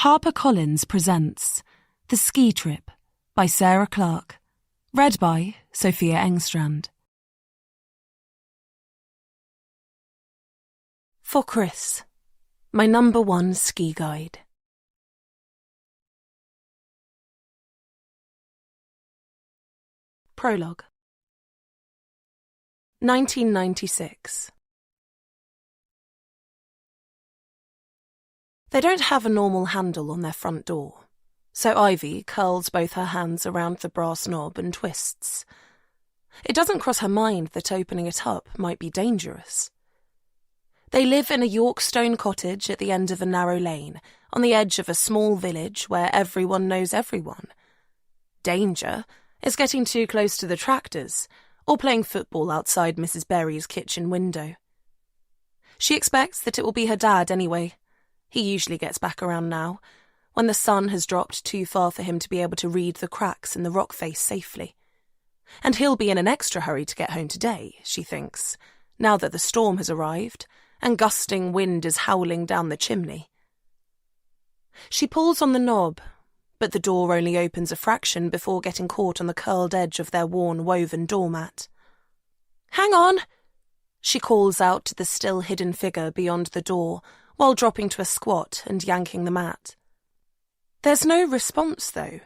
HarperCollins presents The Ski Trip by Sarah Clarke, read by Sophia Engstrand. For Chris, my #1 ski guide. Prologue. 1996. They don't have a normal handle on their front door, so Ivy curls both her hands around the brass knob and twists. It doesn't cross her mind that opening it up might be dangerous. They live in a York stone cottage at the end of a narrow lane, on the edge of a small village where everyone knows everyone. Danger is getting too close to the tractors, or playing football outside Mrs. Berry's kitchen window. She expects that it will be her dad anyway. He usually gets back around now, when the sun has dropped too far for him to be able to read the cracks in the rock face safely. And he'll be in an extra hurry to get home today, she thinks, now that the storm has arrived and gusting wind is howling down the chimney. She pulls on the knob, but the door only opens a fraction before getting caught on the curled edge of their worn woven doormat. "Hang on!" she calls out to the still hidden figure beyond the door, while dropping to a squat and yanking the mat. There's no response, though.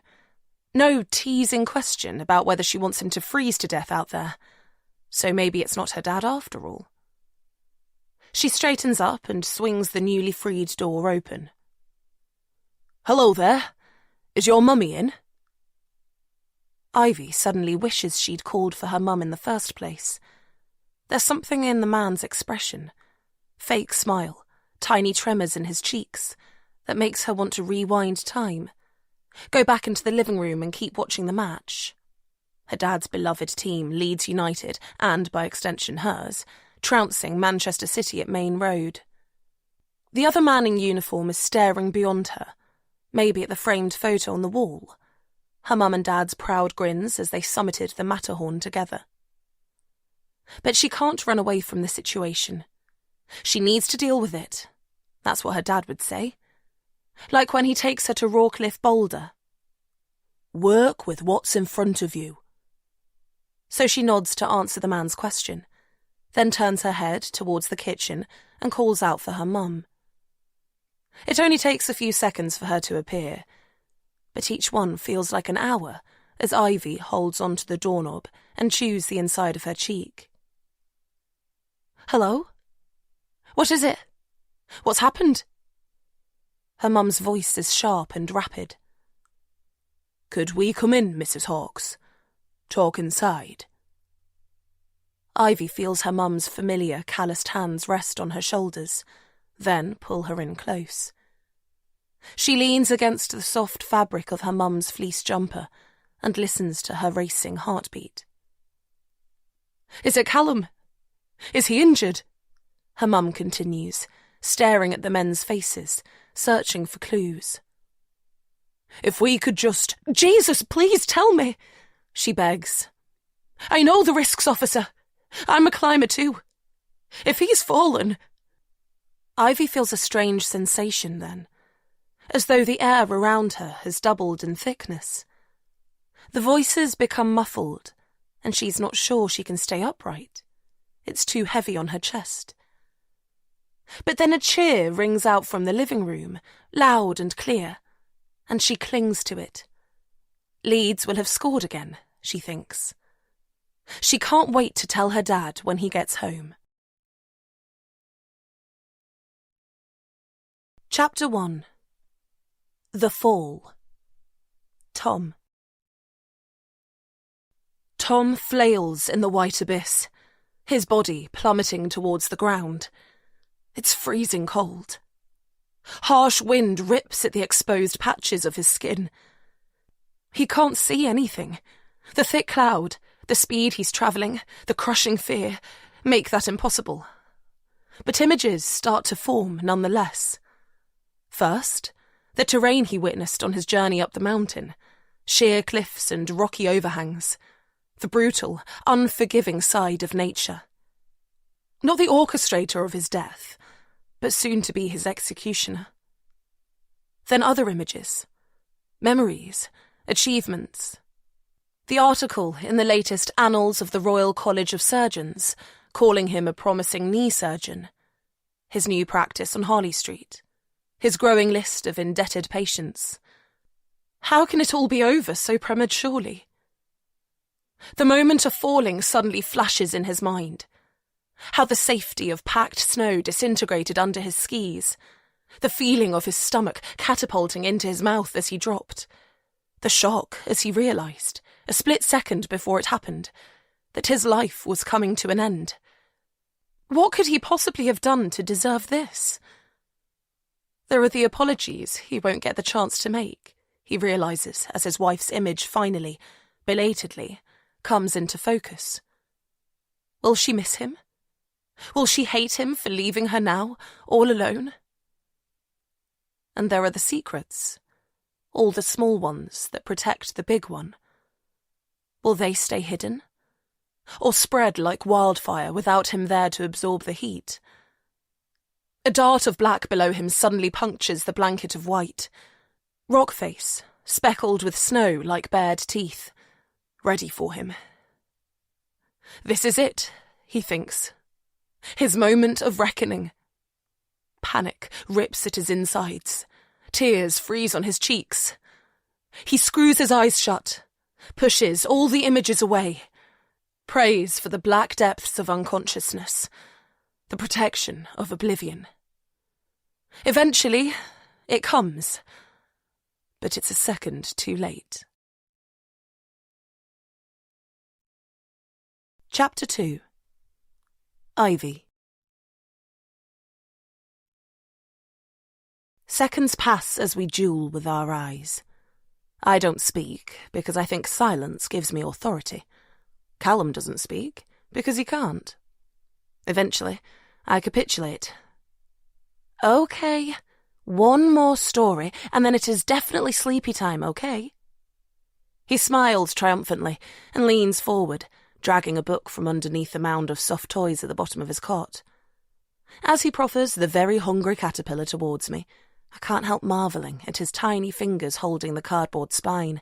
No teasing question about whether she wants him to freeze to death out there. So maybe it's not her dad after all. She straightens up and swings the newly freed door open. "Hello there. Is your mummy in?" Ivy suddenly wishes she'd called for her mum in the first place. There's something in the man's expression, fake smile, tiny tremors in his cheeks, that makes her want to rewind time, go back into the living room and keep watching the match. Her dad's beloved team, Leeds United, and by extension hers, trouncing Manchester City at Main Road. The other man in uniform is staring beyond her, maybe at the framed photo on the wall, her mum and dad's proud grins as they summited the Matterhorn together. But she can't run away from the situation. She needs to deal with it. That's what her dad would say. Like when he takes her to Rawcliffe Boulder. "Work with what's in front of you." So she nods to answer the man's question, then turns her head towards the kitchen and calls out for her mum. It only takes a few seconds for her to appear, but each one feels like an hour as Ivy holds onto the doorknob and chews the inside of her cheek. "Hello? What is it? What's happened?" Her mum's voice is sharp and rapid. "Could we come in, Mrs. Hawkes? Talk inside." Ivy feels her mum's familiar, calloused hands rest on her shoulders, then pull her in close. She leans against the soft fabric of her mum's fleece jumper and listens to her racing heartbeat. "Is it Callum? Is he injured?" her mum continues, staring at the men's faces, searching for clues. "If we could just—" "Jesus, please tell me," she begs. "I know the risks, officer. I'm a climber too. If he's fallen—" Ivy feels a strange sensation then, as though the air around her has doubled in thickness. The voices become muffled, and she's not sure she can stay upright. It's too heavy on her chest. But then a cheer rings out from the living room, loud and clear, and she clings to it. Leeds will have scored again, she thinks. She can't wait to tell her dad when he gets home. Chapter 1. The Fall. Tom. Tom flails in the white abyss, his body plummeting towards the ground. It's freezing cold. Harsh wind rips at the exposed patches of his skin. He can't see anything. The thick cloud, the speed he's travelling, the crushing fear, make that impossible. But images start to form nonetheless. First, the terrain he witnessed on his journey up the mountain, sheer cliffs and rocky overhangs, the brutal, unforgiving side of nature. Not the orchestrator of his death, but soon to be his executioner. Then other images. Memories. Achievements. The article in the latest Annals of the Royal College of Surgeons, calling him a promising knee surgeon. His new practice on Harley Street. His growing list of indebted patients. How can it all be over so prematurely? The moment of falling suddenly flashes in his mind. How the safety of packed snow disintegrated under his skis. The feeling of his stomach catapulting into his mouth as he dropped. The shock as he realised, a split second before it happened, that his life was coming to an end. What could he possibly have done to deserve this? There are the apologies he won't get the chance to make, he realises as his wife's image finally, belatedly, comes into focus. Will she miss him? Will she hate him for leaving her now, all alone? And there are the secrets, all the small ones that protect the big one. Will they stay hidden? Or spread like wildfire without him there to absorb the heat? A dart of black below him suddenly punctures the blanket of white. Rock face, speckled with snow like bared teeth, ready for him. This is it, he thinks. His moment of reckoning. Panic rips at his insides. Tears freeze on his cheeks. He screws his eyes shut, pushes all the images away, prays for the black depths of unconsciousness, the protection of oblivion. Eventually, it comes, but it's a second too late. Chapter 2. Ivy. Seconds pass as we duel with our eyes. I don't speak because I think silence gives me authority. Callum doesn't speak because he can't. Eventually, I capitulate. Okay, one more story, and then it is definitely sleepy time, okay? He smiles triumphantly and leans forward, dragging a book from underneath a mound of soft toys at the bottom of his cot. As he proffers the very hungry caterpillar towards me, I can't help marvelling at his tiny fingers holding the cardboard spine,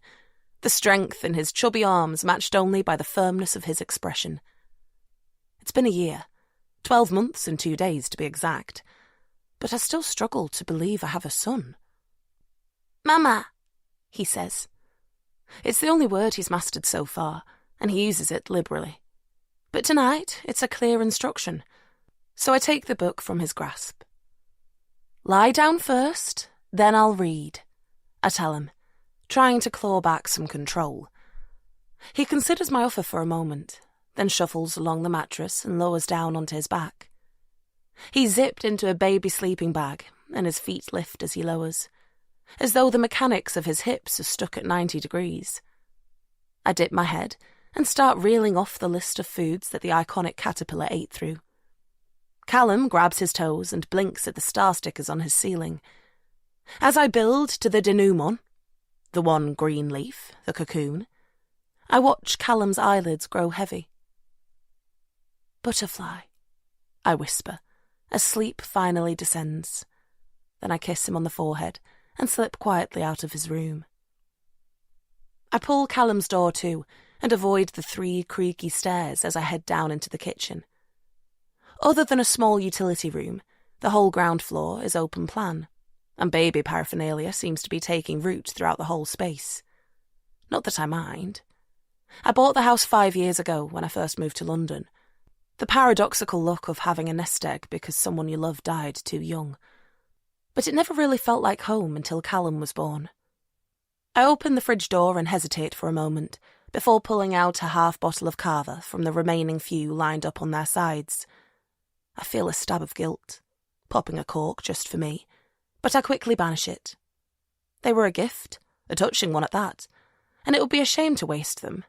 the strength in his chubby arms matched only by the firmness of his expression. It's been a year, 12 months and 2 days to be exact, but I still struggle to believe I have a son. Mama, he says. It's the only word he's mastered so far, and he uses it liberally. But tonight it's a clear instruction, so I take the book from his grasp. Lie down first, then I'll read, I tell him, trying to claw back some control. He considers my offer for a moment, then shuffles along the mattress and lowers down onto his back. He's zipped into a baby sleeping bag, and his feet lift as he lowers, as though the mechanics of his hips are stuck at 90 degrees. I dip my head and start reeling off the list of foods that the iconic caterpillar ate through. Callum grabs his toes and blinks at the star stickers on his ceiling. As I build to the denouement, the one green leaf, the cocoon, I watch Callum's eyelids grow heavy. Butterfly, I whisper, as sleep finally descends. Then I kiss him on the forehead and slip quietly out of his room. I pull Callum's door to and avoid the 3 creaky stairs as I head down into the kitchen. Other than a small utility room, the whole ground floor is open plan, and baby paraphernalia seems to be taking root throughout the whole space. Not that I mind. I bought the house 5 years ago when I first moved to London. The paradoxical look of having a nest egg because someone you love died too young. But it never really felt like home until Callum was born. I open the fridge door and hesitate for a moment, before pulling out a half bottle of cava from the remaining few lined up on their sides. I feel a stab of guilt, popping a cork just for me, but I quickly banish it. They were a gift, a touching one at that, and it would be a shame to waste them.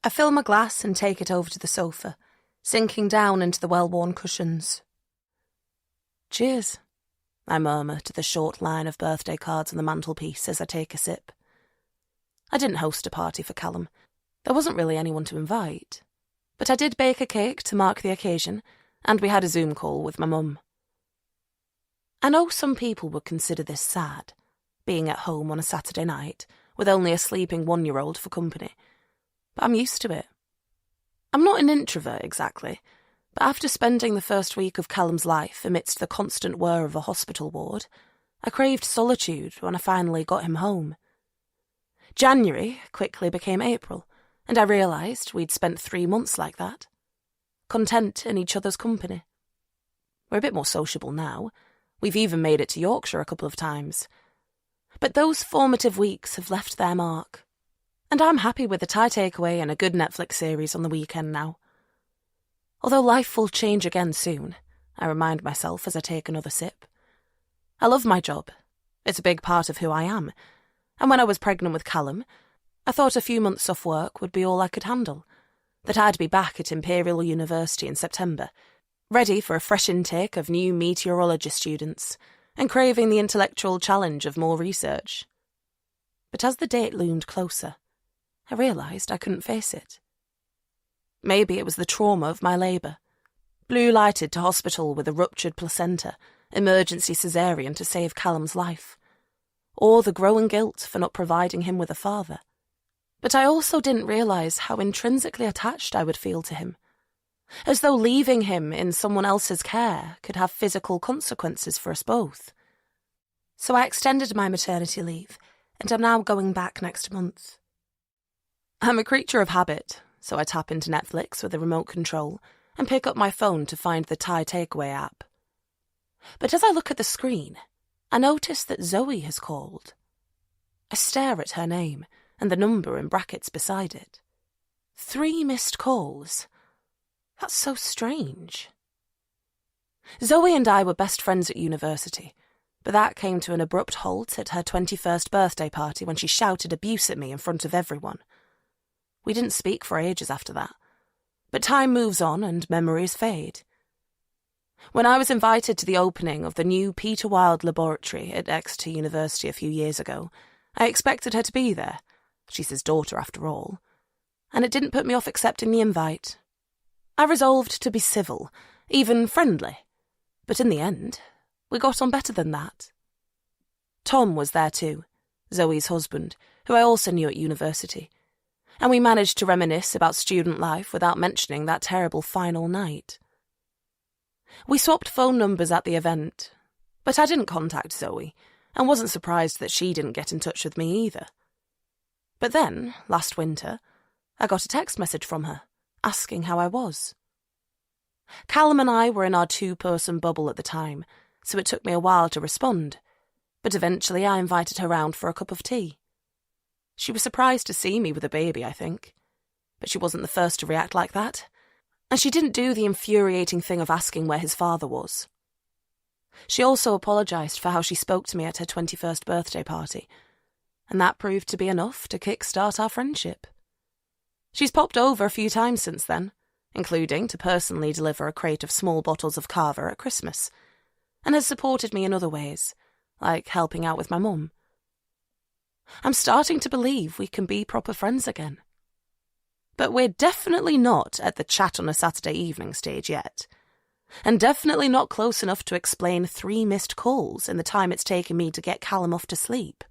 I fill my glass and take it over to the sofa, sinking down into the well-worn cushions. Cheers, I murmur to the short line of birthday cards on the mantelpiece as I take a sip. I didn't host a party for Callum. There wasn't really anyone to invite. But I did bake a cake to mark the occasion, and we had a Zoom call with my mum. I know some people would consider this sad, being at home on a Saturday night, with only a sleeping 1-year-old for company. But I'm used to it. I'm not an introvert exactly, but after spending the first week of Callum's life amidst the constant whir of a hospital ward, I craved solitude when I finally got him home. January quickly became April, and I realised we'd spent 3 months like that, content in each other's company. We're a bit more sociable now. We've even made it to Yorkshire a couple of times. But those formative weeks have left their mark, and I'm happy with a Thai takeaway and a good Netflix series on the weekend now. Although life will change again soon, I remind myself as I take another sip. I love my job. It's a big part of who I am. And when I was pregnant with Callum, I thought a few months off work would be all I could handle, that I'd be back at Imperial University in September, ready for a fresh intake of new meteorology students and craving the intellectual challenge of more research. But as the date loomed closer, I realised I couldn't face it. Maybe it was the trauma of my labour. Blue-lighted to hospital with a ruptured placenta, emergency caesarean to save Callum's life. Or the growing guilt for not providing him with a father. But I also didn't realise how intrinsically attached I would feel to him. As though leaving him in someone else's care could have physical consequences for us both. So I extended my maternity leave, and I'm now going back next month. I'm a creature of habit, so I tap into Netflix with a remote control and pick up my phone to find the Thai takeaway app. But as I look at the screen, I notice that Zoe has called. I stare at her name and the number in brackets beside it. 3 missed calls. That's so strange. Zoe and I were best friends at university, but that came to an abrupt halt at her 21st birthday party when she shouted abuse at me in front of everyone. We didn't speak for ages after that, but time moves on and memories fade. When I was invited to the opening of the new Peter Wilde laboratory at Exeter University a few years ago, I expected her to be there. She's his daughter after all. And it didn't put me off accepting the invite. I resolved to be civil, even friendly. But in the end, we got on better than that. Tom was there too, Zoe's husband, who I also knew at university. And we managed to reminisce about student life without mentioning that terrible final night. We swapped phone numbers at the event, but I didn't contact Zoe, and wasn't surprised that she didn't get in touch with me either. But then, last winter, I got a text message from her, asking how I was. Callum and I were in our 2-person bubble at the time, so it took me a while to respond, but eventually I invited her round for a cup of tea. She was surprised to see me with a baby, I think, but she wasn't the first to react like that, and she didn't do the infuriating thing of asking where his father was. She also apologised for how she spoke to me at her 21st birthday party, and that proved to be enough to kick-start our friendship. She's popped over a few times since then, including to personally deliver a crate of small bottles of Cava at Christmas, and has supported me in other ways, like helping out with my mum. I'm starting to believe we can be proper friends again. But we're definitely not at the chat on a Saturday evening stage yet, and definitely not close enough to explain 3 missed calls in the time it's taken me to get Callum off to sleep.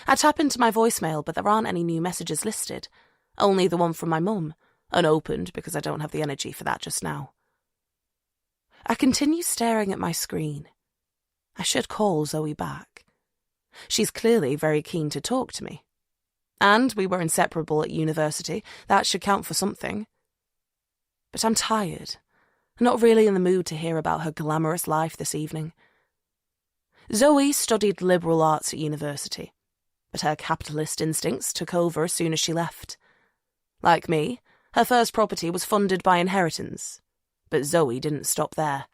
I tap into my voicemail, but there aren't any new messages listed, only the one from my mum, unopened because I don't have the energy for that just now. I continue staring at my screen. I should call Zoe back. She's clearly very keen to talk to me. And we were inseparable at university. That should count for something. But I'm tired. Not really in the mood to hear about her glamorous life this evening. Zoe studied liberal arts at university, but her capitalist instincts took over as soon as she left. Like me, her first property was funded by inheritance, but Zoe didn't stop there.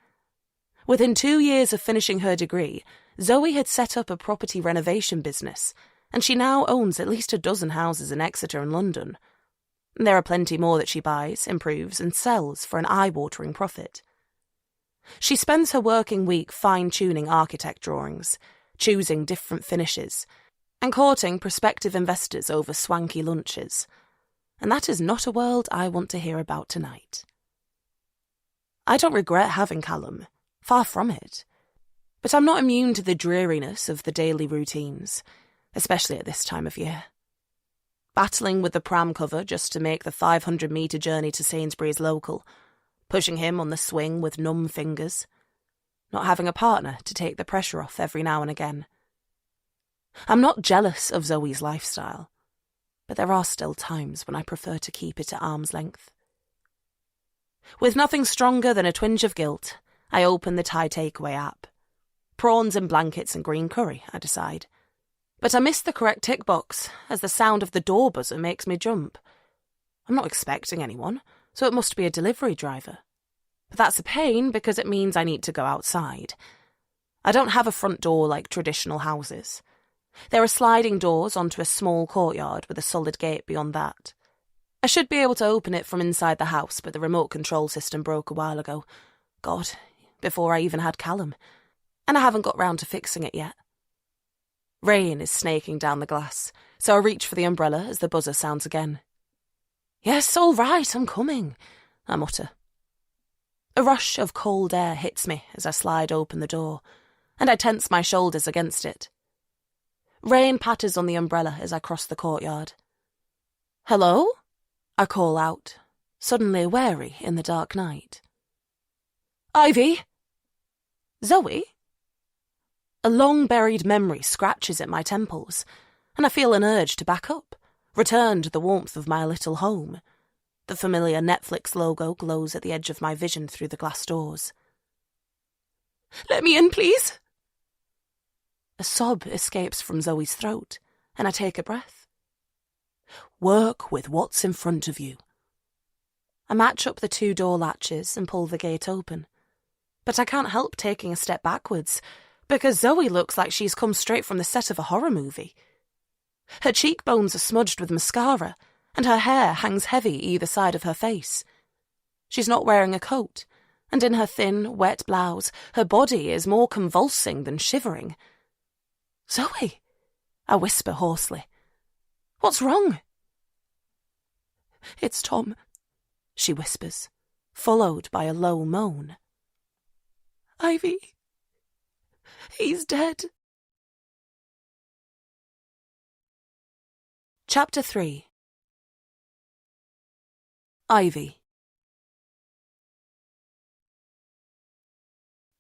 Within 2 years of finishing her degree, Zoe had set up a property renovation business, and she now owns at least 12 houses in Exeter and London. There are plenty more that she buys, improves, and sells for an eye-watering profit. She spends her working week fine-tuning architect drawings, choosing different finishes, and courting prospective investors over swanky lunches. And that is not a world I want to hear about tonight. I don't regret having Callum, far from it. But I'm not immune to the dreariness of the daily routines, especially at this time of year. Battling with the pram cover just to make the 500-metre journey to Sainsbury's local, pushing him on the swing with numb fingers, not having a partner to take the pressure off every now and again. I'm not jealous of Zoe's lifestyle, but there are still times when I prefer to keep it at arm's length. With nothing stronger than a twinge of guilt, I open the Thai takeaway app. Prawns and blankets and green curry, I decide. But I miss the correct tick box, as the sound of the door buzzer makes me jump. I'm not expecting anyone, so it must be a delivery driver. But that's a pain because it means I need to go outside. I don't have a front door like traditional houses. There are sliding doors onto a small courtyard with a solid gate beyond that. I should be able to open it from inside the house, but the remote control system broke a while ago. God, before I even had Callum. And I haven't got round to fixing it yet. Rain is snaking down the glass, so I reach for the umbrella as the buzzer sounds again. Yes, all right, I'm coming, I mutter. A rush of cold air hits me as I slide open the door, and I tense my shoulders against it. Rain patters on the umbrella as I cross the courtyard. Hello? I call out, suddenly wary in the dark night. Ivy? Zoe? A long-buried memory scratches at my temples, and I feel an urge to back up, return to the warmth of my little home. The familiar Netflix logo glows at the edge of my vision through the glass doors. Let me in, please. A sob escapes from Zoe's throat, and I take a breath. Work with what's in front of you. I match up the two door latches and pull the gate open, but I can't help taking a step backwards, because Zoe looks like she's come straight from the set of a horror movie. Her cheekbones are smudged with mascara, and her hair hangs heavy either side of her face. She's not wearing a coat, and in her thin, wet blouse, her body is more convulsing than shivering. Zoe, I whisper hoarsely. What's wrong? It's Tom, she whispers, followed by a low moan. Ivy, he's dead. Chapter 3. Ivy.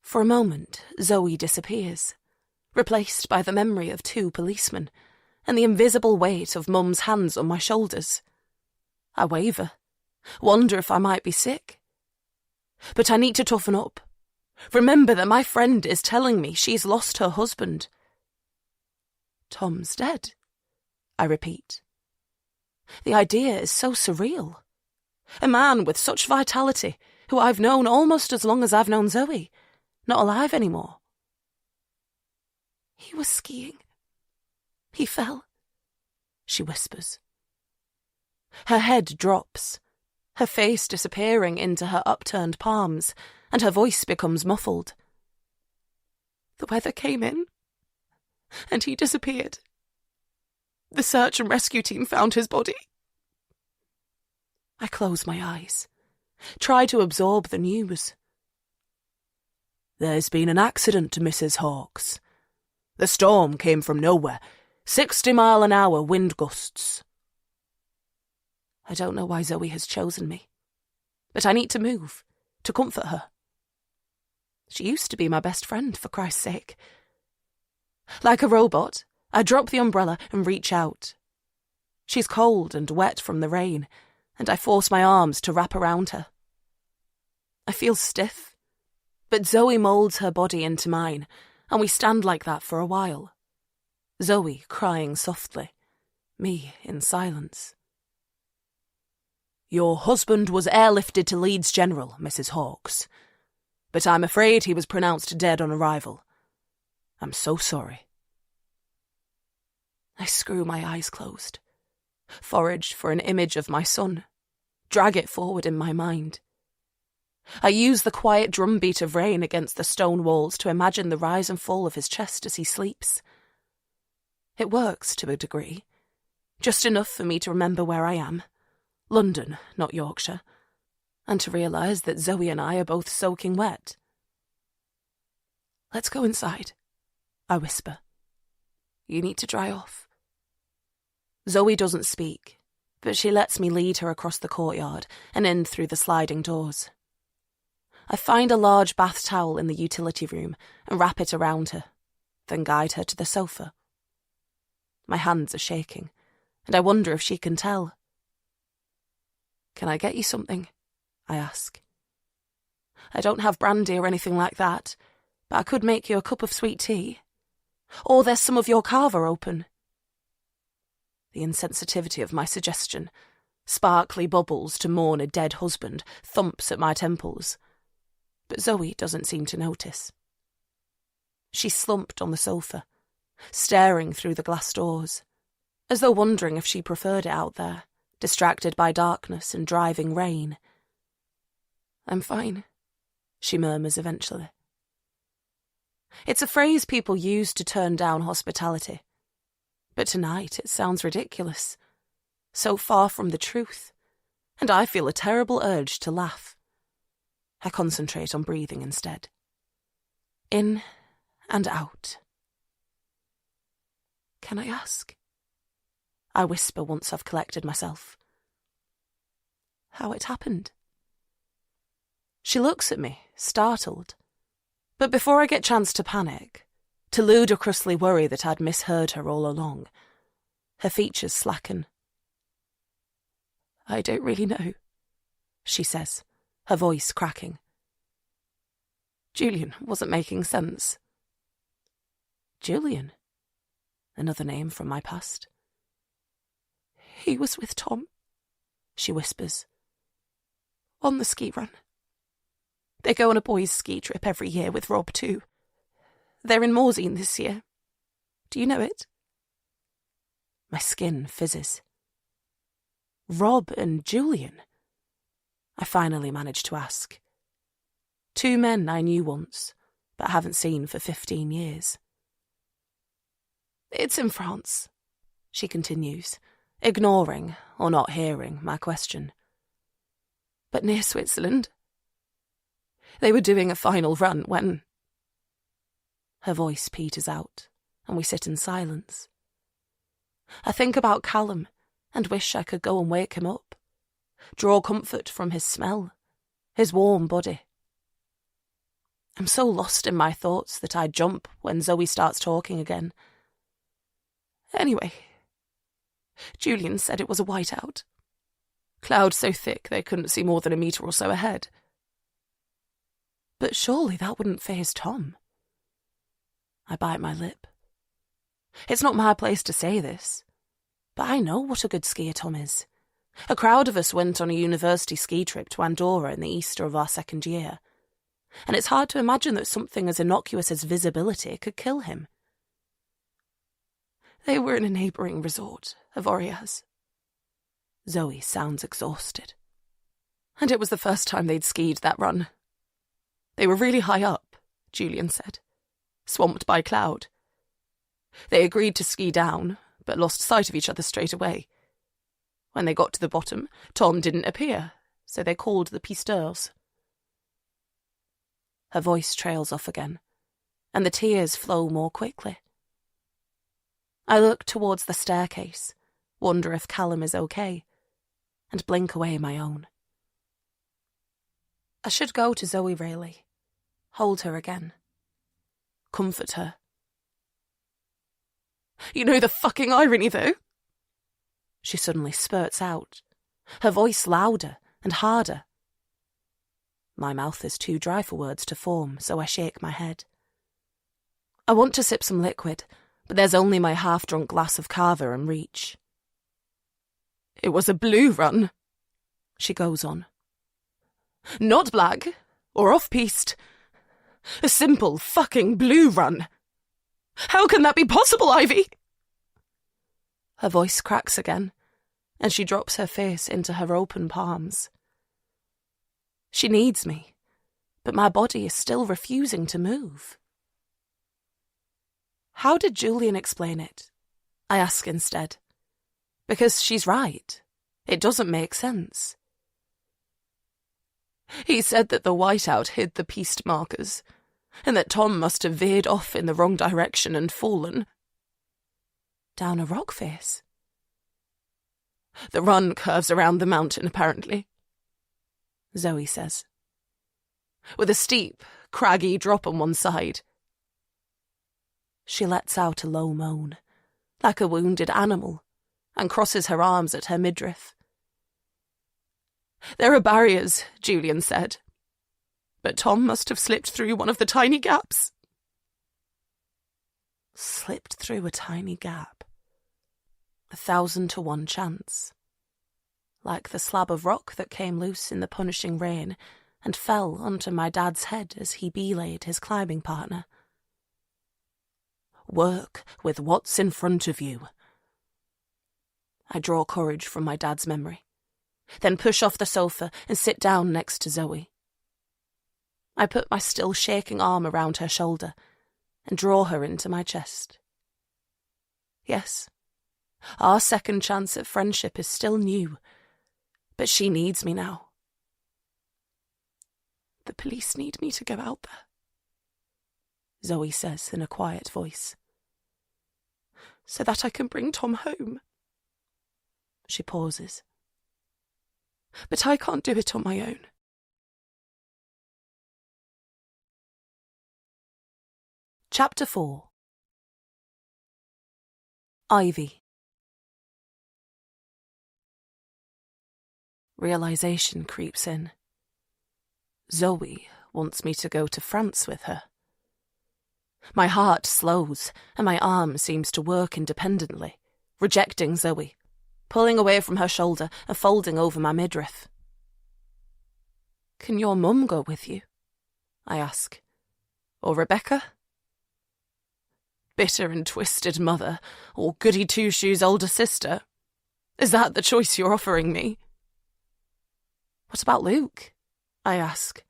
For a moment, Zoe disappears, replaced by the memory of two policemen and the invisible weight of Mum's hands on my shoulders. I waver, wonder if I might be sick. But I need to toughen up. Remember that my friend is telling me she's lost her husband. Tom's dead, I repeat. The idea is so surreal. A man with such vitality, who I've known almost as long as I've known Zoe, not alive anymore. He was skiing. He fell, she whispers. Her head drops, her face disappearing into her upturned palms, and her voice becomes muffled. The weather came in, and he disappeared. The search and rescue team found his body. I close my eyes, try to absorb the news. There's been an accident to Mrs. Hawkes. The storm came from nowhere, 60-mile-an-hour wind gusts. I don't know why Zoe has chosen me, but I need to move, to comfort her. She used to be my best friend, for Christ's sake. Like a robot, I drop the umbrella and reach out. She's cold and wet from the rain, and I force my arms to wrap around her. I feel stiff, but Zoe moulds her body into mine, and we stand like that for a while. Zoe crying softly, me in silence. Your husband was airlifted to Leeds General, Mrs. Hawkes, but I'm afraid he was pronounced dead on arrival. I'm so sorry. I screw my eyes closed, forage for an image of my son, drag it forward in my mind. I use the quiet drumbeat of rain against the stone walls to imagine the rise and fall of his chest as he sleeps. It works to a degree, just enough for me to remember where I am. London, not Yorkshire, and to realise that Zoe and I are both soaking wet. Let's go inside, I whisper. You need to dry off. Zoe doesn't speak, but she lets me lead her across the courtyard and in through the sliding doors. I find a large bath towel in the utility room and wrap it around her, then guide her to the sofa. My hands are shaking, and I wonder if she can tell. Can I get you something? I ask. I don't have brandy or anything like that, but I could make you a cup of sweet tea. Or there's some of your carver open. The insensitivity of my suggestion, sparkly bubbles to mourn a dead husband, thumps at my temples. But Zoe doesn't seem to notice. She's slumped on the sofa, staring through the glass doors, as though wondering if she preferred it out there, distracted by darkness and driving rain. I'm fine, she murmurs eventually. It's a phrase people use to turn down hospitality. But tonight it sounds ridiculous, so far from the truth, and I feel a terrible urge to laugh. I concentrate on breathing instead. In and out. Can I ask? I whisper once I've collected myself. How it happened? She looks at me, startled. But before I get chance to panic, to ludicrously worry that I'd misheard her all along, her features slacken. I don't really know, she says, her voice cracking. Julian wasn't making sense. Julian? Another name from my past. He was with Tom, she whispers. On the ski run. They go on a boys' ski trip every year with Rob too. They're in Morzine this year. Do you know it? My skin fizzes. Rob and Julian? I finally managed to ask. Two men I knew once, but haven't seen for 15 years. It's in France, she continues, ignoring or not hearing my question. But near Switzerland. They were doing a final run when... Her voice peters out, and we sit in silence. I think about Callum and wish I could go and wake him up, draw comfort from his smell, his warm body. I'm so lost in my thoughts that I jump when Zoe starts talking again. Anyway, Julian said it was a whiteout. Clouds so thick they couldn't see more than a metre or so ahead. But surely that wouldn't faze Tom. I bite my lip. It's not my place to say this, but I know what a good skier Tom is. A crowd of us went on a university ski trip to Andorra in the Easter of our second year, and it's hard to imagine that something as innocuous as visibility could kill him. They were in a neighbouring resort, Avoriaz. Zoe sounds exhausted. And it was the first time they'd skied that run. They were really high up, Julian said, swamped by cloud. They agreed to ski down, but lost sight of each other straight away. When they got to the bottom, Tom didn't appear, so they called the pisteurs. Her voice trails off again, and the tears flow more quickly. I look towards the staircase, wonder if Callum is okay, and blink away my own. I should go to Zoe, really. Hold her again. Comfort her. You know the fucking irony, though? She suddenly spurts out, her voice louder and harder. My mouth is too dry for words to form, so I shake my head. I want to sip some liquid, but there's only my half-drunk glass of carver in reach. It was a blue run, she goes on. Not black, or off-piste. A simple fucking blue run. How can that be possible, Ivy? Her voice cracks again, and she drops her face into her open palms. She needs me, but my body is still refusing to move. How did Julian explain it? I ask instead. Because she's right. It doesn't make sense. He said that the whiteout hid the piste markers, and that Tom must have veered off in the wrong direction and fallen. Down a rock face? The run curves around the mountain, apparently, Zoe says, with a steep, craggy drop on one side. She lets out a low moan, like a wounded animal, and crosses her arms at her midriff. There are barriers, Julian said, but Tom must have slipped through one of the tiny gaps. Slipped through a tiny gap. 1,000 to 1 chance. Like the slab of rock that came loose in the punishing rain and fell onto my dad's head as he belayed his climbing partner. Work with what's in front of you. I draw courage from my dad's memory, then push off the sofa and sit down next to Zoe. I put my still shaking arm around her shoulder and draw her into my chest. Yes, our second chance at friendship is still new, but she needs me now. The police need me to go out there, Zoe says in a quiet voice, so that I can bring Tom home. She pauses. But I can't do it on my own. Chapter 4. Ivy. Realization creeps in. Zoe wants me to go to France with her. My heart slows, and my arm seems to work independently, rejecting Zoe, pulling away from her shoulder and folding over my midriff. Can your mum go with you? I ask. Or Rebecca? Bitter and twisted mother, or goody two-shoes older sister? Is that the choice you're offering me? What about Luke? I ask.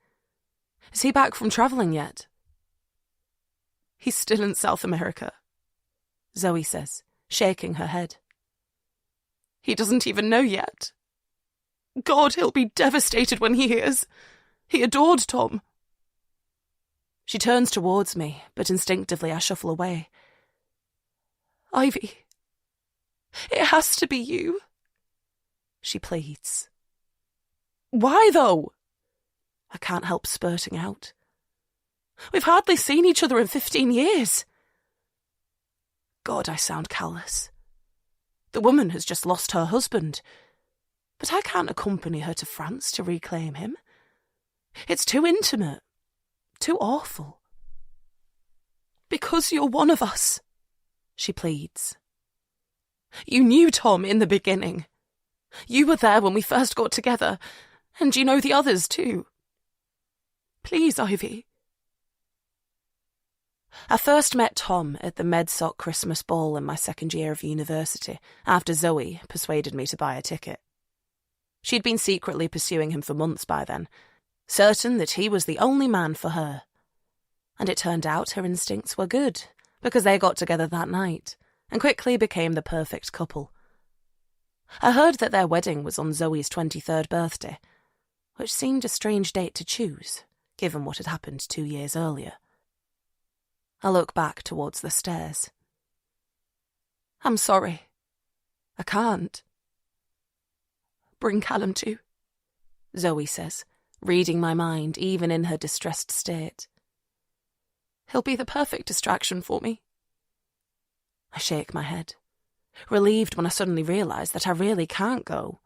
Is he back from travelling yet? He's still in South America, Zoe says, shaking her head. He doesn't even know yet. God, he'll be devastated when he hears. He adored Tom. She turns towards me, but instinctively I shuffle away. Ivy, it has to be you, she pleads. Why, though? I can't help spurting out. We've hardly seen each other in 15 years. God, I sound callous. The woman has just lost her husband, but I can't accompany her to France to reclaim him. It's too intimate, too awful. Because you're one of us, she pleads. You knew Tom in the beginning. You were there when we first got together, and you know the others too. Please, Ivy. I first met Tom at the MedSoc Christmas ball in my second year of university, after Zoe persuaded me to buy a ticket. She'd been secretly pursuing him for months by then, certain that he was the only man for her. And it turned out her instincts were good, because they got together that night, and quickly became the perfect couple. I heard that their wedding was on Zoe's 23rd birthday, which seemed a strange date to choose, given what had happened 2 years earlier. I look back towards the stairs. I'm sorry. I can't. Bring Callum too, Zoe says, reading my mind even in her distressed state. He'll be the perfect distraction for me. I shake my head, relieved when I suddenly realise that I really can't go.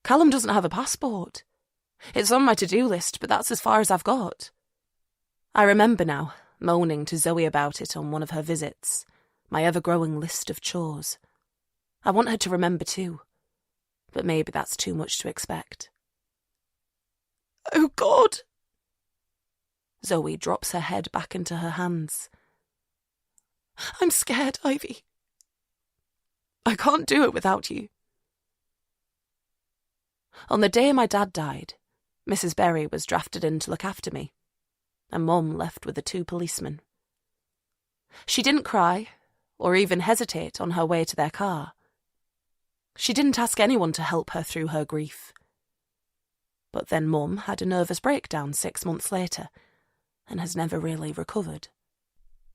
Callum doesn't have a passport. It's on my to-do list, but that's as far as I've got. I remember now, moaning to Zoe about it on one of her visits, my ever-growing list of chores. I want her to remember too, but maybe that's too much to expect. Oh, God! Zoe drops her head back into her hands. I'm scared, Ivy. I can't do it without you. On the day my dad died, Mrs. Berry was drafted in to look after me, and Mum left with the 2 policemen. She didn't cry, or even hesitate on her way to their car. She didn't ask anyone to help her through her grief. But then Mum had a nervous breakdown 6 months later, and has never really recovered.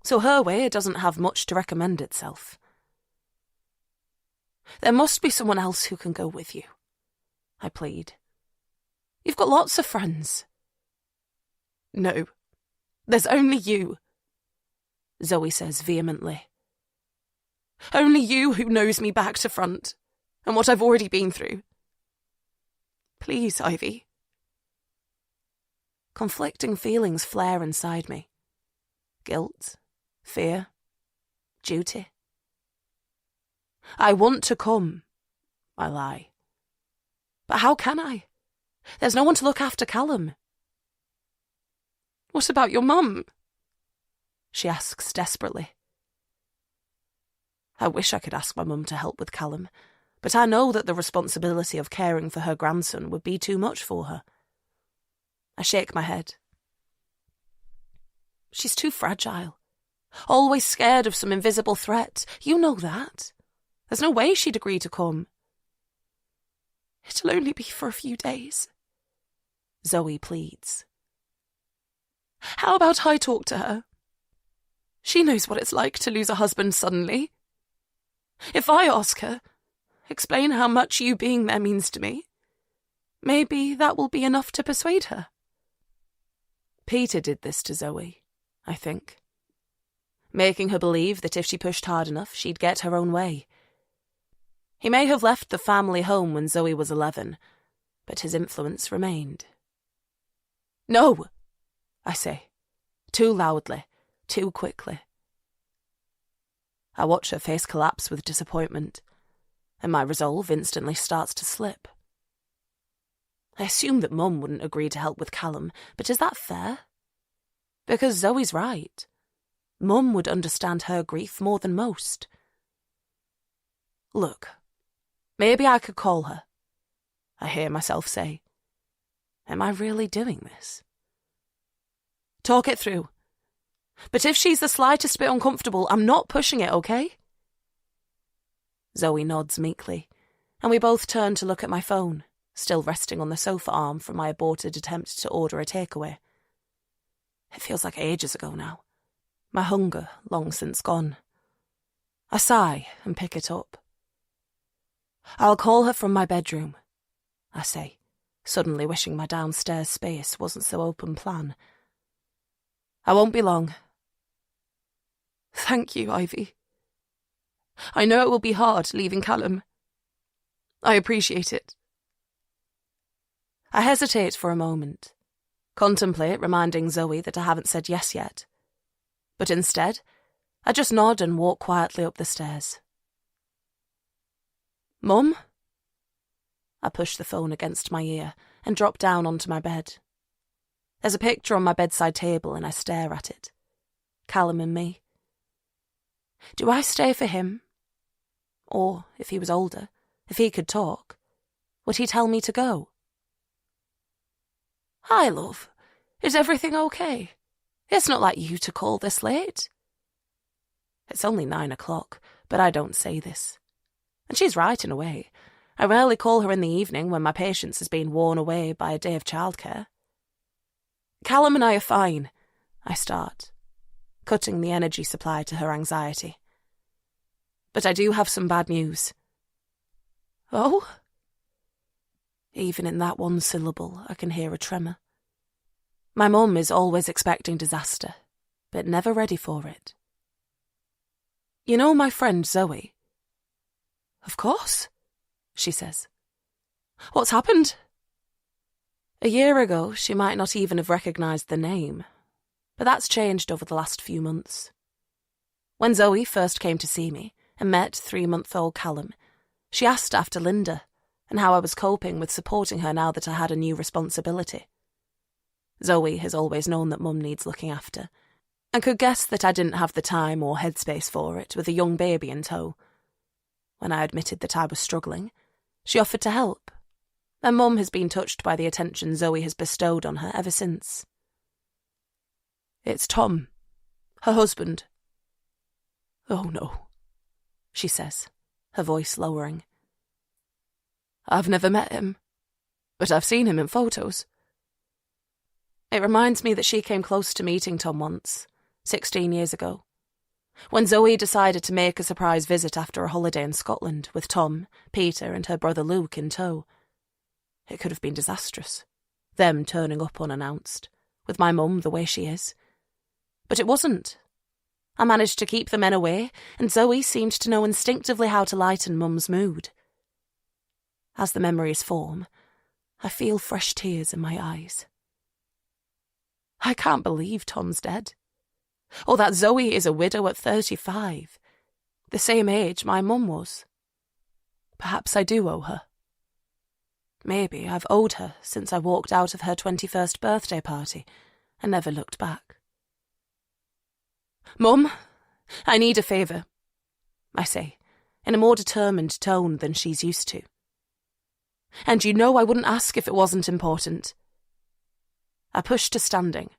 So her way doesn't have much to recommend itself. There must be someone else who can go with you, I plead. You've got lots of friends. No, there's only you, Zoe says vehemently. Only you who knows me back to front, and what I've already been through. Please, Ivy. Conflicting feelings flare inside me. Guilt, fear, duty. I want to come, I lie. But how can I? There's no one to look after Callum. What about your mum? She asks desperately. I wish I could ask my mum to help with Callum, but I know that the responsibility of caring for her grandson would be too much for her. I shake my head. She's too fragile. Always scared of some invisible threat. You know that. There's no way she'd agree to come. It'll only be for a few days, Zoe pleads. How about I talk to her? She knows what it's like to lose a husband suddenly. If I ask her, explain how much you being there means to me, maybe that will be enough to persuade her. Peter did this to Zoe, I think, making her believe that if she pushed hard enough, she'd get her own way. He may have left the family home when Zoe was 11, but his influence remained. No, I say, too loudly, too quickly. I watch her face collapse with disappointment, and my resolve instantly starts to slip. I assume that Mum wouldn't agree to help with Callum, but is that fair? Because Zoe's right. Mum would understand her grief more than most. Look, maybe I could call her, I hear myself say. Am I really doing this? Talk it through. But if she's the slightest bit uncomfortable, I'm not pushing it, okay? Zoe nods meekly, and we both turn to look at my phone, still resting on the sofa arm from my aborted attempt to order a takeaway. It feels like ages ago now. My hunger long since gone. I sigh and pick it up. I'll call her from my bedroom, I say, suddenly wishing my downstairs space wasn't so open plan. I won't be long. Thank you, Ivy. I know it will be hard leaving Callum. I appreciate it. I hesitate for a moment, contemplate reminding Zoe that I haven't said yes yet. But instead, I just nod and walk quietly up the stairs. Mum? I push the phone against my ear and drop down onto my bed. There's a picture on my bedside table and I stare at it. Callum and me. Do I stay for him? Or, if he was older, if he could talk, would he tell me to go? Hi, love. Is everything okay? It's not like you to call this late. It's only 9 o'clock, but I don't say this. And she's right in a way. I rarely call her in the evening when my patience has been worn away by a day of childcare. Callum and I are fine, I start, cutting the energy supply to her anxiety. But I do have some bad news. Oh? Even in that one syllable, I can hear a tremor. My mum is always expecting disaster, but never ready for it. You know my friend Zoe? Of course, she says. What's happened? A year ago, she might not even have recognised the name, but that's changed over the last few months. When Zoe first came to see me and met 3-month-old Callum, she asked after Linda and how I was coping with supporting her now that I had a new responsibility. Zoe has always known that Mum needs looking after, and could guess that I didn't have the time or headspace for it with a young baby in tow. When I admitted that I was struggling, she offered to help, and Mum has been touched by the attention Zoe has bestowed on her ever since. It's Tom, her husband. Oh no, she says, her voice lowering. I've never met him, but I've seen him in photos. It reminds me that she came close to meeting Tom once, 16 years ago, when Zoe decided to make a surprise visit after a holiday in Scotland with Tom, Peter and her brother Luke in tow. It could have been disastrous, them turning up unannounced, with my mum the way she is. But it wasn't. I managed to keep the men away, and Zoe seemed to know instinctively how to lighten Mum's mood. As the memories form, I feel fresh tears in my eyes. I can't believe Tom's dead. Or that Zoe is a widow at 35, the same age my mum was. Perhaps I do owe her. Maybe I've owed her since I walked out of her 21st birthday party and never looked back. "Mum, I need a favour," I say, in a more determined tone than she's used to. "And you know I wouldn't ask if it wasn't important." I push to standing,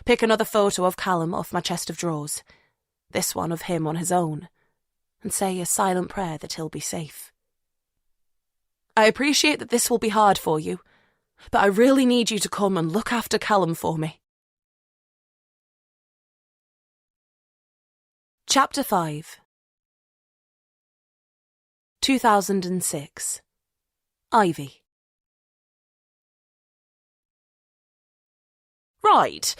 pick another photo of Callum off my chest of drawers, this one of him on his own, and say a silent prayer that he'll be safe. "I appreciate that this will be hard for you, but I really need you to come and look after Callum for me." Chapter 5 2006 Ivy. "Right,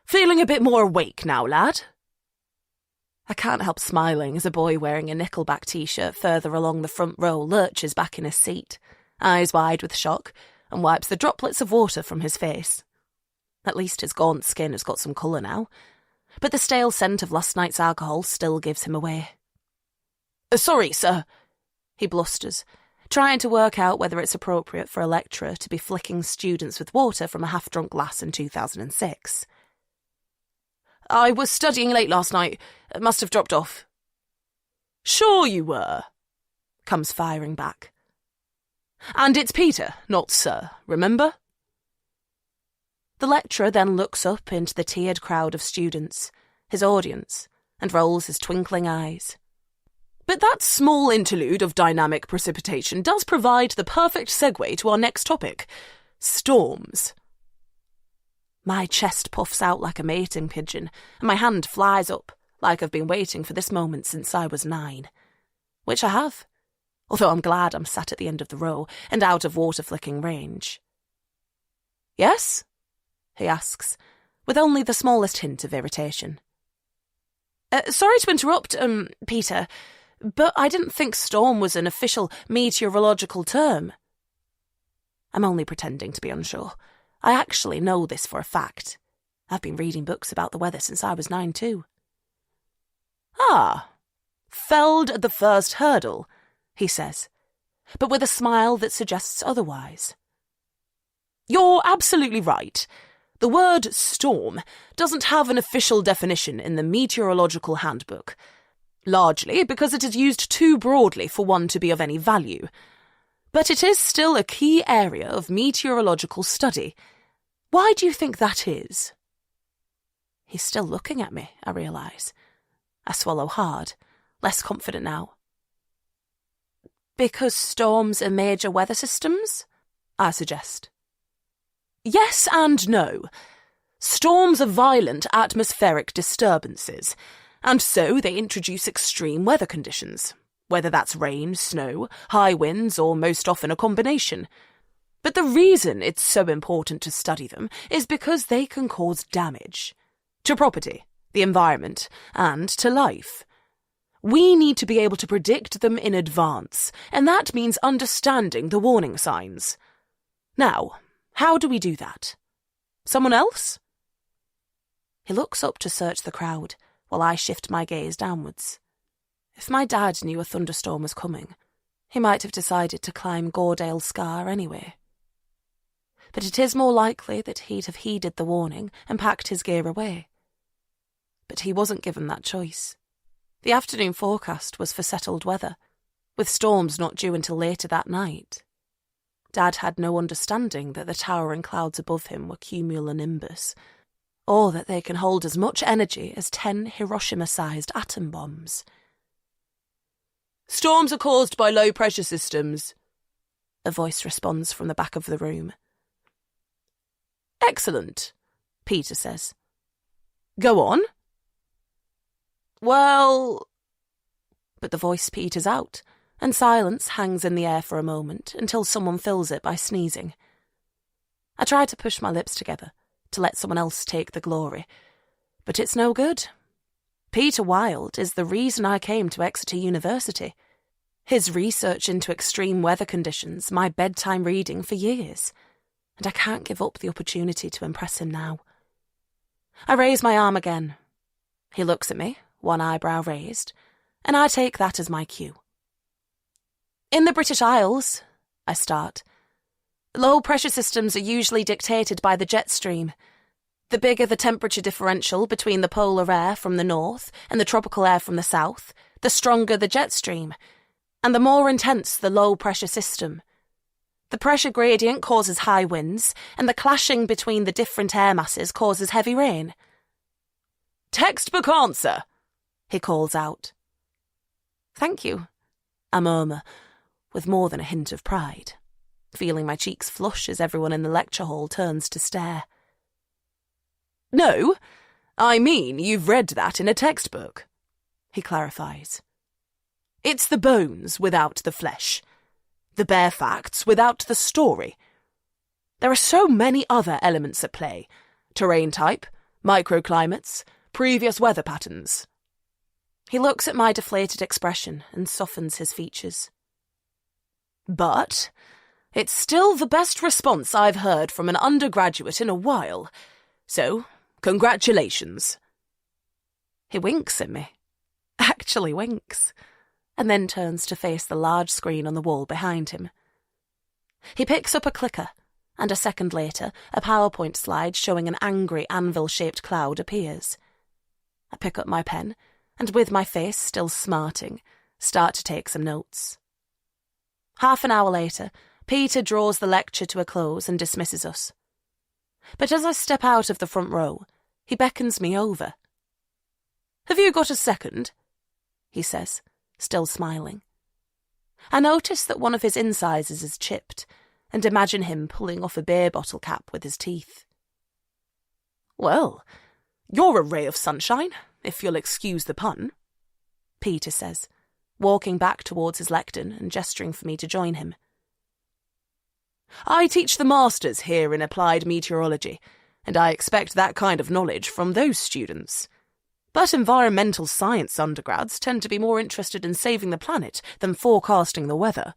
feeling a bit more awake now, lad?" I can't help smiling as a boy wearing a Nickelback t-shirt further along the front row lurches back in his seat, eyes wide with shock, and wipes the droplets of water from his face. At least his gaunt skin has got some colour now, but the stale scent of last night's alcohol still gives him away. "Sorry, sir," he blusters, trying to work out whether it's appropriate for a lecturer to be flicking students with water from a half-drunk glass in 2006. "I was studying late last night. Must have dropped off." "Sure you were," comes firing back. "And it's Peter, not sir, remember?" The lecturer then looks up into the tiered crowd of students, his audience, and rolls his twinkling eyes. "But that small interlude of dynamic precipitation does provide the perfect segue to our next topic, storms." My chest puffs out like a mating pigeon, and my hand flies up like I've been waiting for this moment since I was 9. Which I have, although I'm glad I'm sat at the end of the row and out of water-flicking range. "Yes?" he asks, with only the smallest hint of irritation. Sorry to interrupt, Peter, but I didn't think storm was an official meteorological term." I'm only pretending to be unsure. I actually know this for a fact. I've been reading books about the weather since I was 9 too. "Ah, felled at the first hurdle," he says, but with a smile that suggests otherwise. "You're absolutely right. The word storm doesn't have an official definition in the Meteorological Handbook, largely because it is used too broadly for one to be of any value. But it is still a key area of meteorological study. Why do you think that is?" He's still looking at me, I realise. I swallow hard, less confident now. "Because storms are major weather systems?" I suggest. "Yes and no. Storms are violent atmospheric disturbances, and so they introduce extreme weather conditions, whether that's rain, snow, high winds, or most often a combination. But the reason it's so important to study them is because they can cause damage to property, the environment, and to life. We need to be able to predict them in advance, and that means understanding the warning signs. Now, how do we do that? Someone else?" He looks up to search the crowd, while I shift my gaze downwards. If my dad knew a thunderstorm was coming, he might have decided to climb Goredale Scar anyway. But it is more likely that he'd have heeded the warning and packed his gear away. But he wasn't given that choice. The afternoon forecast was for settled weather, with storms not due until later that night. Dad had no understanding that the towering clouds above him were cumulonimbus, or that they can hold as much energy as 10 Hiroshima-sized atom bombs. "Storms are caused by low-pressure systems," a voice responds from the back of the room. "Excellent," Peter says. Go on. Well... But the voice peters out, and silence hangs in the air for a moment until someone fills it by sneezing. I try to push my lips together, to let someone else take the glory, but it's no good. Peter Wilde is the reason I came to Exeter University. His research into extreme weather conditions, my bedtime reading for years, and I can't give up the opportunity to impress him now. I raise my arm again. He looks at me, one eyebrow raised, and I take that as my cue. In the British Isles, I start, low-pressure systems are usually dictated by the jet stream. The bigger the temperature differential between the polar air from the north and the tropical air from the south, the stronger the jet stream, and the more intense the low-pressure system. The pressure gradient causes high winds, and the clashing between the different air masses causes heavy rain. Textbook answer, he calls out. Thank you, I murmur, with more than a hint of pride, feeling my cheeks flush as everyone in the lecture hall turns to stare. No, I mean you've read that in a textbook, he clarifies. It's the bones without the flesh, the bare facts without the story. There are so many other elements at play: terrain type, microclimates, previous weather patterns. He looks at my deflated expression and softens his features. But it's still the best response I've heard from an undergraduate in a while, so congratulations. He winks at me, actually winks, and then turns to face the large screen on the wall behind him. He picks up a clicker, and a second later, a PowerPoint slide showing an angry anvil-shaped cloud appears. I pick up my pen, and with my face still smarting, start to take some notes. Half an hour later, Peter draws the lecture to a close and dismisses us. But as I step out of the front row, he beckons me over. Have you got a second? He says, still smiling. I notice that one of his incisors is chipped, and imagine him pulling off a beer bottle cap with his teeth. Well, you're a ray of sunshine, if you'll excuse the pun, Peter says, walking back towards his lectern and gesturing for me to join him. I teach the masters here in applied meteorology, and I expect that kind of knowledge from those students. But environmental science undergrads tend to be more interested in saving the planet than forecasting the weather.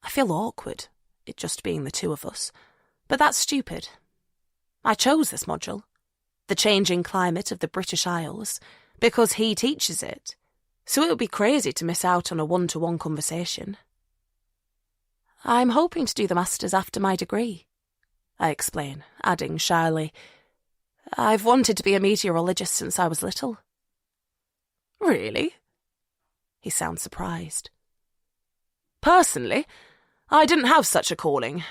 I feel awkward, it just being the two of us, but that's stupid. I chose this module, the changing climate of the British Isles, because he teaches it, so it would be crazy to miss out on a one-to-one conversation. I'm hoping to do the masters after my degree, I explain, adding shyly, I've wanted to be a meteorologist since I was little. Really? He sounds surprised. Personally, I didn't have such a calling.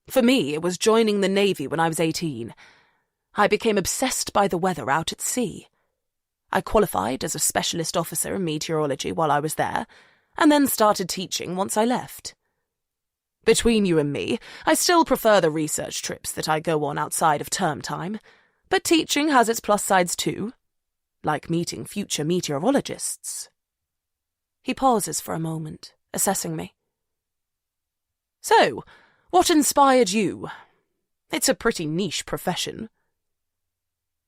For me, it was joining the Navy when I was 18. I became obsessed by the weather out at sea. I qualified as a specialist officer in meteorology while I was there, and then started teaching once I left. Between you and me, I still prefer the research trips that I go on outside of term time, but teaching has its plus sides too, like meeting future meteorologists. He pauses for a moment, assessing me. So, what inspired you? It's a pretty niche profession.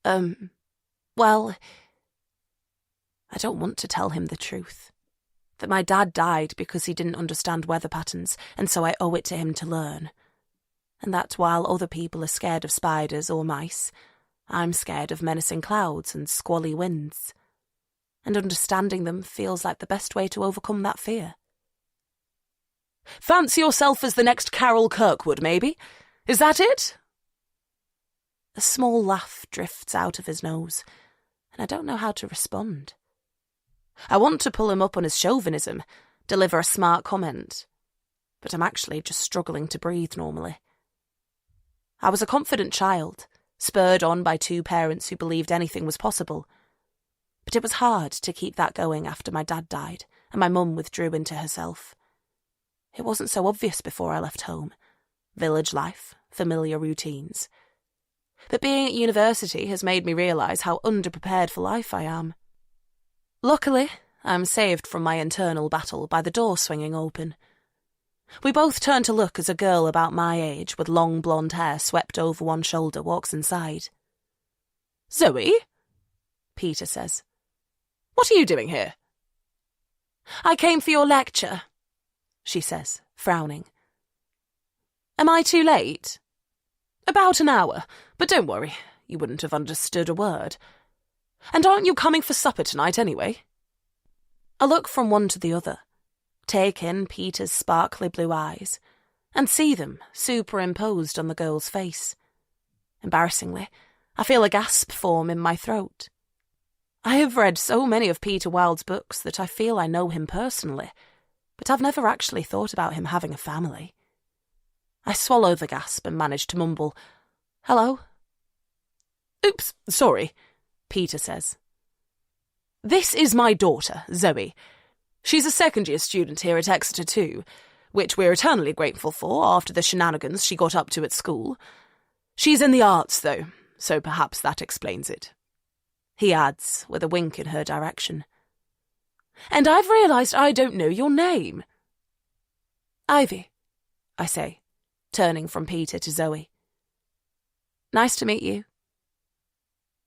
Well, I don't want to tell him the truth. That my dad died because he didn't understand weather patterns, and so I owe it to him to learn. And that while other people are scared of spiders or mice, I'm scared of menacing clouds and squally winds. And understanding them feels like the best way to overcome that fear. Fancy yourself as the next Carol Kirkwood, maybe? Is that it? A small laugh drifts out of his nose, and I don't know how to respond. I want to pull him up on his chauvinism, deliver a smart comment, but I'm actually just struggling to breathe normally. I was a confident child, spurred on by two parents who believed anything was possible. But it was hard to keep that going after my dad died and my mum withdrew into herself. It wasn't so obvious before I left home. Village life, familiar routines. But being at university has made me realise how underprepared for life I am. Luckily, I'm saved from my internal battle by the door swinging open. We both turn to look as a girl about my age with long blonde hair swept over one shoulder walks inside. "Zoe?" Peter says. "What are you doing here?" "I came for your lecture," she says, frowning. "Am I too late?" "About an hour, but don't worry, you wouldn't have understood a word. And aren't you coming for supper tonight anyway?" I look from one to the other, take in Peter's sparkly blue eyes, and see them superimposed on the girl's face. Embarrassingly, I feel a gasp form in my throat. I have read so many of Peter Wilde's books that I feel I know him personally, but I've never actually thought about him having a family. I swallow the gasp and manage to mumble, "Hello?" "Oops, sorry," Peter says. "This is my daughter, Zoe. She's a second-year student here at Exeter too, which we're eternally grateful for after the shenanigans she got up to at school. She's in the arts, though, so perhaps that explains it," he adds, with a wink in her direction. "And I've realised I don't know your name." "Ivy," I say, turning from Peter to Zoe. "Nice to meet you."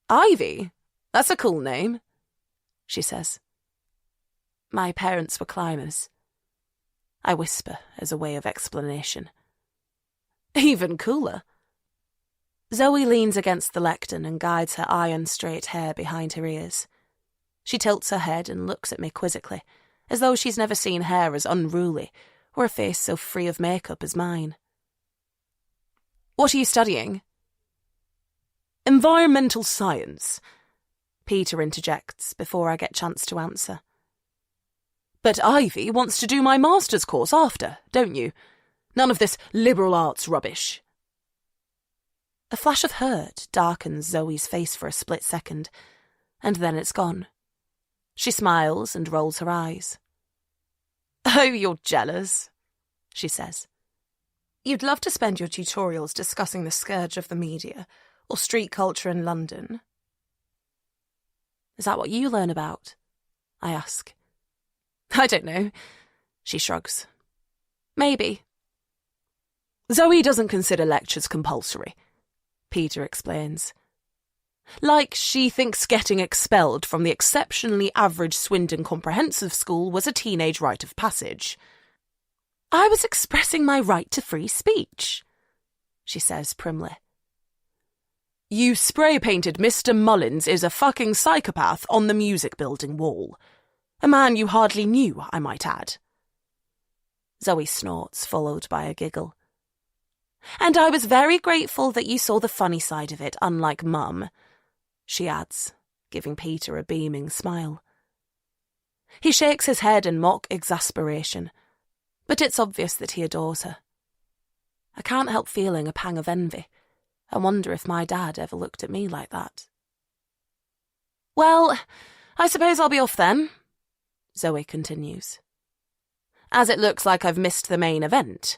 "Ivy? That's a cool name," she says. "My parents were climbers," I whisper as a way of explanation. "Even cooler." Zoe leans against the lectern and guides her iron-straight hair behind her ears. She tilts her head and looks at me quizzically, as though she's never seen hair as unruly or a face so free of makeup as mine. "What are you studying?" "Environmental science," Peter interjects before I get a chance to answer. "But Ivy wants to do my master's course after, don't you? None of this liberal arts rubbish." A flash of hurt darkens Zoe's face for a split second, and then it's gone. She smiles and rolls her eyes. "Oh, you're jealous," she says. "You'd love to spend your tutorials discussing the scourge of the media or street culture in London." "Is that what you learn about?" I ask. "I don't know," she shrugs. "Maybe." "Zoe doesn't consider lectures compulsory," Peter explains. "Like she thinks getting expelled from the exceptionally average Swindon Comprehensive School was a teenage rite of passage." "I was expressing my right to free speech," she says primly. "You spray-painted Mr. Mullins is a fucking psychopath on the music building wall. A man you hardly knew, I might add." Zoe snorts, followed by a giggle. "And I was very grateful that you saw the funny side of it, unlike Mum," she adds, giving Peter a beaming smile. He shakes his head in mock exasperation, but it's obvious that he adores her. I can't help feeling a pang of envy. I wonder if my dad ever looked at me like that. "Well, I suppose I'll be off then," Zoe continues. "As it looks like I've missed the main event.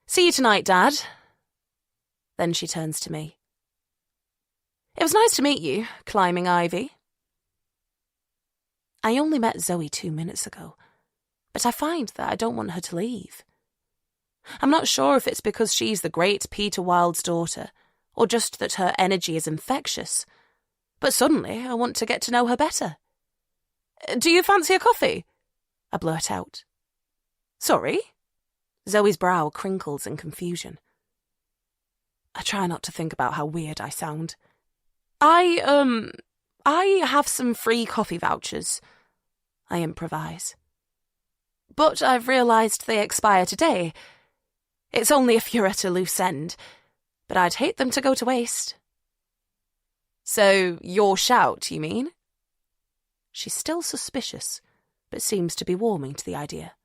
See you tonight, Dad." Then she turns to me. "It was nice to meet you, Climbing Ivy." I only met Zoe 2 minutes ago, but I find that I don't want her to leave. I'm not sure if it's because she's the great Peter Wilde's daughter, or just that her energy is infectious, but suddenly I want to get to know her better. "Do you fancy a coffee?" I blurt out. "Sorry?" Zoe's brow crinkles in confusion. I try not to think about how weird I sound. I have some free coffee vouchers," I improvise. "But I've realised they expire today. It's only if you're at a loose end, but I'd hate them to go to waste." "So you're Shout, you mean?" She's still suspicious, but seems to be warming to the idea.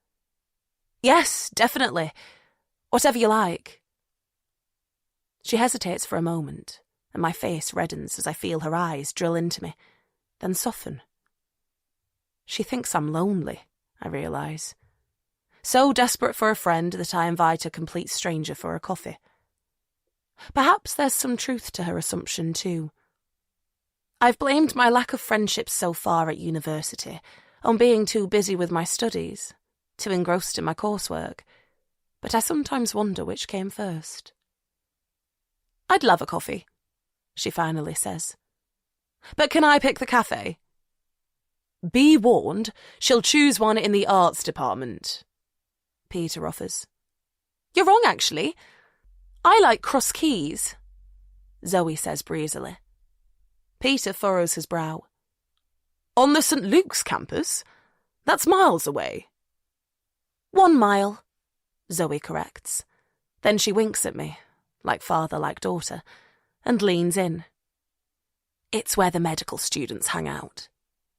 "Yes, definitely. Whatever you like." She hesitates for a moment, and my face reddens as I feel her eyes drill into me, then soften. She thinks I'm lonely, I realise. So desperate for a friend that I invite a complete stranger for a coffee. Perhaps there's some truth to her assumption too. I've blamed my lack of friendships so far at university on being too busy with my studies, too engrossed in my coursework, but I sometimes wonder which came first. I'd love a coffee, she finally says. But can I pick the cafe? Be warned, she'll choose one in the arts department, Peter offers. You're wrong, actually. I like Cross Keys, Zoe says breezily. Peter furrows his brow. On the St. Luke's campus? That's miles away. 1 mile, Zoe corrects. Then she winks at me, like father, like daughter, and leans in. It's where the medical students hang out,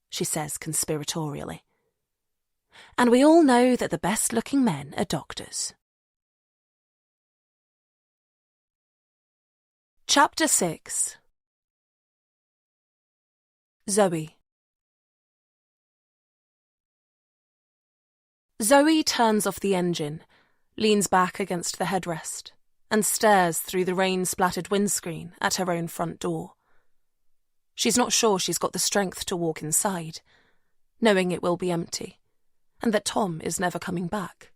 she says conspiratorially. And we all know that the best-looking men are doctors. Chapter 6. Zoe. Zoe turns off the engine, leans back against the headrest, and stares through the rain-splattered windscreen at her own front door. She's not sure she's got the strength to walk inside, knowing it will be empty, and that Tom is never coming back.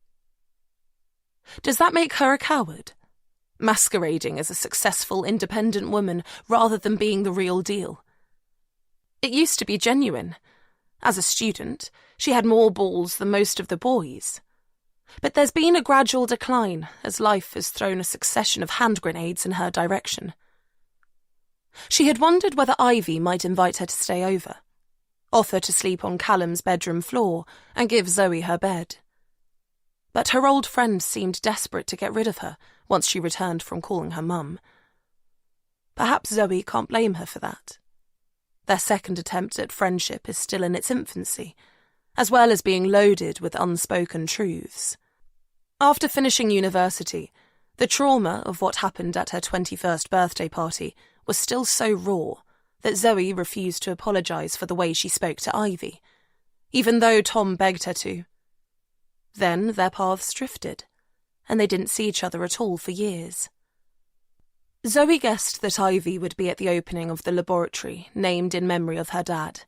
Does that make her a coward? Masquerading as a successful, independent woman rather than being the real deal? It used to be genuine. As a student, she had more balls than most of the boys. But there's been a gradual decline as life has thrown a succession of hand grenades in her direction. She had wondered whether Ivy might invite her to stay over, offer to sleep on Callum's bedroom floor and give Zoe her bed. But her old friend seemed desperate to get rid of her once she returned from calling her mum. Perhaps Zoe can't blame her for that. Their second attempt at friendship is still in its infancy, as well as being loaded with unspoken truths. After finishing university, the trauma of what happened at her 21st birthday party was still so raw that Zoe refused to apologise for the way she spoke to Ivy, even though Tom begged her to. Then their paths drifted, and they didn't see each other at all for years. Zoe guessed that Ivy would be at the opening of the laboratory named in memory of her dad.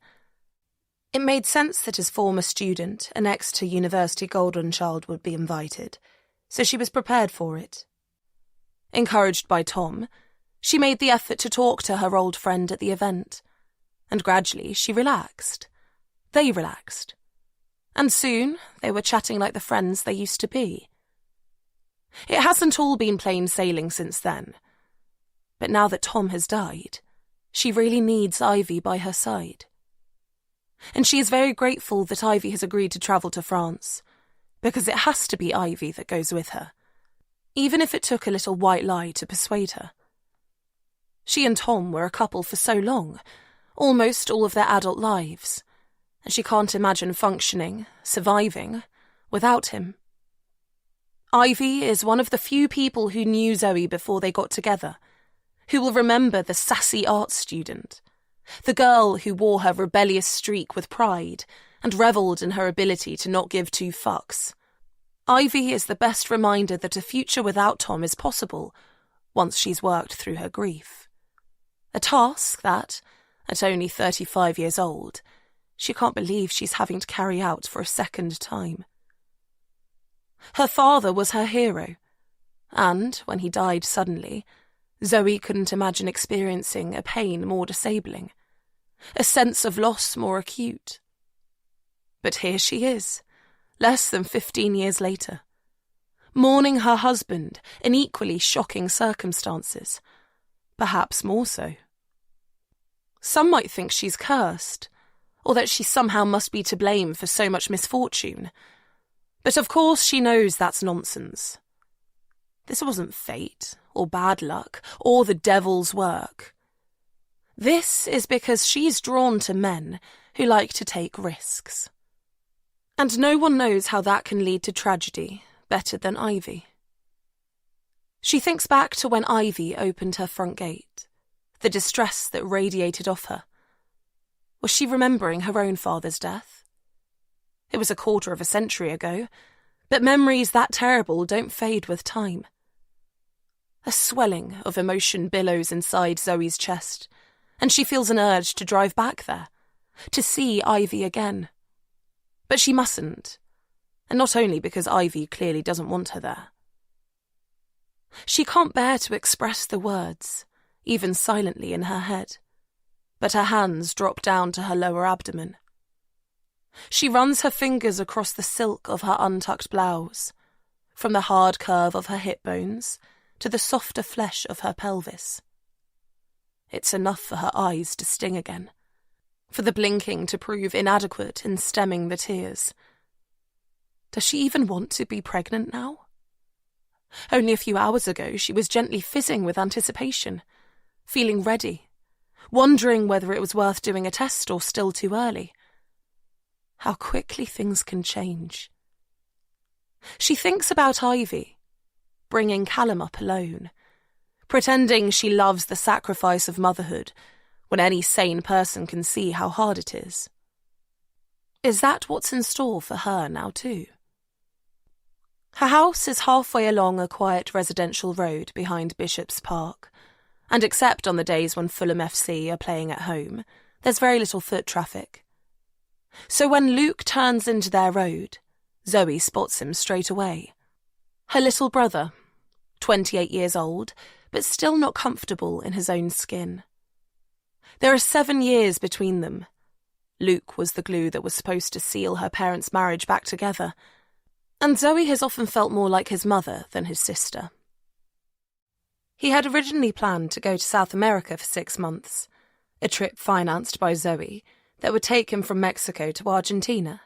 It made sense that his former student and ex-to-university golden child would be invited, so she was prepared for it. Encouraged by Tom, she made the effort to talk to her old friend at the event, and gradually she relaxed. They relaxed. And soon they were chatting like the friends they used to be. It hasn't all been plain sailing since then. But now that Tom has died, she really needs Ivy by her side. And she is very grateful that Ivy has agreed to travel to France, because it has to be Ivy that goes with her, even if it took a little white lie to persuade her. She and Tom were a couple for so long, almost all of their adult lives, and she can't imagine functioning, surviving, without him. Ivy is one of the few people who knew Zoe before they got together, who will remember the sassy art student, the girl who wore her rebellious streak with pride and revelled in her ability to not give two fucks. Ivy is the best reminder that a future without Tom is possible once she's worked through her grief. A task that, at only 35 years old, she can't believe she's having to carry out for a second time. Her father was her hero, and, when he died suddenly, Zoe couldn't imagine experiencing a pain more disabling, a sense of loss more acute. But here she is, less than 15 years later, mourning her husband in equally shocking circumstances, perhaps more so. Some might think she's cursed, or that she somehow must be to blame for so much misfortune. But of course she knows that's nonsense. This wasn't fate, or bad luck, or the devil's work. This is because she's drawn to men who like to take risks. And no one knows how that can lead to tragedy better than Ivy. She thinks back to when Ivy opened her front gate, the distress that radiated off her. Was she remembering her own father's death? It was a quarter of a century ago, but memories that terrible don't fade with time. A swelling of emotion billows inside Zoe's chest, and she feels an urge to drive back there, to see Ivy again. But she mustn't, and not only because Ivy clearly doesn't want her there. She can't bear to express the words, even silently in her head, but her hands drop down to her lower abdomen. She runs her fingers across the silk of her untucked blouse, from the hard curve of her hip bones to the softer flesh of her pelvis. It's enough for her eyes to sting again, for the blinking to prove inadequate in stemming the tears. Does she even want to be pregnant now? Only a few hours ago she was gently fizzing with anticipation, feeling ready, wondering whether it was worth doing a test or still too early. How quickly things can change. She thinks about Ivy, bringing Callum up alone, pretending she loves the sacrifice of motherhood when any sane person can see how hard it is. Is that what's in store for her now too? Her house is halfway along a quiet residential road behind Bishop's Park, and except on the days when Fulham FC are playing at home, there's very little foot traffic. So when Luke turns into their road, Zoe spots him straight away. Her little brother, 28 years old, but still not comfortable in his own skin. There are 7 years between them. Luke was the glue that was supposed to seal her parents' marriage back together, and Zoe has often felt more like his mother than his sister. He had originally planned to go to South America for 6 months, a trip financed by Zoe that would take him from Mexico to Argentina.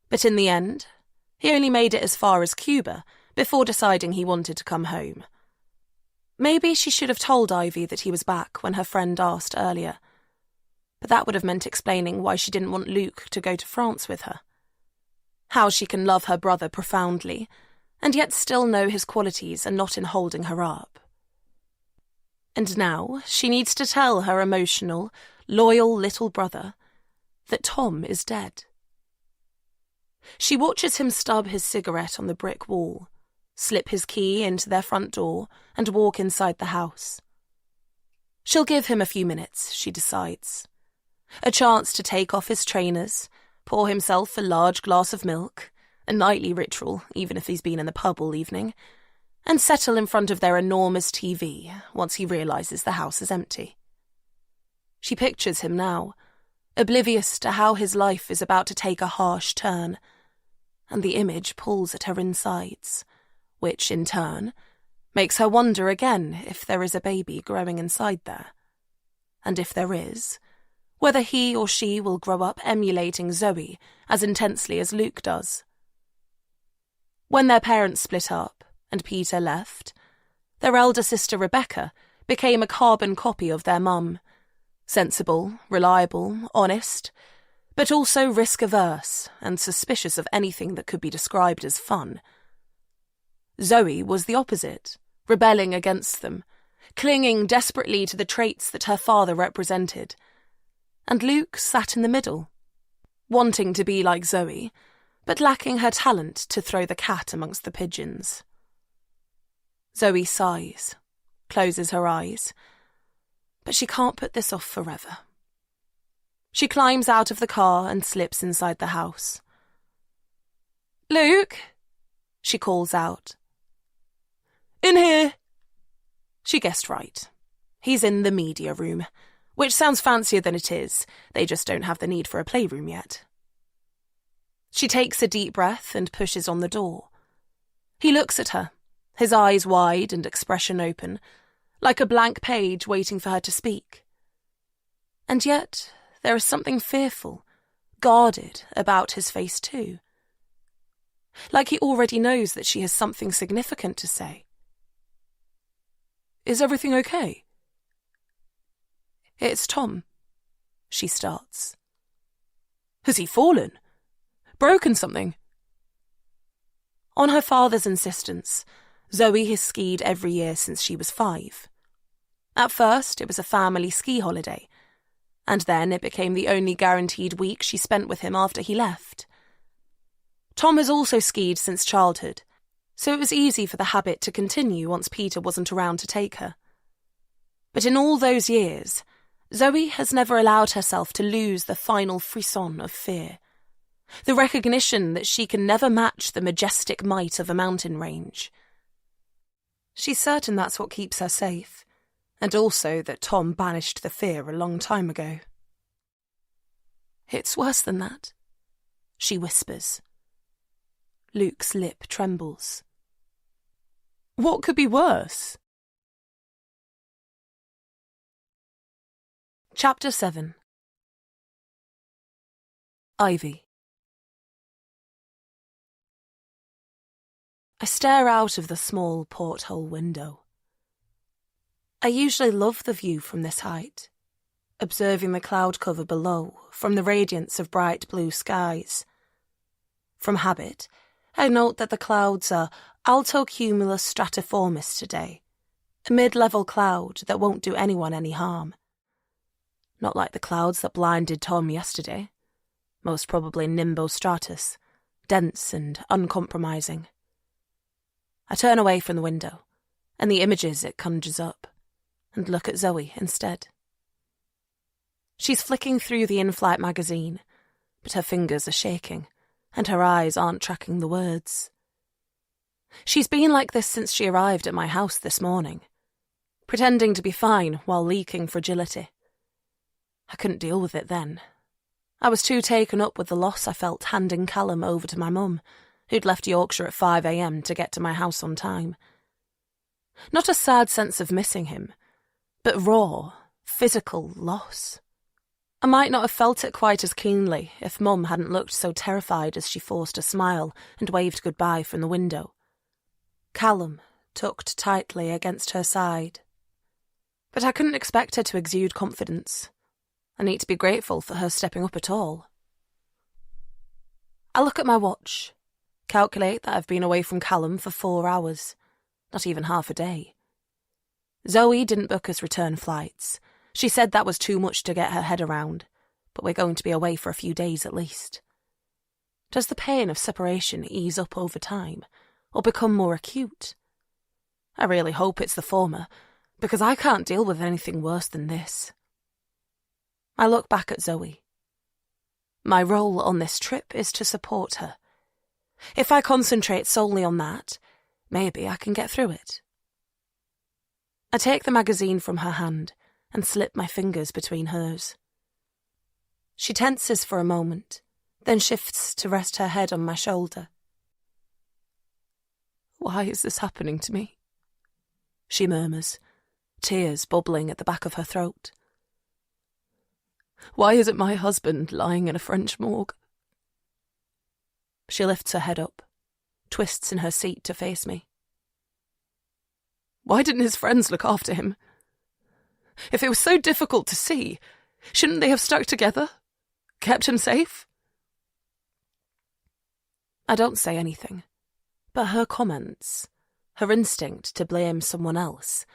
But in the end, he only made it as far as Cuba before deciding he wanted to come home. Maybe she should have told Ivy that he was back when her friend asked earlier, but that would have meant explaining why she didn't want Luke to go to France with her. How she can love her brother profoundly, and yet still know his qualities and not in holding her up. And now she needs to tell her emotional, loyal little brother that Tom is dead. She watches him stub his cigarette on the brick wall, slip his key into their front door, and walk inside the house. She'll give him a few minutes, she decides. A chance to take off his trainers, pour himself a large glass of milk, a nightly ritual, even if he's been in the pub all evening, and settle in front of their enormous TV once he realises the house is empty. She pictures him now, oblivious to how his life is about to take a harsh turn, and the image pulls at her insides, which, in turn, makes her wonder again if there is a baby growing inside there. And if there is, whether he or she will grow up emulating Zoe as intensely as Luke does. When their parents split up and Peter left, their elder sister Rebecca became a carbon copy of their mum, sensible, reliable, honest, but also risk-averse and suspicious of anything that could be described as fun. Zoe was the opposite, rebelling against them, clinging desperately to the traits that her father represented. And Luke sat in the middle, wanting to be like Zoe, but lacking her talent to throw the cat amongst the pigeons. Zoe sighs, closes her eyes, but she can't put this off forever. She climbs out of the car and slips inside the house. "Luke," she calls out. "In here." She guessed right. He's in the media room, which sounds fancier than it is. They just don't have the need for a playroom yet. She takes a deep breath and pushes on the door. He looks at her, his eyes wide and expression open, like a blank page waiting for her to speak. And yet there is something fearful, guarded about his face too. Like he already knows that she has something significant to say. "Is everything okay?" "It's Tom," she starts. "Has he fallen? Broken something?" On her father's insistence, Zoe has skied every year since she was 5. At first, it was a family ski holiday, and then it became the only guaranteed week she spent with him after he left. Tom has also skied since childhood, so it was easy for the habit to continue once Peter wasn't around to take her. But in all those years, Zoe has never allowed herself to lose the final frisson of fear, the recognition that she can never match the majestic might of a mountain range. She's certain that's what keeps her safe, and also that Tom banished the fear a long time ago. "It's worse than that," she whispers. Luke's lip trembles. "What could be worse?" Chapter 7. Ivy. I stare out of the small porthole window. I usually love the view from this height, observing the cloud cover below from the radiance of bright blue skies. From habit, I note that the clouds are altocumulus stratiformis today, a mid-level cloud that won't do anyone any harm. Not like the clouds that blinded Tom yesterday, most probably nimbostratus, dense and uncompromising. I turn away from the window and the images it conjures up, and look at Zoe instead. She's flicking through the in-flight magazine, but her fingers are shaking, and her eyes aren't tracking the words. She's been like this since she arrived at my house this morning, pretending to be fine while leaking fragility. I couldn't deal with it then. I was too taken up with the loss I felt handing Callum over to my mum, who'd left Yorkshire at 5 a.m. to get to my house on time. Not a sad sense of missing him, but raw, physical loss. I might not have felt it quite as keenly if Mum hadn't looked so terrified as she forced a smile and waved goodbye from the window. Callum tucked tightly against her side. But I couldn't expect her to exude confidence. I need to be grateful for her stepping up at all. I look at my watch, calculate that I've been away from Callum for 4 hours, not even half a day. Zoe didn't book us return flights. She said that was too much to get her head around, but we're going to be away for a few days at least. Does the pain of separation ease up over time, or become more acute? I really hope it's the former, because I can't deal with anything worse than this. I look back at Zoe. My role on this trip is to support her. If I concentrate solely on that, maybe I can get through it. I take the magazine from her hand and slip my fingers between hers. She tenses for a moment, then shifts to rest her head on my shoulder. "Why is this happening to me?" she murmurs, tears bubbling at the back of her throat. "Why isn't my husband lying in a French morgue?" She lifts her head up, twists in her seat to face me. "Why didn't his friends look after him? If it was so difficult to see, shouldn't they have stuck together? Kept him safe?" I don't say anything, but her comments, her instinct to blame someone else,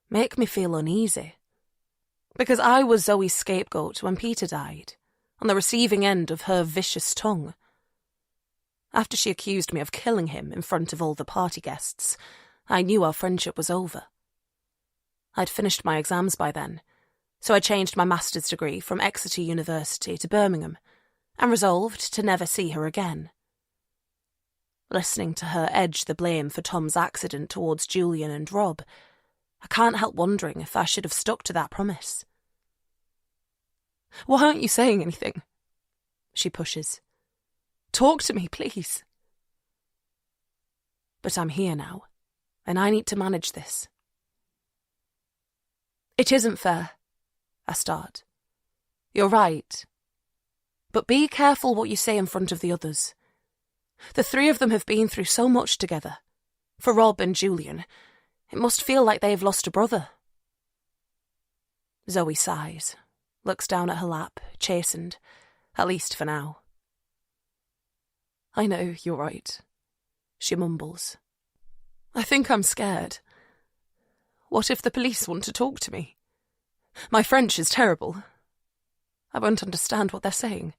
make me feel uneasy. Because I was Zoe's scapegoat when Peter died, on the receiving end of her vicious tongue. After she accused me of killing him in front of all the party guests, I knew our friendship was over. I'd finished my exams by then, so I changed my master's degree from Exeter University to Birmingham, and resolved to never see her again. Listening to her edge the blame for Tom's accident towards Julian and Rob, I can't help wondering if I should have stuck to that promise. "Why aren't you saying anything?" she pushes. "Talk to me, please." But I'm here now, and I need to manage this. "It isn't fair," I start. "You're right. But be careful what you say in front of the others. The 3 of them have been through so much together. For Rob and Julian, it must feel like they've lost a brother." Zoe sighs, looks down at her lap, chastened, at least for now. "I know you're right," she mumbles. "I think I'm scared. What if the police want to talk to me? My French is terrible. I won't understand what they're saying."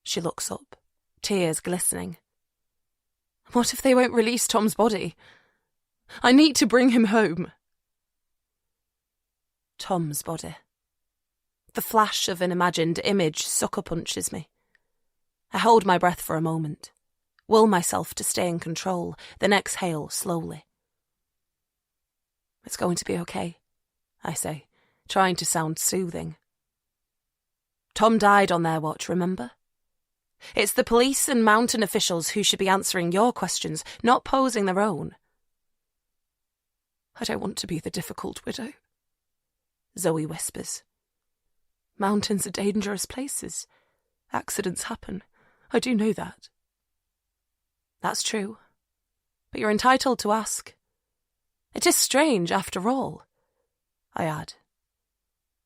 She looks up, tears glistening. What if they won't release Tom's body? I need to bring him home. Tom's body. The flash of an imagined image sucker punches me. I hold my breath for a moment, will myself to stay in control, then exhale slowly. It's going to be okay, I say, trying to sound soothing. Tom died on their watch, remember? It's the police and mountain officials who should be answering your questions, not posing their own. I don't want to be the difficult widow, Zoe whispers. Mountains are dangerous places. Accidents happen. I do know that. That's true. But you're entitled to ask. It is strange, after all, I add.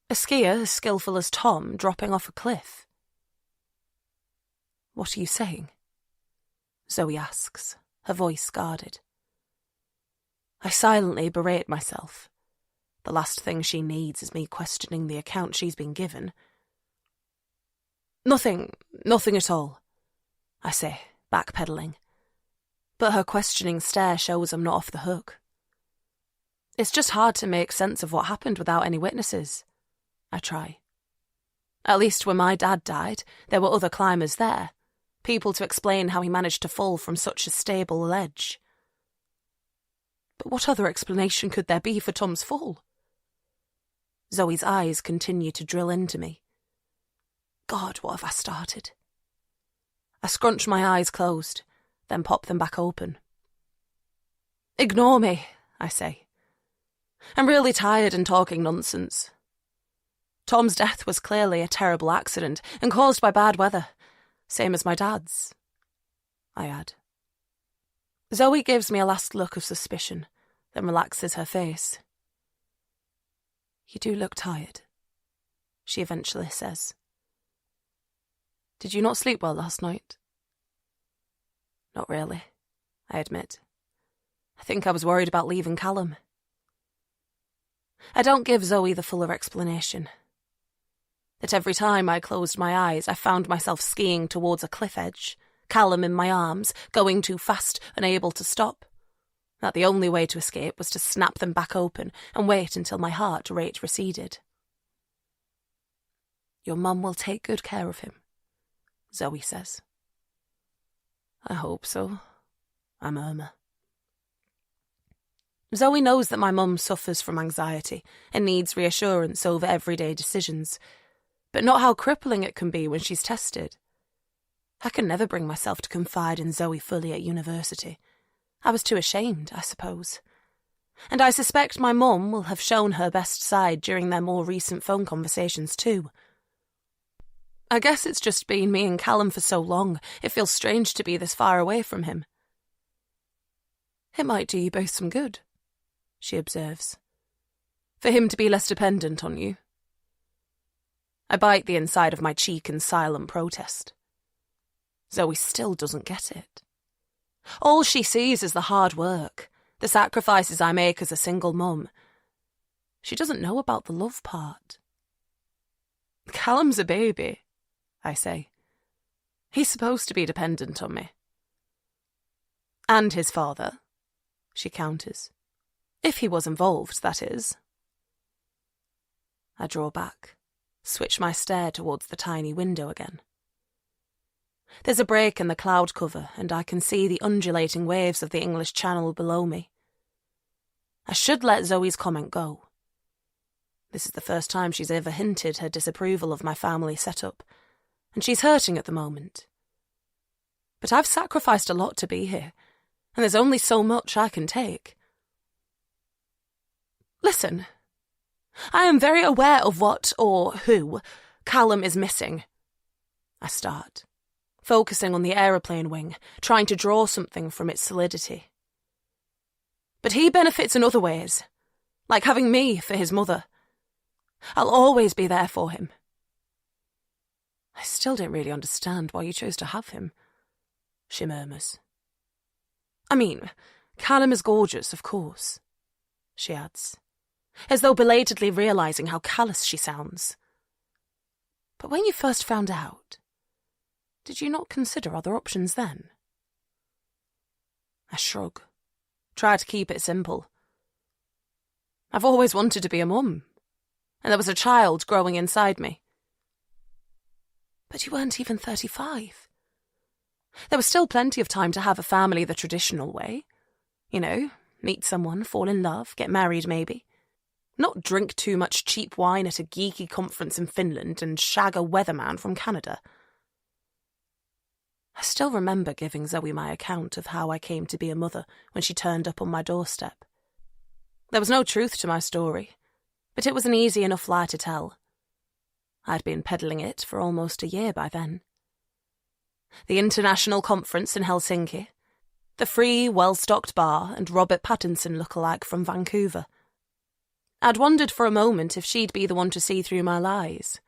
A skier as skillful as Tom dropping off a cliff. What are you saying? Zoe asks, her voice guarded. I silently berate myself. The last thing she needs is me questioning the account she's been given. Nothing at all, I say, backpedaling. But her questioning stare shows I'm not off the hook. It's just hard to make sense of what happened without any witnesses. I try. At least when my dad died, there were other climbers there, people to explain how he managed to fall from such a stable ledge. But what other explanation could there be for Tom's fall? Zoe's eyes continue to drill into me. God, what have I started? I scrunch my eyes closed, then pop them back open. Ignore me, I say. I'm really tired and talking nonsense. Tom's death was clearly a terrible accident and caused by bad weather, same as my dad's, I add. Zoe gives me a last look of suspicion, then relaxes her face. You do look tired, she eventually says. Did you not sleep well last night? Not really, I admit. I think I was worried about leaving Callum. I don't give Zoe the fuller explanation. That every time I closed my eyes, I found myself skiing towards a cliff edge, Callum in my arms, going too fast, unable to stop. That the only way to escape was to snap them back open and wait until my heart rate receded. Your mum will take good care of him, Zoe says. I hope so, I murmur. Zoe knows that my mum suffers from anxiety and needs reassurance over everyday decisions, but not how crippling it can be when she's tested. I can never bring myself to confide in Zoe fully at university. I was too ashamed, I suppose. And I suspect my mum will have shown her best side during their more recent phone conversations too. I guess it's just been me and Callum for so long, it feels strange to be this far away from him. It might do you both some good, she observes. For him to be less dependent on you. I bite the inside of my cheek in silent protest. Zoe still doesn't get it. All she sees is the hard work, the sacrifices I make as a single mum. She doesn't know about the love part. Callum's a baby, I say. He's supposed to be dependent on me. And his father, she counters. If he was involved, that is. I draw back, switch my stare towards the tiny window again. There's a break in the cloud cover, and I can see the undulating waves of the English Channel below me. I should let Zoe's comment go. This is the first time she's ever hinted her disapproval of my family setup, and she's hurting at the moment. But I've sacrificed a lot to be here, and there's only so much I can take. Listen, I am very aware of what, or who, Callum is missing. I start, focusing on the aeroplane wing, trying to draw something from its solidity. But he benefits in other ways, like having me for his mother. I'll always be there for him. I still don't really understand why you chose to have him, she murmurs. I mean, Callum is gorgeous, of course, she adds, as though belatedly realising how callous she sounds. But when you first found out, did you not consider other options then? I shrug. Try to keep it simple. I've always wanted to be a mum, and there was a child growing inside me. But you weren't even 35. There was still plenty of time to have a family the traditional way. You know, meet someone, fall in love, get married maybe. Not drink too much cheap wine at a geeky conference in Finland and shag a weatherman from Canada. I still remember giving Zoe my account of how I came to be a mother when she turned up on my doorstep. There was no truth to my story, but it was an easy enough lie to tell. I'd been peddling it for almost a year by then. The international conference in Helsinki, the free, well-stocked bar and Robert Pattinson look-alike from Vancouver. I'd wondered for a moment if she'd be the one to see through my lies.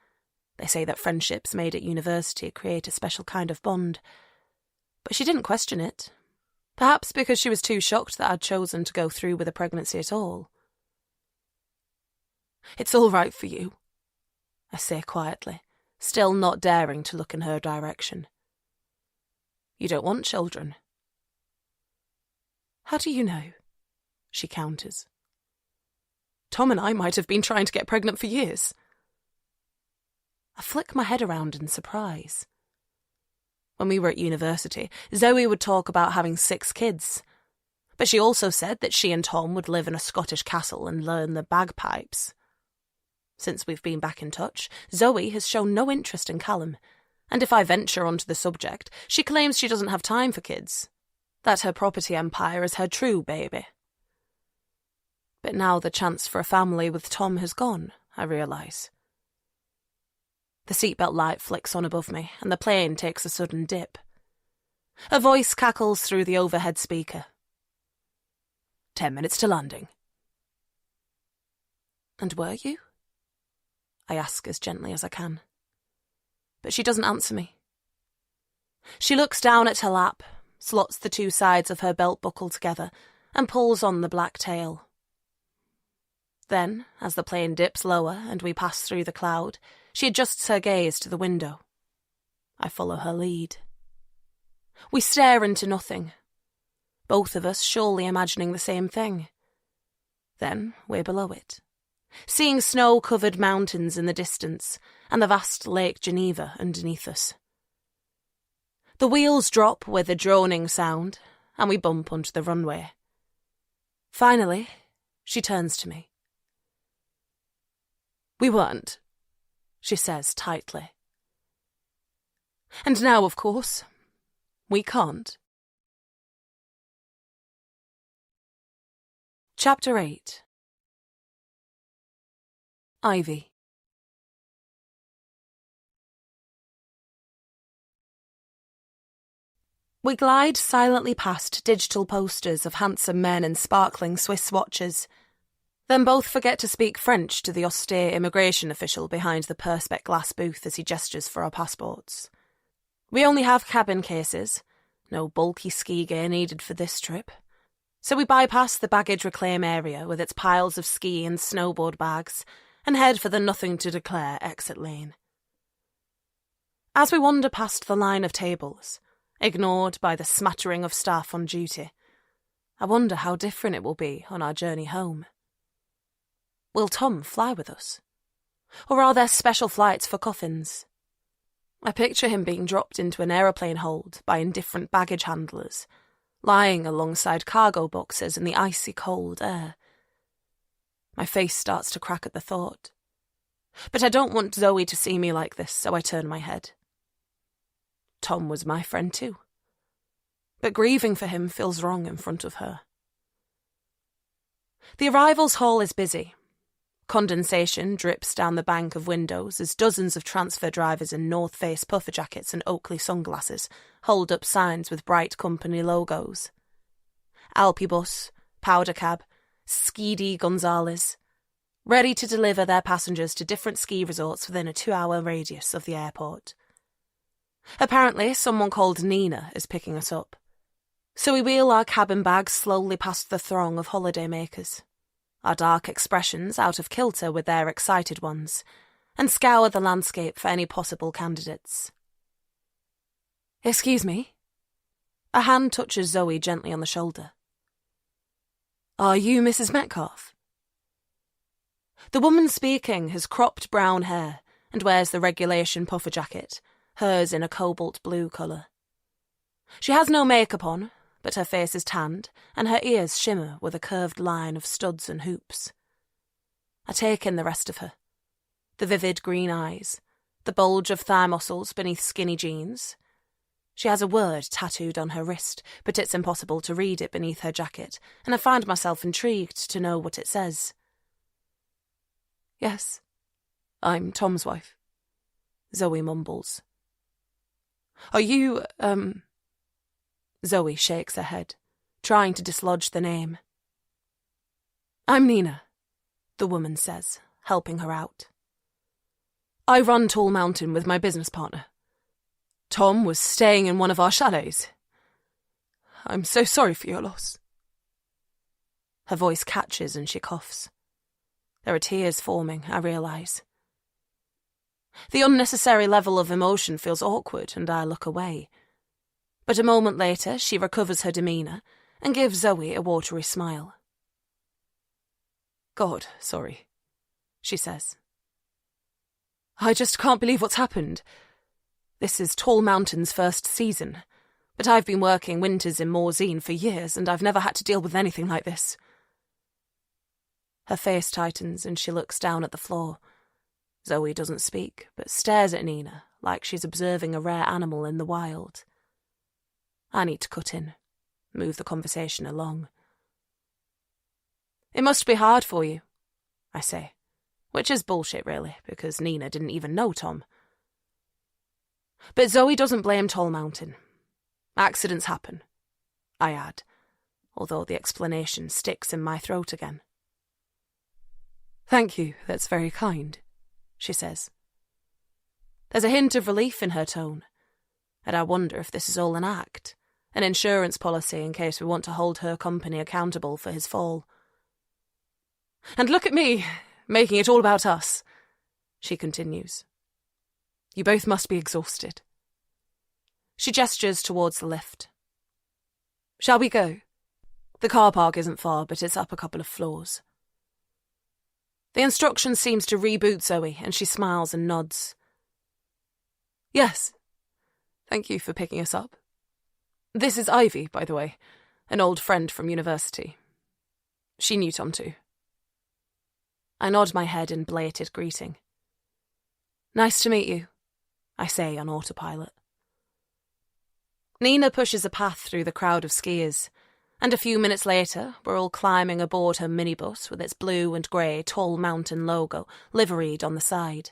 They say that friendships made at university create a special kind of bond. But she didn't question it. Perhaps because she was too shocked that I'd chosen to go through with a pregnancy at all. "It's all right for you," I say quietly, still not daring to look in her direction. "You don't want children." "How do you know?" she counters. "Tom and I might have been trying to get pregnant for years." I flick my head around in surprise. When we were at university, Zoe would talk about having 6 kids. But she also said that she and Tom would live in a Scottish castle and learn the bagpipes. Since we've been back in touch, Zoe has shown no interest in Callum, and if I venture onto the subject, she claims she doesn't have time for kids, that her property empire is her true baby. But now the chance for a family with Tom has gone, I realise. The seatbelt light flicks on above me, and the plane takes a sudden dip. A voice cackles through the overhead speaker. 10 minutes to landing. "And were you?" I ask as gently as I can. But she doesn't answer me. She looks down at her lap, slots the 2 sides of her belt buckle together, and pulls on the black tail. Then, as the plane dips lower and we pass through the cloud, she adjusts her gaze to the window. I follow her lead. We stare into nothing, both of us surely imagining the same thing. Then we're below it, seeing snow-covered mountains in the distance and the vast Lake Geneva underneath us. The wheels drop with a droning sound, and we bump onto the runway. Finally, she turns to me. "We weren't," she says tightly. "And now, of course, we can't." Chapter 8. Ivy. We glide silently past digital posters of handsome men in sparkling Swiss watches, then both forget to speak French to the austere immigration official behind the perspex glass booth as he gestures for our passports. We only have cabin cases, no bulky ski gear needed for this trip, so we bypass the baggage reclaim area with its piles of ski and snowboard bags and head for the nothing-to-declare exit lane. As we wander past the line of tables, ignored by the smattering of staff on duty, I wonder how different it will be on our journey home. Will Tom fly with us? Or are there special flights for coffins? I picture him being dropped into an aeroplane hold by indifferent baggage handlers, lying alongside cargo boxes in the icy cold air. My face starts to crack at the thought. But I don't want Zoe to see me like this, so I turn my head. Tom was my friend too. But grieving for him feels wrong in front of her. The arrivals hall is busy. Condensation drips down the bank of windows as dozens of transfer drivers in North Face puffer jackets and Oakley sunglasses hold up signs with bright company logos. Alpibus, Powder Cab, Skidi Gonzales, ready to deliver their passengers to different ski resorts within a 2-hour radius of the airport. Apparently, someone called Nina is picking us up, so we wheel our cabin bags slowly past the throng of holidaymakers, our dark expressions out of kilter with their excited ones, and scour the landscape for any possible candidates. "Excuse me?" A hand touches Zoe gently on the shoulder. Are you Mrs. Metcalfe? The woman speaking has cropped brown hair and wears the regulation puffer jacket, hers in a cobalt blue colour. She has no makeup on, but her face is tanned and her ears shimmer with a curved line of studs and hoops. I take in the rest of her. The vivid green eyes, the bulge of thigh muscles beneath skinny jeans. She has a word tattooed on her wrist, but it's impossible to read it beneath her jacket, and I find myself intrigued to know what it says. Yes, I'm Tom's wife, Zoe mumbles. Are you, Zoe shakes her head, trying to dislodge the name. I'm Nina, the woman says, helping her out. I run Tall Mountain with my business partner. Tom was staying in one of our chalets. I'm so sorry for your loss. Her voice catches and she coughs. There are tears forming, I realise. The unnecessary level of emotion feels awkward and I look away. But a moment later she recovers her demeanour and gives Zoe a watery smile. God, sorry, she says. I just can't believe what's happened. This is Tall Mountain's first season, but I've been working winters in Morzine for years and I've never had to deal with anything like this. Her face tightens and she looks down at the floor. Zoe doesn't speak, but stares at Nina like she's observing a rare animal in the wild. I need to cut in, move the conversation along. It must be hard for you, I say, which is bullshit really, because Nina didn't even know Tom. But Zoe doesn't blame Tall Mountain. Accidents happen, I add, although the explanation sticks in my throat again. Thank you, that's very kind, she says. There's a hint of relief in her tone, and I wonder if this is all an act, an insurance policy in case we want to hold her company accountable for his fall. And look at me, making it all about us, she continues. You both must be exhausted. She gestures towards the lift. Shall we go? The car park isn't far, but it's up a couple of floors. The instruction seems to reboot Zoe, and she smiles and nods. Yes. Thank you for picking us up. This is Ivy, by the way, an old friend from university. She knew Tom too. I nod my head in belated greeting. Nice to meet you, I say on autopilot. Nina pushes a path through the crowd of skiers, and a few minutes later we're all climbing aboard her minibus with its blue and grey Tall Mountain logo liveried on the side.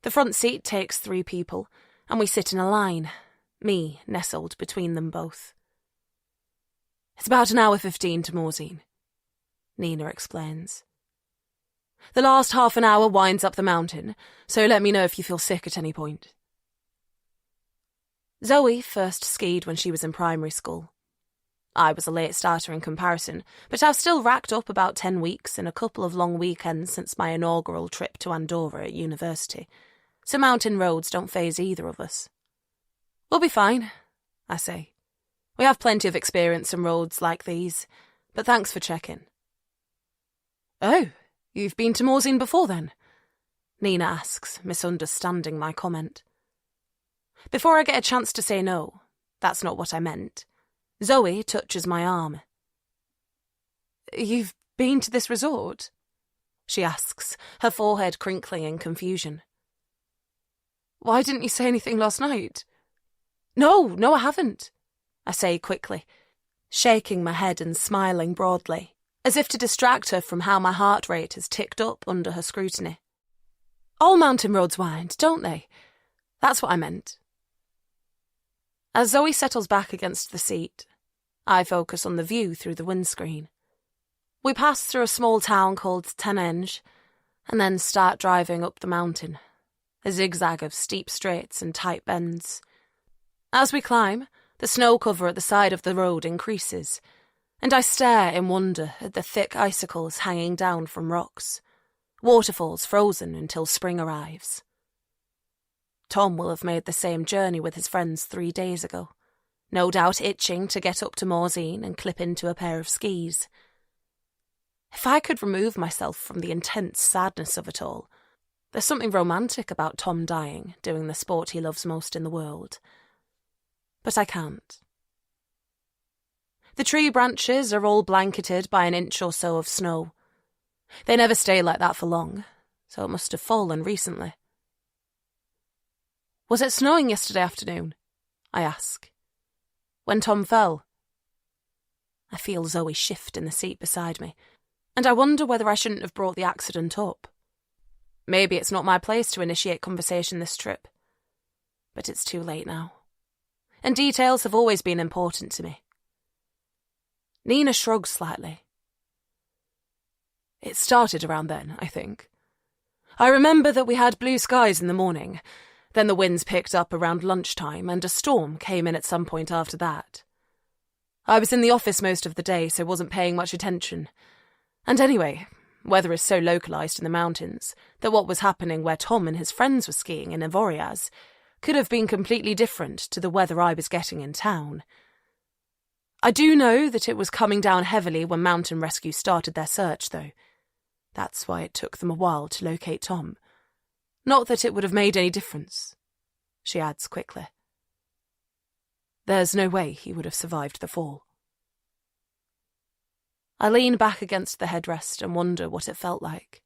The front seat takes 3 people, and we sit in a line, me nestled between them both. It's about 1:15 hours to Morzine, Nina explains. The last half an hour winds up the mountain, so let me know if you feel sick at any point. Zoe first skied when she was in primary school. I was a late starter in comparison, but I've still racked up about 10 weeks and a couple of long weekends since my inaugural trip to Andorra at university, so mountain roads don't faze either of us. We'll be fine, I say. We have plenty of experience in roads like these, but thanks for checking. Oh, you've been to Morzine before then? Nina asks, misunderstanding my comment. Before I get a chance to say no, that's not what I meant, Zoe touches my arm. You've been to this resort? She asks, her forehead crinkling in confusion. Why didn't you say anything last night? No, I haven't, I say quickly, shaking my head and smiling broadly, as if to distract her from how my heart rate has ticked up under her scrutiny. All mountain roads wind, don't they? That's what I meant. As Zoe settles back against the seat, I focus on the view through the windscreen. We pass through a small town called Tenenge, and then start driving up the mountain, a zigzag of steep straights and tight bends. As we climb, the snow cover at the side of the road increases, and I stare in wonder at the thick icicles hanging down from rocks, waterfalls frozen until spring arrives. Tom will have made the same journey with his friends 3 days ago, no doubt itching to get up to Morzine and clip into a pair of skis. If I could remove myself from the intense sadness of it all, there's something romantic about Tom dying, doing the sport he loves most in the world. But I can't. The tree branches are all blanketed by an inch or so of snow. They never stay like that for long, so it must have fallen recently. Was it snowing yesterday afternoon? I ask. When Tom fell? I feel Zoe shift in the seat beside me, and I wonder whether I shouldn't have brought the accident up. Maybe it's not my place to initiate conversation this trip. But it's too late now. And details have always been important to me. Nina shrugs slightly. It started around then, I think. I remember that we had blue skies in the morning. Then the winds picked up around lunchtime and a storm came in at some point after that. I was in the office most of the day, so wasn't paying much attention. And anyway, weather is so localised in the mountains that what was happening where Tom and his friends were skiing in Avoriaz could have been completely different to the weather I was getting in town. I do know that it was coming down heavily when mountain rescue started their search, though. That's why it took them a while to locate Tom. Not that it would have made any difference, she adds quickly. There's no way he would have survived the fall. I lean back against the headrest and wonder what it felt like.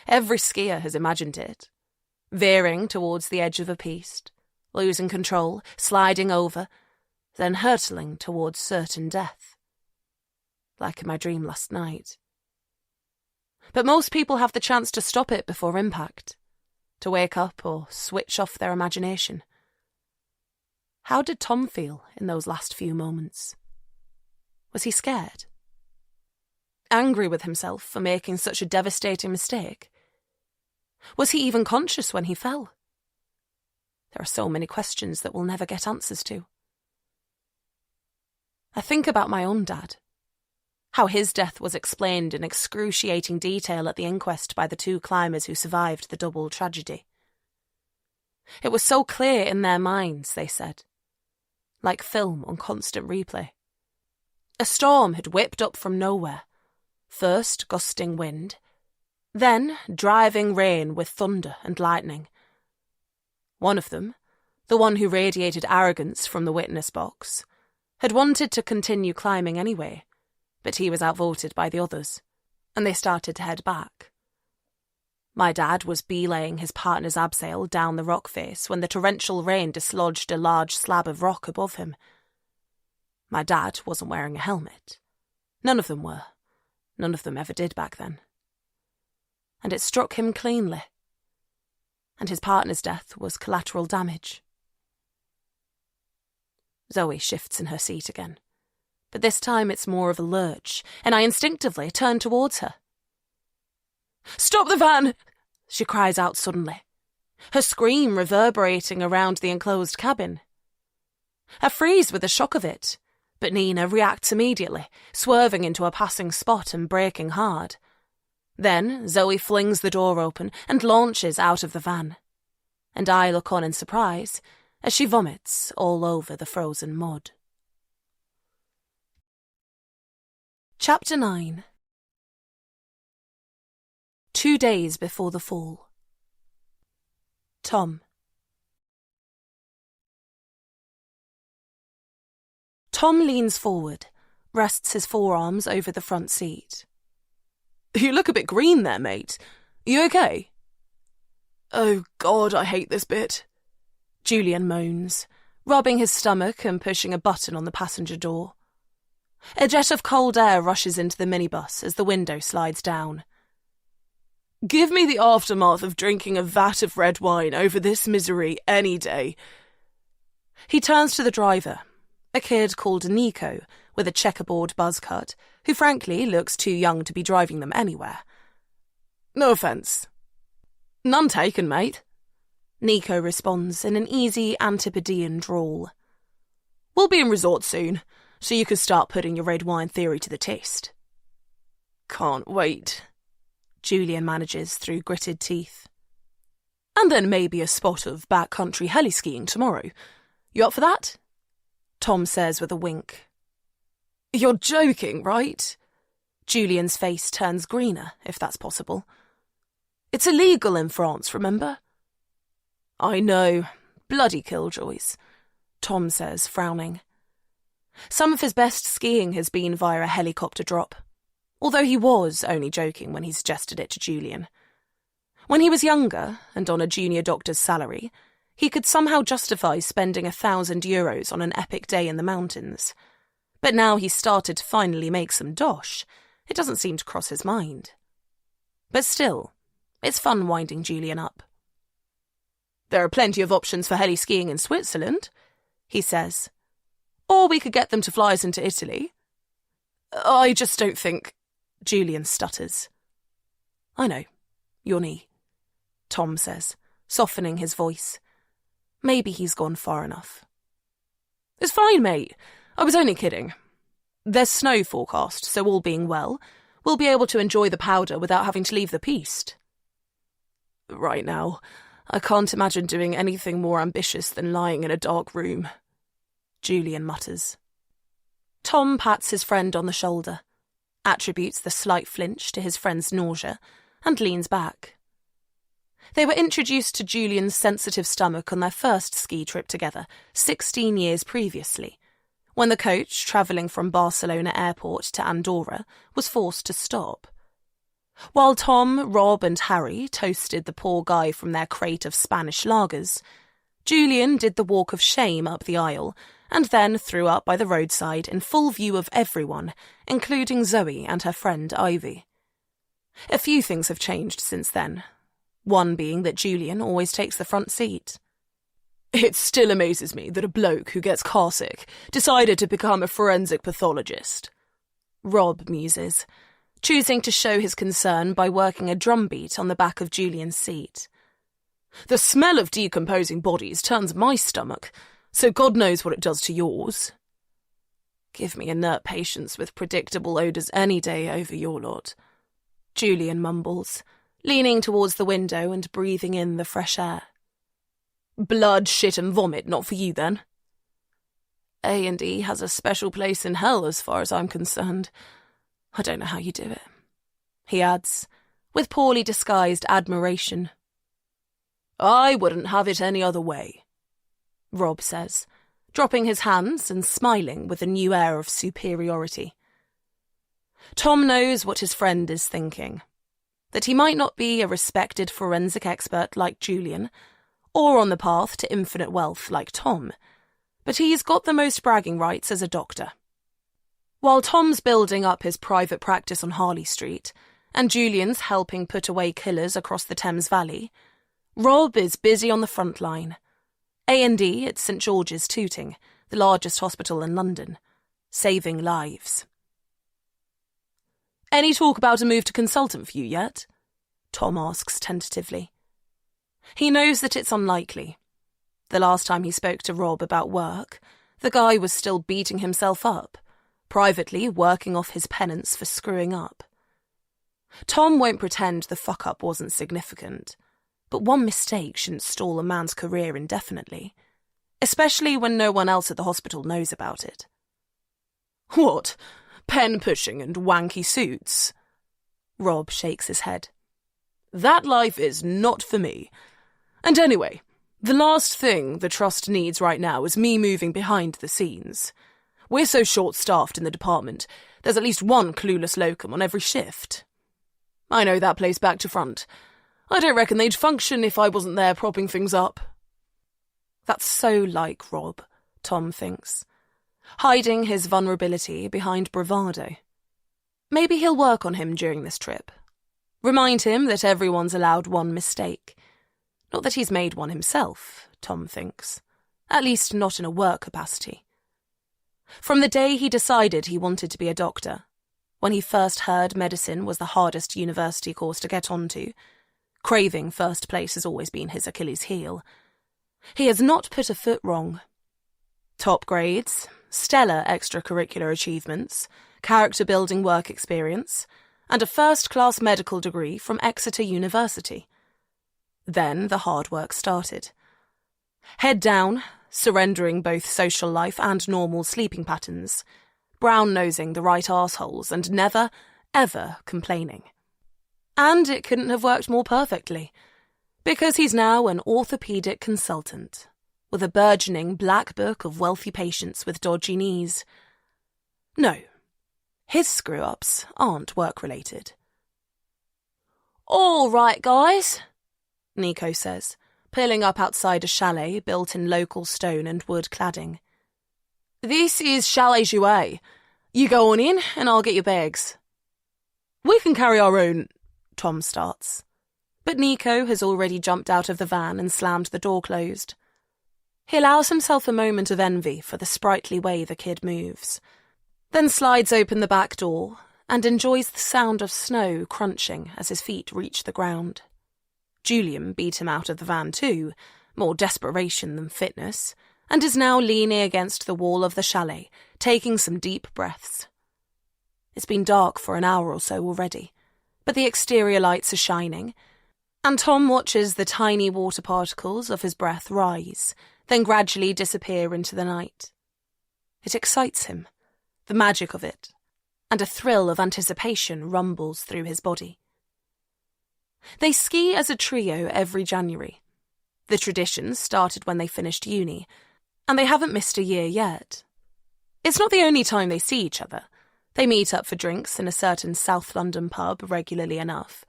Every skier has imagined it. Veering towards the edge of a piste, losing control, sliding over, then hurtling towards certain death. Like in my dream last night. But most people have the chance to stop it before impact, to wake up or switch off their imagination. How did Tom feel in those last few moments? Was he scared? Angry with himself for making such a devastating mistake? Was he even conscious when he fell? There are so many questions that we'll never get answers to. I think about my own dad. How his death was explained in excruciating detail at the inquest by the two climbers who survived the double tragedy. It was so clear in their minds, they said. Like film on constant replay. A storm had whipped up from nowhere. First gusting wind, then driving rain with thunder and lightning. One of them, the one who radiated arrogance from the witness box, had wanted to continue climbing anyway, but he was outvoted by the others, and they started to head back. My dad was belaying his partner's abseil down the rock face when the torrential rain dislodged a large slab of rock above him. My dad wasn't wearing a helmet. None of them were. None of them ever did back then. And it struck him cleanly. And his partner's death was collateral damage. Zoe shifts in her seat again. But this time it's more of a lurch, and I instinctively turn towards her. "Stop the van!" she cries out suddenly, her scream reverberating around the enclosed cabin. I freeze with the shock of it, but Nina reacts immediately, swerving into a passing spot and braking hard. Then Zoe flings the door open and launches out of the van, and I look on in surprise as she vomits all over the frozen mud. Chapter 9. 2 days before the fall. Tom. Tom leans forward, rests his forearms over the front seat. "You look a bit green there, mate. You okay?" "Oh, God, I hate this bit," Julian moans, rubbing his stomach and pushing a button on the passenger door. A jet of cold air rushes into the minibus as the window slides down. "Give me the aftermath of drinking a vat of red wine over this misery any day." He turns to the driver, a kid called Nico with a checkerboard buzz cut, who frankly looks too young to be driving them anywhere. "No offence." "None taken, mate," Nico responds in an easy Antipodean drawl. "We'll be in resort soon, so you can start putting your red wine theory to the test." "Can't wait," Julian manages through gritted teeth. "And then maybe a spot of backcountry heli-skiing tomorrow. You up for that?" Tom says with a wink. You're joking, right? Julian's face turns greener, if that's possible. It's illegal in France, remember? I know. Bloody killjoys, Tom says, frowning. Some of his best skiing has been via a helicopter drop, although he was only joking when he suggested it to Julian. When he was younger, and on a junior doctor's salary, he could somehow justify spending €1,000 on an epic day in the mountains. But now he's started to finally make some dosh. It doesn't seem to cross his mind. But still, it's fun winding Julian up. There are plenty of options for heli skiing in Switzerland, he says. Or we could get them to fly us into Italy. I just don't think... Julian stutters. I know. Your knee, Tom says, softening his voice. Maybe he's gone far enough. It's fine, mate. I was only kidding. There's snow forecast, so all being well, we'll be able to enjoy the powder without having to leave the piste. Right now, I can't imagine doing anything more ambitious than lying in a dark room, Julian mutters. Tom pats his friend on the shoulder, attributes the slight flinch to his friend's nausea, and leans back. They were introduced to Julian's sensitive stomach on their first ski trip together, 16 years previously, when the coach, travelling from Barcelona airport to Andorra, was forced to stop. While Tom, Rob and Harry toasted the poor guy from their crate of Spanish lagers, Julian did the walk of shame up the aisle and then threw up by the roadside in full view of everyone, including Zoe and her friend Ivy. A few things have changed since then, one being that Julian always takes the front seat. It still amazes me that a bloke who gets carsick decided to become a forensic pathologist, Rob muses, choosing to show his concern by working a drumbeat on the back of Julian's seat. The smell of decomposing bodies turns my stomach, so God knows what it does to yours. Give me inert patients with predictable odours any day over your lot, Julian mumbles, leaning towards the window and breathing in the fresh air. Blood, shit and vomit, not for you then. A&E has a special place in hell as far as I'm concerned. I don't know how you do it, he adds, with poorly disguised admiration. I wouldn't have it any other way, Rob says, dropping his hands and smiling with a new air of superiority. Tom knows what his friend is thinking, that he might not be a respected forensic expert like Julian, or on the path to infinite wealth like Tom, but he's got the most bragging rights as a doctor. While Tom's building up his private practice on Harley Street, and Julian's helping put away killers across the Thames Valley, Rob is busy on the front line. A&E at St George's Tooting, the largest hospital in London, saving lives. Any talk about a move to consultant for you yet? Tom asks tentatively. He knows that it's unlikely. The last time he spoke to Rob about work, the guy was still beating himself up, privately working off his penance for screwing up. Tom won't pretend the fuck-up wasn't significant, but one mistake shouldn't stall a man's career indefinitely, especially when no one else at the hospital knows about it. What? Pen-pushing and wanky suits? Rob shakes his head. That life is not for me. And anyway, the last thing the trust needs right now is me moving behind the scenes. We're so short-staffed in the department, there's at least one clueless locum on every shift. I know that place back to front. I don't reckon they'd function if I wasn't there propping things up. That's so like Rob, Tom thinks, hiding his vulnerability behind bravado. Maybe he'll work on him during this trip. Remind him that everyone's allowed one mistake. Not that he's made one himself, Tom thinks. At least not in a work capacity. From the day he decided he wanted to be a doctor, when he first heard medicine was the hardest university course to get onto, craving first place has always been his Achilles heel, he has not put a foot wrong. Top grades, stellar extracurricular achievements, character-building work experience, and a first-class medical degree from Exeter University. Then the hard work started. Head down, surrendering both social life and normal sleeping patterns, brown-nosing the right arseholes and never, ever complaining. And it couldn't have worked more perfectly, because he's now an orthopaedic consultant, with a burgeoning black book of wealthy patients with dodgy knees. No, his screw-ups aren't work-related. "All right, guys," Nico says, pulling up outside a chalet built in local stone and wood cladding. "This is Chalet Jouet. You go on in and I'll get your bags." "We can carry our own," Tom starts. But Nico has already jumped out of the van and slammed the door closed. He allows himself a moment of envy for the sprightly way the kid moves, then slides open the back door and enjoys the sound of snow crunching as his feet reach the ground. Julian beat him out of the van too, more desperation than fitness, and is now leaning against the wall of the chalet, taking some deep breaths. It's been dark for an hour or so already, but the exterior lights are shining, and Tom watches the tiny water particles of his breath rise, then gradually disappear into the night. It excites him, the magic of it, and a thrill of anticipation rumbles through his body. They ski as a trio every January. The tradition started when they finished uni, and they haven't missed a year yet. It's not the only time they see each other. They meet up for drinks in a certain South London pub regularly enough.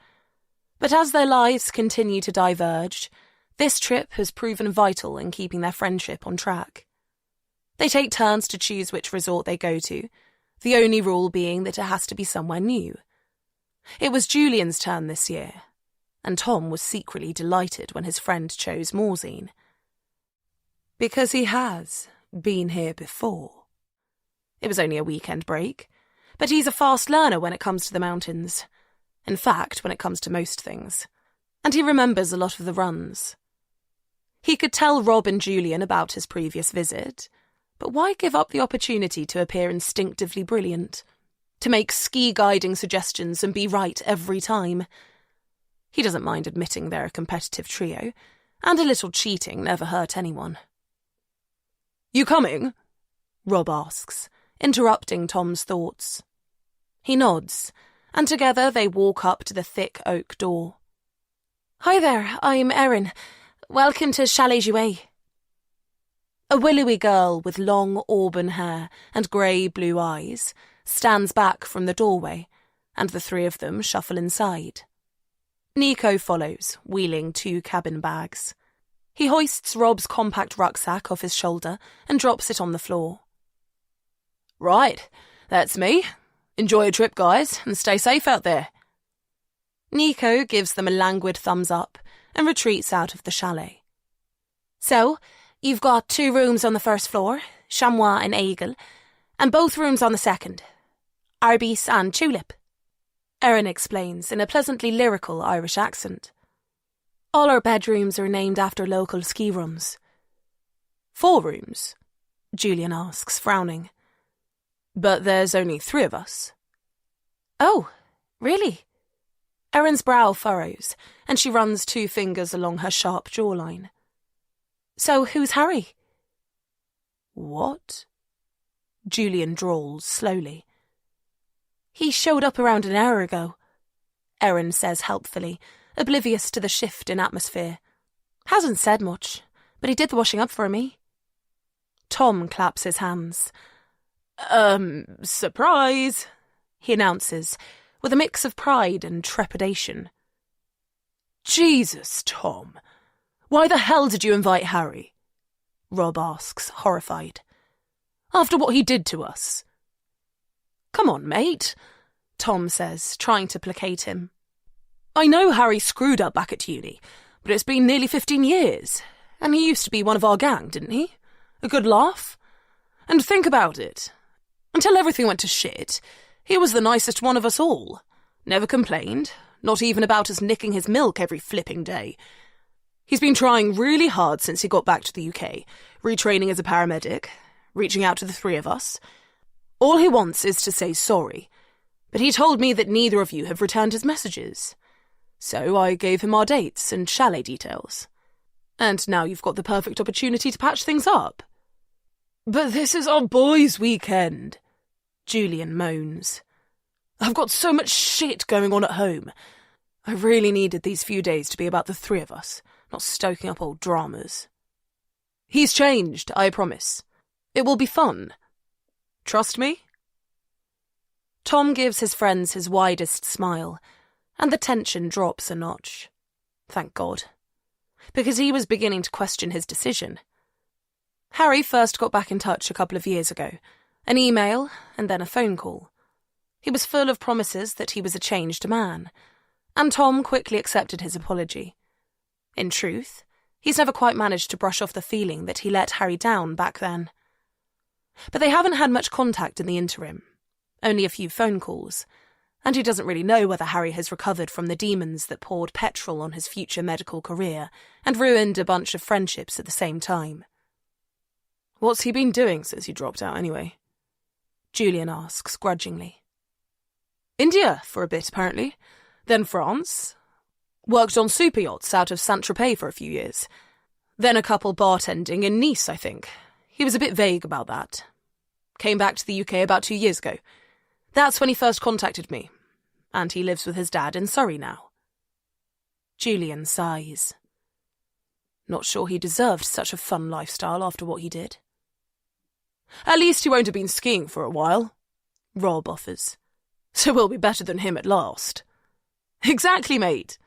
But as their lives continue to diverge, this trip has proven vital in keeping their friendship on track. They take turns to choose which resort they go to, the only rule being that it has to be somewhere new. It was Julian's turn this year, and Tom was secretly delighted when his friend chose Morzine. Because he has been here before. It was only a weekend break, but he's a fast learner when it comes to the mountains. In fact, when it comes to most things. And he remembers a lot of the runs. He could tell Rob and Julian about his previous visit, but why give up the opportunity to appear instinctively brilliant? To make ski guiding suggestions and be right every time? He doesn't mind admitting they're a competitive trio, and a little cheating never hurt anyone. "You coming?" Rob asks, interrupting Tom's thoughts. He nods, and together they walk up to the thick oak door. "Hi there, I'm Erin. Welcome to Chalet Jouet." A willowy girl with long auburn hair and grey-blue eyes stands back from the doorway, and the three of them shuffle inside. Nico follows, wheeling 2 cabin bags. He hoists Rob's compact rucksack off his shoulder and drops it on the floor. "Right, that's me. Enjoy your trip, guys, and stay safe out there." Nico gives them a languid thumbs up and retreats out of the chalet. "So, you've got 2 rooms on the first floor, Chamois and Aigle, and both rooms on the second, Arbis and Tulip," Erin explains in a pleasantly lyrical Irish accent. "All our bedrooms are named after local ski runs." "4 rooms?" Julian asks, frowning. "But there's only 3 of us." "Oh, really?" Erin's brow furrows, and she runs 2 fingers along her sharp jawline. "So who's Harry?" "What?" Julian drawls slowly. "He showed up around an hour ago," Erin says helpfully, oblivious to the shift in atmosphere. "Hasn't said much, but he did the washing up for me." Tom claps his hands. Surprise," he announces, with a mix of pride and trepidation. "Jesus, Tom. Why the hell did you invite Harry?" Rob asks, horrified. "After what he did to us." "Come on, mate," Tom says, trying to placate him. "I know Harry screwed up back at uni, but it's been nearly 15 years, and he used to be one of our gang, didn't he? A good laugh. And think about it. Until everything went to shit, he was the nicest one of us all. Never complained, not even about us nicking his milk every flipping day. He's been trying really hard since he got back to the UK, retraining as a paramedic, reaching out to the 3 of us. All he wants is to say sorry, but he told me that neither of you have returned his messages. So I gave him our dates and chalet details. And now you've got the perfect opportunity to patch things up. But this is our boys' weekend, Julian moans. I've got so much shit going on at home. I really needed these few days to be about the three of us, not stoking up old dramas. He's changed, I promise. It will be fun. Trust me? Tom gives his friends his widest smile, and the tension drops a notch. Thank God. Because he was beginning to question his decision. Harry first got back in touch a couple of years ago. An email, and then a phone call. He was full of promises that he was a changed man, and Tom quickly accepted his apology. In truth, he's never quite managed to brush off the feeling that he let Harry down back then. But they haven't had much contact in the interim, only a few phone calls, and he doesn't really know whether Harry has recovered from the demons that poured petrol on his future medical career and ruined a bunch of friendships at the same time. What's he been doing since you dropped out anyway? Julian asks grudgingly. India for a bit, apparently. Then France. Worked on super yachts out of Saint-Tropez for a few years. Then a couple bartending in Nice, I think. He was a bit vague about that. Came back to the UK about 2 years ago. That's when he first contacted me. And he lives with his dad in Surrey now. Julian sighs. Not sure he deserved such a fun lifestyle after what he did. At least he won't have been skiing for a while, Rob offers. So we'll be better than him at last. Exactly, mate,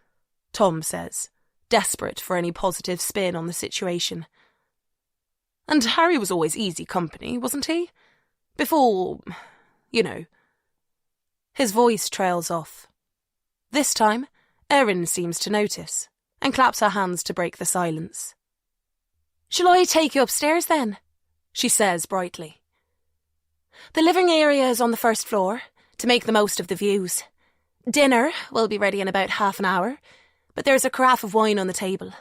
Tom says, desperate for any positive spin on the situation. And Harry was always easy company, wasn't he? Before, you know. His voice trails off. This time, Erin seems to notice, and claps her hands to break the silence. Shall I take you upstairs then? She says brightly. The living area is on the first floor, to make the most of the views. Dinner will be ready in about half an hour, but there's a carafe of wine on the table.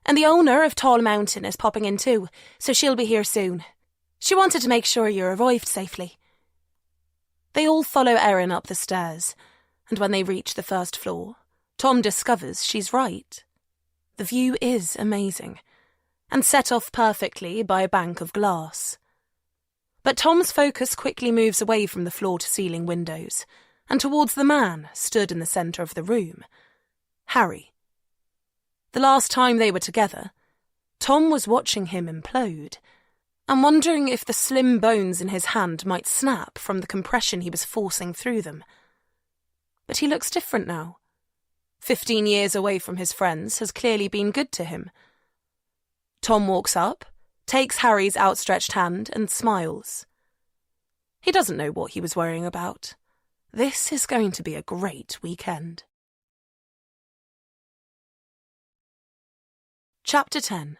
And the owner of Tall Mountain is popping in too, so she'll be here soon. She wanted to make sure you arrived safely. They all follow Erin up the stairs, and when they reach the first floor, Tom discovers she's right. The view is amazing, and set off perfectly by a bank of glass. But Tom's focus quickly moves away from the floor-to-ceiling windows, and towards the man stood in the centre of the room, Harry. The last time they were together, Tom was watching him implode, and wondering if the slim bones in his hand might snap from the compression he was forcing through them. But he looks different now. 15 years away from his friends has clearly been good to him. Tom walks up, takes Harry's outstretched hand and smiles. He doesn't know what he was worrying about. This is going to be a great weekend. Chapter 10.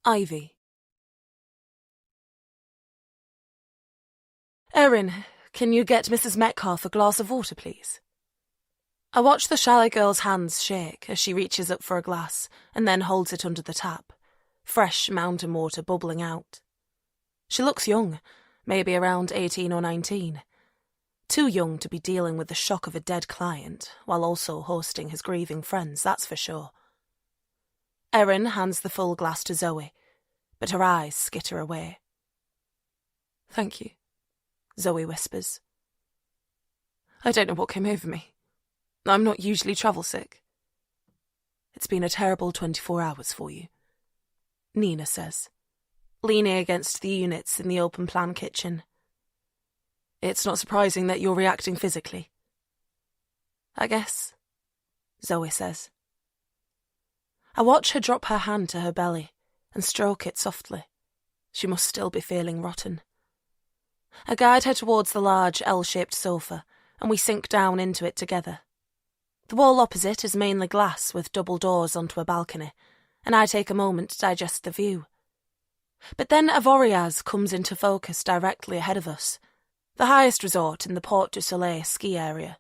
Ivy. Erin, can you get Mrs. Metcalfe a glass of water, please? I watch the shallow girl's hands shake as she reaches up for a glass and then holds it under the tap, fresh mountain water bubbling out. She looks young, maybe around 18 or 19. Too young to be dealing with the shock of a dead client, while also hosting his grieving friends, that's for sure. Erin hands the full glass to Zoe, but her eyes skitter away. Thank you, Zoe whispers. I don't know what came over me. I'm not usually travel sick. It's been a terrible 24 hours for you, Nina says, leaning against the units in the open-plan kitchen. It's not surprising that you're reacting physically. I guess, Zoe says. I watch her drop her hand to her belly and stroke it softly. She must still be feeling rotten. I guide her towards the large L-shaped sofa, and we sink down into it together. The wall opposite is mainly glass with double doors onto a balcony, and I take a moment to digest the view. But then Avoriaz comes into focus directly ahead of us, the highest resort in the Port du Soleil ski area,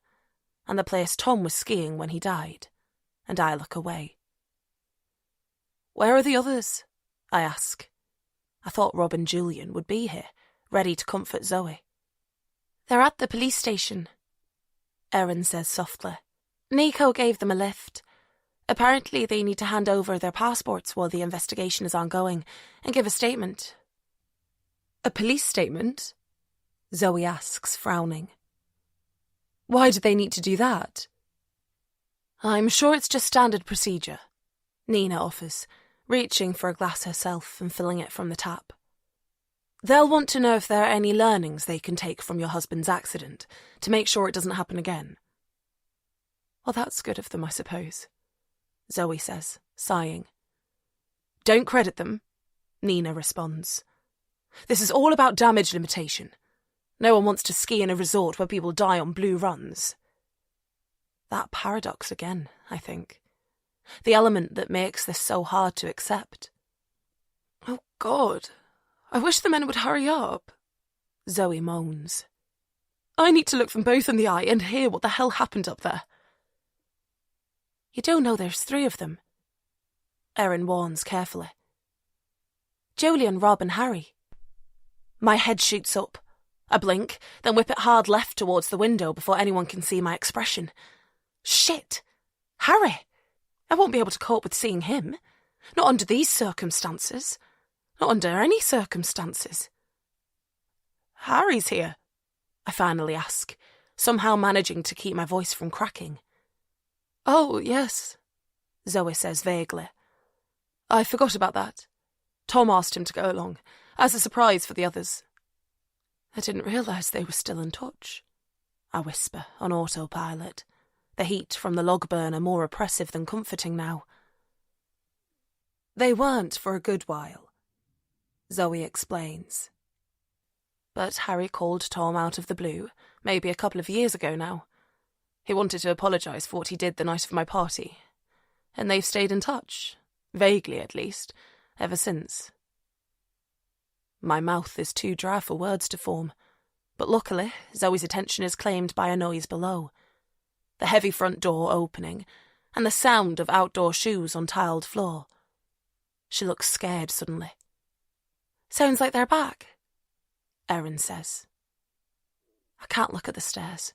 and the place Tom was skiing when he died, and I look away. Where are the others? I ask. I thought Rob and Julian would be here, ready to comfort Zoe. They're at the police station, Erin says softly. Nico gave them a lift. Apparently they need to hand over their passports while the investigation is ongoing and give a statement. A police statement? Zoe asks, frowning. Why do they need to do that? I'm sure it's just standard procedure, Nina offers, reaching for a glass herself and filling it from the tap. They'll want to know if there are any learnings they can take from your husband's accident to make sure it doesn't happen again. Well, that's good of them, I suppose, Zoe says, sighing. Don't credit them, Nina responds. This is all about damage limitation. No one wants to ski in a resort where people die on blue runs. That paradox again, I think. The element that makes this so hard to accept. Oh, God. I wish the men would hurry up, Zoe moans. I need to look them both in the eye and hear what the hell happened up there. You do know there's 3 of them, Erin warns carefully. Julian, Rob and Harry. My head shoots up. I blink, then whip it hard left towards the window before anyone can see my expression. Shit! Harry! I won't be able to cope with seeing him. Not under these circumstances. Not under any circumstances. Harry's here, I finally ask, somehow managing to keep my voice from cracking. Oh, yes, Zoe says vaguely. I forgot about that. Tom asked him to go along, as a surprise for the others. I didn't realise they were still in touch, I whisper on autopilot, the heat from the log burner more oppressive than comforting now. They weren't for a good while, Zoe explains. But Harry called Tom out of the blue, maybe a couple of years ago now. He wanted to apologise for what he did the night of my party, and they've stayed in touch, vaguely at least, ever since. My mouth is too dry for words to form, but luckily Zoe's attention is claimed by a noise below. The heavy front door opening, and the sound of outdoor shoes on tiled floor. She looks scared suddenly. Sounds like they're back, Erin says. I can't look at the stairs,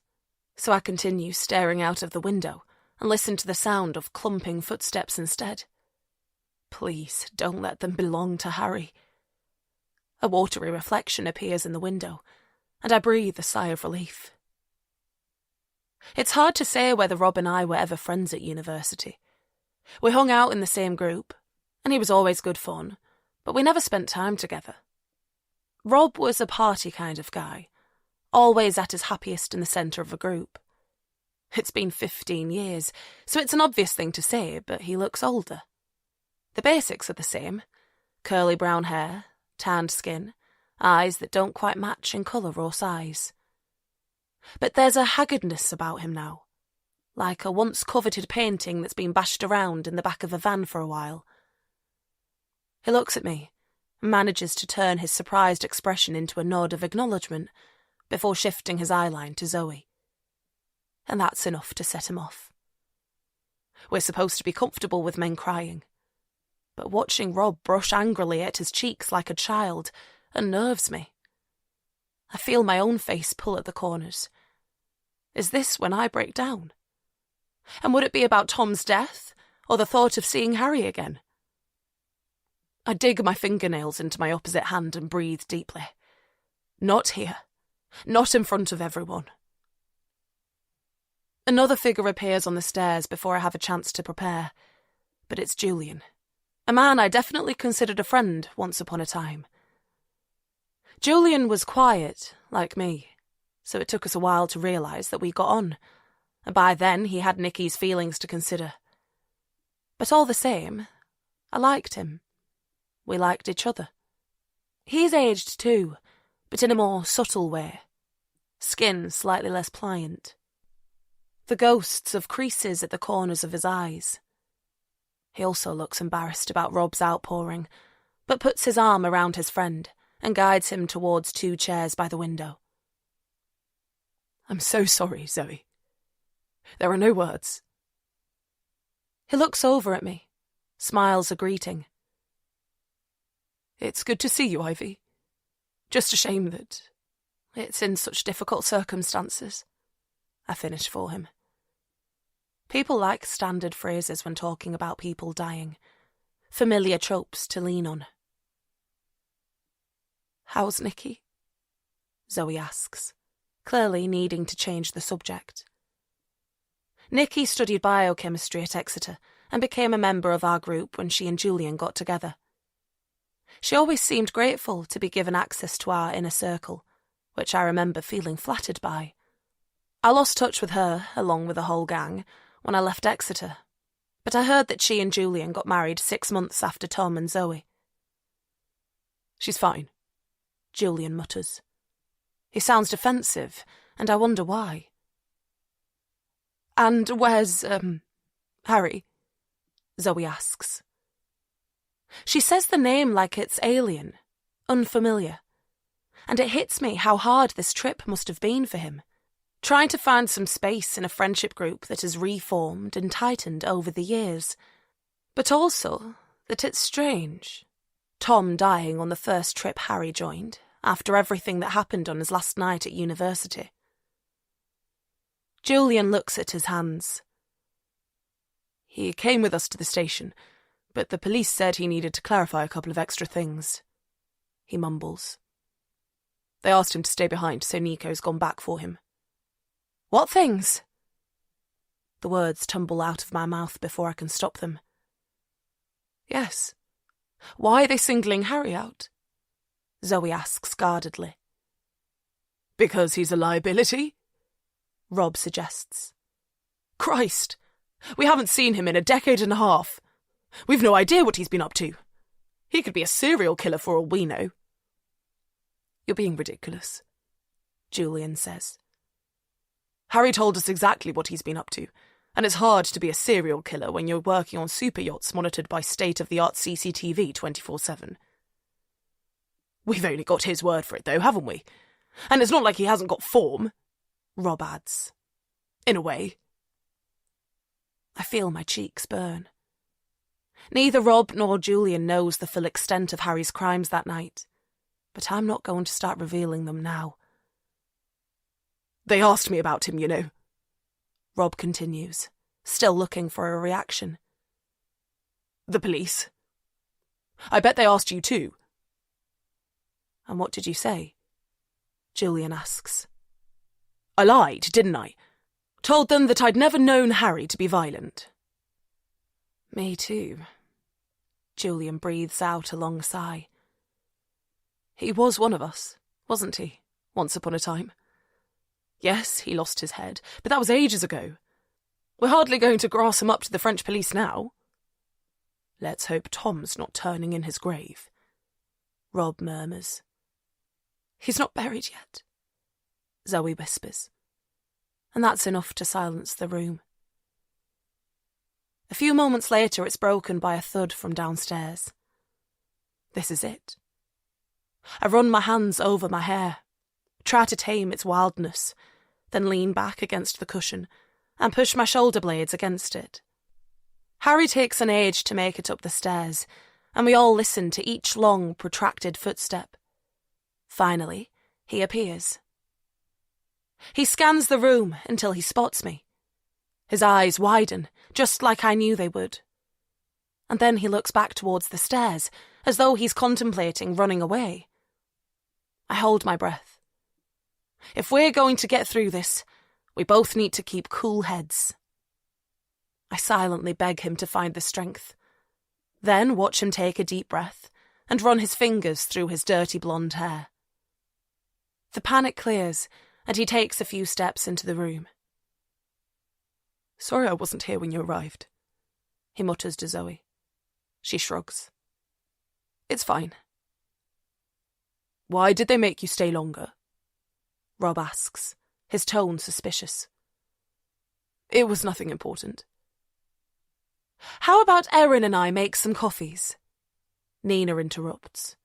so I continue staring out of the window and listen to the sound of clumping footsteps instead. Please don't let them belong to Harry. A watery reflection appears in the window, and I breathe a sigh of relief. It's hard to say whether Rob and I were ever friends at university. We hung out in the same group, and he was always good fun, but we never spent time together. Rob was a party kind of guy, always at his happiest in the centre of a group. It's been 15 years, so it's an obvious thing to say, but he looks older. The basics are the same. Curly brown hair, tanned skin, eyes that don't quite match in colour or size. But there's a haggardness about him now, like a once-coveted painting that's been bashed around in the back of a van for a while. He looks at me and manages to turn his surprised expression into a nod of acknowledgement before shifting his eyeline to Zoe. And that's enough to set him off. We're supposed to be comfortable with men crying, but watching Rob brush angrily at his cheeks like a child unnerves me. I feel my own face pull at the corners. Is this when I break down? And would it be about Tom's death, or the thought of seeing Harry again? I dig my fingernails into my opposite hand and breathe deeply. Not here. Not in front of everyone. Another figure appears on the stairs before I have a chance to prepare, but it's Julian, a man I definitely considered a friend once upon a time. Julian was quiet, like me, so it took us a while to realise that we got on, and by then he had Nicky's feelings to consider. But all the same, I liked him. We liked each other. He's aged too, but in a more subtle way. Skin slightly less pliant. The ghosts of creases at the corners of his eyes. He also looks embarrassed about Rob's outpouring, but puts his arm around his friend and guides him towards 2 chairs by the window. I'm so sorry, Zoe. There are no words. He looks over at me, smiles a greeting. It's good to see you, Ivy. Just a shame that it's in such difficult circumstances. I finish for him. People like standard phrases when talking about people dying. Familiar tropes to lean on. "How's Nicky?" Zoe asks, clearly needing to change the subject. Nicky studied biochemistry at Exeter and became a member of our group when she and Julian got together. She always seemed grateful to be given access to our inner circle, which I remember feeling flattered by. I lost touch with her, along with the whole gang, when I left Exeter, but I heard that she and Julian got married 6 months after Tom and Zoe. "She's fine," Julian mutters. He sounds defensive, and I wonder why. "And where's, Harry?" Zoe asks. She says the name like it's alien, unfamiliar, and it hits me how hard this trip must have been for him, trying to find some space in a friendship group that has reformed and tightened over the years, but also that it's strange. Tom dying on the first trip Harry joined, after everything that happened on his last night at university. Julian looks at his hands. "He came with us to the station, but the police said he needed to clarify a couple of extra things," he mumbles. "They asked him to stay behind, so Nico's gone back for him." "What things?" The words tumble out of my mouth before I can stop them. "Yes. Why are they singling Harry out?" Zoe asks guardedly. "Because he's a liability?" Rob suggests. "Christ! We haven't seen him in a decade and a half. We've no idea what he's been up to. He could be a serial killer for all we know." "You're being ridiculous," Julian says. "Harry told us exactly what he's been up to, and it's hard to be a serial killer when you're working on super yachts monitored by state-of-the-art CCTV 24/7. We've only got his word for it, though, haven't we? And it's not like he hasn't got form," Rob adds. "In a way." I feel my cheeks burn. Neither Rob nor Julian knows the full extent of Harry's crimes that night, but I'm not going to start revealing them now. "They asked me about him, you know," Rob continues, still looking for a reaction. "The police. I bet they asked you too." "And what did you say?" Julian asks. "I lied, didn't I? Told them that I'd never known Harry to be violent." "Me too." Julian breathes out a long sigh. "He was one of us, wasn't he, once upon a time? Yes, he lost his head, but that was ages ago. We're hardly going to grass him up to the French police now." "Let's hope Tom's not turning in his grave," Rob murmurs. "He's not buried yet," Zoe whispers, and that's enough to silence the room. A few moments later, it's broken by a thud from downstairs. This is it. I run my hands over my hair, try to tame its wildness, then lean back against the cushion and push my shoulder blades against it. Harry takes an age to make it up the stairs, and we all listen to each long, protracted footstep. Finally, he appears. He scans the room until he spots me. His eyes widen, just like I knew they would. And then he looks back towards the stairs, as though he's contemplating running away. I hold my breath. If we're going to get through this, we both need to keep cool heads. I silently beg him to find the strength, then watch him take a deep breath and run his fingers through his dirty blonde hair. The panic clears, and he takes a few steps into the room. "Sorry I wasn't here when you arrived," he mutters to Zoe. She shrugs. "It's fine." "Why did they make you stay longer?" Rob asks, his tone suspicious. "It was nothing important." "How about Erin and I make some coffees?" Nina interrupts.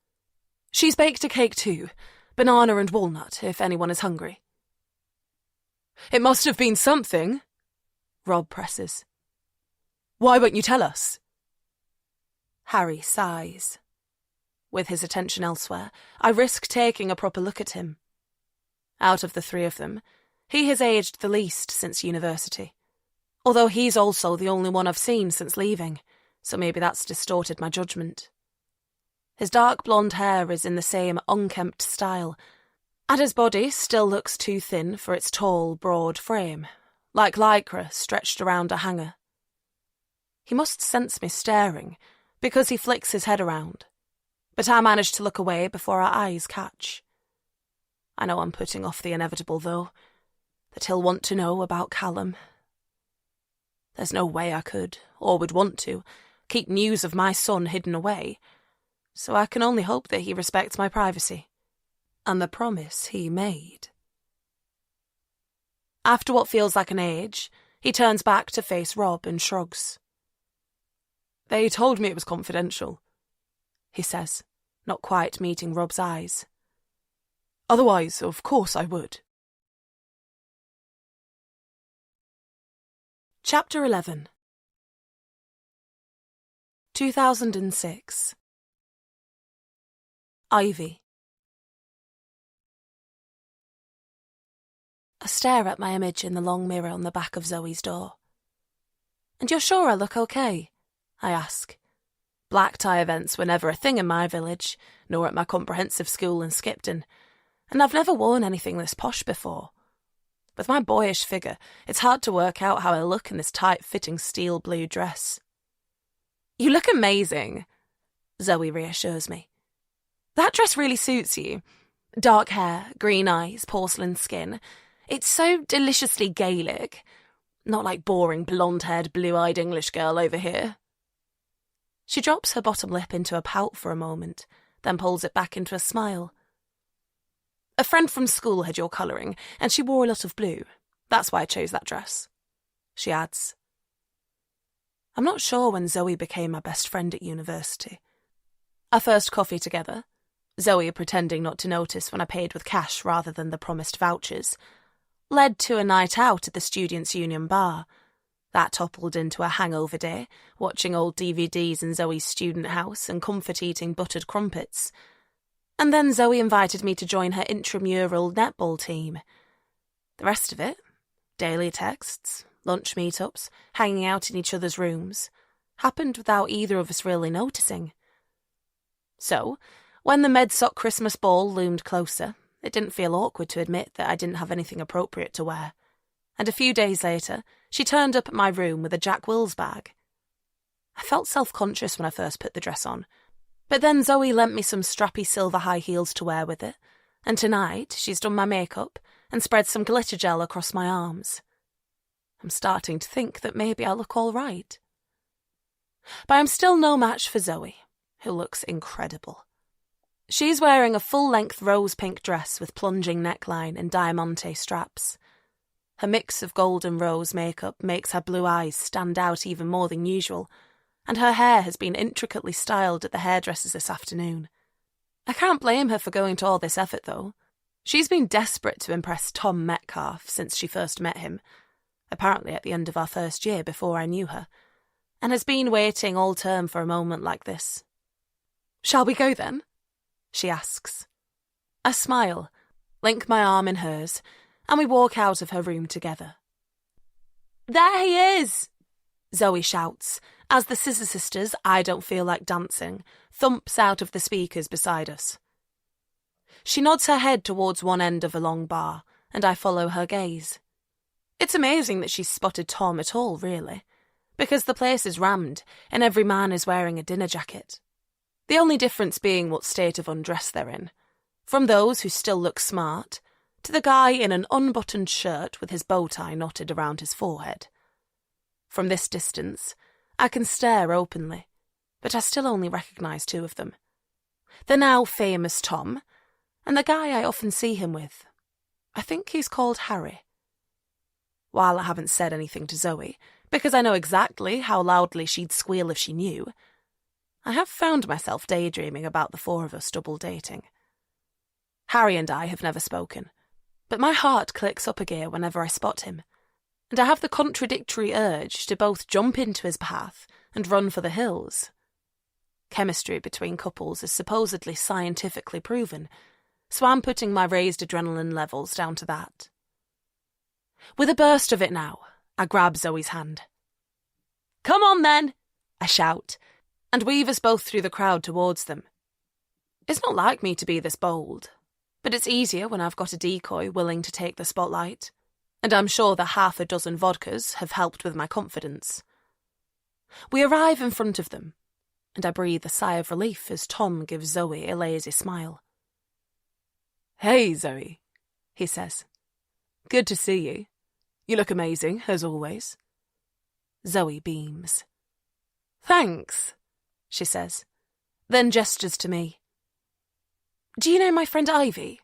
"She's baked a cake too, banana and walnut, if anyone is hungry." "It must have been something," Rob presses. "Why won't you tell us?" Harry sighs. With his attention elsewhere, I risk taking a proper look at him. Out of the three of them, he has aged the least since university. Although he's also the only one I've seen since leaving, so maybe that's distorted my judgment. His dark blonde hair is in the same unkempt style, and his body still looks too thin for its tall, broad frame, like lycra stretched around a hanger. He must sense me staring, because he flicks his head around, but I manage to look away before our eyes catch. I know I'm putting off the inevitable, though, that he'll want to know about Callum. There's no way I could, or would want to, keep news of my son hidden away, so I can only hope that he respects my privacy, and the promise he made. After what feels like an age, he turns back to face Rob and shrugs. "They told me it was confidential," he says, not quite meeting Rob's eyes. "Otherwise, of course I would." Chapter 11. 2006. Ivy. I stare at my image in the long mirror on the back of Zoe's door. "And you're sure I look okay?" I ask. Black tie events were never a thing in my village, nor at my comprehensive school in Skipton, and I've never worn anything this posh before. With my boyish figure, it's hard to work out how I look in this tight-fitting steel blue dress. "You look amazing," Zoe reassures me. "That dress really suits you. Dark hair, green eyes, porcelain skin. It's so deliciously Gaelic. Not like boring blonde-haired, blue-eyed English girl over here." She drops her bottom lip into a pout for a moment, then pulls it back into a smile. "A friend from school had your colouring, and she wore a lot of blue. That's why I chose that dress," she adds. I'm not sure when Zoe became my best friend at university. Our first coffee together, Zoe pretending not to notice when I paid with cash rather than the promised vouchers, led to a night out at the Students' Union bar. That toppled into a hangover day, watching old DVDs in Zoe's student house and comfort-eating buttered crumpets. And then Zoe invited me to join her intramural netball team. The rest of it, daily texts, lunch meetups, hanging out in each other's rooms, happened without either of us really noticing. So, when the MedSoc Christmas ball loomed closer, it didn't feel awkward to admit that I didn't have anything appropriate to wear. And a few days later, she turned up at my room with a Jack Wills bag. I felt self-conscious when I first put the dress on, but then Zoe lent me some strappy silver high heels to wear with it, and tonight she's done my makeup and spread some glitter gel across my arms. I'm starting to think that maybe I look all right. But I'm still no match for Zoe, who looks incredible. She's wearing a full-length rose-pink dress with plunging neckline and diamante straps. Her mix of gold and rose makeup makes her blue eyes stand out even more than usual, and her hair has been intricately styled at the hairdresser's this afternoon. I can't blame her for going to all this effort, though. She's been desperate to impress Tom Metcalfe since she first met him, apparently at the end of our first year before I knew her, and has been waiting all term for a moment like this. "Shall we go, then?" she asks. I smile, link my arm in hers, and we walk out of her room together. "There he is!" Zoe shouts, as the Scissor Sisters' "I Don't Feel Like Dancing" thumps out of the speakers beside us. She nods her head towards one end of a long bar, and I follow her gaze. It's amazing that she's spotted Tom at all, really, because the place is rammed and every man is wearing a dinner jacket. The only difference being what state of undress they're in, from those who still look smart to the guy in an unbuttoned shirt with his bow tie knotted around his forehead. From this distance, I can stare openly, but I still only recognise two of them. The now famous Tom, and the guy I often see him with. I think he's called Harry. While I haven't said anything to Zoe, because I know exactly how loudly she'd squeal if she knew, I have found myself daydreaming about the four of us double dating. Harry and I have never spoken, but my heart clicks up a gear whenever I spot him, and I have the contradictory urge to both jump into his path and run for the hills. Chemistry between couples is supposedly scientifically proven, so I'm putting my raised adrenaline levels down to that. With a burst of it now, I grab Zoe's hand. "Come on then," I shout, and weave us both through the crowd towards them. It's not like me to be this bold, but it's easier when I've got a decoy willing to take the spotlight, and I'm sure the half a dozen vodkas have helped with my confidence. We arrive in front of them, and I breathe a sigh of relief as Tom gives Zoe a lazy smile. "Hey, Zoe," he says. "Good to see you. You look amazing, as always." Zoe beams. "Thanks," she says, then gestures to me. "Do you know my friend Ivy?"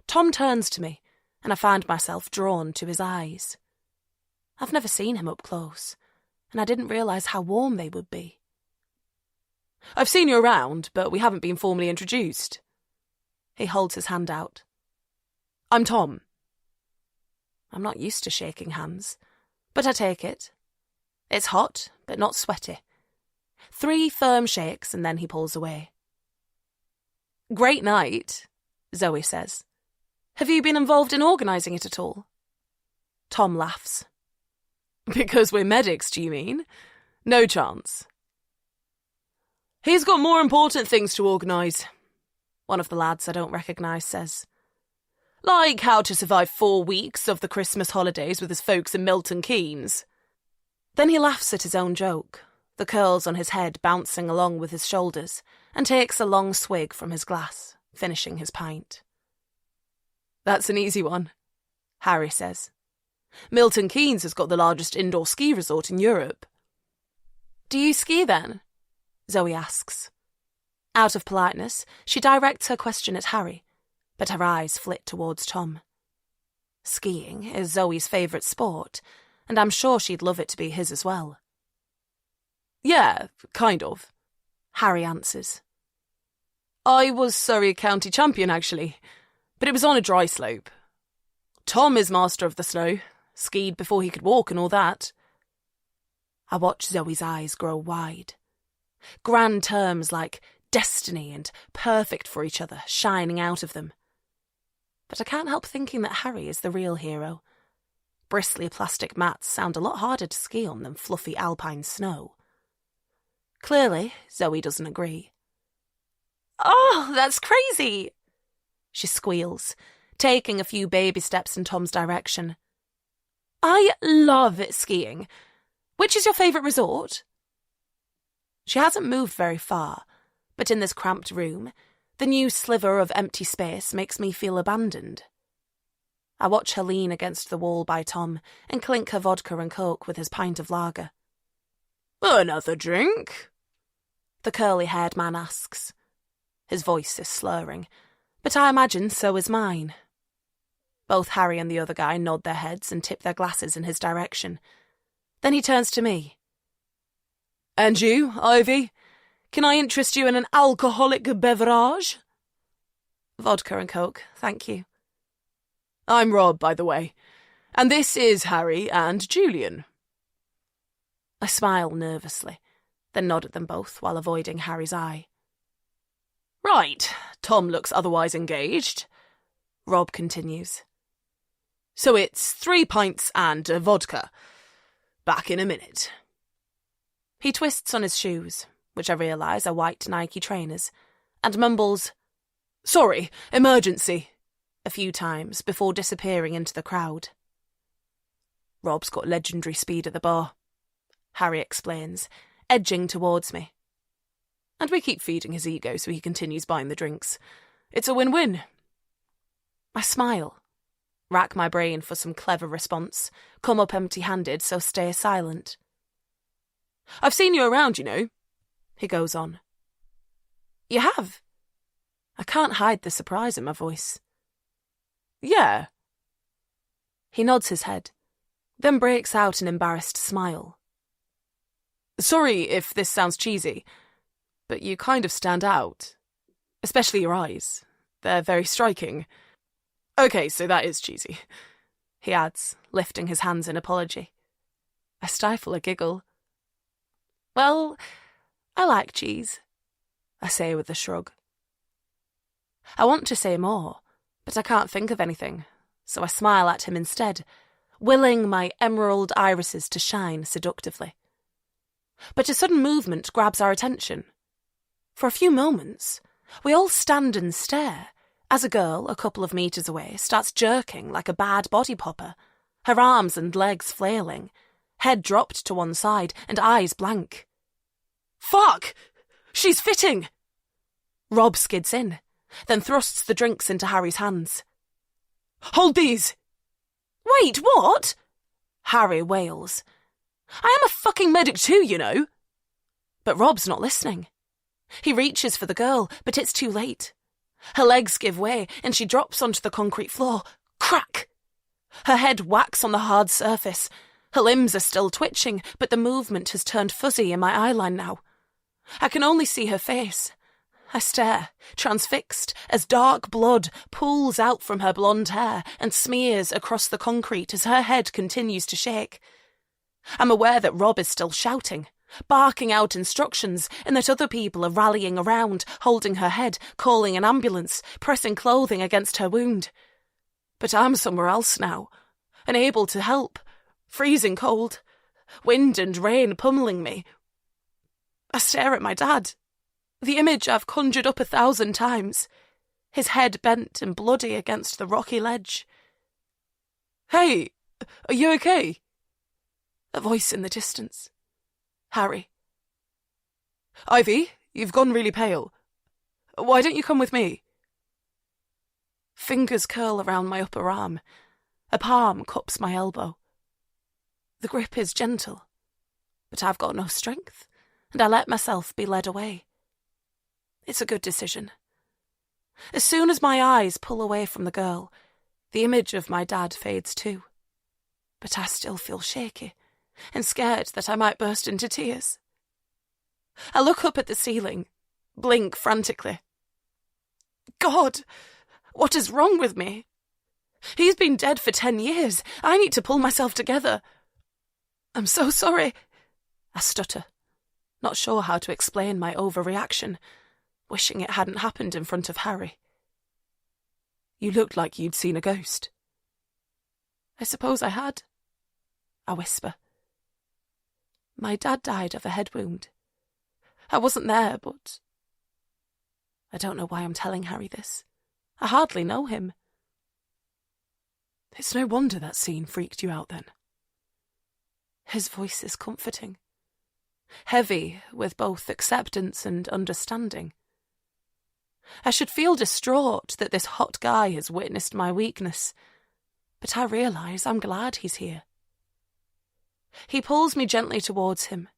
Tom turns to me, and I find myself drawn to his eyes. I've never seen him up close, and I didn't realise how warm they would be. "I've seen you around, but we haven't been formally introduced." He holds his hand out. "I'm Tom." I'm not used to shaking hands, but I take it. It's hot, but not sweaty. 3 firm shakes, and then he pulls away. "Great night," Zoe says. "Have you been involved in organising it at all?" Tom laughs. "Because we're medics, do you mean? No chance." "He's got more important things to organise," one of the lads I don't recognise says. "Like how to survive 4 weeks of the Christmas holidays with his folks in Milton Keynes." Then he laughs at his own joke, the curls on his head bouncing along with his shoulders, and takes a long swig from his glass, finishing his pint. "That's an easy one," Harry says. "Milton Keynes has got the largest indoor ski resort in Europe." "Do you ski then?" Zoe asks. Out of politeness, she directs her question at Harry, but her eyes flit towards Tom. Skiing is Zoe's favourite sport, and I'm sure she'd love it to be his as well. "Yeah, kind of," Harry answers. "I was Surrey County champion, actually, but it was on a dry slope. Tom is master of the snow, skied before he could walk and all that." I watch Zoe's eyes grow wide. Grand terms like destiny and perfect for each other shining out of them. But I can't help thinking that Harry is the real hero. Bristly plastic mats sound a lot harder to ski on than fluffy alpine snow. Clearly, Zoe doesn't agree. "Oh, that's crazy!" she squeals, taking a few baby steps in Tom's direction. "I love skiing. Which is your favourite resort?" She hasn't moved very far, but in this cramped room, the new sliver of empty space makes me feel abandoned. I watch her lean against the wall by Tom and clink her vodka and coke with his pint of lager. "Another drink?" the curly-haired man asks. His voice is slurring, but I imagine so is mine. Both Harry and the other guy nod their heads and tip their glasses in his direction. Then he turns to me. "And you, Ivy? Can I interest you in an alcoholic beverage?" "Vodka and coke, thank you." "I'm Rob, by the way, and this is Harry and Julian." I smile nervously, then nod at them both while avoiding Harry's eye. "Right, Tom looks otherwise engaged," Rob continues. "So it's 3 pints and a vodka. Back in a minute." He twists on his shoes, which I realise are white Nike trainers, and mumbles, "Sorry, emergency," a few times before disappearing into the crowd. "Rob's got legendary speed at the bar," Harry explains, edging towards me. "And we keep feeding his ego so he continues buying the drinks. It's a win-win." I smile, rack my brain for some clever response, come up empty-handed, so stay silent. "I've seen you around, you know," he goes on. "You have?" I can't hide the surprise in my voice. "Yeah." He nods his head, then breaks out an embarrassed smile. "Sorry if this sounds cheesy, but you kind of stand out. Especially your eyes. They're very striking. Okay, so that is cheesy," he adds, lifting his hands in apology. I stifle a giggle. "Well, I like cheese," I say with a shrug. I want to say more, but I can't think of anything, so I smile at him instead, willing my emerald irises to shine seductively. But a sudden movement grabs our attention. For a few moments, we all stand and stare as a girl a couple of meters away starts jerking like a bad body popper, her arms and legs flailing, head dropped to one side and eyes blank. Fuck! She's fitting! Rob skids in, then thrusts the drinks into Harry's hands. Hold these! Wait, what? Harry wails. I am a fucking medic too, you know. But Rob's not listening. He reaches for the girl, but it's too late. Her legs give way and she drops onto the concrete floor. Crack! Her head whacks on the hard surface. Her limbs are still twitching, but the movement has turned fuzzy in my eyeline now. I can only see her face. I stare, transfixed, as dark blood pools out from her blonde hair and smears across the concrete as her head continues to shake. I'm aware that Rob is still shouting, barking out instructions, and that other people are rallying around, holding her head, calling an ambulance, pressing clothing against her wound. But I'm somewhere else now, unable to help, freezing cold, wind and rain pummeling me. I stare at my dad, the image I've conjured up 1,000 times, his head bent and bloody against the rocky ledge. Hey, are you okay? A voice in the distance. Harry. Ivy, you've gone really pale. Why don't you come with me? Fingers curl around my upper arm. A palm cups my elbow. The grip is gentle, but I've got no strength, and I let myself be led away. It's a good decision. As soon as my eyes pull away from the girl, the image of my dad fades too. But I still feel shaky and scared that I might burst into tears. I look up at the ceiling, blink frantically. God, what is wrong with me? He's been dead for 10 years. I need to pull myself together. I'm so sorry. I stutter, not sure how to explain my overreaction, wishing it hadn't happened in front of Harry. You looked like you'd seen a ghost. I suppose I had. I whisper. My dad died of a head wound. I wasn't there, but... I don't know why I'm telling Harry this. I hardly know him. It's no wonder that scene freaked you out then. His voice is comforting. Heavy with both acceptance and understanding. I should feel distraught that this hot guy has witnessed my weakness, but I realise I'm glad he's here. He pulls me gently towards him,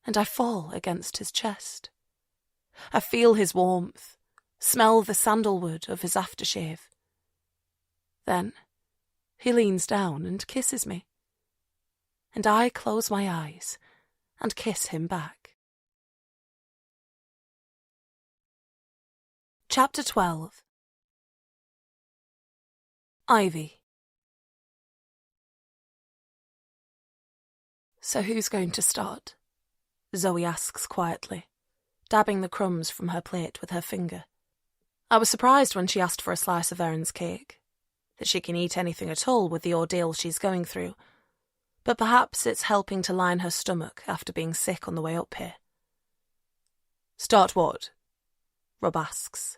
and I fall against his chest. I feel his warmth, smell the sandalwood of his aftershave. Then he leans down and kisses me, and I close my eyes and kiss him back. Chapter 12. Ivy. So who's going to start? Zoe asks quietly, dabbing the crumbs from her plate with her finger. I was surprised when she asked for a slice of Erin's cake, that she can eat anything at all with the ordeal she's going through, but perhaps it's helping to line her stomach after being sick on the way up here. Start what? Rob asks.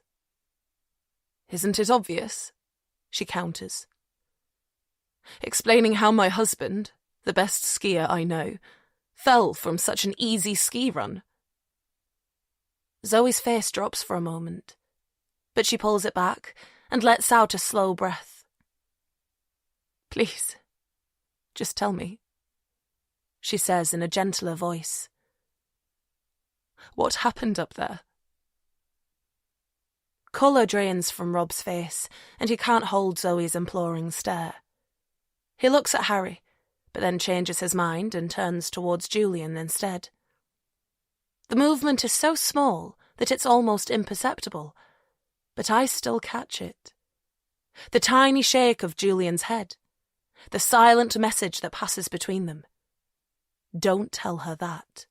Isn't it obvious? She counters. Explaining how my husband, the best skier I know, fell from such an easy ski run. Zoe's face drops for a moment, but she pulls it back and lets out a slow breath. Please, just tell me, she says in a gentler voice. What happened up there? Colour drains from Rob's face, and he can't hold Zoe's imploring stare. He looks at Harry, but then changes his mind and turns towards Julian instead. The movement is so small that it's almost imperceptible, but I still catch it. The tiny shake of Julian's head, the silent message that passes between them. Don't tell her that.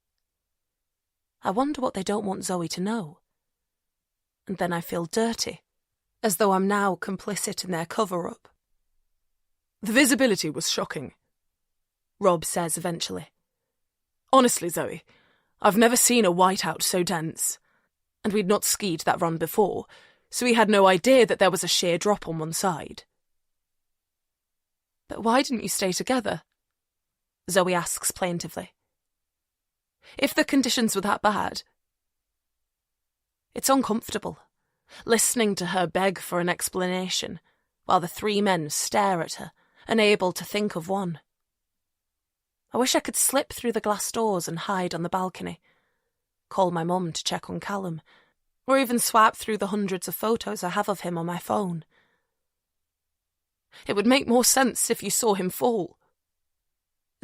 I wonder what they don't want Zoe to know. And then I feel dirty, as though I'm now complicit in their cover-up. The visibility was shocking, Rob says eventually. Honestly, Zoe, I've never seen a whiteout so dense. And we'd not skied that run before, so we had no idea that there was a sheer drop on one side. But why didn't you stay together? Zoe asks plaintively. If the conditions were that bad. It's uncomfortable, listening to her beg for an explanation, while the three men stare at her, unable to think of one. I wish I could slip through the glass doors and hide on the balcony, call my mum to check on Callum, or even swipe through the hundreds of photos I have of him on my phone. It would make more sense if you saw him fall,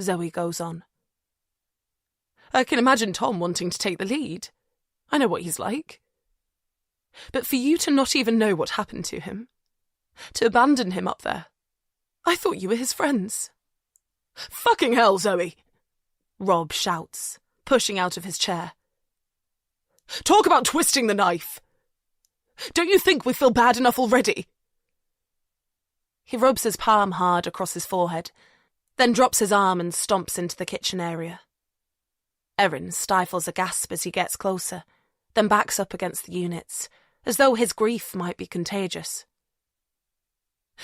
Zoe goes on. I can imagine Tom wanting to take the lead. I know what he's like. But for you to not even know what happened to him, to abandon him up there, I thought you were his friends. Fucking hell, Zoe! Rob shouts, pushing out of his chair. Talk about twisting the knife! Don't you think we feel bad enough already? He rubs his palm hard across his forehead, then drops his arm and stomps into the kitchen area. Erin stifles a gasp as he gets closer, then backs up against the units, as though his grief might be contagious.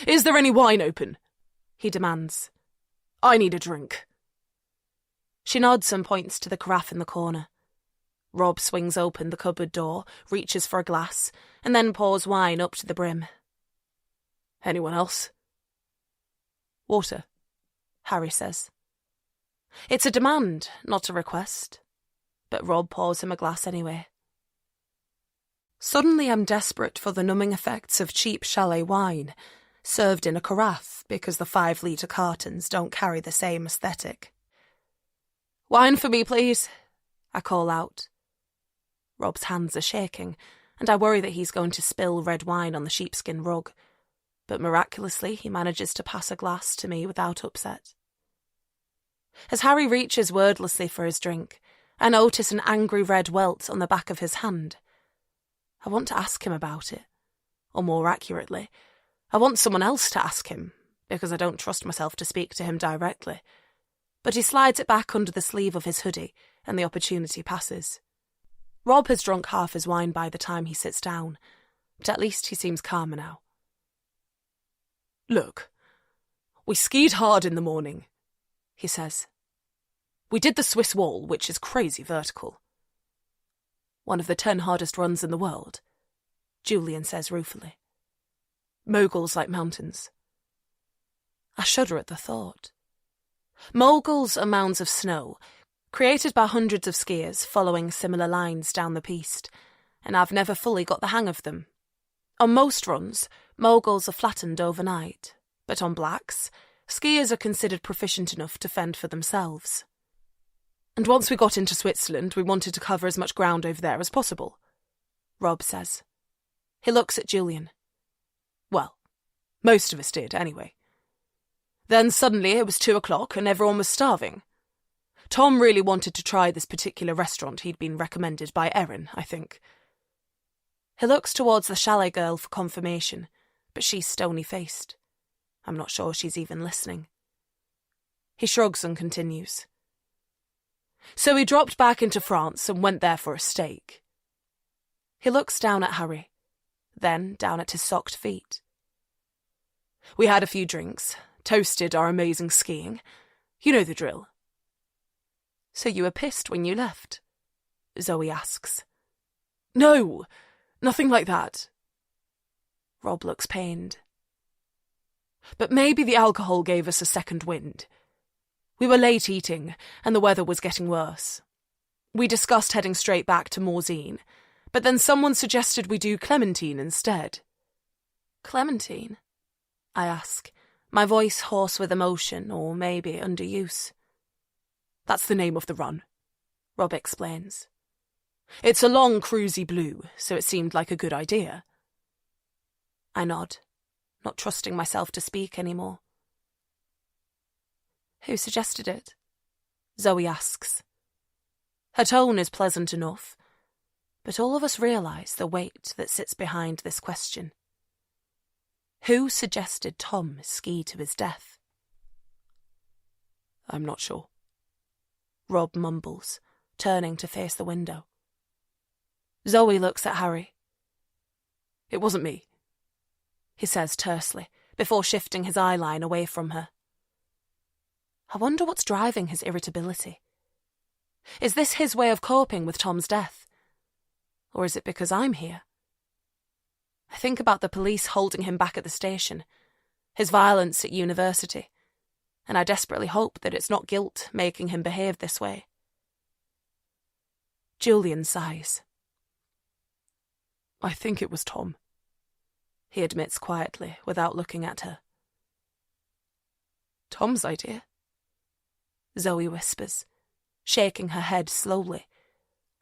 Is there any wine open? He demands. I need a drink. She nods and points to the carafe in the corner. Rob swings open the cupboard door, reaches for a glass, and then pours wine up to the brim. Anyone else? Water, Harry says. It's a demand, not a request, but Rob pours him a glass anyway. Suddenly I'm desperate for the numbing effects of cheap chalet wine, served in a carafe because the 5-litre cartons don't carry the same aesthetic. Wine for me, please, I call out. Rob's hands are shaking, and I worry that he's going to spill red wine on the sheepskin rug, but miraculously he manages to pass a glass to me without upset. As Harry reaches wordlessly for his drink, I notice an angry red welt on the back of his hand. I want to ask him about it, or more accurately, I want someone else to ask him, because I don't trust myself to speak to him directly. But he slides it back under the sleeve of his hoodie, and the opportunity passes. Rob has drunk half his wine by the time he sits down, but at least he seems calmer now. Look, we skied hard in the morning, he says. We did the Swiss wall, which is crazy vertical. One of the 10 hardest runs in the world, Julian says ruefully. Moguls like mountains. I shudder at the thought. Moguls are mounds of snow, created by hundreds of skiers following similar lines down the piste, and I've never fully got the hang of them. On most runs, moguls are flattened overnight, but on blacks, skiers are considered proficient enough to fend for themselves. And once we got into Switzerland, we wanted to cover as much ground over there as possible, Rob says. He looks at Julian. Well, most of us did, anyway. Then suddenly it was 2 o'clock and everyone was starving. Tom really wanted to try this particular restaurant he'd been recommended by Erin, I think. He looks towards the chalet girl for confirmation, but she's stony-faced. I'm not sure she's even listening. He shrugs and continues. So we dropped back into France and went there for a steak. He looks down at Harry, then down at his socked feet. We had a few drinks, toasted our amazing skiing. You know the drill. So you were pissed when you left? Zoe asks. No, nothing like that. Rob looks pained. But maybe the alcohol gave us a second wind. We were late eating, and the weather was getting worse. We discussed heading straight back to Morzine, but then someone suggested we do Clementine instead. Clementine? I ask, my voice hoarse with emotion or maybe underuse. That's the name of the run, Rob explains. It's a long cruisy blue, so it seemed like a good idea. I nod, not trusting myself to speak anymore. Who suggested it? Zoe asks. Her tone is pleasant enough, but all of us realise the weight that sits behind this question. Who suggested Tom ski to his death? I'm not sure. Rob mumbles, turning to face the window. Zoe looks at Harry. It wasn't me, he says tersely, before shifting his eyeline away from her. I wonder what's driving his irritability. Is this his way of coping with Tom's death? Or is it because I'm here? I think about the police holding him back at the station, his violence at university, and I desperately hope that it's not guilt making him behave this way. Julian sighs. I think it was Tom, he admits quietly, without looking at her. Tom's idea? Zoe whispers, shaking her head slowly,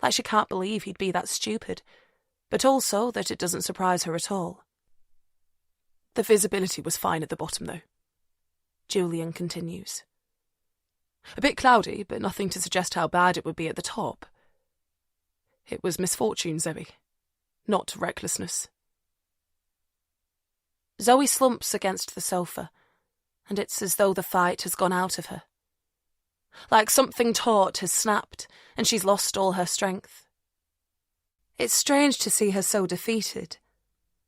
like she can't believe he'd be that stupid, but also that it doesn't surprise her at all. The visibility was fine at the bottom, though, Julian continues. A bit cloudy, but nothing to suggest how bad it would be at the top. It was misfortune, Zoe, not recklessness. Zoe slumps against the sofa, and it's as though the fight has gone out of her. Like something taut has snapped, and she's lost all her strength. It's strange to see her so defeated,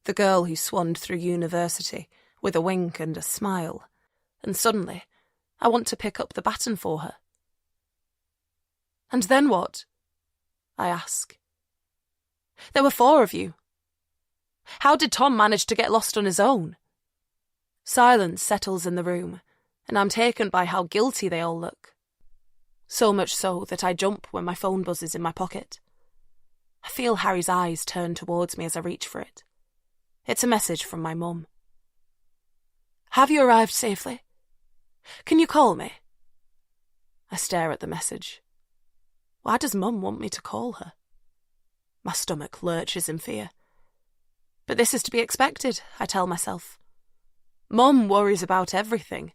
the girl who swanned through university with a wink and a smile, and suddenly I want to pick up the baton for her. And then what? I ask. There were 4 of you. How did Tom manage to get lost on his own? Silence settles in the room, and I'm taken by how guilty they all look. So much so that I jump when my phone buzzes in my pocket. I feel Harry's eyes turn towards me as I reach for it. It's a message from my mum. Have you arrived safely? Can you call me? I stare at the message. Why does Mum want me to call her? My stomach lurches in fear. But this is to be expected, I tell myself. Mum worries about everything.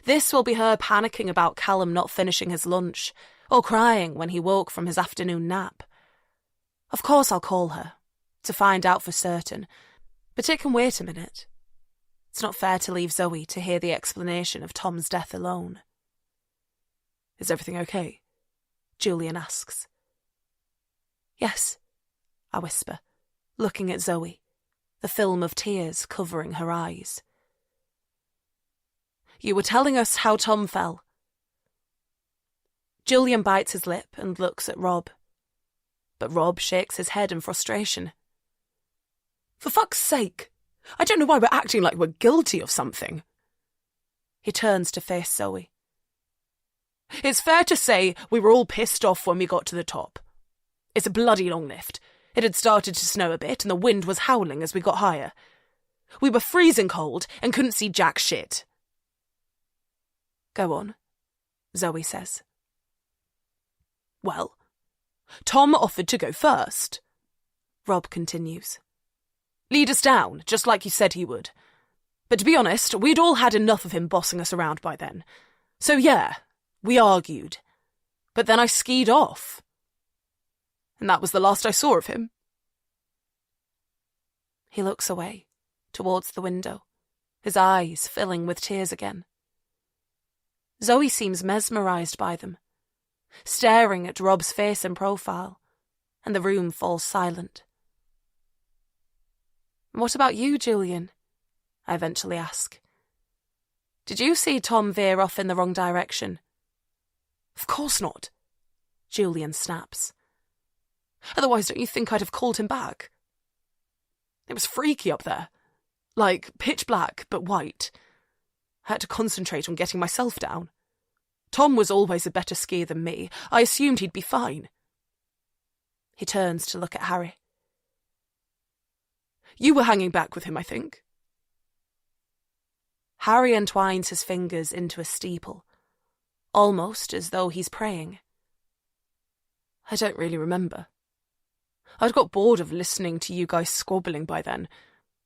This will be her panicking about Callum not finishing his lunch, or crying when he woke from his afternoon nap. Of course I'll call her, to find out for certain, but it can wait a minute. It's not fair to leave Zoe to hear the explanation of Tom's death alone. Is everything okay? Julian asks. Yes, I whisper, looking at Zoe, the film of tears covering her eyes. You were telling us how Tom fell. Julian bites his lip and looks at Rob. But Rob shakes his head in frustration. For fuck's sake! I don't know why we're acting like we're guilty of something. He turns to face Zoe. It's fair to say we were all pissed off when we got to the top. It's a bloody long lift. It had started to snow a bit and the wind was howling as we got higher. We were freezing cold and couldn't see jack shit. Go on, Zoe says. Well, Tom offered to go first, Rob continues. Lead us down, just like you said he would. But to be honest, we'd all had enough of him bossing us around by then. So yeah, we argued. But then I skied off. And that was the last I saw of him. He looks away, towards the window, his eyes filling with tears again. Zoe seems mesmerised by them, staring at Rob's face and profile, and the room falls silent. What about you, Julian? I eventually ask. Did you see Tom veer off in the wrong direction? Of course not, Julian snaps. Otherwise, don't you think I'd have called him back? It was freaky up there. Like pitch black, but white. I had to concentrate on getting myself down. Tom was always a better skier than me. I assumed he'd be fine. He turns to look at Harry. You were hanging back with him, I think. Harry entwines his fingers into a steeple, almost as though he's praying. I don't really remember. I'd got bored of listening to you guys squabbling by then,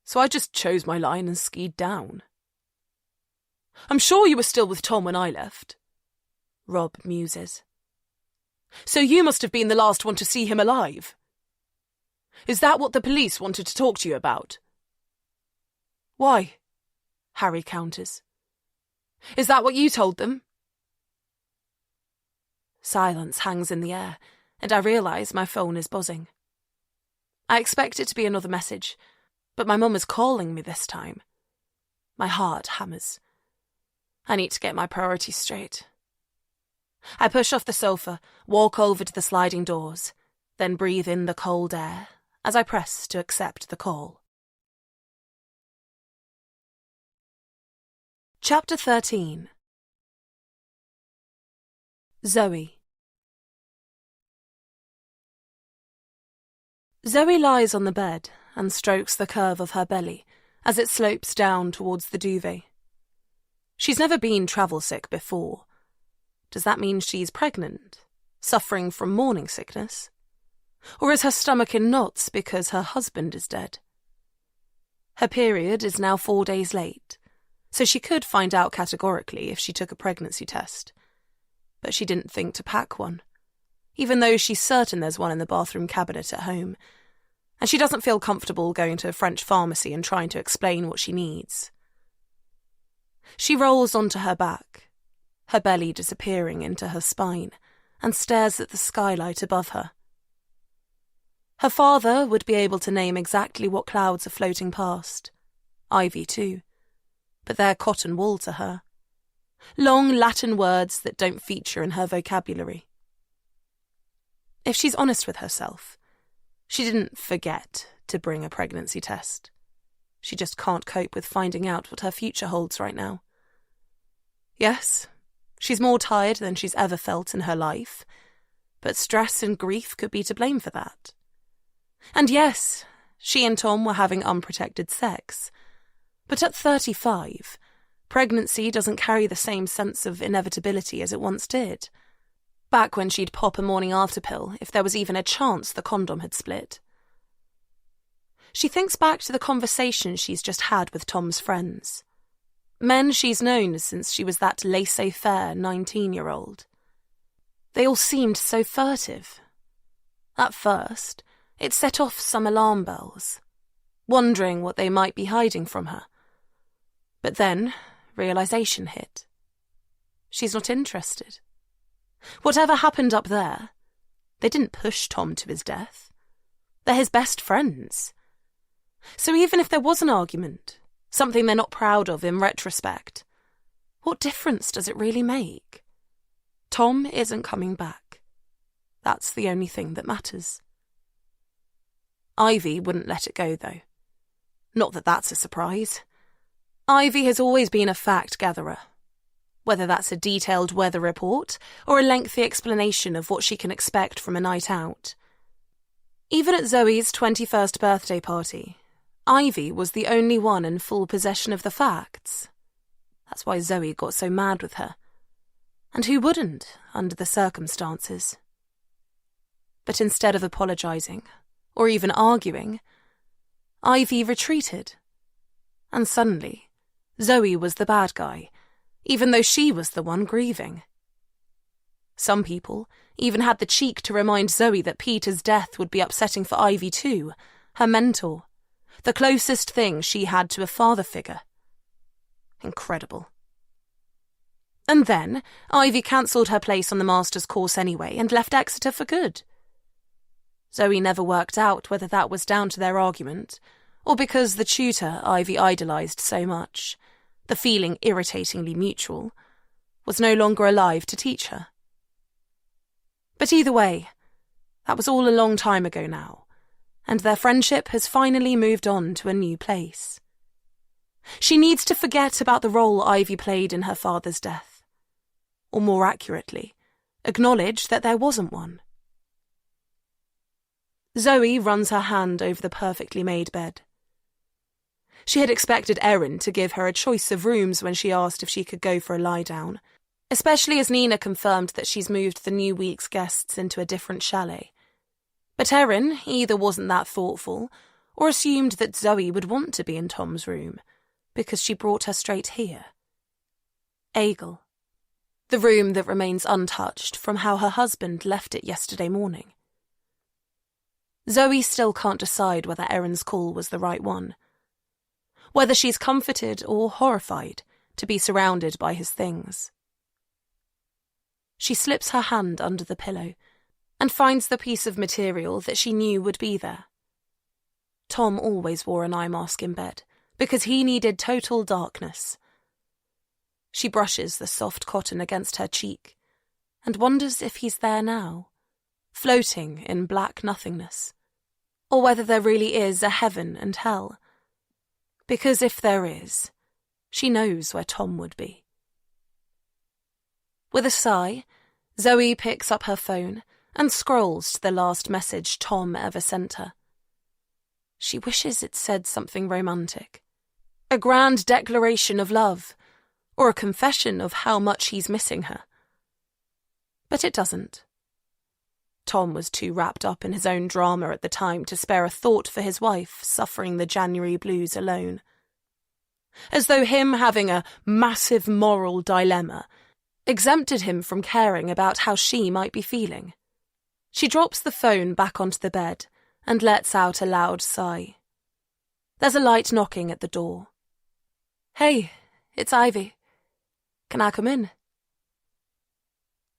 so I just chose my line and skied down. I'm sure you were still with Tom when I left, Rob muses. So you must have been the last one to see him alive. Is that what the police wanted to talk to you about? Why? Harry counters. Is that what you told them? Silence hangs in the air, and I realise my phone is buzzing. I expect it to be another message, but my mum is calling me this time. My heart hammers. I need to get my priorities straight. I push off the sofa, walk over to the sliding doors, then breathe in the cold air as I press to accept the call. Chapter 13. Zoe. Zoe lies on the bed and strokes the curve of her belly as it slopes down towards the duvet. She's never been travel sick before. Does that mean she's pregnant, suffering from morning sickness? Or is her stomach in knots because her husband is dead? Her period is now 4 days late, so she could find out categorically if she took a pregnancy test. But she didn't think to pack one, even though she's certain there's one in the bathroom cabinet at home, and she doesn't feel comfortable going to a French pharmacy and trying to explain what she needs. She rolls onto her back, her belly disappearing into her spine, and stares at the skylight above her. Her father would be able to name exactly what clouds are floating past. Ivy too, but they're cotton wool to her. Long Latin words that don't feature in her vocabulary. If she's honest with herself, she didn't forget to bring a pregnancy test. She just can't cope with finding out what her future holds right now. Yes, she's more tired than she's ever felt in her life, but stress and grief could be to blame for that. And yes, she and Tom were having unprotected sex, but at 35, pregnancy doesn't carry the same sense of inevitability as it once did. Back when she'd pop a morning after pill if there was even a chance the condom had split. She thinks back to the conversation she's just had with Tom's friends. Men she's known since she was that laissez-faire 19-year-old. They all seemed so furtive. At first, it set off some alarm bells, wondering what they might be hiding from her. But then, realisation hit. She's not interested. Whatever happened up there, they didn't push Tom to his death. They're his best friends. So even if there was an argument, something they're not proud of in retrospect, what difference does it really make? Tom isn't coming back. That's the only thing that matters. Ivy wouldn't let it go, though. Not that that's a surprise. Ivy has always been a fact-gatherer, whether that's a detailed weather report or a lengthy explanation of what she can expect from a night out. Even at Zoe's 21st birthday party, Ivy was the only one in full possession of the facts. That's why Zoe got so mad with her. And who wouldn't, under the circumstances? But instead of apologising, or even arguing, Ivy retreated. And suddenly, Zoe was the bad guy, even though she was the one grieving. Some people even had the cheek to remind Zoe that Peter's death would be upsetting for Ivy too, her mentor, the closest thing she had to a father figure. Incredible. And then Ivy cancelled her place on the master's course anyway and left Exeter for good. Zoe never worked out whether that was down to their argument, or because the tutor Ivy idolised so much, the feeling irritatingly mutual, was no longer alive to teach her. But either way, that was all a long time ago now, and their friendship has finally moved on to a new place. She needs to forget about the role Ivy played in her father's death, or more accurately, acknowledge that there wasn't one. Zoe runs her hand over the perfectly made bed. She had expected Erin to give her a choice of rooms when she asked if she could go for a lie-down, especially as Nina confirmed that she's moved the new week's guests into a different chalet. But Erin either wasn't that thoughtful or assumed that Zoe would want to be in Tom's room, because she brought her straight here. Aigul, the room that remains untouched from how her husband left it yesterday morning. Zoe still can't decide whether Erin's call was the right one, whether she's comforted or horrified to be surrounded by his things. She slips her hand under the pillow and finds the piece of material that she knew would be there. Tom always wore an eye mask in bed because he needed total darkness. She brushes the soft cotton against her cheek and wonders if he's there now, floating in black nothingness, or whether there really is a heaven and hell. Because if there is, she knows where Tom would be. With a sigh, Zoe picks up her phone and scrolls to the last message Tom ever sent her. She wishes it said something romantic, a grand declaration of love, or a confession of how much he's missing her. But it doesn't. Tom was too wrapped up in his own drama at the time to spare a thought for his wife suffering the January blues alone. As though him having a massive moral dilemma exempted him from caring about how she might be feeling. She drops the phone back onto the bed and lets out a loud sigh. There's a light knocking at the door. "Hey, it's Ivy. Can I come in?"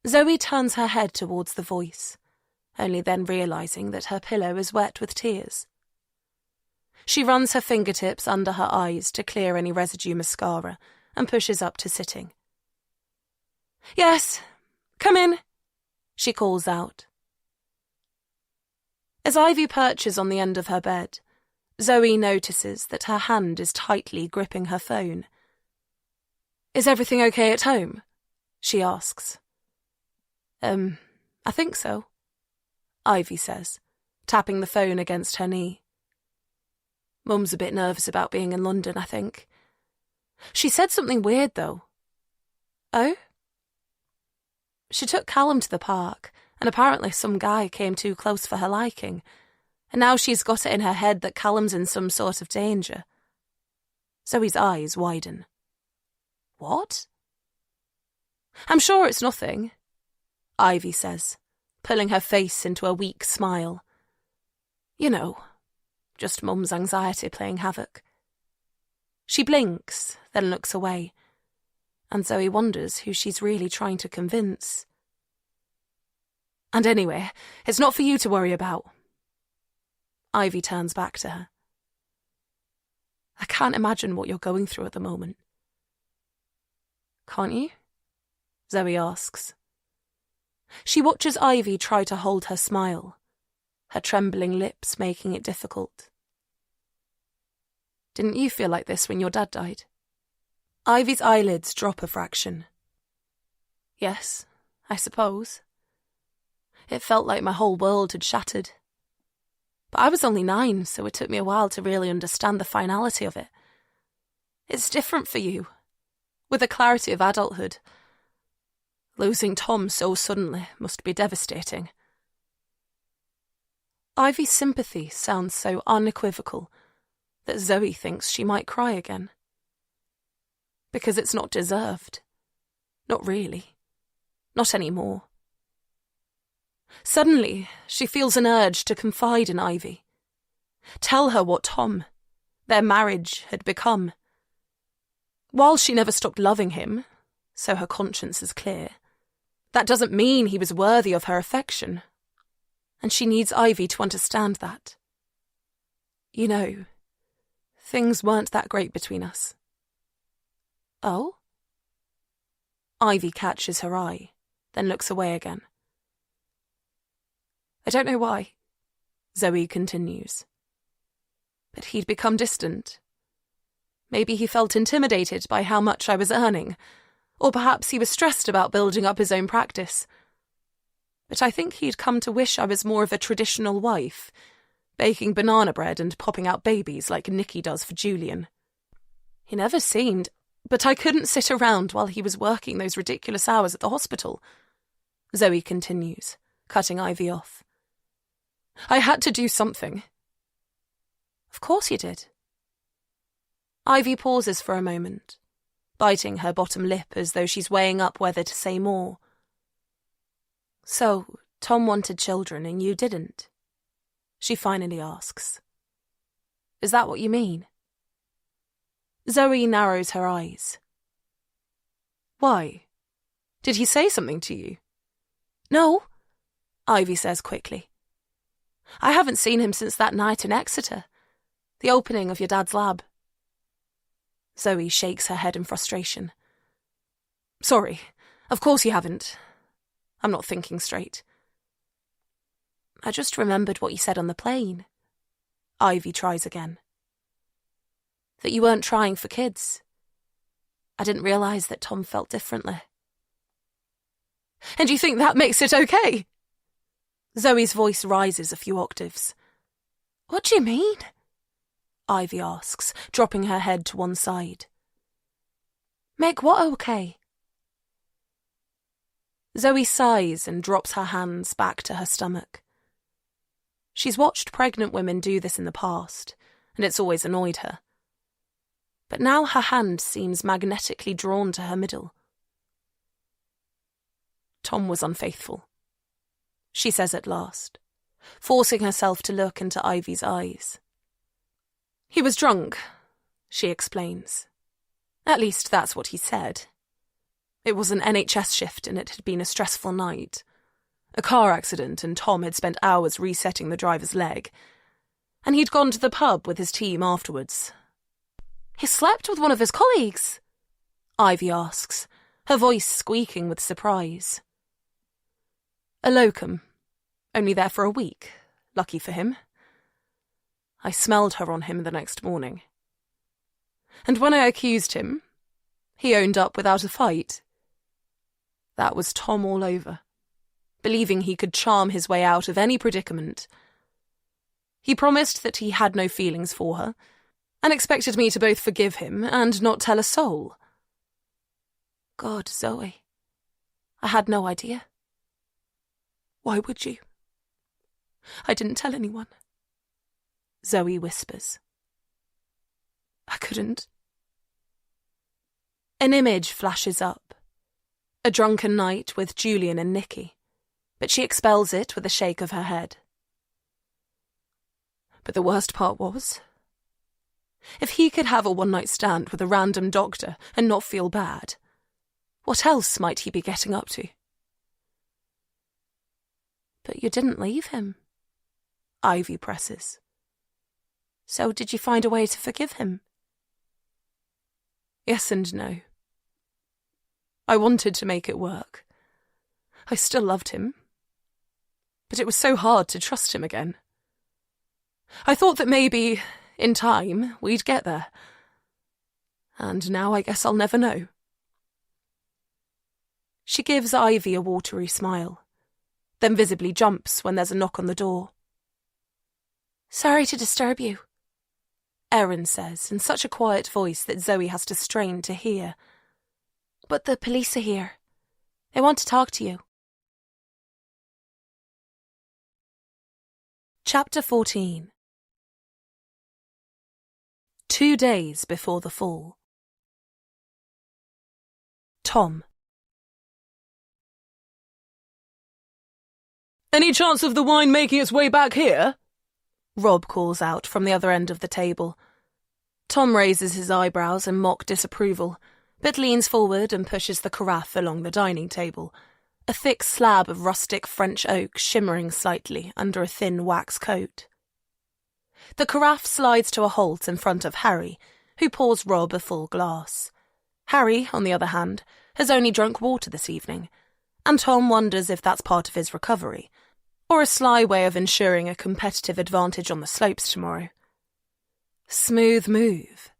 Zoe turns her head towards the voice, only then realising that her pillow is wet with tears. She runs her fingertips under her eyes to clear any residue mascara and pushes up to sitting. "Yes, come in," she calls out. As Ivy perches on the end of her bed, Zoe notices that her hand is tightly gripping her phone. "Is everything okay at home?" she asks. I think so," Ivy says, tapping the phone against her knee. "Mum's a bit nervous about being in London, I think. She said something weird, though." "Oh?" "She took Callum to the park, and apparently some guy came too close for her liking, and now she's got it in her head that Callum's in some sort of danger." Zoe's eyes widen. "What?" "I'm sure it's nothing," Ivy says, pulling her face into a weak smile. "You know, just Mum's anxiety playing havoc." She blinks, then looks away, and Zoe wonders who she's really trying to convince. "And anyway, it's not for you to worry about." Ivy turns back to her. "I can't imagine what you're going through at the moment." "Can't you?" Zoe asks. She watches Ivy try to hold her smile, her trembling lips making it difficult. "Didn't you feel like this when your dad died?" Ivy's eyelids drop a fraction. "Yes, I suppose. It felt like my whole world had shattered. But I was only 9, so it took me a while to really understand the finality of it. It's different for you, with the clarity of adulthood. Losing Tom so suddenly must be devastating." Ivy's sympathy sounds so unequivocal that Zoe thinks she might cry again. Because it's not deserved. Not really. Not anymore. Suddenly, she feels an urge to confide in Ivy. Tell her what Tom, their marriage, had become. While she never stopped loving him, so her conscience is clear, that doesn't mean he was worthy of her affection. And she needs Ivy to understand that. "You know, things weren't that great between us." "Oh?" Ivy catches her eye, then looks away again. "I don't know why," Zoe continues. "But he'd become distant. Maybe he felt intimidated by how much I was earning, or perhaps he was stressed about building up his own practice. But I think he'd come to wish I was more of a traditional wife, baking banana bread and popping out babies like Nikki does for Julian. He never seemed, but I couldn't sit around while he was working those ridiculous hours at the hospital," Zoe continues, cutting Ivy off. "I had to do something." "Of course you did." Ivy pauses for a moment, biting her bottom lip as though she's weighing up whether to say more. "So, Tom wanted children and you didn't?" she finally asks. "Is that what you mean?" Zoe narrows her eyes. "Why? Did he say something to you?" No, Ivy says quickly. I haven't seen him since that night in Exeter, the opening of your dad's lab. Zoe shakes her head in frustration. Sorry, of course you haven't. I'm not thinking straight. I just remembered what you said on the plane. Ivy tries again. That you weren't trying for kids. I didn't realise that Tom felt differently. And you think that makes it okay? Zoe's voice rises a few octaves. What do you mean? Ivy asks, dropping her head to one side. Make what okay? Zoe sighs and drops her hands back to her stomach. She's watched pregnant women do this in the past, and it's always annoyed her. But now her hand seems magnetically drawn to her middle. Tom was unfaithful, she says at last, forcing herself to look into Ivy's eyes. He was drunk, she explains. At least that's what he said. It was an NHS shift and it had been a stressful night. A car accident and Tom had spent hours resetting the driver's leg. And he'd gone to the pub with his team afterwards. He slept with one of his colleagues? Ivy asks, her voice squeaking with surprise. A locum. Only there for a week. Lucky for him. I smelled her on him the next morning. And when I accused him, he owned up without a fight. That was Tom all over, believing he could charm his way out of any predicament. He promised that he had no feelings for her, and expected me to both forgive him and not tell a soul. God, Zoe, I had no idea. Why would you? I didn't tell anyone. Zoe whispers. I couldn't. An image flashes up. A drunken night with Julian and Nikki, but she expels it with a shake of her head. But the worst part was, if he could have a one-night stand with a random doctor and not feel bad, what else might he be getting up to? But you didn't leave him, Ivy presses. So did you find a way to forgive him? Yes and no. I wanted to make it work. I still loved him. But it was so hard to trust him again. I thought that maybe, in time, we'd get there. And now I guess I'll never know. She gives Ivy a watery smile, then visibly jumps when there's a knock on the door. Sorry to disturb you, Erin says in such a quiet voice that Zoe has to strain to hear. But the police are here. They want to talk to you. Chapter 14. 2 days before the fall. Tom. Any chance of the wine making its way back here? Rob calls out from the other end of the table. Tom raises his eyebrows in mock disapproval, but leans forward and pushes the carafe along the dining table, a thick slab of rustic French oak shimmering slightly under a thin wax coat. The carafe slides to a halt in front of Harry, who pours Rob a full glass. Harry, on the other hand, has only drunk water this evening, and Tom wonders if that's part of his recovery, or a sly way of ensuring a competitive advantage on the slopes tomorrow. Smooth move,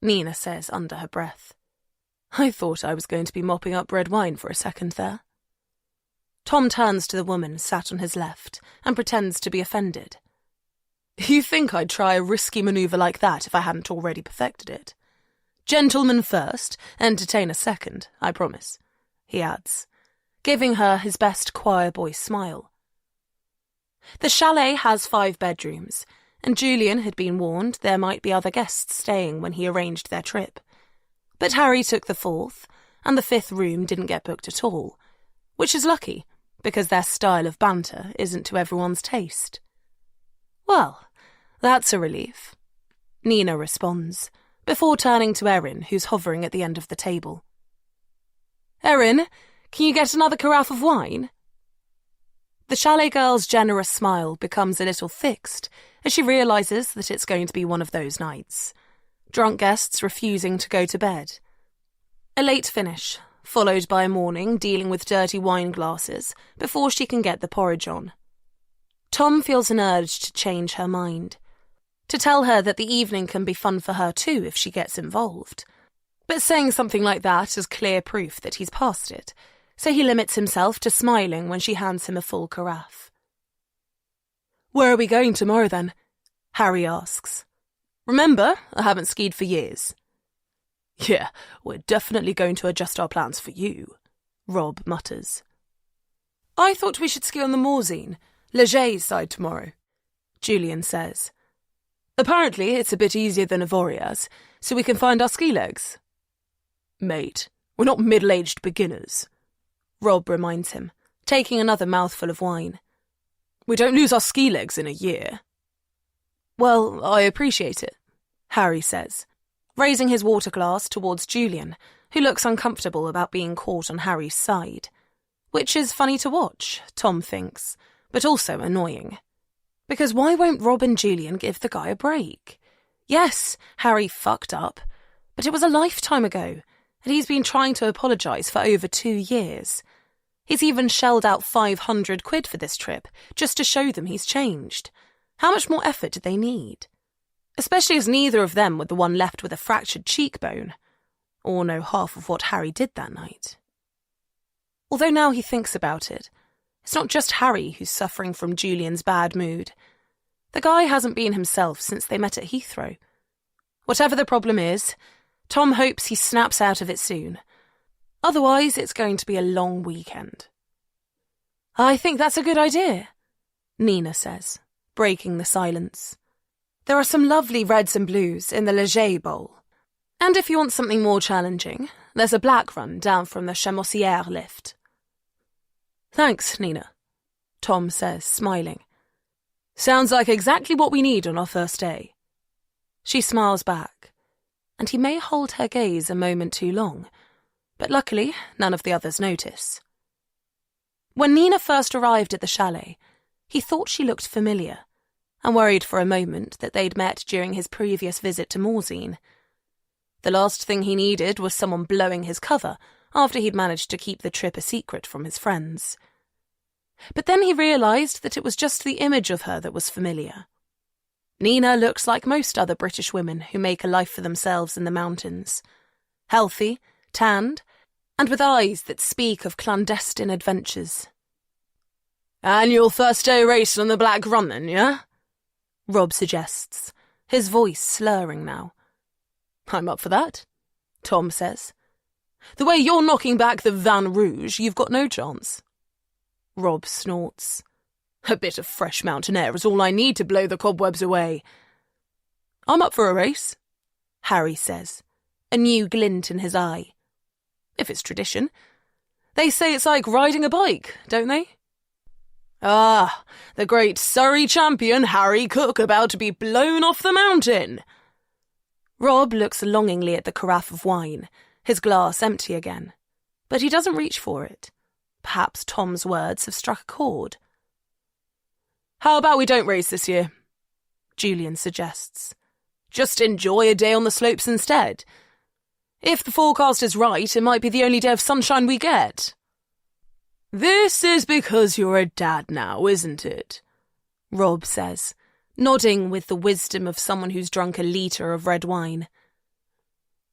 Nina says under her breath. I thought I was going to be mopping up red wine for a second there. Tom turns to the woman sat on his left and pretends to be offended. You think I'd try a risky manoeuvre like that if I hadn't already perfected it? Gentleman first, entertainer second, I promise, he adds, giving her his best choir boy smile. The chalet has 5 bedrooms, and Julian had been warned there might be other guests staying when he arranged their trip. But Harry took the 4th, and the 5th room didn't get booked at all, which is lucky, because their style of banter isn't to everyone's taste. Well, that's a relief, Nina responds, before turning to Erin, who's hovering at the end of the table. Erin, can you get another carafe of wine? The chalet girl's generous smile becomes a little fixed as she realises that it's going to be one of those nights. Drunk guests refusing to go to bed. A late finish, followed by a morning dealing with dirty wine glasses before she can get the porridge on. Tom feels an urge to change her mind, to tell her that the evening can be fun for her too if she gets involved. But saying something like that is clear proof that he's past it, so he limits himself to smiling when she hands him a full carafe. "Where are we going tomorrow then?" Harry asks. "Remember, I haven't skied for years." "Yeah, we're definitely going to adjust our plans for you," Rob mutters. "I thought we should ski on the Morzine, Leger side tomorrow," Julian says. "Apparently it's a bit easier than Avoriaz, so we can find our ski legs." "Mate, we're not middle-aged beginners," Rob reminds him, taking another mouthful of wine. "We don't lose our ski legs in a year." "Well, I appreciate it," Harry says, raising his water glass towards Julian, who looks uncomfortable about being caught on Harry's side. Which is funny to watch, Tom thinks, but also annoying. Because why won't Rob and Julian give the guy a break? Yes, Harry fucked up, but it was a lifetime ago, and he's been trying to apologise for over 2 years. He's even shelled out 500 quid for this trip, just to show them he's changed. How much more effort did they need? Especially as neither of them were the one left with a fractured cheekbone, or know half of what Harry did that night. Although now he thinks about it, it's not just Harry who's suffering from Julian's bad mood. The guy hasn't been himself since they met at Heathrow. Whatever the problem is, Tom hopes he snaps out of it soon. Otherwise, it's going to be a long weekend. "I think that's a good idea," Nina says, breaking the silence. "There are some lovely reds and blues in the Leger Bowl. And if you want something more challenging, there's a black run down from the Chamoisière lift." "Thanks, Nina," Tom says, smiling. "Sounds like exactly what we need on our first day." She smiles back, and he may hold her gaze a moment too long, but luckily none of the others notice. When Nina first arrived at the chalet, he thought she looked familiar, and worried for a moment that they'd met during his previous visit to Morzine. The last thing he needed was someone blowing his cover after he'd managed to keep the trip a secret from his friends. But then he realised that it was just the image of her that was familiar. Nina looks like most other British women who make a life for themselves in the mountains. Healthy, tanned, and with eyes that speak of clandestine adventures. "Annual first day race on the Black Run then, yeah?" Rob suggests, his voice slurring now. "I'm up for that," Tom says. "The way you're knocking back the Van Rouge, you've got no chance." Rob snorts. "A bit of fresh mountain air is all I need to blow the cobwebs away." "I'm up for a race," Harry says, a new glint in his eye. "If it's tradition. They say it's like riding a bike, don't they?" "Ah, the great Surrey champion Harry Cook about to be blown off the mountain." Rob looks longingly at the carafe of wine, his glass empty again, but he doesn't reach for it. Perhaps Tom's words have struck a chord. "How about we don't race this year?" Julian suggests. "Just enjoy a day on the slopes instead. If the forecast is right, it might be the only day of sunshine we get." "This is because you're a dad now, isn't it?" Rob says, nodding with the wisdom of someone who's drunk a litre of red wine.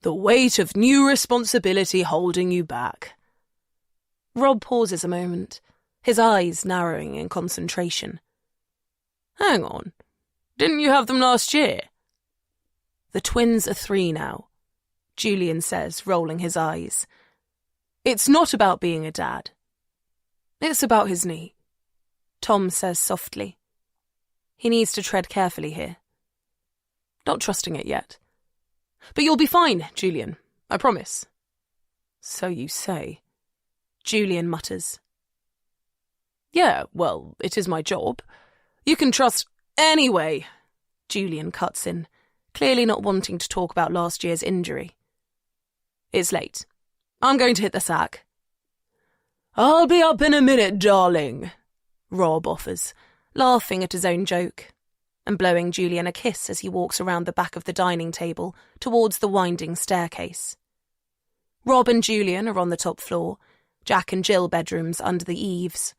"The weight of new responsibility holding you back." Rob pauses a moment, his eyes narrowing in concentration. "Hang on, didn't you have them last year?" "The twins are 3 now," Julian says, rolling his eyes. "It's not about being a dad. It's about his knee," Tom says softly. He needs to tread carefully here. Not trusting it yet. "But you'll be fine, Julian, I promise." "So you say," Julian mutters. "Yeah, well, it is my job. You can trust—" "Anyway," Julian cuts in, clearly not wanting to talk about last year's injury. "It's late. I'm going to hit the sack." "I'll be up in a minute, darling," Rob offers, laughing at his own joke, and blowing Julian a kiss as he walks around the back of the dining table towards the winding staircase. Rob and Julian are on the top floor, Jack and Jill bedrooms under the eaves,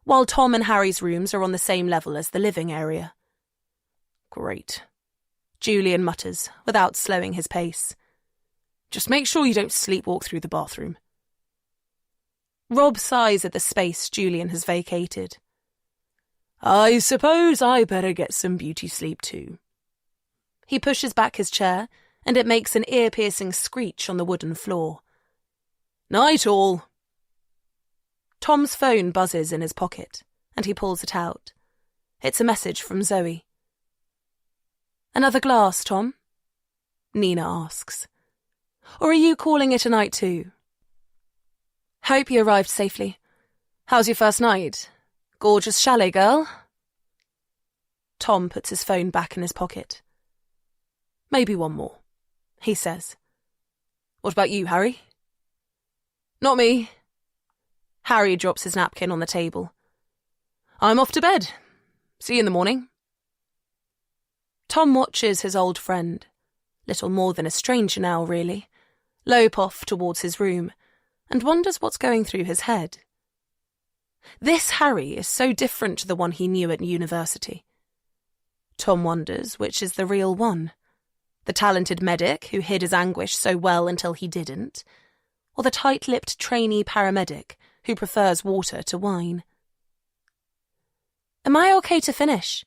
while Tom and Harry's rooms are on the same level as the living area. Great, Julian mutters, without slowing his pace. Just make sure you don't sleepwalk through the bathroom. Rob sighs at the space Julian has vacated. I suppose I better get some beauty sleep too. He pushes back his chair, and it makes an ear-piercing screech on the wooden floor. Night all. Tom's phone buzzes in his pocket, and he pulls it out. It's a message from Zoe. Another glass, Tom? Nina asks. Or are you calling it a night too? Hope you arrived safely. How's your first night? Gorgeous chalet, girl? Tom puts his phone back in his pocket. Maybe one more, he says. What about you, Harry? Not me. Harry drops his napkin on the table. I'm off to bed. See you in the morning. Tom watches his old friend, little more than a stranger now, really, lope off towards his room, and wonders what's going through his head. This Harry is so different to the one he knew at university. Tom wonders which is the real one, the talented medic who hid his anguish so well until he didn't, or the tight-lipped trainee paramedic who prefers water to wine. Am I okay to finish?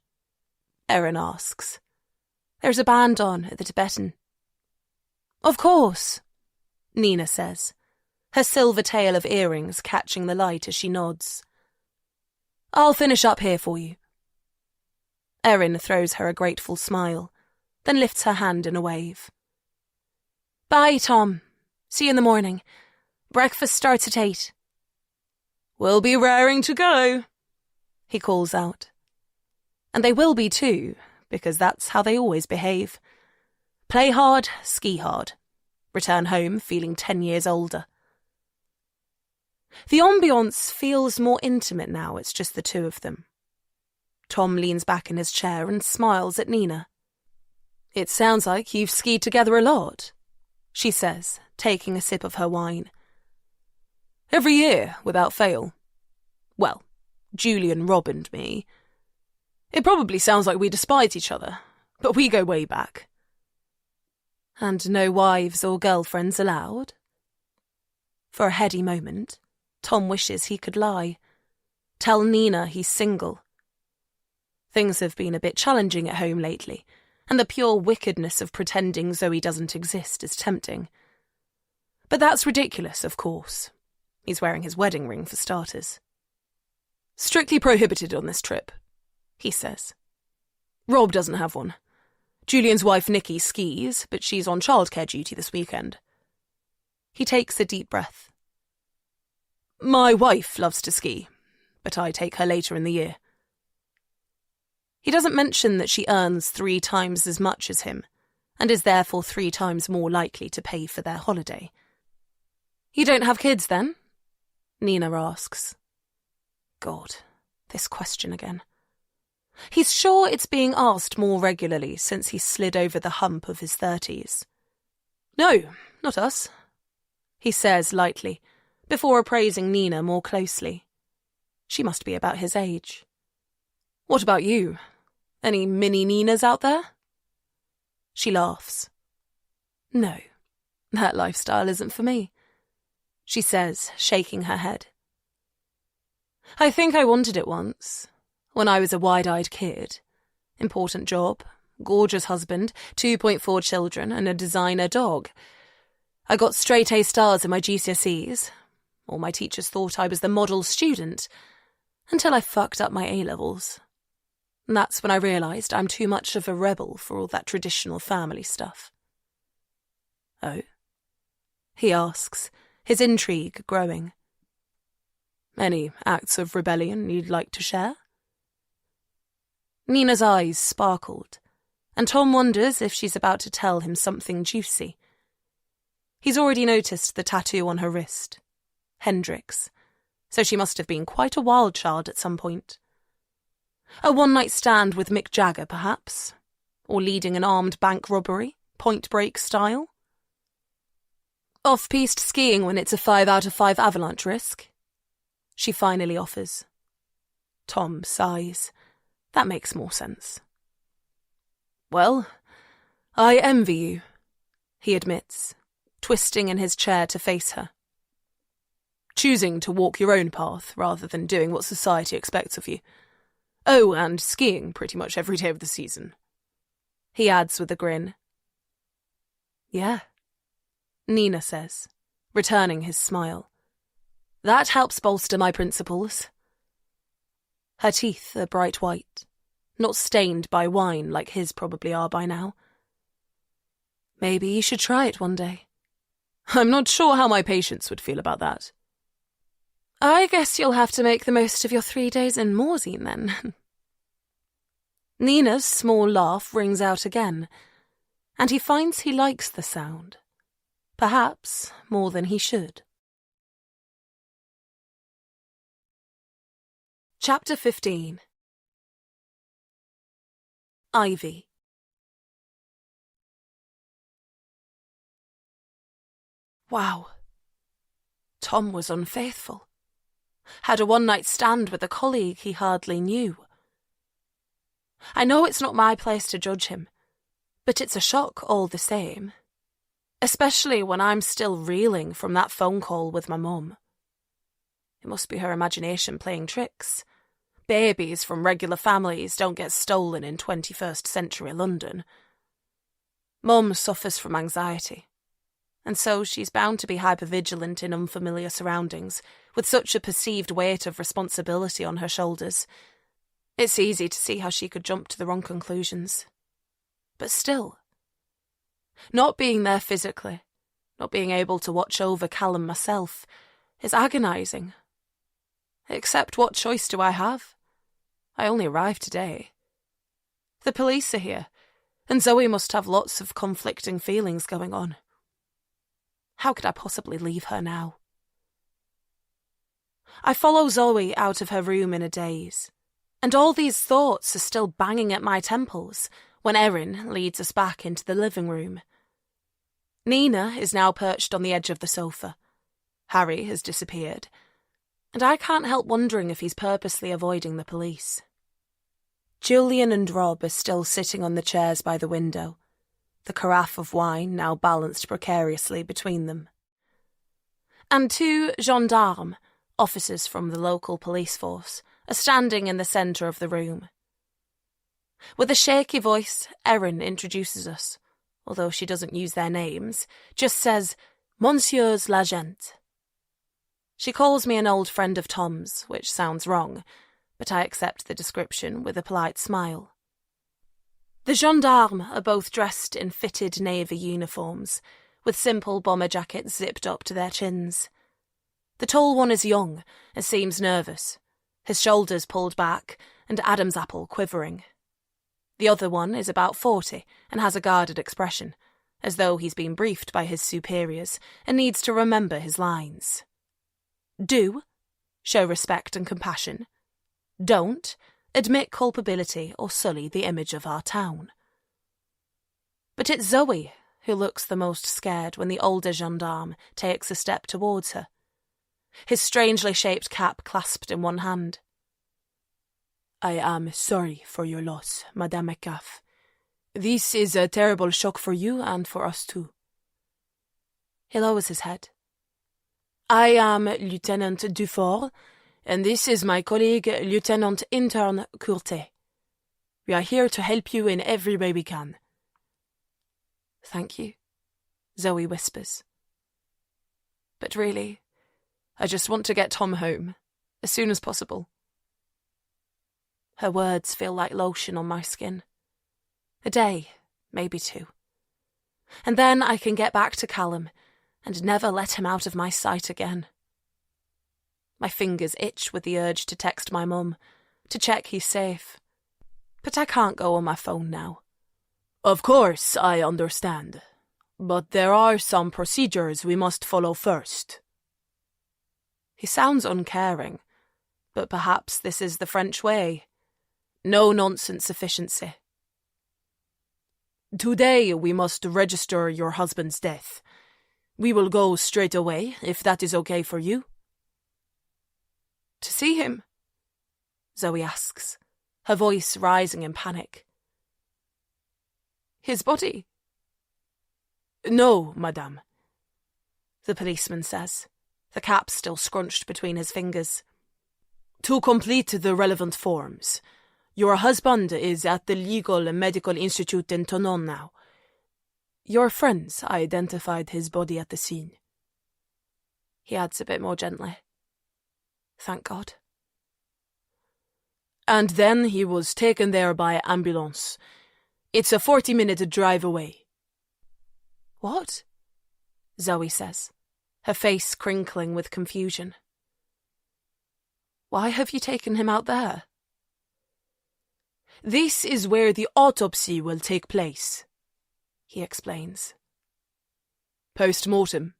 Erin asks. There's a band on at the Tibetan. Of course, Nina says, her silver tail of earrings catching the light as she nods. I'll finish up here for you. Erin throws her a grateful smile, then lifts her hand in a wave. Bye, Tom. See you in the morning. Breakfast starts at 8. We'll be raring to go, he calls out. And they will be too, because that's how they always behave. Play hard, ski hard. Return home feeling 10 years older. The ambience feels more intimate now it's just the two of them. Tom leans back in his chair and smiles at Nina. It sounds like you've skied together a lot, she says, taking a sip of her wine. Every year, without fail. Well, Julian, Rob and me. It probably sounds like we despise each other, but we go way back. And no wives or girlfriends allowed? For a heady moment, Tom wishes he could lie. Tell Nina he's single. Things have been a bit challenging at home lately, and the pure wickedness of pretending Zoe doesn't exist is tempting. But that's ridiculous, of course. He's wearing his wedding ring for starters. Strictly prohibited on this trip, he says. Rob doesn't have one. Julian's wife Nikki skis, but she's on childcare duty this weekend. He takes a deep breath. My wife loves to ski, but I take her later in the year. He doesn't mention that she earns 3 times as much as him, and is therefore 3 times more likely to pay for their holiday. You don't have kids, then? Nina asks. God, this question again. He's sure it's being asked more regularly since he slid over the hump of his 30s. No, not us, he says lightly, before appraising Nina more closely. She must be about his age. What about you? Any mini Ninas out there? She laughs. No, that lifestyle isn't for me, she says, shaking her head. I think I wanted it once, when I was a wide-eyed kid. Important job, gorgeous husband, 2.4 children, and a designer dog. I got straight A stars in my GCSEs. All my teachers thought I was the model student, until I fucked up my A-levels. And that's when I realised I'm too much of a rebel for all that traditional family stuff. Oh? He asks, his intrigue growing. Any acts of rebellion you'd like to share? Nina's eyes sparkled, and Tom wonders if she's about to tell him something juicy. He's already noticed the tattoo on her wrist. Hendrix. So she must have been quite a wild child at some point. A one-night stand with Mick Jagger, perhaps? Or leading an armed bank robbery, Point Break style? Off-piste skiing when it's a 5 out of 5 avalanche risk? She finally offers. Tom sighs. That makes more sense. Well, I envy you, he admits, twisting in his chair to face her. Choosing to walk your own path rather than doing what society expects of you. Oh, and skiing pretty much every day of the season. He adds with a grin. Yeah, Nina says, returning his smile. That helps bolster my principles. Her teeth are bright white, not stained by wine like his probably are by now. Maybe you should try it one day. I'm not sure how my patients would feel about that. I guess you'll have to make the most of your 3 days in Morzine then. Nina's small laugh rings out again, and he finds he likes the sound. Perhaps more than he should. Chapter 15. Ivy. Wow. Tom was unfaithful. Had a one-night stand with a colleague he hardly knew. I know it's not my place to judge him, but it's a shock all the same. Especially when I'm still reeling from that phone call with my mum. It must be her imagination playing tricks. Babies from regular families don't get stolen in 21st century London. Mum suffers from anxiety, and so she's bound to be hypervigilant in unfamiliar surroundings, with such a perceived weight of responsibility on her shoulders. It's easy to see how she could jump to the wrong conclusions. But still, not being there physically, not being able to watch over Callum myself, is agonising. Except what choice do I have? I only arrived today. The police are here, and Zoe must have lots of conflicting feelings going on. How could I possibly leave her now? I follow Zoe out of her room in a daze, and all these thoughts are still banging at my temples when Erin leads us back into the living room. Nina is now perched on the edge of the sofa. Harry has disappeared, and I can't help wondering if he's purposely avoiding the police. Julian and Rob are still sitting on the chairs by the window, the carafe of wine now balanced precariously between them. And 2 gendarmes, officers from the local police force, are standing in the centre of the room. With a shaky voice, Erin introduces us, although she doesn't use their names, just says, Monsieurs l'agent. She calls me an old friend of Tom's, which sounds wrong, but I accept the description with a polite smile. The gendarmes are both dressed in fitted navy uniforms, with simple bomber jackets zipped up to their chins. The tall one is young and seems nervous, his shoulders pulled back and Adam's apple quivering. The other one is about 40 and has a guarded expression, as though he's been briefed by his superiors and needs to remember his lines. Do, show respect and compassion. Don't, admit culpability or sully the image of our town. But it's Zoe who looks the most scared when the older gendarme takes a step towards her, his strangely shaped cap clasped in one hand. I am sorry for your loss, Madame Metcalfe. This is a terrible shock for you and for us too. He lowers his head. I am Lieutenant Dufort, and this is my colleague, Lieutenant Interne Courtet. We are here to help you in every way we can. Thank you, Zoe whispers. But really, I just want to get Tom home, as soon as possible. Her words feel like lotion on my skin. A day, maybe 2. And then I can get back to Callum and never let him out of my sight again. My fingers itch with the urge to text my mum, to check he's safe. But I can't go on my phone now. Of course, I understand. But there are some procedures we must follow first. He sounds uncaring, but perhaps this is the French way. No-nonsense efficiency. Today we must register your husband's death. We will go straight away, if that is okay for you. To see him? Zoe asks, her voice rising in panic. His body? No, madame, the policeman says, the cap still scrunched between his fingers. To complete the relevant forms, your husband is at the Legal and Medical Institute in Tonon now. Your friends identified his body at the scene. He adds a bit more gently. Thank God. And then he was taken there by ambulance. It's a 40-minute drive away. What? Zoe says, her face crinkling with confusion. Why have you taken him out there? This is where the autopsy will take place, he explains. Post-mortem.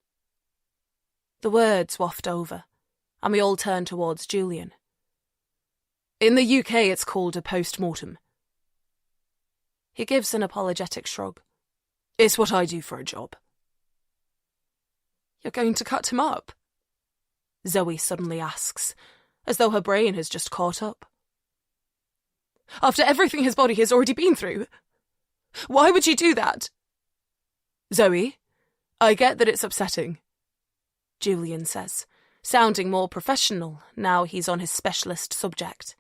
The words waft over, and we all turn towards Julian. In the UK it's called a post-mortem. He gives an apologetic shrug. It's what I do for a job. You're going to cut him up? Zoe suddenly asks, as though her brain has just caught up. After everything his body has already been through? Why would you do that? Zoe, I get that it's upsetting, Julian says, sounding more professional now he's on his specialist subject.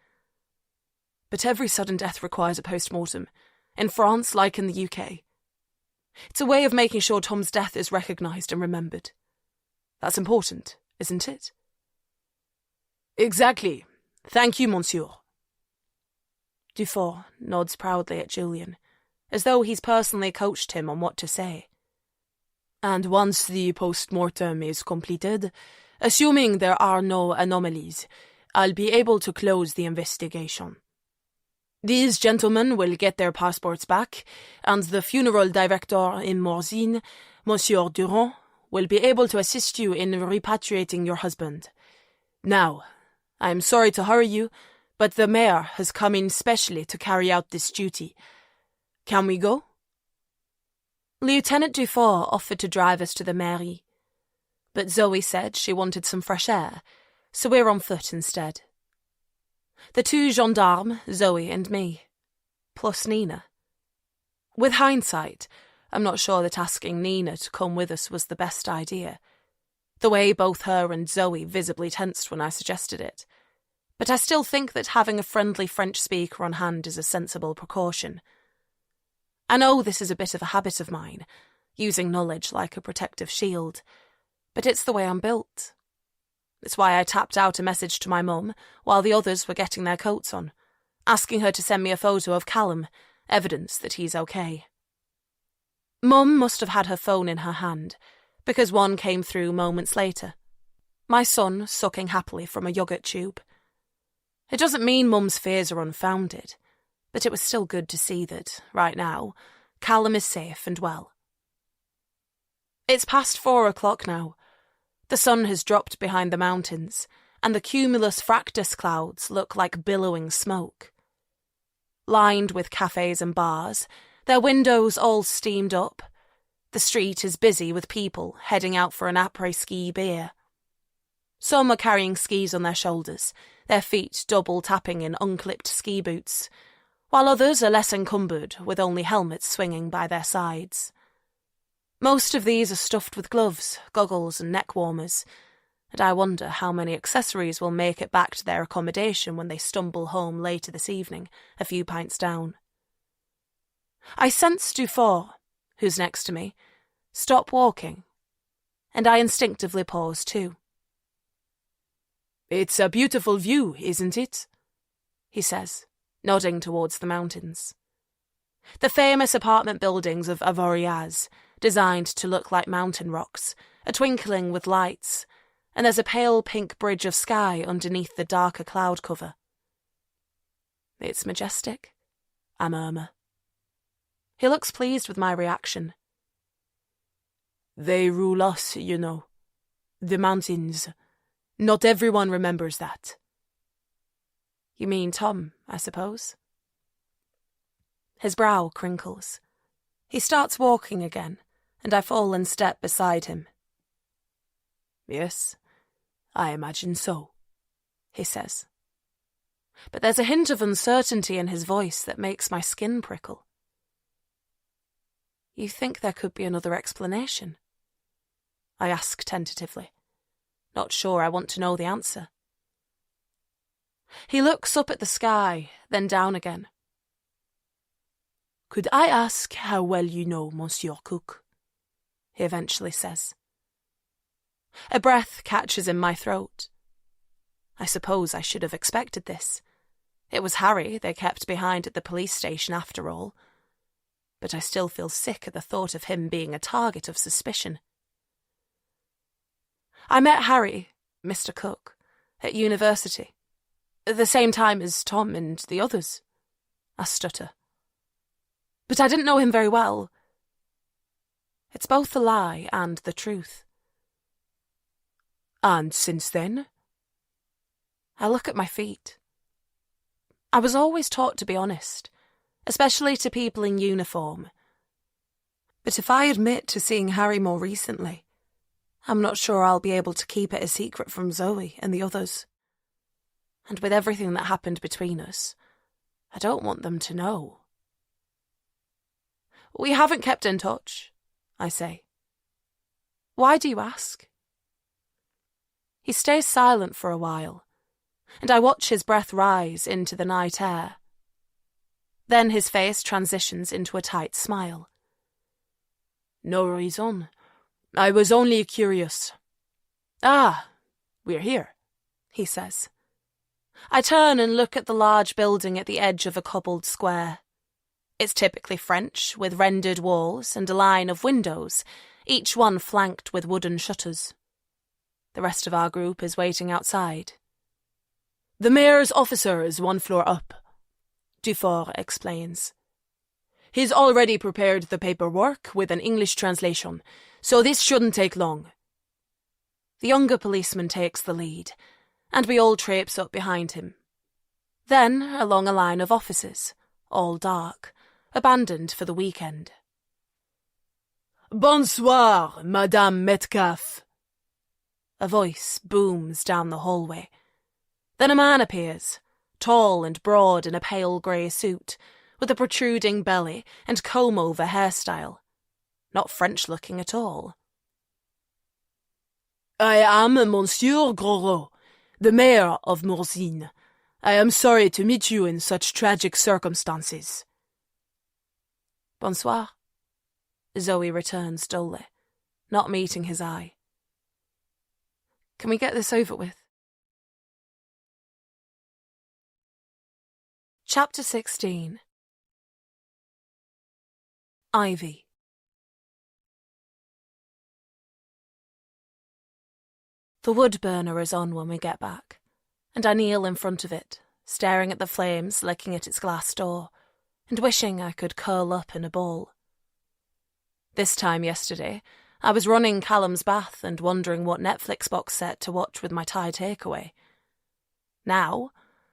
But every sudden death requires a post-mortem, in France like in the UK. It's a way of making sure Tom's death is recognised and remembered. That's important, isn't it? Exactly. Thank you, monsieur. Dufour nods proudly at Julian, as though he's personally coached him on what to say. And once the post-mortem is completed, assuming there are no anomalies, I'll be able to close the investigation. These gentlemen will get their passports back, and the funeral director in Morzine, Monsieur Durand, will be able to assist you in repatriating your husband. Now, I'm sorry to hurry you, but the mayor has come in specially to carry out this duty. Can we go? Lieutenant Dufour offered to drive us to the mairie, but Zoe said she wanted some fresh air, so we're on foot instead. The two gendarmes, Zoe and me, plus Nina. With hindsight, I'm not sure that asking Nina to come with us was the best idea, the way both her and Zoe visibly tensed when I suggested it. But I still think that having a friendly French speaker on hand is a sensible precaution. I know this is a bit of a habit of mine, using knowledge like a protective shield, but it's the way I'm built. It's why I tapped out a message to my mum while the others were getting their coats on, asking her to send me a photo of Callum, evidence that he's okay. Mum must have had her phone in her hand, because one came through moments later. My son sucking happily from a yoghurt tube. It doesn't mean Mum's fears are unfounded, but it was still good to see that, right now, Callum is safe and well. It's past 4 o'clock now. The sun has dropped behind the mountains, and the cumulus fractus clouds look like billowing smoke. Lined with cafes and bars, their windows all steamed up, the street is busy with people heading out for an après-ski beer. Some are carrying skis on their shoulders, their feet double tapping in unclipped ski boots, while others are less encumbered with only helmets swinging by their sides. Most of these are stuffed with gloves, goggles and neck warmers, and I wonder how many accessories will make it back to their accommodation when they stumble home later this evening, a few pints down. I sense Dufour, who's next to me, stop walking, and I instinctively pause too. It's a beautiful view, isn't it? He says, nodding towards the mountains. The famous apartment buildings of Avoriaz, designed to look like mountain rocks, are twinkling with lights, and there's a pale pink bridge of sky underneath the darker cloud cover. It's majestic, I murmur. He looks pleased with my reaction. They rule us, you know. The mountains. Not everyone remembers that. You mean Tom, I suppose? His brow crinkles. He starts walking again, and I fall in step beside him. Yes, I imagine so, he says. But there's a hint of uncertainty in his voice that makes my skin prickle. You think there could be another explanation? I ask tentatively, not sure I want to know the answer. He looks up at the sky, then down again. Could I ask how well you know Monsieur Cook? He eventually says. A breath catches in my throat. I suppose I should have expected this. It was Harry they kept behind at the police station after all. But I still feel sick at the thought of him being a target of suspicion. I met Harry, Mr. Cook, at university, at the same time as Tom and the others, I stutter. But I didn't know him very well. It's both the lie and the truth. And since then? I look at my feet. I was always taught to be honest, especially to people in uniform. But if I admit to seeing Harry more recently, I'm not sure I'll be able to keep it a secret from Zoe and the others. And with everything that happened between us, I don't want them to know. We haven't kept in touch, I say. Why do you ask? He stays silent for a while, and I watch his breath rise into the night air. Then his face transitions into a tight smile. No reason. I was only curious. Ah, we're here, he says. I turn and look at the large building at the edge of a cobbled square. It's typically French, with rendered walls and a line of windows, each one flanked with wooden shutters. The rest of our group is waiting outside. The mayor's officer is one floor up, Dufour explains. He's already prepared the paperwork with an English translation, so this shouldn't take long. The younger policeman takes the lead, and we all traipse up behind him. Then along a line of offices, all dark, abandoned for the weekend. Bonsoir, Madame Metcalfe. A voice booms down the hallway. Then a man appears, tall and broad in a pale grey suit, with a protruding belly and comb-over hairstyle. Not French-looking at all. I am Monsieur Guzolo, the mayor of Morzine. I am sorry to meet you in such tragic circumstances. Bonsoir, Zoe returns dully, not meeting his eye. Can we get this over with? Chapter 16. Ivy. The wood burner is on when we get back, and I kneel in front of it, staring at the flames licking at its glass door, and wishing I could curl up in a ball. This time yesterday, I was running Callum's bath and wondering what Netflix box set to watch with my Thai takeaway. Now,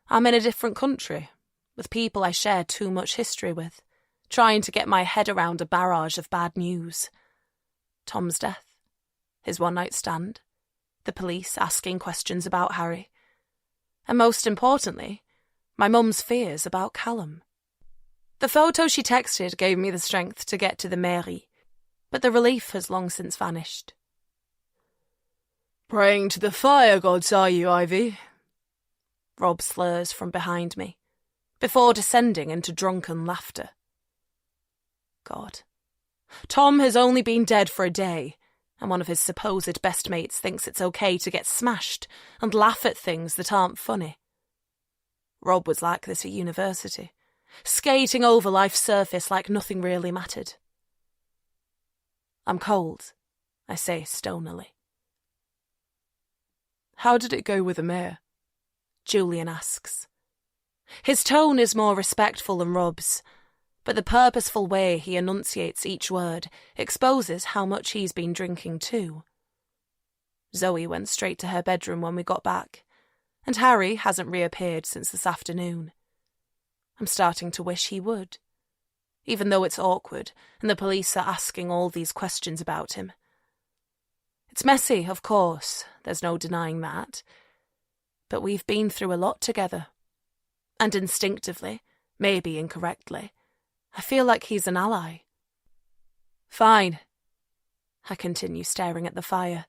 I'm in a different country, with people I share too much history with, trying to get my head around a barrage of bad news. Tom's death, his one-night stand, the police asking questions about Harry, and most importantly, my mum's fears about Callum. The photo she texted gave me the strength to get to the mairie, but the relief has long since vanished. Praying to the fire gods, are you, Ivy? Rob slurs from behind me, before descending into drunken laughter. God. Tom has only been dead for a day, and one of his supposed best mates thinks it's okay to get smashed and laugh at things that aren't funny. Rob was like this at university, skating over life's surface like nothing really mattered. I'm cold, I say stonily. How did it go with the mayor? Julian asks. His tone is more respectful than Rob's, but the purposeful way he enunciates each word exposes how much he's been drinking too. Zoe went straight to her bedroom when we got back, and Harry hasn't reappeared since this afternoon. I'm starting to wish he would. even though it's awkward and the police are asking all these questions about him. It's messy, of course, there's no denying that. But we've been through a lot together. And instinctively, maybe incorrectly, I feel like he's an ally. Fine. I continue staring at the fire,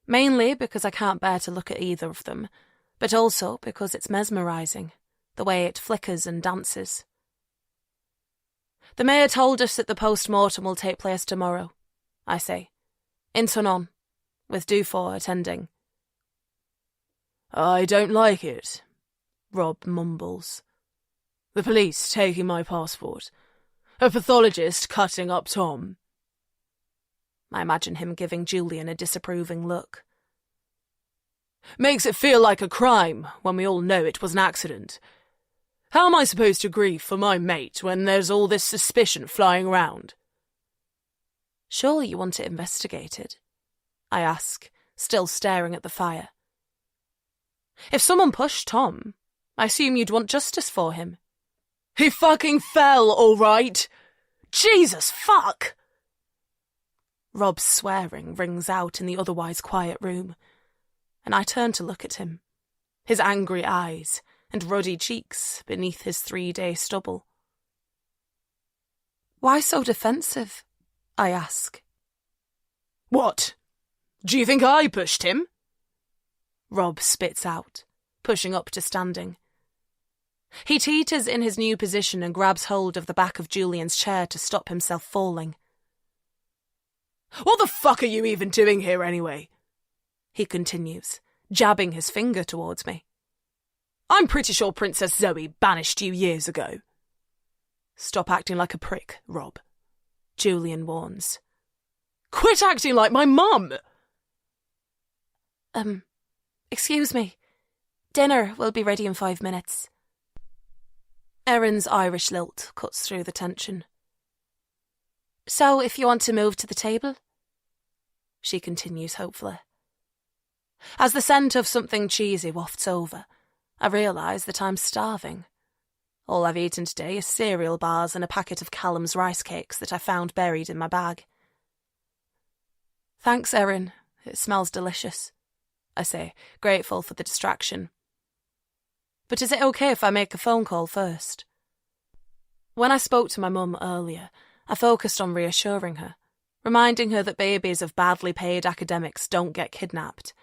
mainly because I can't bear to look at either of them, but also because it's mesmerising, the way it flickers and dances. The mayor told us that the post-mortem will take place tomorrow, I say, in Tonon, with Dufour attending. I don't like it, Rob mumbles. The police taking my passport. A pathologist cutting up Tom. I imagine him giving Julian a disapproving look. Makes it feel like a crime when we all know it was an accident. How am I supposed to grieve for my mate when there's all this suspicion flying around? Surely you want it investigated, I ask, still staring at the fire. If someone pushed Tom, I assume you'd want justice for him. He fucking fell, all right? Jesus, fuck! Rob's swearing rings out in the otherwise quiet room, and I turn to look at him, his angry eyes and ruddy cheeks beneath his 3-day stubble. Why so defensive? I ask. What? Do you think I pushed him? Rob spits out, pushing up to standing. He teeters in his new position and grabs hold of the back of Julian's chair to stop himself falling. What the fuck are you even doing here anyway? He continues, jabbing his finger towards me. I'm pretty sure Princess Zoe banished you years ago. Stop acting like a prick, Rob, Julian warns. Quit acting like my mum! Excuse me. Dinner will be ready in 5 minutes. Erin's Irish lilt cuts through the tension. So, if you want to move to the table? She continues hopefully. As the scent of something cheesy wafts over, I realise that I'm starving. All I've eaten today is cereal bars and a packet of Callum's rice cakes that I found buried in my bag. Thanks, Erin. It smells delicious, I say, grateful for the distraction. But is it okay if I make a phone call first? When I spoke to my mum earlier, I focused on reassuring her, reminding her that babies of badly paid academics don't get kidnapped.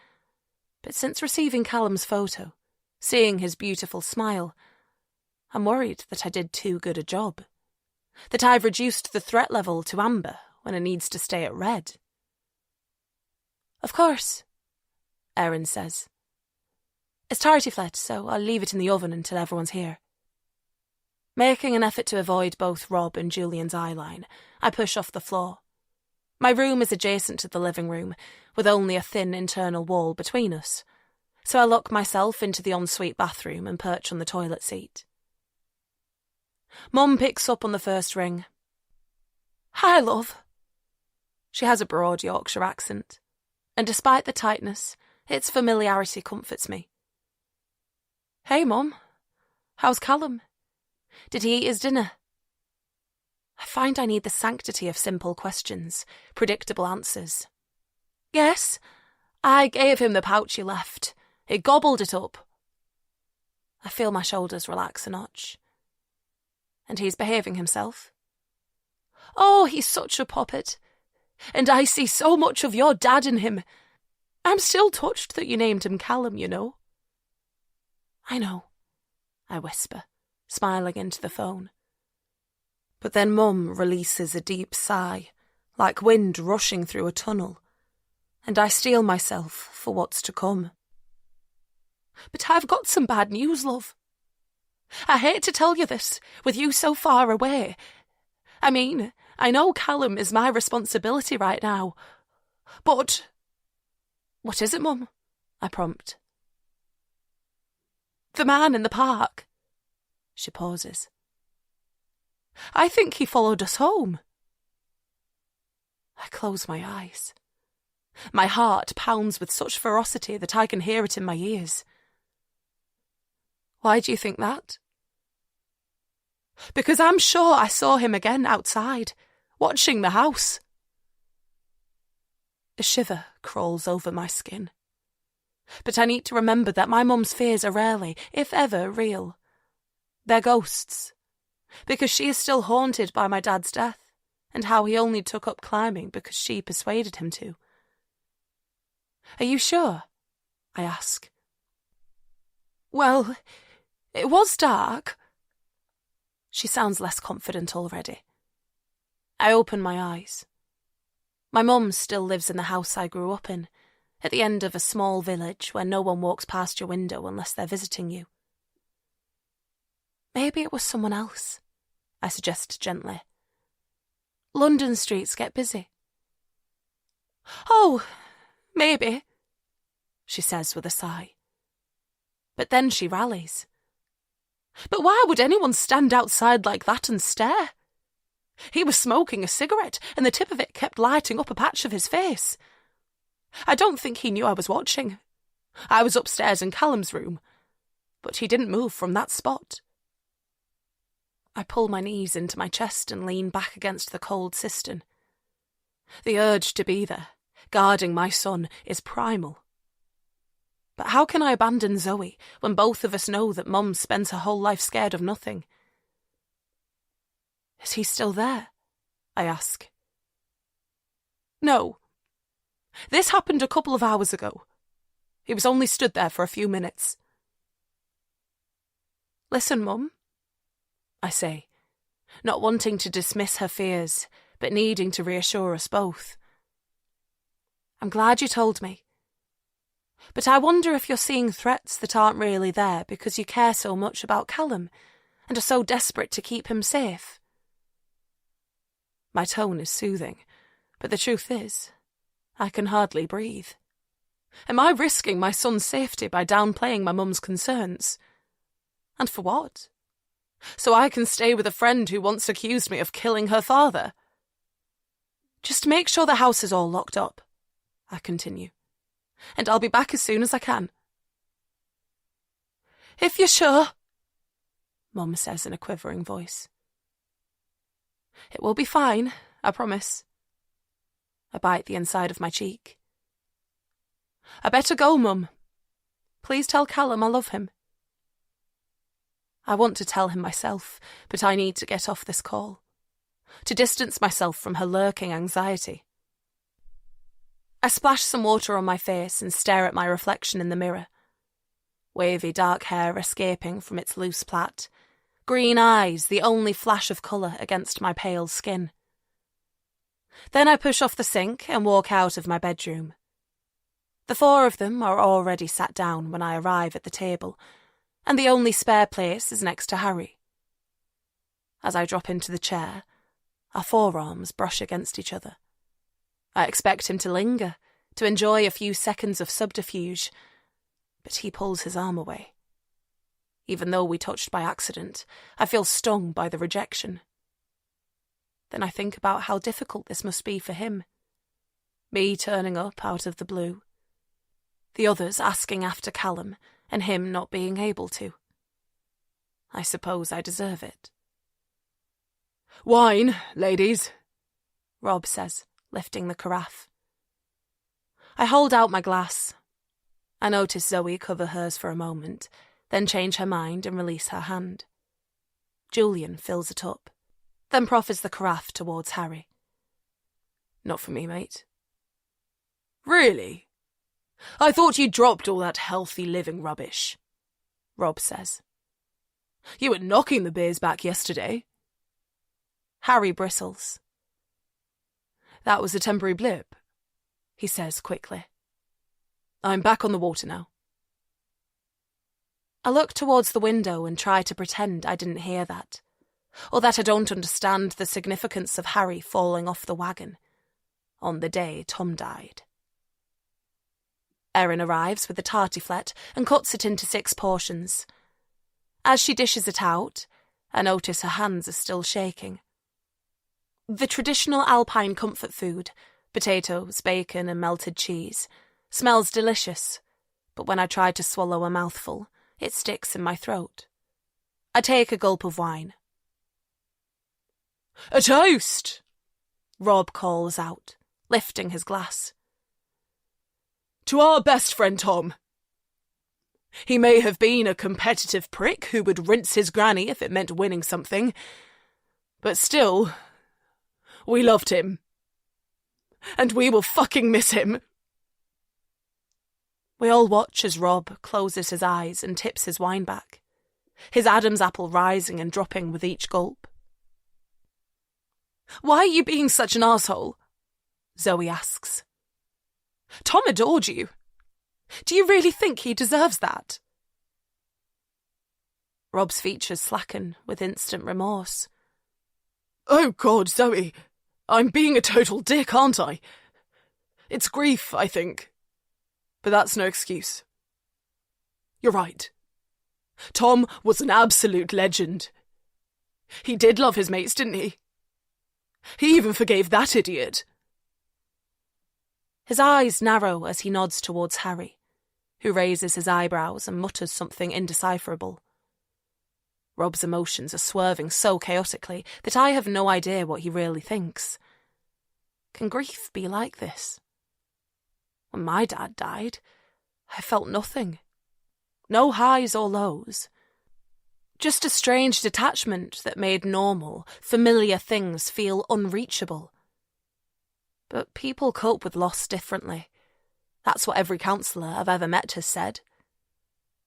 But since receiving Callum's photo, seeing his beautiful smile, I'm worried that I did too good a job. That I've reduced the threat level to amber when it needs to stay at red. Of course, Erin says. It's tartiflette, so I'll leave it in the oven until everyone's here. Making an effort to avoid both Rob and Julian's eyeline, I push off the floor. My room is adjacent to the living room, with only a thin internal wall between us, so I lock myself into the ensuite bathroom and perch on the toilet seat. Mum picks up on the first ring. Hi, love. She has a broad Yorkshire accent, and despite the tightness, its familiarity comforts me. Hey, Mum. How's Callum? Did he eat his dinner? I find I need the sanctity of simple questions, predictable answers. Yes, I gave him the pouch he left. He gobbled it up. I feel my shoulders relax a notch. And he's behaving himself? Oh, he's such a puppet. And I see so much of your dad in him. I'm still touched that you named him Callum, you know. I know, I whisper, smiling into the phone. But then Mum releases a deep sigh, like wind rushing through a tunnel, and I steel myself for what's to come. But I've got some bad news, love. I hate to tell you this, with you so far away. I mean, I know Callum is my responsibility right now, but... What is it, Mum? I prompt. The man in the park. She pauses. I think he followed us home. I close my eyes. My heart pounds with such ferocity that I can hear it in my ears. Why do you think that? Because I'm sure I saw him again outside, watching the house. A shiver crawls over my skin. But I need to remember that my mum's fears are rarely, if ever, real. They're ghosts. Because she is still haunted by my dad's death, and how he only took up climbing because she persuaded him to. Are you sure? I ask. Well, it was dark. She sounds less confident already. I open my eyes. My mum still lives in the house I grew up in, at the end of a small village where no one walks past your window unless they're visiting you. Maybe it was someone else, I suggest gently. London streets get busy. Oh, maybe, she says with a sigh. But then she rallies. But why would anyone stand outside like that and stare? He was smoking a cigarette, and the tip of it kept lighting up a patch of his face. I don't think he knew I was watching. I was upstairs in Callum's room, but he didn't move from that spot. I pull my knees into my chest and lean back against the cold cistern. The urge to be there, guarding my son, is primal. But how can I abandon Zoe when both of us know that Mum spends her whole life scared of nothing? Is he still there? I ask. No. This happened a couple of hours ago. He was only stood there for a few minutes. Listen, Mum, I say, not wanting to dismiss her fears, but needing to reassure us both. I'm glad you told me. But I wonder if you're seeing threats that aren't really there because you care so much about Callum and are so desperate to keep him safe. My tone is soothing, but the truth is, I can hardly breathe. Am I risking my son's safety by downplaying my mum's concerns? And for what? So I can stay with a friend who once accused me of killing her father? Just make sure the house is all locked up, I continue, and I'll be back as soon as I can. If you're sure, Mum says in a quivering voice. It will be fine, I promise. I bite the inside of my cheek. I better go, Mum. Please tell Callum I love him. I want to tell him myself, but I need to get off this call, to distance myself from her lurking anxiety. I splash some water on my face and stare at my reflection in the mirror. Wavy dark hair escaping from its loose plait, green eyes the only flash of colour against my pale skin. Then I push off the sink and walk out of my bedroom. The four of them are already sat down when I arrive at the table, and the only spare place is next to Harry. As I drop into the chair, our forearms brush against each other. I expect him to linger, to enjoy a few seconds of subterfuge, but he pulls his arm away. Even though we touched by accident, I feel stung by the rejection. Then I think about how difficult this must be for him. Me turning up out of the blue. The others asking after Callum, and him not being able to. I suppose I deserve it. Wine, ladies, Rob says, lifting the carafe. I hold out my glass. I notice Zoe cover hers for a moment, then change her mind and release her hand. Julian fills it up, then proffers the carafe towards Harry. Not for me, mate. Really? I thought you dropped all that healthy living rubbish, Rob says. You were knocking the beers back yesterday. Harry bristles. That was a temporary blip, he says quickly. I'm back on the water now. I look towards the window and try to pretend I didn't hear that, or that I don't understand the significance of Harry falling off the wagon on the day Tom died. Erin arrives with the tartiflette and cuts it into 6 portions. As she dishes it out, I notice her hands are still shaking. The traditional Alpine comfort food, potatoes, bacon and melted cheese, smells delicious, but when I try to swallow a mouthful, it sticks in my throat. I take a gulp of wine. A toast! Rob calls out, lifting his glass. To our best friend Tom. He may have been a competitive prick who would rinse his granny if it meant winning something, but still, we loved him. And we will fucking miss him. We all watch as Rob closes his eyes and tips his wine back, his Adam's apple rising and dropping with each gulp. Why are you being such an asshole? Zoe asks. Tom adored you. Do you really think he deserves that? Rob's features slacken with instant remorse. Oh God, Zoe, I'm being a total dick, aren't I? It's grief, I think. But that's no excuse. You're right. Tom was an absolute legend. He did love his mates, didn't he? He even forgave that idiot. His eyes narrow as he nods towards Harry, who raises his eyebrows and mutters something indecipherable. Rob's emotions are swerving so chaotically that I have no idea what he really thinks. Can grief be like this? When my dad died, I felt nothing. No highs or lows. Just a strange detachment that made normal, familiar things feel unreachable. But people cope with loss differently. That's what every counsellor I've ever met has said.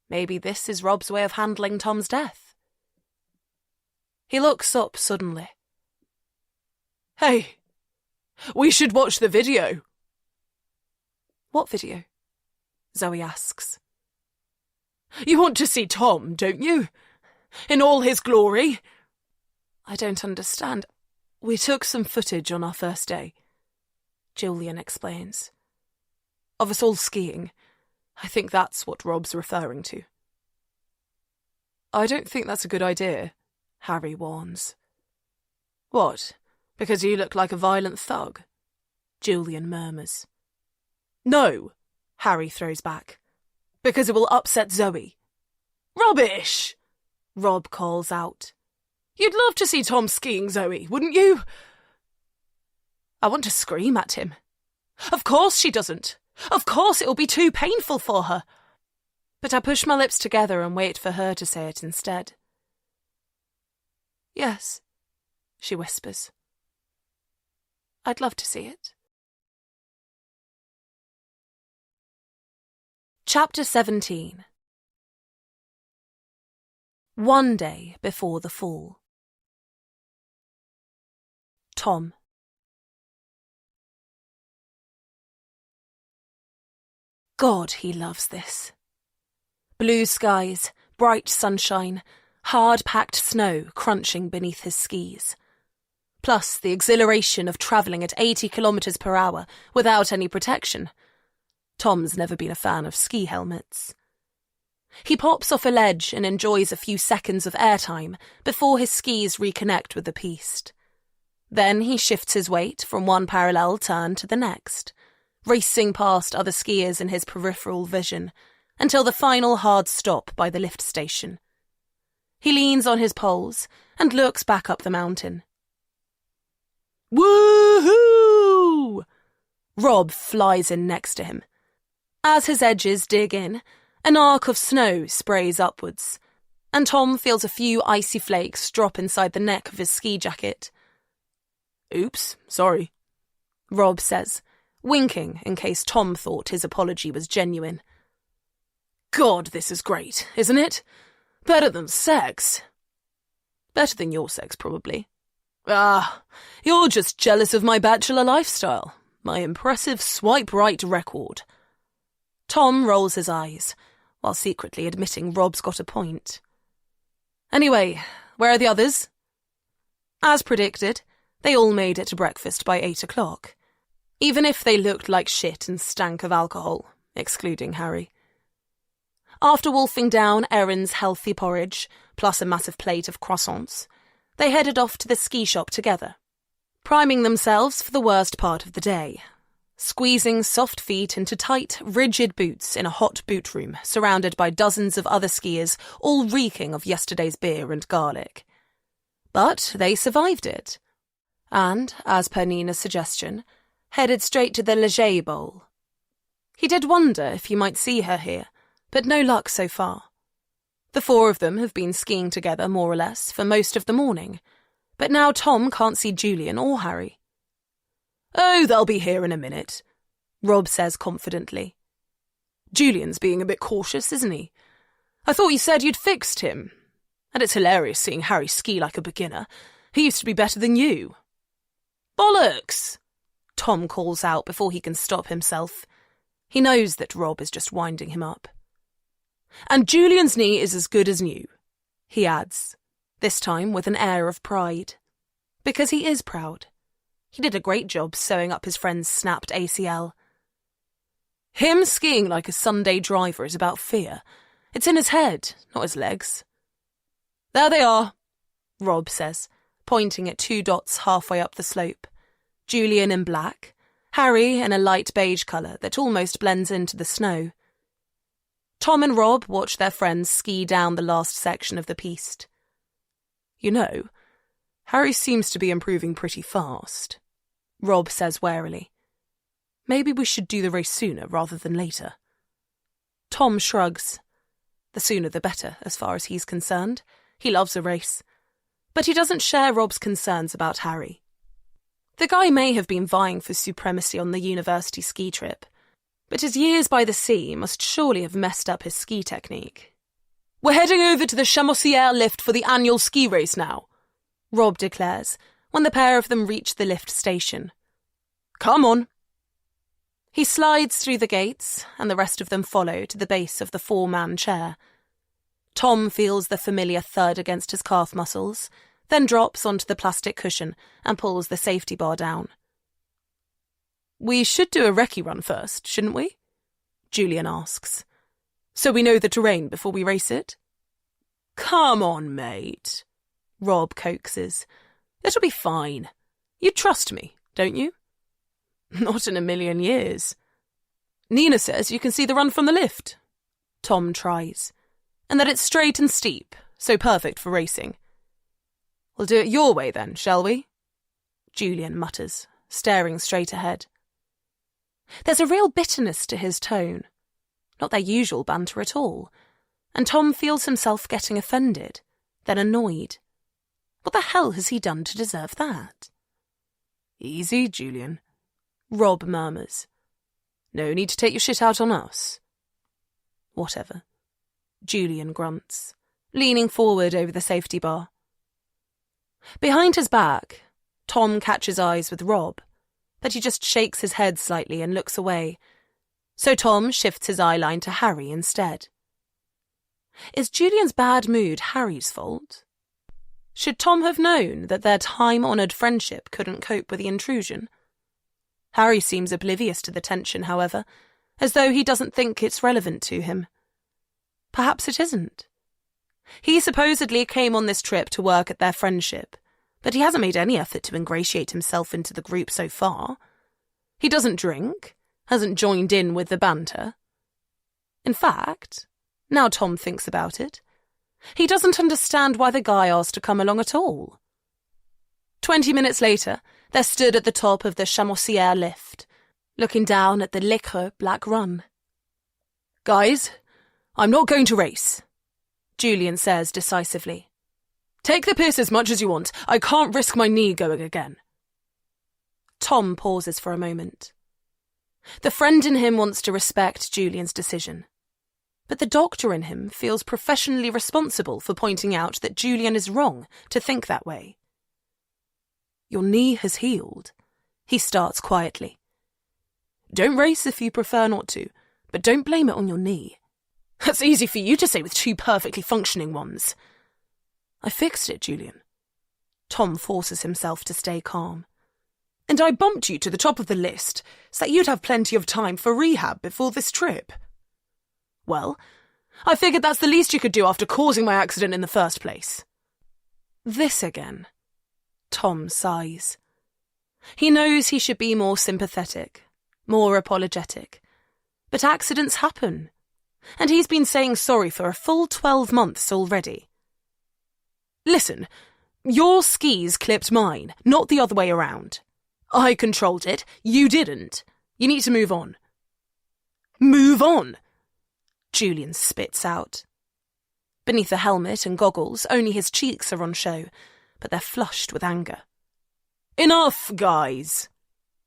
Maybe this is Rob's way of handling Tom's death. He looks up suddenly. Hey, we should watch the video. What video? Zoe asks. You want to see Tom, don't you? In all his glory? I don't understand. We took some footage on our first day, Julian explains. Of us all skiing. I think that's what Rob's referring to. I don't think that's a good idea, Harry warns. What? Because you look like a violent thug? Julian murmurs. No, Harry throws back. Because it will upset Zoe. Rubbish! Rob calls out. You'd love to see Tom skiing, Zoe, wouldn't you? I want to scream at him. Of course she doesn't. Of course it will be too painful for her. But I push my lips together and wait for her to say it instead. Yes, she whispers. I'd love to see it. Chapter 17. One day before the fall. Tom. God, he loves this. Blue skies, bright sunshine, hard-packed snow crunching beneath his skis. Plus the exhilaration of travelling at 80 kilometres per hour without any protection. Tom's never been a fan of ski helmets. He pops off a ledge and enjoys a few seconds of airtime before his skis reconnect with the piste. Then he shifts his weight from one parallel turn to the next, racing past other skiers in his peripheral vision until the final hard stop by the lift station. He leans on his poles and looks back up the mountain. Woohoo! Rob flies in next to him. As his edges dig in, an arc of snow sprays upwards, and Tom feels a few icy flakes drop inside the neck of his ski jacket. Oops, sorry, Rob says, winking in case Tom thought his apology was genuine. God, this is great, isn't it? Better than sex. Better than your sex, probably. Ah, you're just jealous of my bachelor lifestyle, my impressive swipe right record. Tom rolls his eyes, while secretly admitting Rob's got a point. Anyway, where are the others? As predicted, they all made it to breakfast by 8 o'clock, even if they looked like shit and stank of alcohol, excluding Harry. After wolfing down Erin's healthy porridge, plus a massive plate of croissants, they headed off to the ski shop together, priming themselves for the worst part of the day, squeezing soft feet into tight, rigid boots in a hot boot room surrounded by dozens of other skiers, all reeking of yesterday's beer and garlic. But they survived it, and, as per Nina's suggestion, headed straight to the Leger Bowl. He did wonder if he might see her here, but no luck so far. The four of them have been skiing together, more or less, for most of the morning, but now Tom can't see Julian or Harry. "Oh, they'll be here in a minute," Rob says confidently. "Julian's being a bit cautious, isn't he? I thought you said you'd fixed him. And it's hilarious seeing Harry ski like a beginner. He used to be better than you." "Bollocks!" Tom calls out before he can stop himself. He knows that Rob is just winding him up. "And Julian's knee is as good as new," he adds, this time with an air of pride. Because he is proud. He did a great job sewing up his friend's snapped ACL. "Him skiing like a Sunday driver is about fear. It's in his head, not his legs." "There they are," Rob says, pointing at 2 dots halfway up the slope. Julian in black, Harry in a light beige colour that almost blends into the snow. Tom and Rob watch their friends ski down the last section of the piste. "You know, Harry seems to be improving pretty fast," Rob says warily. "Maybe we should do the race sooner rather than later." Tom shrugs. The sooner the better, as far as he's concerned. He loves a race. But he doesn't share Rob's concerns about Harry. The guy may have been vying for supremacy on the university ski trip, but his years by the sea must surely have messed up his ski technique. "We're heading over to the Chamoisière lift for the annual ski race now," Rob declares, when the pair of them reach the lift station. "Come on." He slides through the gates, and the rest of them follow to the base of the 4-man chair. Tom feels the familiar thud against his calf muscles, then drops onto the plastic cushion and pulls the safety bar down. "We should do a recce run first, shouldn't we?" Julian asks. "So we know the terrain before we race it?" "Come on, mate," Rob coaxes. "It'll be fine. You trust me, don't you?" "Not in a million years." "Nina says you can see the run from the lift." Tom tries. "And that it's straight and steep, so perfect for racing." "We'll do it your way then, shall we?" Julian mutters, staring straight ahead. There's a real bitterness to his tone. Not their usual banter at all. And Tom feels himself getting offended, then annoyed. What the hell has he done to deserve that? "Easy, Julian," Rob murmurs. "No need to take your shit out on us." "Whatever," Julian grunts, leaning forward over the safety bar. Behind his back, Tom catches eyes with Rob, but he just shakes his head slightly and looks away, so Tom shifts his eyeline to Harry instead. Is Julian's bad mood Harry's fault? Should Tom have known that their time-honoured friendship couldn't cope with the intrusion? Harry seems oblivious to the tension, however, as though he doesn't think it's relevant to him. Perhaps it isn't. He supposedly came on this trip to work at their friendship, but he hasn't made any effort to ingratiate himself into the group so far. He doesn't drink, hasn't joined in with the banter. In fact, now Tom thinks about it, he doesn't understand why the guy asked to come along at all. 20 minutes later, they're stood at the top of the Chamoisière lift, looking down at the L'Écreux Black Run. "Guys, I'm not going to race," Julian says decisively. "Take the piss as much as you want. I can't risk my knee going again." Tom pauses for a moment. The friend in him wants to respect Julian's decision, but the doctor in him feels professionally responsible for pointing out that Julian is wrong to think that way. "Your knee has healed," he starts quietly. "Don't race if you prefer not to, but don't blame it on your knee. That's easy for you to say with 2 perfectly functioning ones." "I fixed it, Julian." Tom forces himself to stay calm. "And I bumped you to the top of the list so that you'd have plenty of time for rehab before this trip." "Well, I figured that's the least you could do after causing my accident in the first place." "This again." Tom sighs. He knows he should be more sympathetic, more apologetic. But accidents happen. And he's been saying sorry for a full 12 months already. "Listen, Your skis clipped mine, not the other way around. I controlled it, you didn't. You need to move on. Move on? Julian spits out. Beneath the helmet and goggles, only his cheeks are on show, but they're flushed with anger. Enough, guys,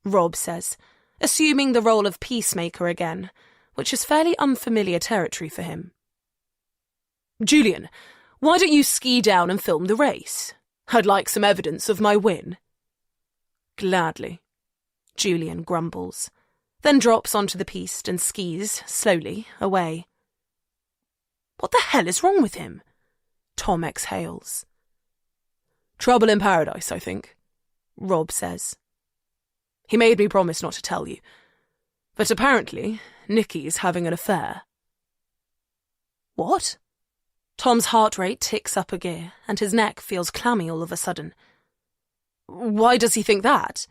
Rob says, assuming the role of peacemaker again, which is fairly unfamiliar territory for him. Julian, why don't you ski down and film the race? I'd like some evidence of my win. Gladly, Julian grumbles, then drops onto the piste and skis, slowly, away. What the hell is wrong with him? Tom exhales. Trouble in paradise, I think, Rob says. He made me promise not to tell you, but apparently Nikki's having an affair. What? Tom's heart rate ticks up a gear, and his neck feels clammy all of a sudden. Why does he think that?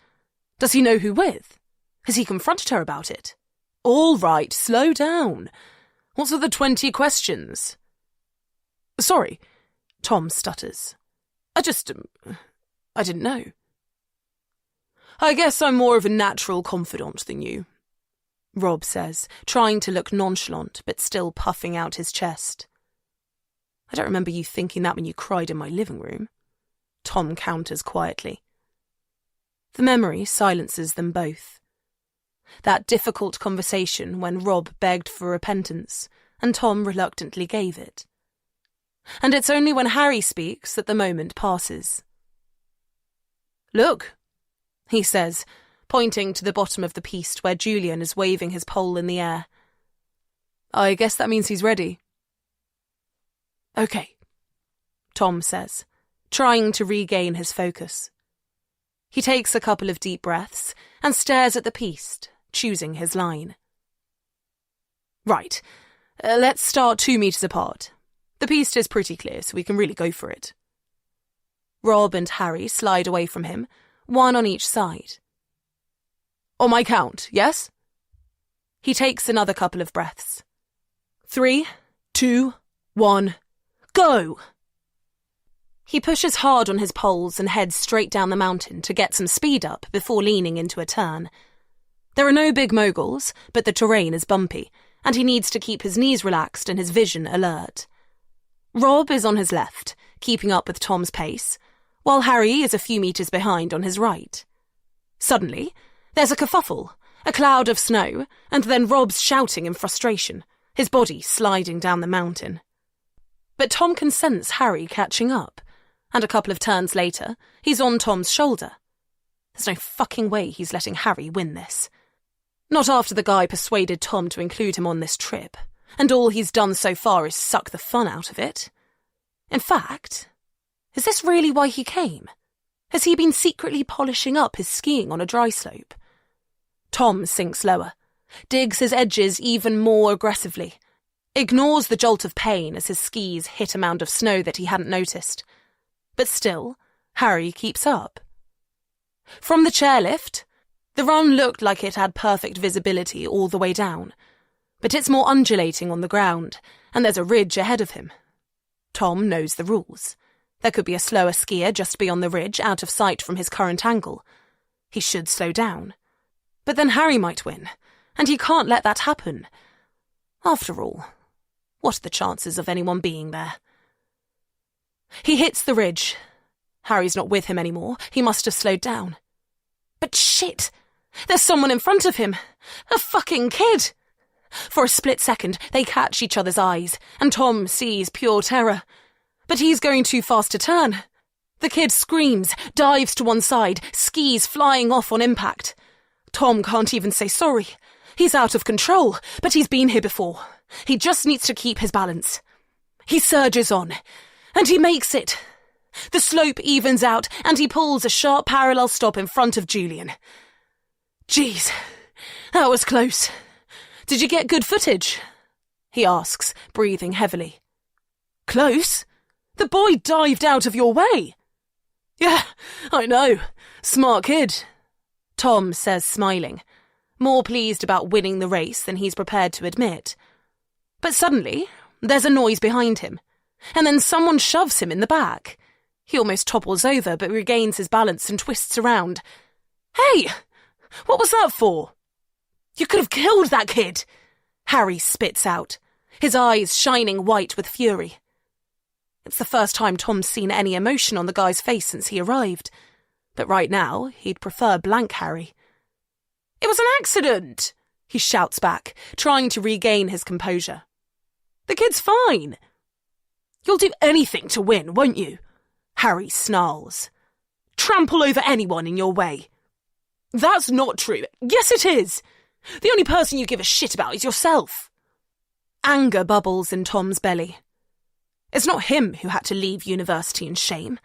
Does he know who with? Has he confronted her about it? All right, slow down. What's with the 20 questions? Sorry, Tom stutters. I didn't know. I guess I'm more of a natural confidant than you, Rob says, trying to look nonchalant but still puffing out his chest. I don't remember you thinking that when you cried in my living room, Tom counters quietly. The memory silences them both. That difficult conversation when Rob begged for repentance and Tom reluctantly gave it. And it's only when Harry speaks that the moment passes. Look, he says, pointing to the bottom of the piste where Julian is waving his pole in the air. I guess that means he's ready. Okay, Tom says, trying to regain his focus. He takes a couple of deep breaths and stares at the piste, choosing his line. Right, let's start 2 meters apart. The piste is pretty clear, so we can really go for it. Rob and Harry slide away from him, one on each side. On my count, yes? He takes another couple of breaths. 3, 2, 1, go! He pushes hard on his poles and heads straight down the mountain to get some speed up before leaning into a turn. There are no big moguls, but the terrain is bumpy, and he needs to keep his knees relaxed and his vision alert. Rob is on his left, keeping up with Tom's pace, while Harry is a few meters behind on his right. Suddenly, there's a kerfuffle, a cloud of snow, and then Rob's shouting in frustration, his body sliding down the mountain. But Tom can sense Harry catching up, and a couple of turns later, he's on Tom's shoulder. There's no fucking way he's letting Harry win this. Not after the guy persuaded Tom to include him on this trip, and all he's done so far is suck the fun out of it. In fact, is this really why he came? Has he been secretly polishing up his skiing on a dry slope? Tom sinks lower, digs his edges even more aggressively, ignores the jolt of pain as his skis hit a mound of snow that he hadn't noticed. But still, Harry keeps up. From the chairlift, the run looked like it had perfect visibility all the way down, but it's more undulating on the ground, and there's a ridge ahead of him. Tom knows the rules. There could be a slower skier just beyond the ridge, out of sight from his current angle. He should slow down. But then Harry might win, and he can't let that happen. After all, what are the chances of anyone being there? He hits the ridge. Harry's not with him anymore. He must have slowed down. But shit! There's someone in front of him. A fucking kid! For a split second, they catch each other's eyes, and Tom sees pure terror. But he's going too fast to turn. The kid screams, dives to one side, skis flying off on impact. Tom can't even say sorry. He's out of control, but he's been here before. He just needs to keep his balance. He surges on, and he makes it. The slope evens out, and he pulls a sharp parallel stop in front of Julian. Jeez, that was close. Did you get good footage? He asks, breathing heavily. Close? The boy dived out of your way. Yeah, I know. Smart kid. Tom says, smiling, more pleased about winning the race than he's prepared to admit. But suddenly, there's a noise behind him, and then someone shoves him in the back. He almost topples over but regains his balance and twists around. "Hey! What was that for?" "You could have killed that kid!" Harry spits out, his eyes shining white with fury. It's the first time Tom's seen any emotion on the guy's face since he arrived, but right now he'd prefer blank Harry. "It was an accident!" he shouts back, trying to regain his composure. "The kid's fine." "You'll do anything to win, won't you?" Harry snarls. "Trample over anyone in your way." "That's not true." "Yes, it is. The only person you give a shit about is yourself." Anger bubbles in Tom's belly. It's not him who had to leave university in shame,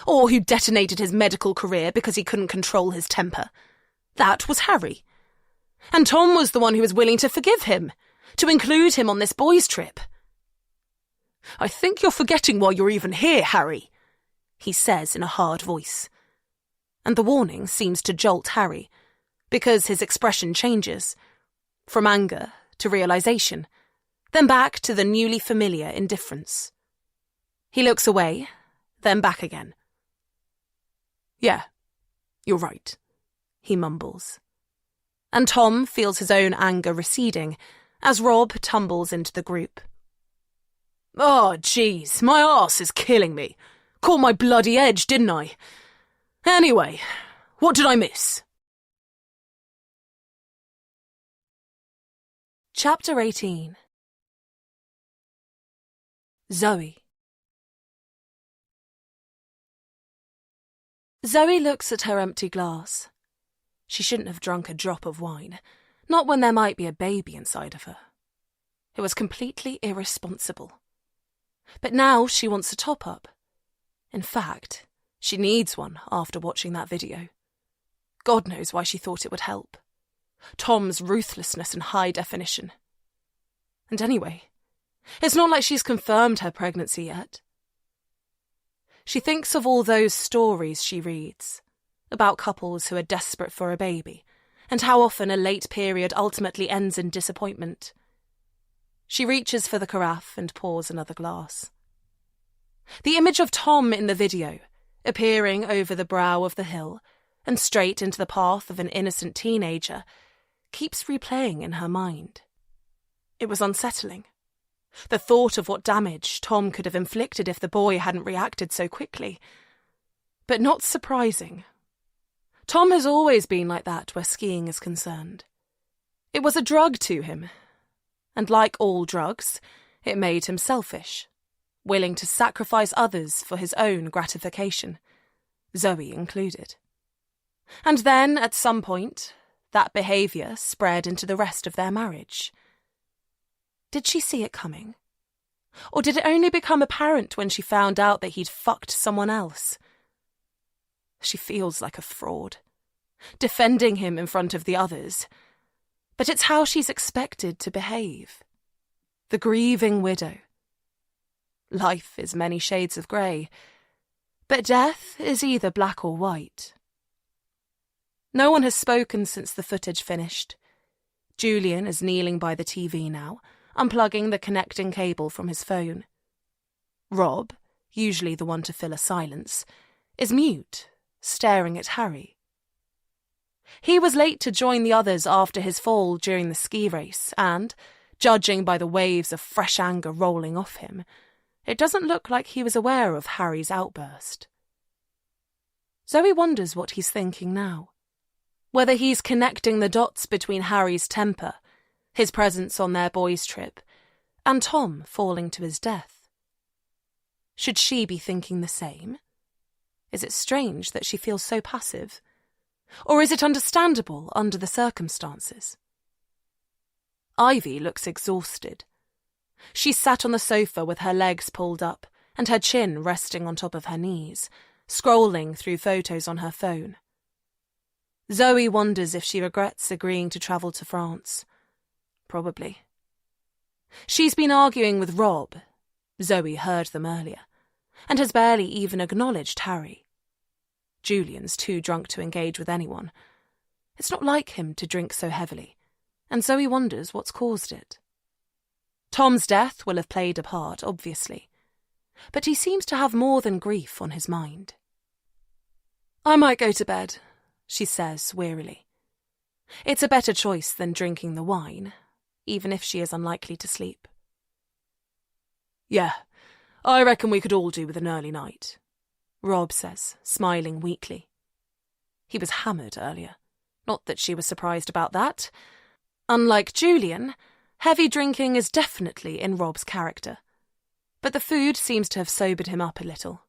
or who detonated his medical career because he couldn't control his temper. That was Harry. And Tom was the one who was willing to forgive him, to include him on this boys' trip. "I think you're forgetting why you're even here, Harry," he says in a hard voice. And the warning seems to jolt Harry, because his expression changes, from anger to realization, then back to the newly familiar indifference. He looks away, then back again. "Yeah, you're right," he mumbles. And Tom feels his own anger receding as Rob tumbles into the group. "Oh, jeez, my arse is killing me. Caught my bloody edge, didn't I? Anyway, what did I miss?" Chapter 18. Zoe. Zoe looks at her empty glass. She shouldn't have drunk a drop of wine, not when there might be a baby inside of her. It was completely irresponsible. But now she wants a top-up. In fact, she needs one after watching that video. God knows why she thought it would help. Tom's ruthlessness in high definition. And anyway, it's not like she's confirmed her pregnancy yet. She thinks of all those stories she reads, about couples who are desperate for a baby, and how often a late period ultimately ends in disappointment. She reaches for the carafe and pours another glass. The image of Tom in the video, appearing over the brow of the hill and straight into the path of an innocent teenager, keeps replaying in her mind. It was unsettling. The thought of what damage Tom could have inflicted if the boy hadn't reacted so quickly. But not surprising. Tom has always been like that where skiing is concerned. It was a drug to him. And like all drugs, it made him selfish, willing to sacrifice others for his own gratification, Zoe included. And then, at some point, that behaviour spread into the rest of their marriage. Did she see it coming? Or did it only become apparent when she found out that he'd fucked someone else? She feels like a fraud, defending him in front of the others. But it's how she's expected to behave. The grieving widow. Life is many shades of grey, but death is either black or white. No one has spoken since the footage finished. Julian is kneeling by the TV now, unplugging the connecting cable from his phone. Rob, usually the one to fill a silence, is mute, staring at Harry. He was late to join the others after his fall during the ski race, and, judging by the waves of fresh anger rolling off him, it doesn't look like he was aware of Harry's outburst. Zoe wonders what he's thinking now. Whether he's connecting the dots between Harry's temper, his presence on their boys' trip, and Tom falling to his death. Should she be thinking the same? Is it strange that she feels so passive? Or is it understandable under the circumstances? Ivy looks exhausted. She sat on the sofa with her legs pulled up and her chin resting on top of her knees, scrolling through photos on her phone. Zoe wonders if she regrets agreeing to travel to France. Probably. She's been arguing with Rob, Zoe heard them earlier, and has barely even acknowledged Harry. Julian's too drunk to engage with anyone. It's not like him to drink so heavily, and Zoe wonders what's caused it. Tom's death will have played a part, obviously. but he seems to have more than grief on his mind. "I might go to bed," she says wearily. It's a better choice than drinking the wine, even if she is unlikely to sleep. "Yeah, I reckon we could all do with an early night," Rob says, smiling weakly. He was hammered earlier. Not that she was surprised about that. Unlike Julian, heavy drinking is definitely in Rob's character, but the food seems to have sobered him up a little.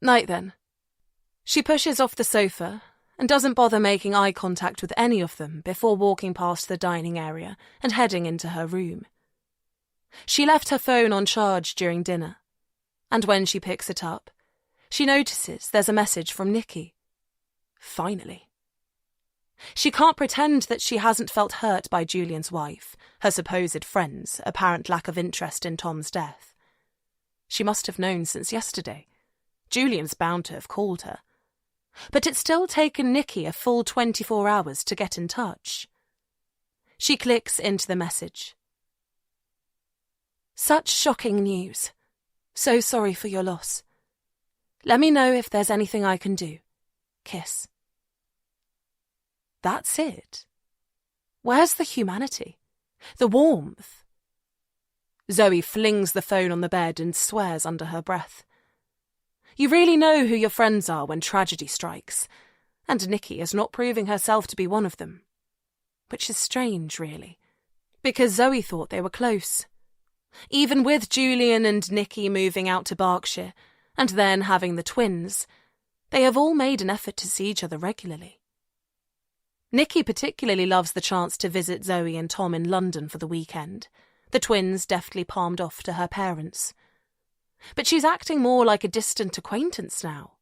"Night then." She pushes off the sofa and doesn't bother making eye contact with any of them before walking past the dining area and heading into her room. She left her phone on charge during dinner, and when she picks it up, she notices there's a message from Nikki. Finally. She can't pretend that she hasn't felt hurt by Julian's wife, her supposed friend's apparent lack of interest in Tom's death. She must have known since yesterday. Julian's bound to have called her. But it's still taken Nikki a full 24 hours to get in touch. She clicks into the message. "Such shocking news. So sorry for your loss. Let me know if there's anything I can do. Kiss." That's it. Where's the humanity? The warmth? Zoe flings the phone on the bed and swears under her breath. You really know who your friends are when tragedy strikes, and Nikki is not proving herself to be one of them. Which is strange, really, because Zoe thought they were close. Even with Julian and Nikki moving out to Berkshire, and then having the twins, they have all made an effort to see each other regularly. Nikki particularly loves the chance to visit Zoe and Tom in London for the weekend, the twins deftly palmed off to her parents. But she's acting more like a distant acquaintance now.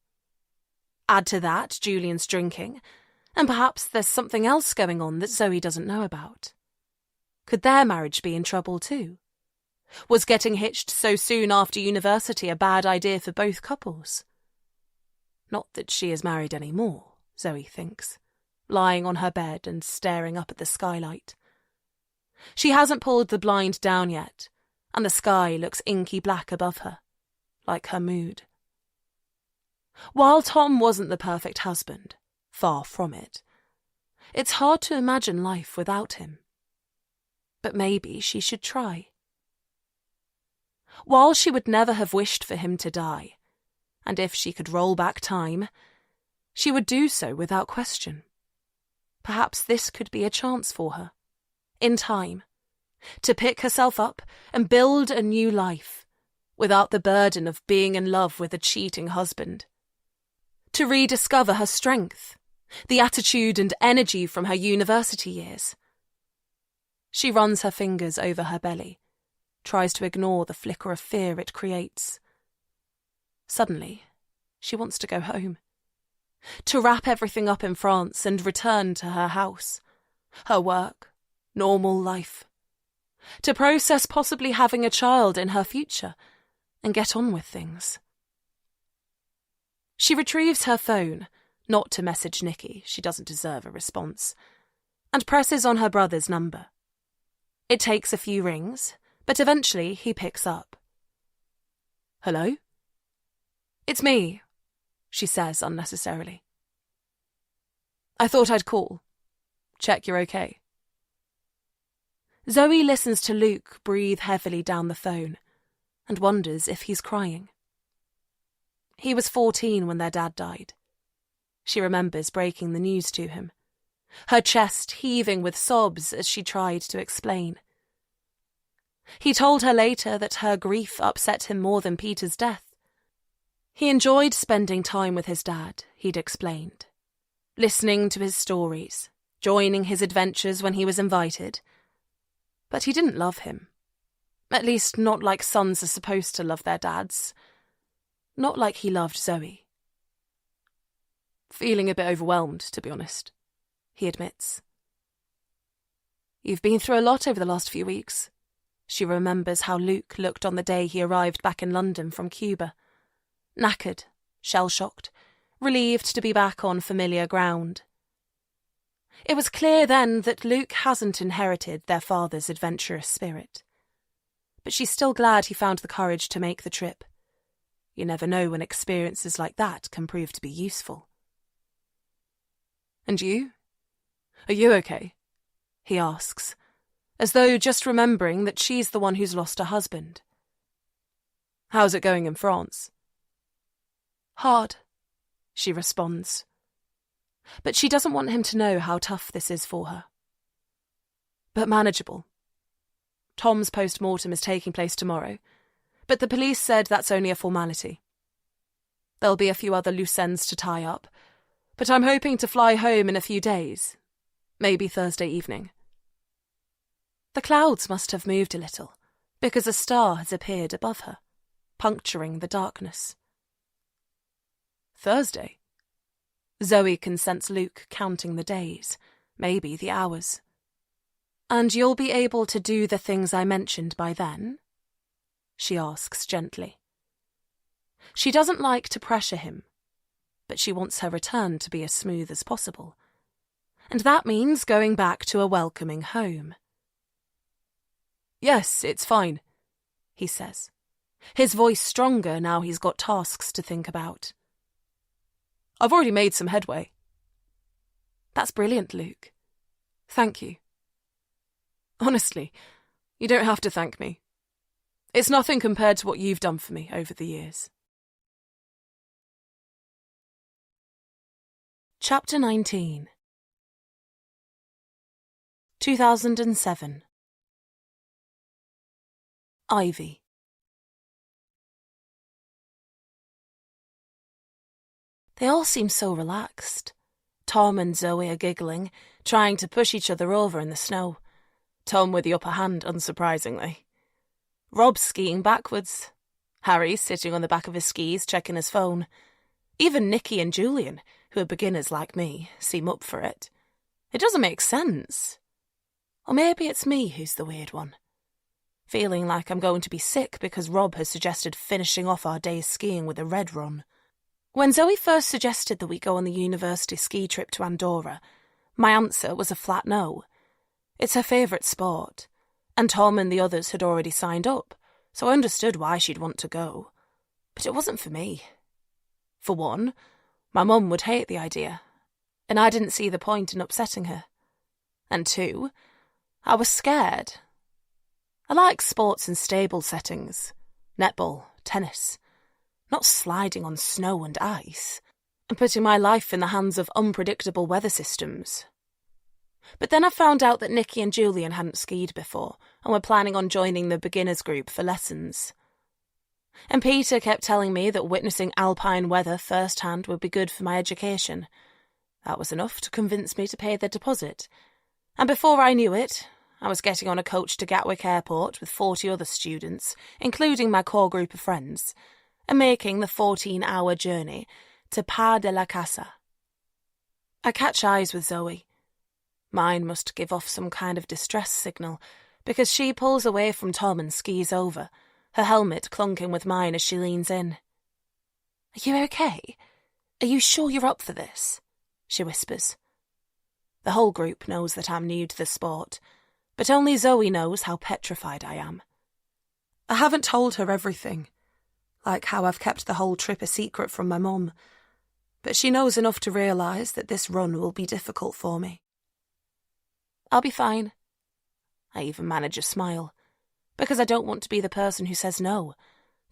Add to that Julian's drinking, and perhaps there's something else going on that Zoe doesn't know about. Could their marriage be in trouble too? Was getting hitched so soon after university a bad idea for both couples? Not that she is married anymore, Zoe thinks, lying on her bed and staring up at the skylight. She hasn't pulled the blind down yet, and the sky looks inky black above her, like her mood. While Tom wasn't the perfect husband, far from it, it's hard to imagine life without him. But maybe she should try. While she would never have wished for him to die, and if she could roll back time, she would do so without question. Perhaps this could be a chance for her, in time, to pick herself up and build a new life, without the burden of being in love with a cheating husband. To rediscover her strength, the attitude and energy from her university years. She runs her fingers over her belly, tries to ignore the flicker of fear it creates. Suddenly, she wants to go home. To wrap everything up in France and return to her house, her work, normal life. To process possibly having a child in her future and get on with things. She retrieves her phone, not to message Nikki, she doesn't deserve a response, and presses on her brother's number. It takes a few rings, but eventually he picks up. "Hello?" "It's me," she says unnecessarily. "I thought I'd call. Check you're okay." Zoe listens to Luke breathe heavily down the phone and wonders if he's crying. He was 14 when their dad died. She remembers breaking the news to him, her chest heaving with sobs as she tried to explain. He told her later that her grief upset him more than Peter's death. He enjoyed spending time with his dad, he'd explained, listening to his stories, joining his adventures when he was invited. But he didn't love him. At least not like sons are supposed to love their dads. Not like he loved Zoe. "Feeling a bit overwhelmed, to be honest," he admits. "You've been through a lot over the last few weeks." She remembers how Luke looked on the day he arrived back in London from Cuba. Knackered, shell-shocked, relieved to be back on familiar ground. It was clear then that Luke hasn't inherited their father's adventurous spirit. but she's still glad he found the courage to make the trip. You never know when experiences like that can prove to be useful. And you? Are you okay? He asks, as though just remembering that she's the one who's lost her husband. How's it going in France? Hard, she responds. But she doesn't want him to know how tough this is for her. But manageable. Tom's post-mortem is taking place tomorrow, but the police said that's only a formality. There'll be a few other loose ends to tie up, but I'm hoping to fly home in a few days, maybe Thursday evening. The clouds must have moved a little, because a star has appeared above her, puncturing the darkness. Thursday? Zoe can sense Luke counting the days, maybe the hours. And you'll be able to do the things I mentioned by then? She asks gently. She doesn't like to pressure him, but she wants her return to be as smooth as possible. And that means going back to a welcoming home. Yes, it's fine, he says, his voice stronger now he's got tasks to think about. I've already made some headway. That's brilliant, Luke. Thank you. Honestly, you don't have to thank me. It's nothing compared to what you've done for me over the years. Chapter 19 2007 Ivy. They all seem so relaxed. Tom and Zoe are giggling, trying to push each other over in the snow. Tom with the upper hand, unsurprisingly. Rob's skiing backwards. Harry's sitting on the back of his skis, checking his phone. Even Nikki and Julian, who are beginners like me, seem up for it. It doesn't make sense. Or maybe it's me who's the weird one. Feeling like I'm going to be sick because Rob has suggested finishing off our day's skiing with a red run. When Zoe first suggested that we go on the university ski trip to Andorra, my answer was a flat no. It's her favourite sport, and Tom and the others had already signed up, so I understood why she'd want to go. But it wasn't for me. For one, my mum would hate the idea, and I didn't see the point in upsetting her. And two, I was scared. I like sports in stable settings, netball, tennis, not sliding on snow and ice, and putting my life in the hands of unpredictable weather systems. But then I found out that Nikki and Julian hadn't skied before and were planning on joining the beginners group for lessons. And Peter kept telling me that witnessing alpine weather firsthand would be good for my education. That was enough to convince me to pay the deposit. And before I knew it, I was getting on a coach to Gatwick Airport with 40 other students, including my core group of friends, and making the 14-hour journey to Pas de la Casa. I catch eyes with Zoe. Mine must give off some kind of distress signal, because she pulls away from Tom and skis over, her helmet clunking with mine as she leans in. "Are you okay? Are you sure you're up for this?" she whispers. The whole group knows that I'm new to the sport, but only Zoe knows how petrified I am. I haven't told her everything, like how I've kept the whole trip a secret from my mum, but she knows enough to realise that this run will be difficult for me. I'll be fine. I even manage a smile, because I don't want to be the person who says no,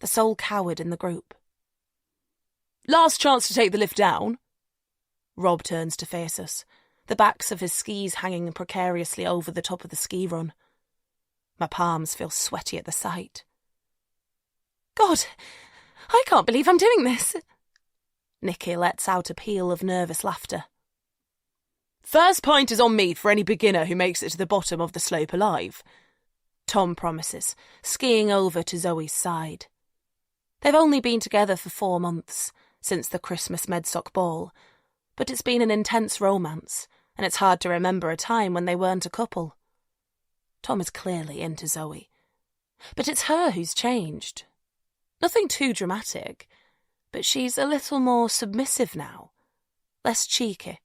the sole coward in the group. Last chance to take the lift down. Rob turns to face us, the backs of his skis hanging precariously over the top of the ski run. My palms feel sweaty at the sight. God, I can't believe I'm doing this. Nikki lets out a peal of nervous laughter. First pint is on me for any beginner who makes it to the bottom of the slope alive, Tom promises, skiing over to Zoe's side. They've only been together for 4 months, since the Christmas Medsoc ball, but it's been an intense romance, and it's hard to remember a time when they weren't a couple. Tom is clearly into Zoe, but it's her who's changed. Nothing too dramatic, but she's a little more submissive now, less cheeky,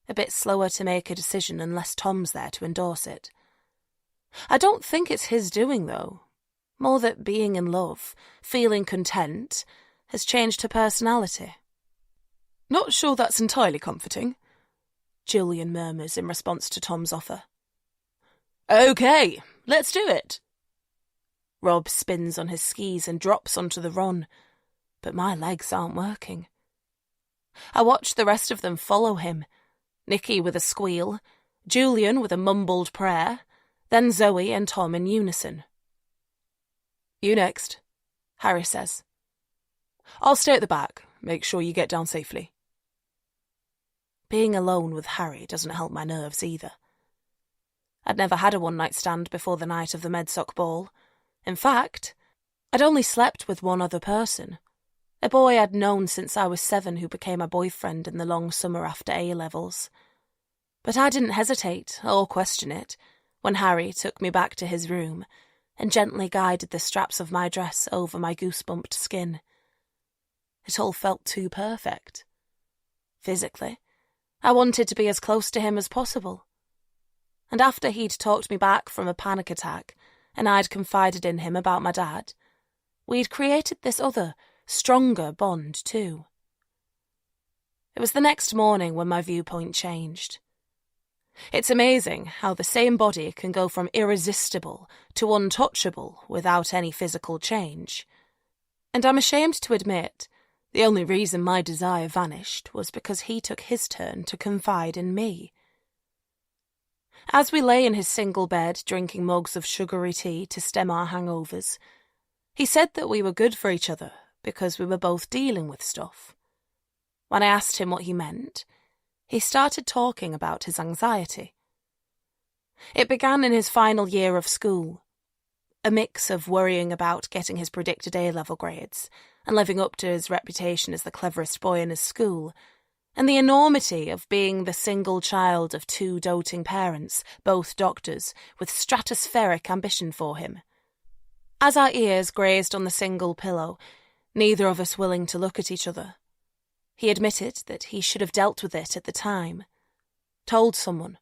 a bit slower to make a decision unless Tom's there to endorse it. I don't think it's his doing, though. more that being in love, feeling content, has changed her personality. Not sure that's entirely comforting, Julian murmurs in response to Tom's offer. Okay, let's do it. Rob spins on his skis and drops onto the run, but my legs aren't working. I watch the rest of them follow him, Nikki with a squeal, Julian with a mumbled prayer, then Zoe and Tom in unison. You next, Harry says. I'll stay at the back. Make sure you get down safely. Being alone with Harry doesn't help my nerves either. I'd never had a one-night stand before the night of the Medsoc ball. In fact, I'd only slept with one other person, a boy I'd known since I was 7 who became my boyfriend in the long summer after A-levels. But I didn't hesitate or question it when Harry took me back to his room and gently guided the straps of my dress over my goosebumped skin. It all felt too perfect. Physically, I wanted to be as close to him as possible. And after he'd talked me back from a panic attack and I'd confided in him about my dad, we'd created this other, stronger bond too. It was the next morning when my viewpoint changed. It's amazing how the same body can go from irresistible to untouchable without any physical change. And I'm ashamed to admit, the only reason my desire vanished was because he took his turn to confide in me. As we lay in his single bed drinking mugs of sugary tea to stem our hangovers, he said that we were good for each other because we were both dealing with stuff. When I asked him what he meant, he started talking about his anxiety. It began in his final year of school, a mix of worrying about getting his predicted A-level grades and living up to his reputation as the cleverest boy in his school, and the enormity of being the single child of 2 doting parents, both doctors, with stratospheric ambition for him. As our ears grazed on the single pillow, neither of us willing to look at each other, he admitted that he should have dealt with it at the time, told someone,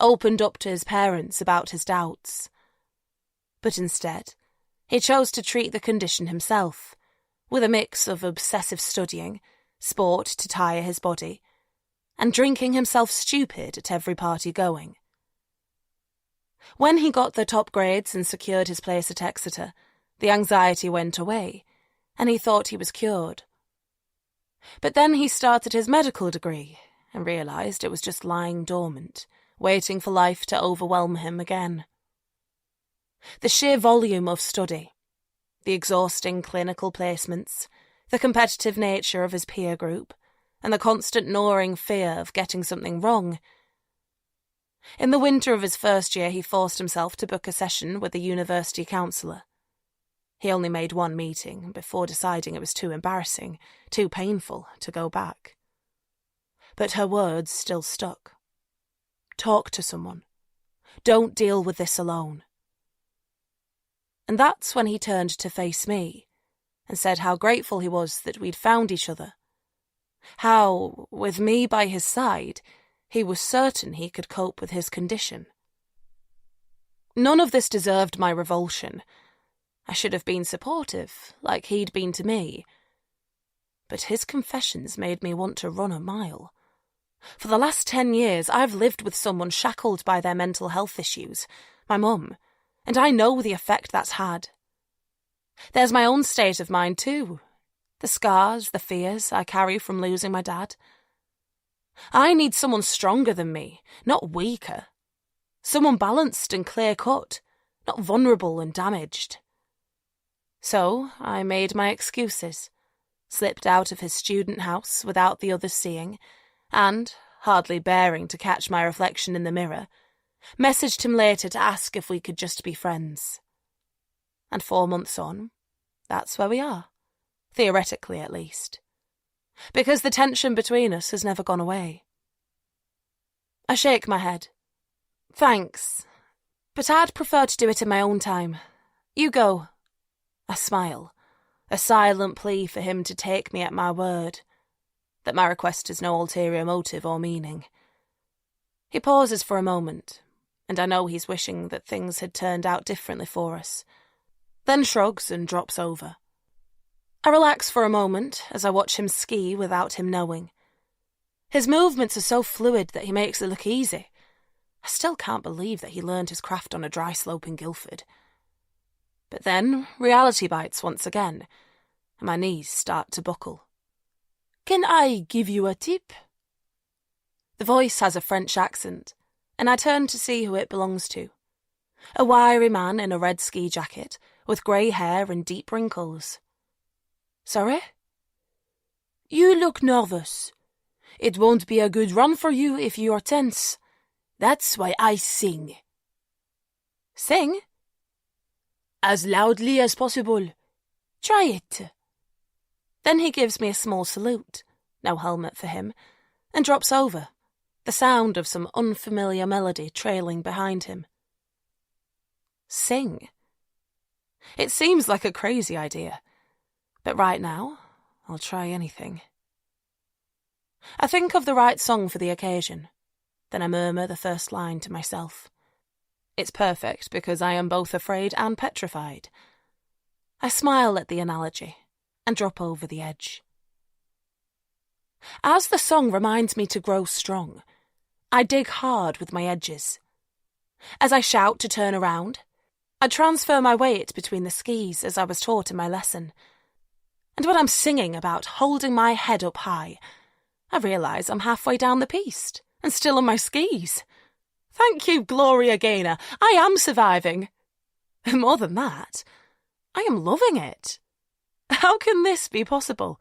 opened up to his parents about his doubts. But instead, he chose to treat the condition himself, with a mix of obsessive studying, sport to tire his body, and drinking himself stupid at every party going. When he got the top grades and secured his place at Exeter, the anxiety went away, and he thought he was cured. But then he started his medical degree and realised it was just lying dormant, waiting for life to overwhelm him again. The sheer volume of study, the exhausting clinical placements, the competitive nature of his peer group, and the constant gnawing fear of getting something wrong. In the winter of his first year, he forced himself to book a session with the university counsellor. He only made one meeting before deciding it was too embarrassing, too painful to go back. But her words still stuck. Talk to someone. Don't deal with this alone. And that's when he turned to face me and said how grateful he was that we'd found each other. How, with me by his side, he was certain he could cope with his condition. None of this deserved my revulsion. I should have been supportive, like he'd been to me. But his confessions made me want to run a mile. For the last 10 years, I've lived with someone shackled by their mental health issues, my mum, and I know the effect that's had. There's my own state of mind too, the scars, the fears I carry from losing my dad. I need someone stronger than me, not weaker. Someone balanced and clear-cut, not vulnerable and damaged. So I made my excuses, slipped out of his student house without the others seeing, and, hardly bearing to catch my reflection in the mirror, messaged him later to ask if we could just be friends. And 4 months on, that's where we are, theoretically at least. Because the tension between us has never gone away. I shake my head. Thanks, but I'd prefer to do it in my own time. You go. I smile, a silent plea for him to take me at my word, that my request has no ulterior motive or meaning. He pauses for a moment, and I know he's wishing that things had turned out differently for us, then shrugs and drops over. I relax for a moment as I watch him ski without him knowing. His movements are so fluid that he makes it look easy. I still can't believe that he learned his craft on a dry slope in Guildford. But then reality bites once again, and my knees start to buckle. "Can I give you a tip?" The voice has a French accent, and I turn to see who it belongs to. A wiry man in a red ski jacket, with grey hair and deep wrinkles. "Sorry?" "You look nervous. It won't be a good run for you if you're tense. That's why I sing." "Sing?" "As loudly as possible. Try it." Then he gives me a small salute, no helmet for him, and drops over, the sound of some unfamiliar melody trailing behind him. Sing. It seems like a crazy idea, but right now, I'll try anything. I think of the right song for the occasion, then I murmur the first line to myself. It's perfect because I am both afraid and petrified. I smile at the analogy and drop over the edge. As the song reminds me to grow strong, I dig hard with my edges. As I shout to turn around, I transfer my weight between the skis as I was taught in my lesson. And when I'm singing about holding my head up high, I realise I'm halfway down the piste and still on my skis. Thank you, Gloria Gaynor. I am surviving. More than that, I am loving it. How can this be possible?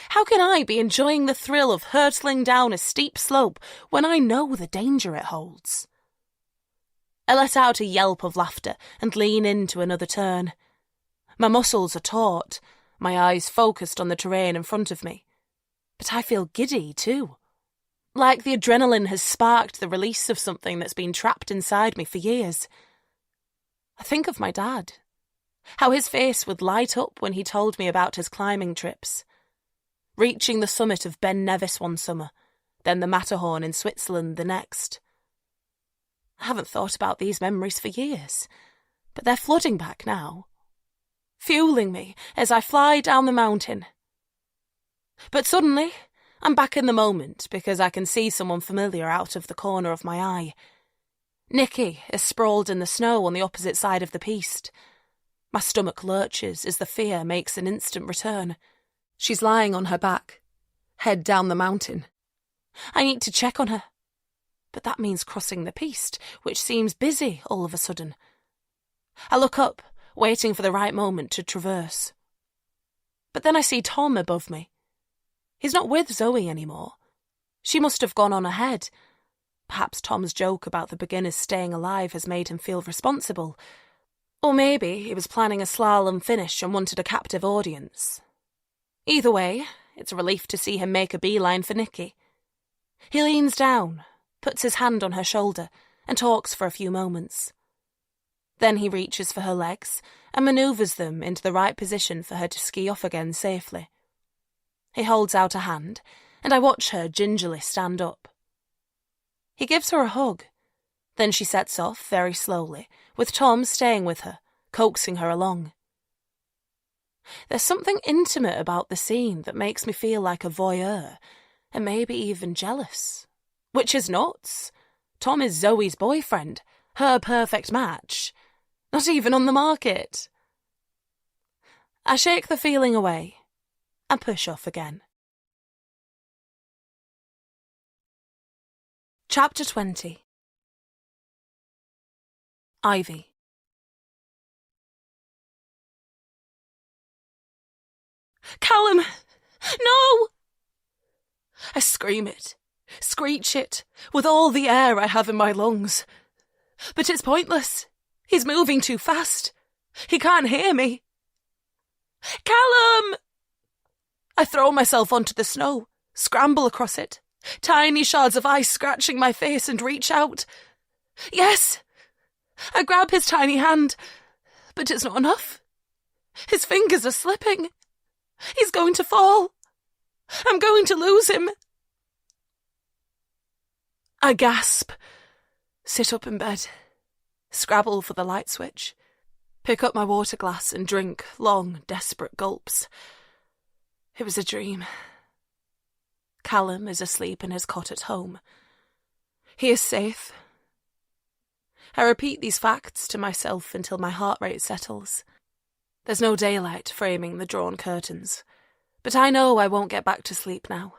How can I be enjoying the thrill of hurtling down a steep slope when I know the danger it holds? I let out a yelp of laughter and lean into another turn. My muscles are taut, my eyes focused on the terrain in front of me. But I feel giddy too. Like the adrenaline has sparked the release of something that's been trapped inside me for years. I think of my dad. How his face would light up when he told me about his climbing trips. Reaching the summit of Ben Nevis one summer, then the Matterhorn in Switzerland the next. I haven't thought about these memories for years, but they're flooding back now, fueling me as I fly down the mountain. But suddenly, I'm back in the moment because I can see someone familiar out of the corner of my eye. Nikki is sprawled in the snow on the opposite side of the piste. My stomach lurches as the fear makes an instant return. She's lying on her back, head down the mountain. I need to check on her, but that means crossing the piste, which seems busy all of a sudden. I look up, waiting for the right moment to traverse. But then I see Tom above me. He's not with Zoe anymore. She must have gone on ahead. Perhaps Tom's joke about the beginners staying alive has made him feel responsible. Or maybe he was planning a slalom finish and wanted a captive audience. Either way, it's a relief to see him make a beeline for Nikki. He leans down, puts his hand on her shoulder, and talks for a few moments. Then he reaches for her legs and manoeuvres them into the right position for her to ski off again safely. He holds out a hand, and I watch her gingerly stand up. He gives her a hug. Then she sets off very slowly, with Tom staying with her, coaxing her along. There's something intimate about the scene that makes me feel like a voyeur, and maybe even jealous. Which is nuts. Tom is Zoe's boyfriend, her perfect match. Not even on the market. I shake the feeling away and push off again. Chapter 20. Ivy. Callum! No! I scream it, screech it, with all the air I have in my lungs. But it's pointless. He's moving too fast. He can't hear me. Callum! I throw myself onto the snow, scramble across it, tiny shards of ice scratching my face, and reach out. Yes! I grab his tiny hand, but it's not enough. His fingers are slipping. He's going to fall. I'm going to lose him. I gasp, sit up in bed, scrabble for the light switch. Pick up my water glass and drink long, desperate gulps. It was a dream. Callum is asleep in his cot at home. He is safe. I repeat these facts to myself until my heart rate settles. There's no daylight framing the drawn curtains, but I know I won't get back to sleep now.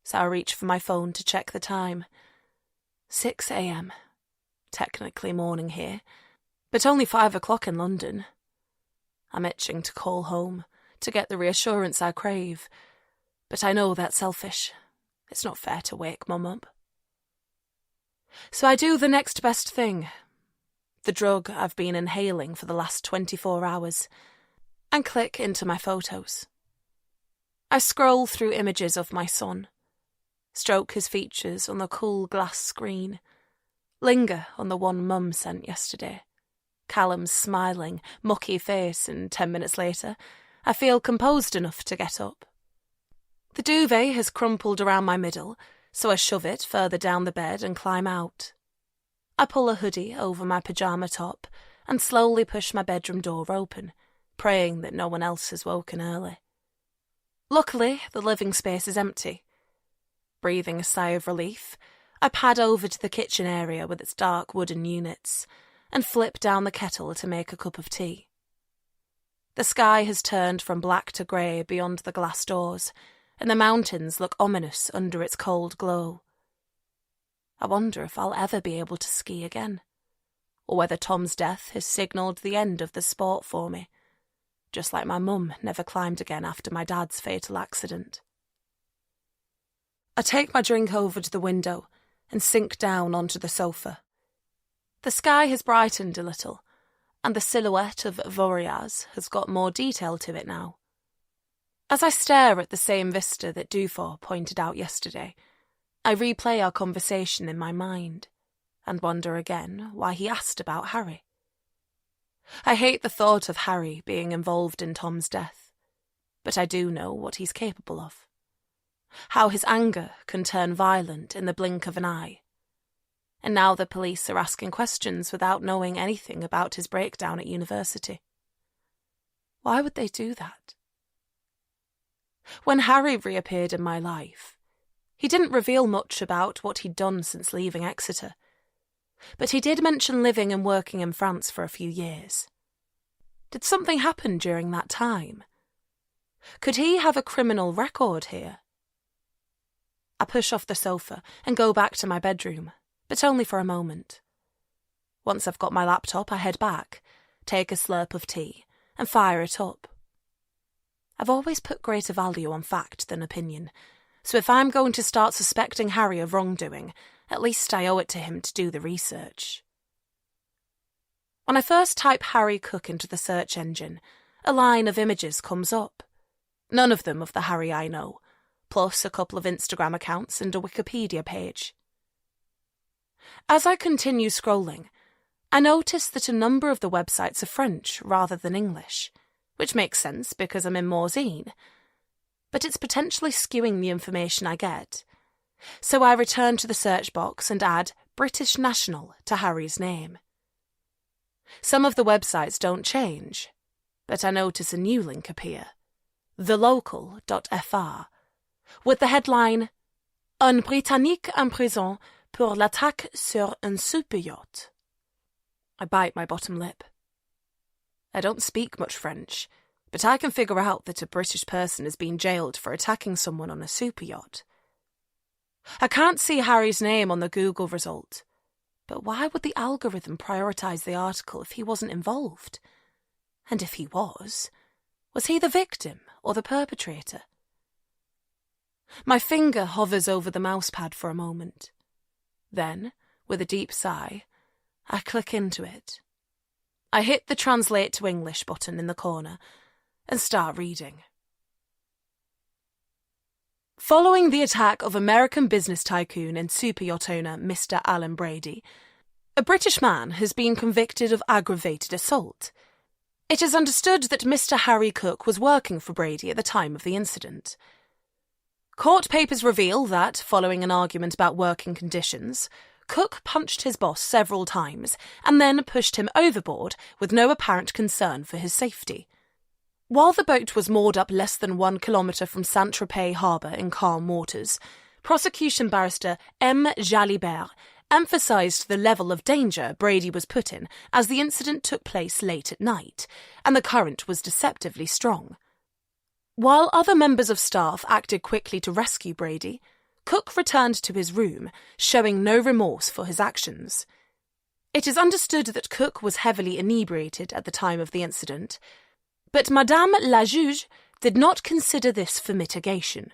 So I reach for my phone to check the time. 6 a.m. Technically morning here, but only 5 o'clock in London. I'm itching to call home, to get the reassurance I crave, but I know that's selfish. It's not fair to wake Mum up. So I do the next best thing, the drug I've been inhaling for the last 24 hours, and click into my photos. I scroll through images of my son, stroke his features on the cool glass screen, linger on the one Mum sent yesterday. Callum's smiling, mucky face, and 10 minutes later, I feel composed enough to get up. The duvet has crumpled around my middle, so I shove it further down the bed and climb out. I pull a hoodie over my pyjama top and slowly push my bedroom door open, praying that no one else has woken early. Luckily, the living space is empty. Breathing a sigh of relief, I pad over to the kitchen area with its dark wooden units and flip down the kettle to make a cup of tea. The sky has turned from black to grey beyond the glass doors, and the mountains look ominous under its cold glow. I wonder if I'll ever be able to ski again, or whether Tom's death has signalled the end of the sport for me, just like my mum never climbed again after my dad's fatal accident. I take my drink over to the window and sink down onto the sofa. The sky has brightened a little, and the silhouette of Voriaz has got more detail to it now. As I stare at the same vista that Dufour pointed out yesterday, I replay our conversation in my mind and wonder again why he asked about Harry. I hate the thought of Harry being involved in Tom's death, but I do know what he's capable of. How his anger can turn violent in the blink of an eye. And now the police are asking questions without knowing anything about his breakdown at university. Why would they do that? When Harry reappeared in my life, he didn't reveal much about what he'd done since leaving Exeter, but he did mention living and working in France for a few years. Did something happen during that time? Could he have a criminal record here? I push off the sofa and go back to my bedroom, but only for a moment. Once I've got my laptop, I head back, take a slurp of tea, and fire it up. I've always put greater value on fact than opinion, so if I'm going to start suspecting Harry of wrongdoing, at least I owe it to him to do the research. When I first type Harry Cook into the search engine, a line of images comes up. None of them of the Harry I know, plus a couple of Instagram accounts and a Wikipedia page. As I continue scrolling, I notice that a number of the websites are French rather than English, which makes sense because I'm in Morzine, but it's potentially skewing the information I get. So I return to the search box and add British National to Harry's name. Some of the websites don't change, but I notice a new link appear, thelocal.fr, with the headline, Un Britannique en prison pour l'attaque sur un super yacht. I bite my bottom lip. I don't speak much French, but I can figure out that a British person has been jailed for attacking someone on a super yacht. I can't see Harry's name on the Google result, but why would the algorithm prioritise the article if he wasn't involved? And if he was he the victim or the perpetrator? My finger hovers over the mousepad for a moment. Then, with a deep sigh, I click into it. I hit the Translate to English button in the corner and start reading. Following the attack of American business tycoon and super yacht owner Mr. Alan Brady, a British man has been convicted of aggravated assault. It is understood that Mr. Harry Cook was working for Brady at the time of the incident. Court papers reveal that, following an argument about working conditions, Cook punched his boss several times and then pushed him overboard with no apparent concern for his safety. While the boat was moored up less than 1 kilometre from Saint-Tropez harbour in calm waters, prosecution barrister M. Jalibert emphasised the level of danger Brady was put in as the incident took place late at night, and the current was deceptively strong. While other members of staff acted quickly to rescue Brady, Cook returned to his room, showing no remorse for his actions. It is understood that Cook was heavily inebriated at the time of the incident, but Madame la Juge did not consider this for mitigation.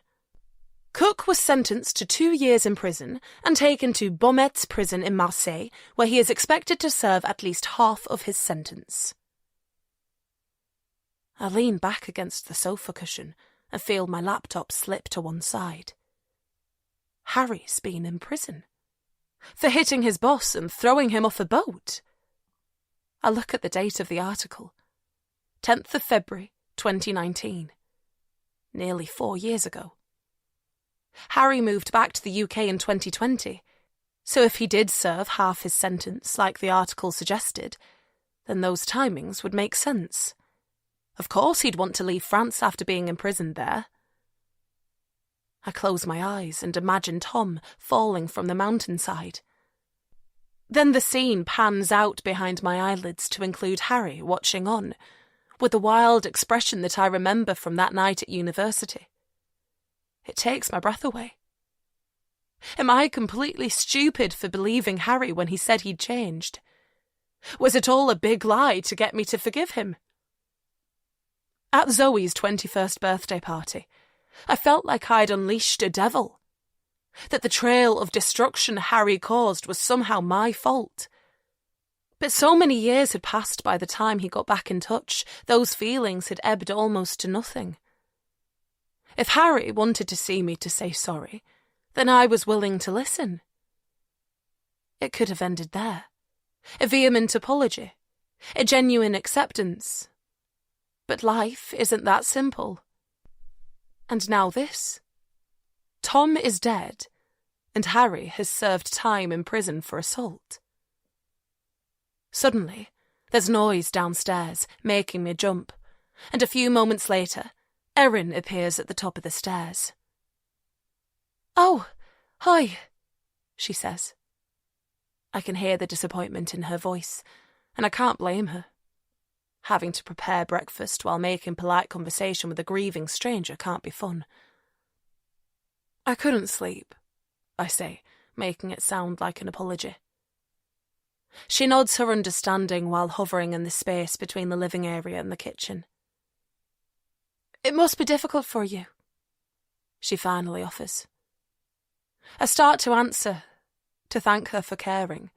Cook was sentenced to 2 years in prison and taken to Beaumet's prison in Marseille, where he is expected to serve at least half of his sentence. I lean back against the sofa cushion and feel my laptop slip to one side. Harry's been in prison for hitting his boss and throwing him off a boat. I look at the date of the article. 10th of February, 2019. Nearly 4 years ago. Harry moved back to the UK in 2020, so if he did serve half his sentence like the article suggested, then those timings would make sense. Of course he'd want to leave France after being imprisoned there. I close my eyes and imagine Tom falling from the mountainside. Then the scene pans out behind my eyelids to include Harry watching on, with the wild expression that I remember from that night at university. It takes my breath away. Am I completely stupid for believing Harry when he said he'd changed? Was it all a big lie to get me to forgive him? At Zoe's 21st birthday party, I felt like I'd unleashed a devil. That the trail of destruction Harry caused was somehow my fault. But so many years had passed by the time he got back in touch, those feelings had ebbed almost to nothing. If Harry wanted to see me to say sorry, then I was willing to listen. It could have ended there. A vehement apology. A genuine acceptance. But life isn't that simple. And now this. Tom is dead, and Harry has served time in prison for assault. Suddenly, there's noise downstairs, making me jump, and a few moments later, Erin appears at the top of the stairs. "Oh, hi," she says. I can hear the disappointment in her voice, and I can't blame her. Having to prepare breakfast while making polite conversation with a grieving stranger can't be fun. "I couldn't sleep," I say, making it sound like an apology. She nods her understanding while hovering in the space between the living area and the kitchen. "It must be difficult for you," she finally offers. I start to answer, to thank her for caring,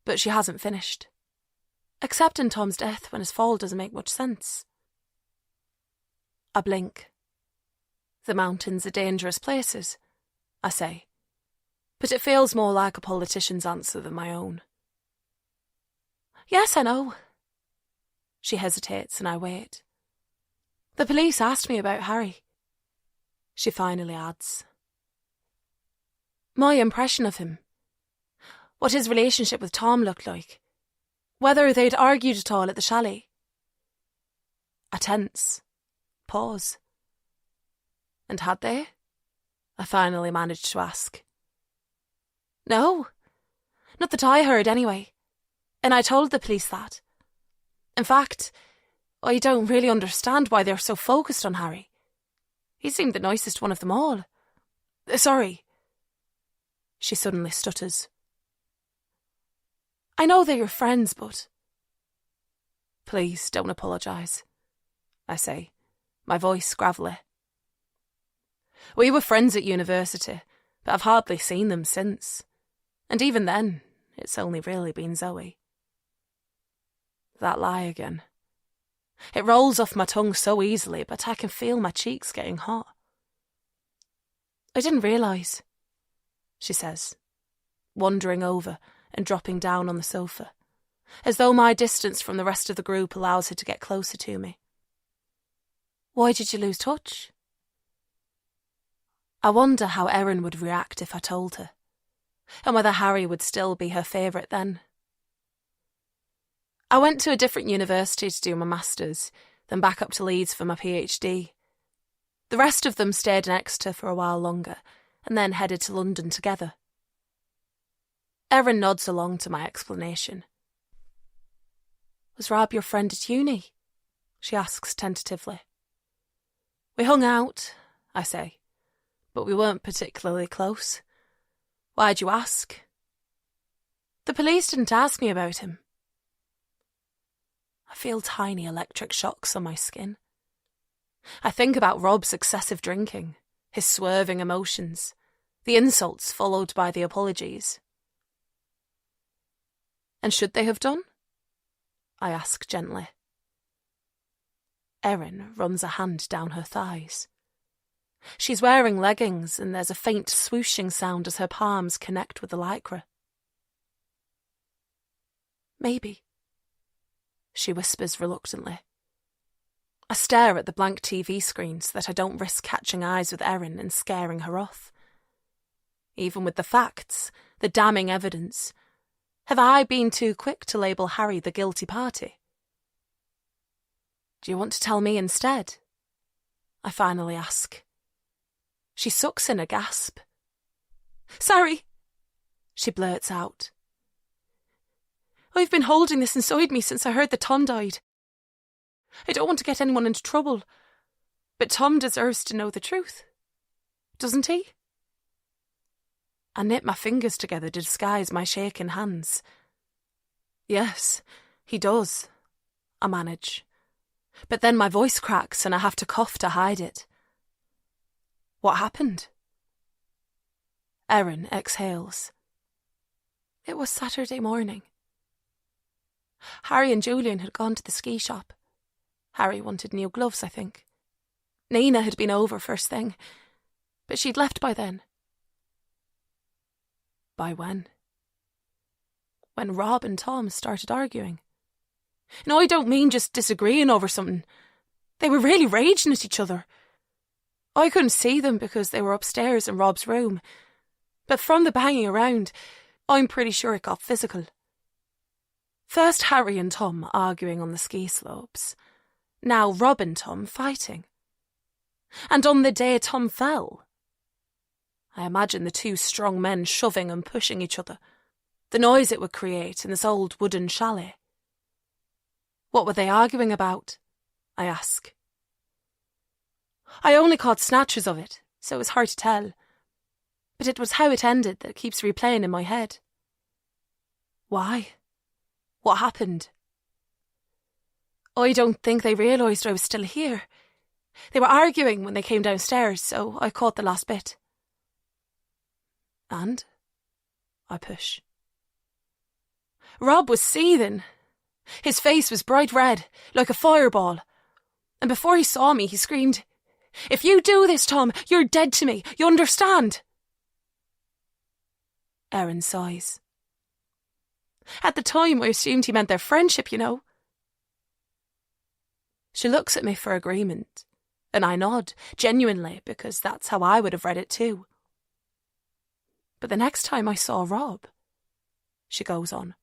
but she hasn't finished. Accepting Tom's death when his fall doesn't make much sense. I blink. The mountains are dangerous places, I say, but it feels more like a politician's answer than my own. "Yes, I know." She hesitates and I wait. "The police asked me about Harry," she finally adds. My impression of him, what his relationship with Tom looked like, whether they'd argued at all at the chalet. I tense, pause. "And had they?" I finally managed to ask. "No, not that I heard anyway, and I told the police that. In fact, I don't really understand why they're so focused on Harry. He seemed the nicest one of them all. Sorry." She suddenly stutters. "I know they're your friends, but—" "Please don't apologise," I say, my voice gravelly. "We were friends at university, but I've hardly seen them since. And even then, it's only really been Zoe." That lie again. It rolls off my tongue so easily, but I can feel my cheeks getting hot. "I didn't realise," she says, wandering over and dropping down on the sofa, as though my distance from the rest of the group allows her to get closer to me. "Why did you lose touch?" I wonder how Erin would react if I told her. and whether Harry would still be her favourite then. I went to a different university to do my masters, then back up to Leeds for my PhD. The rest of them stayed in Exeter for a while longer, and then headed to London together. Erin nods along to my explanation. "Was Rob your friend at uni?" she asks tentatively. "We hung out," I say, "but we weren't particularly close. Why'd you ask?" "The police didn't ask me about him." I feel tiny electric shocks on my skin. I think about Rob's excessive drinking, his swerving emotions, the insults followed by the apologies. "And should they have done?" I ask gently. Erin runs a hand down her thighs. She's wearing leggings, and there's a faint swooshing sound as her palms connect with the lycra. "Maybe," she whispers reluctantly. I stare at the blank TV screen so that I don't risk catching eyes with Erin and scaring her off. Even with the facts, the damning evidence, have I been too quick to label Harry the guilty party? "Do you want to tell me instead?" I finally ask. She sucks in a gasp. "Sorry," she blurts out. "I've been holding this inside me since I heard that Tom died. I don't want to get anyone into trouble, but Tom deserves to know the truth, doesn't he?" I knit my fingers together to disguise my shaking hands. "Yes, he does," I manage. But then my voice cracks and I have to cough to hide it. "What happened?" Erin exhales. "It was Saturday morning. Harry and Julian had gone to the ski shop. Harry wanted new gloves, I think. Nina had been over first thing, but she'd left by then." "By when?" "When Rob and Tom started arguing. No, I don't mean just disagreeing over something. They were really raging at each other. I couldn't see them because they were upstairs in Rob's room, but from the banging around, I'm pretty sure it got physical. First Harry and Tom arguing on the ski slopes. Now Rob and Tom fighting. And on the day Tom fell, I imagine the two strong men shoving and pushing each other, the noise it would create in this old wooden chalet. What were they arguing about? I ask. I only caught snatches of it, so it was hard to tell. But it was how it ended that keeps replaying in my head. Why? What happened? I don't think they realised I was still here. They were arguing when they came downstairs, so I caught the last bit. And? I push. Rob was seething. His face was bright red, like a fireball. And before he saw me, he screamed, "If you do this, Tom, you're dead to me. You understand?" Erin sighs. At the time, I assumed he meant their friendship, you know. She looks at me for agreement, and I nod, genuinely, because that's how I would have read it too. But the next time I saw Rob, she goes on,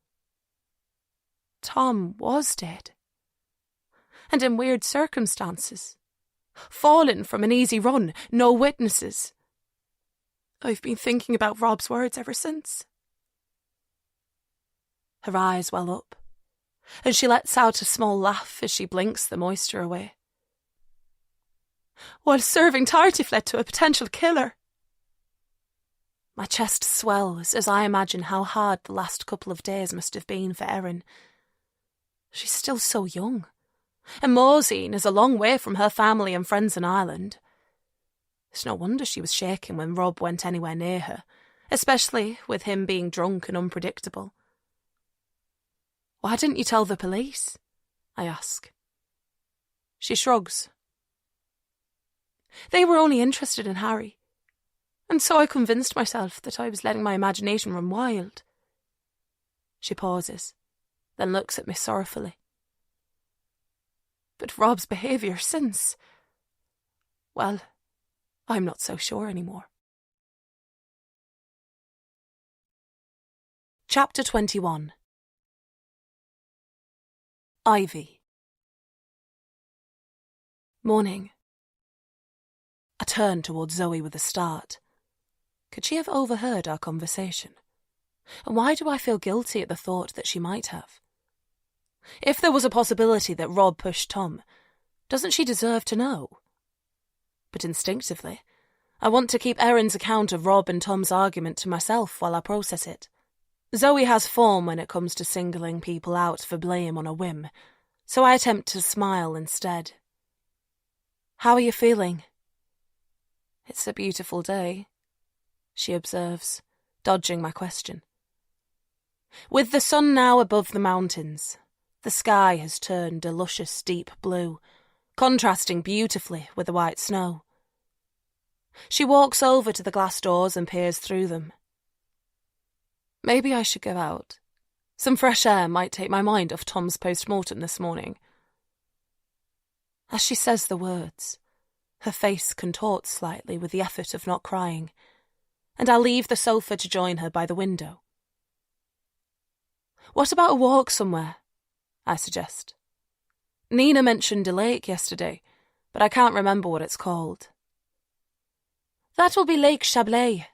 Tom was dead. And in weird circumstances. Fallen from an easy run, no witnesses. I've been thinking about Rob's words ever since. Her eyes well up, and she lets out a small laugh as she blinks the moisture away. While serving tartiflette to a potential killer. My chest swells as I imagine how hard the last couple of days must have been for Erin. She's still so young, and Morzine is a long way from her family and friends in Ireland. It's no wonder she was shaking when Rob went anywhere near her, especially with him being drunk and unpredictable. Why didn't you tell the police? I ask. She shrugs. They were only interested in Harry, and so I convinced myself that I was letting my imagination run wild. She pauses, then looks at me sorrowfully. But Rob's behaviour since, well, I'm not so sure anymore. Chapter 21. Ivy. Morning. I turned towards Zoe with a start. Could she have overheard our conversation? And why do I feel guilty at the thought that she might have? If there was a possibility that Rob pushed Tom, doesn't she deserve to know? But instinctively, I want to keep Erin's account of Rob and Tom's argument to myself while I process it. Zoe has form when it comes to singling people out for blame on a whim, so I attempt to smile instead. How are you feeling? It's a beautiful day, she observes, dodging my question. With the sun now above the mountains, the sky has turned a luscious deep blue, contrasting beautifully with the white snow. She walks over to the glass doors and peers through them. Maybe I should go out. Some fresh air might take my mind off Tom's post-mortem this morning. As she says the words, her face contorts slightly with the effort of not crying, and I leave the sofa to join her by the window. What about a walk somewhere? I suggest. Nina mentioned a lake yesterday, but I can't remember what it's called. That will be Lake Chablais,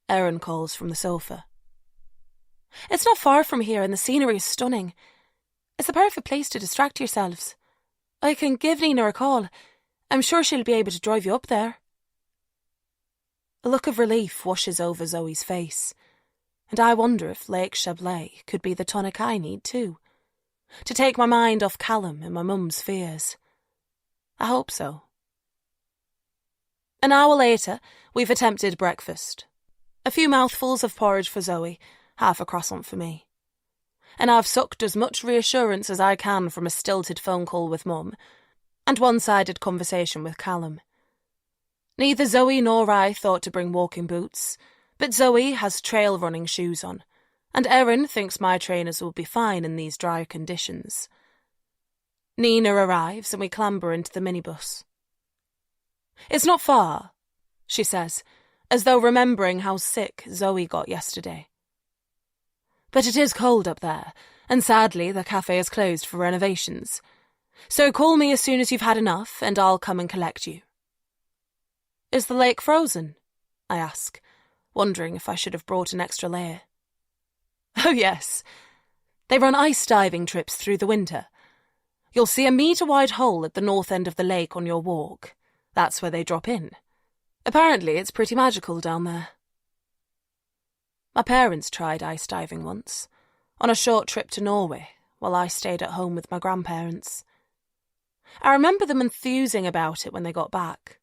Erin calls from the sofa. It's not far from here and the scenery is stunning. It's the perfect place to distract yourselves. I can give Nina a call. I'm sure she'll be able to drive you up there. A look of relief washes over Zoe's face, and I wonder if Lake Chablais could be the tonic I need too, to take my mind off Callum and my mum's fears. I hope so. An hour later, we've attempted breakfast. A few mouthfuls of porridge for Zoe, half a croissant for me. And I've sucked as much reassurance as I can from a stilted phone call with Mum, and one-sided conversation with Callum. Neither Zoe nor I thought to bring walking boots, but Zoe has trail running shoes on, and Erin thinks my trainers will be fine in these dry conditions. Nina arrives and we clamber into the minibus. It's not far, she says, as though remembering how sick Zoe got yesterday. But it is cold up there, and sadly the cafe is closed for renovations. So call me as soon as you've had enough, and I'll come and collect you. Is the lake frozen? I ask, wondering if I should have brought an extra layer. Oh yes. They run ice diving trips through the winter. You'll see a metre-wide hole at the north end of the lake on your walk. That's where they drop in. Apparently it's pretty magical down there. My parents tried ice diving once, on a short trip to Norway, while I stayed at home with my grandparents. I remember them enthusing about it when they got back,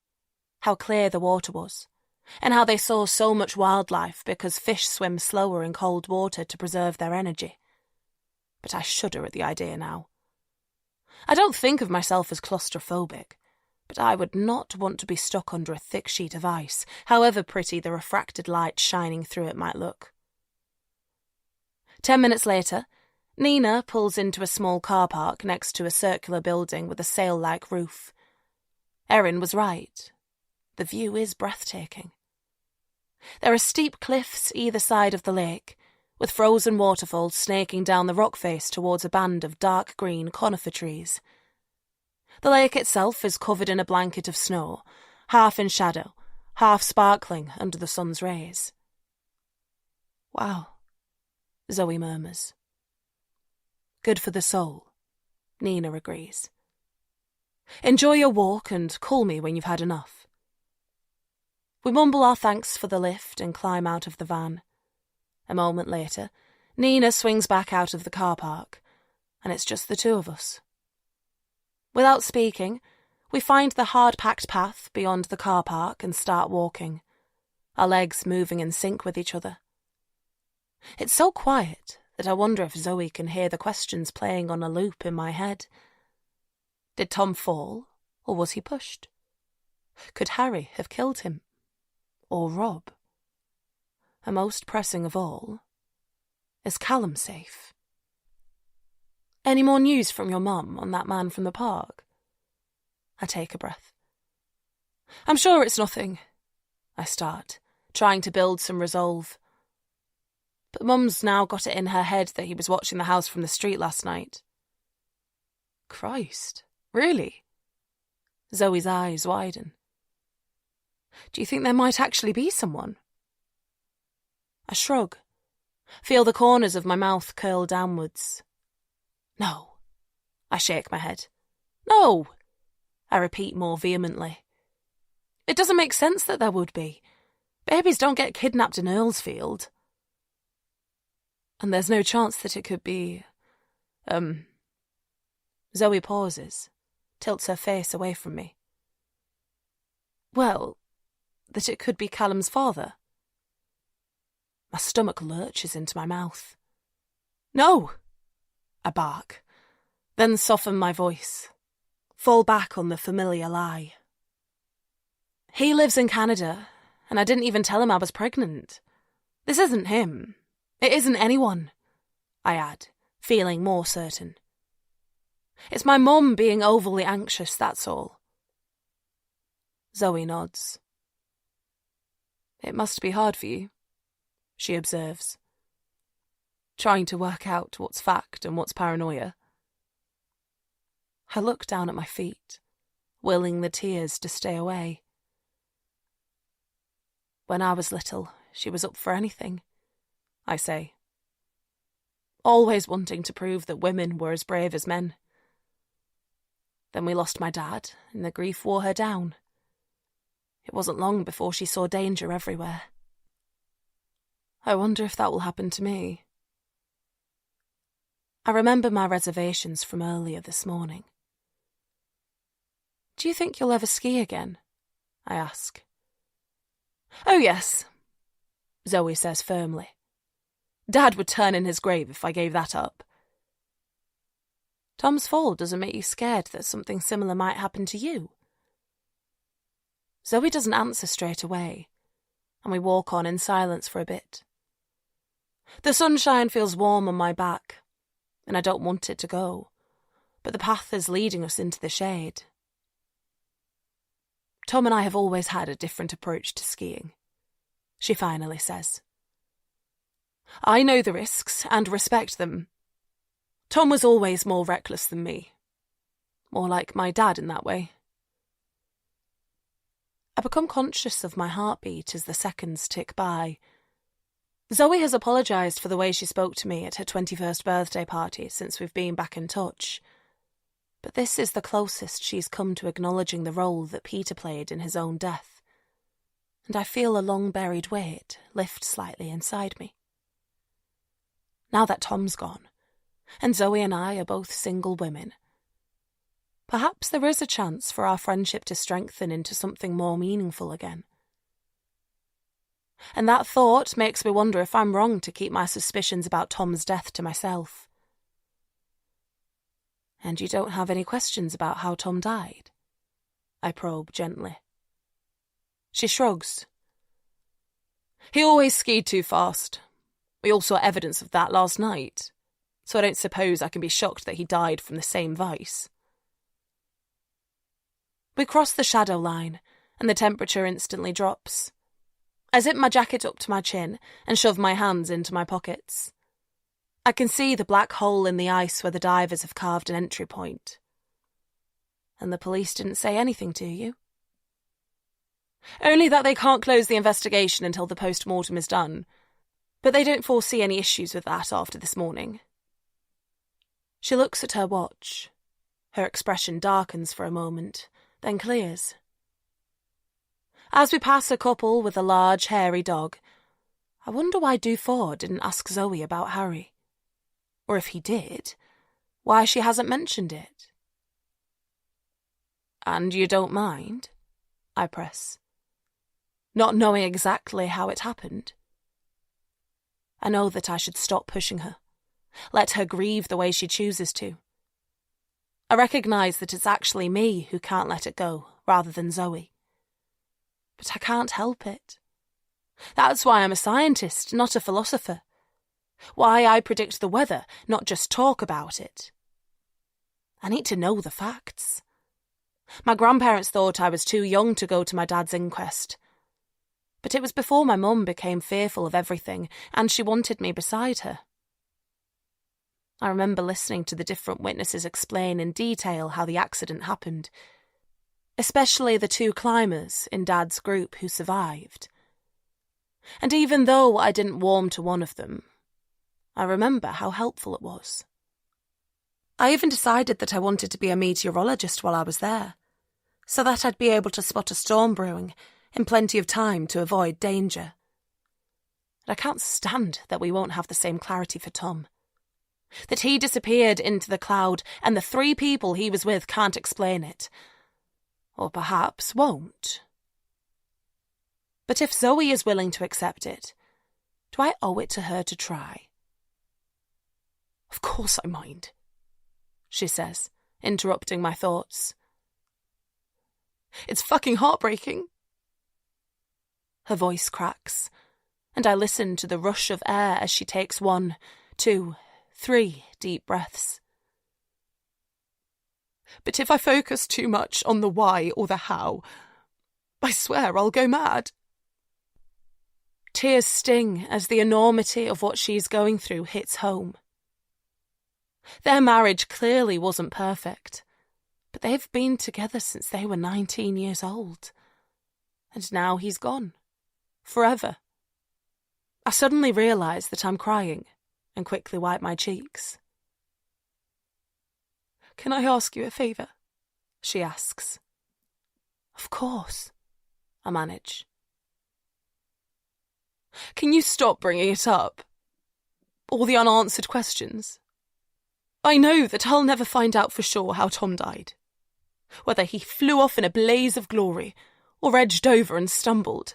how clear the water was, and how they saw so much wildlife because fish swim slower in cold water to preserve their energy. But I shudder at the idea now. I don't think of myself as claustrophobic, but I would not want to be stuck under a thick sheet of ice, however pretty the refracted light shining through it might look. 10 minutes later, Nina pulls into a small car park next to a circular building with a sail-like roof. Erin was right. The view is breathtaking. There are steep cliffs either side of the lake, with frozen waterfalls snaking down the rock face towards a band of dark green conifer trees. The lake itself is covered in a blanket of snow, half in shadow, half sparkling under the sun's rays. Wow, Zoe murmurs. Good for the soul, Nina agrees. Enjoy your walk and call me when you've had enough. We mumble our thanks for the lift and climb out of the van. A moment later, Nina swings back out of the car park, and it's just the two of us. Without speaking, we find the hard-packed path beyond the car park and start walking, our legs moving in sync with each other. It's so quiet that I wonder if Zoe can hear the questions playing on a loop in my head. Did Tom fall, or was he pushed? Could Harry have killed him? Or Rob? And most pressing of all, is Callum safe? Any more news from your mum on that man from the park? I take a breath. I'm sure it's nothing, I start, trying to build some resolve. But Mum's now got it in her head that he was watching the house from the street last night. Christ, really? Zoe's eyes widen. Do you think there might actually be someone? I shrug, feel the corners of my mouth curl downwards. No. I shake my head. No, I repeat more vehemently. It doesn't make sense that there would be. Babies don't get kidnapped in Earlsfield. And there's no chance that it could be... Zoe pauses, tilts her face away from me. Well, that it could be Callum's father. My stomach lurches into my mouth. No! I bark, then soften my voice, fall back on the familiar lie. He lives in Canada, and I didn't even tell him I was pregnant. This isn't him. It isn't anyone, I add, feeling more certain. It's my mum being overly anxious, that's all. Zoe nods. It must be hard for you, she observes. Trying to work out what's fact and what's paranoia. I look down at my feet, willing the tears to stay away. When I was little, she was up for anything, I say. Always wanting to prove that women were as brave as men. Then we lost my dad, and the grief wore her down. It wasn't long before she saw danger everywhere. I wonder if that will happen to me. I remember my reservations from earlier this morning. Do you think you'll ever ski again? I ask. Oh, yes, Zoe says firmly. Dad would turn in his grave if I gave that up. Tom's fall doesn't make you scared that something similar might happen to you? Zoe doesn't answer straight away, and we walk on in silence for a bit. The sunshine feels warm on my back, and I don't want it to go, but the path is leading us into the shade. Tom and I have always had a different approach to skiing, she finally says. I know the risks and respect them. Tom was always more reckless than me. More like my dad in that way. I become conscious of my heartbeat as the seconds tick by. Zoe has apologised for the way she spoke to me at her 21st birthday party since we've been back in touch. But this is the closest she's come to acknowledging the role that Peter played in his own death. And I feel a long-buried weight lift slightly inside me. Now that Tom's gone, and Zoe and I are both single women, perhaps there is a chance for our friendship to strengthen into something more meaningful again. And that thought makes me wonder if I'm wrong to keep my suspicions about Tom's death to myself. And you don't have any questions about how Tom died? I probe gently. She shrugs. He always skied too fast. We all saw evidence of that last night, so I don't suppose I can be shocked that he died from the same vice. We cross the shadow line, and the temperature instantly drops. I zip my jacket up to my chin and shove my hands into my pockets. I can see the black hole in the ice where the divers have carved an entry point. And the police didn't say anything to you? Only that they can't close the investigation until the post-mortem is done, but they don't foresee any issues with that after this morning. She looks at her watch. Her expression darkens for a moment, then clears. As we pass a couple with a large, hairy dog, I wonder why Dufour didn't ask Zoe about Harry. Or if he did, why she hasn't mentioned it. And you don't mind? I press. Not knowing exactly how it happened. I know that I should stop pushing her. Let her grieve the way she chooses to. I recognise that it's actually me who can't let it go, rather than Zoe. But I can't help it. That's why I'm a scientist, not a philosopher. Why I predict the weather, not just talk about it. I need to know the facts. My grandparents thought I was too young to go to my dad's inquest. But it was before my mum became fearful of everything, and she wanted me beside her. I remember listening to the different witnesses explain in detail how the accident happened, especially the 2 climbers in Dad's group who survived. And even though I didn't warm to one of them, I remember how helpful it was. I even decided that I wanted to be a meteorologist while I was there, so that I'd be able to spot a storm brewing in plenty of time to avoid danger. And I can't stand that we won't have the same clarity for Tom. That he disappeared into the cloud and the 3 people he was with can't explain it. Or perhaps won't. But if Zoe is willing to accept it, do I owe it to her to try? Of course I mind, she says, interrupting my thoughts. It's fucking heartbreaking. Her voice cracks, and I listen to the rush of air as she takes 1, 2, 3 deep breaths. But if I focus too much on the why or the how, I swear I'll go mad. Tears sting as the enormity of what she's going through hits home. Their marriage clearly wasn't perfect, but they've been together since they were 19 years old. And now he's gone. Forever. I suddenly realise that I'm crying and quickly wipe my cheeks. Can I ask you a favour? She asks. Of course, I manage. Can you stop bringing it up? All the unanswered questions. I know that I'll never find out for sure how Tom died. Whether he flew off in a blaze of glory or edged over and stumbled.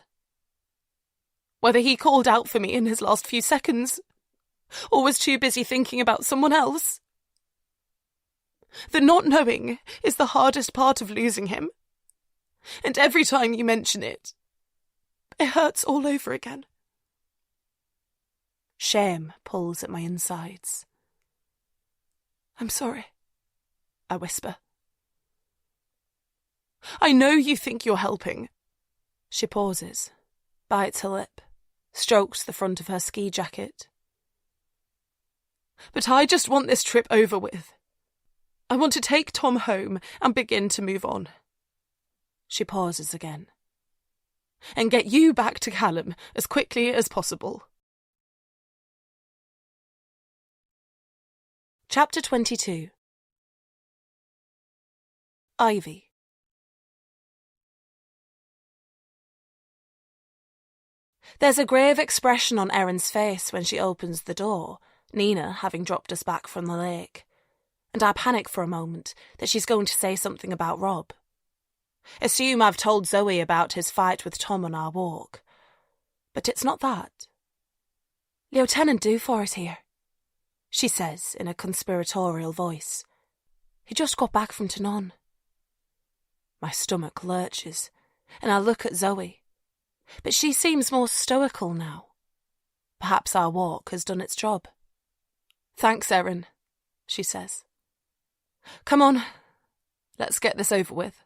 Whether he called out for me in his last few seconds or was too busy thinking about someone else. The not knowing is the hardest part of losing him. And every time you mention it, it hurts all over again. Shame pulls at my insides. I'm sorry, I whisper. I know you think you're helping. She pauses, bites her lip, strokes the front of her ski jacket. But I just want this trip over with. I want to take Tom home and begin to move on. She pauses again. And get you back to Callum as quickly as possible. Chapter 22. Ivy. There's a grave expression on Erin's face when she opens the door, Nina having dropped us back from the lake. And I panic for a moment that she's going to say something about Rob. Assume I've told Zoe about his fight with Tom on our walk. But it's not that. Lieutenant Dufour is here, she says in a conspiratorial voice. He just got back from Tonon. My stomach lurches, and I look at Zoe. But she seems more stoical now. Perhaps our walk has done its job. Thanks, Erin, she says. Come on, let's get this over with.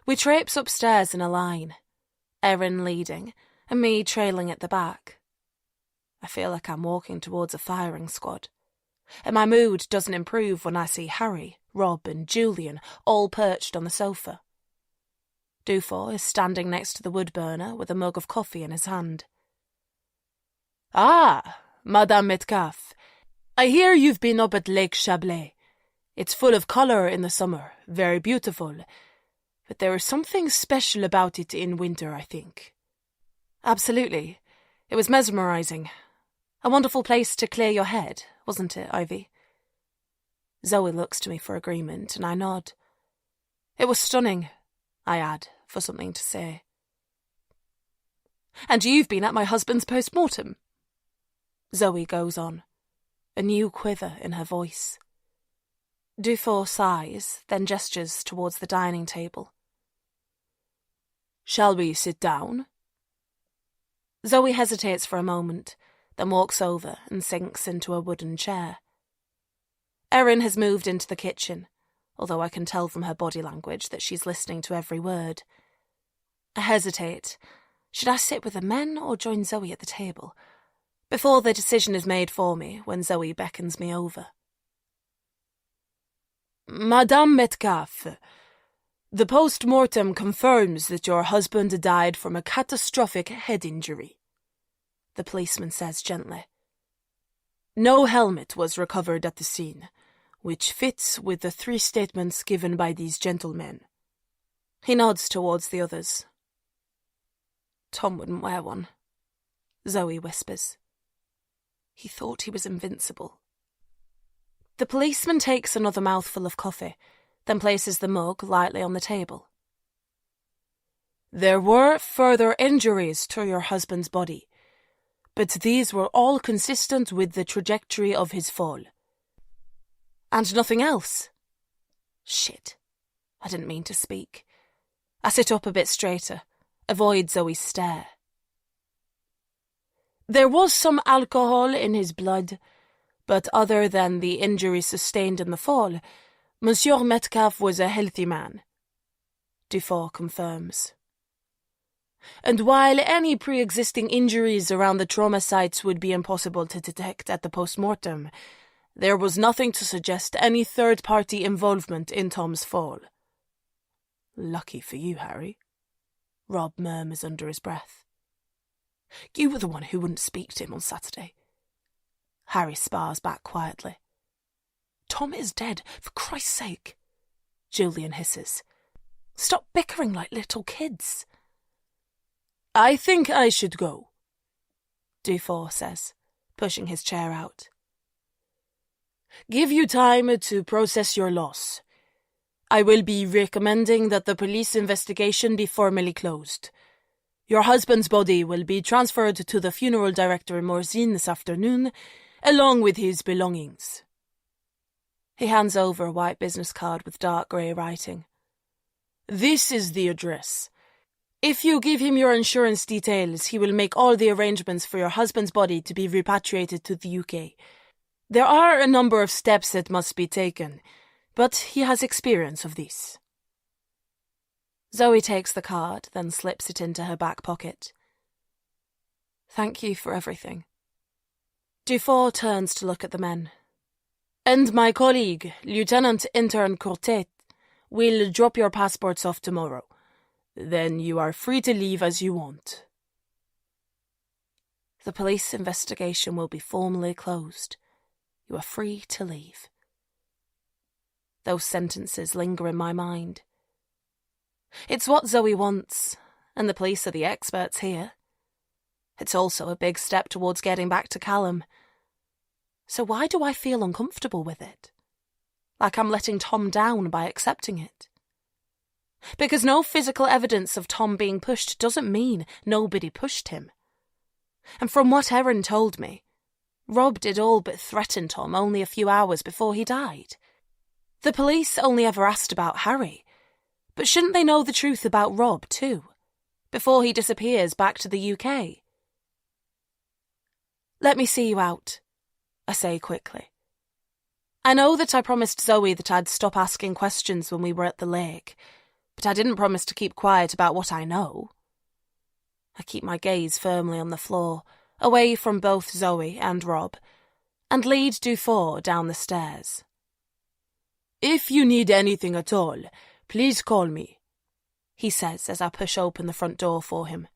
We traipse upstairs in a line, Erin leading and me trailing at the back. I feel like I'm walking towards a firing squad, and my mood doesn't improve when I see Harry, Rob and Julian all perched on the sofa. Dufour is standing next to the wood burner with a mug of coffee in his hand. Ah, Madame Metcalfe, I hear you've been up at Lake Chablais. It's full of colour in the summer, very beautiful. But there is something special about it in winter, I think. Absolutely. It was mesmerising. A wonderful place to clear your head, wasn't it, Ivy? Zoe looks to me for agreement, and I nod. It was stunning, I add, for something to say. And you've been at my husband's post-mortem. Zoe goes on, a new quiver in her voice. Dufour sighs, then gestures towards the dining table. Shall we sit down? Zoe hesitates for a moment, then walks over and sinks into a wooden chair. Erin has moved into the kitchen, although I can tell from her body language that she's listening to every word. I hesitate. Should I sit with the men or join Zoe at the table? Before the decision is made for me, when Zoe beckons me over. Madame Metcalfe, the post-mortem confirms that your husband died from a catastrophic head injury, the policeman says gently. No helmet was recovered at the scene, which fits with the 3 statements given by these gentlemen. He nods towards the others. Tom wouldn't wear one, Zoe whispers. He thought he was invincible. The policeman takes another mouthful of coffee, then places the mug lightly on the table. There were further injuries to your husband's body, but these were all consistent with the trajectory of his fall. And nothing else? Shit. I didn't mean to speak. I sit up a bit straighter, avoid Zoe's stare. There was some alcohol in his blood, but other than the injury sustained in the fall, Monsieur Metcalfe was a healthy man, Dufour confirms. And while any pre-existing injuries around the trauma sites would be impossible to detect at the post-mortem, there was nothing to suggest any third-party involvement in Tom's fall. Lucky for you, Harry, Rob murmurs under his breath. You were the one who wouldn't speak to him on Saturday. Harry spars back quietly. Tom is dead, for Christ's sake, Julian hisses. Stop bickering like little kids. I think I should go, Dufour says, pushing his chair out. Give you time to process your loss. I will be recommending that the police investigation be formally closed. Your husband's body will be transferred to the funeral director in Morzine this afternoon, along with his belongings. He hands over a white business card with dark grey writing. This is the address. If you give him your insurance details, he will make all the arrangements for your husband's body to be repatriated to the UK. There are a number of steps that must be taken, but he has experience of this. Zoe takes the card, then slips it into her back pocket. Thank you for everything. Dufour turns to look at the men. And my colleague, Lieutenant Intern Cortet, will drop your passports off tomorrow. Then you are free to leave as you want. The police investigation will be formally closed. You are free to leave. Those sentences linger in my mind. It's what Zoe wants, and the police are the experts here. It's also a big step towards getting back to Callum. So why do I feel uncomfortable with it? Like I'm letting Tom down by accepting it? Because no physical evidence of Tom being pushed doesn't mean nobody pushed him. And from what Erin told me, Rob did all but threaten Tom only a few hours before he died. The police only ever asked about Harry, but shouldn't they know the truth about Rob too, before he disappears back to the UK? Let me see you out, I say quickly. I know that I promised Zoe that I'd stop asking questions when we were at the lake, but I didn't promise to keep quiet about what I know. I keep my gaze firmly on the floor, away from both Zoe and Rob, and lead Dufour down the stairs. If you need anything at all, please call me, he says as I push open the front door for him.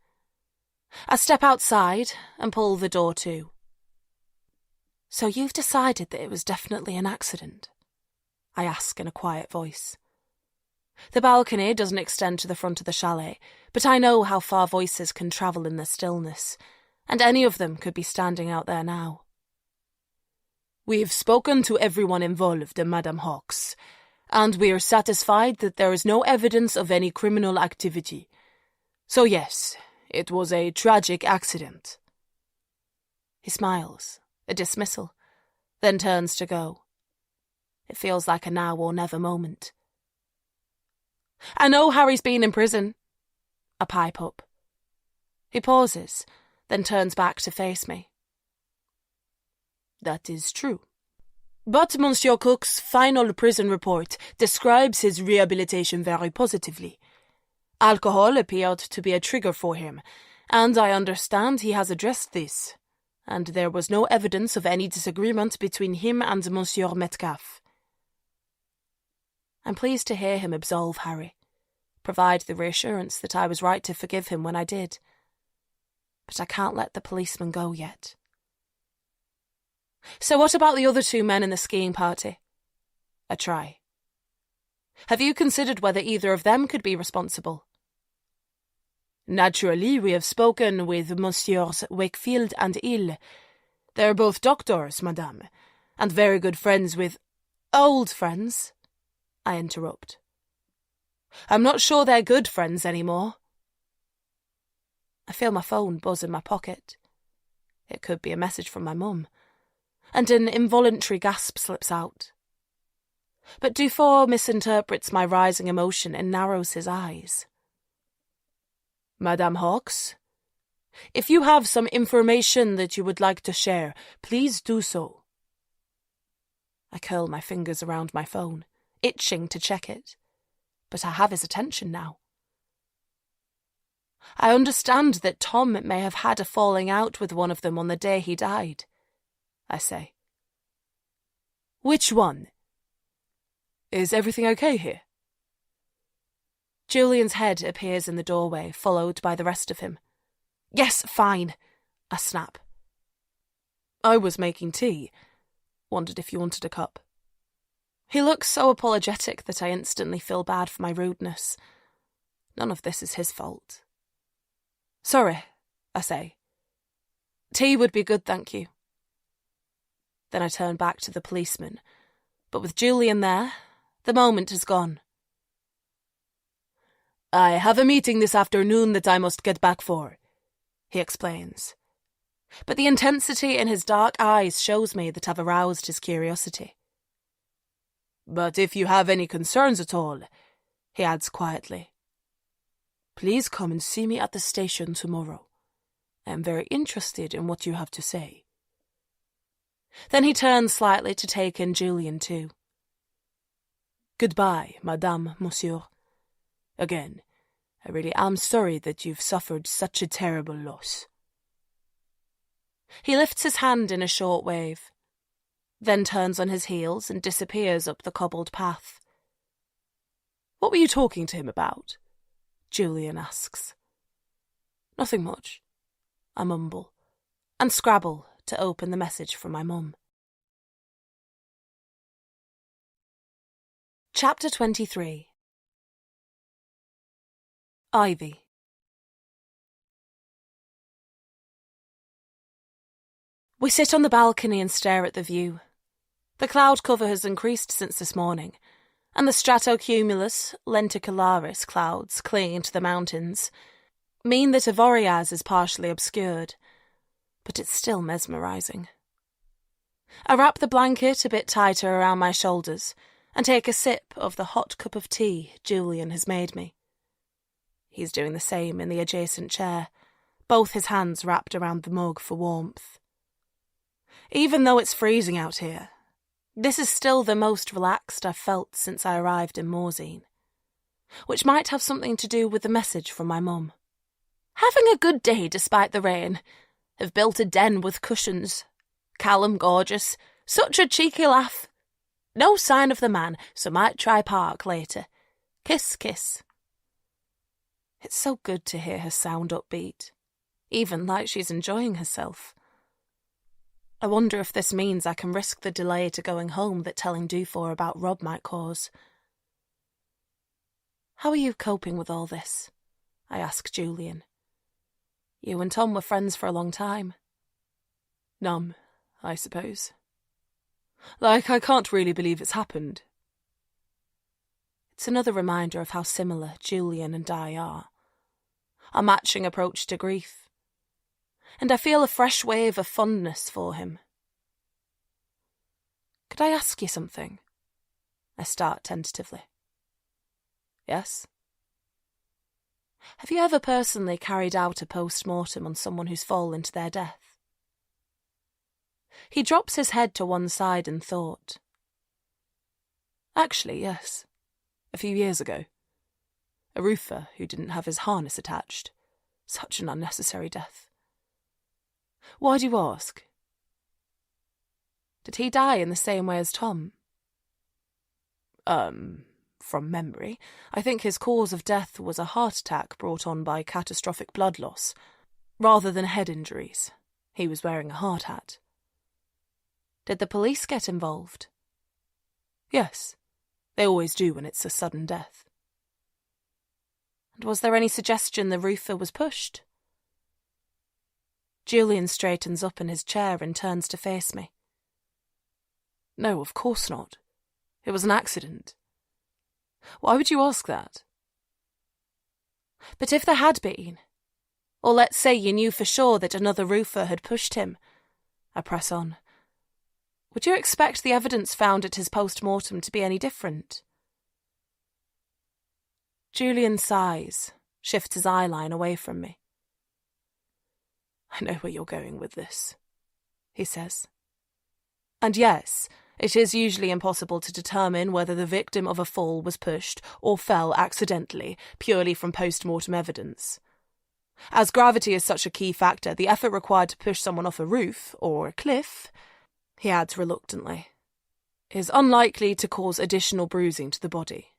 I step outside and pull the door to. So you've decided that it was definitely an accident? I ask in a quiet voice. The balcony doesn't extend to the front of the chalet, but I know how far voices can travel in the stillness, and any of them could be standing out there now. We've spoken to everyone involved, Madame Hawkes, and we are satisfied that there is no evidence of any criminal activity. So yes, it was a tragic accident. He smiles, a dismissal, then turns to go. It feels like a now or never moment. I know Harry's been in prison. I pipe up. He pauses, then turns back to face me. That is true. But Monsieur Cook's final prison report describes his rehabilitation very positively. Alcohol appeared to be a trigger for him, and I understand he has addressed this, and there was no evidence of any disagreement between him and Monsieur Metcalfe. I'm pleased to hear him absolve Harry, provide the reassurance that I was right to forgive him when I did. But I can't let the policeman go yet. So what about the other 2 men in the skiing party? I try. Have you considered whether either of them could be responsible? Naturally, we have spoken with Messieurs Wakefield and Hill. They're both doctors, madame, and very good friends with— Old friends, I interrupt. I'm not sure they're good friends anymore. I feel my phone buzz in my pocket. It could be a message from my mum, and an involuntary gasp slips out. But Dufour misinterprets my rising emotion and narrows his eyes. Madame Hawkes, if you have some information that you would like to share, please do so. I curl my fingers around my phone, itching to check it, but I have his attention now. I understand that Tom may have had a falling out with one of them on the day he died, I say. Which one? Is everything okay here? Julian's head appears in the doorway, followed by the rest of him. Yes, fine, I snap. I was making tea. Wondered if you wanted a cup. He looks so apologetic that I instantly feel bad for my rudeness. None of this is his fault. Sorry, I say. Tea would be good, thank you. Then I turn back to the policeman, but with Julian there, the moment is gone. I have a meeting this afternoon that I must get back for, he explains. But the intensity in his dark eyes shows me that I've aroused his curiosity. But if you have any concerns at all, he adds quietly, please come and see me at the station tomorrow. I am very interested in what you have to say. Then he turns slightly to take in Julian too. Goodbye, Madame, Monsieur. Again, I really am sorry that you've suffered such a terrible loss. He lifts his hand in a short wave, then turns on his heels and disappears up the cobbled path. What were you talking to him about? Julian asks. Nothing much, I mumble, and scrabble to open the message from my mum. Chapter 23. Ivy. We sit on the balcony and stare at the view. The cloud cover has increased since this morning, and the stratocumulus lenticularis clouds clinging to the mountains mean that a Boreas is partially obscured, but it's still mesmerising. I wrap the blanket a bit tighter around my shoulders and take a sip of the hot cup of tea Julian has made me. He's doing the same in the adjacent chair, both his hands wrapped around the mug for warmth. Even though it's freezing out here, this is still the most relaxed I've felt since I arrived in Morzine, which might have something to do with the message from my mum. Having a good day despite the rain. Have built a den with cushions. Callum gorgeous. Such a cheeky laugh. No sign of the man, so might try park later. Kiss, kiss. It's so good to hear her sound upbeat, even like she's enjoying herself. I wonder if this means I can risk the delay to going home that telling Dufour about Rob might cause. How are you coping with all this? I ask Julian. You and Tom were friends for a long time. Numb, I suppose. Like, I can't really believe it's happened. It's another reminder of how similar Julian and I are. A matching approach to grief. And I feel a fresh wave of fondness for him. Could I ask you something? I start tentatively. Yes? Have you ever personally carried out a post-mortem on someone who's fallen to their death? He drops his head to one side in thought. Actually, yes. A few years ago. A roofer who didn't have his harness attached. Such an unnecessary death. Why do you ask? Did he die in the same way as Tom? From memory, I think his cause of death was a heart attack brought on by catastrophic blood loss, rather than head injuries. He was wearing a hard hat. Did the police get involved? Yes, they always do when it's a sudden death. And was there any suggestion the roofer was pushed? Julian straightens up in his chair and turns to face me. No, of course not. It was an accident. Why would you ask that? But if there had been, or let's say you knew for sure that another roofer had pushed him, I press on, would you expect the evidence found at his post-mortem to be any different? Julian sighs, shifts his eyeline away from me. I know where you're going with this, he says. And yes, it is usually impossible to determine whether the victim of a fall was pushed or fell accidentally, purely from post-mortem evidence. As gravity is such a key factor, the effort required to push someone off a roof or a cliff, he adds reluctantly, is unlikely to cause additional bruising to the body.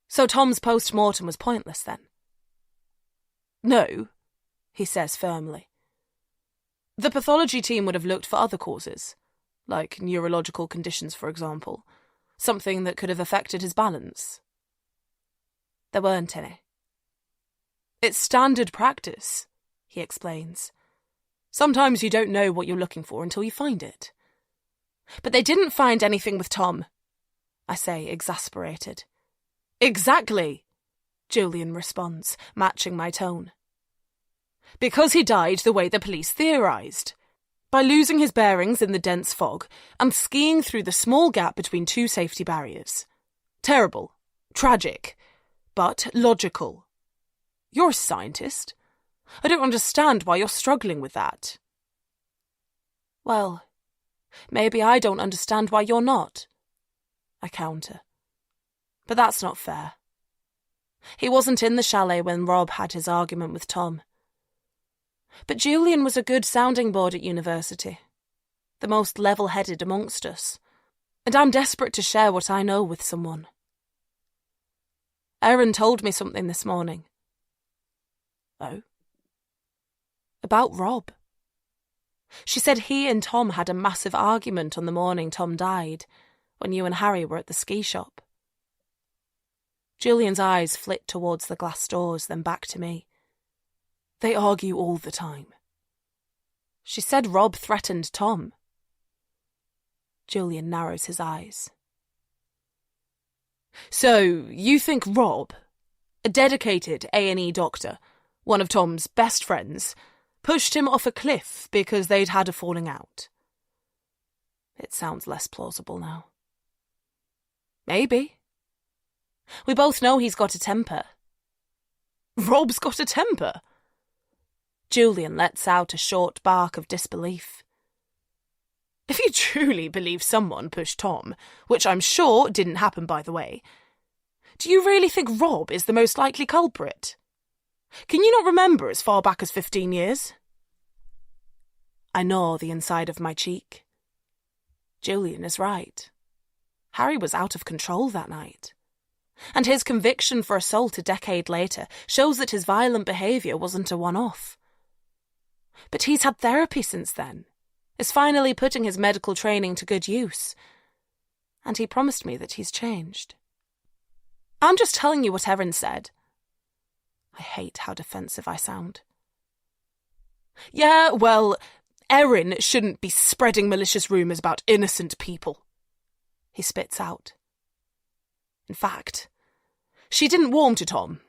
So Tom's post-mortem was pointless then? No, he says firmly. The pathology team would have looked for other causes, like neurological conditions, for example, something that could have affected his balance. There weren't any. It's standard practice, he explains. Sometimes you don't know what you're looking for until you find it. But they didn't find anything with Tom, I say, exasperated. Exactly, Julian responds, matching my tone. Because he died the way the police theorised, by losing his bearings in the dense fog and skiing through the small gap between two safety barriers. Terrible, tragic, but logical. You're a scientist. I don't understand why you're struggling with that. Well, maybe I don't understand why you're not, I counter. But that's not fair. He wasn't in the chalet when Rob had his argument with Tom. But Julian was a good sounding board at university, the most level-headed amongst us, and I'm desperate to share what I know with someone. Erin told me something this morning. Oh? About Rob. She said he and Tom had a massive argument on the morning Tom died, when you and Harry were at the ski shop. Julian's eyes flit towards the glass doors, then back to me. They argue all the time. She said Rob threatened Tom. Julian narrows his eyes. So, you think Rob, a dedicated A&E doctor, one of Tom's best friends, pushed him off a cliff because they'd had a falling out? It sounds less plausible now. Maybe. We both know he's got a temper. Rob's got a temper? Julian lets out a short bark of disbelief. If you truly believe someone pushed Tom, which I'm sure didn't happen by the way, do you really think Rob is the most likely culprit? Can you not remember as far back as 15 years? I gnaw the inside of my cheek. Julian is right. Harry was out of control that night. And his conviction for assault a decade later shows that his violent behaviour wasn't a one-off. But he's had therapy since then, is finally putting his medical training to good use. And he promised me that he's changed. I'm just telling you what Erin said. I hate how defensive I sound. Yeah, well, Erin shouldn't be spreading malicious rumours about innocent people, he spits out. In fact, she didn't warm to Tom.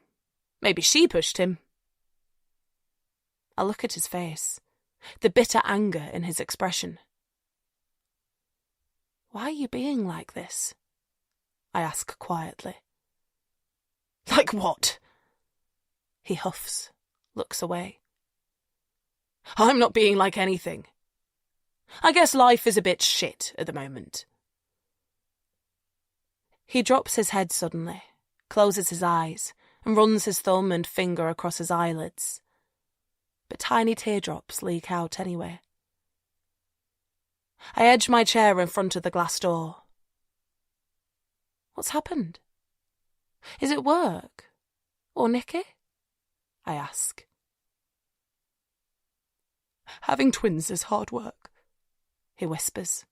Maybe she pushed him. I look at his face, the bitter anger in his expression. Why are you being like this? I ask quietly. Like what? He huffs, looks away. I'm not being like anything. I guess life is a bit shit at the moment. He drops his head suddenly, closes his eyes, and runs his thumb and finger across his eyelids. But tiny teardrops leak out anyway. I edge my chair in front of the glass door. What's happened? Is it work? Or Nicky? I ask. Having twins is hard work, he whispers,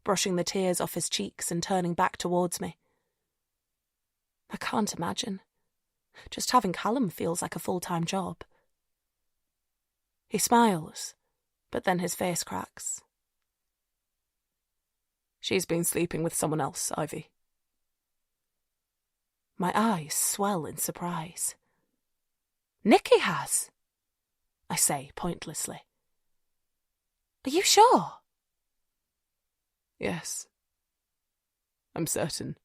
brushing the tears off his cheeks and turning back towards me. I can't imagine. Just having Callum feels like a full-time job. He smiles, but then his face cracks. She's been sleeping with someone else, Ivy. My eyes swell in surprise. Nicky has, I say pointlessly. Are you sure? Yes. I'm certain,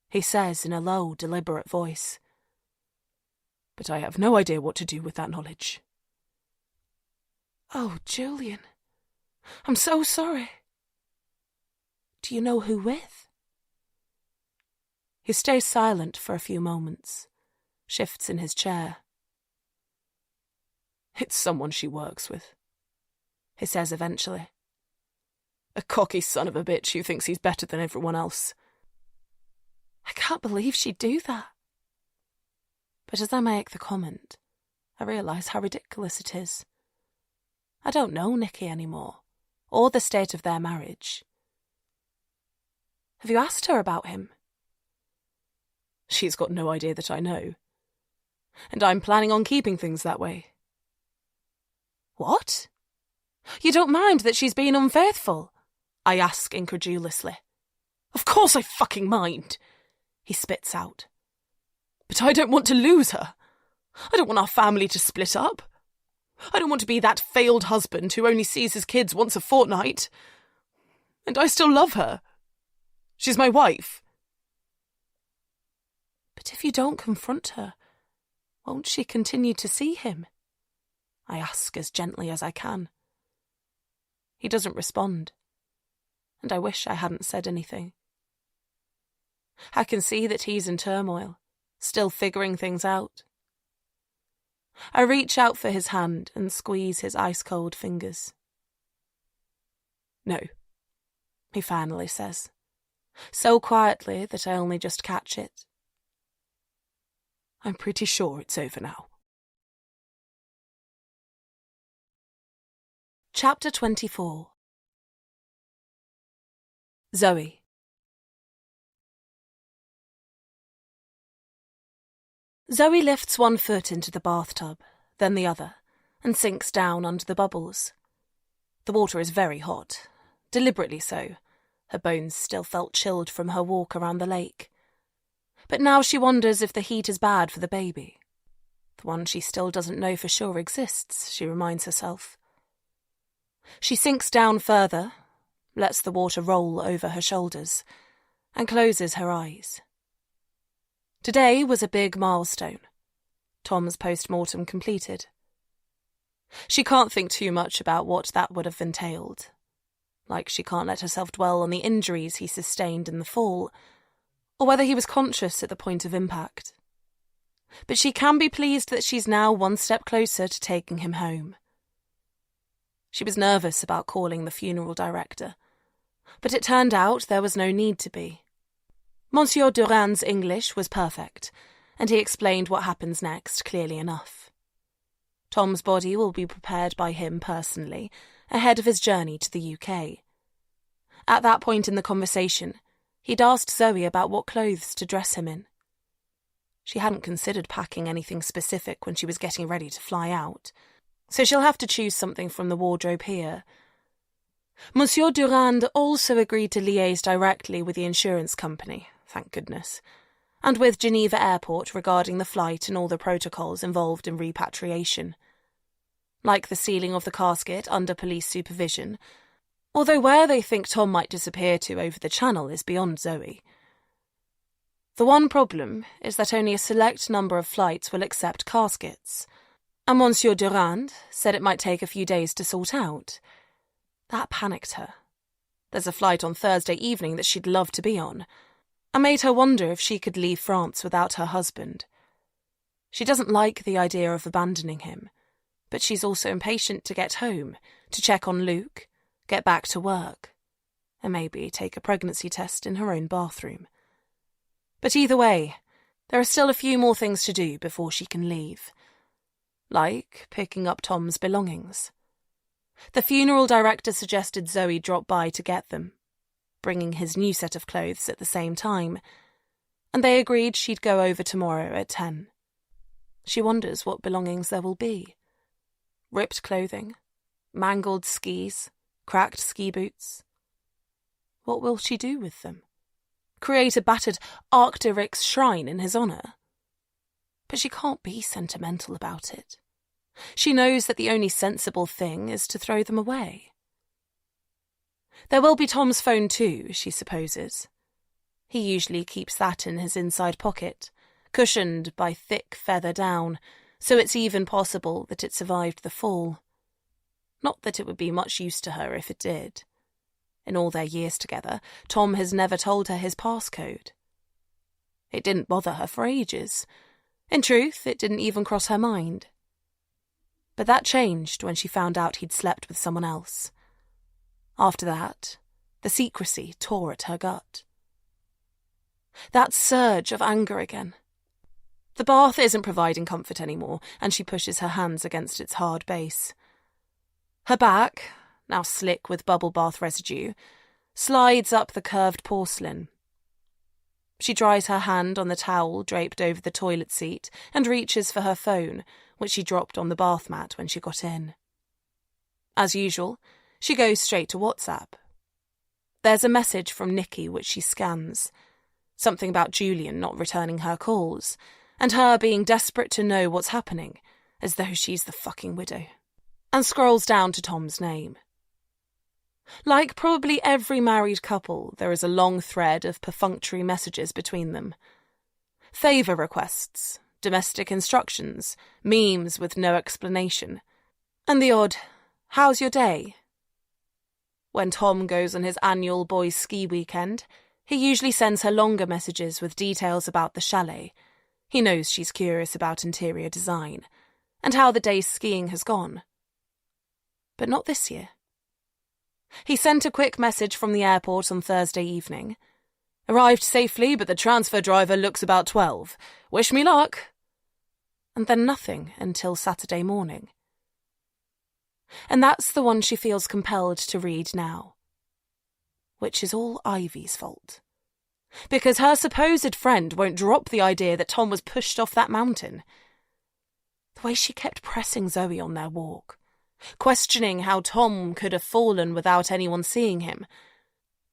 he says in a low, deliberate voice. But I have no idea what to do with that knowledge. Oh, Julian, I'm so sorry. Do you know who with? He stays silent for a few moments, shifts in his chair. It's someone she works with, he says eventually. A cocky son of a bitch who thinks he's better than everyone else. I can't believe she'd do that. But as I make the comment, I realise how ridiculous it is. I don't know Nicky anymore, or the state of their marriage. Have you asked her about him? She's got no idea that I know. And I'm planning on keeping things that way. What? You don't mind that she's been unfaithful? I ask incredulously. Of course I fucking mind, he spits out. But I don't want to lose her. I don't want our family to split up. I don't want to be that failed husband who only sees his kids once a fortnight. And I still love her. She's my wife. But if you don't confront her, won't she continue to see him? I ask as gently as I can. He doesn't respond, and I wish I hadn't said anything. I can see that he's in turmoil, still figuring things out. I reach out for his hand and squeeze his ice-cold fingers. No, he finally says, so quietly that I only just catch it. I'm pretty sure it's over now. Chapter 24. Zoe. Zoe lifts one foot into the bathtub, then the other, and sinks down under the bubbles. The water is very hot, deliberately so. Her bones still felt chilled from her walk around the lake. But now she wonders if the heat is bad for the baby. The one she still doesn't know for sure exists, she reminds herself. She sinks down further, lets the water roll over her shoulders, and closes her eyes. Today was a big milestone. Tom's post-mortem completed. She can't think too much about what that would have entailed. Like she can't let herself dwell on the injuries he sustained in the fall, or whether he was conscious at the point of impact. But she can be pleased that she's now one step closer to taking him home. She was nervous about calling the funeral director, but it turned out there was no need to be. Monsieur Durand's English was perfect, and he explained what happens next clearly enough. Tom's body will be prepared by him personally, ahead of his journey to the UK. At that point in the conversation, he'd asked Zoe about what clothes to dress him in. She hadn't considered packing anything specific when she was getting ready to fly out, so she'll have to choose something from the wardrobe here. Monsieur Durand also agreed to liaise directly with the insurance company, thank goodness, and with Geneva Airport regarding the flight and all the protocols involved in repatriation. Like the sealing of the casket under police supervision, although where they think Tom might disappear to over the channel is beyond Zoe. The one problem is that only a select number of flights will accept caskets, and Monsieur Durand said it might take a few days to sort out. That panicked her. There's a flight on Thursday evening that she'd love to be on, and made her wonder if she could leave France without her husband, She doesn't like the idea of abandoning him, but she's also impatient to get home, to check on Luke, get back to work, and maybe take a pregnancy test in her own bathroom. But either way, there are still a few more things to do before she can leave. Like picking up Tom's belongings. The funeral director suggested Zoe drop by to get them, bringing his new set of clothes at the same time, and they agreed she'd go over tomorrow at 10. She wonders what belongings there will be. Ripped clothing, mangled skis, cracked ski boots. What will she do with them? Create a battered Arcturix shrine in his honour? But she can't be sentimental about it. She knows that the only sensible thing is to throw them away. There will be Tom's phone too, she supposes. He usually keeps that in his inside pocket, cushioned by thick feather down, so it's even possible that it survived the fall. Not that it would be much use to her if it did. In all their years together, Tom has never told her his passcode. It didn't bother her for ages. In truth, it didn't even cross her mind. But that changed when she found out he'd slept with someone else. After that, the secrecy tore at her gut. That surge of anger again. The bath isn't providing comfort anymore, and she pushes her hands against its hard base. Her back, now slick with bubble bath residue, slides up the curved porcelain. She dries her hand on the towel draped over the toilet seat and reaches for her phone, which she dropped on the bath mat when she got in. As usual, she goes straight to WhatsApp. There's a message from Nikki which she scans. Something about Julian not returning her calls, and her being desperate to know what's happening, as though she's the fucking widow, and scrolls down to Tom's name. Like probably every married couple, there is a long thread of perfunctory messages between them. Favour requests, domestic instructions, memes with no explanation, and the odd, "How's your day?" When Tom goes on his annual boys' ski weekend, he usually sends her longer messages with details about the chalet. He knows she's curious about interior design, and how the day's skiing has gone. But not this year. He sent a quick message from the airport on Thursday evening. "Arrived safely, but the transfer driver looks about 12. Wish me luck." And then nothing until Saturday morning. And that's the one she feels compelled to read now. Which is all Ivy's fault. Because her supposed friend won't drop the idea that Tom was pushed off that mountain. The way she kept pressing Zoe on their walk, questioning how Tom could have fallen without anyone seeing him,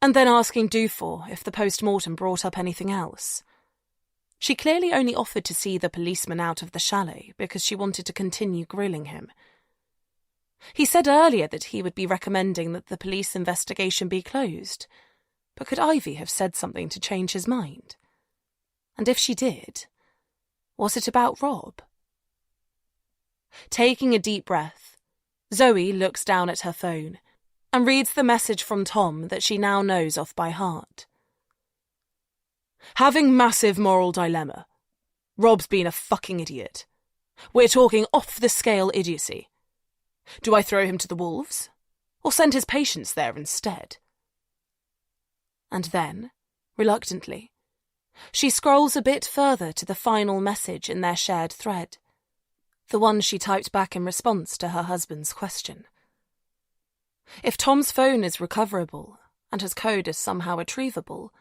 and then asking Dufour if the post-mortem brought up anything else. She clearly only offered to see the policeman out of the chalet because she wanted to continue grilling him. He said earlier that he would be recommending that the police investigation be closed, but could Ivy have said something to change his mind? And if she did, was it about Rob? Taking a deep breath, Zoe looks down at her phone and reads the message from Tom that she now knows off by heart. "Having massive moral dilemma. Rob's been a fucking idiot. We're talking off-the-scale idiocy. Do I throw him to the wolves, or send his patients there instead?" And then, reluctantly, she scrolls a bit further to the final message in their shared thread, the one she typed back in response to her husband's question. If Tom's phone is recoverable and his code is somehow retrievable,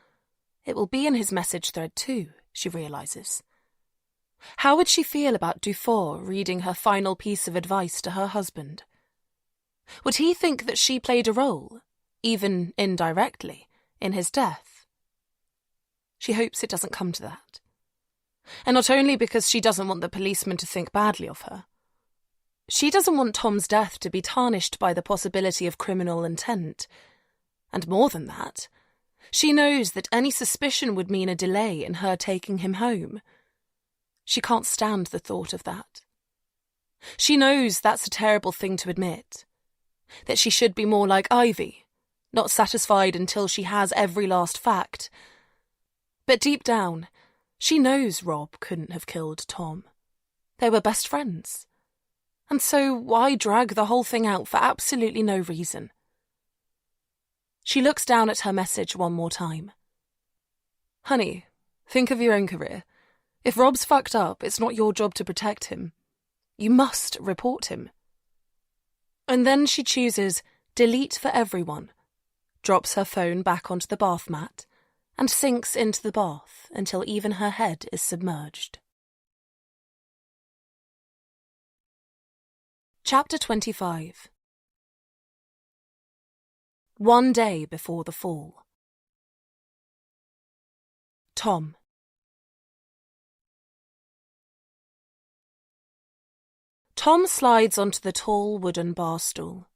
it will be in his message thread too, she realises. How would she feel about Dufour reading her final piece of advice to her husband? Would he think that she played a role, even indirectly, in his death? She hopes it doesn't come to that. And not only because she doesn't want the policeman to think badly of her. She doesn't want Tom's death to be tarnished by the possibility of criminal intent. And more than that, she knows that any suspicion would mean a delay in her taking him home. She can't stand the thought of that. She knows that's a terrible thing to admit, that she should be more like Ivy, not satisfied until she has every last fact. But deep down, she knows Rob couldn't have killed Tom. They were best friends. And so why drag the whole thing out for absolutely no reason? She looks down at her message one more time. Honey, think of your own career. If Rob's fucked up, it's not your job to protect him. You must report him. And then she chooses delete for everyone, drops her phone back onto the bath mat, and sinks into the bath until even her head is submerged. Chapter 25. One day before the fall. Tom. Tom slides onto the tall wooden bar stool.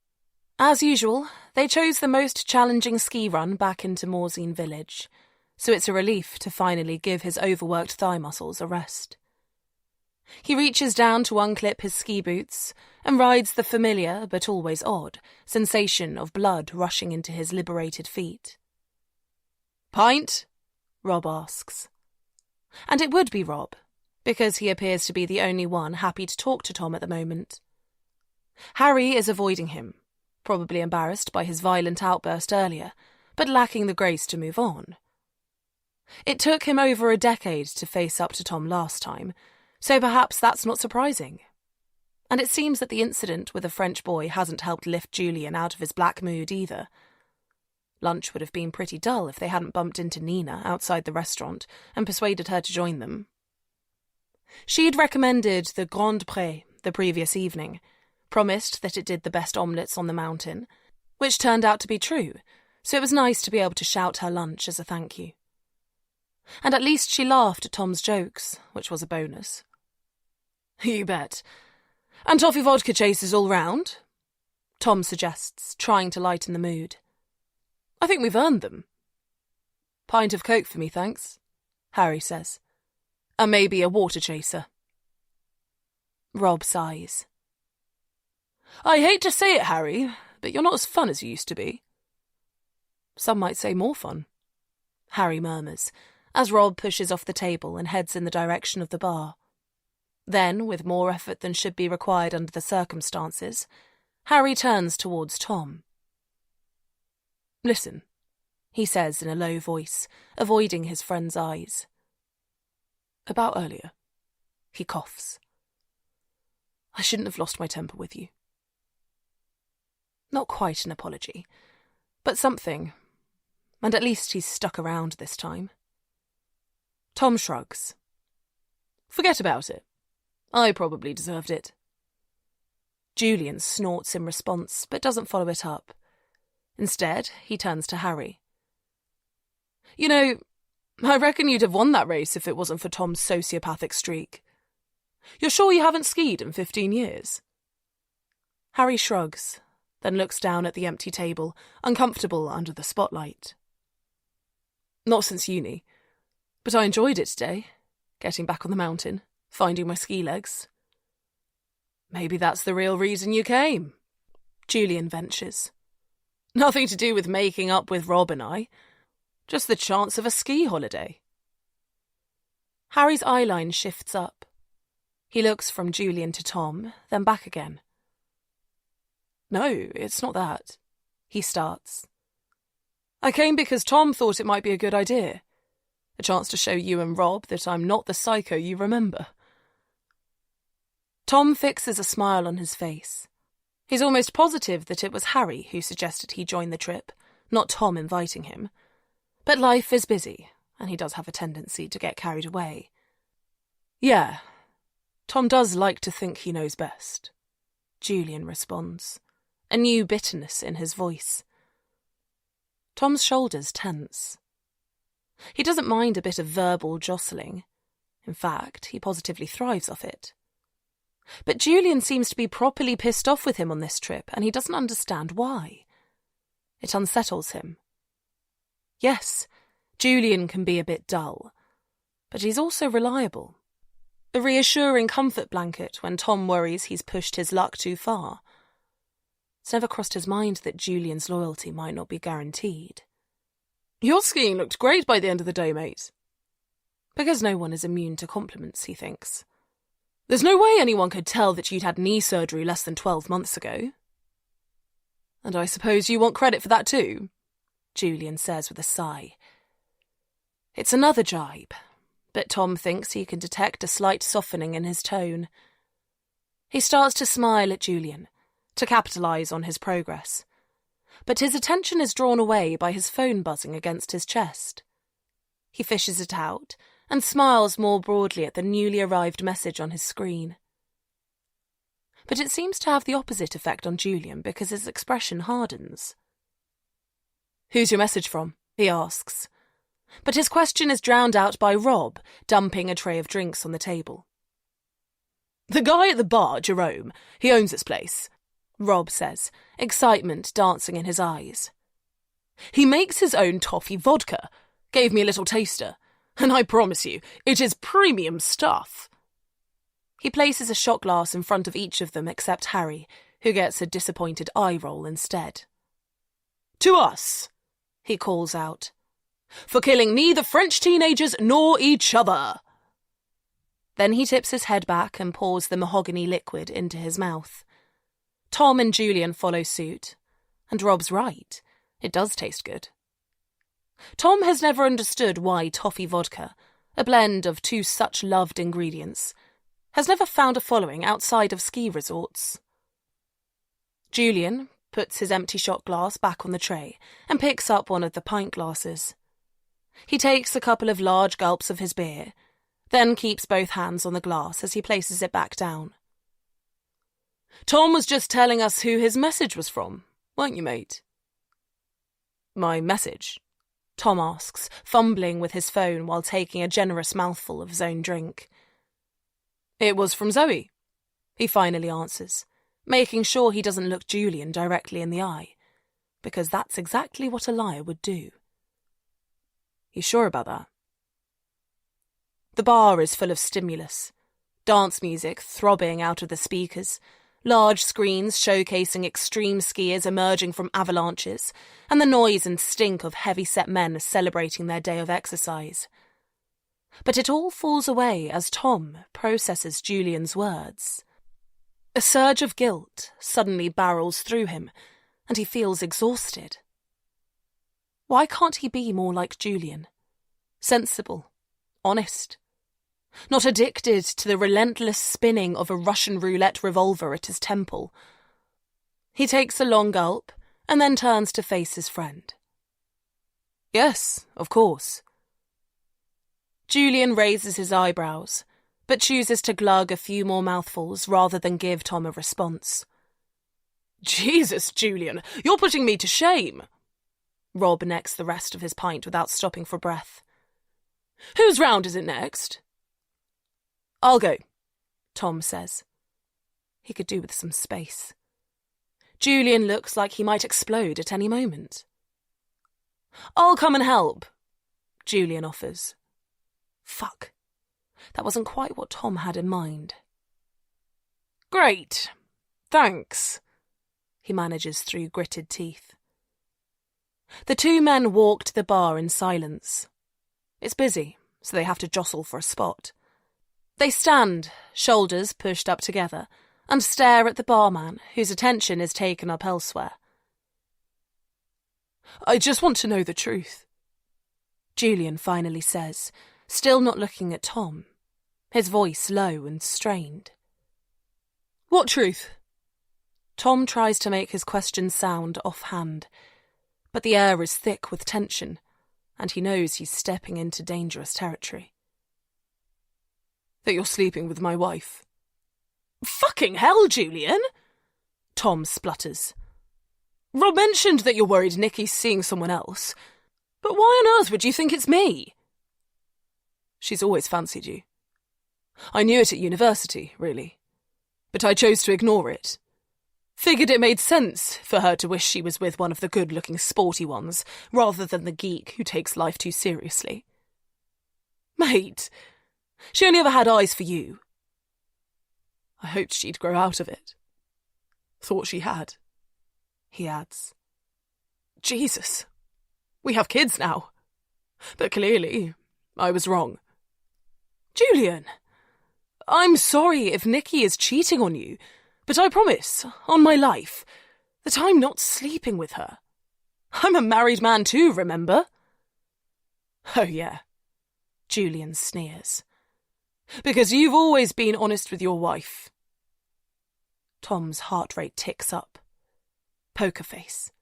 As usual, they chose the most challenging ski run back into Morzine village, so it's a relief to finally give his overworked thigh muscles a rest. He reaches down to unclip his ski boots and rides the familiar, but always odd, sensation of blood rushing into his liberated feet. "Pint?" Rob asks. And it would be Rob, because he appears to be the only one happy to talk to Tom at the moment. Harry is avoiding him, probably embarrassed by his violent outburst earlier, but lacking the grace to move on. It took him over a decade to face up to Tom last time, so perhaps that's not surprising. And it seems that the incident with the French boy hasn't helped lift Julian out of his black mood either. Lunch would have been pretty dull if they hadn't bumped into Nina outside the restaurant and persuaded her to join them. She'd recommended the Grand Pré the previous evening, promised that it did the best omelettes on the mountain, which turned out to be true, so it was nice to be able to shout her lunch as a thank you. And at least she laughed at Tom's jokes, which was a bonus. "You bet. And toffee vodka chasers all round?" Tom suggests, trying to lighten the mood. "I think we've earned them." "Pint of Coke for me, thanks," Harry says. "And maybe a water chaser." Rob sighs. "I hate to say it, Harry, but you're not as fun as you used to be." "Some might say more fun," Harry murmurs, as Rob pushes off the table and heads in the direction of the bar. Then, with more effort than should be required under the circumstances, Harry turns towards Tom. "Listen," he says in a low voice, avoiding his friend's eyes. "About earlier." He coughs. "I shouldn't have lost my temper with you." Not quite an apology, but something, and at least he's stuck around this time. Tom shrugs. "Forget about it. I probably deserved it." Julian snorts in response, but doesn't follow it up. Instead, he turns to Harry. "You know, I reckon you'd have won that race if it wasn't for Tom's sociopathic streak. You're sure you haven't skied in 15 years? Harry shrugs, then looks down at the empty table, uncomfortable under the spotlight. "Not since uni. But I enjoyed it today, getting back on the mountain, finding my ski legs." "Maybe that's the real reason you came," Julian ventures. "Nothing to do with making up with Rob and I. Just the chance of a ski holiday." Harry's eyeline shifts up. He looks from Julian to Tom, then back again. "No, it's not that," he starts. "I came because Tom thought it might be a good idea. A chance to show you and Rob that I'm not the psycho you remember." Tom fixes a smile on his face. He's almost positive that it was Harry who suggested he join the trip, not Tom inviting him. But life is busy, and he does have a tendency to get carried away. "Yeah, Tom does like to think he knows best," Julian responds, a new bitterness in his voice. Tom's shoulders tense. He doesn't mind a bit of verbal jostling. In fact, he positively thrives off it. But Julian seems to be properly pissed off with him on this trip, and he doesn't understand why. It unsettles him. Yes, Julian can be a bit dull, but he's also reliable. A reassuring comfort blanket when Tom worries he's pushed his luck too far. It's never crossed his mind that Julian's loyalty might not be guaranteed. "Your skiing looked great by the end of the day, mate." Because no one is immune to compliments, he thinks. There's no way anyone could tell that you'd had knee surgery less than 12 months ago. And I suppose you want credit for that too, Julian says with a sigh. It's another jibe, but Tom thinks he can detect a slight softening in his tone. He starts to smile at Julian, to capitalise on his progress, but his attention is drawn away by his phone buzzing against his chest. He fishes it out and smiles more broadly at the newly arrived message on his screen. But it seems to have the opposite effect on Julian because his expression hardens. "Who's your message from?" he asks. But his question is drowned out by Rob dumping a tray of drinks on the table. "The guy at the bar, Jerome, he owns this place," Rob says, excitement dancing in his eyes. "He makes his own toffee vodka, gave me a little taster, and I promise you, it is premium stuff." He places a shot glass in front of each of them except Harry, who gets a disappointed eye roll instead. "To us," he calls out, "for killing neither French teenagers nor each other." Then he tips his head back and pours the mahogany liquid into his mouth. Tom and Julian follow suit, and Rob's right, it does taste good. Tom has never understood why toffee vodka, a blend of two such loved ingredients, has never found a following outside of ski resorts. Julian puts his empty shot glass back on the tray and picks up one of the pint glasses. He takes a couple of large gulps of his beer, then keeps both hands on the glass as he places it back down. "Tom was just telling us who his message was from, weren't you, mate?" "My message?" Tom asks, fumbling with his phone while taking a generous mouthful of his own drink. "It was from Zoe," he finally answers, making sure he doesn't look Julian directly in the eye, because that's exactly what a liar would do. "You sure about that?" The bar is full of stimulus, dance music throbbing out of the speakers, large screens showcasing extreme skiers emerging from avalanches, and the noise and stink of heavy-set men celebrating their day of exercise. But it all falls away as Tom processes Julian's words. A surge of guilt suddenly barrels through him, and he feels exhausted. Why can't he be more like Julian? Sensible, honest, not addicted to the relentless spinning of a Russian roulette revolver at his temple. He takes a long gulp and then turns to face his friend. "Yes, of course." Julian raises his eyebrows, but chooses to glug a few more mouthfuls rather than give Tom a response. "Jesus, Julian, you're putting me to shame." Rob necks the rest of his pint without stopping for breath. "Whose round is it next?" "I'll go," Tom says. He could do with some space. Julian looks like he might explode at any moment. "I'll come and help," Julian offers. Fuck. That wasn't quite what Tom had in mind. "Great. Thanks," he manages through gritted teeth. The two men walk to the bar in silence. It's busy, so they have to jostle for a spot. They stand, shoulders pushed up together, and stare at the barman, whose attention is taken up elsewhere. "I just want to know the truth," Julian finally says, still not looking at Tom, his voice low and strained. "What truth?" Tom tries to make his question sound offhand, but the air is thick with tension, and he knows he's stepping into dangerous territory. "That you're sleeping with my wife." "Fucking hell, Julian!" Tom splutters. "Rob mentioned that you're worried Nikki's seeing someone else, but why on earth would you think it's me?" "She's always fancied you. I knew it at university, really, but I chose to ignore it. Figured it made sense for her to wish she was with one of the good-looking sporty ones, rather than the geek who takes life too seriously. Mate, she only ever had eyes for you." "I hoped she'd grow out of it. Thought she had," he adds. "Jesus, we have kids now. But clearly, I was wrong." "Julian, I'm sorry if Nikki is cheating on you, but I promise, on my life, that I'm not sleeping with her. I'm a married man too, remember? Oh yeah, Julian sneers. Because you've always been honest with your wife. Tom's heart rate ticks up. Poker face.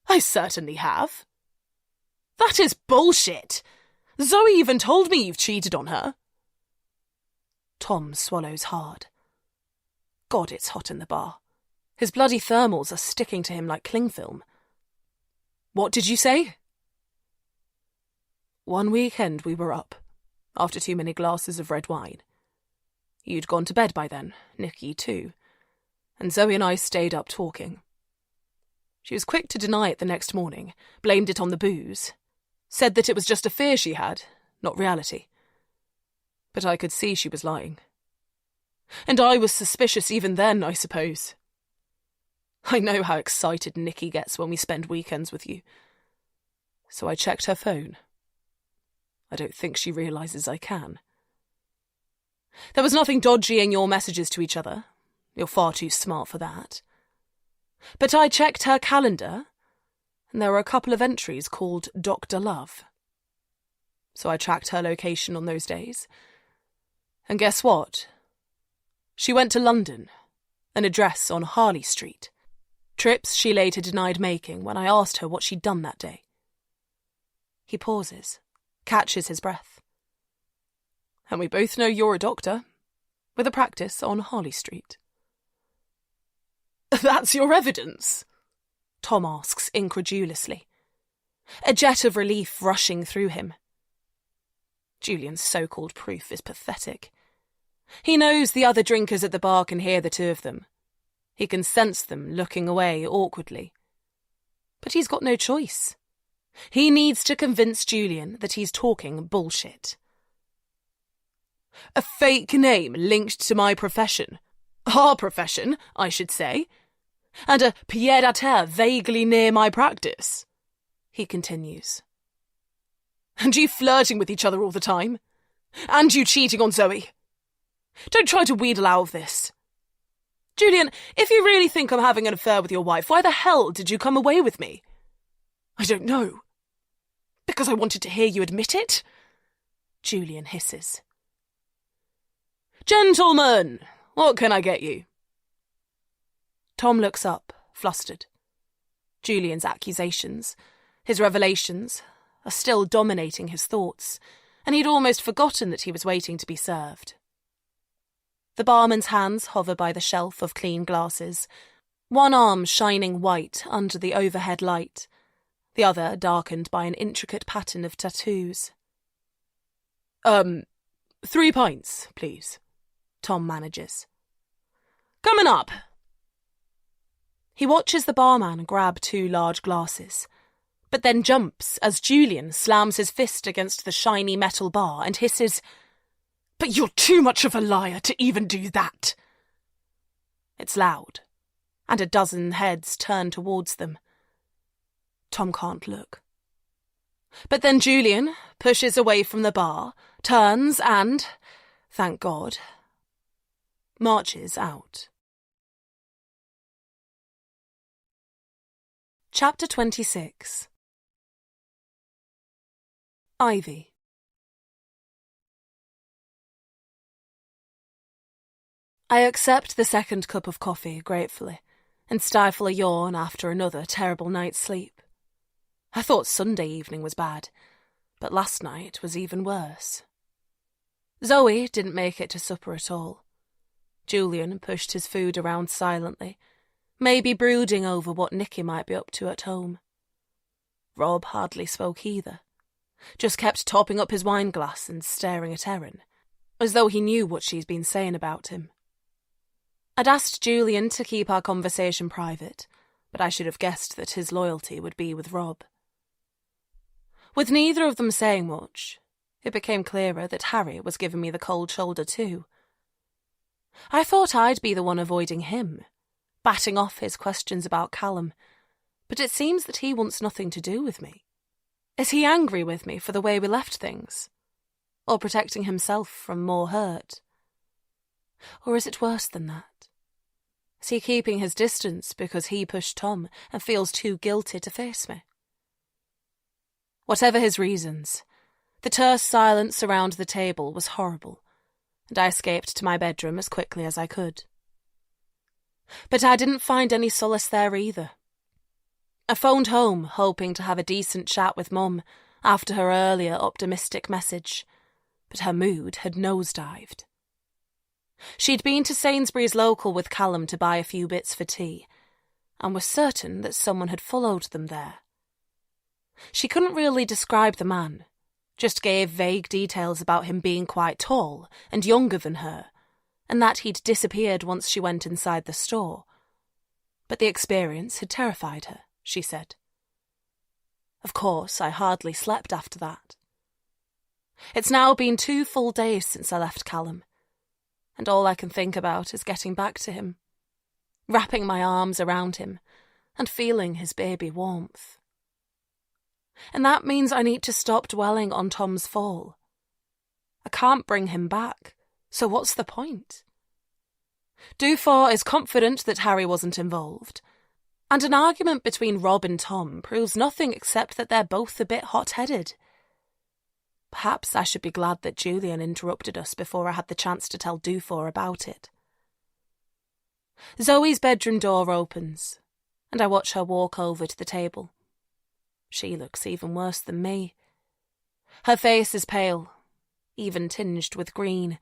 I certainly have. That is bullshit. Zoe even told me you've cheated on her. Tom swallows hard. God, it's hot in the bar. His bloody thermals are sticking to him like cling film. What did you say? One weekend we were up, after too many glasses of red wine. You'd gone to bed by then, Nikki too, and Zoe and I stayed up talking. She was quick to deny it the next morning, blamed it on the booze, said that it was just a fear she had, not reality. But I could see she was lying. And I was suspicious even then, I suppose. I know how excited Nikki gets when we spend weekends with you. So I checked her phone. I don't think she realises I can. There was nothing dodgy in your messages to each other. You're far too smart for that. But I checked her calendar, and there were a couple of entries called Dr. Love. So I tracked her location on those days. And guess what? She went to London, an address on Harley Street. Trips she later denied making when I asked her what she'd done that day. He pauses, catches his breath. And we both know you're a doctor, with a practice on Harley Street. That's your evidence? Tom asks incredulously, a jet of relief rushing through him. Julian's so-called proof is pathetic. He knows the other drinkers at the bar can hear the two of them. He can sense them looking away awkwardly. But he's got no choice. He needs to convince Julian that he's talking bullshit. A fake name linked to my profession. Our profession, I should say. And a pied-à-terre vaguely near my practice, he continues. And you flirting with each other all the time. And you cheating on Zoe. Don't try to wheedle out of this. Julian, if you really think I'm having an affair with your wife, why the hell did you come away with me? I don't know. Because I wanted to hear you admit it? Julian hisses. Gentlemen, what can I get you? Tom looks up, flustered. Julian's accusations, his revelations, are still dominating his thoughts, and he'd almost forgotten that he was waiting to be served. The barman's hands hover by the shelf of clean glasses, one arm shining white under the overhead light, the other darkened by an intricate pattern of tattoos. 3 pints, please, Tom manages. Coming up! He watches the barman grab 2 large glasses, but then jumps as Julian slams his fist against the shiny metal bar and hisses, But you're too much of a liar to even do that. It's loud, and a dozen heads turn towards them. Tom can't look. But then Julian pushes away from the bar, turns and, thank God, marches out. Chapter 26. Ivy. I accept the second cup of coffee gratefully and stifle a yawn after another terrible night's sleep. I thought Sunday evening was bad, but last night was even worse. Zoe didn't make it to supper at all. Julian pushed his food around silently, maybe brooding over what Nikki might be up to at home. Rob hardly spoke either, just kept topping up his wine glass and staring at Erin, as though he knew what she's been saying about him. I'd asked Julian to keep our conversation private, but I should have guessed that his loyalty would be with Rob. With neither of them saying much, it became clearer that Harry was giving me the cold shoulder too. I thought I'd be the one avoiding him, batting off his questions about Callum, but it seems that he wants nothing to do with me. Is he angry with me for the way we left things? Or protecting himself from more hurt? Or is it worse than that? Is he keeping his distance because he pushed Tom and feels too guilty to face me? Whatever his reasons, the terse silence around the table was horrible, and I escaped to my bedroom as quickly as I could. But I didn't find any solace there either. I phoned home, hoping to have a decent chat with Mum after her earlier optimistic message, but her mood had nosedived. She'd been to Sainsbury's local with Callum to buy a few bits for tea, and was certain that someone had followed them there. She couldn't really describe the man, just gave vague details about him being quite tall and younger than her, and that he'd disappeared once she went inside the store. But the experience had terrified her, she said. Of course, I hardly slept after that. It's now been 2 full days since I left Callum, and all I can think about is getting back to him, wrapping my arms around him and feeling his baby warmth. And that means I need to stop dwelling on Tom's fall. I can't bring him back, so what's the point? Dufour is confident that Harry wasn't involved, and an argument between Rob and Tom proves nothing except that they're both a bit hot-headed. Perhaps I should be glad that Julian interrupted us before I had the chance to tell Dufour about it. Zoe's bedroom door opens, and I watch her walk over to the table. She looks even worse than me. Her face is pale, even tinged with green,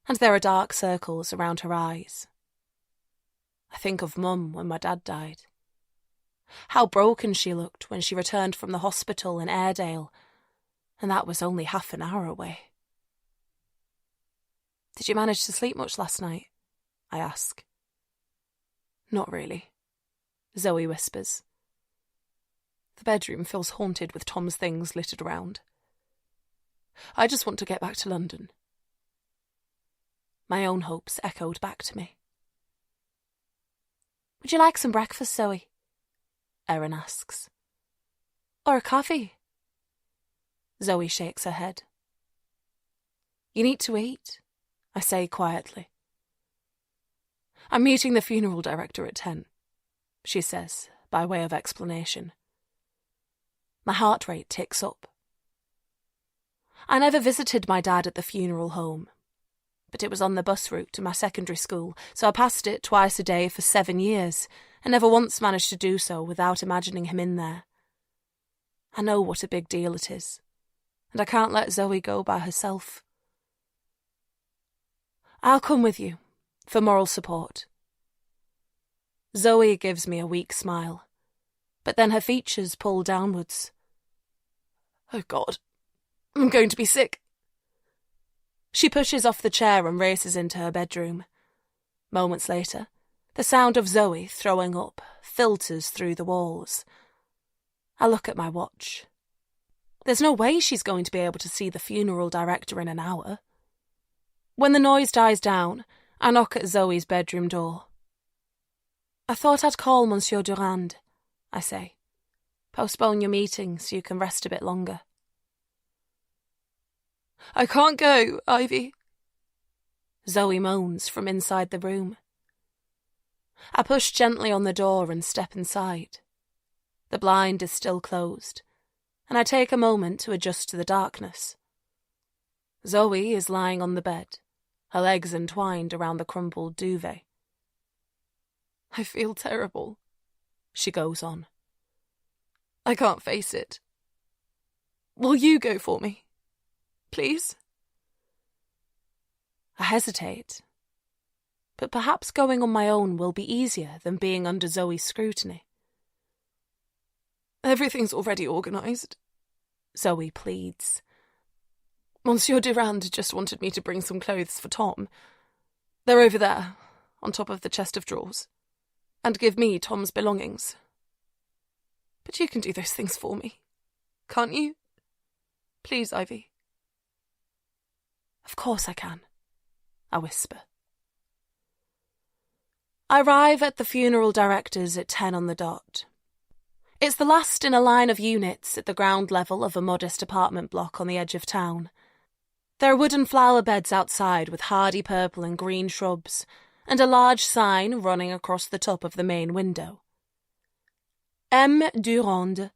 and there are dark circles around her eyes. I think of Mum when my dad died. How broken she looked when she returned from the hospital in Airedale, and that was only half an hour away. "Did you manage to sleep much last night?" I ask. "Not really," Zoe whispers. The bedroom feels haunted with Tom's things littered around. I just want to get back to London. My own hopes echoed back to me. "Would you like some breakfast, Zoe?" Erin asks. "Or a coffee?" Zoe shakes her head. "You need to eat," I say quietly. "I'm meeting the funeral director at 10, she says, by way of explanation. My heart rate ticks up. I never visited my dad at the funeral home, but it was on the bus route to my secondary school, so I passed it twice a day for 7 years, and never once managed to do so without imagining him in there. I know what a big deal it is, and I can't let Zoe go by herself. I'll come with you, for moral support." Zoe gives me a weak smile, but then her features pull downwards. "Oh God, I'm going to be sick." She pushes off the chair and races into her bedroom. Moments later, the sound of Zoe throwing up filters through the walls. I look at my watch. There's no way she's going to be able to see the funeral director in an hour. When the noise dies down, I knock at Zoe's bedroom door. "I thought I'd call Monsieur Durand," I say. "Postpone your meeting so you can rest a bit longer." "I can't go, Ivy," Zoe moans from inside the room. I push gently on the door and step inside. The blind is still closed, and I take a moment to adjust to the darkness. Zoe is lying on the bed, her legs entwined around the crumpled duvet. "I feel terrible," she goes on. "I can't face it. Will you go for me? Please?" I hesitate, but perhaps going on my own will be easier than being under Zoe's scrutiny. "Everything's already organised," Zoe pleads. "Monsieur Durand just wanted me to bring some clothes for Tom. They're over there, on top of the chest of drawers, and give me Tom's belongings. But you can do those things for me, can't you? Please, Ivy." "Of course I can," I whisper. I arrive at the funeral director's at 10 on the dot. It's the last in a line of units at the ground level of a modest apartment block on the edge of town. There are wooden flower beds outside with hardy purple and green shrubs, and a large sign running across the top of the main window. M. Durand,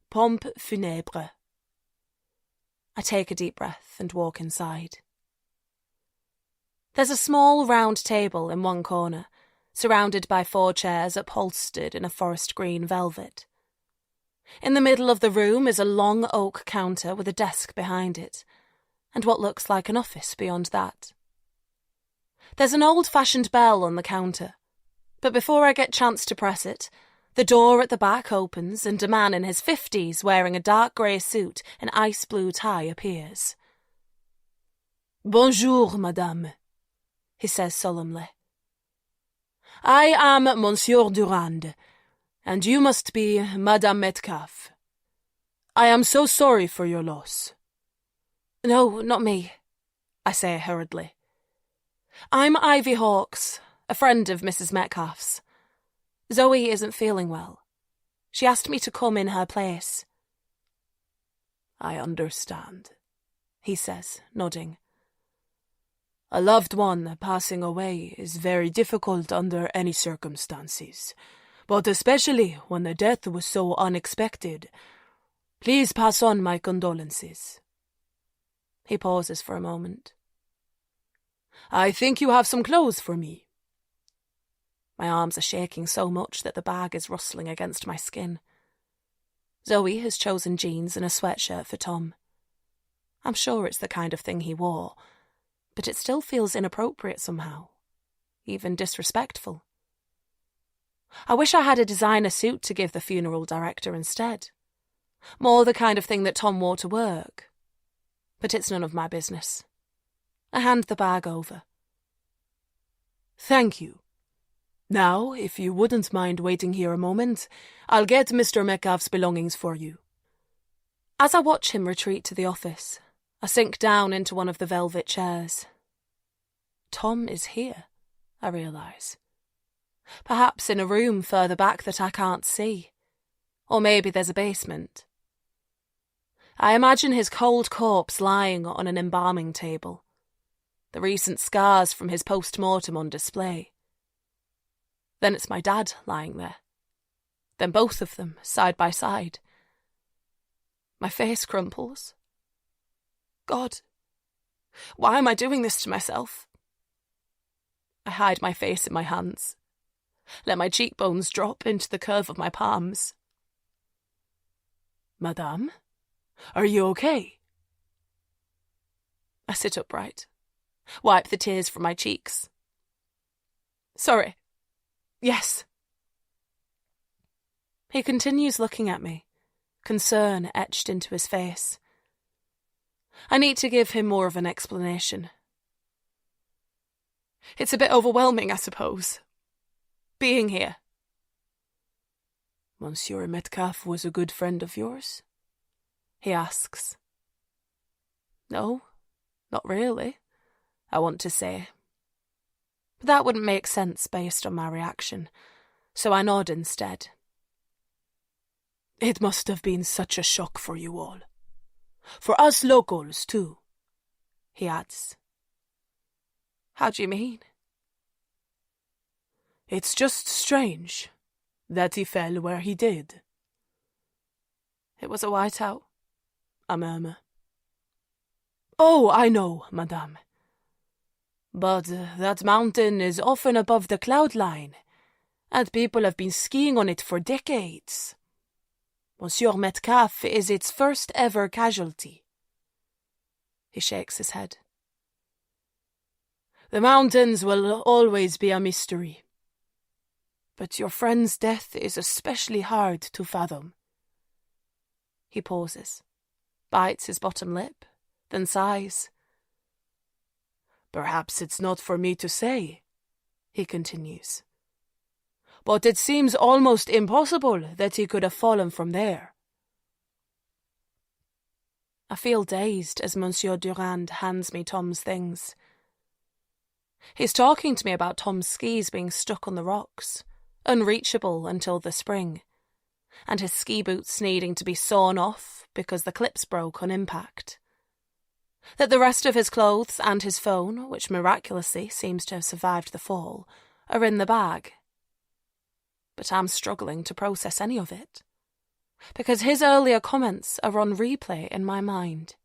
Pompe Funèbre. I take a deep breath and walk inside. There's a small round table in one corner, surrounded by 4 chairs upholstered in a forest green velvet. In the middle of the room is a long oak counter with a desk behind it, and what looks like an office beyond that. There's an old-fashioned bell on the counter, but before I get chance to press it, the door at the back opens and a man in his 50s wearing a dark grey suit and ice blue tie appears. "Bonjour, madame," he says solemnly. "I am Monsieur Durand, and you must be Madame Metcalfe. I am so sorry for your loss." "No, not me," I say hurriedly. "I'm Ivy Hawkes, a friend of Mrs. Metcalfe's. Zoe isn't feeling well. She asked me to come in her place." "I understand," he says, nodding. "A loved one passing away is very difficult under any circumstances, but especially when the death was so unexpected. Please pass on my condolences." He pauses for a moment. "I think you have some clothes for me." My arms are shaking so much that the bag is rustling against my skin. Zoe has chosen jeans and a sweatshirt for Tom. I'm sure it's the kind of thing he wore, but it still feels inappropriate somehow, even disrespectful. I wish I had a designer suit to give the funeral director instead. More the kind of thing that Tom wore to work. But it's none of my business. I hand the bag over. "Thank you. Now, if you wouldn't mind waiting here a moment, I'll get Mr. Metcalfe's belongings for you." As I watch him retreat to the office, I sink down into one of the velvet chairs. Tom is here, I realise. Perhaps in a room further back that I can't see. Or maybe there's a basement. I imagine his cold corpse lying on an embalming table. The recent scars from his post-mortem on display. Then it's my dad lying there. Then both of them, side by side. My face crumples. God, why am I doing this to myself? I hide my face in my hands. Let my cheekbones drop into the curve of my palms. "Madame? Are you okay?" I sit upright, wipe the tears from my cheeks. "Sorry. Yes." He continues looking at me, concern etched into his face. I need to give him more of an explanation. It's a bit overwhelming, I suppose, being here. "Monsieur Metcalfe was a good friend of yours?" he asks. No, not really, I want to say. But that wouldn't make sense based on my reaction, so I nod instead. "It must have been such a shock for you all. For us locals, too," he adds. How do you mean? "It's just strange that he fell where he did." It was a whiteout, I murmur. "Oh, I know, madame. But that mountain is often above the cloud line, and people have been skiing on it for decades. Monsieur Metcalfe is its first ever casualty." He shakes his head. "The mountains will always be a mystery. But your friend's death is especially hard to fathom." He pauses, bites his bottom lip, then sighs. "Perhaps it's not for me to say," he continues. "But it seems almost impossible that he could have fallen from there." I feel dazed as Monsieur Durand hands me Tom's things. He's talking to me about Tom's skis being stuck on the rocks, unreachable until the spring, and his ski boots needing to be sawn off because the clips broke on impact. That the rest of his clothes and his phone, which miraculously seems to have survived the fall, are in the bag. But I'm struggling to process any of it, because his earlier comments are on replay in my mind.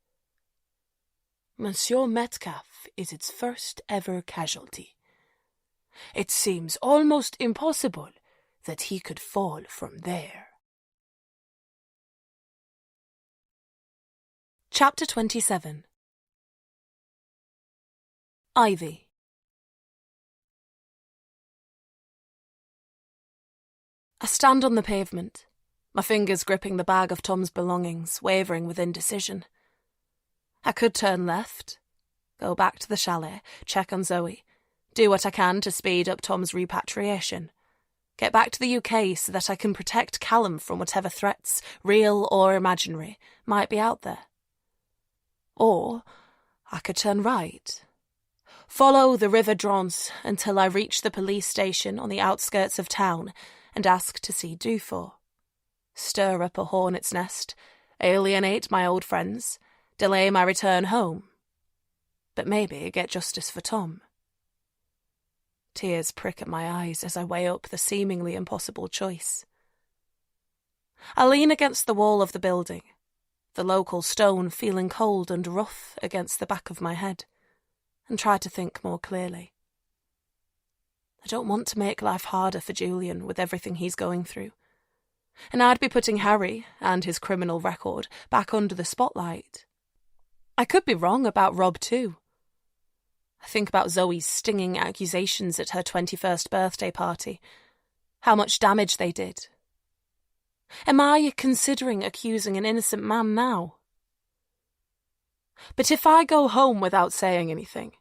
Monsieur Metcalfe is its first ever casualty. It seems almost impossible that he could fall from there. Chapter 27. Ivy. I stand on the pavement, my fingers gripping the bag of Tom's belongings, wavering with indecision. I could turn left, go back to the chalet, check on Zoe, do what I can to speed up Tom's repatriation, get back to the UK so that I can protect Callum from whatever threats, real or imaginary, might be out there. Or I could turn right, follow the River Drance until I reach the police station on the outskirts of town and ask to see Dufour. Stir up a hornet's nest, alienate my old friends, delay my return home. But maybe get justice for Tom. Tears prick at my eyes as I weigh up the seemingly impossible choice. I lean against the wall of the building, the local stone feeling cold and rough against the back of my head, and try to think more clearly. I don't want to make life harder for Julian with everything he's going through, and I'd be putting Harry and his criminal record back under the spotlight. I could be wrong about Rob too. I think about Zoe's stinging accusations at her 21st birthday party, how much damage they did. Am I considering accusing an innocent man now? But if I go home without saying anything,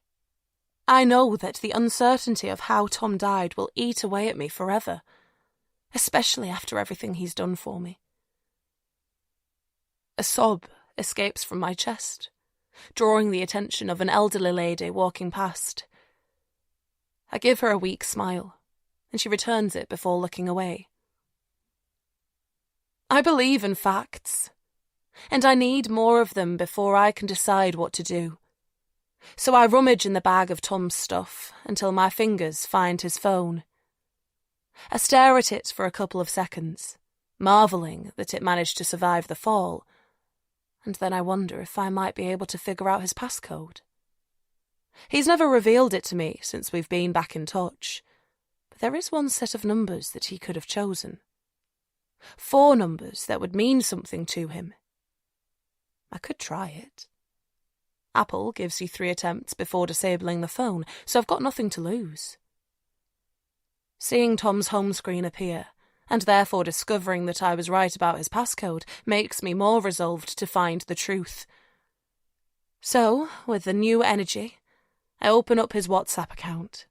I know that the uncertainty of how Tom died will eat away at me forever, especially after everything he's done for me. A sob escapes from my chest, drawing the attention of an elderly lady walking past. I give her a weak smile, and she returns it before looking away. I believe in facts, and I need more of them before I can decide what to do. So I rummage in the bag of Tom's stuff until my fingers find his phone. I stare at it for a couple of seconds, marvelling that it managed to survive the fall, and then I wonder if I might be able to figure out his passcode. He's never revealed it to me since we've been back in touch, but there is one set of numbers that he could have chosen. 4 numbers that would mean something to him. I could try it. Apple gives you 3 attempts before disabling the phone, so I've got nothing to lose. Seeing Tom's home screen appear, and therefore discovering that I was right about his passcode, makes me more resolved to find the truth. So, with the new energy, I open up his WhatsApp account.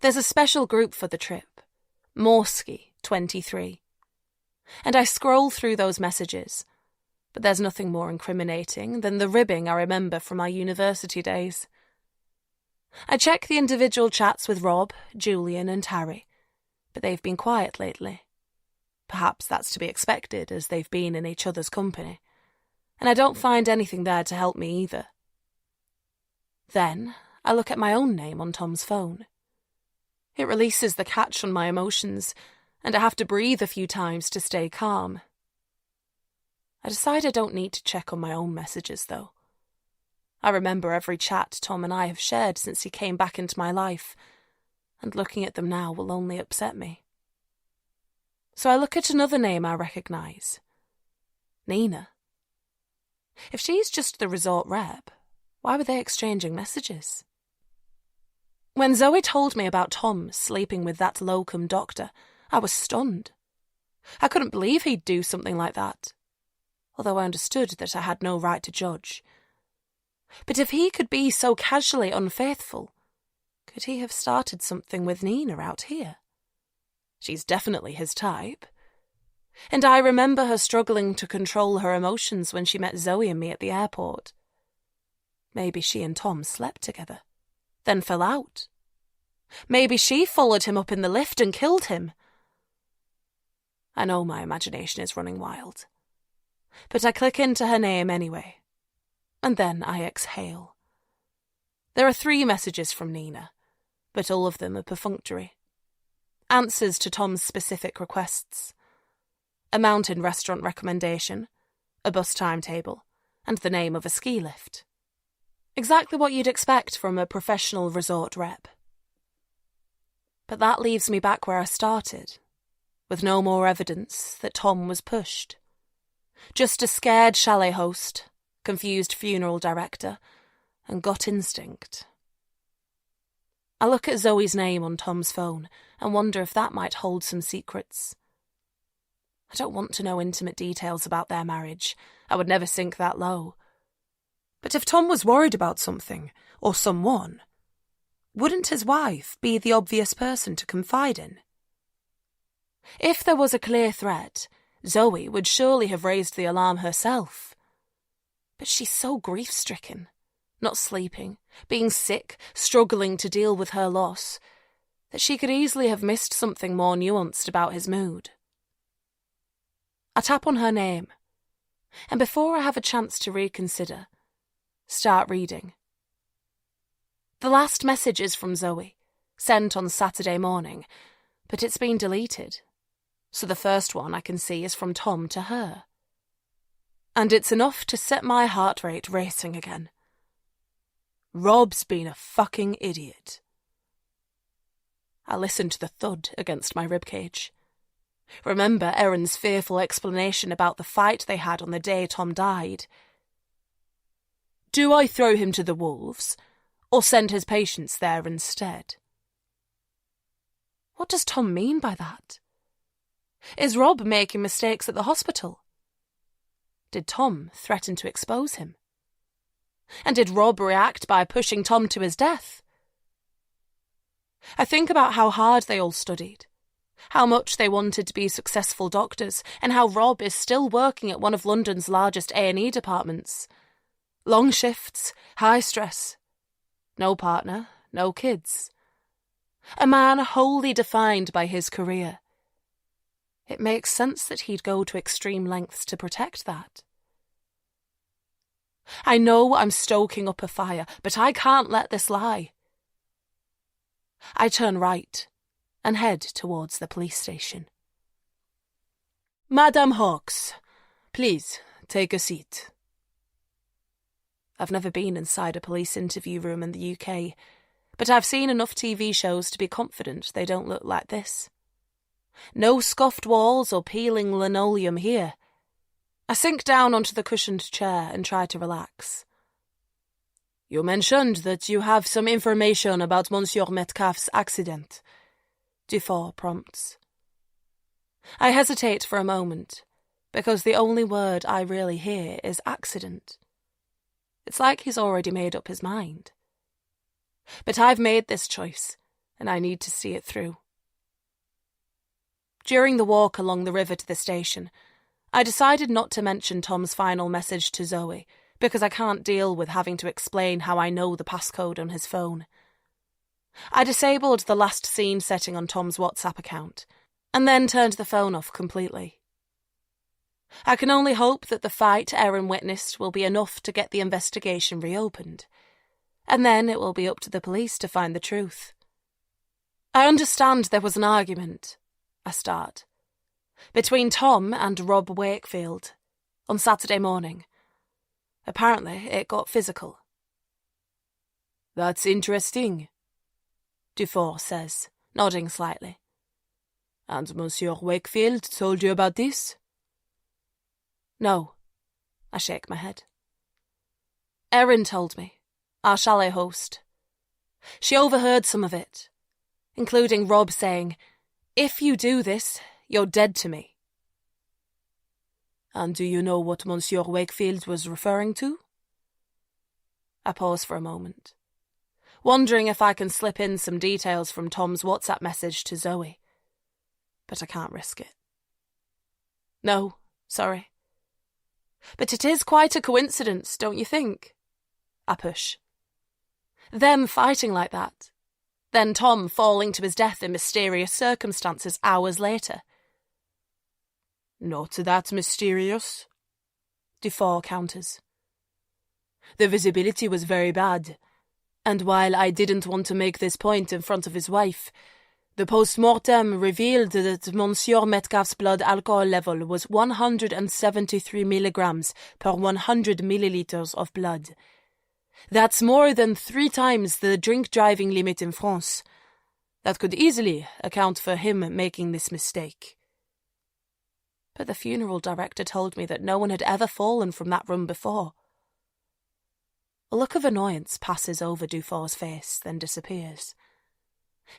There's a special group for the trip, Morsky 23, and I scroll through those messages, but there's nothing more incriminating than the ribbing I remember from my university days. I check the individual chats with Rob, Julian and Harry, but they've been quiet lately. Perhaps that's to be expected, as they've been in each other's company, and I don't find anything there to help me either. Then I look at my own name on Tom's phone. It releases the catch on my emotions, and I have to breathe a few times to stay calm. I decide I don't need to check on my own messages, though. I remember every chat Tom and I have shared since he came back into my life, and looking at them now will only upset me. So I look at another name I recognise. Nina. If she's just the resort rep, why were they exchanging messages? When Zoe told me about Tom sleeping with that locum doctor, I was stunned. I couldn't believe he'd do something like that, although I understood that I had no right to judge. But if he could be so casually unfaithful, could he have started something with Nina out here? She's definitely his type. And I remember her struggling to control her emotions when she met Zoe and me at the airport. Maybe she and Tom slept together, then fell out. Maybe she followed him up in the lift and killed him. I know my imagination is running wild, but I click into her name anyway. And then I exhale. There are 3 messages from Nina, but all of them are perfunctory. Answers to Tom's specific requests. A mountain restaurant recommendation, a bus timetable, and the name of a ski lift. Exactly what you'd expect from a professional resort rep. But that leaves me back where I started, with no more evidence that Tom was pushed. Just a scared chalet host, confused funeral director, and gut instinct. I look at Zoe's name on Tom's phone and wonder if that might hold some secrets. I don't want to know intimate details about their marriage. I would never sink that low. But if Tom was worried about something, or someone, wouldn't his wife be the obvious person to confide in? If there was a clear threat, Zoe would surely have raised the alarm herself. But she's so grief-stricken, not sleeping, being sick, struggling to deal with her loss, that she could easily have missed something more nuanced about his mood. I tap on her name, and before I have a chance to reconsider, start reading. The last message is from Zoe, sent on Saturday morning, but it's been deleted, so the first one I can see is from Tom to her. And it's enough to set my heart rate racing again. Rob's been a fucking idiot. I listen to the thud against my ribcage. Remember Erin's fearful explanation about the fight they had on the day Tom died. Do I throw him to the wolves, or send his patients there instead? What does Tom mean by that? Is Rob making mistakes at the hospital? Did Tom threaten to expose him? And did Rob react by pushing Tom to his death? I think about how hard they all studied, how much they wanted to be successful doctors, and how Rob is still working at one of London's largest A&E departments. Long shifts, high stress. No partner, no kids. A man wholly defined by his career. It makes sense that he'd go to extreme lengths to protect that. I know I'm stoking up a fire, but I can't let this lie. I turn right and head towards the police station. Madame Hawkes, please take a seat. I've never been inside a police interview room in the UK, but I've seen enough TV shows to be confident they don't look like this. No scuffed walls or peeling linoleum here. I sink down onto the cushioned chair and try to relax. You mentioned that you have some information about Monsieur Metcalfe's accident, Dufour prompts. I hesitate for a moment, because the only word I really hear is accident. It's like he's already made up his mind. But I've made this choice, and I need to see it through. During the walk along the river to the station, I decided not to mention Tom's final message to Zoe, because I can't deal with having to explain how I know the passcode on his phone. I disabled the last seen setting on Tom's WhatsApp account, and then turned the phone off completely. I can only hope that the fight Erin witnessed will be enough to get the investigation reopened, and then it will be up to the police to find the truth. I understand there was an argument, I start, between Tom and Rob Wakefield on Saturday morning. Apparently it got physical. That's interesting, Dufour says, nodding slightly. And Monsieur Wakefield told you about this? No, I shake my head. Erin told me, our chalet host. She overheard some of it, including Rob saying, "If you do this, you're dead to me." And do you know what Monsieur Wakefield was referring to? I pause for a moment, wondering if I can slip in some details from Tom's WhatsApp message to Zoe. But I can't risk it. No, sorry. But it is quite a coincidence, don't you think? I push. Them fighting like that. Then Tom falling to his death in mysterious circumstances hours later. Not that mysterious, Dufour counters. The visibility was very bad, and while I didn't want to make this point in front of his wife, the post-mortem revealed that Monsieur Metcalfe's blood alcohol level was 173 milligrams per 100 milliliters of blood. That's more than 3 times the drink-driving limit in France. That could easily account for him making this mistake. But the funeral director told me that no one had ever fallen from that room before. A look of annoyance passes over Dufour's face, then disappears.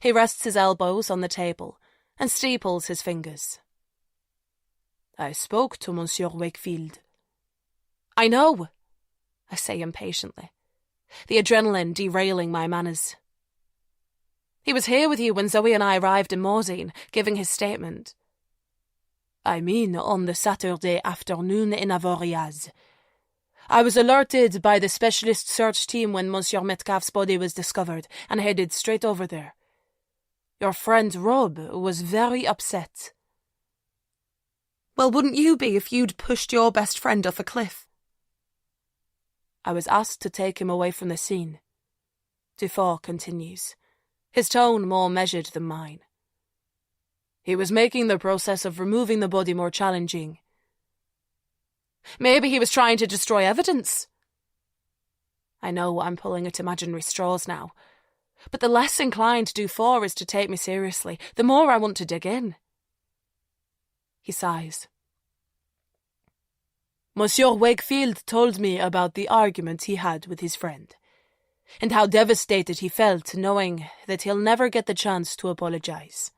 He rests his elbows on the table and steeples his fingers. I spoke to Monsieur Wakefield. I know, I say impatiently, the adrenaline derailing my manners. He was here with you when Zoe and I arrived in Morzine, giving his statement. I mean on the Saturday afternoon in Avoriaz. I was alerted by the specialist search team when Monsieur Metcalfe's body was discovered and headed straight over there. Your friend Rob was very upset. Well, wouldn't you be if you'd pushed your best friend off a cliff? I was asked to take him away from the scene. Dufour continues, his tone more measured than mine. He was making the process of removing the body more challenging. Maybe he was trying to destroy evidence. I know I'm pulling at imaginary straws now, but the less inclined Dufour is to take me seriously, the more I want to dig in. He sighs. Monsieur Wakefield told me about the argument he had with his friend, and how devastated he felt knowing that he'll never get the chance to apologize.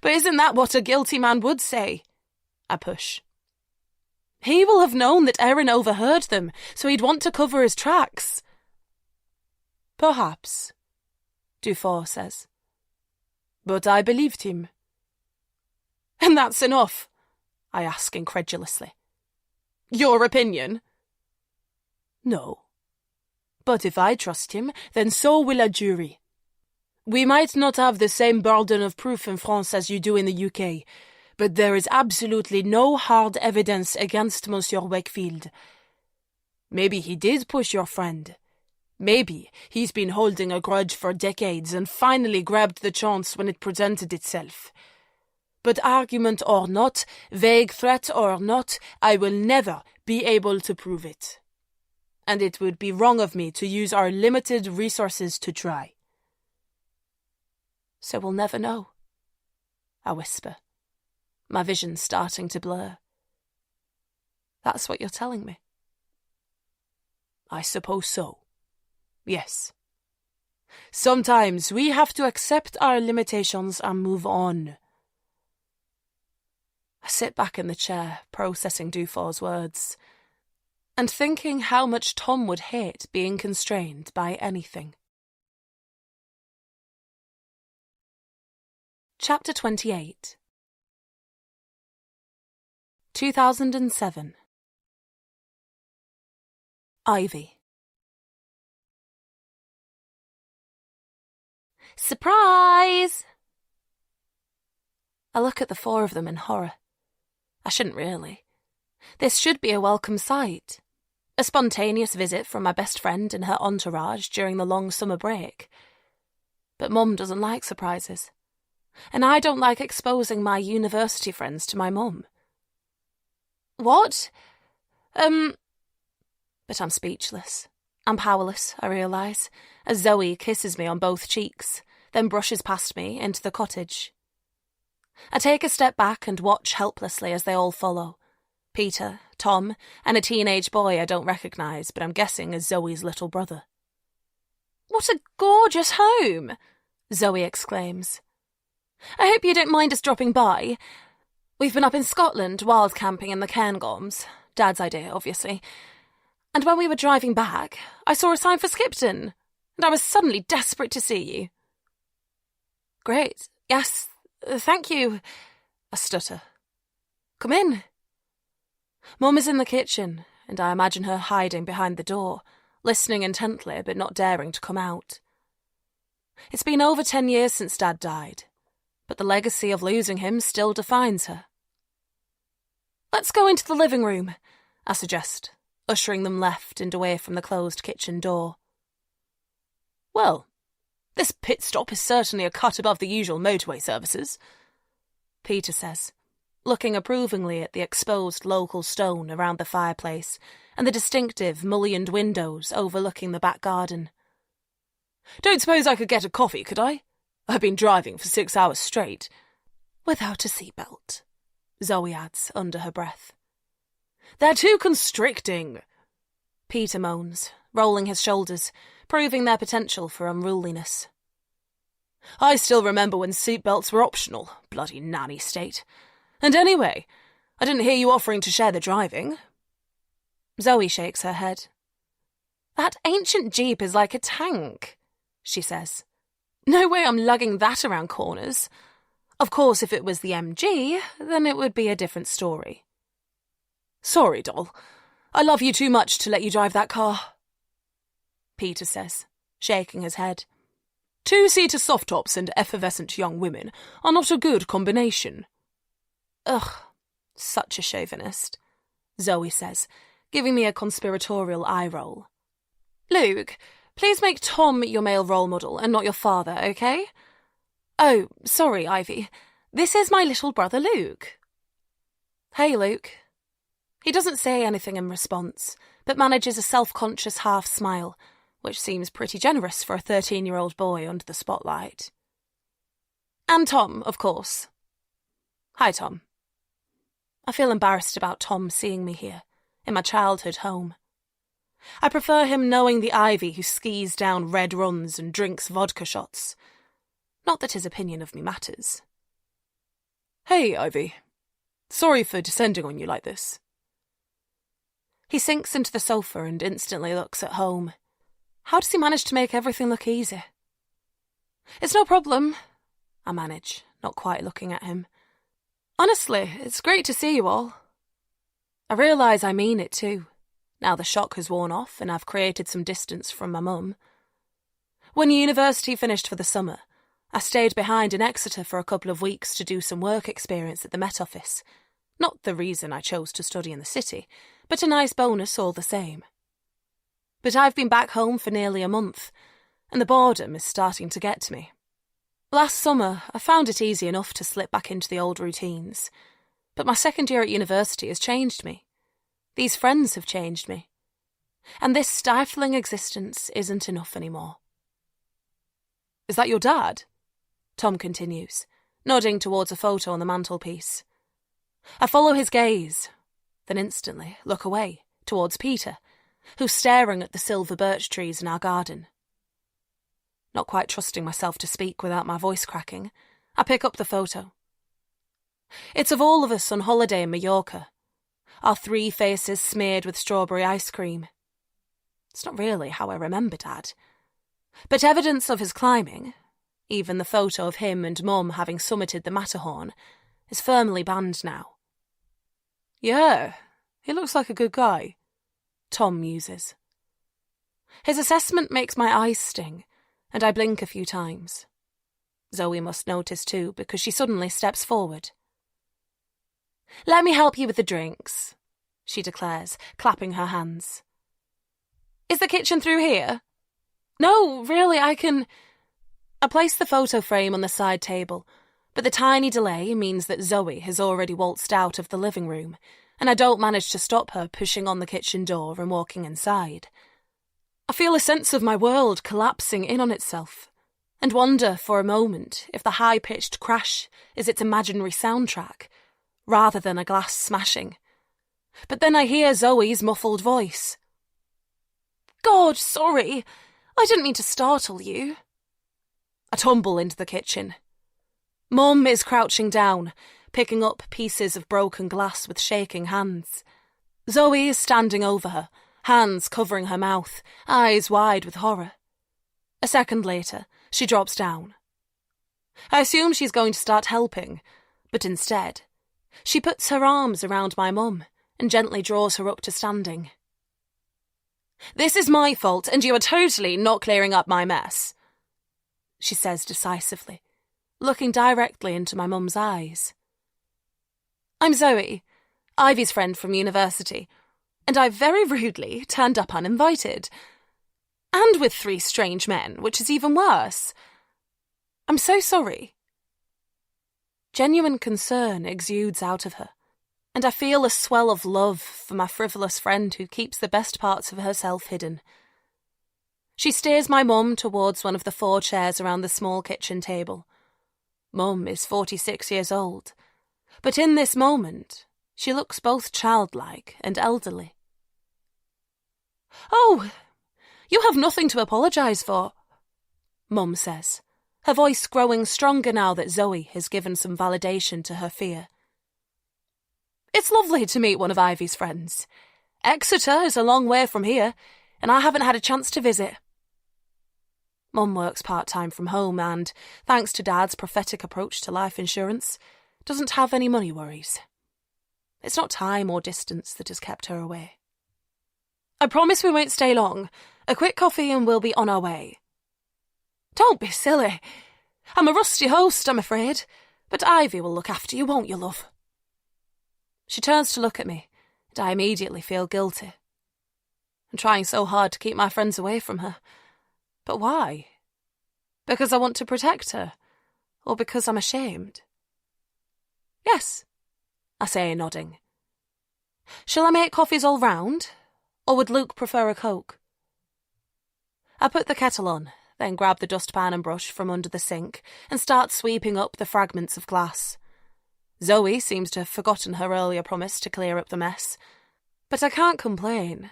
But isn't that what a guilty man would say? I push. He will have known that Erin overheard them, so he'd want to cover his tracks. Perhaps, Dufour says. But I believed him. And that's enough, I ask incredulously. Your opinion? No. But if I trust him, then so will a jury. We might not have the same burden of proof in France as you do in the UK, but there is absolutely no hard evidence against Monsieur Wakefield. Maybe he did push your friend. Maybe he's been holding a grudge for decades and finally grabbed the chance when it presented itself. But argument or not, vague threat or not, I will never be able to prove it. And it would be wrong of me to use our limited resources to try. So we'll never know, I whisper, my vision starting to blur. That's what you're telling me? I suppose so. Yes. Sometimes we have to accept our limitations and move on. I sit back in the chair, processing Dufour's words, and thinking how much Tom would hate being constrained by anything. Chapter 28 2007 Ivy. Surprise! I look at the 4 of them in horror. I shouldn't really. This should be a welcome sight. A spontaneous visit from my best friend and her entourage during the long summer break. But Mum doesn't like surprises. And I don't like exposing my university friends to my mum. What? But I'm speechless. I'm powerless, I realise, as Zoe kisses me on both cheeks, then brushes past me into the cottage. I take a step back and watch helplessly as they all follow. Peter, Tom, and a teenage boy I don't recognise, but I'm guessing is Zoe's little brother. What a gorgeous home! Zoe exclaims. I hope you don't mind us dropping by. We've been up in Scotland, wild camping in the Cairngorms. Dad's idea, obviously. And when we were driving back, I saw a sign for Skipton, and I was suddenly desperate to see you. Great. Yes, thank you. I stutter. Come in. Mum is in the kitchen, and I imagine her hiding behind the door, listening intently but not daring to come out. It's been over 10 years since Dad died, but the legacy of losing him still defines her. Let's go into the living room, I suggest, ushering them left and away from the closed kitchen door. "Well, this pit stop is certainly a cut above the usual motorway services," Peter says, looking approvingly at the exposed local stone around the fireplace and the distinctive mullioned windows overlooking the back garden. "Don't suppose I could get a coffee, could I? I've been driving for 6 hours straight." "Without a seatbelt," Zoe adds under her breath. "They're too constricting," Peter moans, rolling his shoulders, proving their potential for unruliness. "I still remember when seatbelts were optional, bloody nanny state. And anyway, I didn't hear you offering to share the driving." Zoe shakes her head. "That ancient Jeep is like a tank," she says. "No way I'm lugging that around corners. Of course, if it was the MG, then it would be a different story." "Sorry, doll. I love you too much to let you drive that car," Peter says, shaking his head. "Two-seater soft-tops and effervescent young women are not a good combination." "Ugh, such a chauvinist," Zoe says, giving me a conspiratorial eye roll. "Luke, please make Tom your male role model and not your father, okay? Oh, sorry, Ivy. This is my little brother Luke." "Hey, Luke." He doesn't say anything in response, but manages a self-conscious half smile, which seems pretty generous for a 13-year-old boy under the spotlight. "And Tom, of course." "Hi, Tom." I feel embarrassed about Tom seeing me here, in my childhood home. I prefer him knowing the Ivy who skis down red runs and drinks vodka shots. Not that his opinion of me matters. "Hey, Ivy. Sorry for descending on you like this." He sinks into the sofa and instantly looks at home. How does he manage to make everything look easy? "It's no problem," I manage, not quite looking at him. "Honestly, it's great to see you all." I realise I mean it too, now the shock has worn off and I've created some distance from my mum. When university finished for the summer, I stayed behind in Exeter for a couple of weeks to do some work experience at the Met Office. Not the reason I chose to study in the city, but a nice bonus all the same. But I've been back home for nearly a month, and the boredom is starting to get to me. Last summer, I found it easy enough to slip back into the old routines, but my second year at university has changed me. These friends have changed me. And this stifling existence isn't enough anymore. "Is that your dad?" Tom continues, nodding towards a photo on the mantelpiece. I follow his gaze, then instantly look away, towards Peter, who's staring at the silver birch trees in our garden. Not quite trusting myself to speak without my voice cracking, I pick up the photo. It's of all of us on holiday in Mallorca, our 3 faces smeared with strawberry ice cream. It's not really how I remember Dad, but evidence of his climbing, even the photo of him and Mum having summited the Matterhorn, is firmly banned now. "Yeah, he looks like a good guy," Tom muses. His assessment makes my eyes sting, and I blink a few times. Zoe must notice too, because she suddenly steps forward. "Let me help you with the drinks," she declares, clapping her hands. "Is the kitchen through here?" "No, really, I can..." I place the photo frame on the side table, but the tiny delay means that Zoe has already waltzed out of the living room, and I don't manage to stop her pushing on the kitchen door and walking inside. I feel a sense of my world collapsing in on itself, and wonder for a moment if the high-pitched crash is its imaginary soundtrack, rather than a glass smashing. But then I hear Zoe's muffled voice. "God, sorry. I didn't mean to startle you." I tumble into the kitchen. Mum is crouching down, picking up pieces of broken glass with shaking hands. Zoe is standing over her, hands covering her mouth, eyes wide with horror. A second later, she drops down. I assume she's going to start helping, but instead, she puts her arms around my mum and gently draws her up to standing. "This is my fault, and you are totally not clearing up my mess," she says decisively, looking directly into my mum's eyes. "I'm Zoe, Ivy's friend from university. and I very rudely turned up uninvited. And with 3 strange men, which is even worse. I'm so sorry. Genuine concern exudes out of her, and I feel a swell of love for my frivolous friend who keeps the best parts of herself hidden. She steers my mum towards one of the 4 chairs around the small kitchen table. Mum is 46 years old, but in this moment, she looks both childlike and elderly. "Oh, you have nothing to apologise for," Mum says, her voice growing stronger now that Zoe has given some validation to her fear. "It's lovely to meet one of Ivy's friends. Exeter is a long way from here, and I haven't had a chance to visit." Mum works part-time from home and, thanks to Dad's prophetic approach to life insurance, doesn't have any money worries. It's not time or distance that has kept her away. "I promise we won't stay long. A quick coffee and we'll be on our way." "Don't be silly. I'm a rusty host, I'm afraid, but Ivy will look after you, won't you, love?" She turns to look at me, and I immediately feel guilty. I'm trying so hard to keep my friends away from her. But why? Because I want to protect her, or because I'm ashamed? "Yes," I say, nodding. "Shall I make coffees all round, or would Luke prefer a Coke?" I put the kettle on, then grab the dustpan and brush from under the sink and start sweeping up the fragments of glass. Zoe seems to have forgotten her earlier promise to clear up the mess, but I can't complain.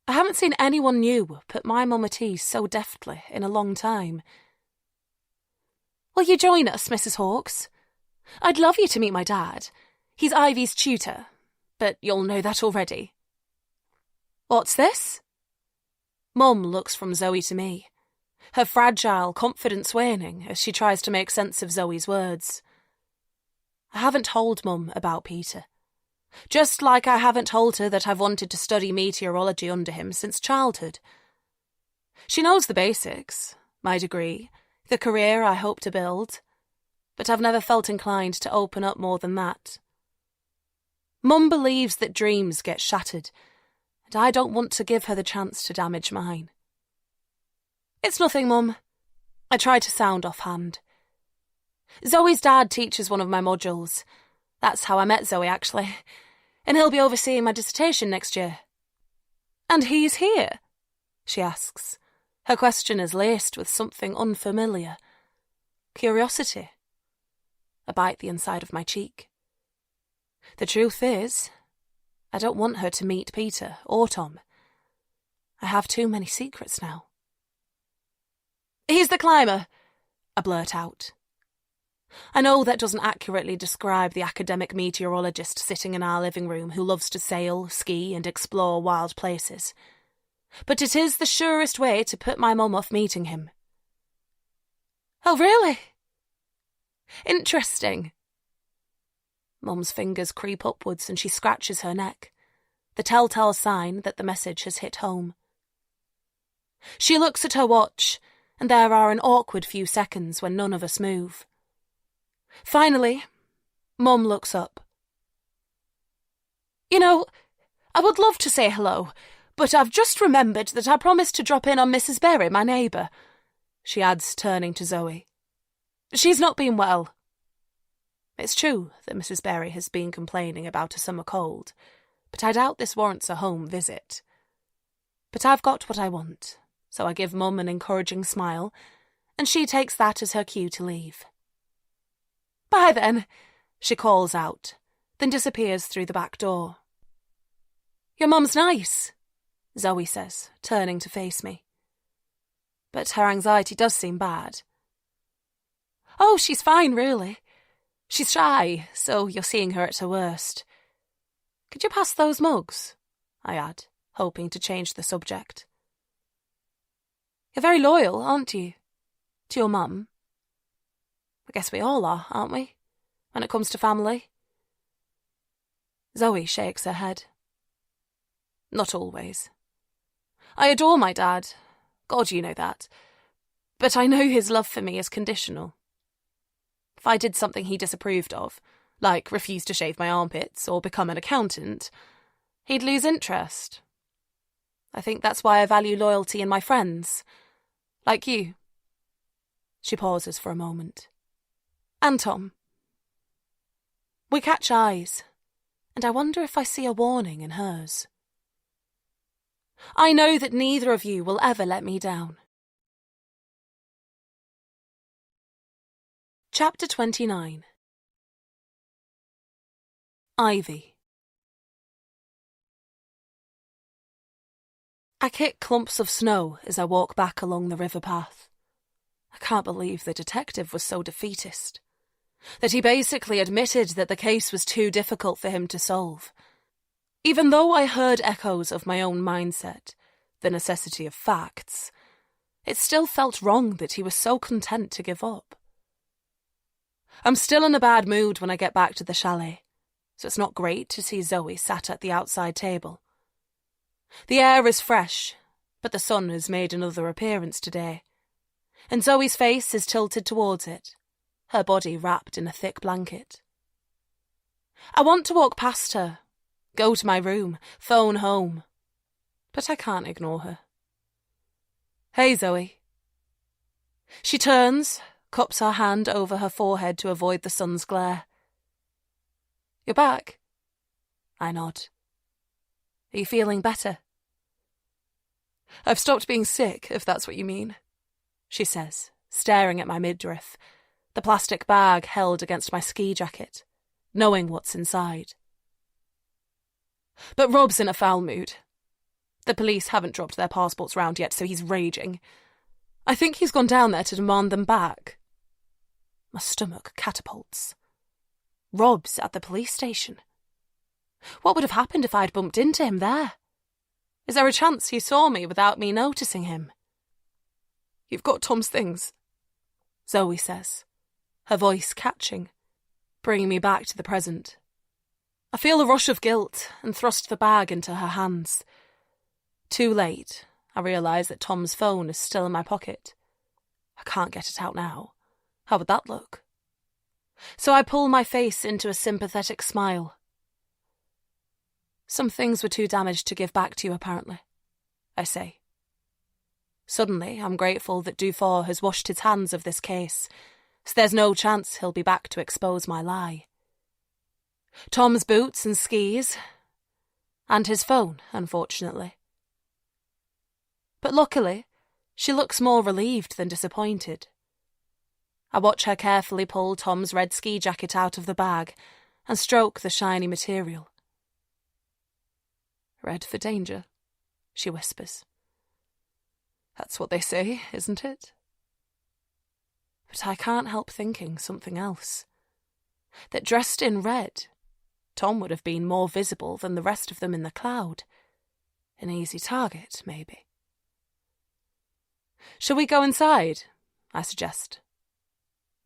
I haven't seen anyone new put my mum at ease so deftly in a long time. "Will you join us, Mrs. Hawkes? I'd love you to meet my dad. He's Ivy's tutor, but you'll know that already." "What's this?" Mum looks from Zoe to me, her fragile confidence waning as she tries to make sense of Zoe's words. I haven't told Mum about Peter. Just like I haven't told her that I've wanted to study meteorology under him since childhood. She knows the basics, my degree, the career I hope to build, but I've never felt inclined to open up more than that. Mum believes that dreams get shattered, and I don't want to give her the chance to damage mine. "It's nothing, Mum." I try to sound offhand. "Zoe's dad teaches one of my modules. That's how I met Zoe, actually. And he'll be overseeing my dissertation next year." "And he's here?" she asks. Her question is laced with something unfamiliar. Curiosity. I bite the inside of my cheek. The truth is, I don't want her to meet Peter or Tom. I have too many secrets now. "He's the climber," I blurt out. I know that doesn't accurately describe the academic meteorologist sitting in our living room who loves to sail, ski and explore wild places. But it is the surest way to put my mum off meeting him. "Oh, really? Interesting." Mum's fingers creep upwards and she scratches her neck, the telltale sign that the message has hit home. She looks at her watch, and there are an awkward few seconds when none of us move. Finally, Mum looks up. "You know, I would love to say hello, but I've just remembered that I promised to drop in on Mrs. Berry, my neighbour," she adds, turning to Zoe. "She's not been well." It's true that Mrs. Berry has been complaining about a summer cold, but I doubt this warrants a home visit. But I've got what I want, so I give Mum an encouraging smile, and she takes that as her cue to leave. "Bye then," she calls out, then disappears through the back door. "Your mum's nice," Zoe says, turning to face me. But her anxiety does seem bad. "Oh, she's fine, really. She's shy, so you're seeing her at her worst. Could you pass those mugs?" I add, hoping to change the subject. "You're very loyal, aren't you? To your mum? I guess we all are, aren't we? When it comes to family." Zoe shakes her head. "Not always. I adore my dad. God, you know that. But I know his love for me is conditional. If I did something he disapproved of, like refuse to shave my armpits or become an accountant, He'd lose interest. I think that's why I value loyalty in my friends. Like you. She pauses for a moment. And Tom. We catch eyes, and I wonder if I see a warning in hers. I know that neither of you will ever let me down. Chapter 29. Ivy. I kick clumps of snow as I walk back along the river path. I can't believe the detective was so defeatist. That he basically admitted that the case was too difficult for him to solve. Even though I heard echoes of my own mindset, the necessity of facts, it still felt wrong that he was so content to give up. I'm still in a bad mood when I get back to the chalet, so it's not great to see Zoe sat at the outside table. The air is fresh, but the sun has made another appearance today, and Zoe's face is tilted towards it, her body wrapped in a thick blanket. I want to walk past her, go to my room, phone home, but I can't ignore her. Hey, Zoe. She turns, cups her hand over her forehead to avoid the sun's glare. You're back? I nod. Are you feeling better? I've stopped being sick, if that's what you mean, she says, staring at my midriff, the plastic bag held against my ski jacket, knowing what's inside. But Rob's in a foul mood. The police haven't dropped their passports round yet, so he's raging. I think he's gone down there to demand them back. My stomach catapults. Rob's at the police station. What would have happened if I'd bumped into him there? Is there a chance he saw me without me noticing him? You've got Tom's things, Zoe says, her voice catching, bringing me back to the present. I feel a rush of guilt and thrust the bag into her hands. Too late, I realise that Tom's phone is still in my pocket. I can't get it out now. How would that look? So I pull my face into a sympathetic smile. Some things were too damaged to give back to you, apparently, I say. Suddenly, I'm grateful that Dufour has washed his hands of this case, so there's no chance he'll be back to expose my lie. Tom's boots and skis, and his phone, unfortunately. But luckily, she looks more relieved than disappointed. I watch her carefully pull Tom's red ski jacket out of the bag and stroke the shiny material. Red for danger, she whispers. That's what they say, isn't it? But I can't help thinking something else. That dressed in red, Tom would have been more visible than the rest of them in the cloud. An easy target, maybe. Shall we go inside? I suggest.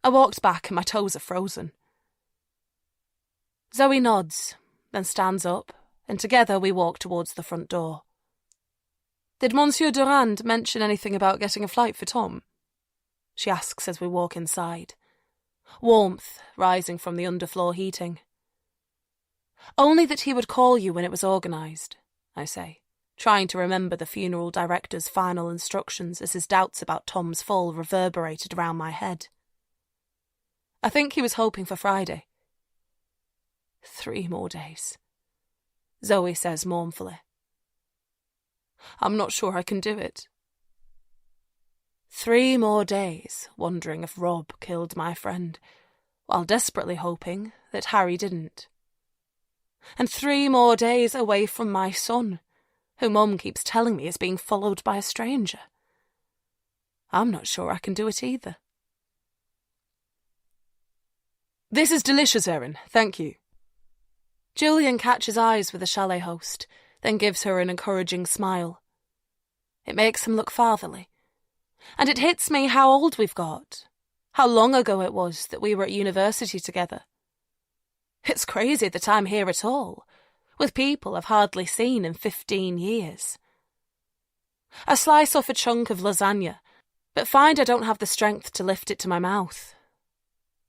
I walked back and my toes are frozen. Zoe nods, then stands up, and together we walk towards the front door. Did Monsieur Durand mention anything about getting a flight for Tom? She asks as we walk inside. Warmth rising from the underfloor heating. Only that he would call you when it was organised, I say, trying to remember the funeral director's final instructions as his doubts about Tom's fall reverberated around my head. I think he was hoping for Friday. 3 more days, Zoe says mournfully. I'm not sure I can do it. 3 more days wondering if Rob killed my friend, while desperately hoping that Harry didn't. And 3 more days away from my son, who Mum keeps telling me is being followed by a stranger. I'm not sure I can do it either. This is delicious, Erin, thank you. Julian catches eyes with the chalet host, then gives her an encouraging smile. It makes him look fatherly. And it hits me how old we've got, how long ago it was that we were at university together. It's crazy that I'm here at all, with people I've hardly seen in 15 years. I slice off a chunk of lasagna, but find I don't have the strength to lift it to my mouth.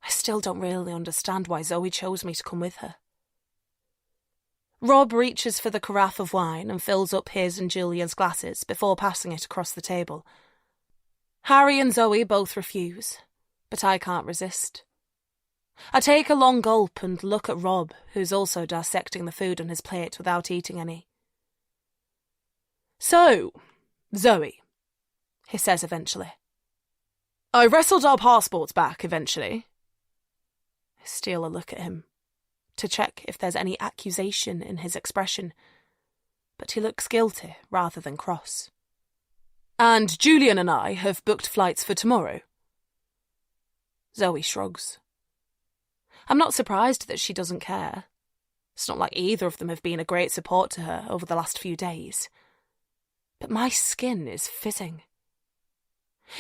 I still don't really understand why Zoe chose me to come with her. Rob reaches for the carafe of wine and fills up his and Julian's glasses before passing it across the table. Harry and Zoe both refuse, but I can't resist. I take a long gulp and look at Rob, who's also dissecting the food on his plate without eating any. "So, Zoe," he says eventually. "I wrestled our passports back eventually." I steal a look at him to check if there's any accusation in his expression, but he looks guilty rather than cross. "And Julian and I have booked flights for tomorrow." Zoe shrugs. I'm not surprised that she doesn't care. It's not like either of them have been a great support to her over the last few days. But my skin is fizzing.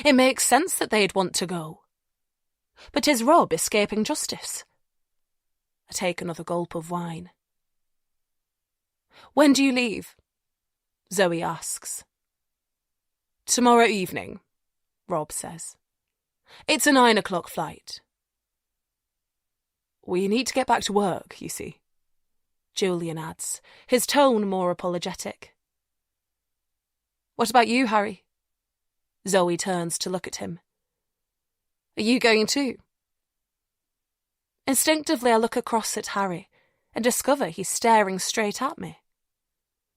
It makes sense that they'd want to go. But is Rob escaping justice? I take another gulp of wine. "When do you leave?" Zoe asks. "Tomorrow evening," Rob says. "It's a 9 o'clock flight." "We need to get back to work, you see," Julian adds, his tone more apologetic. "What about you, Harry?" Zoe turns to look at him. "Are you going too?" Instinctively, I look across at Harry and discover he's staring straight at me.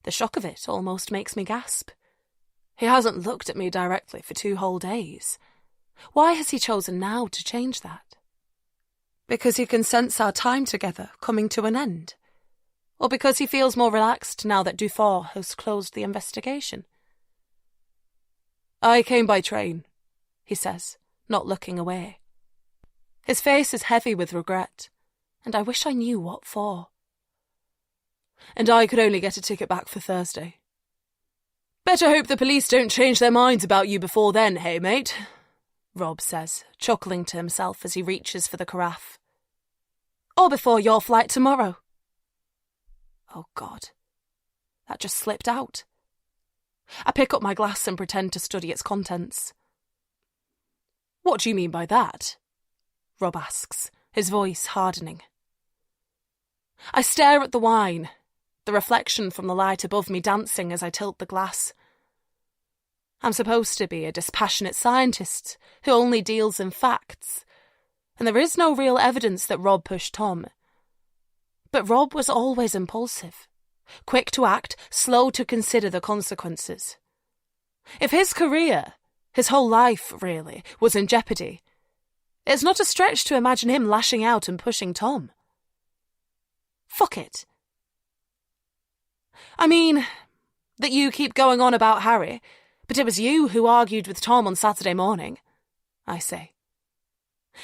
The shock of it almost makes me gasp. He hasn't looked at me directly for 2 whole days. Why has he chosen now to change that? Because he can sense our time together coming to an end? Or because he feels more relaxed now that Dufour has closed the investigation? "I came by train," he says, not looking away. His face is heavy with regret, and I wish I knew what for. "And I could only get a ticket back for Thursday." "Better hope the police don't change their minds about you before then, hey, mate?" Rob says, chuckling to himself as he reaches for the carafe. "Or before your flight tomorrow." Oh, God. That just slipped out. I pick up my glass and pretend to study its contents. "What do you mean by that?" Rob asks, his voice hardening. I stare at the wine, the reflection from the light above me dancing as I tilt the glass. I'm supposed to be a dispassionate scientist who only deals in facts, and there is no real evidence that Rob pushed Tom. But Rob was always impulsive, quick to act, slow to consider the consequences. If his career, his whole life, really, was in jeopardy, it's not a stretch to imagine him lashing out and pushing Tom. Fuck it. I mean, that you keep going on about Harry, but it was you who argued with Tom on Saturday morning, I say.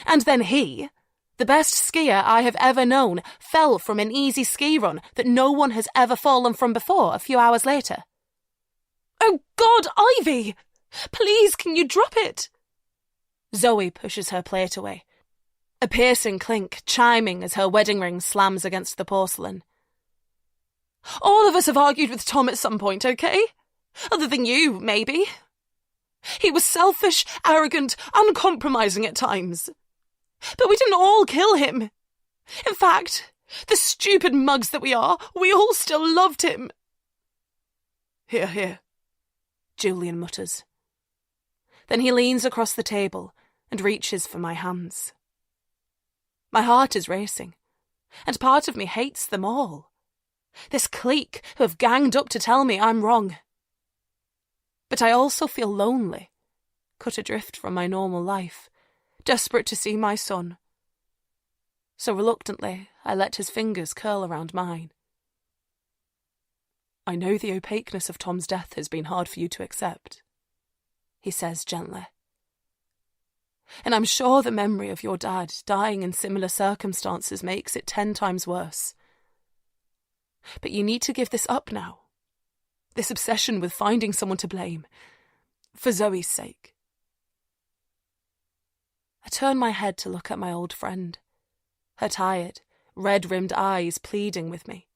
And then he, the best skier I have ever known, fell from an easy ski run that no one has ever fallen from before a few hours later. "Oh God, Ivy! Please, can you drop it?" Zoe pushes her plate away, a piercing clink chiming as her wedding ring slams against the porcelain. "All of us have argued with Tom at some point, okay? Other than you, maybe. He was selfish, arrogant, uncompromising at times. But we didn't all kill him. In fact, the stupid mugs that we are, we all still loved him." "Here, here," Julian mutters. Then he leans across the table and reaches for my hands. My heart is racing, and part of me hates them all. This clique who have ganged up to tell me I'm wrong. But I also feel lonely, cut adrift from my normal life, desperate to see my son. So reluctantly, I let his fingers curl around mine. "I know the opaqueness of Tom's death has been hard for you to accept," he says gently. "And I'm sure the memory of your dad dying in similar circumstances makes it 10 times worse. But you need to give this up now. This obsession with finding someone to blame. For Zoe's sake." I turn my head to look at my old friend, her tired, red-rimmed eyes pleading with me.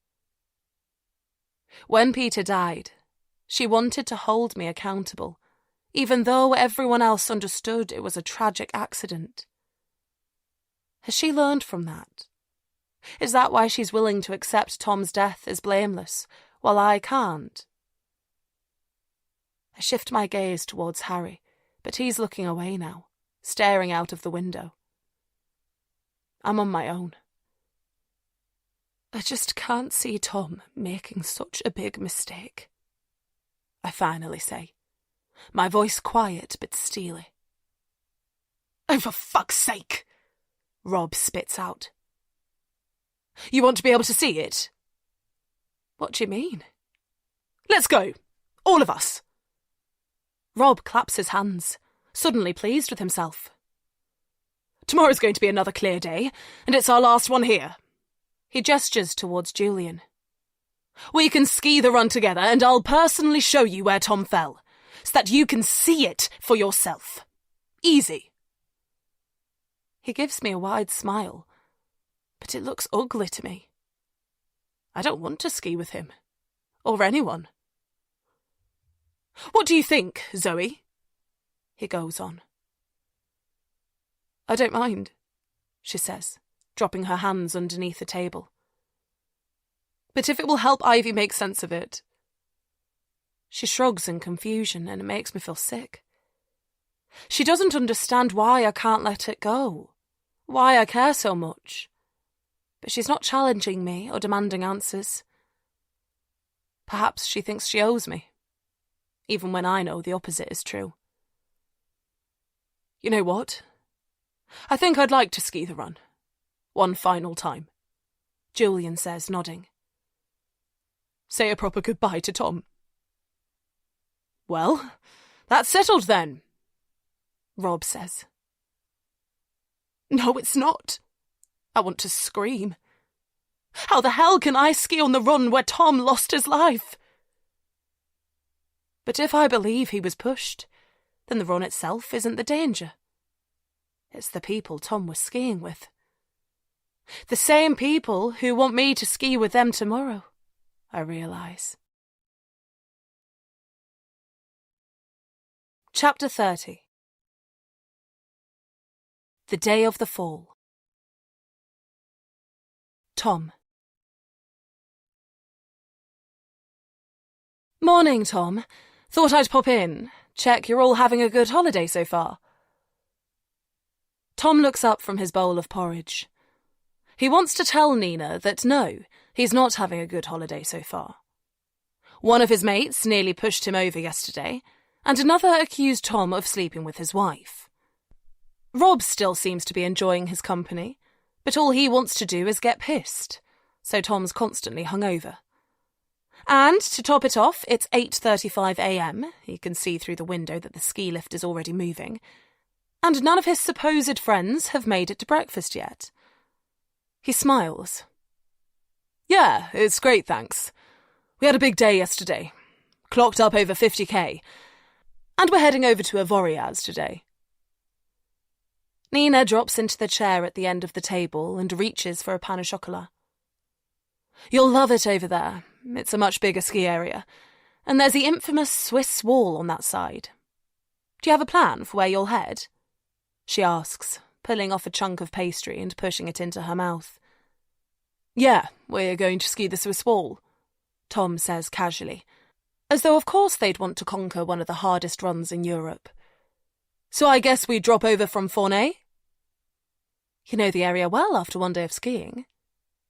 When Peter died, she wanted to hold me accountable, even though everyone else understood it was a tragic accident. Has she learned from that? Is that why she's willing to accept Tom's death as blameless, while I can't? I shift my gaze towards Harry, but he's looking away now, staring out of the window. I'm on my own. I just can't see Tom making such a big mistake, I finally say, my voice quiet but steely. Oh, for fuck's sake! Rob spits out. You want to be able to see it? What do you mean? Let's go! All of us! Rob claps his hands, suddenly pleased with himself. Tomorrow's going to be another clear day, and it's our last one here. He gestures towards Julian. We can ski the run together, and I'll personally show you where Tom fell, so that you can see it for yourself. Easy. He gives me a wide smile, but it looks ugly to me. I don't want to ski with him, or anyone. What do you think, Zoe? He goes on. I don't mind, she says, dropping her hands underneath the table. But if it will help Ivy make sense of it. She shrugs in confusion, and it makes me feel sick. She doesn't understand why I can't let it go, why I care so much. But she's not challenging me or demanding answers. Perhaps she thinks she owes me, even when I know the opposite is true. You know what? I think I'd like to ski the run. One final time, Julian says, nodding. Say a proper goodbye to Tom. Well, that's settled then, Rob says. No, it's not. I want to scream. How the hell can I ski on the run where Tom lost his life? But if I believe he was pushed, then the run itself isn't the danger. It's the people Tom was skiing with. The same people who want me to ski with them tomorrow, I realise. Chapter 30. The Day of the Fall. Tom. Morning, Tom. Thought I'd pop in. Check you're all having a good holiday so far. Tom looks up from his bowl of porridge. He wants to tell Nina that no, he's not having a good holiday so far. One of his mates nearly pushed him over yesterday, and another accused Tom of sleeping with his wife. Rob still seems to be enjoying his company, but all he wants to do is get pissed, so Tom's constantly hungover. And to top it off, it's 8:35 a.m, he can see through the window that the ski lift is already moving, and none of his supposed friends have made it to breakfast yet. He smiles. Yeah, it's great, thanks. We had a big day yesterday. Clocked up over 50k. And we're heading over to Avoriaz today. Nina drops into the chair at the end of the table and reaches for a pain au chocolat. You'll love it over there. It's a much bigger ski area. And there's the infamous Swiss wall on that side. Do you have a plan for where you'll head? She asks, pulling off a chunk of pastry and pushing it into her mouth. Yeah, we're going to ski the Swiss wall, Tom says casually, as though of course they'd want to conquer one of the hardest runs in Europe. So I guess we drop over from Fournet? You know the area well after one day of skiing,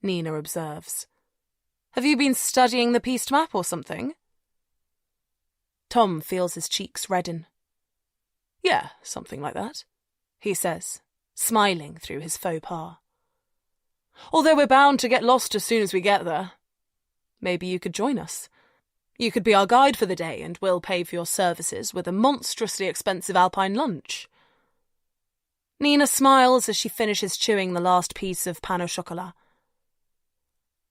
Nina observes. Have you been studying the piste map or something? Tom feels his cheeks redden. Yeah, something like that, he says, smiling through his faux pas. Although we're bound to get lost as soon as we get there. Maybe you could join us. You could be our guide for the day, and we'll pay for your services with a monstrously expensive alpine lunch. Nina smiles as she finishes chewing the last piece of pain au chocolat.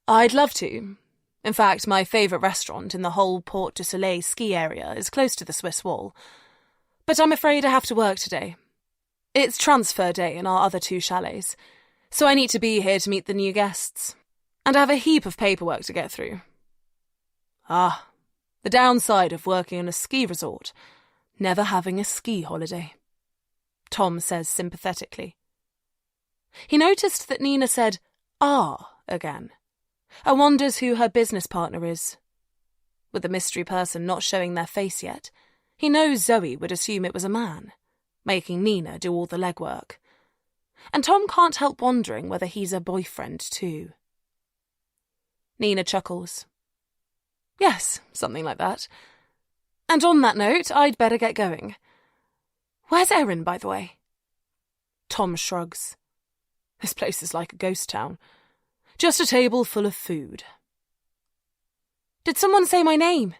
I'd love to. In fact, my favourite restaurant in the whole Porte du Soleil ski area is close to the Swiss wall. But I'm afraid I have to work today. It's transfer day in our other two chalets, so I need to be here to meet the new guests. And I have a heap of paperwork to get through. Ah, the downside of working in a ski resort, never having a ski holiday, Tom says sympathetically. He noticed that Nina said, ah, again, and wonders who her business partner is. With the mystery person not showing their face yet, he knows Zoe would assume it was a man, making Nina do all the legwork. And Tom can't help wondering whether he's a boyfriend too. Nina chuckles. Yes, something like that. And on that note, I'd better get going. Where's Erin, by the way? Tom shrugs. This place is like a ghost town. Just a table full of food. Did someone say my name?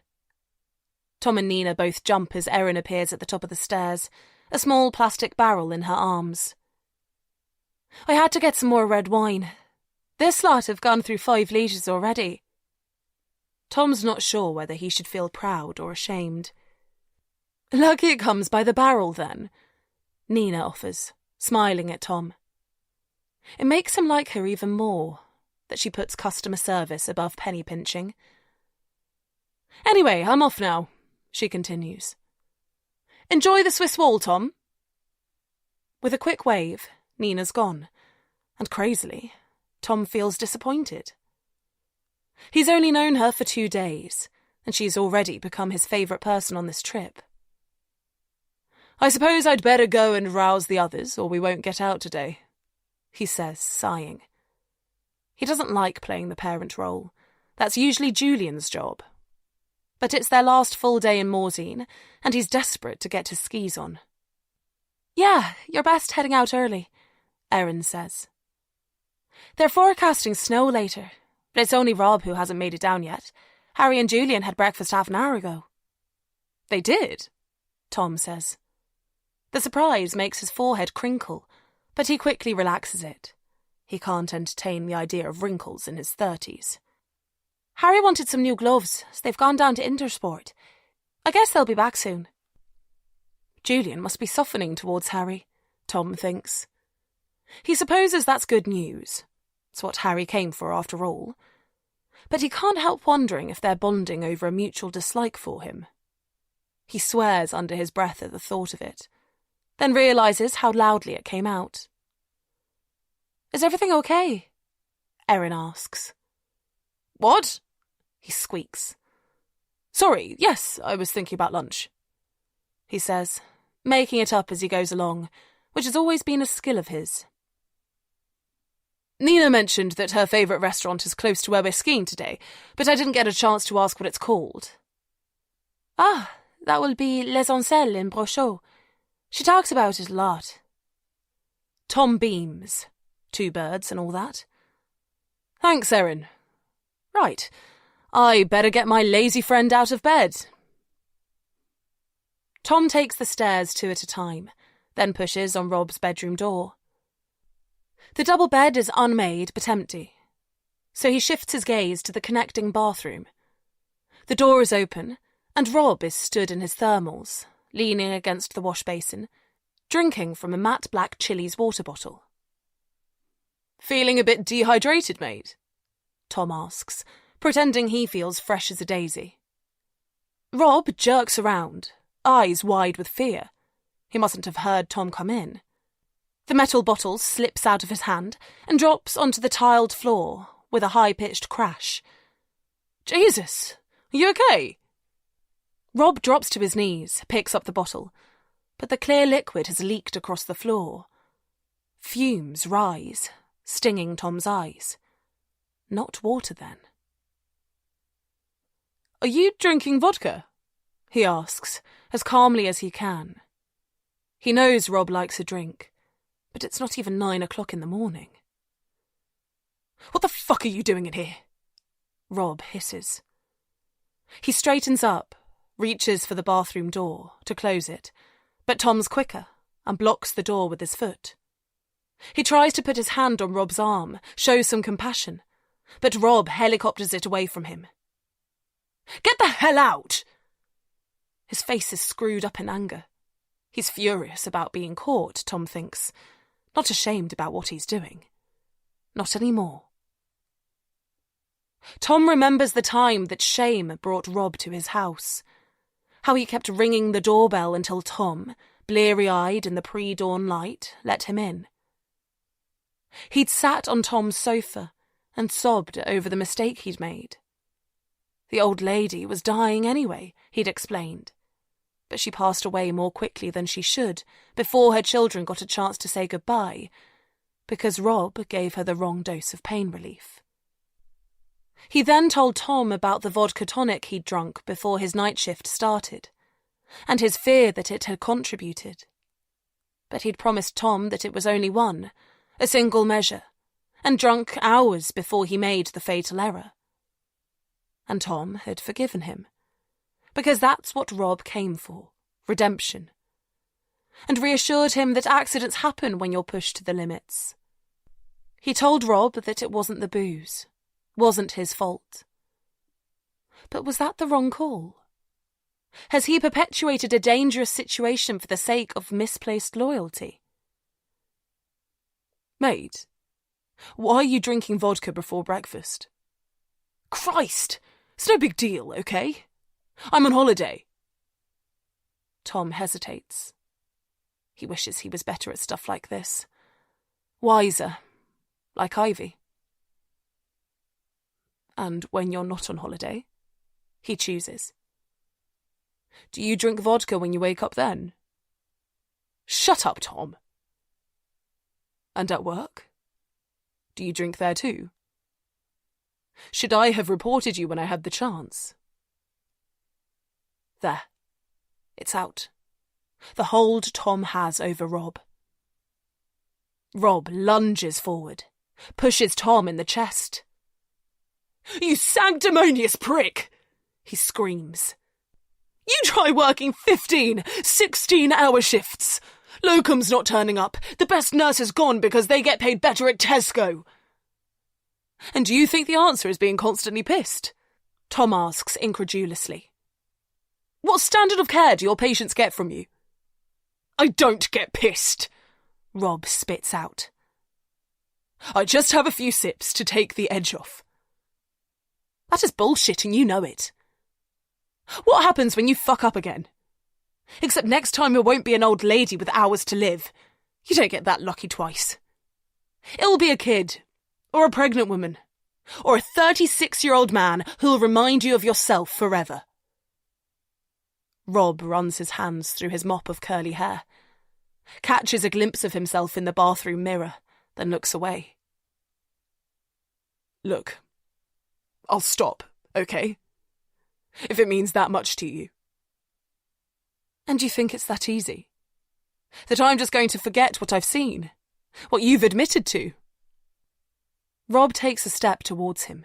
Tom and Nina both jump as Erin appears at the top of the stairs, a small plastic barrel in her arms. I had to get some more red wine. This lot have gone through 5 litres already. Tom's not sure whether he should feel proud or ashamed. Lucky it comes by the barrel, then, Nina offers, smiling at Tom. It makes him like her even more, that she puts customer service above penny pinching. Anyway, I'm off now, she continues. Enjoy the Swiss wall, Tom. With a quick wave, Nina's gone, and crazily, Tom feels disappointed. He's only known her for 2 days, and she's already become his favourite person on this trip. I suppose I'd better go and rouse the others, or we won't get out today, he says, sighing. He doesn't like playing the parent role. That's usually Julian's job. But it's their last full day in Morzine, and he's desperate to get his skis on. Yeah, you're best heading out early, Erin says. They're forecasting snow later, but it's only Rob who hasn't made it down yet. Harry and Julian had breakfast half an hour ago. They did, Tom says. The surprise makes his forehead crinkle, but he quickly relaxes it. He can't entertain the idea of wrinkles in his 30s. Harry wanted some new gloves, so they've gone down to Intersport. I guess they'll be back soon. Julian must be softening towards Harry, Tom thinks. He supposes that's good news. It's what Harry came for after all. But he can't help wondering if they're bonding over a mutual dislike for him. He swears under his breath at the thought of it, then realises how loudly it came out. Is everything okay? Erin asks. What? He squeaks. Sorry, yes, I was thinking about lunch, he says, making it up as he goes along, which has always been a skill of his. Nina mentioned that her favourite restaurant is close to where we're skiing today, but I didn't get a chance to ask what it's called. Ah, that will be Les Ancelles in Brochot. She talks about it a lot. Tom beams. 2 birds and all that. Thanks, Erin. Right, I better get my lazy friend out of bed. Tom takes the stairs 2 at a time, then pushes on Rob's bedroom door. The double bed is unmade but empty, so he shifts his gaze to the connecting bathroom. The door is open, and Rob is stood in his thermals, leaning against the wash basin, drinking from a matte black Chili's water bottle. Feeling a bit dehydrated, mate? Tom asks, pretending he feels fresh as a daisy. Rob jerks around, eyes wide with fear. He mustn't have heard Tom come in. The metal bottle slips out of his hand and drops onto the tiled floor with a high-pitched crash. Jesus, are you okay? Rob drops to his knees, picks up the bottle, but the clear liquid has leaked across the floor. Fumes rise, stinging Tom's eyes. Not water, then. Are you drinking vodka? He asks, as calmly as he can. He knows Rob likes a drink, but it's not even 9 o'clock in the morning. What the fuck are you doing in here? Rob hisses. He straightens up, reaches for the bathroom door to close it, but Tom's quicker and blocks the door with his foot. He tries to put his hand on Rob's arm, shows some compassion, but Rob helicopters it away from him. Get the hell out! His face is screwed up in anger. He's furious about being caught, Tom thinks, not ashamed about what he's doing. Not anymore. Tom remembers the time that shame brought Rob to his house, how he kept ringing the doorbell until Tom, bleary-eyed in the pre-dawn light, let him in. He'd sat on Tom's sofa, and sobbed over the mistake he'd made. The old lady was dying anyway, he'd explained, but she passed away more quickly than she should before her children got a chance to say goodbye, because Rob gave her the wrong dose of pain relief. He then told Tom about the vodka tonic he'd drunk before his night shift started, and his fear that it had contributed. But he'd promised Tom that it was only one, a single measure, and drunk hours before he made the fatal error. And Tom had forgiven him, because that's what Rob came for, redemption, and reassured him that accidents happen when you're pushed to the limits. He told Rob that it wasn't the booze, wasn't his fault. But was that the wrong call? Has he perpetuated a dangerous situation for the sake of misplaced loyalty? Mate, why are you drinking vodka before breakfast? Christ! It's no big deal, okay? I'm on holiday. Tom hesitates. He wishes he was better at stuff like this. Wiser, like Ivy. And when you're not on holiday? He chooses. Do you drink vodka when you wake up then? Shut up, Tom. And at work? Do you drink there too? Should I have reported you when I had the chance? There. It's out. The hold Tom has over Rob. Rob lunges forward, pushes Tom in the chest. You sanctimonious prick! He screams. You try working 15, 16-hour shifts. Locum's not turning up. The best nurse is gone because they get paid better at Tesco. And do you think the answer is being constantly pissed? Tom asks incredulously. What standard of care do your patients get from you? I don't get pissed, Rob spits out. I just have a few sips to take the edge off. That is bullshit and you know it. What happens when you fuck up again? Except next time it won't be an old lady with hours to live. You don't get that lucky twice. It'll be a kid, or a pregnant woman, or a 36-year-old man who'll remind you of yourself forever. Rob runs his hands through his mop of curly hair, catches a glimpse of himself in the bathroom mirror, then looks away. Look, I'll stop, okay? If it means that much to you. And you think it's that easy? That I'm just going to forget what I've seen? What you've admitted to? Rob takes a step towards him.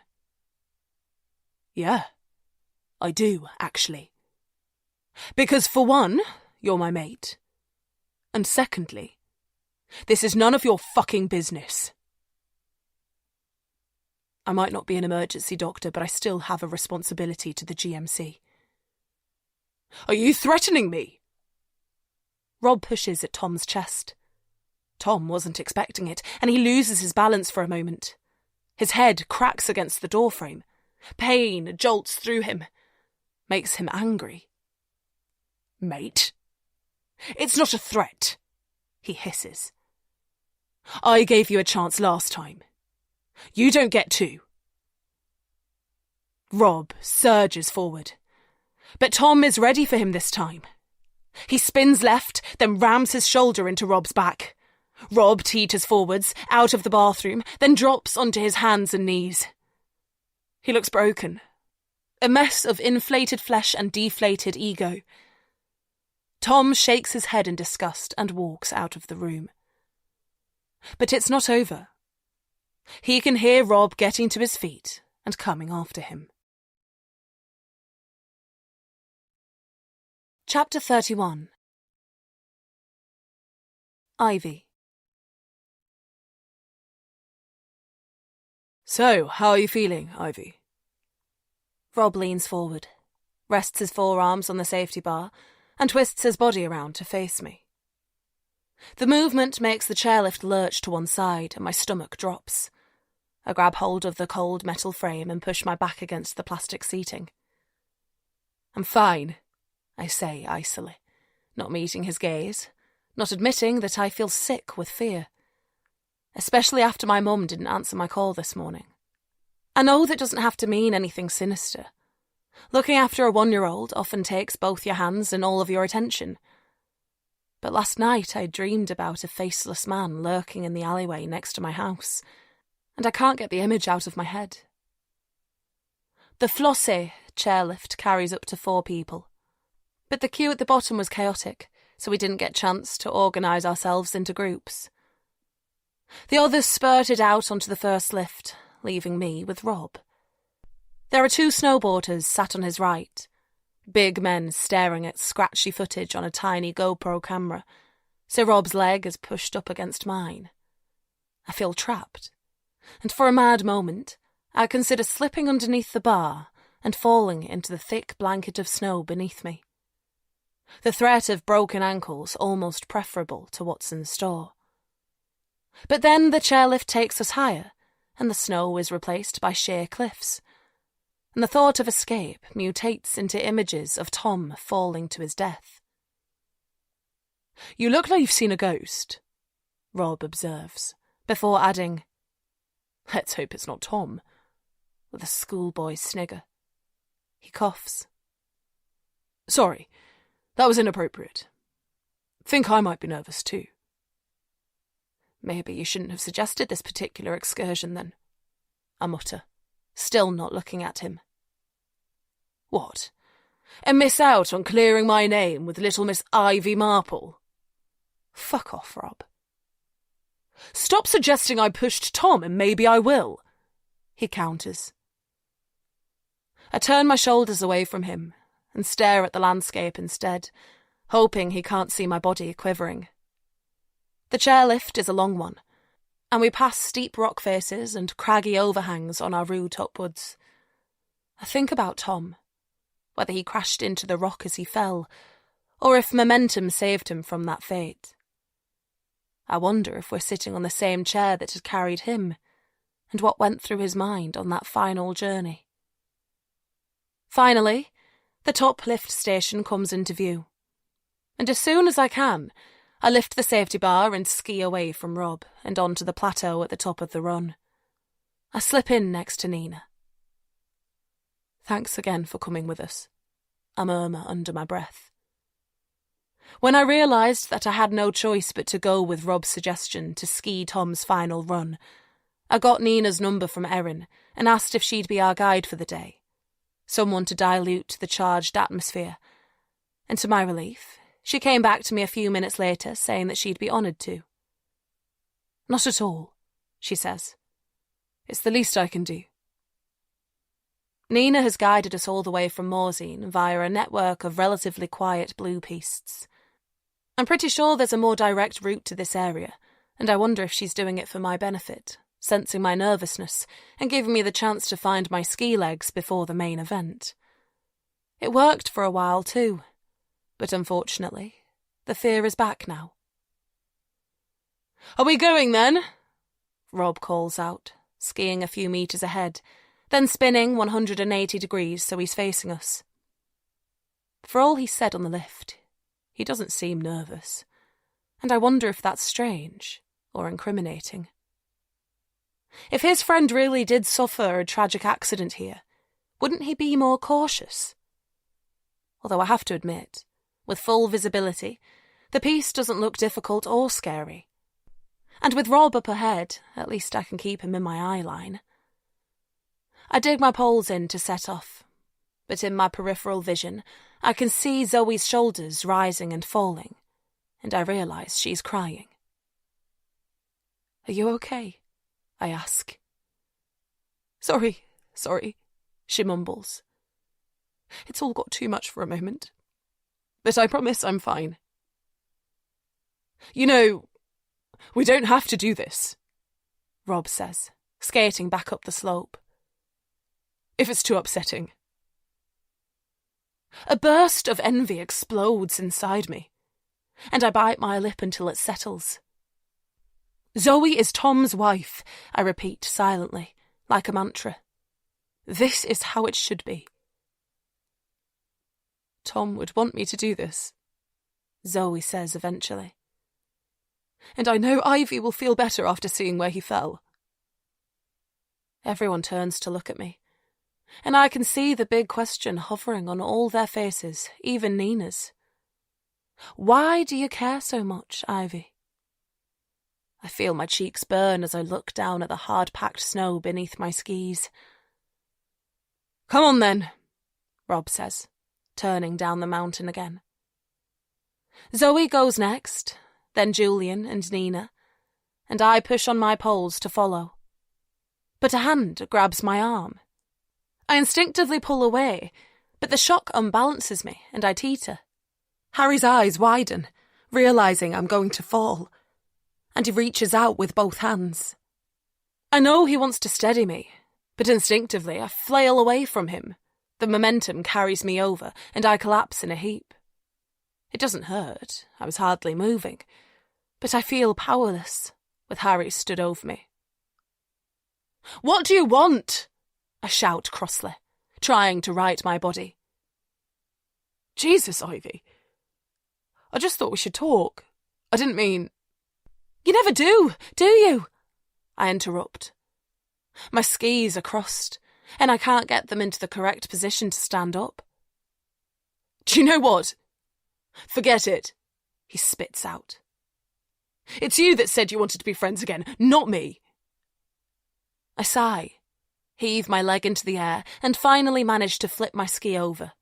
Yeah, I do, actually. Because for one, you're my mate. And secondly, this is none of your fucking business. I might not be an emergency doctor, but I still have a responsibility to the GMC. Are you threatening me? Rob pushes at Tom's chest. Tom wasn't expecting it, and he loses his balance for a moment. His head cracks against the doorframe. Pain jolts through him. Makes him angry. Mate, it's not a threat, he hisses. I gave you a chance last time. You don't get to. Rob surges forward. But Tom is ready for him this time. He spins left, then rams his shoulder into Rob's back. Rob teeters forwards, out of the bathroom, then drops onto his hands and knees. He looks broken. A mess of inflated flesh and deflated ego. Tom shakes his head in disgust and walks out of the room. But it's not over. He can hear Rob getting to his feet and coming after him. Chapter 31. Ivy. So, how are you feeling, Ivy? Rob leans forward, rests his forearms on the safety bar, and twists his body around to face me. The movement makes the chairlift lurch to one side and my stomach drops. I grab hold of the cold metal frame and push my back against the plastic seating. I'm fine, I say icily, not meeting his gaze, not admitting that I feel sick with fear. Especially after my mum didn't answer my call this morning. I know that doesn't have to mean anything sinister. Looking after a 1-year-old often takes both your hands and all of your attention. But last night I dreamed about a faceless man lurking in the alleyway next to my house, and I can't get the image out of my head. The Flosse chairlift carries up to 4 people, but the queue at the bottom was chaotic, so we didn't get a chance to organise ourselves into groups. The others spurted out onto the first lift, leaving me with Rob. There are 2 snowboarders sat on his right, big men staring at scratchy footage on a tiny GoPro camera, so Rob's leg is pushed up against mine. I feel trapped, and for a mad moment, I consider slipping underneath the bar and falling into the thick blanket of snow beneath me. The threat of broken ankles almost preferable to what's in store. But then the chairlift takes us higher, and the snow is replaced by sheer cliffs, and the thought of escape mutates into images of Tom falling to his death. "You look like you've seen a ghost," Rob observes, before adding, "Let's hope it's not Tom," with a schoolboy's snigger. He coughs. "Sorry, that was inappropriate. Think I might be nervous too." "Maybe you shouldn't have suggested this particular excursion then," I mutter, still not looking at him. "What? And miss out on clearing my name with little Miss Ivy Marple?" "Fuck off, Rob." "Stop suggesting I pushed Tom and maybe I will," he counters. I turn my shoulders away from him and stare at the landscape instead, hoping he can't see my body quivering. The chairlift is a long one, and we pass steep rock faces and craggy overhangs on our route upwards. I think about Tom, whether he crashed into the rock as he fell, or if momentum saved him from that fate. I wonder if we're sitting on the same chair that had carried him, and what went through his mind on that final journey. Finally, the top lift station comes into view, and as soon as I can, I lift the safety bar and ski away from Rob and onto the plateau at the top of the run. I slip in next to Nina. "Thanks again for coming with us," I murmur under my breath. When I realised that I had no choice but to go with Rob's suggestion to ski Tom's final run, I got Nina's number from Erin and asked if she'd be our guide for the day, someone to dilute the charged atmosphere, and to my relief, she came back to me a few minutes later saying that she'd be honoured to. "Not at all," she says. "It's the least I can do." Nina has guided us all the way from Morzine via a network of relatively quiet blue pistes. I'm pretty sure there's a more direct route to this area, and I wonder if she's doing it for my benefit, sensing my nervousness and giving me the chance to find my ski legs before the main event. It worked for a while too, but unfortunately, the fear is back now. "Are we going then?" Rob calls out, skiing a few metres ahead, then spinning 180 degrees so he's facing us. For all he said on the lift, he doesn't seem nervous, and I wonder if that's strange or incriminating. If his friend really did suffer a tragic accident here, wouldn't he be more cautious? Although I have to admit, with full visibility, the piste doesn't look difficult or scary. And with Rob up ahead, at least I can keep him in my eye line. I dig my poles in to set off, but in my peripheral vision, I can see Zoe's shoulders rising and falling, and I realise she's crying. "Are you okay?" I ask. Sorry, she mumbles. "It's all got too much for a moment. But I promise I'm fine. You know, we don't have to do this," Rob says, skating back up the slope. "If it's too upsetting." A burst of envy explodes inside me, and I bite my lip until it settles. "Zoe is Tom's wife," I repeat silently, like a mantra. "This is how it should be." "Tom would want me to do this," Zoe says eventually. "And I know Ivy will feel better after seeing where he fell." Everyone turns to look at me, and I can see the big question hovering on all their faces, even Nina's. Why do you care so much, Ivy? I feel my cheeks burn as I look down at the hard-packed snow beneath my skis. Come on then, Rob says, turning down the mountain again. Zoe goes next, then Julian and Nina, and I push on my poles to follow. But a hand grabs my arm. I instinctively pull away, but the shock unbalances me and I teeter. Harry's eyes widen, realising I'm going to fall, and he reaches out with both hands. I know he wants to steady me, but instinctively I flail away from him. The momentum carries me over, and I collapse in a heap. It doesn't hurt, I was hardly moving, but I feel powerless, with Harry stood over me. What do you want? I shout crossly, trying to right my body. Jesus, Ivy. I just thought we should talk. I didn't mean... You never do you? I interrupt. My skis are crossed, and I can't get them into the correct position to stand up. Do you know what? Forget it, he spits out. It's you that said you wanted to be friends again, not me. I sigh, heave my leg into the air, and finally manage to flip my ski over.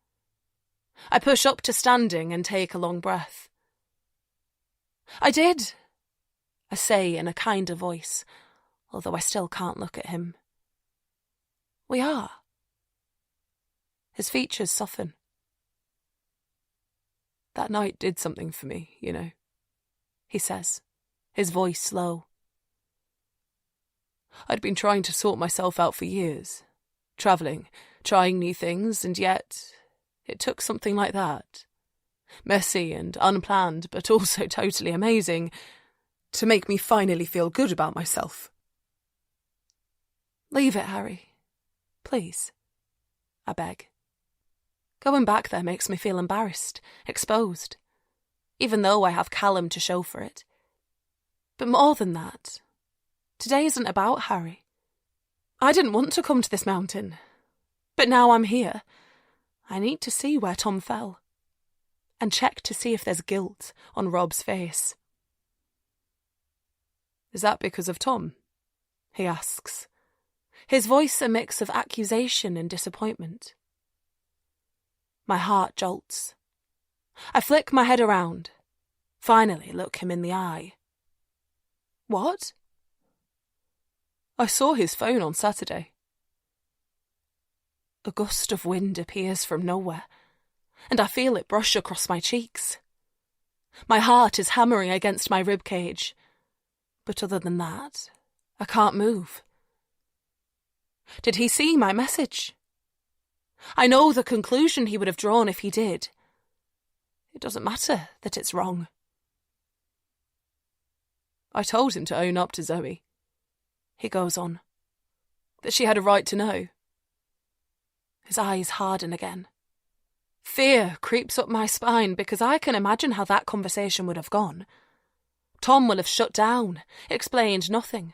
I push up to standing and take a long breath. I did, I say in a kinder voice, although I still can't look at him. We are. His features soften. That night did something for me, you know, he says, his voice low. I'd been trying to sort myself out for years, travelling, trying new things, and yet it took something like that, messy and unplanned, but also totally amazing, to make me finally feel good about myself. Leave it, Harry. Please. I beg. Going back there makes me feel embarrassed, exposed, even though I have Callum to show for it. But more than that, today isn't about Harry. I didn't want to come to this mountain, but now I'm here. I need to see where Tom fell, and check to see if there's guilt on Rob's face. Is that because of Tom? He asks, his voice a mix of accusation and disappointment. My heart jolts. I flick my head around, finally look him in the eye. What? I saw his phone on Saturday. A gust of wind appears from nowhere, and I feel it brush across my cheeks. My heart is hammering against my ribcage, but other than that, I can't move. Did he see my message? I know the conclusion he would have drawn if he did. It doesn't matter that it's wrong. I told him to own up to Zoe, he goes on, that she had a right to know. His eyes harden again. Fear creeps up my spine because I can imagine how that conversation would have gone. Tom will have shut down, explained nothing,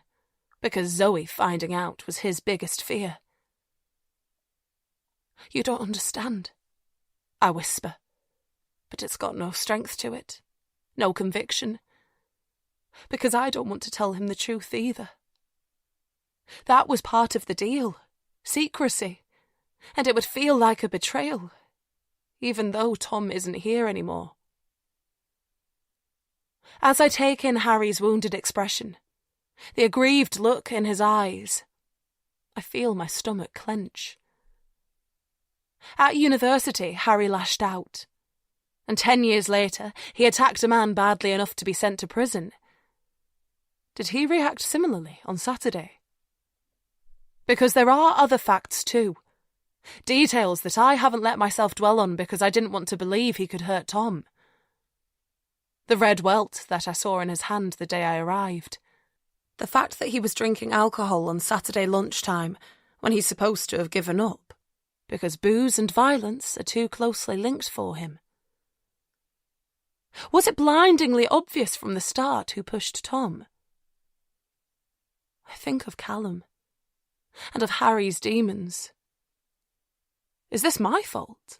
because Zoe finding out was his biggest fear. You don't understand, I whisper, but it's got no strength to it, no conviction, because I don't want to tell him the truth either. That was part of the deal, secrecy, and it would feel like a betrayal, even though Tom isn't here anymore. As I take in Harry's wounded expression, the aggrieved look in his eyes, I feel my stomach clench. At university, Harry lashed out, and 10 years later, he attacked a man badly enough to be sent to prison. Did he react similarly on Saturday? Because there are other facts too. Details that I haven't let myself dwell on because I didn't want to believe he could hurt Tom. The red welt that I saw in his hand the day I arrived. The fact that he was drinking alcohol on Saturday lunchtime when he's supposed to have given up, because booze and violence are too closely linked for him. Was it blindingly obvious from the start who pushed Tom? I think of Callum. and of Harry's demons. Is this my fault?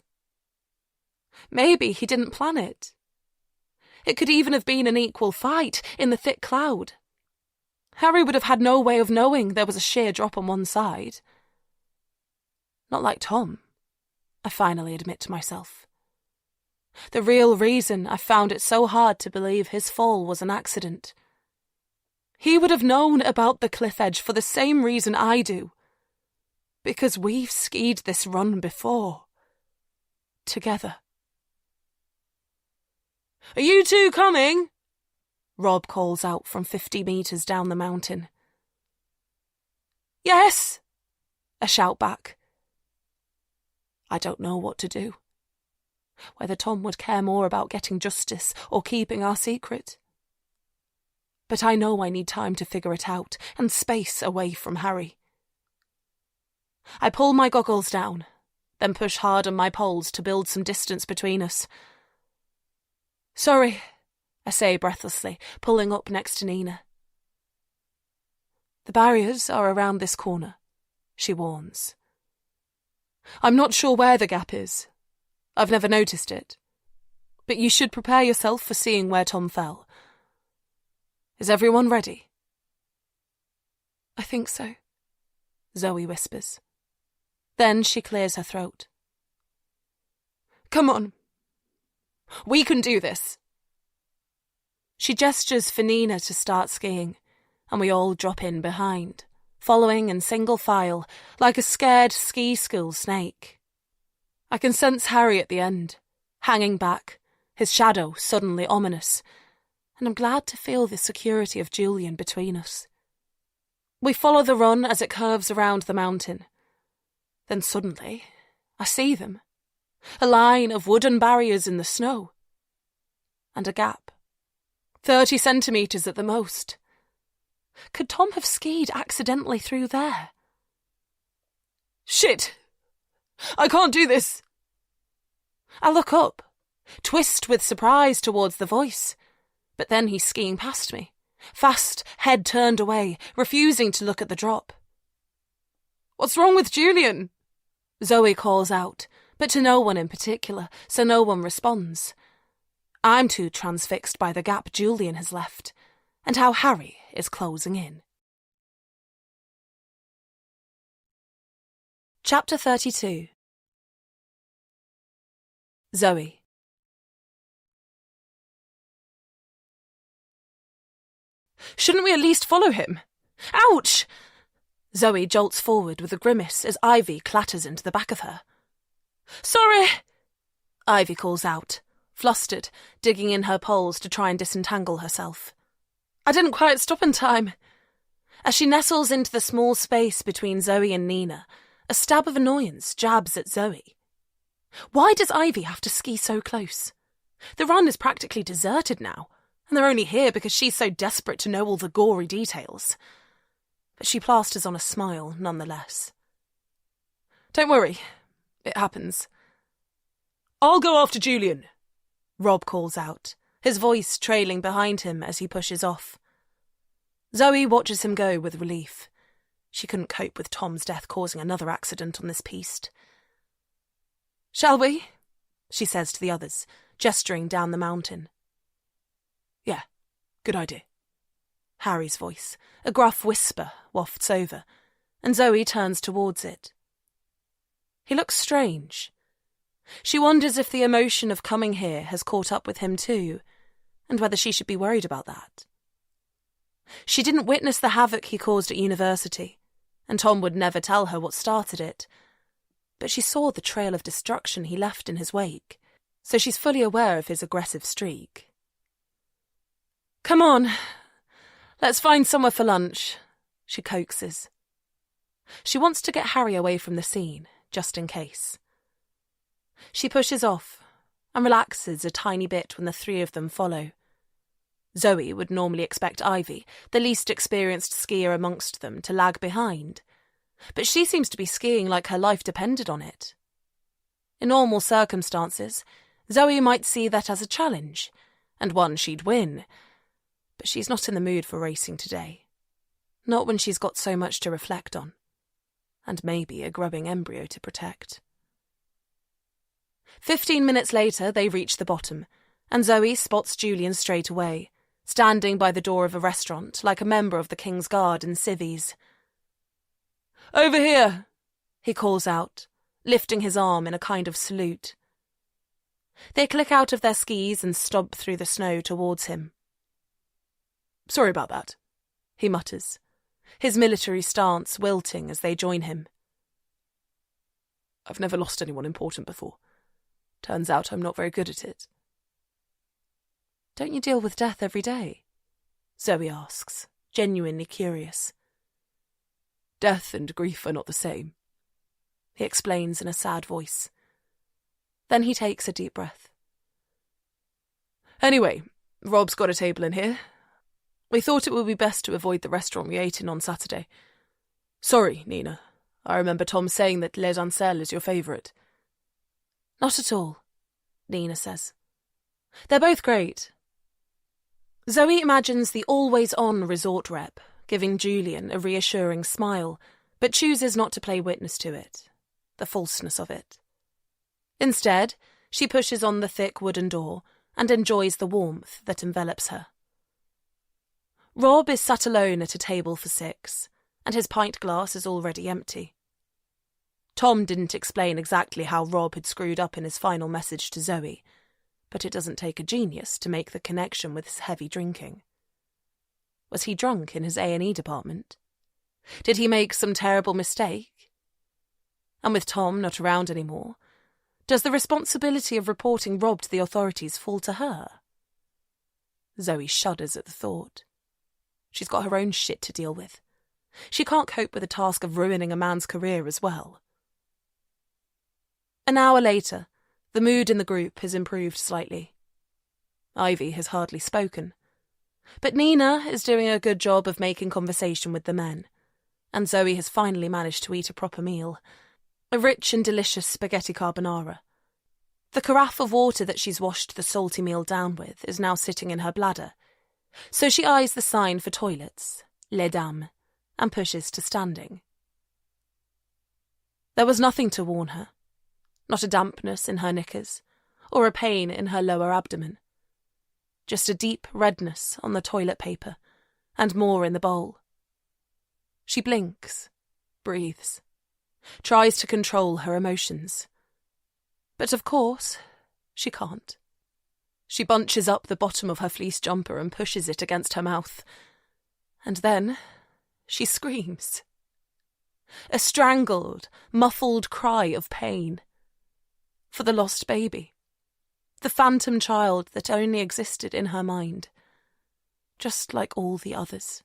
Maybe he didn't plan it. It could even have been an equal fight in the thick cloud. Harry would have had no way of knowing there was a sheer drop on one side. Not like Tom, I finally admit to myself. The real reason I found it so hard to believe his fall was an accident. He would have known about the cliff edge for the same reason I do. Because we've skied this run before. Together. "Are you two coming?" Rob calls out from 50 metres down the mountain. "Yes," I shout back. I don't know what to do. Whether Tom would care more about getting justice or keeping our secret. But I know I need time to figure it out and space away from Harry. I pull my goggles down, then push hard on my poles to build some distance between us. "Sorry," I say breathlessly, pulling up next to Nina. "The barriers are around this corner," she warns. "I'm not sure where the gap is. I've never noticed it. But you should prepare yourself for seeing where Tom fell. Is everyone ready?" "I think so," Zoe whispers. Then she clears her throat. "Come on. We can do this." She gestures for Nina to start skiing, and we all drop in behind, following in single file, like a scared ski school snake. I can sense Harry at the end, hanging back, his shadow suddenly ominous, and I'm glad to feel the security of Julian between us. We follow the run as it curves around the mountain. Then suddenly, I see them. A line of wooden barriers in the snow. And a gap. 30 centimetres at the most. Could Tom have skied accidentally through there? "Shit! I can't do this!" I look up, twist with surprise towards the voice, but then he's skiing past me, fast, head turned away, refusing to look at the drop. "What's wrong with Julian?" Zoe calls out, but to no one in particular, so no one responds. I'm too transfixed by the gap Julian has left, and how Harry is closing in. Chapter 32. Zoe. "Shouldn't we at least follow him? Ouch!" Zoe jolts forward with a grimace as Ivy clatters into the back of her. "Sorry!" Ivy calls out, flustered, digging in her poles to try and disentangle herself. "I didn't quite stop in time." As she nestles into the small space between Zoe and Nina, a stab of annoyance jabs at Zoe. Why does Ivy have to ski so close? The run is practically deserted now, and they're only here because she's so desperate to know all the gory details. But she plasters on a smile nonetheless. "Don't worry, it happens." "I'll go after Julian," Rob calls out, his voice trailing behind him as he pushes off. Zoe watches him go with relief. She couldn't cope with Tom's death causing another accident on this piste. "Shall we?" she says to the others, gesturing down the mountain. "Yeah, good idea." Harry's voice, a gruff whisper, wafts over, and Zoe turns towards it. He looks strange. She wonders if the emotion of coming here has caught up with him too, and whether she should be worried about that. She didn't witness the havoc he caused at university, and Tom would never tell her what started it, but she saw the trail of destruction he left in his wake, so she's fully aware of his aggressive streak. "Come on, let's find somewhere for lunch," she coaxes. She wants to get Harry away from the scene, just in case. She pushes off and relaxes a tiny bit when the three of them follow. Zoe would normally expect Ivy, the least experienced skier amongst them, to lag behind, but she seems to be skiing like her life depended on it. In normal circumstances, Zoe might see that as a challenge, and one she'd win, but she's not in the mood for racing today. Not when she's got so much to reflect on. and maybe a grubbing embryo to protect. 15 minutes later, they reach the bottom, and Zoe spots Julian straight away, standing by the door of a restaurant like a member of the King's Guard in civvies. "Over here!" he calls out, lifting his arm in a kind of salute. They click out of their skis and stomp through the snow towards him. "Sorry about that," he mutters, his military stance wilting as they join him. "I've never lost anyone important before. Turns out I'm not very good at it." "Don't you deal with death every day?" Zoe asks, genuinely curious. "Death and grief are not the same," he explains in a sad voice. Then he takes a deep breath. "Anyway, Rob's got a table in here. We thought it would be best to avoid the restaurant we ate in on Saturday. Sorry, Nina. I remember Tom saying that Les Ancelles is your favourite." "Not at all," Nina says. "They're both great." Zoe imagines the always-on resort rep, giving Julian a reassuring smile, but chooses not to play witness to it, the falseness of it. Instead, she pushes on the thick wooden door and enjoys the warmth that envelops her. Rob is sat alone at a table for 6, and his pint glass is already empty. Tom didn't explain exactly how Rob had screwed up in his final message to Zoe, but it doesn't take a genius to make the connection with his heavy drinking. Was he drunk in his A&E department? Did he make some terrible mistake? And with Tom not around anymore, does the responsibility of reporting Rob to the authorities fall to her? Zoe shudders at the thought. She's got her own shit to deal with. She can't cope with the task of ruining a man's career as well. An hour later, the mood in the group has improved slightly. Ivy has hardly spoken, but Nina is doing a good job of making conversation with the men, and Zoe has finally managed to eat a proper meal, a rich and delicious spaghetti carbonara. The carafe of water that she's washed the salty meal down with is now sitting in her bladder, so she eyes the sign for toilets, Les Dames, and pushes to standing. There was nothing to warn her. Not a dampness in her knickers, or a pain in her lower abdomen. Just a deep redness on the toilet paper, and more in the bowl. She blinks, breathes, tries to control her emotions. But of course, she can't. She bunches up the bottom of her fleece jumper and pushes it against her mouth. And then she screams. A strangled, muffled cry of pain. For the lost baby. The phantom child that only existed in her mind. Just like all the others.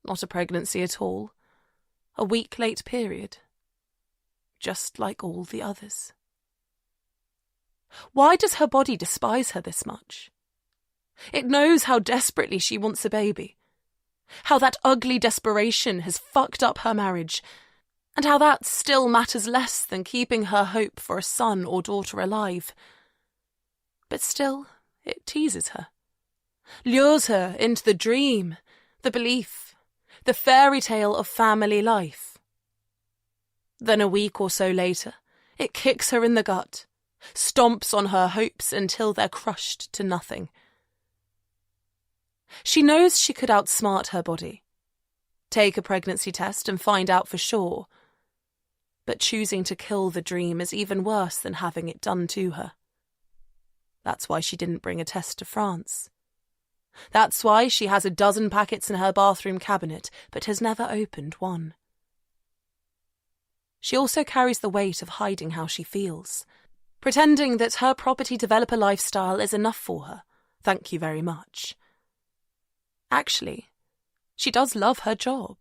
Not a pregnancy at all. A week late period. Just like all the others. Why does her body despise her this much? It knows how desperately she wants a baby. How that ugly desperation has fucked up her marriage, and how that still matters less than keeping her hope for a son or daughter alive. But still, it teases her. Lures her into the dream, the belief, the fairy tale of family life. Then a week or so later, it kicks her in the gut, stomps on her hopes until they're crushed to nothing. She knows she could outsmart her body, take a pregnancy test and find out for sure. But choosing to kill the dream is even worse than having it done to her. That's why she didn't bring a test to France. That's why she has a dozen packets in her bathroom cabinet, but has never opened one. She also carries the weight of hiding how she feels, pretending that her property developer lifestyle is enough for her. Thank you very much. Actually, she does love her job.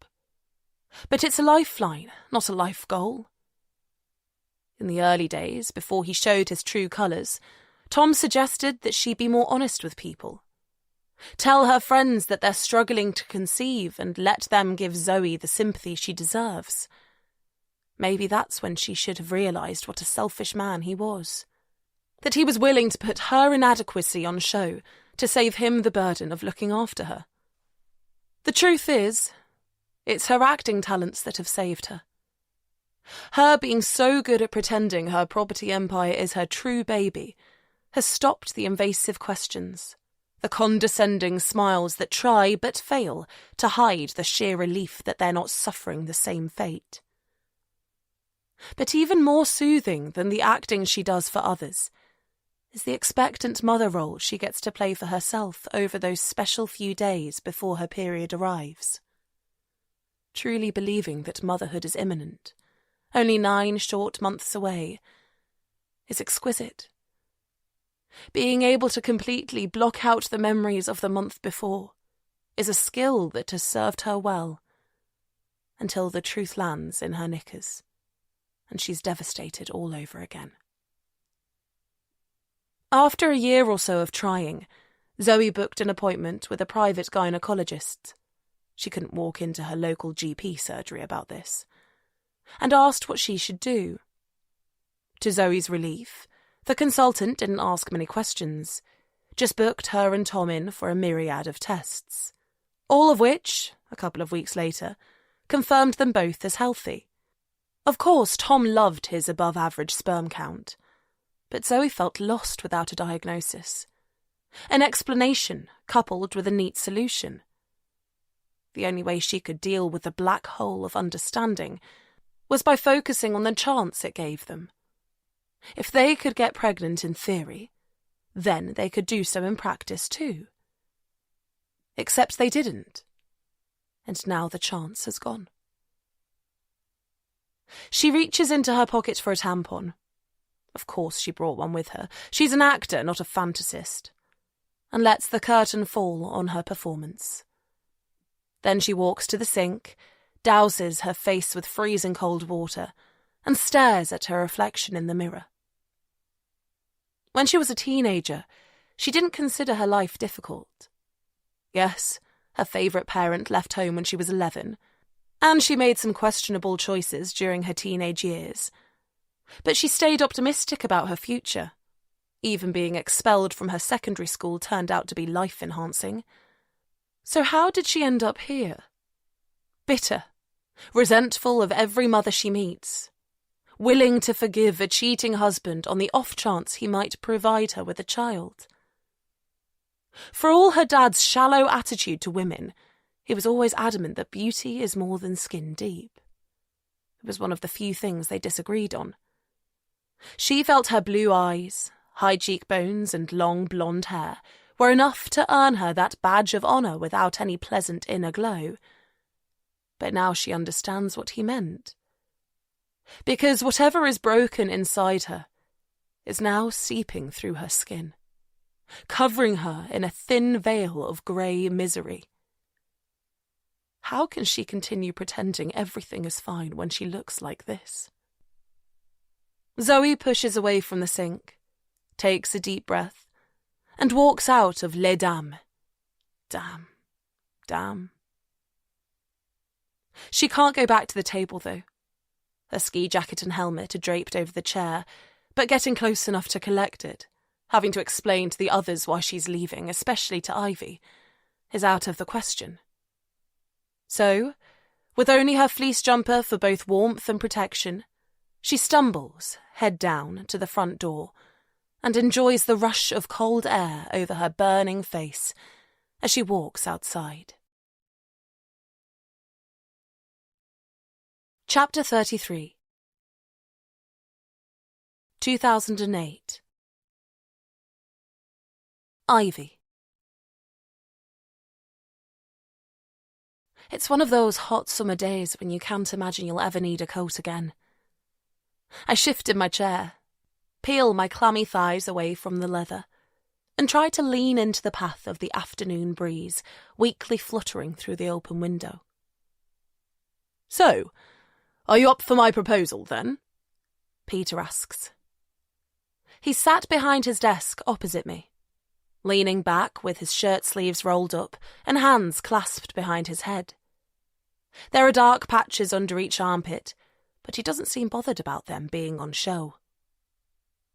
But it's a lifeline, not a life goal. In the early days, before he showed his true colours, Tom suggested that she be more honest with people. Tell her friends that they're struggling to conceive and let them give Zoe the sympathy she deserves. Maybe that's when she should have realised what a selfish man he was. That he was willing to put her inadequacy on show to save him the burden of looking after her. The truth is, it's her acting talents that have saved her. Her being so good at pretending her property empire is her true baby has stopped the invasive questions, the condescending smiles that try but fail to hide the sheer relief that they're not suffering the same fate. But even more soothing than the acting she does for others is the expectant mother role she gets to play for herself over those special few days before her period arrives. Truly believing that motherhood is imminent, only 9 short months away, is exquisite. Being able to completely block out the memories of the month before is a skill that has served her well, until the truth lands in her knickers, and she's devastated all over again. After a year or so of trying, Zoe booked an appointment with a private gynecologist. She couldn't walk into her local GP surgery about this, and asked what she should do. To Zoe's relief, the consultant didn't ask many questions, just booked her and Tom in for a myriad of tests, all of which, a couple of weeks later, confirmed them both as healthy. Of course, Tom loved his above-average sperm count, but Zoe felt lost without a diagnosis. An explanation coupled with a neat solution. The only way she could deal with the black hole of understanding was by focusing on the chance it gave them. If they could get pregnant in theory, then they could do so in practice too. Except they didn't, and now the chance has gone. She reaches into her pocket for a tampon. Of course she brought one with her. She's an actor, not a fantasist. And lets the curtain fall on her performance. Then she walks to the sink, douses her face with freezing cold water, and stares at her reflection in the mirror. When she was a teenager, she didn't consider her life difficult. Yes, her favourite parent left home when she was 11, and she made some questionable choices during her teenage years. But she stayed optimistic about her future. Even being expelled from her secondary school turned out to be life-enhancing. So how did she end up here? Bitter, resentful of every mother she meets, willing to forgive a cheating husband on the off chance he might provide her with a child. For all her dad's shallow attitude to women, he was always adamant that beauty is more than skin deep. It was one of the few things they disagreed on. She felt her blue eyes, high cheekbones and long blonde hair were enough to earn her that badge of honour without any pleasant inner glow. But now she understands what he meant. Because whatever is broken inside her is now seeping through her skin, covering her in a thin veil of grey misery. How can she continue pretending everything is fine when she looks like this? Zoe pushes away from the sink, takes a deep breath, and walks out of Les Dames. Damn. She can't go back to the table, though. Her ski jacket and helmet are draped over the chair, but getting close enough to collect it, having to explain to the others why she's leaving, especially to Ivy, is out of the question. So, with only her fleece jumper for both warmth and protection, she stumbles, head down, to the front door, and enjoys the rush of cold air over her burning face as she walks outside. Chapter 33 2008 Ivy. It's one of those hot summer days when you can't imagine you'll ever need a coat again. I shift in my chair, peel my clammy thighs away from the leather, and try to lean into the path of the afternoon breeze, weakly fluttering through the open window. "So, are you up for my proposal, then?" Peter asks. He sat behind his desk opposite me, leaning back with his shirt sleeves rolled up and hands clasped behind his head. There are dark patches under each armpit, but he doesn't seem bothered about them being on show.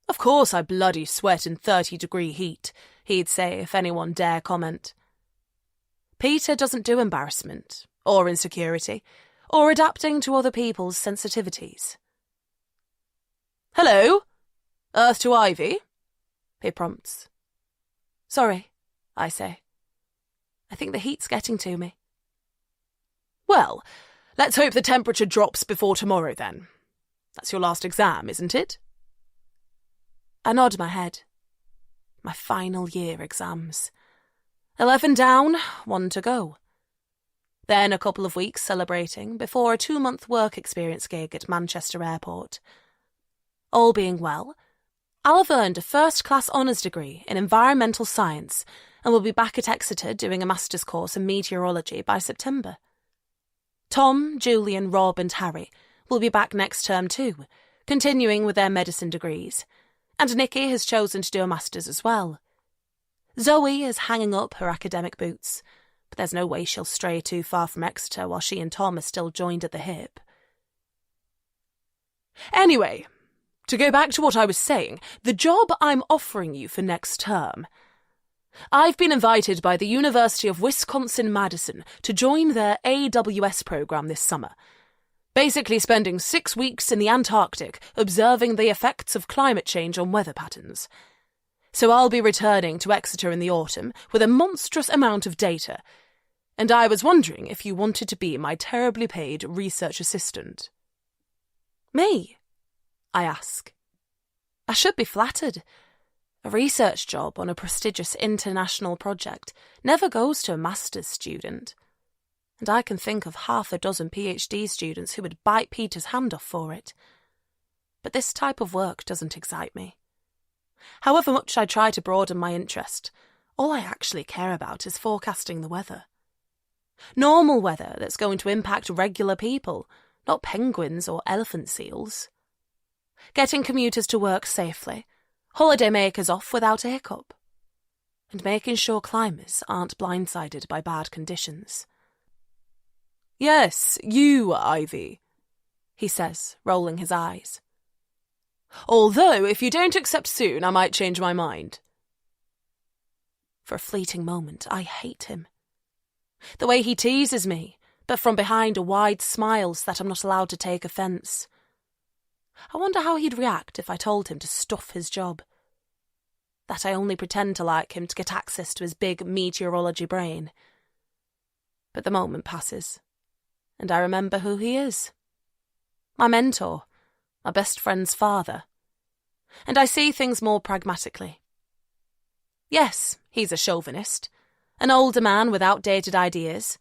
"Of course I bloody sweat in 30-degree heat," he'd say if anyone dare comment. Peter doesn't do embarrassment, or insecurity, or adapting to other people's sensitivities. Hello? Earth to Ivy? He prompts. Sorry, I say. I think the heat's getting to me. Well, let's hope the temperature drops before tomorrow then. That's your last exam, isn't it? I nod my head. My final year exams. 11 down, 1 to go. Then a couple of weeks celebrating before a 2-month work experience gig at Manchester Airport. All being well, I'll have earned a first-class honours degree in environmental science and will be back at Exeter doing a master's course in meteorology by September. Tom, Julian, Rob and Harry will be back next term too, continuing with their medicine degrees, and Nikki has chosen to do a master's as well. Zoe is hanging up her academic boots, but there's no way she'll stray too far from Exeter while she and Tom are still joined at the hip. Anyway, to go back to what I was saying, the job I'm offering you for next term. I've been invited by the University of Wisconsin-Madison to join their AWS program this summer, basically spending 6 weeks in the Antarctic observing the effects of climate change on weather patterns. So I'll be returning to Exeter in the autumn with a monstrous amount of data, and I was wondering if you wanted to be my terribly paid research assistant. Me? I ask. I should be flattered. A research job on a prestigious international project never goes to a master's student, and I can think of 6 PhD students who would bite Peter's hand off for it. But this type of work doesn't excite me. However much I try to broaden my interest, all I actually care about is forecasting the weather. Normal weather that's going to impact regular people, not penguins or elephant seals. Getting commuters to work safely, holidaymakers off without a hiccup, and making sure climbers aren't blindsided by bad conditions. Yes, you, Ivy, he says, rolling his eyes. Although, if you don't accept soon, I might change my mind. For a fleeting moment, I hate him. The way he teases me, but from behind a wide smile so that I'm not allowed to take offence. I wonder how he'd react if I told him to stuff his job. That I only pretend to like him to get access to his big meteorology brain. But the moment passes, and I remember who he is. My mentor, my best friend's father. And I see things more pragmatically. Yes, he's a chauvinist, an older man with outdated ideas,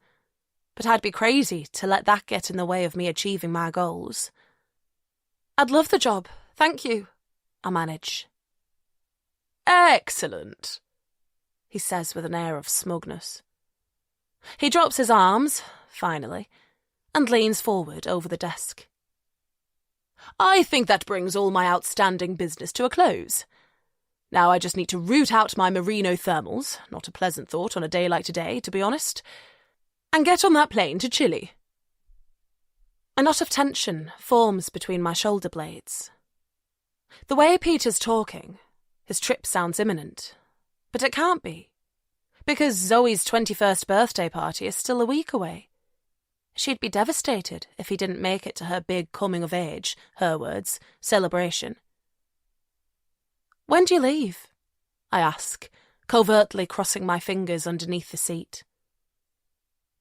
but I'd be crazy to let that get in the way of me achieving my goals. I'd love the job, thank you, I manage. Excellent, he says with an air of smugness. He drops his arms, finally, and leans forward over the desk. I think that brings all my outstanding business to a close. Now I just need to root out my merino thermals, not a pleasant thought on a day like today, to be honest, and get on that plane to Chile. A knot of tension forms between my shoulder blades. The way Peter's talking, his trip sounds imminent, but it can't be, because Zoe's 21st birthday party is still a week away. She'd be devastated if he didn't make it to her big coming-of-age, her words, celebration. When do you leave? I ask, covertly crossing my fingers underneath the seat.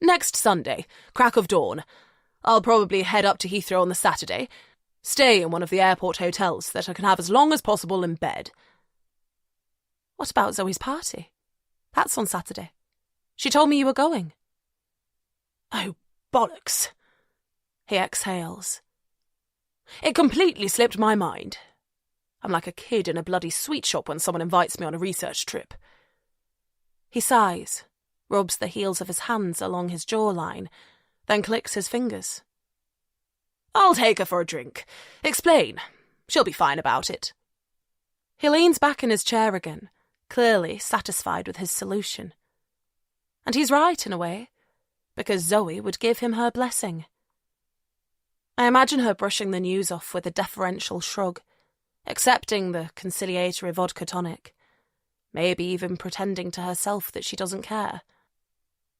Next Sunday, crack of dawn. I'll probably head up to Heathrow on the Saturday, stay in one of the airport hotels so that I can have as long as possible in bed. What about Zoe's party? That's on Saturday. She told me you were going. Oh, bollocks, he exhales. It completely slipped my mind. I'm like a kid in a bloody sweet shop when someone invites me on a research trip. He sighs, rubs the heels of his hands along his jawline, then clicks his fingers. I'll take her for a drink. Explain. She'll be fine about it. He leans back in his chair again, clearly satisfied with his solution. And he's right in a way, because Zoe would give him her blessing. I imagine her brushing the news off with a deferential shrug, accepting the conciliatory vodka tonic, maybe even pretending to herself that she doesn't care.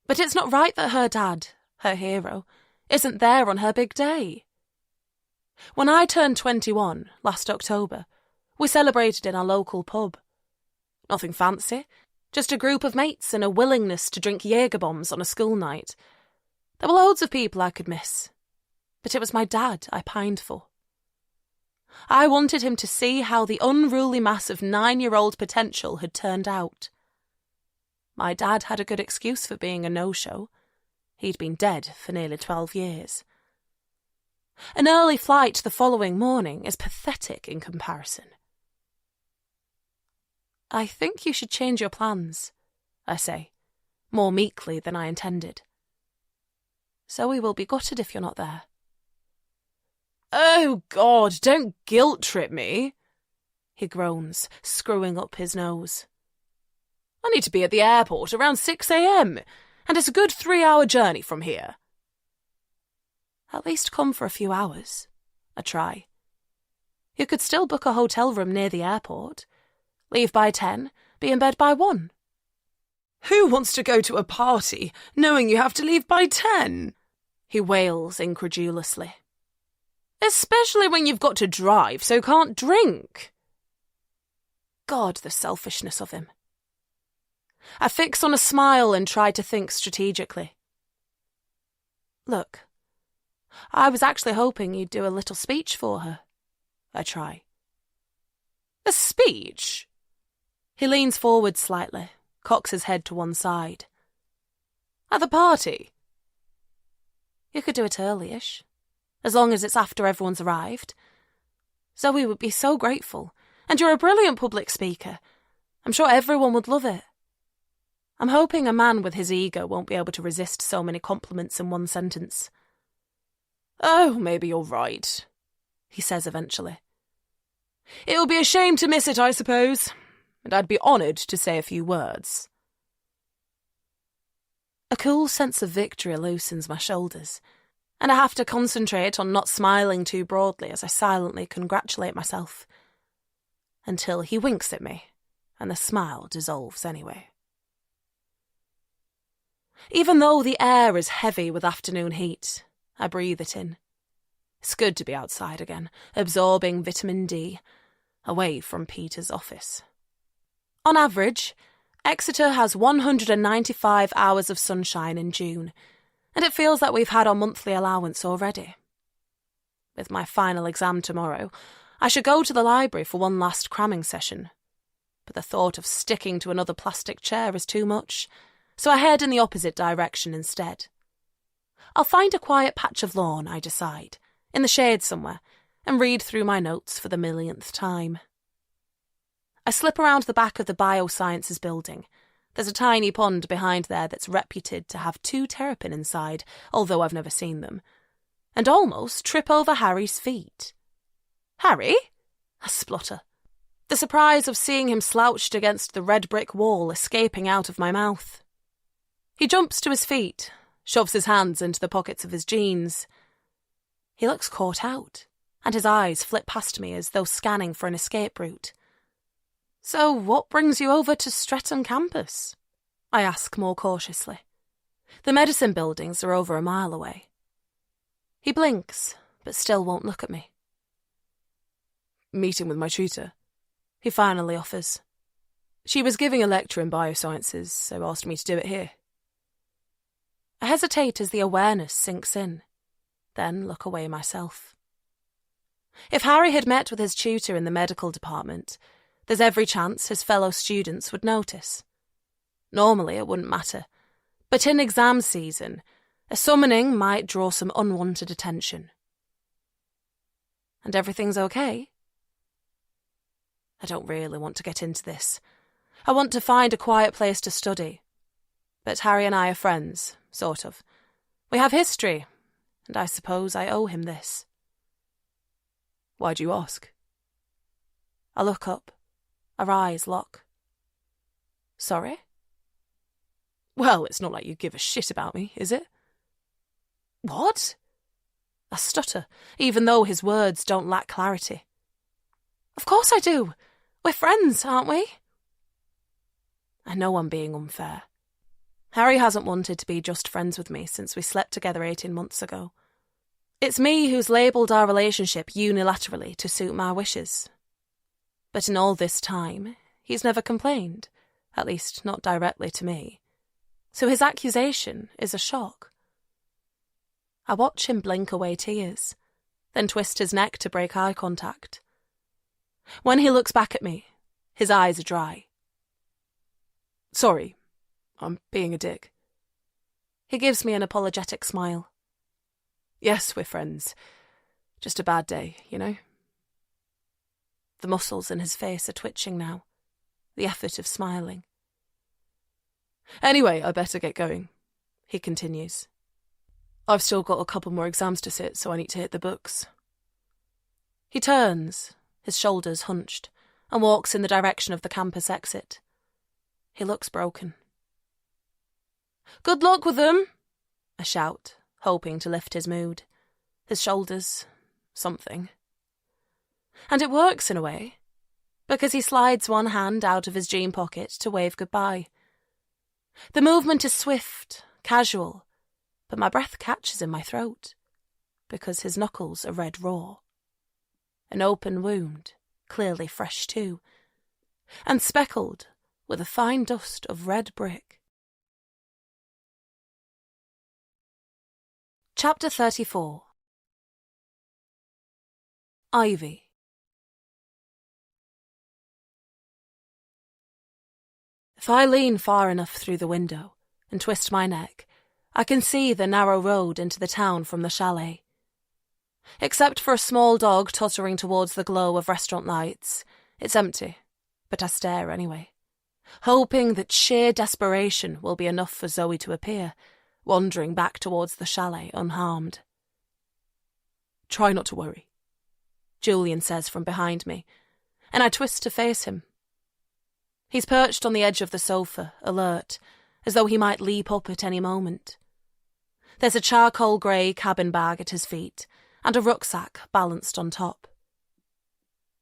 But it's not right that her dad, her hero, isn't there on her big day. When I turned 21 last October, we celebrated in our local pub. Nothing fancy, just a group of mates and a willingness to drink Jaeger bombs on a school night. There were loads of people I could miss, but it was my dad I pined for. I wanted him to see how the unruly mass of 9-year-old potential had turned out. My dad had a good excuse for being a no-show. He'd been dead for nearly 12 years. An early flight the following morning is pathetic in comparison. I think you should change your plans, I say, more meekly than I intended. Zoe will be gutted if you're not there. Oh, God, don't guilt-trip me, he groans, screwing up his nose. I need to be at the airport around 6 a.m, and it's a good 3-hour journey from here. At least come for a few hours, I try. You could still book a hotel room near the airport. Leave by 10, be in bed by 1. Who wants to go to a party knowing you have to leave by 10? He wails incredulously. Especially when you've got to drive so can't drink. God, the selfishness of him. I fix on a smile and try to think strategically. Look, I was actually hoping you'd do a little speech for her. I try. A speech? He leans forward slightly, cocks his head to one side. At the party? You could do it early-ish, as long as it's after everyone's arrived. Zoe would be so grateful, and you're a brilliant public speaker. I'm sure everyone would love it. I'm hoping a man with his ego won't be able to resist so many compliments in one sentence. Oh, maybe you're right, he says eventually. It'll be a shame to miss it, I suppose, and I'd be honoured to say a few words. A cool sense of victory loosens my shoulders, and I have to concentrate on not smiling too broadly as I silently congratulate myself, until he winks at me, and the smile dissolves anyway. Even though the air is heavy with afternoon heat, I breathe it in. It's good to be outside again, absorbing vitamin D, away from Peter's office. On average, Exeter has 195 hours of sunshine in June, and it feels like we've had our monthly allowance already. With my final exam tomorrow, I should go to the library for one last cramming session, but the thought of sticking to another plastic chair is too much, so I head in the opposite direction instead. I'll find a quiet patch of lawn, I decide, in the shade somewhere, and read through my notes for the millionth time. I slip around the back of the biosciences building. There's a tiny pond behind there that's reputed to have 2 terrapin inside, although I've never seen them, and almost trip over Harry's feet. Harry? I splutter, the surprise of seeing him slouched against the red brick wall escaping out of my mouth. He jumps to his feet, shoves his hands into the pockets of his jeans. He looks caught out, and his eyes flit past me as though scanning for an escape route. So what brings you over to Streatham campus? I ask more cautiously. The medicine buildings are over a mile away. He blinks, but still won't look at me. Meeting with my tutor, he finally offers. She was giving a lecture in biosciences, so asked me to do it here. I hesitate as the awareness sinks in, then look away myself. If Harry had met with his tutor in the medical department, there's every chance his fellow students would notice. Normally it wouldn't matter, but in exam season, a summoning might draw some unwanted attention. And everything's okay? I don't really want to get into this. I want to find a quiet place to study. But Harry and I are friends, sort of. We have history, and I suppose I owe him this. Why do you ask? I look up. Our eyes lock. Sorry? Well, it's not like you give a shit about me, is it? What? I stutter, even though his words don't lack clarity. Of course I do. We're friends, aren't we? I know I'm being unfair. Harry hasn't wanted to be just friends with me since we slept together 18 months ago. It's me who's labelled our relationship unilaterally to suit my wishes. But in all this time, he's never complained, at least not directly to me. So his accusation is a shock. I watch him blink away tears, then twist his neck to break eye contact. When he looks back at me, his eyes are dry. Sorry, I'm being a dick. He gives me an apologetic smile. Yes, we're friends. Just a bad day, you know? The muscles in his face are twitching now, the effort of smiling. Anyway, I better get going, he continues. I've still got a couple more exams to sit, so I need to hit the books. He turns, his shoulders hunched, and walks in the direction of the campus exit. He looks broken. Good luck with them, I shout, hoping to lift his mood. His shoulders, something. And it works in a way, because he slides one hand out of his jean pocket to wave goodbye. The movement is swift, casual, but my breath catches in my throat, because his knuckles are red raw. An open wound, clearly fresh too, and speckled with a fine dust of red brick. Chapter 34. Ivy. If I lean far enough through the window and twist my neck, I can see the narrow road into the town from the chalet. Except for a small dog tottering towards the glow of restaurant lights, it's empty, but I stare anyway, hoping that sheer desperation will be enough for Zoe to appear, wandering back towards the chalet unharmed. Try not to worry, Julian says from behind me, and I twist to face him. He's perched on the edge of the sofa, alert, as though he might leap up at any moment. There's a charcoal grey cabin bag at his feet, and a rucksack balanced on top.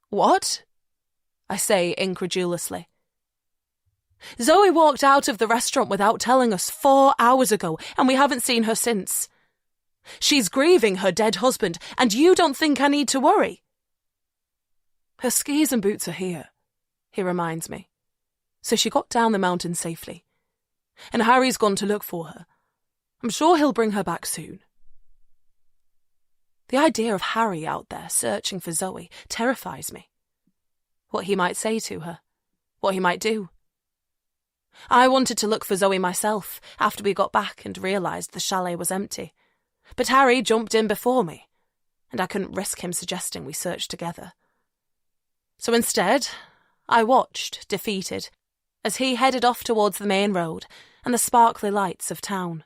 What? I say incredulously. Zoe walked out of the restaurant without telling us 4 hours ago, and we haven't seen her since. She's grieving her dead husband, and you don't think I need to worry? Her skis and boots are here, he reminds me. So she got down the mountain safely. And Harry's gone to look for her. I'm sure he'll bring her back soon. The idea of Harry out there searching for Zoe terrifies me. What he might say to her, what he might do. I wanted to look for Zoe myself after we got back and realised the chalet was empty. But Harry jumped in before me, and I couldn't risk him suggesting we search together. So instead, I watched, defeated, as he headed off towards the main road and the sparkly lights of town.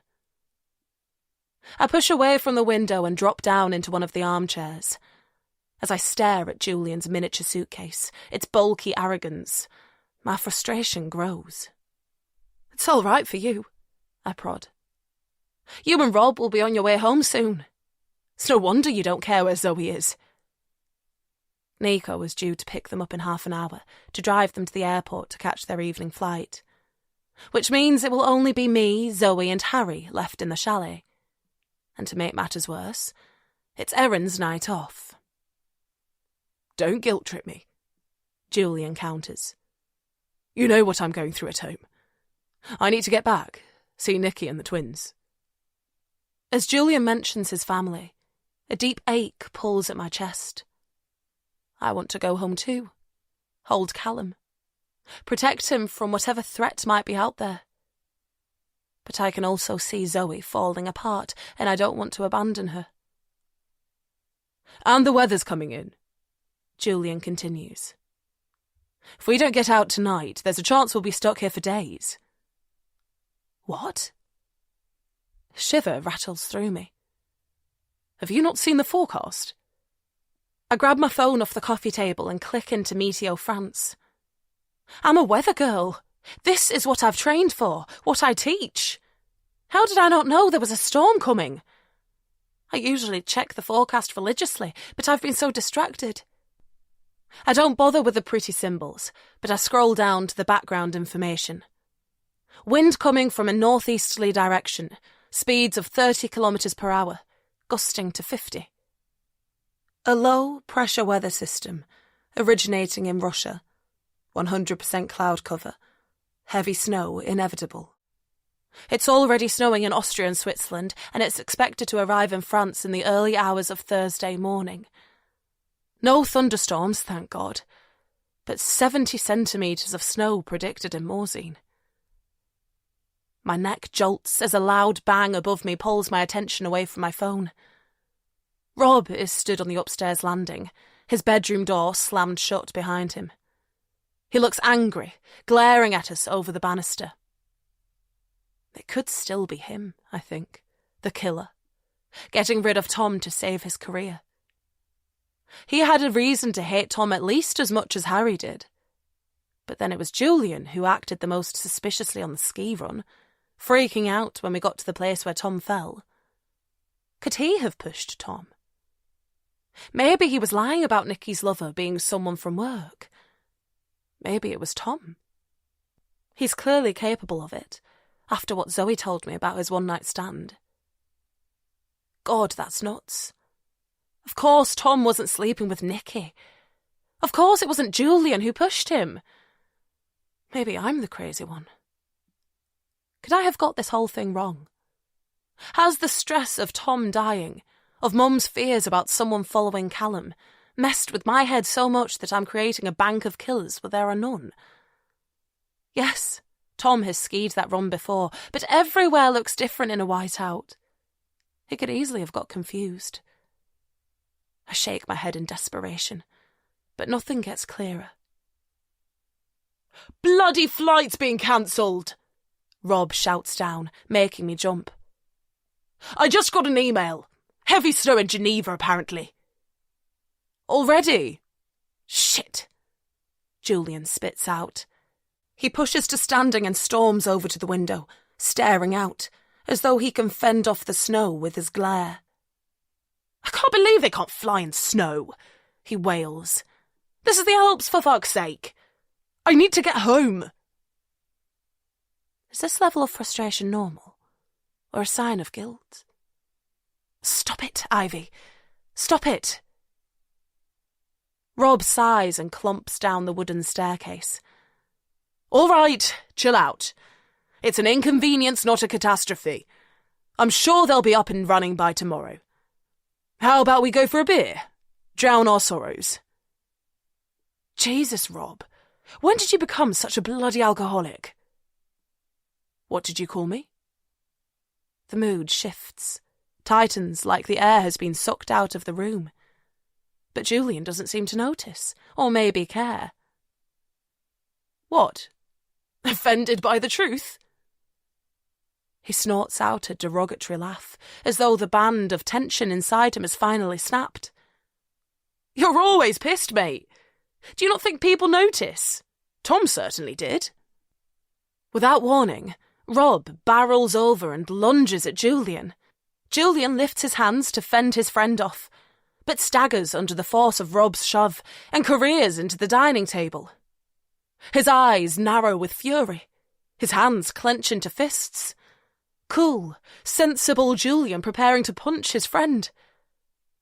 I push away from the window and drop down into one of the armchairs. As I stare at Julian's miniature suitcase, its bulky arrogance, my frustration grows. It's all right for you, I prod. You and Rob will be on your way home soon. It's no wonder you don't care where Zoe is. Nico was due to pick them up in half an hour to drive them to the airport to catch their evening flight, which means it will only be me, Zoe and Harry left in the chalet. And to make matters worse, it's Erin's night off. Don't guilt-trip me, Julian counters. You know what I'm going through at home. I need to get back, see Nikki and the twins. As Julian mentions his family, a deep ache pulls at my chest. I want to go home too. Hold Callum. Protect him from whatever threat might be out there. But I can also see Zoe falling apart, and I don't want to abandon her. And the weather's coming in, Julian continues. If we don't get out tonight, there's a chance we'll be stuck here for days. What? A shiver rattles through me. Have you not seen the forecast? I grab my phone off the coffee table and click into Meteo France. I'm a weather girl. This is what I've trained for, what I teach. How did I not know there was a storm coming? I usually check the forecast religiously, but I've been so distracted. I don't bother with the pretty symbols, but I scroll down to the background information. Wind coming from a northeasterly direction, speeds of 30 kilometres per hour, gusting to 50. A low-pressure weather system originating in Russia, 100% cloud cover, heavy snow inevitable. It's already snowing in Austria and Switzerland, and it's expected to arrive in France in the early hours of Thursday morning. No thunderstorms, thank God, but 70 centimetres of snow predicted in Morzine. My neck jolts as a loud bang above me pulls my attention away from my phone. Rob is stood on the upstairs landing, his bedroom door slammed shut behind him. He looks angry, glaring at us over the banister. It could still be him, I think, the killer, getting rid of Tom to save his career. He had a reason to hate Tom at least as much as Harry did. But then it was Julian who acted the most suspiciously on the ski run, freaking out when we got to the place where Tom fell. Could he have pushed Tom? Maybe he was lying about Nicky's lover being someone from work. Maybe it was Tom. He's clearly capable of it, after what Zoe told me about his one-night stand. God, that's nuts. Of course Tom wasn't sleeping with Nicky. Of course it wasn't Julian who pushed him. Maybe I'm the crazy one. Could I have got this whole thing wrong? Has the stress of Tom dying, of Mum's fears about someone following Callum, messed with my head so much that I'm creating a bank of killers where there are none? Yes, Tom has skied that run before, but everywhere looks different in a whiteout. He could easily have got confused. I shake my head in desperation, but nothing gets clearer. "Bloody flight's been cancelled!" Rob shouts down, making me jump. "I just got an email. Heavy snow in Geneva, apparently." "Already?" "Shit," Julian spits out. He pushes to standing and storms over to the window, staring out, as though he can fend off the snow with his glare. "I can't believe they can't fly in snow," he wails. "This is the Alps, for fuck's sake. I need to get home." Is this level of frustration normal, or a sign of guilt? "Stop it, Ivy. Stop it." Rob sighs and clumps down the wooden staircase. "All right, chill out. It's an inconvenience, not a catastrophe. I'm sure they'll be up and running by tomorrow. How about we go for a beer? Drown our sorrows." Jesus, Rob. When did you become such a bloody alcoholic? "What did you call me?" The mood shifts, tightens like the air has been sucked out of the room. But Julian doesn't seem to notice, or maybe care. "What? Offended by the truth?" He snorts out a derogatory laugh, as though the band of tension inside him has finally snapped. "You're always pissed, mate. Do you not think people notice? Tom certainly did." Without warning, Rob barrels over and lunges at Julian. Julian lifts his hands to fend his friend off, but staggers under the force of Rob's shove and careers into the dining table. His eyes narrow with fury, his hands clench into fists. Cool, sensible Julian preparing to punch his friend.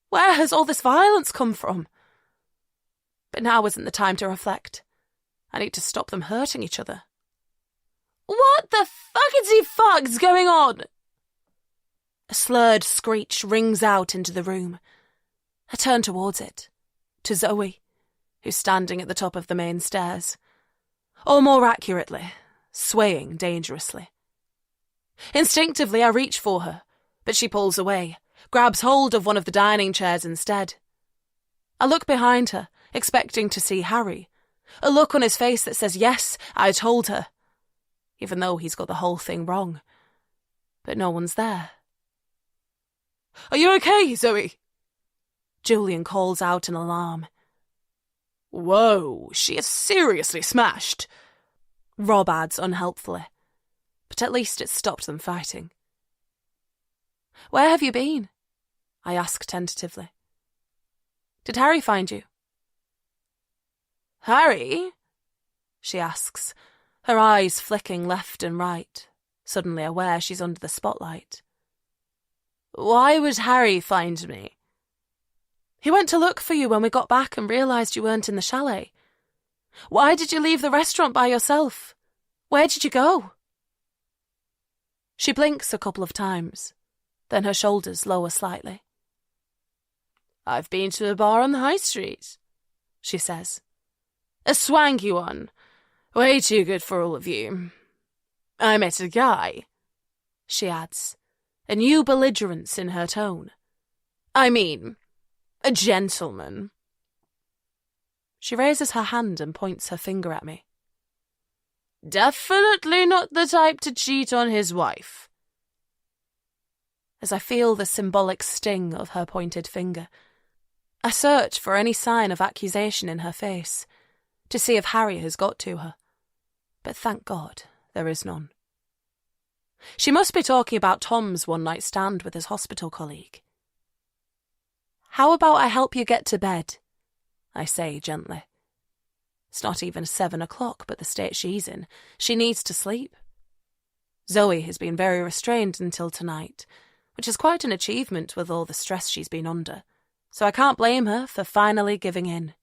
Where has all this violence come from? But now isn't the time to reflect. I need to stop them hurting each other. "What the fuck's going on?" A slurred screech rings out into the room. I turn towards it, to Zoe, who's standing at the top of the main stairs. Or more accurately, swaying dangerously. Instinctively I reach for her, but she pulls away, grabs hold of one of the dining chairs instead. I look behind her, expecting to see Harry, a look on his face that says, "Yes, I told her," even though he's got the whole thing wrong. But no one's there. "Are you okay, Zoe?" Julian calls out in alarm. "Whoa, she is seriously smashed," Rob adds unhelpfully, but at least it stopped them fighting. "Where have you been?" I ask tentatively. "Did Harry find you?" "Harry?" she asks, her eyes flicking left and right, suddenly aware she's under the spotlight. Why would Harry find me? He went to look for you when we got back and realised you weren't in the chalet. Why did you leave the restaurant by yourself? Where did you go? She blinks a couple of times, then her shoulders lower slightly. I've been to a bar on the high street, she says. A swanky one. Way too good for all of you. I met a guy, she adds, a new belligerence in her tone. I mean, a gentleman. She raises her hand and points her finger at me. Definitely not the type to cheat on his wife. As I feel the symbolic sting of her pointed finger, I search for any sign of accusation in her face, to see if Harry has got to her. But thank God there is none. She must be talking about Tom's one-night stand with his hospital colleague. How about I help you get to bed? I say gently. It's not even 7 o'clock, but the state she's in, she needs to sleep. Zoe has been very restrained until tonight, which is quite an achievement with all the stress she's been under, so I can't blame her for finally giving in,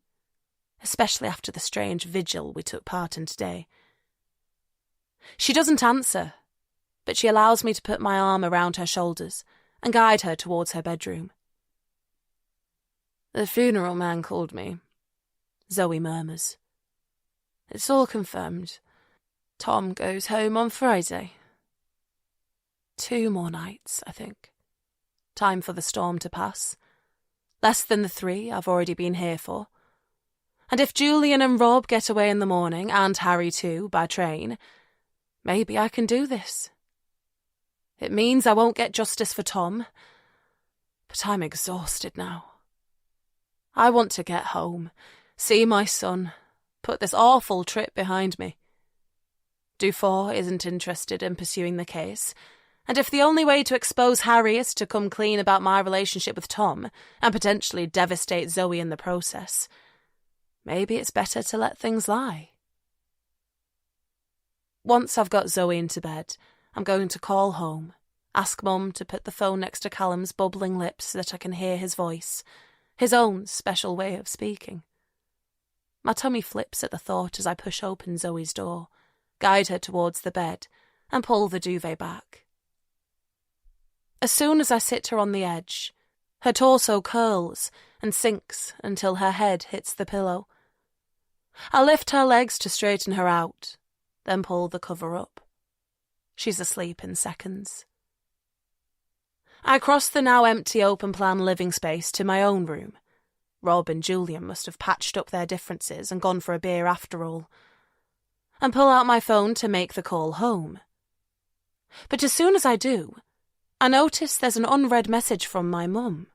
especially after the strange vigil we took part in today. She doesn't answer, but she allows me to put my arm around her shoulders and guide her towards her bedroom. The funeral man called me, Zoe murmurs. It's all confirmed. Tom goes home on Friday. 2 more nights, I think. Time for the storm to pass. Less than the 3 I've already been here for. And if Julian and Rob get away in the morning, and Harry too, by train, maybe I can do this. It means I won't get justice for Tom, but I'm exhausted now. I want to get home, see my son, put this awful trip behind me. Dufour isn't interested in pursuing the case, and if the only way to expose Harry is to come clean about my relationship with Tom and potentially devastate Zoe in the process, maybe it's better to let things lie. Once I've got Zoe into bed, I'm going to call home, ask Mum to put the phone next to Callum's bubbling lips so that I can hear his voice, his own special way of speaking. My tummy flips at the thought as I push open Zoe's door, guide her towards the bed, and pull the duvet back. As soon as I sit her on the edge, her torso curls and sinks until her head hits the pillow. I lift her legs to straighten her out, then pull the cover up. She's asleep in seconds. I cross the now empty open-plan living space to my own room. Rob and Julian must have patched up their differences and gone for a beer after all. And pull out my phone to make the call home. But as soon as I do, I notice there's an unread message from my mum.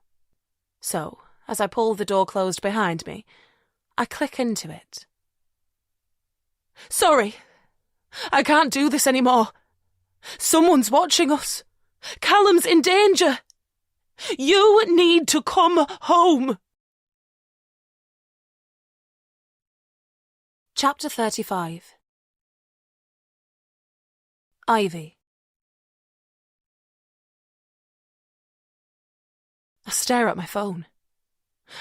So, as I pull the door closed behind me, I click into it. Sorry, I can't do this anymore. Someone's watching us. Callum's in danger. You need to come home. Chapter 35. Ivy. I stare at my phone.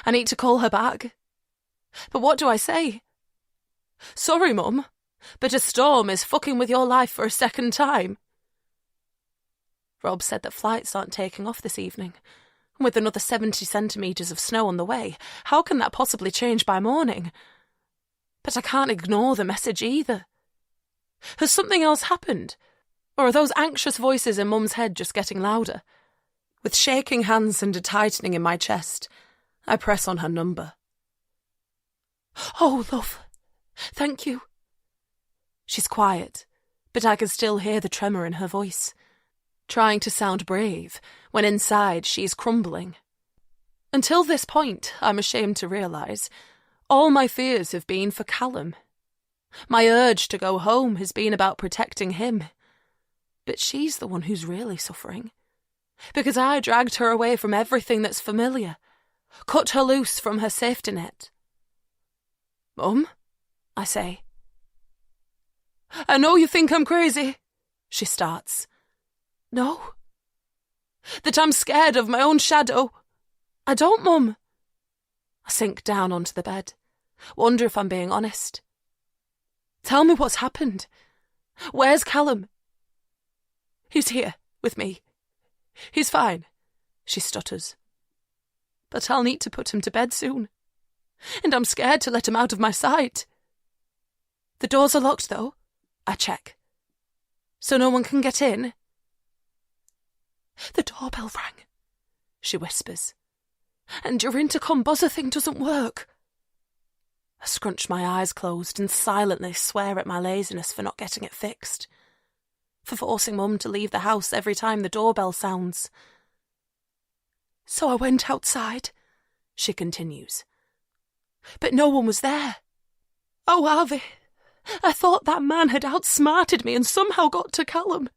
I need to call her back. But what do I say? Sorry, Mum, but a storm is fucking with your life for a second time. Rob said that flights aren't taking off this evening. With another 70 centimetres of snow on the way, how can that possibly change by morning? But I can't ignore the message either. Has something else happened? Or are those anxious voices in Mum's head just getting louder? With shaking hands and a tightening in my chest, I press on her number. Oh, love, thank you. She's quiet, but I can still hear the tremor in her voice, trying to sound brave when inside she's crumbling. Until this point, I'm ashamed to realise, all my fears have been for Callum. My urge to go home has been about protecting him. But she's the one who's really suffering. Because I dragged her away from everything that's familiar, cut her loose from her safety net. Mum, I say. I know you think I'm crazy, she starts. No. That I'm scared of my own shadow. I don't, Mum. I sink down onto the bed, wonder if I'm being honest. Tell me what's happened. Where's Callum? He's here, with me. He's fine, she stutters. But I'll need to put him to bed soon. And I'm scared to let him out of my sight. The doors are locked, though. I check. So no one can get in? The doorbell rang, she whispers. And your intercom buzzer thing doesn't work. I scrunch my eyes closed and silently swear at my laziness for not getting it fixed. For forcing Mum to leave the house every time the doorbell sounds. So I went outside, she continues. But no one was there. Oh, Harvey, I thought that man had outsmarted me and somehow got to Callum.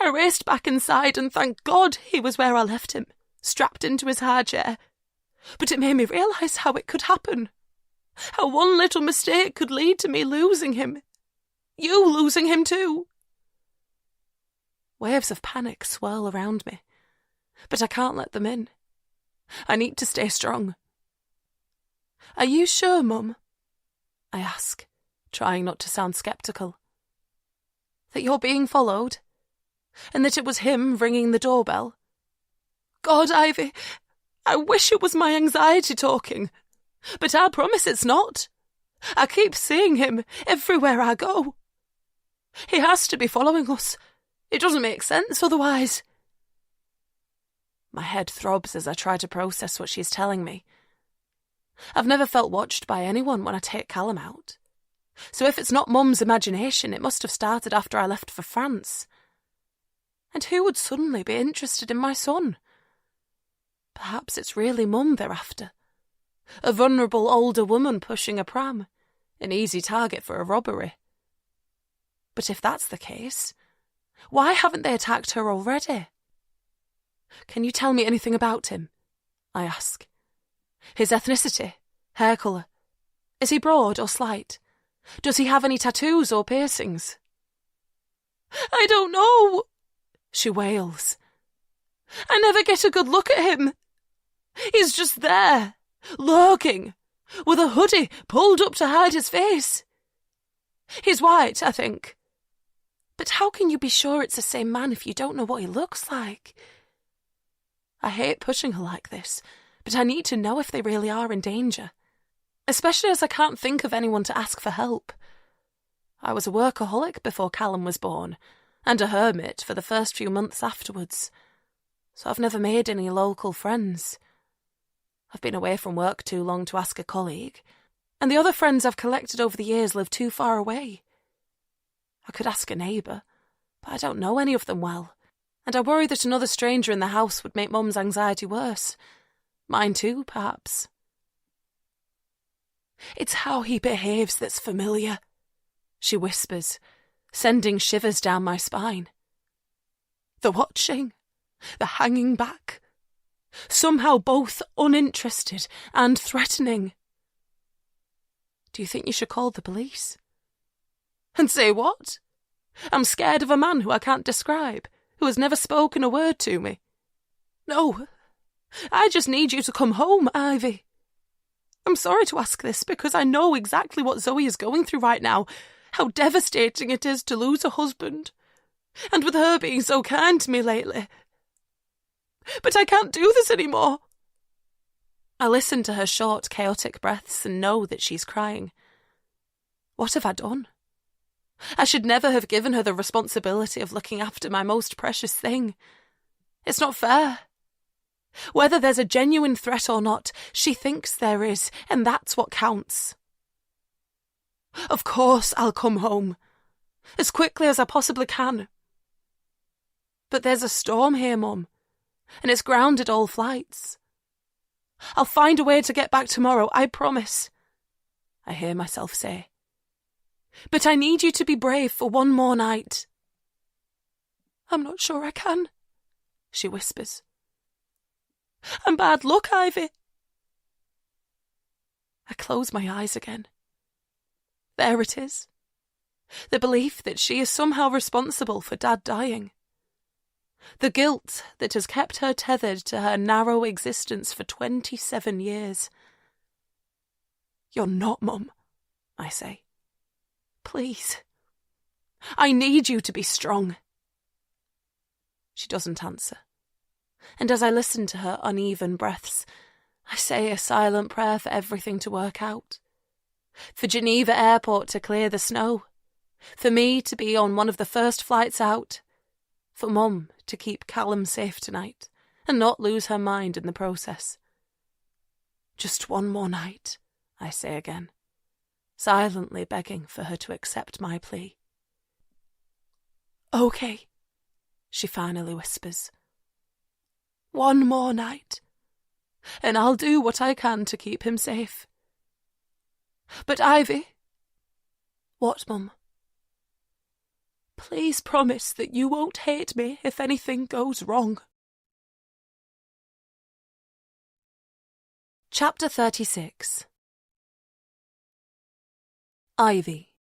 I raced back inside and thank God he was where I left him, strapped into his high chair. But it made me realise how it could happen. How one little mistake could lead to me losing him. You losing him too. Waves of panic swirl around me, but I can't let them in. I need to stay strong. Are you sure, Mum? I ask, trying not to sound sceptical. That you're being followed? And that it was him ringing the doorbell? God, Ivy, I wish it was my anxiety talking. But I promise it's not. I keep seeing him everywhere I go. He has to be following us. It doesn't make sense otherwise. My head throbs as I try to process what she's telling me. I've never felt watched by anyone when I take Callum out. So if it's not Mum's imagination, it must have started after I left for France. And who would suddenly be interested in my son? Perhaps it's really Mum they're after. A vulnerable older woman pushing a pram, an easy target for a robbery. But if that's the case, why haven't they attacked her already? Can you tell me anything about him? I ask. His ethnicity, hair colour. Is he broad or slight? Does he have any tattoos or piercings? I don't know, she wails. I never get a good look at him. He's just there, lurking, with a hoodie pulled up to hide his face. He's white, I think. But how can you be sure it's the same man if you don't know what he looks like? I hate pushing her like this, but I need to know if they really are in danger, especially as I can't think of anyone to ask for help. I was a workaholic before Callum was born, and a hermit for the first few months afterwards, so I've never made any local friends. I've been away from work too long to ask a colleague, and the other friends I've collected over the years live too far away. I could ask a neighbour, but I don't know any of them well, and I worry that another stranger in the house would make Mum's anxiety worse. Mine too, perhaps. It's how he behaves that's familiar, she whispers, sending shivers down my spine. The watching, the hanging back, somehow both uninterested and threatening. Do you think you should call the police? And say what? I'm scared of a man who I can't describe, who has never spoken a word to me. No, I just need you to come home, Ivy. I'm sorry to ask this because I know exactly what Zoe is going through right now, how devastating it is to lose a husband, and with her being so kind to me lately. But I can't do this anymore. I listen to her short, chaotic breaths and know that she's crying. What have I done? I should never have given her the responsibility of looking after my most precious thing. It's not fair. Whether there's a genuine threat or not, she thinks there is, and that's what counts. Of course I'll come home, as quickly as I possibly can. But there's a storm here, Mum, and it's grounded all flights. I'll find a way to get back tomorrow, I promise, I hear myself say. But I need you to be brave for one more night. I'm not sure I can, she whispers. I'm bad luck, Ivy. I close my eyes again. There it is. The belief that she is somehow responsible for Dad dying. The guilt that has kept her tethered to her narrow existence for 27 years. "You're not, Mum," I say. "Please. I need you to be strong." She doesn't answer, and as I listen to her uneven breaths, I say a silent prayer for everything to work out. For Geneva Airport to clear the snow. For me to be on one of the first flights out. For Mum to keep Callum safe tonight and not lose her mind in the process. "Just one more night," I say again, silently begging for her to accept my plea. "Okay," she finally whispers. "One more night, and I'll do what I can to keep him safe. But Ivy..." "What, Mum?" "Please promise that you won't hate me if anything goes wrong." Chapter 36. Ivy.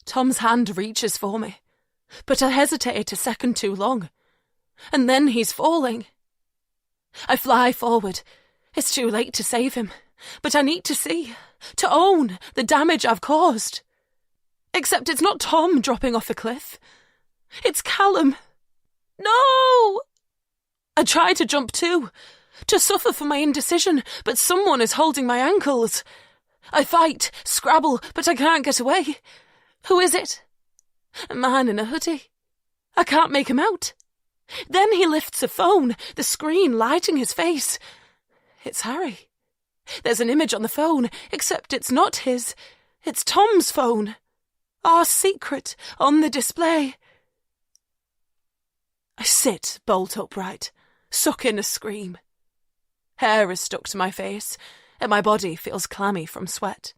Tom's hand reaches for me, but I hesitate a second too long, and then he's falling. I fly forward. It's too late to save him, but I need to see, to own the damage I've caused. Except it's not Tom dropping off a cliff. It's Callum. No! I try to jump too, to suffer for my indecision, but someone is holding my ankles. I fight, scrabble, but I can't get away. Who is it? A man in a hoodie. I can't make him out. Then he lifts a phone, the screen lighting his face. It's Harry. There's an image on the phone, except it's not his. It's Tom's phone. Our secret on the display. I sit bolt upright, suck in a scream. Hair is stuck to my face, and my body feels clammy from sweat.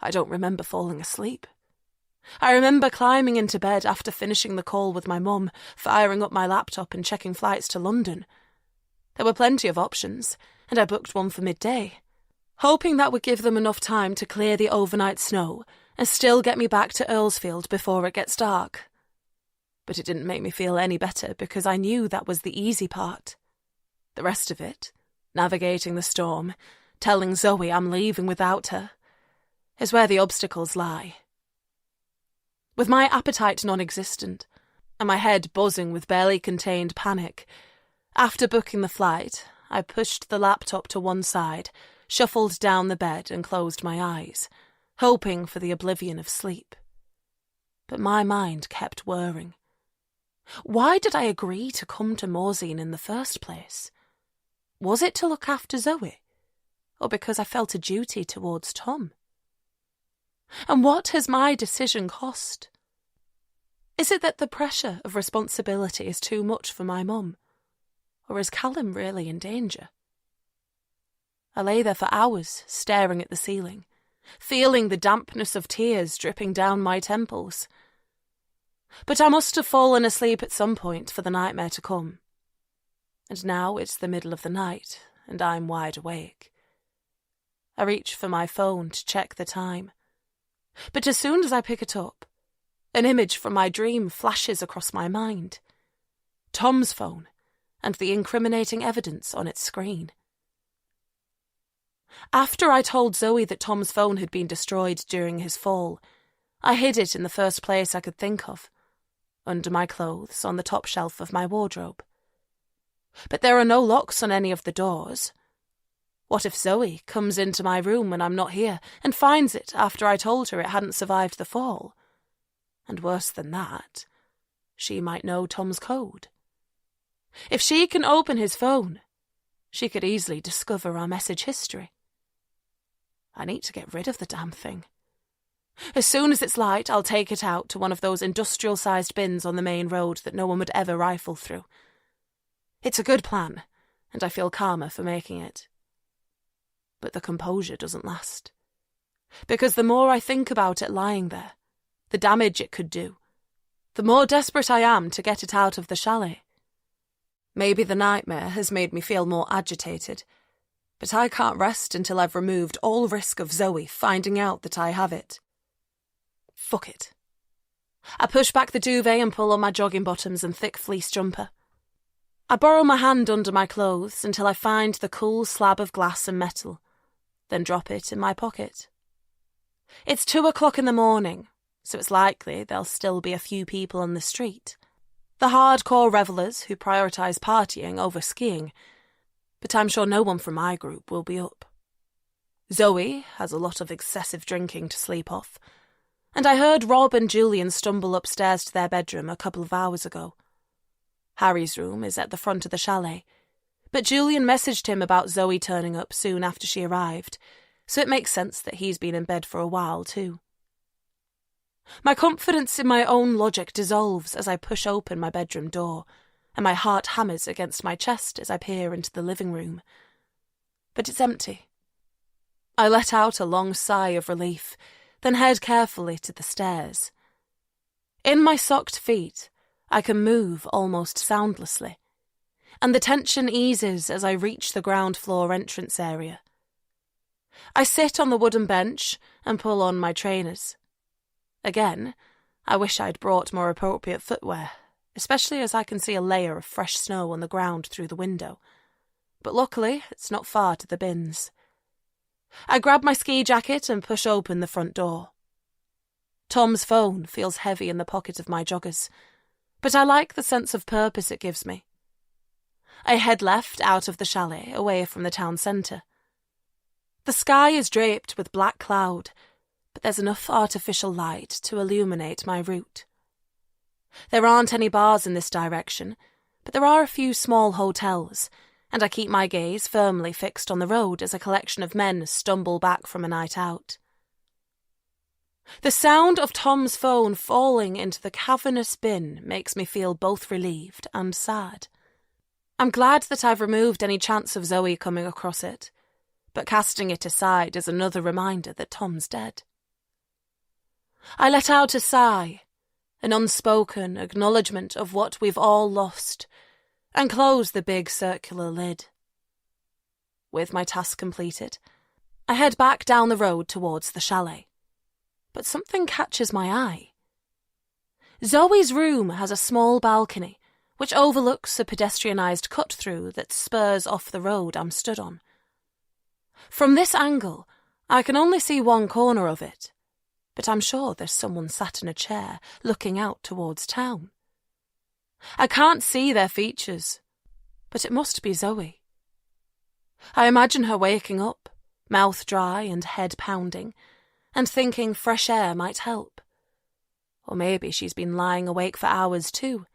I don't remember falling asleep. I remember climbing into bed after finishing the call with my mum, firing up my laptop and checking flights to London. There were plenty of options, and I booked one for midday, hoping that would give them enough time to clear the overnight snow and still get me back to Earlsfield before it gets dark. But it didn't make me feel any better because I knew that was the easy part. The rest of it, navigating the storm, telling Zoe I'm leaving without her, is where the obstacles lie. With my appetite non-existent, and my head buzzing with barely contained panic, after booking the flight, I pushed the laptop to one side, shuffled down the bed and closed my eyes, hoping for the oblivion of sleep. But my mind kept whirring. Why did I agree to come to Morzine in the first place? Was it to look after Zoe? Or because I felt a duty towards Tom? And what has my decision cost? Is it that the pressure of responsibility is too much for my mum? Or is Callum really in danger? I lay there for hours, staring at the ceiling, feeling the dampness of tears dripping down my temples. But I must have fallen asleep at some point for the nightmare to come. And now it's the middle of the night, and I'm wide awake. I reach for my phone to check the time. But as soon as I pick it up, an image from my dream flashes across my mind. Tom's phone, and the incriminating evidence on its screen. After I told Zoe that Tom's phone had been destroyed during his fall, I hid it in the first place I could think of, under my clothes on the top shelf of my wardrobe. But there are no locks on any of the doors. What if Zoe comes into my room when I'm not here and finds it after I told her it hadn't survived the fall? And worse than that, she might know Tom's code. If she can open his phone, she could easily discover our message history. I need to get rid of the damn thing. As soon as it's light, I'll take it out to one of those industrial-sized bins on the main road that no one would ever rifle through. It's a good plan, and I feel calmer for making it. But the composure doesn't last. Because the more I think about it lying there, the damage it could do, the more desperate I am to get it out of the chalet. Maybe the nightmare has made me feel more agitated, but I can't rest until I've removed all risk of Zoe finding out that I have it. Fuck it. I push back the duvet and pull on my jogging bottoms and thick fleece jumper. I burrow my hand under my clothes until I find the cool slab of glass and metal, then drop it in my pocket. It's 2:00 in the morning, so it's likely there'll still be a few people on the street. The hardcore revellers who prioritise partying over skiing, but I'm sure no one from my group will be up. Zoe has a lot of excessive drinking to sleep off, and I heard Rob and Julian stumble upstairs to their bedroom a couple of hours ago. Harry's room is at the front of the chalet, but Julian messaged him about Zoe turning up soon after she arrived, so it makes sense that he's been in bed for a while too. My confidence in my own logic dissolves as I push open my bedroom door, and my heart hammers against my chest as I peer into the living room. But it's empty. I let out a long sigh of relief, then head carefully to the stairs. In my socked feet, I can move almost soundlessly, and the tension eases as I reach the ground floor entrance area. I sit on the wooden bench and pull on my trainers. Again, I wish I'd brought more appropriate footwear, especially as I can see a layer of fresh snow on the ground through the window. But luckily, it's not far to the bins. I grab my ski jacket and push open the front door. Tom's phone feels heavy in the pocket of my joggers, but I like the sense of purpose it gives me. I head left out of the chalet, away from the town centre. The sky is draped with black cloud, but there's enough artificial light to illuminate my route. There aren't any bars in this direction, but there are a few small hotels, and I keep my gaze firmly fixed on the road as a collection of men stumble back from a night out. The sound of Tom's phone falling into the cavernous bin makes me feel both relieved and sad. I'm glad that I've removed any chance of Zoe coming across it, but casting it aside is another reminder that Tom's dead. I let out a sigh, an unspoken acknowledgement of what we've all lost, and close the big circular lid. With my task completed, I head back down the road towards the chalet. But something catches my eye. Zoe's room has a small balcony, which overlooks a pedestrianised cut-through that spurs off the road I'm stood on. From this angle, I can only see one corner of it, but I'm sure there's someone sat in a chair looking out towards town. I can't see their features, but it must be Zoe. I imagine her waking up, mouth dry and head pounding, and thinking fresh air might help. Or maybe she's been lying awake for hours too,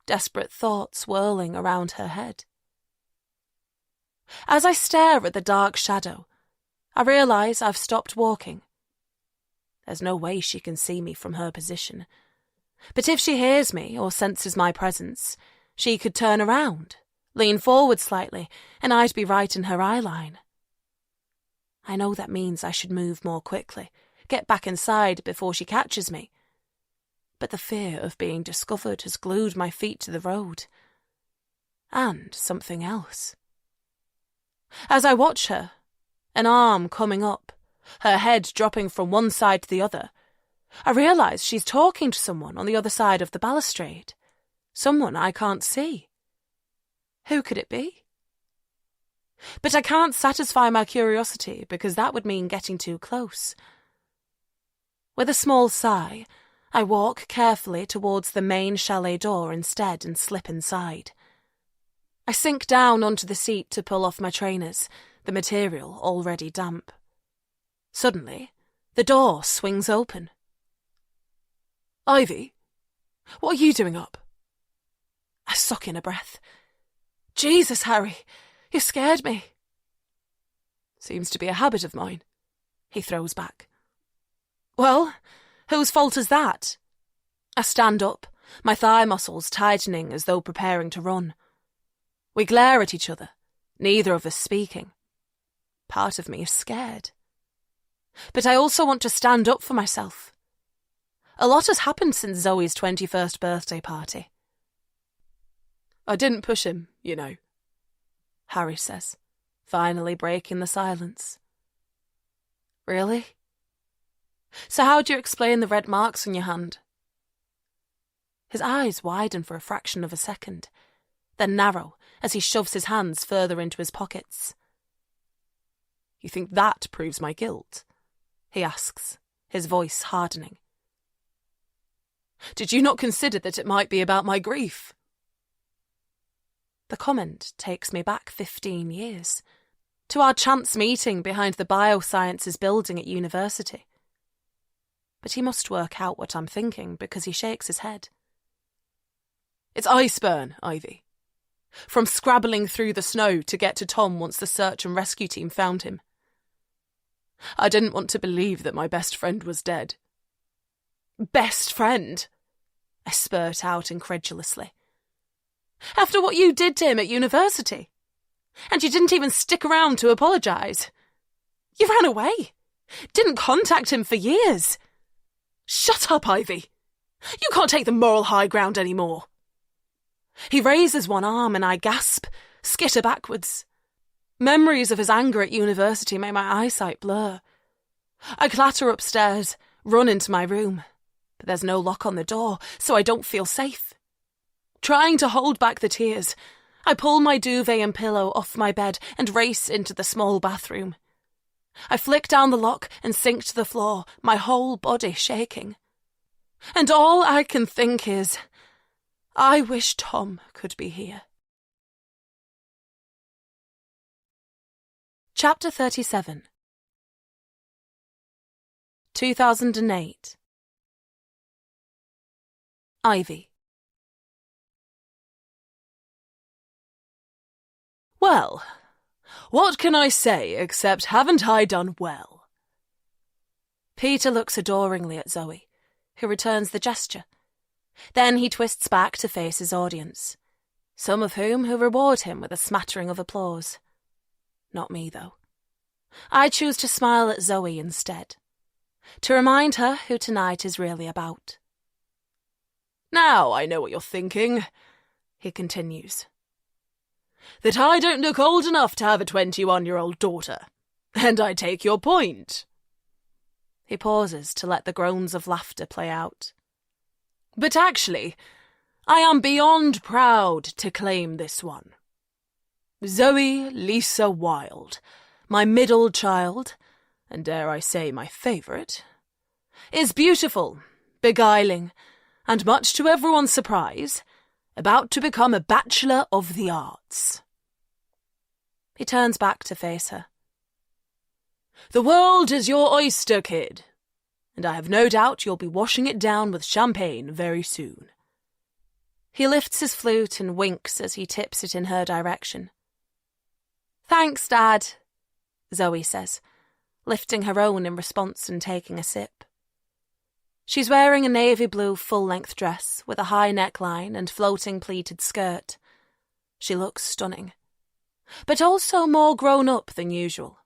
desperate thoughts whirling around her head. As I stare at the dark shadow, I realise I've stopped walking. There's no way she can see me from her position. But if she hears me or senses my presence, she could turn around, lean forward slightly, and I'd be right in her eye line. I know that means I should move more quickly, get back inside before she catches me. But the fear of being discovered has glued my feet to the road. And something else. As I watch her, an arm coming up, her head dropping from one side to the other, I realise she's talking to someone on the other side of the balustrade. Someone I can't see. Who could it be? But I can't satisfy my curiosity because that would mean getting too close. With a small sigh, I walk carefully towards the main chalet door instead and slip inside. I sink down onto the seat to pull off my trainers, the material already damp. Suddenly, the door swings open. "Ivy, what are you doing up?" I suck in a breath. "Jesus, Harry, you scared me." "Seems to be a habit of mine," he throws back. "Well, whose fault is that?" I stand up, my thigh muscles tightening as though preparing to run. We glare at each other, neither of us speaking. Part of me is scared. But I also want to stand up for myself. A lot has happened since Zoe's 21st birthday party. "I didn't push him, you know," Harry says, finally breaking the silence. "Really?" So how do you explain the red marks on your hand? His eyes widen for a fraction of a second, then narrow as he shoves his hands further into his pockets. You think that proves my guilt? He asks, his voice hardening. Did you not consider that it might be about my grief? The comment takes me back 15 years, to our chance meeting behind the biosciences building at university. But he must work out what I'm thinking because he shakes his head. It's iceburn, Ivy. From scrabbling through the snow to get to Tom once the search and rescue team found him. I didn't want to believe that my best friend was dead. Best friend? I spurt out incredulously. After what you did to him at university. And you didn't even stick around to apologise. You ran away. Didn't contact him for years. Shut up, Ivy. You can't take the moral high ground anymore. He raises one arm and I gasp, skitter backwards. Memories of his anger at university make my eyesight blur. I clatter upstairs, run into my room, but there's no lock on the door, so I don't feel safe. Trying to hold back the tears, I pull my duvet and pillow off my bed and race into the small bathroom. I flick down the lock and sink to the floor, my whole body shaking. And all I can think is, I wish Tom could be here. Chapter 37 2008 Ivy. Well, what can I say except haven't I done well? Peter looks adoringly at Zoe, who returns the gesture. Then he twists back to face his audience, some of whom who reward him with a smattering of applause. Not me, though. I choose to smile at Zoe instead, to remind her who tonight is really about. Now I know what you're thinking, he continues. That I don't look old enough to have a 21-year-old daughter, and I take your point. He pauses to let the groans of laughter play out. But actually, I am beyond proud to claim this one. Zoe Lisa Wilde, my middle child, and dare I say my favourite, is beautiful, beguiling, and much to everyone's surprise, about to become a Bachelor of the Arts. He turns back to face her. The world is your oyster, kid, and I have no doubt you'll be washing it down with champagne very soon. He lifts his flute and winks as he tips it in her direction. Thanks, Dad, Zoe says, lifting her own in response and taking a sip. She's wearing a navy blue full-length dress with a high neckline and floating pleated skirt. She looks stunning, but also more grown-up than usual,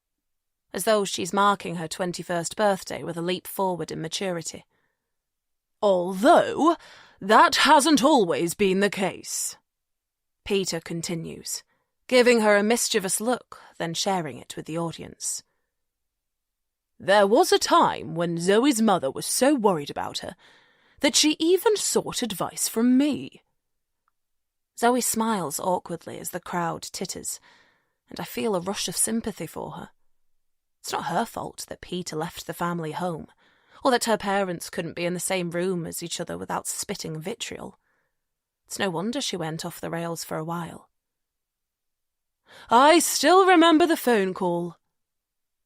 as though she's marking her 21st birthday with a leap forward in maturity. Although that hasn't always been the case, Peter continues, giving her a mischievous look, then sharing it with the audience. There was a time when Zoe's mother was so worried about her that she even sought advice from me. Zoe smiles awkwardly as the crowd titters, and I feel a rush of sympathy for her. It's not her fault that Peter left the family home, or that her parents couldn't be in the same room as each other without spitting vitriol. It's no wonder she went off the rails for a while. I still remember the phone call,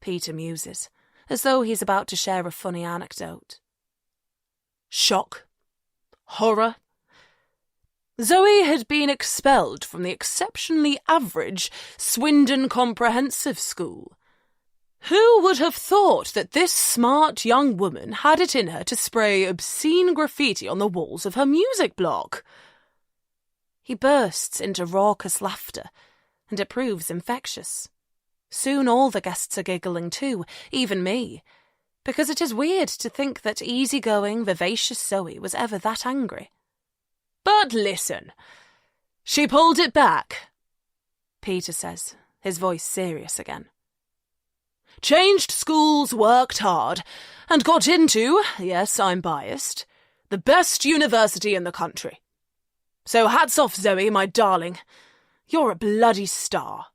Peter muses, as though he's about to share a funny anecdote. Shock. Horror. Zoe had been expelled from the exceptionally average Swindon Comprehensive School. Who would have thought that this smart young woman had it in her to spray obscene graffiti on the walls of her music block? He bursts into raucous laughter, and it proves infectious. Soon all the guests are giggling too, even me, because it is weird to think that easygoing, vivacious Zoe was ever that angry. But listen, she pulled it back, Peter says, his voice serious again. changed schools, worked hard, and got into, yes, I'm biased, the best university in the country. So hats off, Zoe, my darling. You're a bloody star.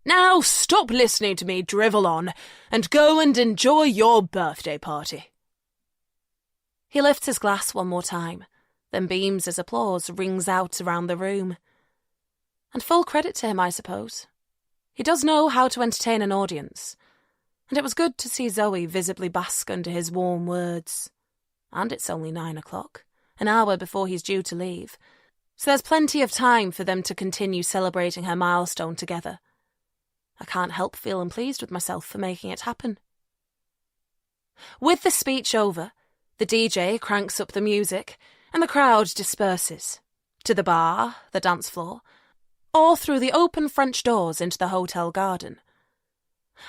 Now stop listening to me drivel on and go and enjoy your birthday party." He lifts his glass one more time, then beams as applause rings out around the room. And full credit to him, I suppose. He does know how to entertain an audience, and it was good to see Zoe visibly bask under his warm words. And it's only 9 o'clock, an hour before he's due to leave, so there's plenty of time for them to continue celebrating her milestone together. I can't help feeling pleased with myself for making it happen. With the speech over, the DJ cranks up the music, and the crowd disperses. To the bar, the dance floor, or through the open French doors into the hotel garden.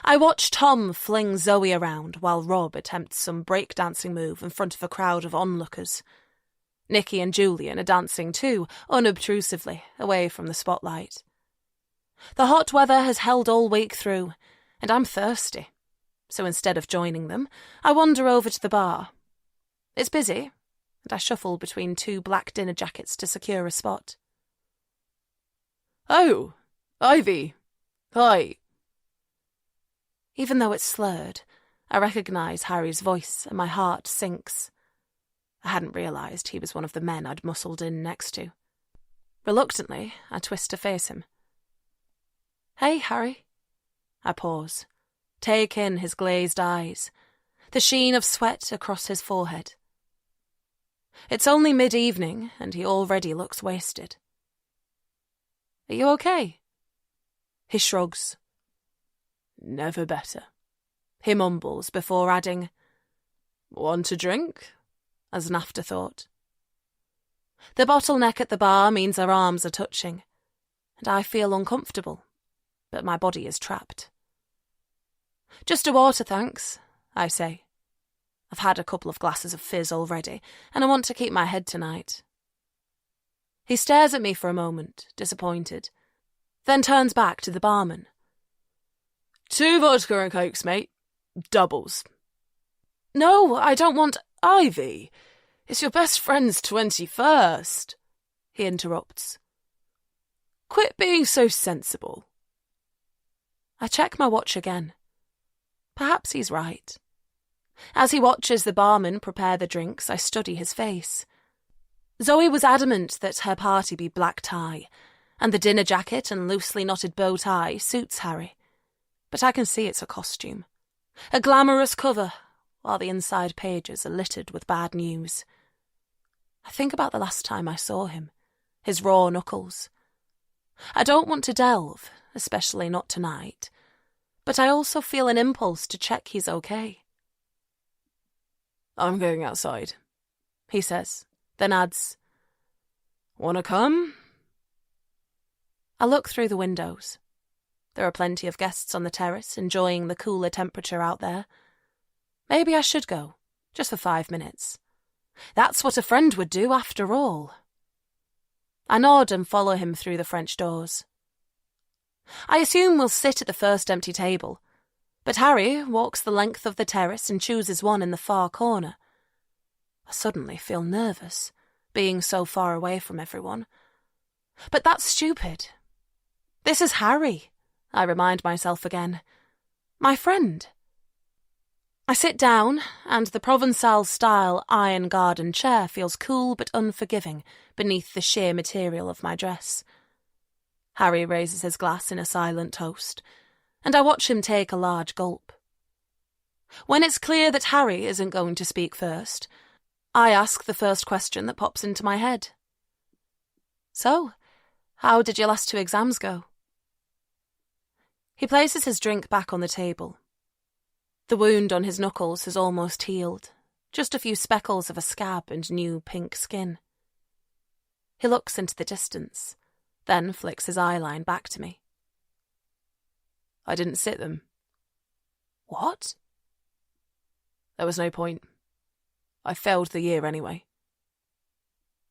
I watch Tom fling Zoe around while Rob attempts some breakdancing move in front of a crowd of onlookers. Nikki and Julian are dancing too, unobtrusively, away from the spotlight. The hot weather has held all week through, and I'm thirsty. So instead of joining them, I wander over to the bar. It's busy, and I shuffle between 2 black dinner jackets to secure a spot. "Oh, Ivy. Hi." Even though it's slurred, I recognise Harry's voice and my heart sinks. I hadn't realised he was one of the men I'd muscled in next to. Reluctantly, I twist to face him. "Hey, Harry." I pause, take in his glazed eyes, the sheen of sweat across his forehead. It's only mid-evening, and he already looks wasted. "Are you okay?" He shrugs. "Never better," he mumbles before adding, "Want a drink?" as an afterthought. The bottleneck at the bar means our arms are touching, and I feel uncomfortable, but my body is trapped. "Just a water, thanks," I say. I've had a couple of glasses of fizz already, and I want to keep my head tonight. He stares at me for a moment, disappointed, then turns back to the barman. 2 vodka and cokes, mate. Doubles." "No, I don't want—" "Ivy, it's your best friend's 21st, he interrupts. "Quit being so sensible." I check my watch again. Perhaps he's right. As he watches the barman prepare the drinks, I study his face. Zoe was adamant that her party be black tie, and the dinner jacket and loosely knotted bow tie suits Harry. But I can see it's a costume. A glamorous cover, while the inside pages are littered with bad news. I think about the last time I saw him, his raw knuckles. I don't want to delve, especially not tonight, but I also feel an impulse to check he's okay. "I'm going outside," he says, then adds, "Wanna come?" I look through the windows. There are plenty of guests on the terrace enjoying the cooler temperature out there. Maybe I should go, just for 5 minutes. That's what a friend would do after all. I nod and follow him through the French doors. I assume we'll sit at the first empty table, but Harry walks the length of the terrace and chooses one in the far corner. I suddenly feel nervous, being so far away from everyone. But that's stupid. This is Harry, I remind myself again. My friend. I sit down, and the Provençal-style iron garden chair feels cool but unforgiving beneath the sheer material of my dress. Harry raises his glass in a silent toast, and I watch him take a large gulp. When it's clear that Harry isn't going to speak first, I ask the first question that pops into my head. "So, how did your last 2 exams go?" He places his drink back on the table. The wound on his knuckles has almost healed, just a few speckles of a scab and new pink skin. He looks into the distance, then flicks his eyeline back to me. "I didn't sit them." "What?" "There was no point. I failed the year anyway."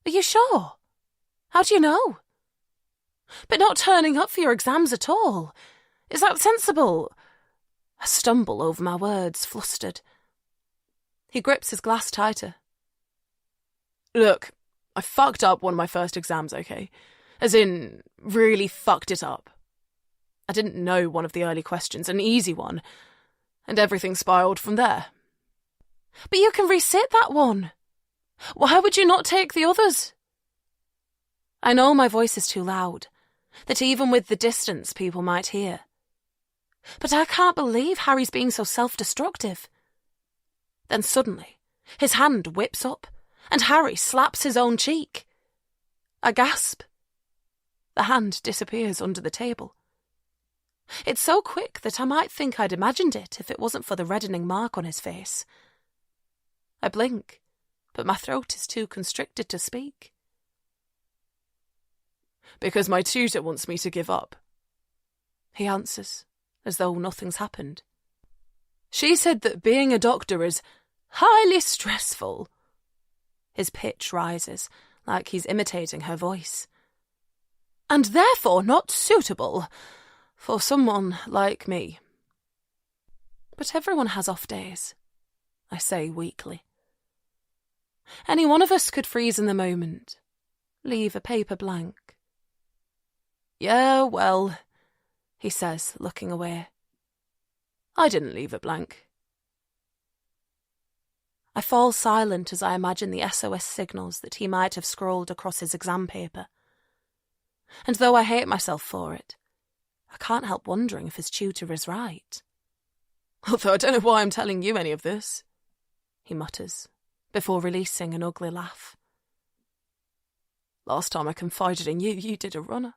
"Are you sure? How do you know? But not turning up for your exams at all. Is that sensible? I stumble over my words, flustered. He grips his glass tighter. Look, I fucked up one of my first exams, okay? As in, really fucked it up. I didn't know one of the early questions, an easy one, and everything spiraled from there. But you can resit that one. Why would you not take the others? I know my voice is too loud, that even with the distance people might hear. But I can't believe Harry's being so self-destructive. Then suddenly, his hand whips up, and Harry slaps his own cheek. I gasp. The hand disappears under the table. It's so quick that I might think I'd imagined it if it wasn't for the reddening mark on his face. I blink, but my throat is too constricted to speak. Because my tutor wants me to give up, he answers, as though nothing's happened. She said that being a doctor is highly stressful. His pitch rises, like he's imitating her voice. And therefore not suitable for someone like me. But everyone has off days, I say weakly. Any one of us could freeze in the moment, leave a paper blank. Yeah, well, he says, looking away. I didn't leave it blank. I fall silent as I imagine the SOS signals that he might have scrawled across his exam paper. And though I hate myself for it, I can't help wondering if his tutor is right. Although I don't know why I'm telling you any of this, he mutters, before releasing an ugly laugh. Last time I confided in you, you did a runner.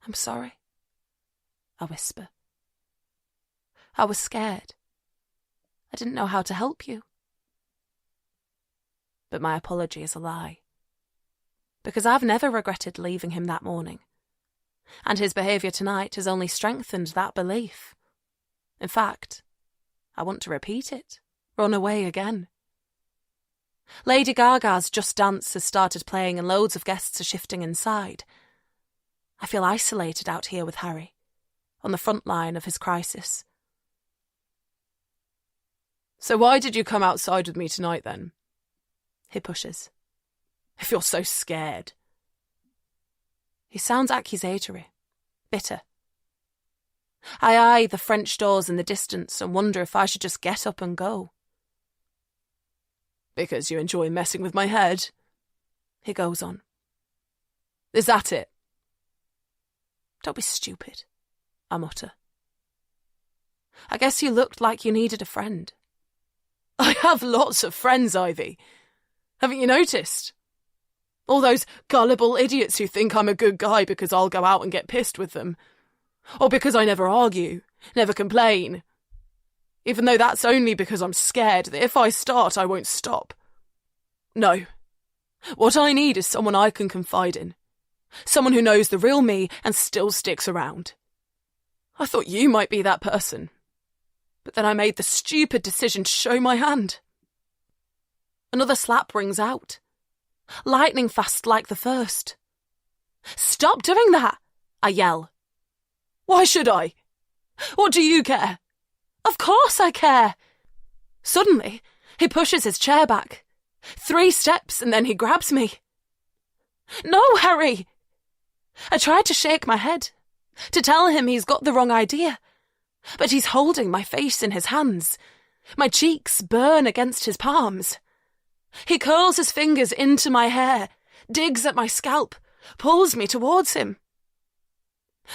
I'm sorry, I whisper. I was scared. I didn't know how to help you. But my apology is a lie. Because I've never regretted leaving him that morning. And his behaviour tonight has only strengthened that belief. In fact, I want to repeat it, run away again. Lady Gaga's Just Dance has started playing and loads of guests are shifting inside. I feel isolated out here with Harry, on the front line of his crisis. So why did you come outside with me tonight then? He pushes. If you're so scared. He sounds accusatory, bitter. I eye the French doors in the distance and wonder if I should just get up and go. Because you enjoy messing with my head, he goes on. Is that it? Don't be stupid, I mutter. I guess you looked like you needed a friend. I have lots of friends, Ivy. Haven't you noticed? All those gullible idiots who think I'm a good guy because I'll go out and get pissed with them. Or because I never argue, never complain. Even though that's only because I'm scared that if I start, I won't stop. No. What I need is someone I can confide in. Someone who knows the real me and still sticks around. I thought you might be that person. But then I made the stupid decision to show my hand. Another slap rings out. Lightning fast like the first. Stop doing that, I yell. Why should I? What do you care? Of course I care. Suddenly, he pushes his chair back. 3 steps and then he grabs me. No, Harry! I tried to shake my head, to tell him he's got the wrong idea. But he's holding my face in his hands. My cheeks burn against his palms. He curls his fingers into my hair, digs at my scalp, pulls me towards him.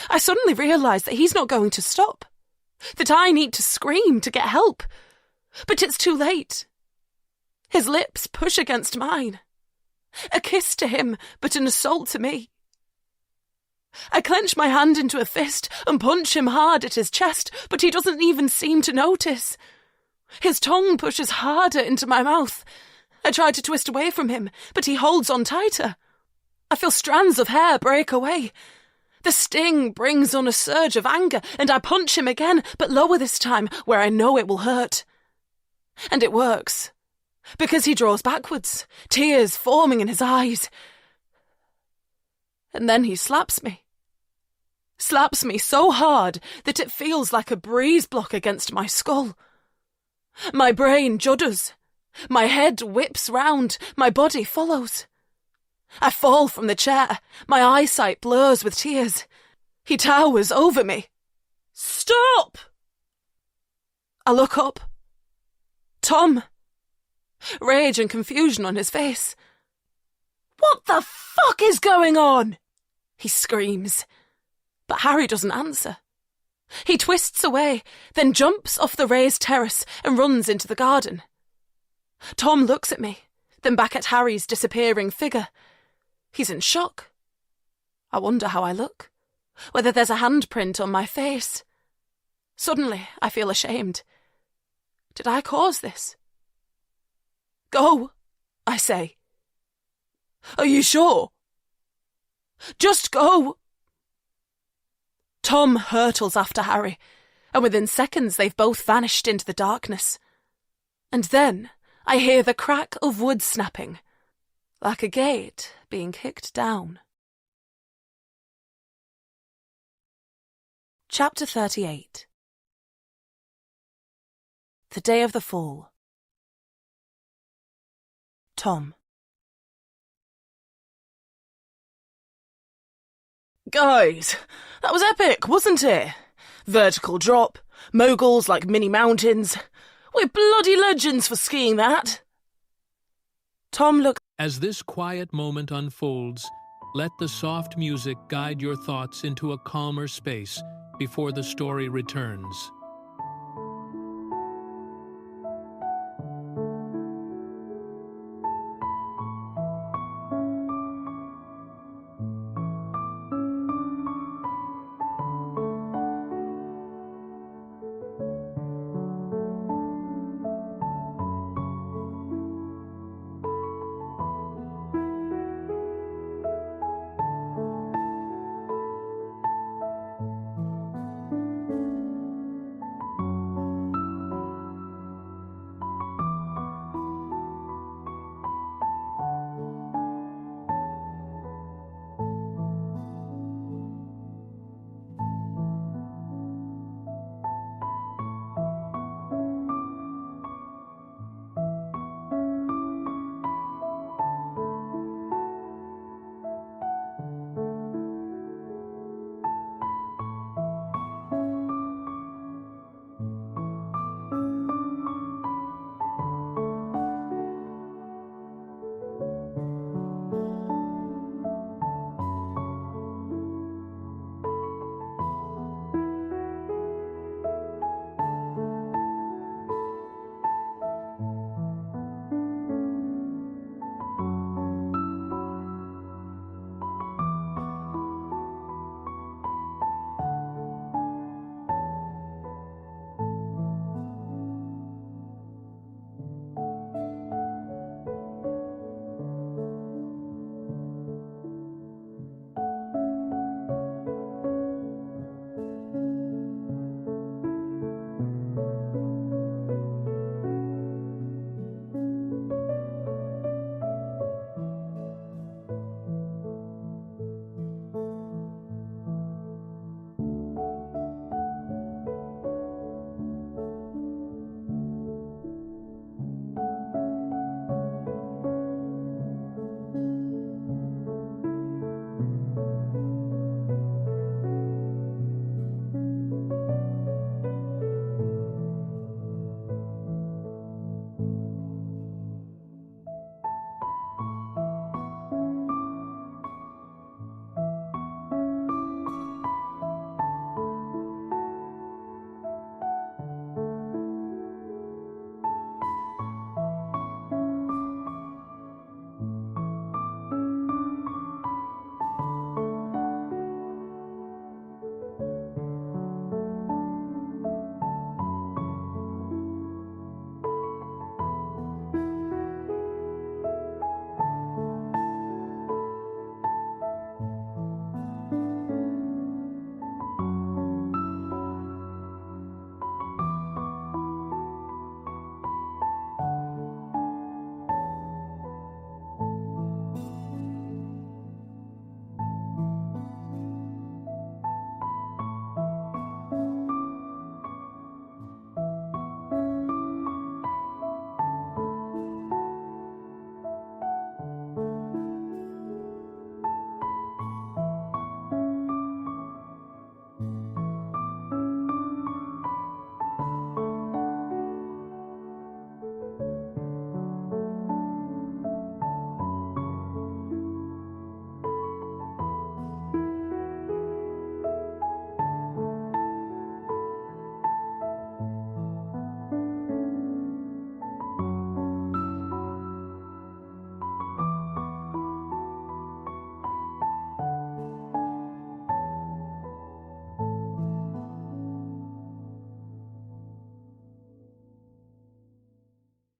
I suddenly realise that he's not going to stop, that I need to scream to get help. But it's too late. His lips push against mine. A kiss to him, but an assault to me. I clench my hand into a fist and punch him hard at his chest, but he doesn't even seem to notice. His tongue pushes harder into my mouth. I try to twist away from him, but he holds on tighter. I feel strands of hair break away. The sting brings on a surge of anger, and I punch him again, but lower this time, where I know it will hurt. And it works, because he draws backwards, tears forming in his eyes. And then he slaps me. slaps me so hard that it feels like a breeze block against my skull. My brain judders. My head whips round, my body follows. I fall from the chair, my eyesight blurs with tears. He towers over me. Stop! I look up. Tom. Rage and confusion on his face. What the fuck is going on? He screams. But Harry doesn't answer. He twists away, then jumps off the raised terrace and runs into the garden. Tom looks at me, then back at Harry's disappearing figure. He's in shock. I wonder how I look, whether there's a handprint on my face. Suddenly, I feel ashamed. Did I cause this? Go, I say. Are you sure? Just go. Tom hurtles after Harry, and within seconds they've both vanished into the darkness. And then I hear the crack of wood snapping, like a gate being kicked down. Chapter 38. The Day of the Fall. Tom. Guys, that was epic, wasn't it? Vertical drop, moguls like mini mountains. We're bloody legends for skiing that. Tom looked. As this quiet moment unfolds, let the soft music guide your thoughts into a calmer space before the story returns.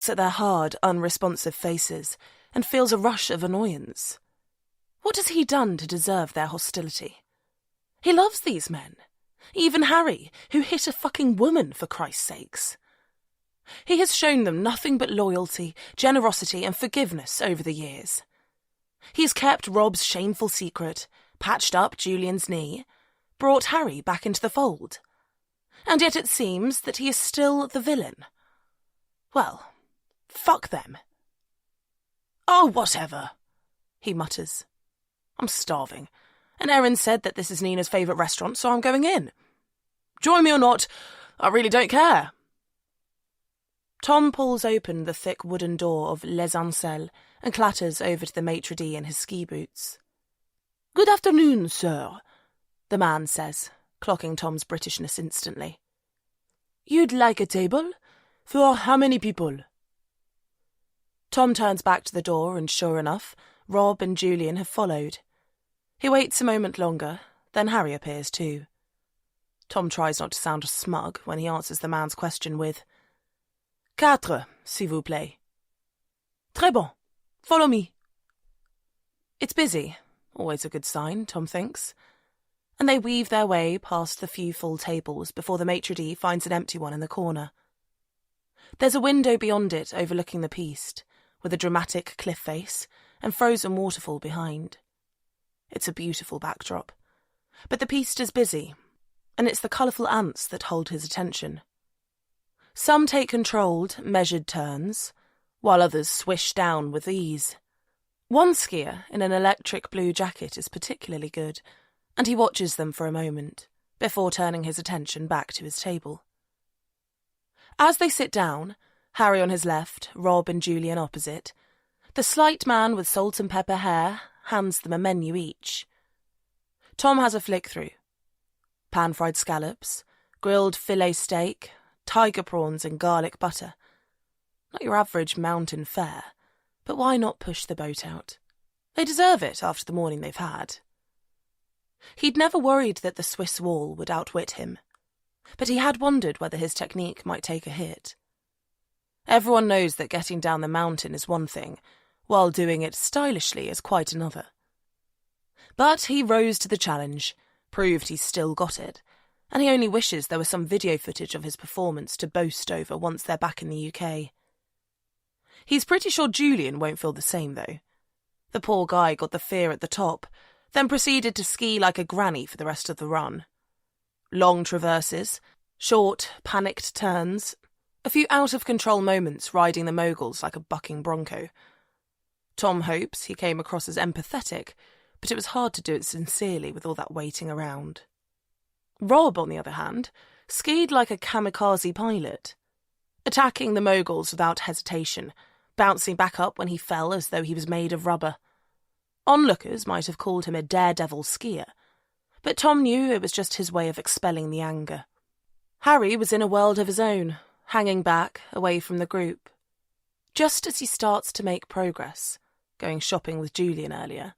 looks at their hard, unresponsive faces and feels a rush of annoyance. What has he done to deserve their hostility? He loves these men. Even Harry, who hit a fucking woman, for Christ's sakes. He has shown them nothing but loyalty, generosity and forgiveness over the years. He's kept Rob's shameful secret, patched up Julian's knee, brought Harry back into the fold. And yet it seems that he is still the villain. Well, fuck them. "Oh, whatever," he mutters. "I'm starving, and Erin said that this is Nina's favourite restaurant, so I'm going in. Join me or not, I really don't care." Tom pulls open the thick wooden door of Les Ancelles and clatters over to the maitre d' in his ski boots. "Good afternoon, sir," the man says, clocking Tom's Britishness instantly. "You'd like a table? For how many people?" Tom turns back to the door and, sure enough, Rob and Julian have followed. He waits a moment longer, then Harry appears too. Tom tries not to sound smug when he answers the man's question with, "Quatre, s'il vous plaît." "Très bon. Follow me." It's busy, always a good sign, Tom thinks, and they weave their way past the few full tables before the maitre d' finds an empty one in the corner. There's a window beyond it overlooking the piste, with a dramatic cliff face and frozen waterfall behind. It's a beautiful backdrop, but the piste is busy, and it's the colourful ants that hold his attention. Some take controlled, measured turns, while others swish down with ease. One skier in an electric blue jacket is particularly good, and he watches them for a moment, before turning his attention back to his table. As they sit down, Harry on his left, Rob and Julian opposite, the slight man with salt and pepper hair hands them a menu each. Tom has a flick-through. Pan-fried scallops, grilled filet steak, tiger prawns and garlic butter. Not your average mountain fare, but why not push the boat out? They deserve it after the morning they've had. He'd never worried that the Swiss wall would outwit him, but he had wondered whether his technique might take a hit. Everyone knows that getting down the mountain is one thing, while doing it stylishly is quite another. But he rose to the challenge, proved he still got it, and he only wishes there was some video footage of his performance to boast over once they're back in the UK. He's pretty sure Julian won't feel the same, though. The poor guy got the fear at the top, then proceeded to ski like a granny for the rest of the run. Long traverses, short, panicked turns, a few out-of-control moments riding the moguls like a bucking bronco. Tom hopes he came across as empathetic, but it was hard to do it sincerely with all that waiting around. Rob, on the other hand, skied like a kamikaze pilot, attacking the moguls without hesitation, bouncing back up when he fell as though he was made of rubber. Onlookers might have called him a daredevil skier, but Tom knew it was just his way of expelling the anger. Harry was in a world of his own, hanging back, away from the group. Just as he starts to make progress, going shopping with Julian earlier,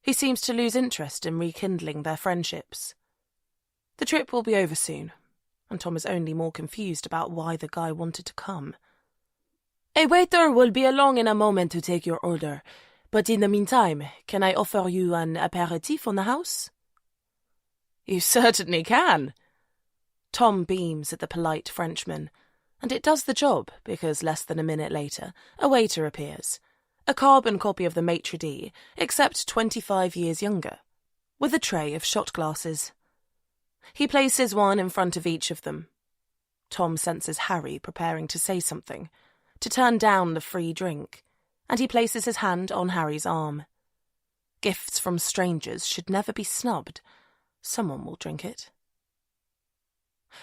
he seems to lose interest in rekindling their friendships. The trip will be over soon, and Tom is only more confused about why the guy wanted to come. "A waiter will be along in a moment to take your order, but in the meantime, can I offer you an aperitif on the house?" "You certainly can." Tom beams at the polite Frenchman, and it does the job because less than a minute later, a waiter appears, a carbon copy of the maitre d', except 25 years younger, with a tray of shot glasses. He places one in front of each of them. Tom senses Harry preparing to say something, to turn down the free drink, and he places his hand on Harry's arm. Gifts from strangers should never be snubbed. Someone will drink it.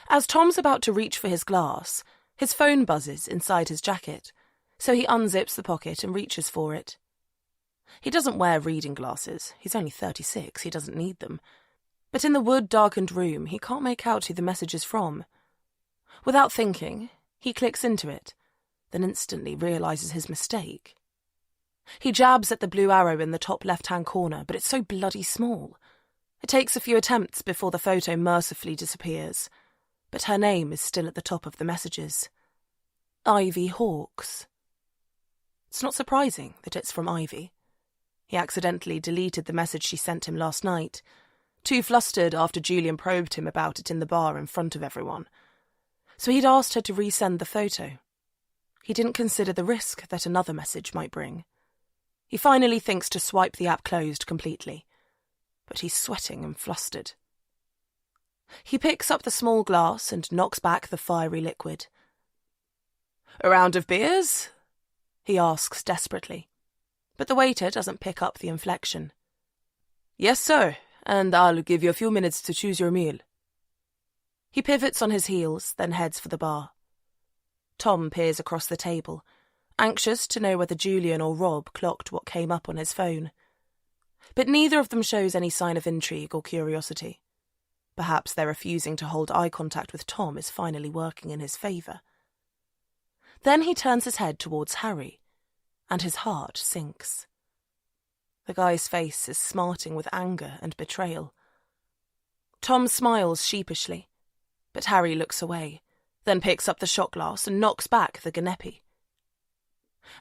As Tom's about to reach for his glass, his phone buzzes inside his jacket, so he unzips the pocket and reaches for it. He doesn't wear reading glasses. He's only 36, he doesn't need them. But in the wood-darkened room, he can't make out who the message is from. Without thinking, he clicks into it, then instantly realises his mistake. He jabs at the blue arrow in the top left-hand corner, but it's so bloody small. It takes a few attempts before the photo mercifully disappears, but her name is still at the top of the messages. Ivy Hawkes. It's not surprising that it's from Ivy. He accidentally deleted the message she sent him last night, too flustered after Julian probed him about it in the bar in front of everyone. So he'd asked her to resend the photo. He didn't consider the risk that another message might bring. He finally thinks to swipe the app closed completely, but he's sweating and flustered. He picks up the small glass and knocks back the fiery liquid. "A round of beers?" he asks desperately, but the waiter doesn't pick up the inflection. "Yes, sir, and I'll give you a few minutes to choose your meal." He pivots on his heels, then heads for the bar. Tom peers across the table, anxious to know whether Julian or Rob clocked what came up on his phone. But neither of them shows any sign of intrigue or curiosity. Perhaps their refusing to hold eye contact with Tom is finally working in his favour. Then he turns his head towards Harry, and his heart sinks. The guy's face is smarting with anger and betrayal. Tom smiles sheepishly, but Harry looks away, then picks up the shot glass and knocks back the Ganepi.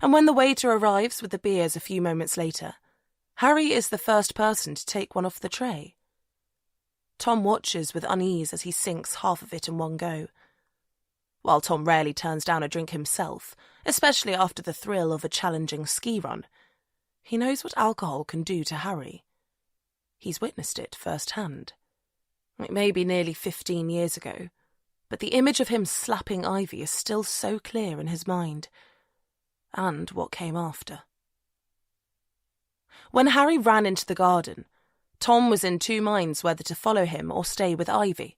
And when the waiter arrives with the beers a few moments later, Harry is the first person to take one off the tray. Tom watches with unease as he sinks half of it in one go. While Tom rarely turns down a drink himself, especially after the thrill of a challenging ski run, he knows what alcohol can do to Harry. He's witnessed it firsthand. It may be nearly 15 years ago, but the image of him slapping Ivy is still so clear in his mind. And what came after. When Harry ran into the garden, Tom was in two minds whether to follow him or stay with Ivy.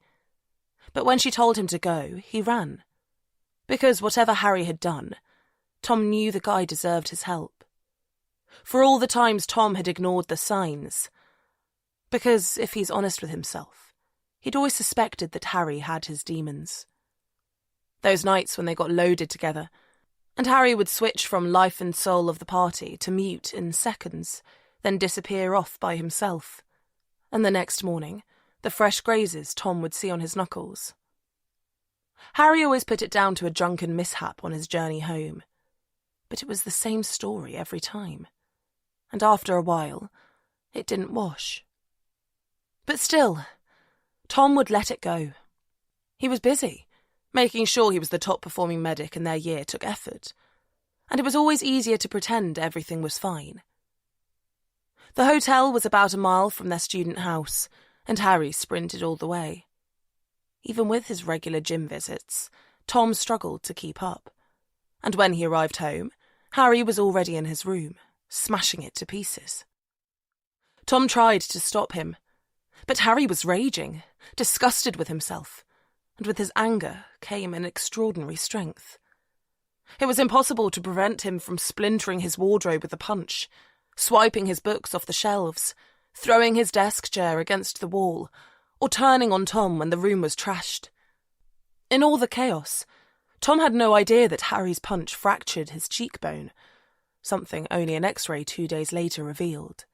But when she told him to go, he ran. Because whatever Harry had done, Tom knew the guy deserved his help. For all the times Tom had ignored the signs. Because, if he's honest with himself, he'd always suspected that Harry had his demons. Those nights when they got loaded together, and Harry would switch from life and soul of the party to mute in seconds, then disappear off by himself. And the next morning, the fresh grazes Tom would see on his knuckles. Harry always put it down to a drunken mishap on his journey home. But it was the same story every time. And after a while, it didn't wash. But still, Tom would let it go. He was busy. Making sure he was the top-performing medic in their year took effort, and it was always easier to pretend everything was fine. The hotel was about a mile from their student house, and Harry sprinted all the way. Even with his regular gym visits, Tom struggled to keep up, and when he arrived home, Harry was already in his room, smashing it to pieces. Tom tried to stop him, but Harry was raging, disgusted with himself, and with his anger came an extraordinary strength. It was impossible to prevent him from splintering his wardrobe with a punch, swiping his books off the shelves, throwing his desk chair against the wall, or turning on Tom when the room was trashed. In all the chaos, Tom had no idea that Harry's punch fractured his cheekbone, something only an X-ray 2 days later revealed.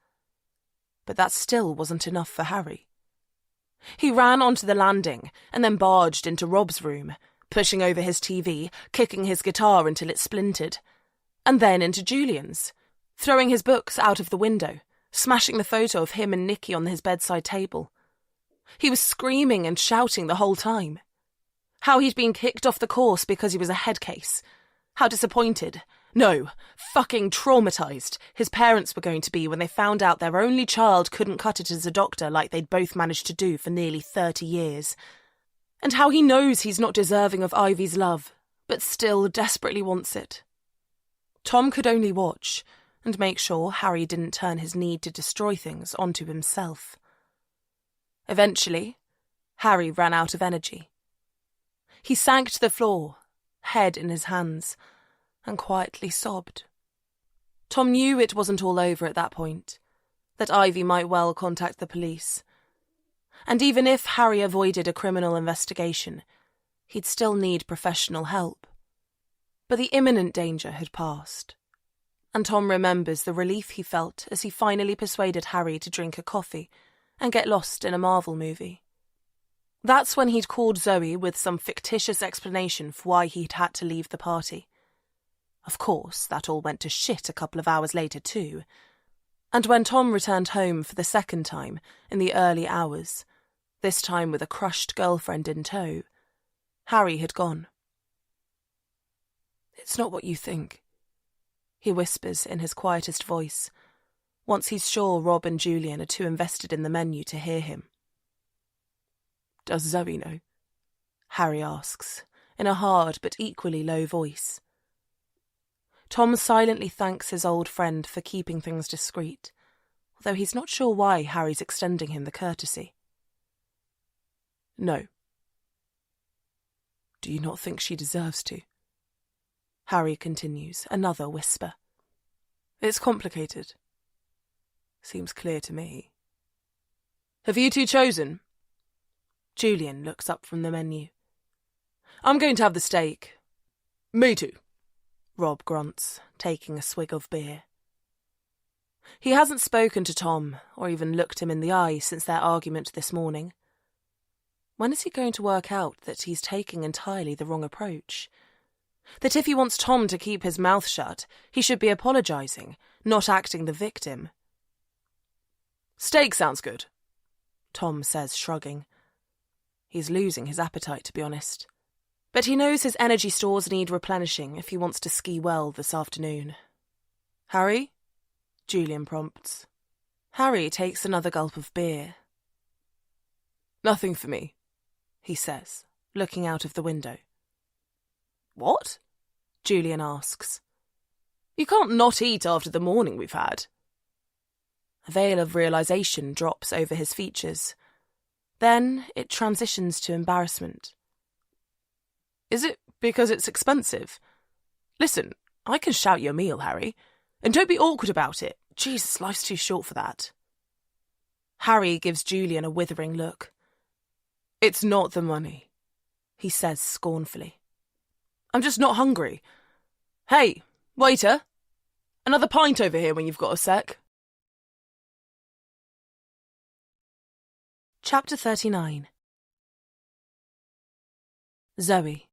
But that still wasn't enough for Harry. He ran onto the landing and then barged into Rob's room, pushing over his TV, kicking his guitar until it splintered, and then into Julian's, throwing his books out of the window, smashing the photo of him and Nicky on his bedside table. He was screaming and shouting the whole time. How he'd been kicked off the course because he was a head case. How disappointed, no, fucking traumatised his parents were going to be when they found out their only child couldn't cut it as a doctor like they'd both managed to do for nearly 30 years. And how he knows he's not deserving of Ivy's love, but still desperately wants it. Tom could only watch and make sure Harry didn't turn his need to destroy things onto himself. Eventually, Harry ran out of energy. He sank to the floor, head in his hands, and quietly sobbed. Tom knew it wasn't all over at that point, that Ivy might well contact the police. And even if Harry avoided a criminal investigation, he'd still need professional help. But the imminent danger had passed, and Tom remembers the relief he felt as he finally persuaded Harry to drink a coffee and get lost in a Marvel movie. That's when he'd called Zoe with some fictitious explanation for why he'd had to leave the party. Of course, that all went to shit a couple of hours later too. And when Tom returned home for the second time in the early hours, this time with a crushed girlfriend in tow, Harry had gone. "It's not what you think," he whispers in his quietest voice, once he's sure Rob and Julian are too invested in the menu to hear him. "Does Zoe know?" Harry asks, in a hard but equally low voice. Tom silently thanks his old friend for keeping things discreet, although he's not sure why Harry's extending him the courtesy. "No." "Do you not think she deserves to?" Harry continues, another whisper. "It's complicated. Seems clear to me." "Have you two chosen?" Julian looks up from the menu. "I'm going to have the steak." "Me too," Rob grunts, taking a swig of beer. He hasn't spoken to Tom, or even looked him in the eye since their argument this morning. When is he going to work out that he's taking entirely the wrong approach? That if he wants Tom to keep his mouth shut, he should be apologising, not acting the victim. "Steak sounds good," Tom says, shrugging. He's losing his appetite, to be honest. But he knows his energy stores need replenishing if he wants to ski well this afternoon. "Harry?" Julian prompts. Harry takes another gulp of beer. "Nothing for me," he says, looking out of the window. "What?" Julian asks. "You can't not eat after the morning we've had." A veil of realisation drops over his features. Then it transitions to embarrassment. "Is it because it's expensive? Listen, I can shout your meal, Harry. And don't be awkward about it. Jesus, life's too short for that." Harry gives Julian a withering look. "It's not the money," he says scornfully. "I'm just not hungry. Hey, waiter, another pint over here when you've got a sec." Chapter 39. Zoe.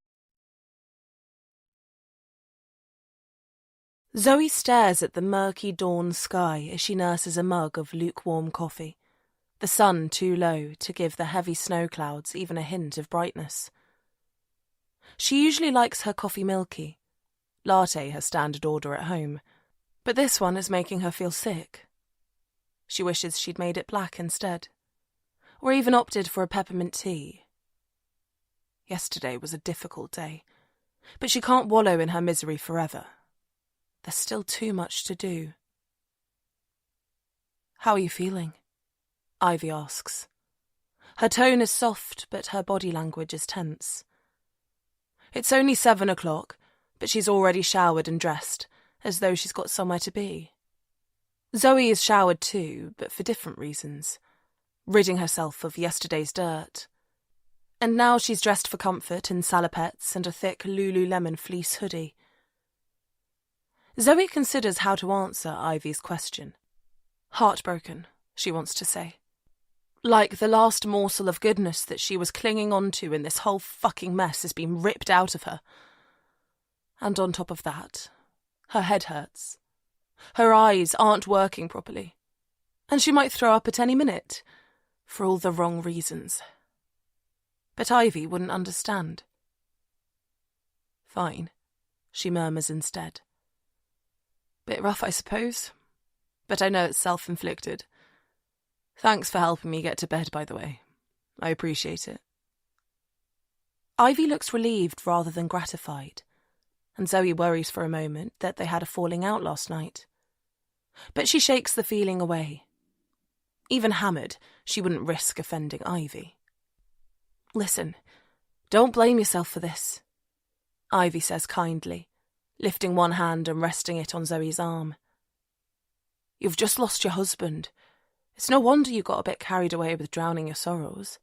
Zoe stares at the murky dawn sky as she nurses a mug of lukewarm coffee, the sun too low to give the heavy snow clouds even a hint of brightness. She usually likes her coffee milky, latte her standard order at home, but this one is making her feel sick. She wishes she'd made it black instead, or even opted for a peppermint tea. Yesterday was a difficult day, but she can't wallow in her misery forever. There's still too much to do. "How are you feeling?" Ivy asks. Her tone is soft, but her body language is tense. It's only 7 o'clock, but she's already showered and dressed, as though she's got somewhere to be. Zoe is showered too, but for different reasons, ridding herself of yesterday's dirt. And now she's dressed for comfort in salopettes and a thick Lululemon fleece hoodie. Zoe considers how to answer Ivy's question. Heartbroken, she wants to say. Like the last morsel of goodness that she was clinging on to in this whole fucking mess has been ripped out of her. And on top of that, her head hurts. Her eyes aren't working properly. And she might throw up at any minute, for all the wrong reasons. But Ivy wouldn't understand. "Fine," she murmurs instead. "Bit rough, I suppose, but I know it's self-inflicted. Thanks for helping me get to bed, by the way. I appreciate it." Ivy looks relieved rather than gratified, and Zoe worries for a moment that they had a falling out last night. But she shakes the feeling away. Even hammered, she wouldn't risk offending Ivy. "Listen, don't blame yourself for this," Ivy says kindly, lifting one hand and resting it on Zoe's arm. "You've just lost your husband. It's no wonder you got a bit carried away with drowning your sorrows.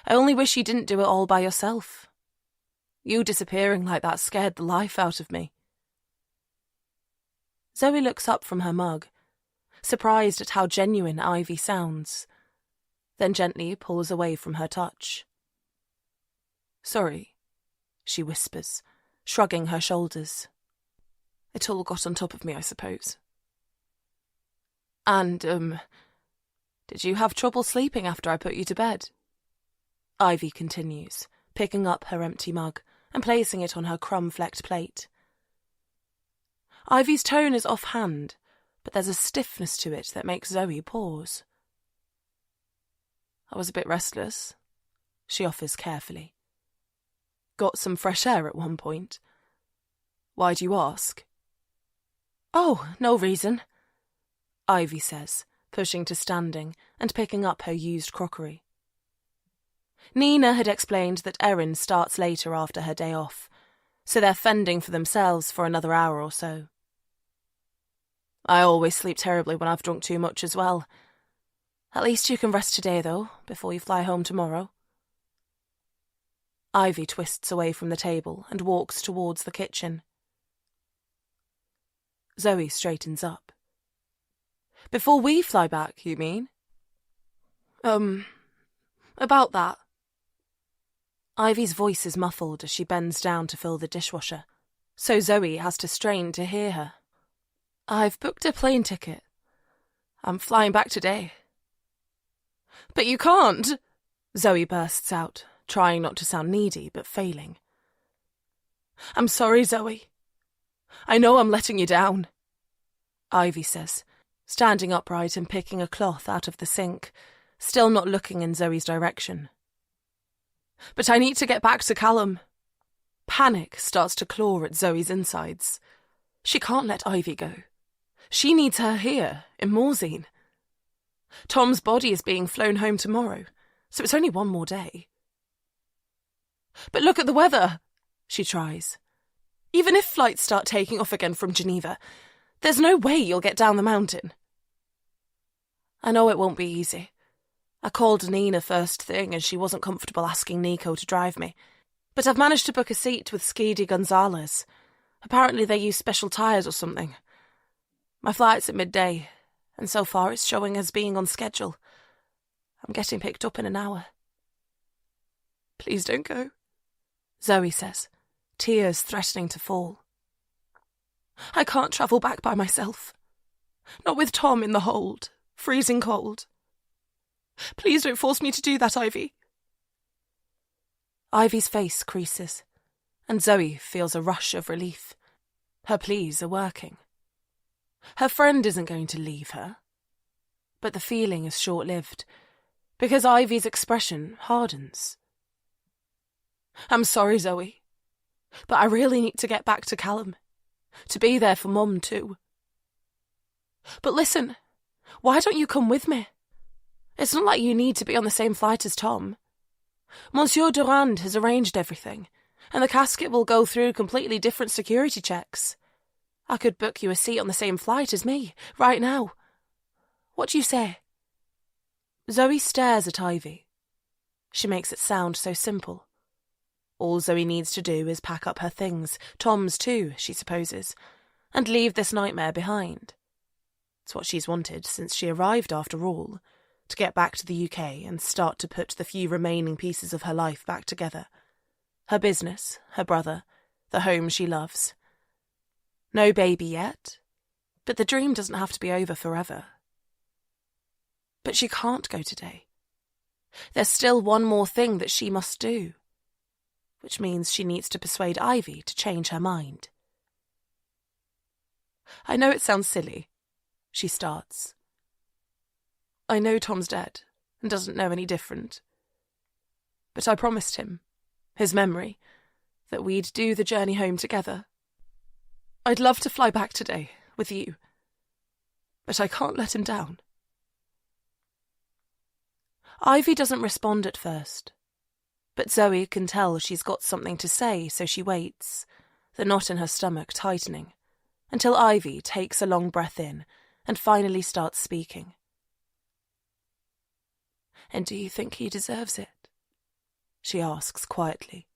I only wish you didn't do it all by yourself. You disappearing like that scared the life out of me." Zoe looks up from her mug, surprised at how genuine Ivy sounds, then gently pulls away from her touch. "Sorry," she whispers, shrugging her shoulders. It all got on top of me, I suppose. And, did you have trouble sleeping after I put you to bed? Ivy continues, picking up her empty mug and placing it on her crumb-flecked plate. Ivy's tone is offhand, but there's a stiffness to it that makes Zoe pause. I was a bit restless, she offers carefully. Got some fresh air at one point. Why do you ask? Oh, no reason, Ivy says, pushing to standing and picking up her used crockery. Nina had explained that Erin starts later after her day off, so they're fending for themselves for another hour or so. I always sleep terribly when I've drunk too much as well. At least you can rest today, though, before you fly home tomorrow. Ivy twists away from the table and walks towards the kitchen. Zoe straightens up. Before we fly back, you mean? About that. Ivy's voice is muffled as she bends down to fill the dishwasher, so Zoe has to strain to hear her. I've booked a plane ticket. I'm flying back today. But you can't, Zoe bursts out, trying not to sound needy, but failing. I'm sorry, Zoe. I know I'm letting you down, Ivy says, standing upright and picking a cloth out of the sink, still not looking in Zoe's direction. But I need to get back to Callum. Panic starts to claw at Zoe's insides. She can't let Ivy go. She needs her here, in Morzine. Tom's body is being flown home tomorrow, so it's only one more day. But look at the weather, she tries. Even if flights start taking off again from Geneva, there's no way you'll get down the mountain. I know it won't be easy. I called Nina first thing and she wasn't comfortable asking Nico to drive me. But I've managed to book a seat with Skidi Gonzalez. Apparently they use special tyres or something. My flight's at midday, and so far it's showing as being on schedule. I'm getting picked up in an hour. Please don't go, Zoe says, tears threatening to fall. I can't travel back by myself. Not with Tom in the hold, freezing cold. Please don't force me to do that, Ivy. Ivy's face creases, and Zoe feels a rush of relief. Her pleas are working. Her friend isn't going to leave her. But the feeling is short-lived, because Ivy's expression hardens. I'm sorry, Zoe, but I really need to get back to Callum. To be there for Mum, too. But listen, why don't you come with me? It's not like you need to be on the same flight as Tom. Monsieur Durand has arranged everything, and the casket will go through completely different security checks. I could book you a seat on the same flight as me, right now. What do you say? Zoe stares at Ivy. She makes it sound so simple. All Zoe needs to do is pack up her things, Tom's too, she supposes, and leave this nightmare behind. It's what she's wanted since she arrived after all, to get back to the UK and start to put the few remaining pieces of her life back together. Her business, her brother, the home she loves. No baby yet, but the dream doesn't have to be over forever. But she can't go today. There's still one more thing that she must do, which means she needs to persuade Ivy to change her mind. I know it sounds silly, she starts. I know Tom's dead and doesn't know any different. But I promised him, his memory, that we'd do the journey home together. I'd love to fly back today, with you. But I can't let him down. Ivy doesn't respond at first, but Zoe can tell she's got something to say, so she waits, the knot in her stomach tightening, until Ivy takes a long breath in and finally starts speaking. And do you think he deserves it? She asks quietly.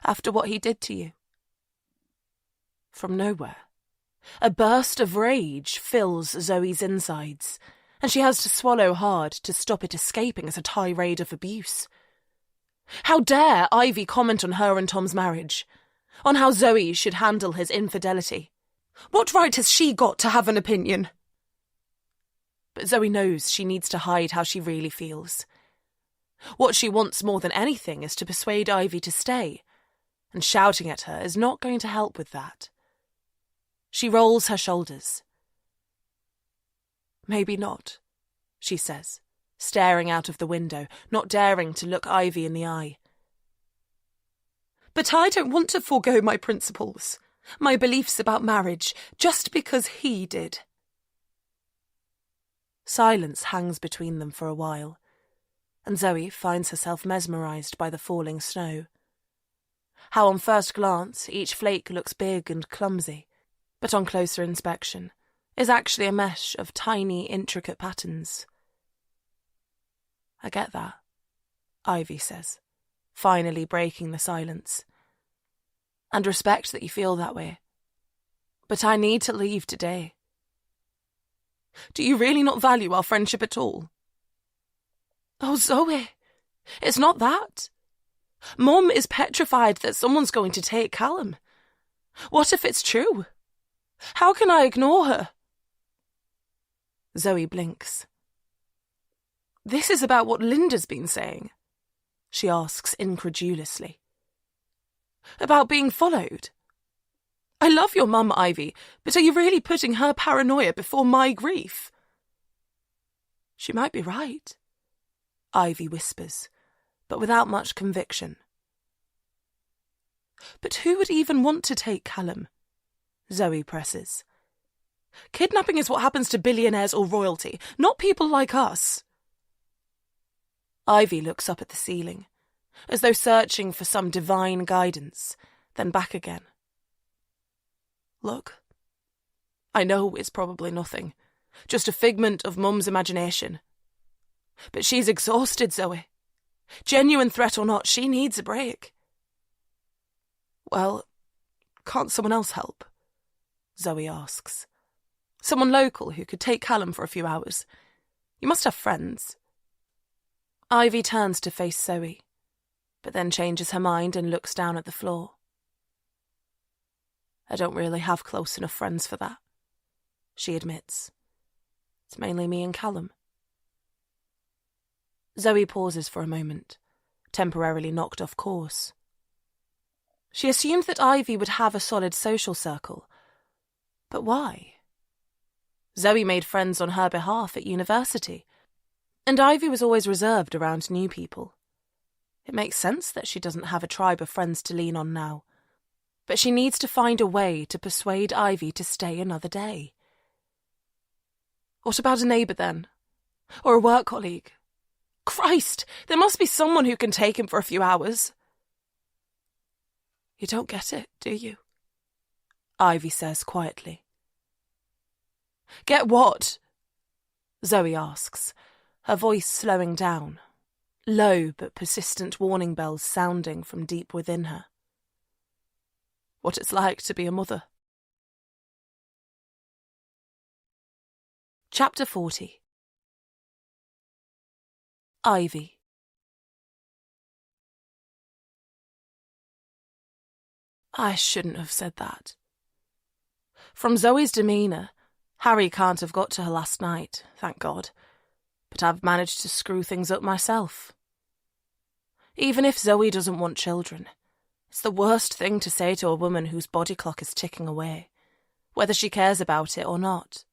After what he did to you? From nowhere, a burst of rage fills Zoe's insides, and she has to swallow hard to stop it escaping as a tirade of abuse. How dare Ivy comment on her and Tom's marriage? on how Zoe should handle his infidelity. What right has she got to have an opinion? But Zoe knows she needs to hide how she really feels. What she wants more than anything is to persuade Ivy to stay, and shouting at her is not going to help with that. She rolls her shoulders. "Maybe not," she says, staring out of the window, not daring to look Ivy in the eye. "But I don't want to forego my principles, my beliefs about marriage, just because he did." Silence hangs between them for a while, and Zoe finds herself mesmerised by the falling snow. How on first glance each flake looks big and clumsy, but on closer inspection is actually a mesh of tiny, intricate patterns. "I get that," Ivy says, finally breaking the silence. "And respect that you feel that way. But I need to leave today." "Do you really not value our friendship at all?" "Oh, Zoe, it's not that. Mum is petrified that someone's going to take Callum. What if it's true? How can I ignore her?" Zoe blinks. "This is about what Linda's been saying?" she asks incredulously. "About being followed? I love your mum, Ivy, but are you really putting her paranoia before my grief?" "She might be right," Ivy whispers, but without much conviction. "But who would even want to take Callum?" Zoe presses. "Kidnapping is what happens to billionaires or royalty, not people like us." Ivy looks up at the ceiling, as though searching for some divine guidance, then back again. "Look, I know it's probably nothing, just a figment of Mum's imagination. But she's exhausted, Zoe. Genuine threat or not, she needs a break." "Well, can't someone else help?" Zoe asks. "Someone local who could take Callum for a few hours. You must have friends." Ivy turns to face Zoe, but then changes her mind and looks down at the floor. "I don't really have close enough friends for that," she admits. "It's mainly me and Callum." Zoe pauses for a moment, temporarily knocked off course. She assumed that Ivy would have a solid social circle. But why? Zoe made friends on her behalf at university, and Ivy was always reserved around new people. It makes sense that she doesn't have a tribe of friends to lean on now, but she needs to find a way to persuade Ivy to stay another day. What about a neighbour then? Or a work colleague? Christ, there must be someone who can take him for a few hours. "You don't get it, do you?" Ivy says quietly. "Get what?" Zoe asks, her voice slowing down, low but persistent warning bells sounding from deep within her. "What it's like to be a mother." Chapter 40. Ivy. I shouldn't have said that. From Zoe's demeanour, Harry can't have got to her last night, thank God, but I've managed to screw things up myself. Even if Zoe doesn't want children, it's the worst thing to say to a woman whose body clock is ticking away, whether she cares about it or not.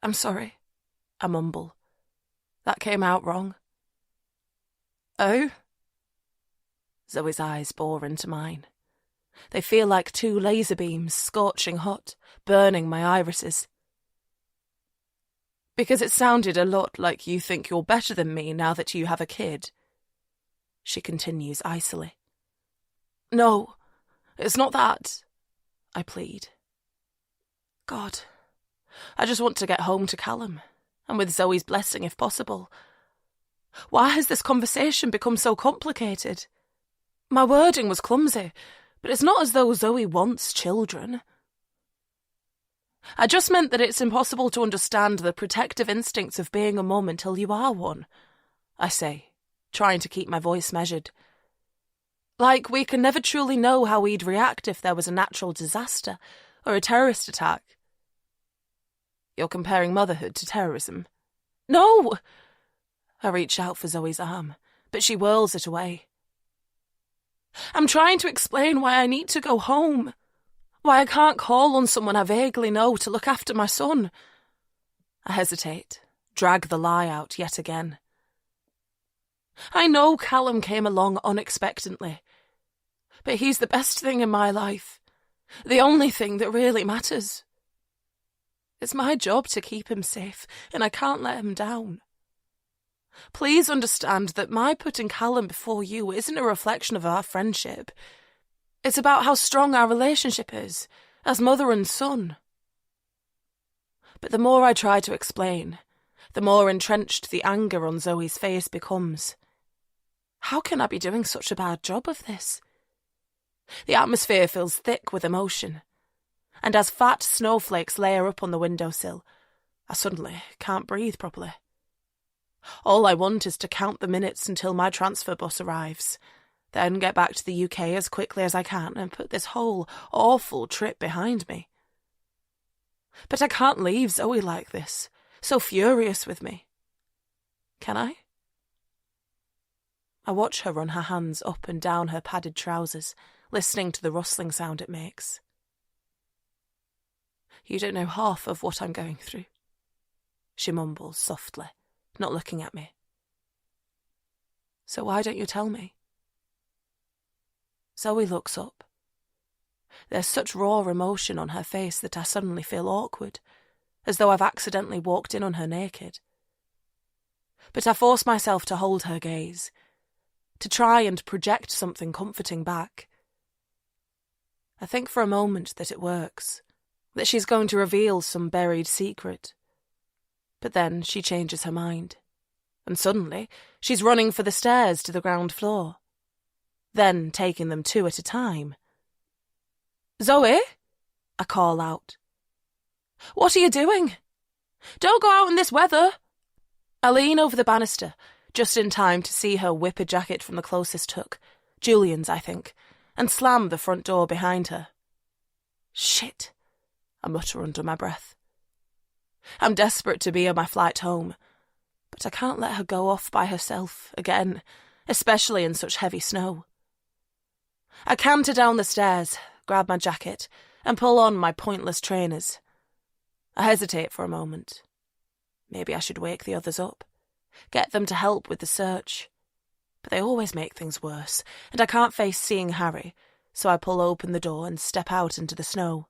"I'm sorry," I mumble. "That came out wrong." "Oh?" Zoe's eyes bore into mine. They feel like two laser beams, scorching hot, burning my irises. "Because it sounded a lot like you think you're better than me now that you have a kid," she continues icily. "No, it's not that," I plead. God, I just want to get home to Callum, and with Zoe's blessing if possible. Why has this conversation become so complicated? My wording was clumsy, but it's not as though Zoe wants children. I just meant that it's impossible to understand the protective instincts of being a mum until you are one, I say, trying to keep my voice measured. Like we can never truly know how we'd react if there was a natural disaster or a terrorist attack. You're comparing motherhood to terrorism? No! I reach out for Zoe's arm, but she whirls it away. I'm trying to explain why I need to go home. Why I can't call on someone I vaguely know to look after my son. I hesitate, drag the lie out yet again. I know Callum came along unexpectedly, but he's the best thing in my life. The only thing that really matters. It's my job to keep him safe, and I can't let him down. Please understand that my putting Callum before you isn't a reflection of our friendship. It's about how strong our relationship is, as mother and son. But the more I try to explain, the more entrenched the anger on Zoe's face becomes. How can I be doing such a bad job of this? The atmosphere feels thick with emotion, and as fat snowflakes layer up on the windowsill, I suddenly can't breathe properly. All I want is to count the minutes until my transfer bus arrives, then get back to the UK as quickly as I can and put this whole awful trip behind me. But I can't leave Zoe like this, so furious with me. Can I? I watch her run her hands up and down her padded trousers, listening to the rustling sound it makes. You don't know half of what I'm going through, she mumbles softly, not looking at me. So why don't you tell me? Zoe looks up. There's such raw emotion on her face that I suddenly feel awkward, as though I've accidentally walked in on her naked. But I force myself to hold her gaze, to try and project something comforting back. I think for a moment that it works, that she's going to reveal some buried secret. But then she changes her mind, and suddenly she's running for the stairs to the ground floor, then taking them two at a time. Zoe? I call out. What are you doing? Don't go out in this weather. I lean over the banister, just in time to see her whip a jacket from the closest hook, Julian's, I think, and slam the front door behind her. Shit, I mutter under my breath. I'm desperate to be on my flight home, but I can't let her go off by herself again, especially in such heavy snow. I canter down the stairs, grab my jacket, and pull on my pointless trainers. I hesitate for a moment. Maybe I should wake the others up, get them to help with the search. But they always make things worse, and I can't face seeing Harry, so I pull open the door and step out into the snow.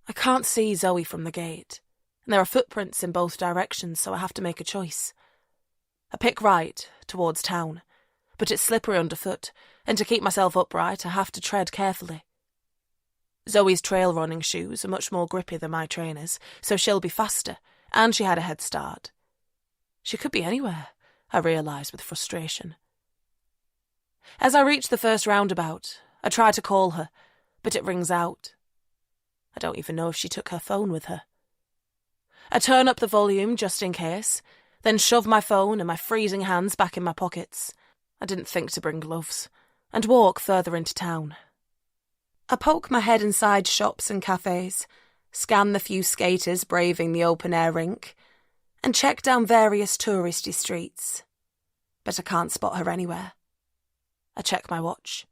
I can't see Zoe from the gate, and there are footprints in both directions, so I have to make a choice. I pick right, towards town, but it's slippery underfoot, and to keep myself upright I have to tread carefully. Zoe's trail running shoes are much more grippy than my trainers, so she'll be faster, and she had a head start. She could be anywhere, I realise with frustration. As I reach the first roundabout, I try to call her, but it rings out. I don't even know if she took her phone with her. I turn up the volume just in case, then shove my phone and my freezing hands back in my pockets. I didn't think to bring gloves, and walk further into town. I poke my head inside shops and cafes, scan the few skaters braving the open-air rink, and check down various touristy streets. But I can't spot her anywhere. I check my watch.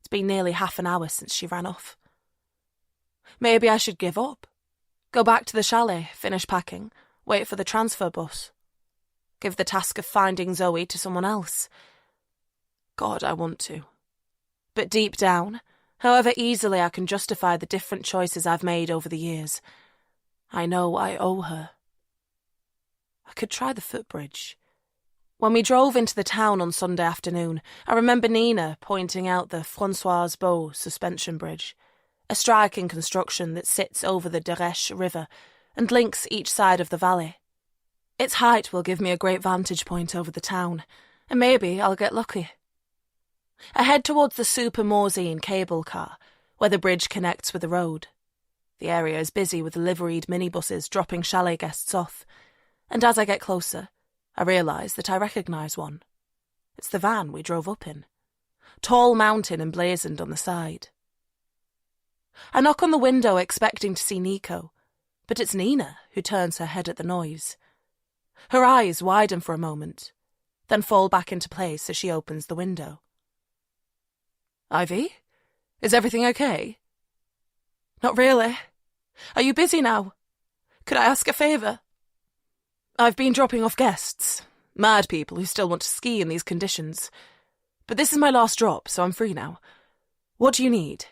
It's been nearly half an hour since she ran off. Maybe I should give up. Go back to the chalet, finish packing, wait for the transfer bus. Give the task of finding Zoe to someone else. God, I want to. But deep down, however easily I can justify the different choices I've made over the years, I know I owe her. I could try the footbridge. When we drove into the town on Sunday afternoon, I remember Nina pointing out the François Beau suspension bridge, a striking construction that sits over the Dereche River and links each side of the valley. Its height will give me a great vantage point over the town, and maybe I'll get lucky. I head towards the Super Morzine cable car, where the bridge connects with the road. The area is busy with liveried minibuses dropping chalet guests off, and as I get closer, I realise that I recognise one. It's the van we drove up in. tall mountain emblazoned on the side. I knock on the window expecting to see Nico, but it's Nina who turns her head at the noise. Her eyes widen for a moment, then fall back into place as she opens the window. Ivy? Is everything okay? Not really. Are you busy now? Could I ask a favour? I've been dropping off guests, mad people who still want to ski in these conditions. But this is my last drop, so I'm free now. What do you need?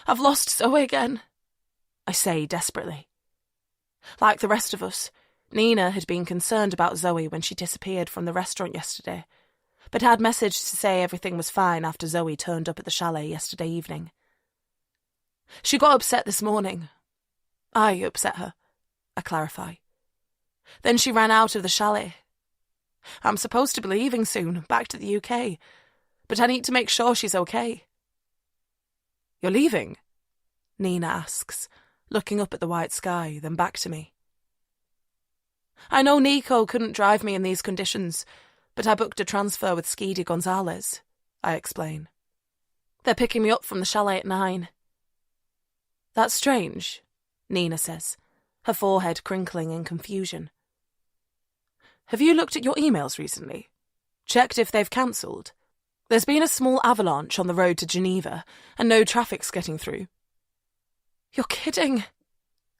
I've lost Zoe again, I say desperately. Like the rest of us, Nina had been concerned about Zoe when she disappeared from the restaurant yesterday, but had messaged to say everything was fine after Zoe turned up at the chalet yesterday evening. She got upset this morning. I upset her, I clarify. Then she ran out of the chalet. I'm supposed to be leaving soon, back to the UK, but I need to make sure she's okay. You're leaving? Nina asks, looking up at the white sky, then back to me. I know Nico couldn't drive me in these conditions, but I booked a transfer with Skidi Gonzalez, I explain. They're picking me up from the chalet at 9. That's strange, Nina says, her forehead crinkling in confusion. Have you looked at your emails recently? Checked if they've cancelled? There's been a small avalanche on the road to Geneva, and no traffic's getting through. You're kidding,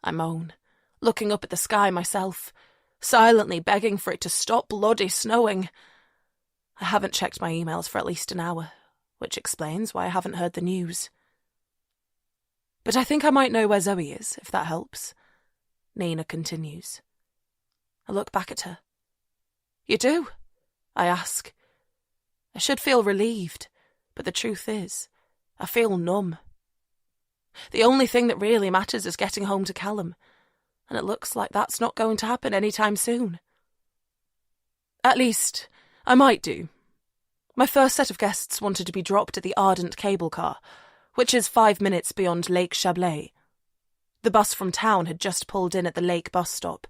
I moan, looking up at the sky myself, silently begging for it to stop bloody snowing. I haven't checked my emails for at least an hour, which explains why I haven't heard the news. But I think I might know where Zoe is, if that helps, Nina continues. I look back at her. You do? I ask. I should feel relieved, but the truth is, I feel numb. The only thing that really matters is getting home to Callum, and it looks like that's not going to happen anytime soon. At least, I might do. My first set of guests wanted to be dropped at the Ardent cable car, which is 5 minutes beyond Lake Chablais. The bus from town had just pulled in at the lake bus stop,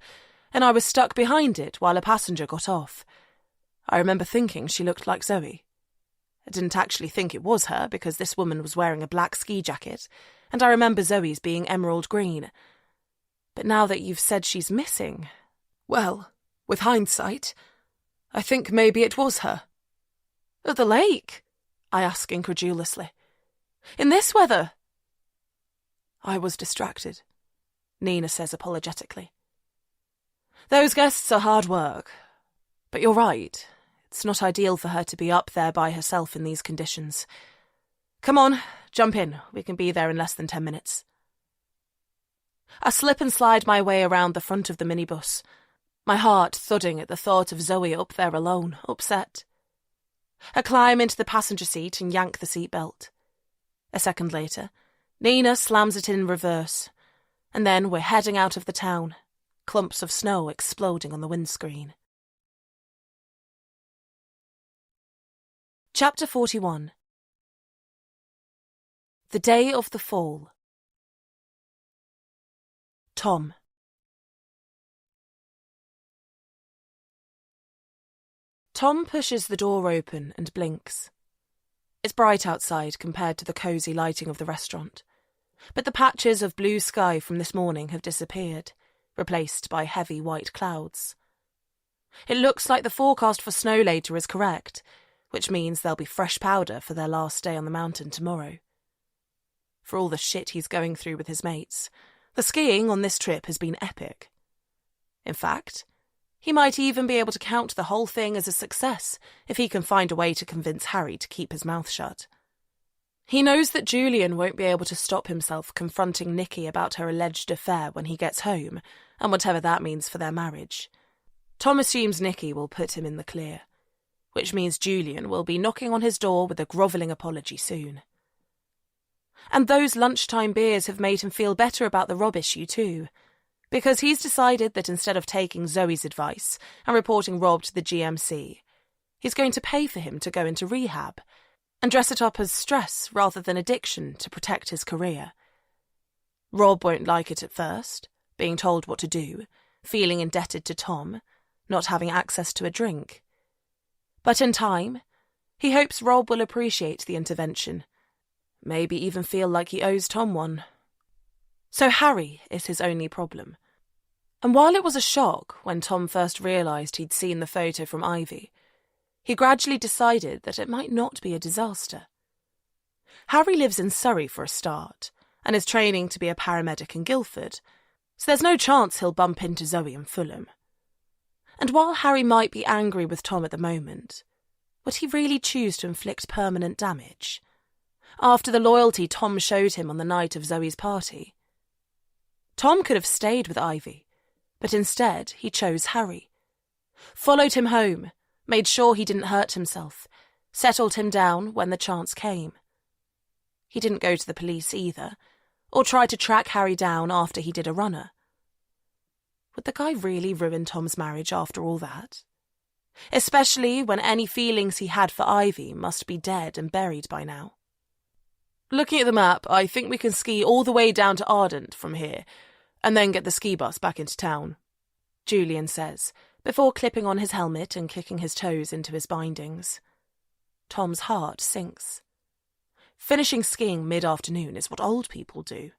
and I was stuck behind it while a passenger got off. I remember thinking she looked like Zoe. I didn't actually think it was her because this woman was wearing a black ski jacket, and I remember Zoe's being emerald green. But now that you've said she's missing, well, with hindsight, I think maybe it was her. At the lake? I ask incredulously. In this weather? I was distracted, Nina says apologetically. Those guests are hard work, but you're right. It's not ideal for her to be up there by herself in these conditions. Come on, jump in. We can be there in less than 10 minutes. I slip and slide my way around the front of the minibus, my heart thudding at the thought of Zoe up there alone, upset. I climb into the passenger seat and yank the seatbelt. A second later, Nina slams it in reverse, and then we're heading out of the town, clumps of snow exploding on the windscreen. Chapter 41. The Day of the Fall. Tom. Tom pushes the door open and blinks. It's bright outside compared to the cosy lighting of the restaurant, but the patches of blue sky from this morning have disappeared, replaced by heavy white clouds. It looks like the forecast for snow later is correct, which means there'll be fresh powder for their last day on the mountain tomorrow. For all the shit he's going through with his mates, the skiing on this trip has been epic. In fact, he might even be able to count the whole thing as a success if he can find a way to convince Harry to keep his mouth shut. He knows that Julian won't be able to stop himself confronting Nikki about her alleged affair when he gets home, and whatever that means for their marriage. Tom assumes Nikki will put him in the clear, which means Julian will be knocking on his door with a grovelling apology soon. And those lunchtime beers have made him feel better about the Rob issue too, because he's decided that instead of taking Zoe's advice and reporting Rob to the GMC, he's going to pay for him to go into rehab and dress it up as stress rather than addiction to protect his career. Rob won't like it at first, being told what to do, feeling indebted to Tom, not having access to a drink. But in time, He hopes Rob will appreciate the intervention, maybe even feel like he owes Tom one. So Harry is his only problem. And while it was a shock when Tom first realised he'd seen the photo from Ivy, he gradually decided that it might not be a disaster. Harry lives in Surrey for a start, and is training to be a paramedic in Guildford, so there's no chance he'll bump into Zoe in Fulham. And while Harry might be angry with Tom at the moment, would he really choose to inflict permanent damage? After the loyalty Tom showed him on the night of Zoe's party. Tom could have stayed with Ivy, but instead he chose Harry. Followed him home, made sure he didn't hurt himself, settled him down when the chance came. He didn't go to the police either, or try to track Harry down after he did a runner. Would the guy really ruin Tom's marriage after all that? Especially when any feelings he had for Ivy must be dead and buried by now. Looking at the map, I think we can ski all the way down to Ardent from here, and then get the ski bus back into town, Julian says, before clipping on his helmet and kicking his toes into his bindings. Tom's heart sinks. Finishing skiing mid-afternoon is what old people do.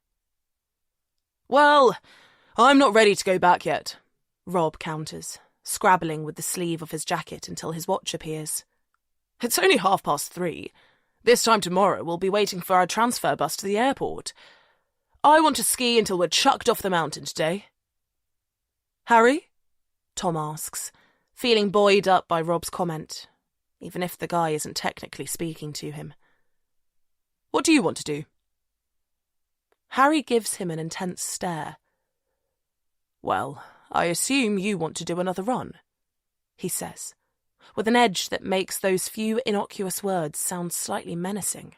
Well, I'm not ready to go back yet, Rob counters, scrabbling with the sleeve of his jacket until his watch appears. It's only 3:30. This time tomorrow we'll be waiting for our transfer bus to the airport. I want to ski until we're chucked off the mountain today. Harry? Tom asks, feeling buoyed up by Rob's comment, even if the guy isn't technically speaking to him. What do you want to do? Harry gives him an intense stare. Well, I assume you want to do another run, he says, with an edge that makes those few innocuous words sound slightly menacing.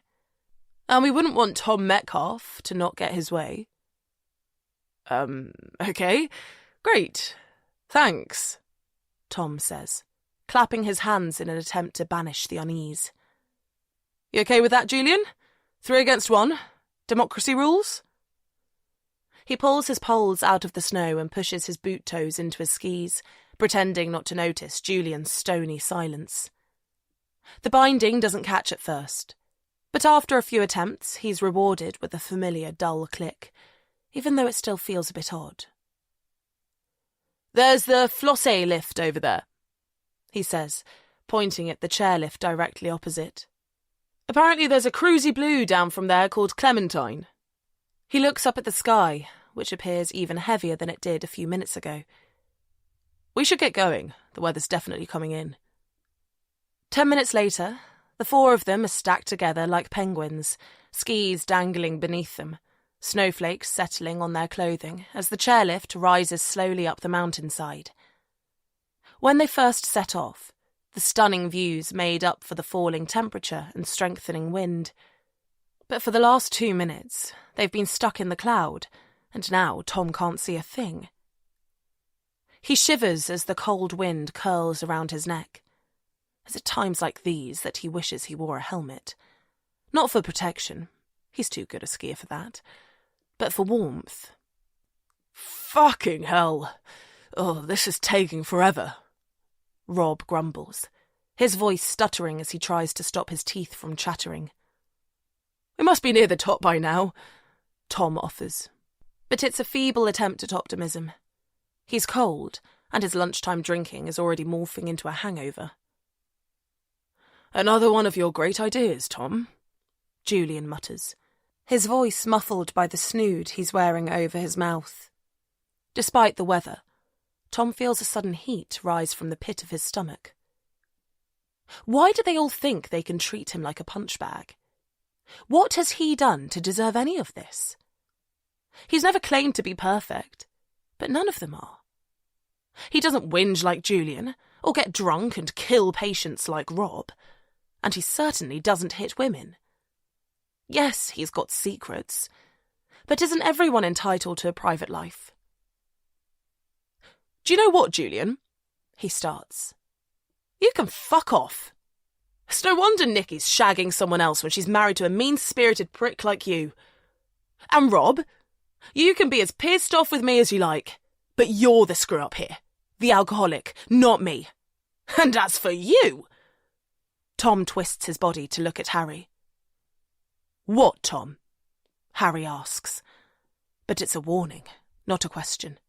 And we wouldn't want Tom Metcalfe to not get his way. Okay, great, thanks, Tom says, clapping his hands in an attempt to banish the unease. You okay with that, Julian? 3 against 1? Democracy rules? He pulls his poles out of the snow and pushes his boot toes into his skis, pretending not to notice Julian's stony silence. The binding doesn't catch at first, but after a few attempts, he's rewarded with a familiar dull click, even though it still feels a bit odd. There's the Flossé lift over there, he says, pointing at the chairlift directly opposite. Apparently there's a cruisy blue down from there called Clementine. He looks up at the sky, which appears even heavier than it did a few minutes ago. We should get going. The weather's definitely coming in. 10 minutes later, the 4 of them are stacked together like penguins, skis dangling beneath them, snowflakes settling on their clothing as the chairlift rises slowly up the mountainside. When they first set off, the stunning views made up for the falling temperature and strengthening wind. But for the last 2 minutes, they've been stuck in the cloud, and now Tom can't see a thing. He shivers as the cold wind curls around his neck. It's at times like these that he wishes he wore a helmet. Not for protection, he's too good a skier for that, but for warmth. Fucking hell! Oh, this is taking forever, Rob grumbles, his voice stuttering as he tries to stop his teeth from chattering. We must be near the top by now, Tom offers. But it's a feeble attempt at optimism. He's cold, and his lunchtime drinking is already morphing into a hangover. Another one of your great ideas, Tom, Julian mutters, his voice muffled by the snood he's wearing over his mouth. Despite the weather, Tom feels a sudden heat rise from the pit of his stomach. Why do they all think they can treat him like a punchbag? What has he done to deserve any of this? He's never claimed to be perfect, but none of them are. He doesn't whinge like Julian, or get drunk and kill patients like Rob, and he certainly doesn't hit women. Yes, he's got secrets, but isn't everyone entitled to a private life? Do you know what, Julian? He starts. You can fuck off. It's no wonder Nikki's shagging someone else when she's married to a mean-spirited prick like you. And Rob, you can be as pissed off with me as you like, but you're the screw-up here. The alcoholic, not me. And as for you... Tom twists his body to look at Harry. "What, Tom?" Harry asks. But it's a warning, not a question.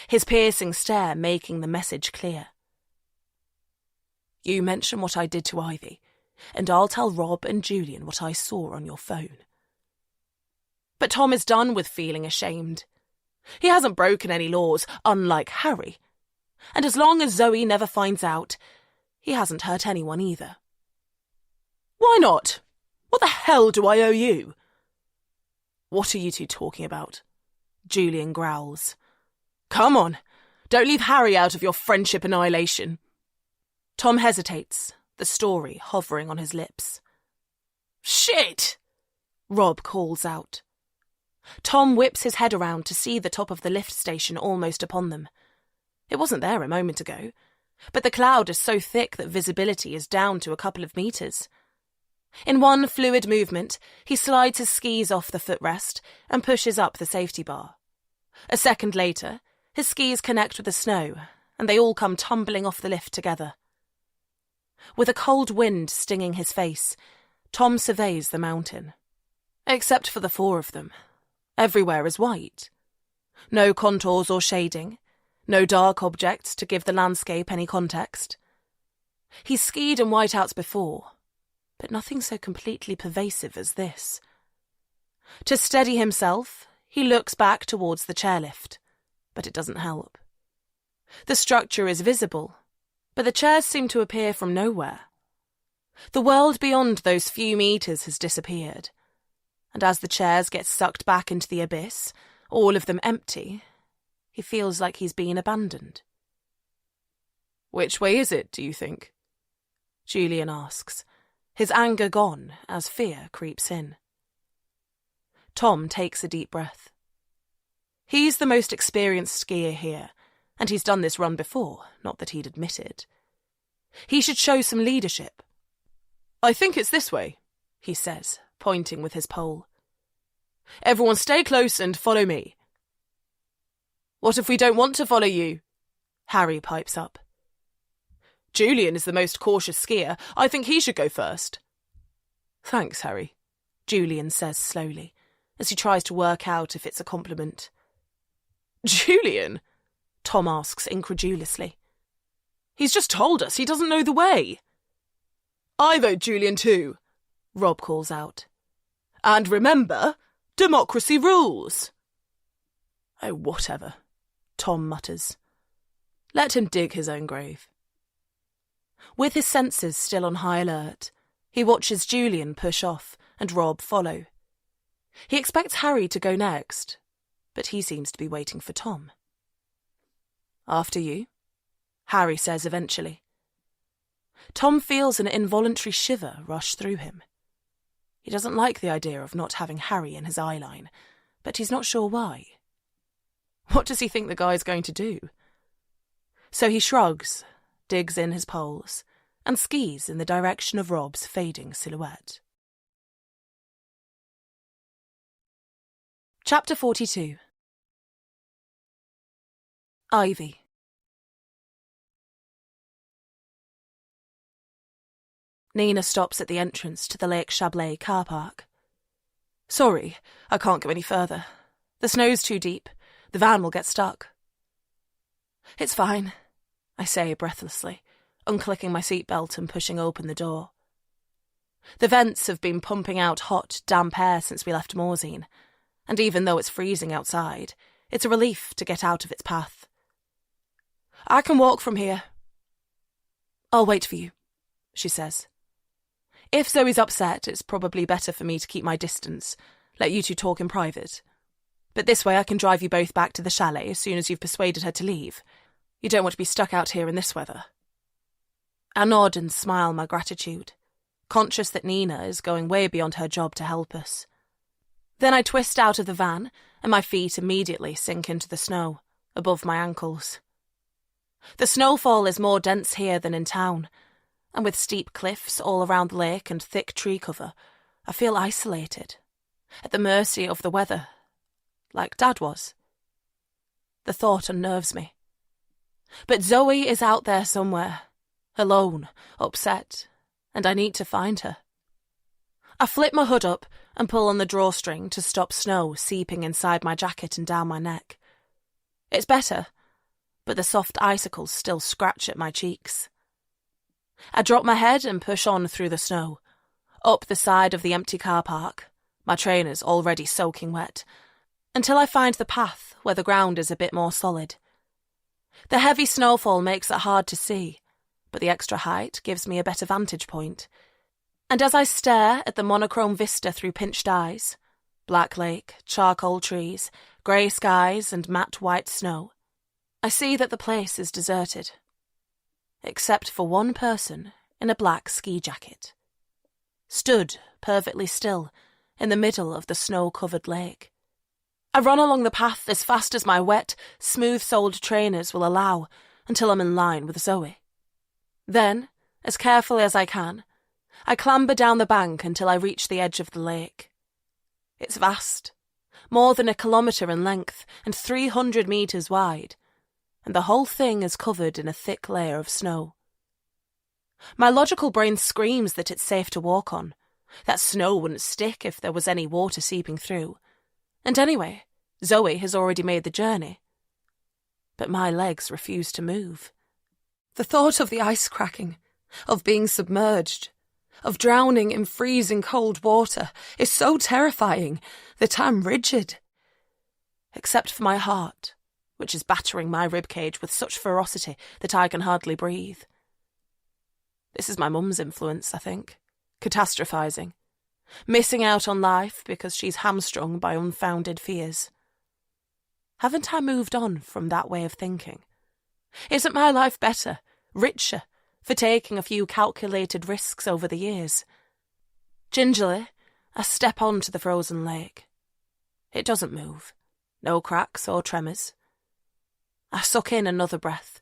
His piercing stare making the message clear. "You mention what I did to Ivy, and I'll tell Rob and Julian what I saw on your phone." But Tom is done with feeling ashamed. He hasn't broken any laws, unlike Harry. And as long as Zoe never finds out, he hasn't hurt anyone either. "Why not? What the hell do I owe you?" "What are you two talking about?" Julian growls. "Come on, don't leave Harry out of your friendship annihilation." Tom hesitates, the story hovering on his lips. "Shit!" Rob calls out. Tom whips his head around to see the top of the lift station almost upon them. It wasn't there a moment ago, but the cloud is so thick that visibility is down to a couple of meters. In one fluid movement, he slides his skis off the footrest and pushes up the safety bar. A second later, his skis connect with the snow, and they all come tumbling off the lift together. With a cold wind stinging his face, Tom surveys the mountain. Except for the four of them, everywhere is white. No contours or shading, no dark objects to give the landscape any context. He's skied in whiteouts before, but nothing so completely pervasive as this. To steady himself, he looks back towards the chairlift, but it doesn't help. The structure is visible, but the chairs seem to appear from nowhere. The world beyond those few meters has disappeared, and as the chairs get sucked back into the abyss, all of them empty, he feels like he's been abandoned. "Which way is it, do you think?" Julian asks, his anger gone as fear creeps in. Tom takes a deep breath. He's the most experienced skier here, and he's done this run before, not that he'd admit it. He should show some leadership. "I think it's this way," he says, pointing with his pole. "Everyone stay close and follow me." "What if we don't want to follow you?" Harry pipes up. "Julian is the most cautious skier. I think he should go first." "Thanks, Harry," Julian says slowly, as he tries to work out if it's a compliment. "Julian?" Tom asks incredulously. "He's just told us he doesn't know the way." "I vote Julian too," Rob calls out. "And remember, democracy rules." "Oh, whatever," Tom mutters. "Let him dig his own grave." With his senses still on high alert, he watches Julian push off and Rob follow. He expects Harry to go next, but he seems to be waiting for Tom. "After you," Harry says eventually. Tom feels an involuntary shiver rush through him. He doesn't like the idea of not having Harry in his eye line, but he's not sure why. What does he think the guy's going to do? So he shrugs, digs in his poles, and skis in the direction of Rob's fading silhouette. Chapter 42. Ivy. Nina stops at the entrance to the Lake Chablais car park. "Sorry, I can't go any further. The snow's too deep. The van will get stuck." "It's fine," I say breathlessly, unclicking my seatbelt and pushing open the door. The vents have been pumping out hot, damp air since we left Morzine, and even though it's freezing outside, it's a relief to get out of its path. "I can walk from here." "I'll wait for you," she says. "If Zoe's upset, it's probably better for me to keep my distance, let you two talk in private. But this way I can drive you both back to the chalet as soon as you've persuaded her to leave. You don't want to be stuck out here in this weather." I nod and smile my gratitude, conscious that Nina is going way beyond her job to help us. Then I twist out of the van, and my feet immediately sink into the snow, above my ankles. The snowfall is more dense here than in town, and with steep cliffs all around the lake and thick tree cover, I feel isolated, at the mercy of the weather, like Dad was. The thought unnerves me. But Zoe is out there somewhere, alone, upset, and I need to find her. I flip my hood up and pull on the drawstring to stop snow seeping inside my jacket and down my neck. It's better, but the soft icicles still scratch at my cheeks. I drop my head and push on through the snow, up the side of the empty car park, my trainers already soaking wet, until I find the path where the ground is a bit more solid. The heavy snowfall makes it hard to see, but the extra height gives me a better vantage point. And as I stare at the monochrome vista through pinched eyes, black lake, charcoal trees, grey skies and matte white snow, I see that the place is deserted, except for one person in a black ski jacket, stood perfectly still in the middle of the snow-covered lake. I run along the path as fast as my wet, smooth-soled trainers will allow until I'm in line with Zoe. Then, as carefully as I can, I clamber down the bank until I reach the edge of the lake. It's vast, more than 1 kilometre in length and 300 metres wide, and the whole thing is covered in a thick layer of snow. My logical brain screams that it's safe to walk on, that snow wouldn't stick if there was any water seeping through. And anyway, Zoe has already made the journey. But my legs refuse to move. The thought of the ice cracking, of being submerged, of drowning in freezing cold water is so terrifying that I'm rigid. Except for my heart, which is battering my ribcage with such ferocity that I can hardly breathe. This is my mum's influence, I think. Catastrophising. Missing out on life because she's hamstrung by unfounded fears. Haven't I moved on from that way of thinking? Isn't my life better, richer, for taking a few calculated risks over the years? Gingerly, I step onto the frozen lake. It doesn't move. No cracks or tremors. I suck in another breath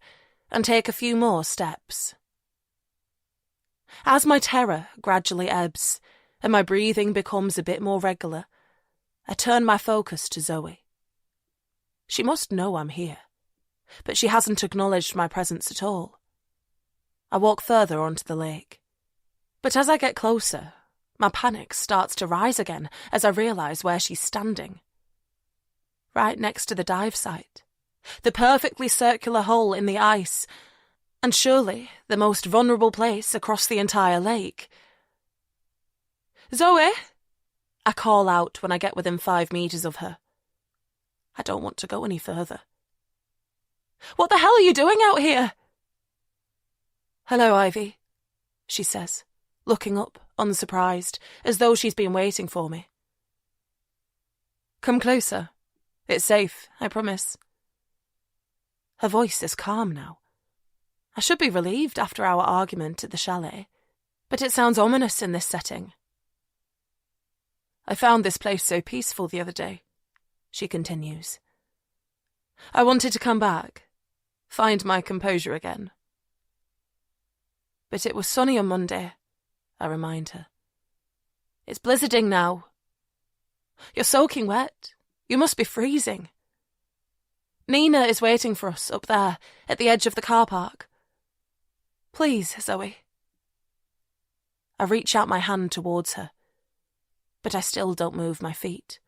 and take a few more steps. As my terror gradually ebbs and my breathing becomes a bit more regular, I turn my focus to Zoe. She must know I'm here, but she hasn't acknowledged my presence at all. I walk further onto the lake. But as I get closer, my panic starts to rise again as I realise where she's standing. Right next to the dive site, the perfectly circular hole in the ice, and surely the most vulnerable place across the entire lake. Zoe! I call out when I get within 5 metres of her. I don't want to go any further. What the hell are you doing out here? Hello, Ivy, she says, looking up, unsurprised, as though she's been waiting for me. Come closer. It's safe, I promise. Her voice is calm now. I should be relieved after our argument at the chalet, but it sounds ominous in this setting. I found this place so peaceful the other day, she continues. I wanted to come back, find my composure again. But it was sunny on Monday, I remind her. It's blizzarding now. You're soaking wet. You must be freezing. Nina is waiting for us up there, at the edge of the car park. Please, Zoe. I reach out my hand towards her, but I still don't move my feet.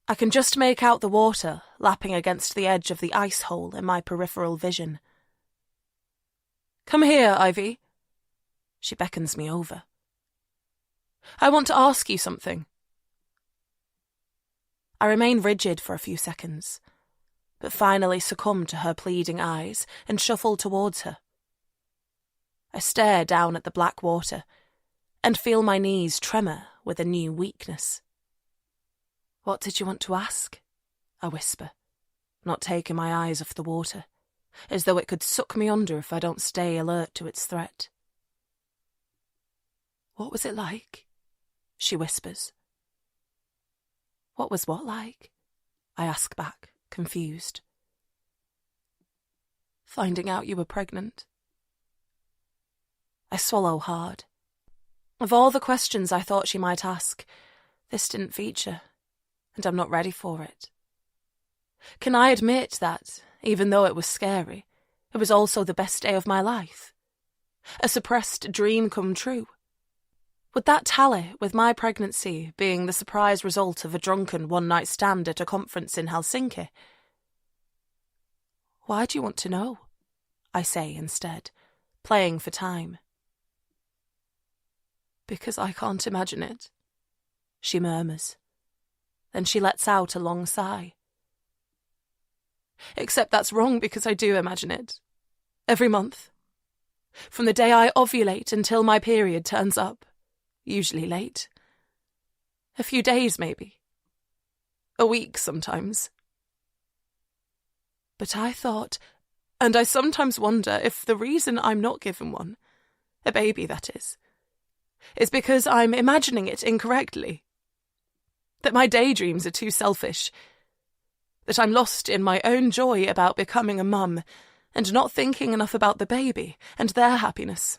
I can just make out the water lapping against the edge of the ice hole in my peripheral vision. Come here, Ivy. She beckons me over. I want to ask you something. I remain rigid for a few seconds, but finally succumb to her pleading eyes and shuffle towards her. I stare down at the black water and feel my knees tremor with a new weakness. What did you want to ask? I whisper, not taking my eyes off the water, as though it could suck me under if I don't stay alert to its threat. What was it like? She whispers. What was what like? I ask back, confused. Finding out you were pregnant. I swallow hard. Of all the questions I thought she might ask, this didn't feature, and I'm not ready for it. Can I admit that, even though it was scary, it was also the best day of my life? A suppressed dream come true, Would that tally with my pregnancy being the surprise result of a drunken one-night stand at a conference in Helsinki? Why do you want to know? I say instead, playing for time. Because I can't imagine it, she murmurs. Then she lets out a long sigh. Except that's wrong because I do imagine it. Every month. From the day I ovulate until my period turns up. Usually late. A few days, maybe. A week, sometimes. But I thought, and I sometimes wonder if the reason I'm not given one, a baby that is because I'm imagining it incorrectly. That my daydreams are too selfish. That I'm lost in my own joy about becoming a mum and not thinking enough about the baby and their happiness.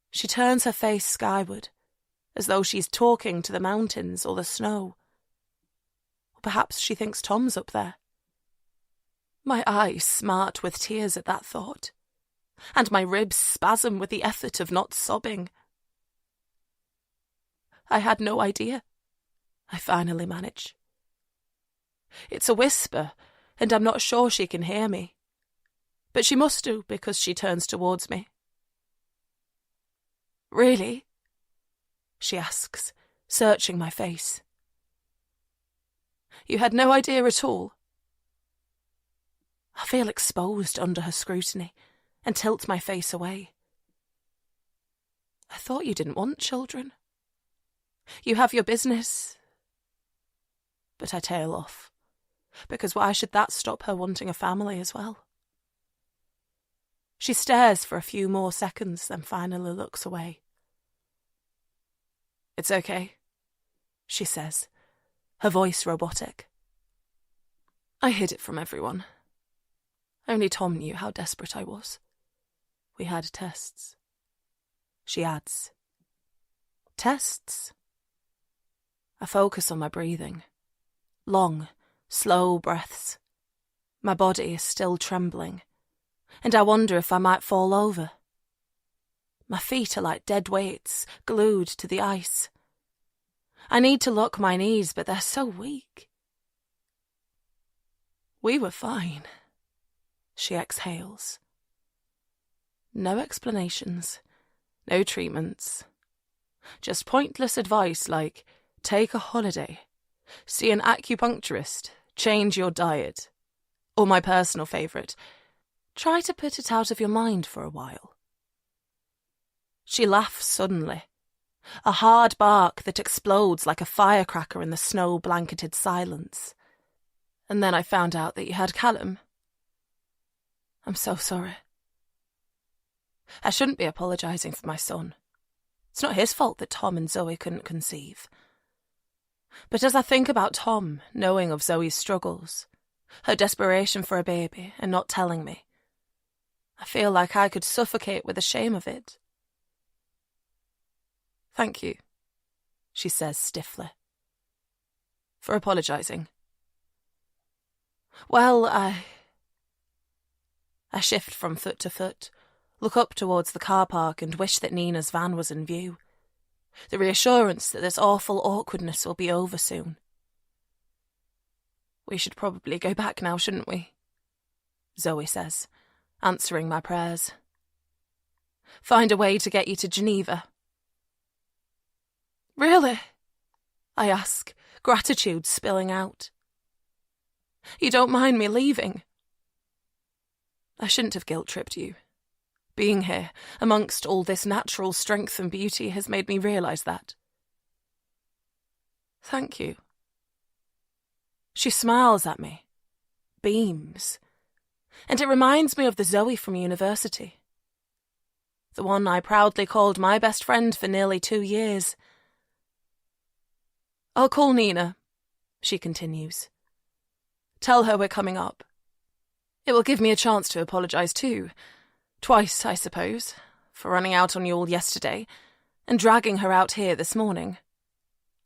She turns her face skyward, as though she's talking to the mountains or the snow. Or perhaps she thinks Tom's up there. My eyes smart with tears at that thought, and my ribs spasm with the effort of not sobbing. I had no idea, I finally manage. It's a whisper, and I'm not sure she can hear me. But she must do, because she turns towards me. Really? She asks, searching my face. You had no idea at all? I feel exposed under her scrutiny and tilt my face away. I thought you didn't want children. You have your business. But I tail off, because why should that stop her wanting a family as well? She stares for a few more seconds, then finally looks away. It's okay, she says, her voice robotic. I hid it from everyone. Only Tom knew how desperate I was. We had tests. She adds. Tests? I focus on my breathing. Long, slow breaths. My body is still trembling, and I wonder if I might fall over. My feet are like dead weights, glued to the ice. I need to lock my knees, but they're so weak. We were fine, she exhales. No explanations, no treatments. Just pointless advice like, take a holiday, see an acupuncturist, change your diet. Or my personal favourite, try to put it out of your mind for a while. She laughs suddenly, a hard bark that explodes like a firecracker in the snow-blanketed silence. And then I found out that you had Callum. I'm so sorry. I shouldn't be apologising for my son. It's not his fault that Tom and Zoe couldn't conceive. But as I think about Tom knowing of Zoe's struggles, her desperation for a baby and not telling me, I feel like I could suffocate with the shame of it. Thank you, she says stiffly. For apologising. Well, I shift from foot to foot, look up towards the car park and wish that Nina's van was in view. The reassurance that this awful awkwardness will be over soon. We should probably go back now, shouldn't we? Zoe says, answering my prayers. Find a way to get you to Geneva. Really? I ask, gratitude spilling out. You don't mind me leaving? I shouldn't have guilt-tripped you. Being here, amongst all this natural strength and beauty, has made me realise that. Thank you. She smiles at me, beams, and it reminds me of the Zoe from university. The one I proudly called my best friend for nearly 2 years. I'll call Nina, she continues. Tell her we're coming up. It will give me a chance to apologise too. Twice, I suppose, for running out on you all yesterday and dragging her out here this morning.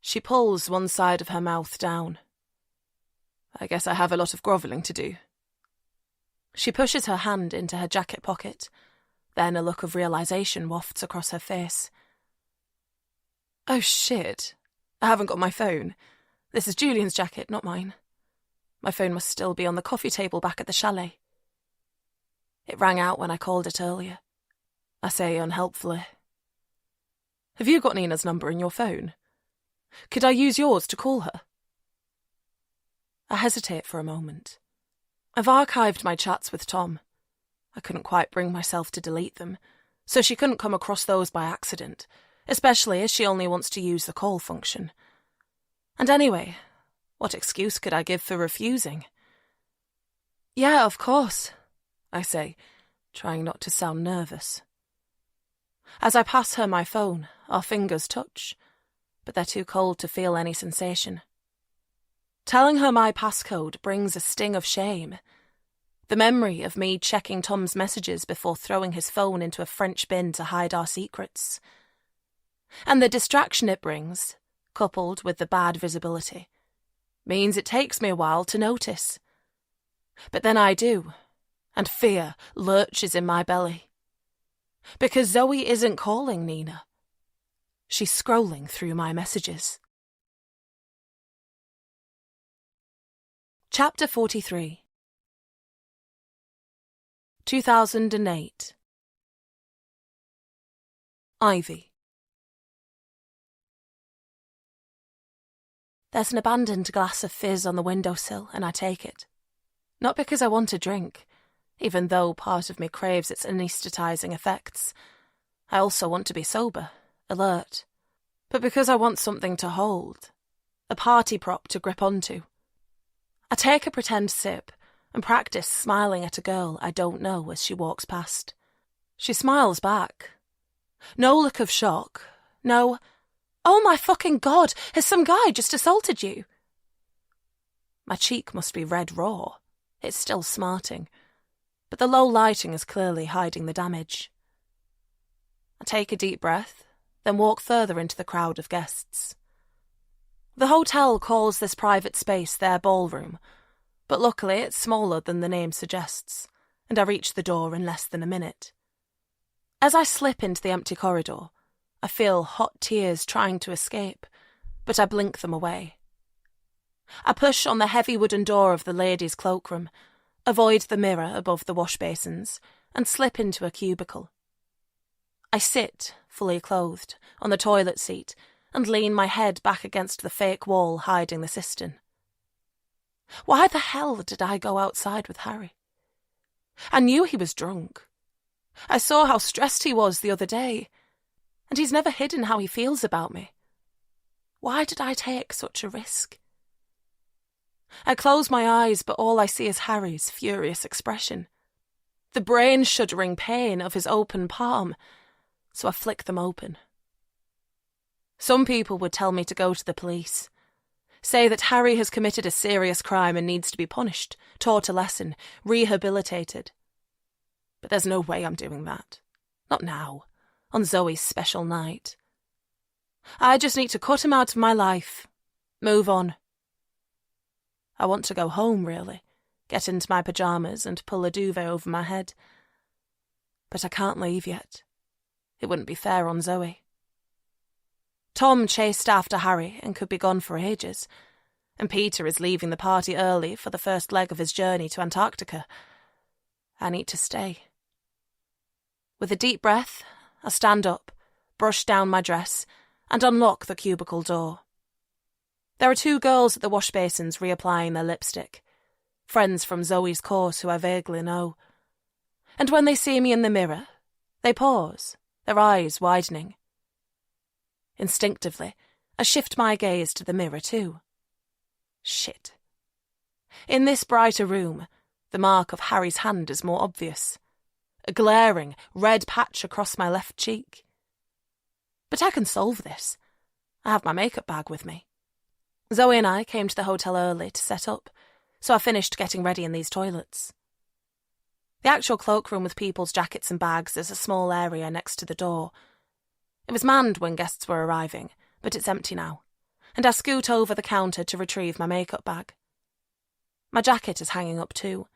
She pulls one side of her mouth down. I guess I have a lot of grovelling to do. She pushes her hand into her jacket pocket, then a look of realisation wafts across her face. Oh shit. I haven't got my phone. This is Julian's jacket, not mine. My phone must still be on the coffee table back at the chalet. It rang out when I called it earlier. I say unhelpfully. Have you got Nina's number in your phone? Could I use yours to call her? I hesitate for a moment. I've archived my chats with Tom. I couldn't quite bring myself to delete them, so she couldn't come across those by accident, especially as she only wants to use the call function. And anyway, what excuse could I give for refusing? Yeah, of course, I say, trying not to sound nervous. As I pass her my phone, our fingers touch, but they're too cold to feel any sensation. Telling her my passcode brings a sting of shame. The memory of me checking Tom's messages before throwing his phone into a French bin to hide our secrets. And the distraction it brings, coupled with the bad visibility, means it takes me a while to notice. But then I do, and fear lurches in my belly. Because Zoe isn't calling Nina. She's scrolling through my messages. Chapter 43 2008 Ivy. There's an abandoned glass of fizz on the windowsill, and I take it. Not because I want a drink, even though part of me craves its anaesthetising effects. I also want to be sober, alert, but because I want something to hold, a party prop to grip onto. I take a pretend sip and practice smiling at a girl I don't know as she walks past. She smiles back. No look of shock, no, "Oh my fucking God, has some guy just assaulted you?" My cheek must be red raw. It's still smarting, but the low lighting is clearly hiding the damage. I take a deep breath, then walk further into the crowd of guests. The hotel calls this private space their ballroom, but luckily it's smaller than the name suggests, and I reach the door in less than a minute. As I slip into the empty corridor, I feel hot tears trying to escape, but I blink them away. I push on the heavy wooden door of the ladies' cloakroom, avoid the mirror above the wash basins, and slip into a cubicle. I sit, fully clothed, on the toilet seat and lean my head back against the fake wall hiding the cistern. Why the hell did I go outside with Harry? I knew he was drunk. I saw how stressed he was the other day, and he's never hidden how he feels about me. Why did I take such a risk? I close my eyes, but all I see is Harry's furious expression, the brain-shuddering pain of his open palm, so I flick them open. Some people would tell me to go to the police, say that Harry has committed a serious crime and needs to be punished, taught a lesson, rehabilitated. But there's no way I'm doing that. Not now, on Zoe's special night. I just need to cut him out of my life, move on. I want to go home, really, get into my pyjamas and pull a duvet over my head. But I can't leave yet. It wouldn't be fair on Zoe. Tom chased after Harry and could be gone for ages, and Peter is leaving the party early for the first leg of his journey to Antarctica. I need to stay. With a deep breath, I stand up, brush down my dress, and unlock the cubicle door. There are two girls at the wash basins reapplying their lipstick, friends from Zoe's course who I vaguely know. And when they see me in the mirror, they pause, their eyes widening. Instinctively, I shift my gaze to the mirror too. Shit. In this brighter room, the mark of Harry's hand is more obvious. A glaring, red patch across my left cheek. But I can solve this. I have my makeup bag with me. Zoe and I came to the hotel early to set up, so I finished getting ready in these toilets. The actual cloakroom with people's jackets and bags is a small area next to the door. It was manned when guests were arriving, but it's empty now, and I scoot over the counter to retrieve my makeup bag. My jacket is hanging up too,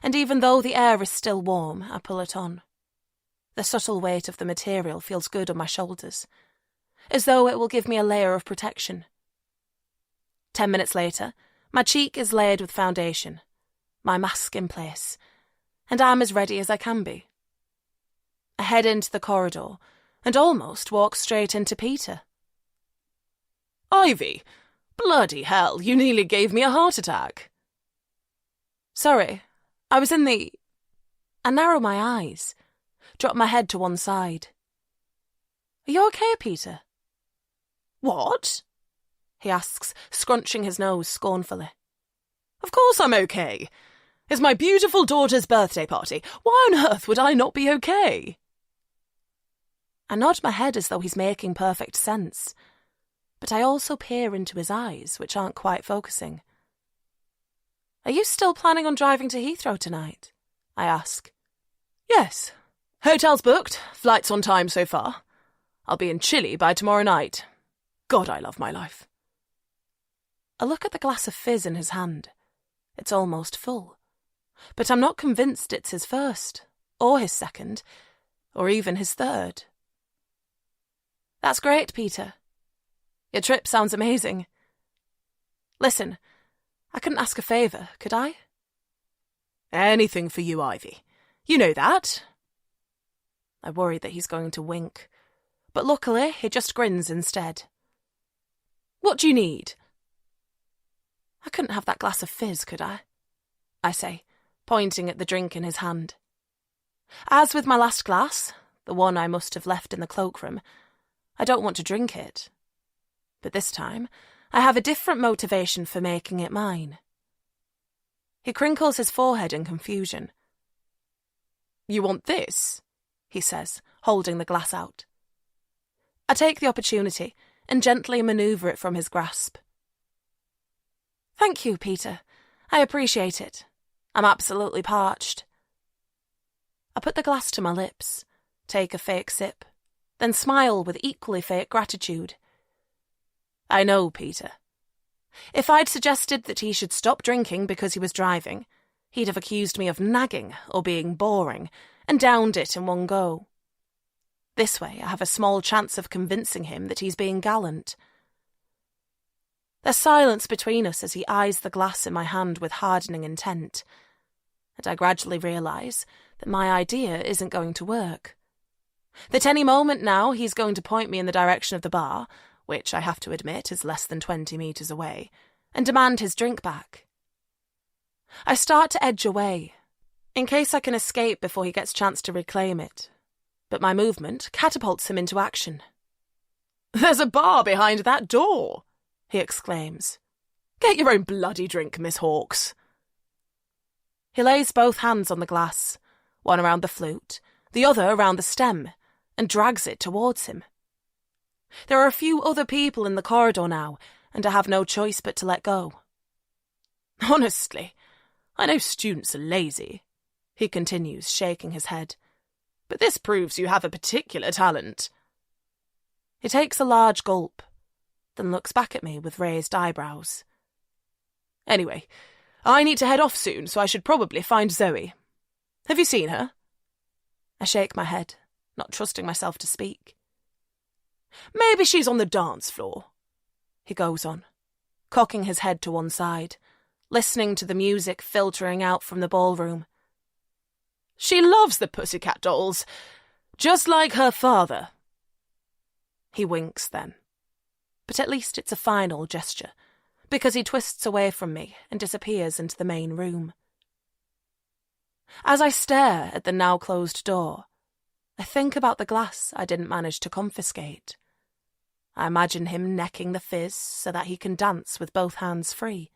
and even though the air is still warm, I pull it on. The subtle weight of the material feels good on my shoulders, as though it will give me a layer of protection. 10 minutes later, my cheek is layered with foundation, my mask in place, and I'm as ready as I can be. I head into the corridor and almost walk straight into Peter. Ivy, bloody hell, you nearly gave me a heart attack. Sorry, I was in the... I narrow my eyes, drop my head to one side. Are you okay, Peter? What? He asks, scrunching his nose scornfully. Of course I'm okay. It's my beautiful daughter's birthday party. Why on earth would I not be okay? I nod my head as though he's making perfect sense, but I also peer into his eyes, which aren't quite focusing. Are you still planning on driving to Heathrow tonight? I ask. Yes. Hotel's booked, flight's on time so far. I'll be in Chile by tomorrow night. God, I love my life. I look at the glass of fizz in his hand. It's almost full, but I'm not convinced it's his first, or his second, or even his third. That's great, Peter. Your trip sounds amazing. Listen, I couldn't ask a favour, could I? Anything for you, Ivy. You know that. I worry that he's going to wink, but luckily he just grins instead. What do you need? I couldn't have that glass of fizz, could I say, pointing at the drink in his hand. As with my last glass, the one I must have left in the cloakroom, I don't want to drink it. But this time, I have a different motivation for making it mine. He crinkles his forehead in confusion. You want this? He says, holding the glass out. I take the opportunity and gently manoeuvre it from his grasp. Thank you, Peter. I appreciate it. I'm absolutely parched. I put the glass to my lips, take a fake sip, then smile with equally fake gratitude. I know, Peter. If I'd suggested that he should stop drinking because he was driving, he'd have accused me of nagging or being boring and downed it in one go. This way I have a small chance of convincing him that he's being gallant. There's silence between us as he eyes the glass in my hand with hardening intent, and I gradually realise that my idea isn't going to work. That any moment now he's going to point me in the direction of the bar, which I have to admit is less than 20 metres away, and demand his drink back. I start to edge away, in case I can escape before he gets a chance to reclaim it, but my movement catapults him into action. There's a bar behind that door, he exclaims. Get your own bloody drink, Miss Hawkes. He lays both hands on the glass, one around the flute, the other around the stem, and drags it towards him. There are a few other people in the corridor now, and I have no choice but to let go. Honestly, I know students are lazy, he continues, shaking his head, but this proves you have a particular talent. He takes a large gulp, then looks back at me with raised eyebrows. Anyway, I need to head off soon, so I should probably find Zoe. Have you seen her? I shake my head, not trusting myself to speak. Maybe she's on the dance floor, he goes on, cocking his head to one side, listening to the music filtering out from the ballroom. She loves the Pussycat Dolls, just like her father. He winks then, but at least it's a final gesture, because he twists away from me and disappears into the main room. As I stare at the now closed door, I think about the glass I didn't manage to confiscate. I imagine him necking the fizz so that he can dance with both hands free.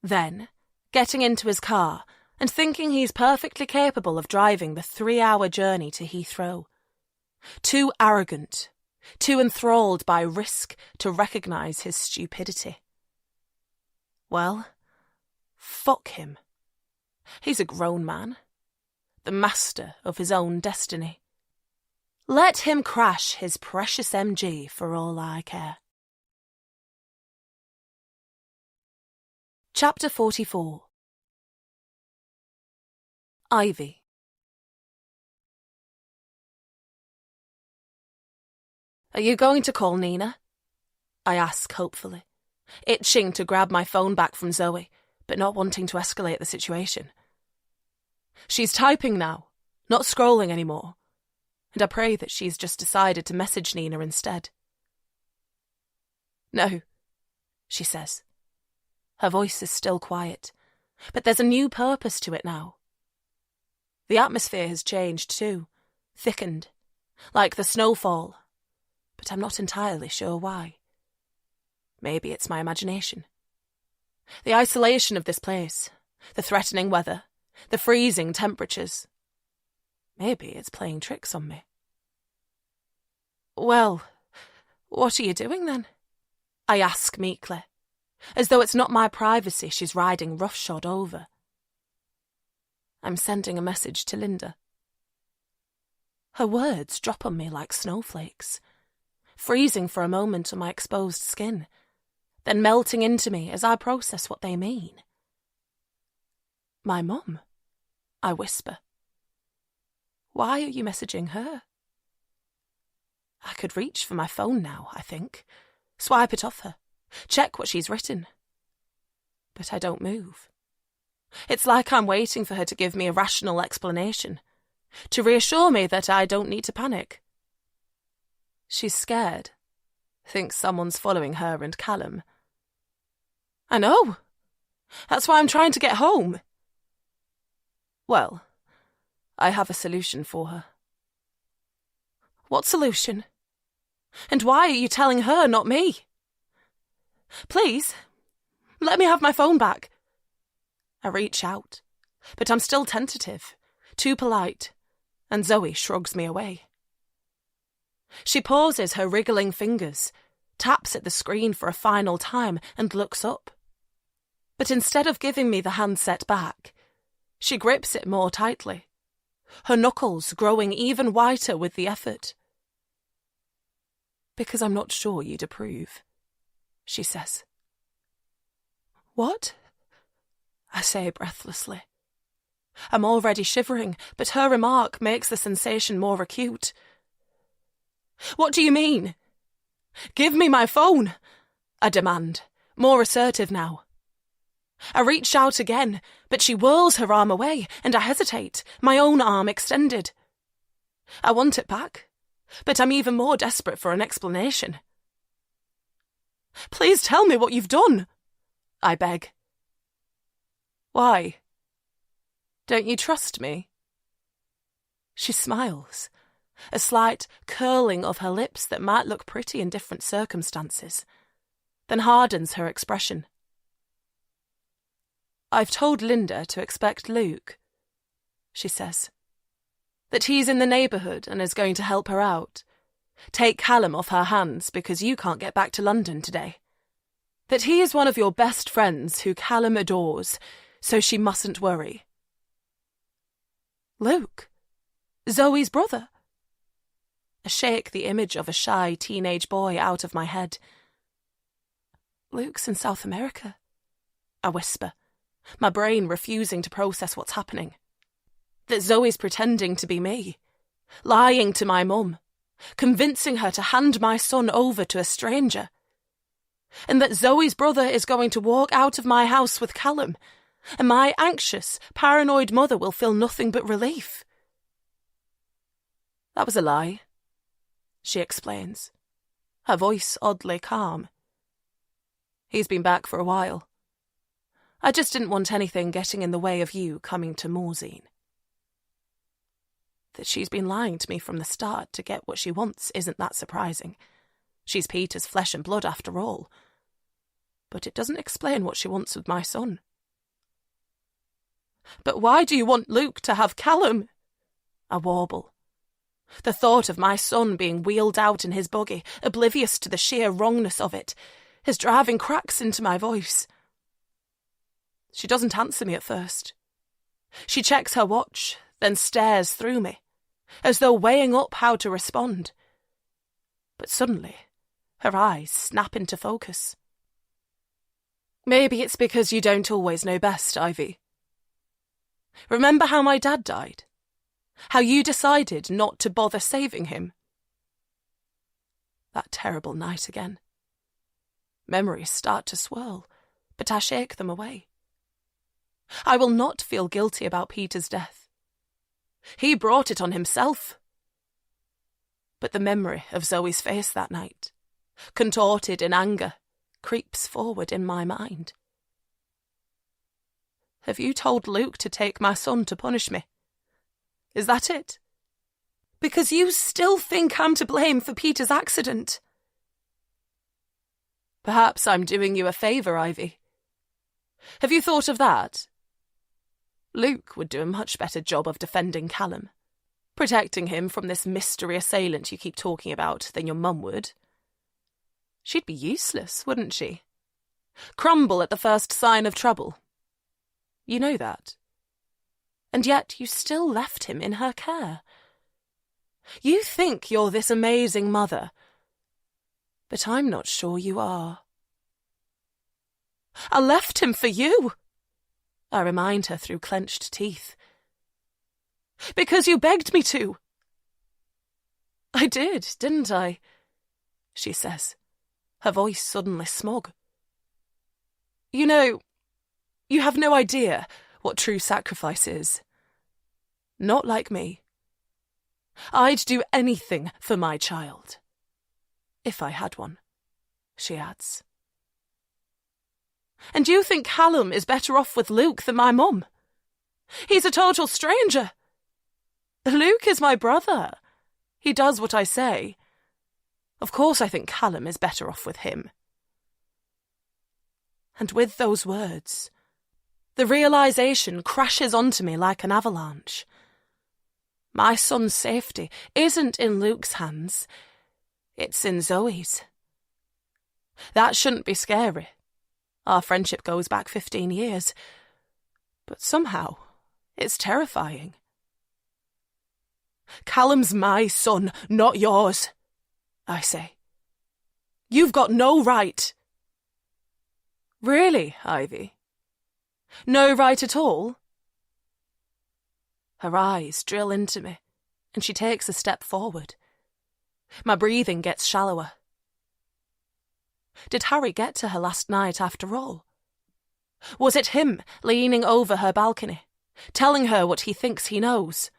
Then, getting into his car and thinking he's perfectly capable of driving the 3-hour journey to Heathrow. Too arrogant, too enthralled by risk to recognise his stupidity. Well, fuck him. He's a grown man, the master of his own destiny. Let him crash his precious MG for all I care. Chapter 44. Ivy. Are you going to call Nina? I ask hopefully, itching to grab my phone back from Zoe, but not wanting to escalate the situation. She's typing now, not scrolling anymore, and I pray that she's just decided to message Nina instead. No, she says. Her voice is still quiet, but there's a new purpose to it now. The atmosphere has changed too, thickened, like the snowfall, but I'm not entirely sure why. Maybe it's my imagination. The isolation of this place, the threatening weather, the freezing temperatures. Maybe it's playing tricks on me. Well, what are you doing then? I ask meekly, as though it's not my privacy she's riding roughshod over. I'm sending a message to Linda. Her words drop on me like snowflakes, freezing for a moment on my exposed skin, then melting into me as I process what they mean. My mum, I whisper. Why are you messaging her? I could reach for my phone now, I think, swipe it off her, check what she's written. But I don't move. It's like I'm waiting for her to give me a rational explanation, to reassure me that I don't need to panic. She's scared, thinks someone's following her and Callum. I know. That's why I'm trying to get home. Well, I have a solution for her. What solution? And why are you telling her, not me? Please, let me have my phone back. I reach out, but I'm still tentative, too polite, and Zoe shrugs me away. She pauses her wriggling fingers, taps at the screen for a final time, and looks up. But instead of giving me the handset back, she grips it more tightly, her knuckles growing even whiter with the effort. Because I'm not sure you'd approve, she says. What? I say breathlessly. I'm already shivering, but her remark makes the sensation more acute. What do you mean? Give me my phone, I demand, more assertive now. I reach out again, but she whirls her arm away, and I hesitate, my own arm extended. I want it back, but I'm even more desperate for an explanation. Please tell me what you've done, I beg. Why? Don't you trust me? She smiles, a slight curling of her lips that might look pretty in different circumstances, then hardens her expression. I've told Linda to expect Luke, she says. That he's in the neighbourhood and is going to help her out. Take Callum off her hands because you can't get back to London today. That he is one of your best friends who Callum adores, so she mustn't worry. Luke? Zoe's brother? I shake the image of a shy teenage boy out of my head. Luke's in South America, I whisper, my brain refusing to process what's happening. That Zoe's pretending to be me, lying to my mum, convincing her to hand my son over to a stranger. And that Zoe's brother is going to walk out of my house with Callum, and my anxious, paranoid mother will feel nothing but relief. That was a lie, she explains, her voice oddly calm. He's been back for a while. I just didn't want anything getting in the way of you coming to Morzine. That she's been lying to me from the start to get what she wants isn't that surprising. She's Peter's flesh and blood after all. But it doesn't explain what she wants with my son. But why do you want Luke to have Callum? I warble. The thought of my son being wheeled out in his buggy, oblivious to the sheer wrongness of it, is driving cracks into my voice. She doesn't answer me at first. She checks her watch, then stares through me, as though weighing up how to respond. But suddenly, her eyes snap into focus. Maybe it's because you don't always know best, Ivy. Remember how my dad died? How you decided not to bother saving him? That terrible night again. Memories start to swirl, but I shake them away. I will not feel guilty about Peter's death. He brought it on himself. But the memory of Zoe's face that night, contorted in anger, creeps forward in my mind. Have you told Luke to take my son to punish me? Is that it? Because you still think I'm to blame for Peter's accident. Perhaps I'm doing you a favour, Ivy. Have you thought of that? Luke would do a much better job of defending Callum, protecting him from this mystery assailant you keep talking about than your mum would. She'd be useless, wouldn't she? Crumble at the first sign of trouble. You know that. And yet you still left him in her care. You think you're this amazing mother, but I'm not sure you are. I left him for you, I remind her through clenched teeth. Because you begged me to. I did, didn't I? She says, her voice suddenly smug. You know, you have no idea what true sacrifice is. Not like me. I'd do anything for my child. If I had one, she adds. And you think Callum is better off with Luke than my mum? He's a total stranger. Luke is my brother. He does what I say. Of course I think Callum is better off with him. And with those words, the realisation crashes onto me like an avalanche. My son's safety isn't in Luke's hands. It's in Zoe's. That shouldn't be scary. Our friendship goes back 15 years. But somehow, it's terrifying. Callum's my son, not yours, I say. You've got no right. Really, Ivy? No right at all? Her eyes drill into me, and she takes a step forward. My breathing gets shallower. Did Harry get to her last night after all? Was it him leaning over her balcony, telling her what he thinks he knows?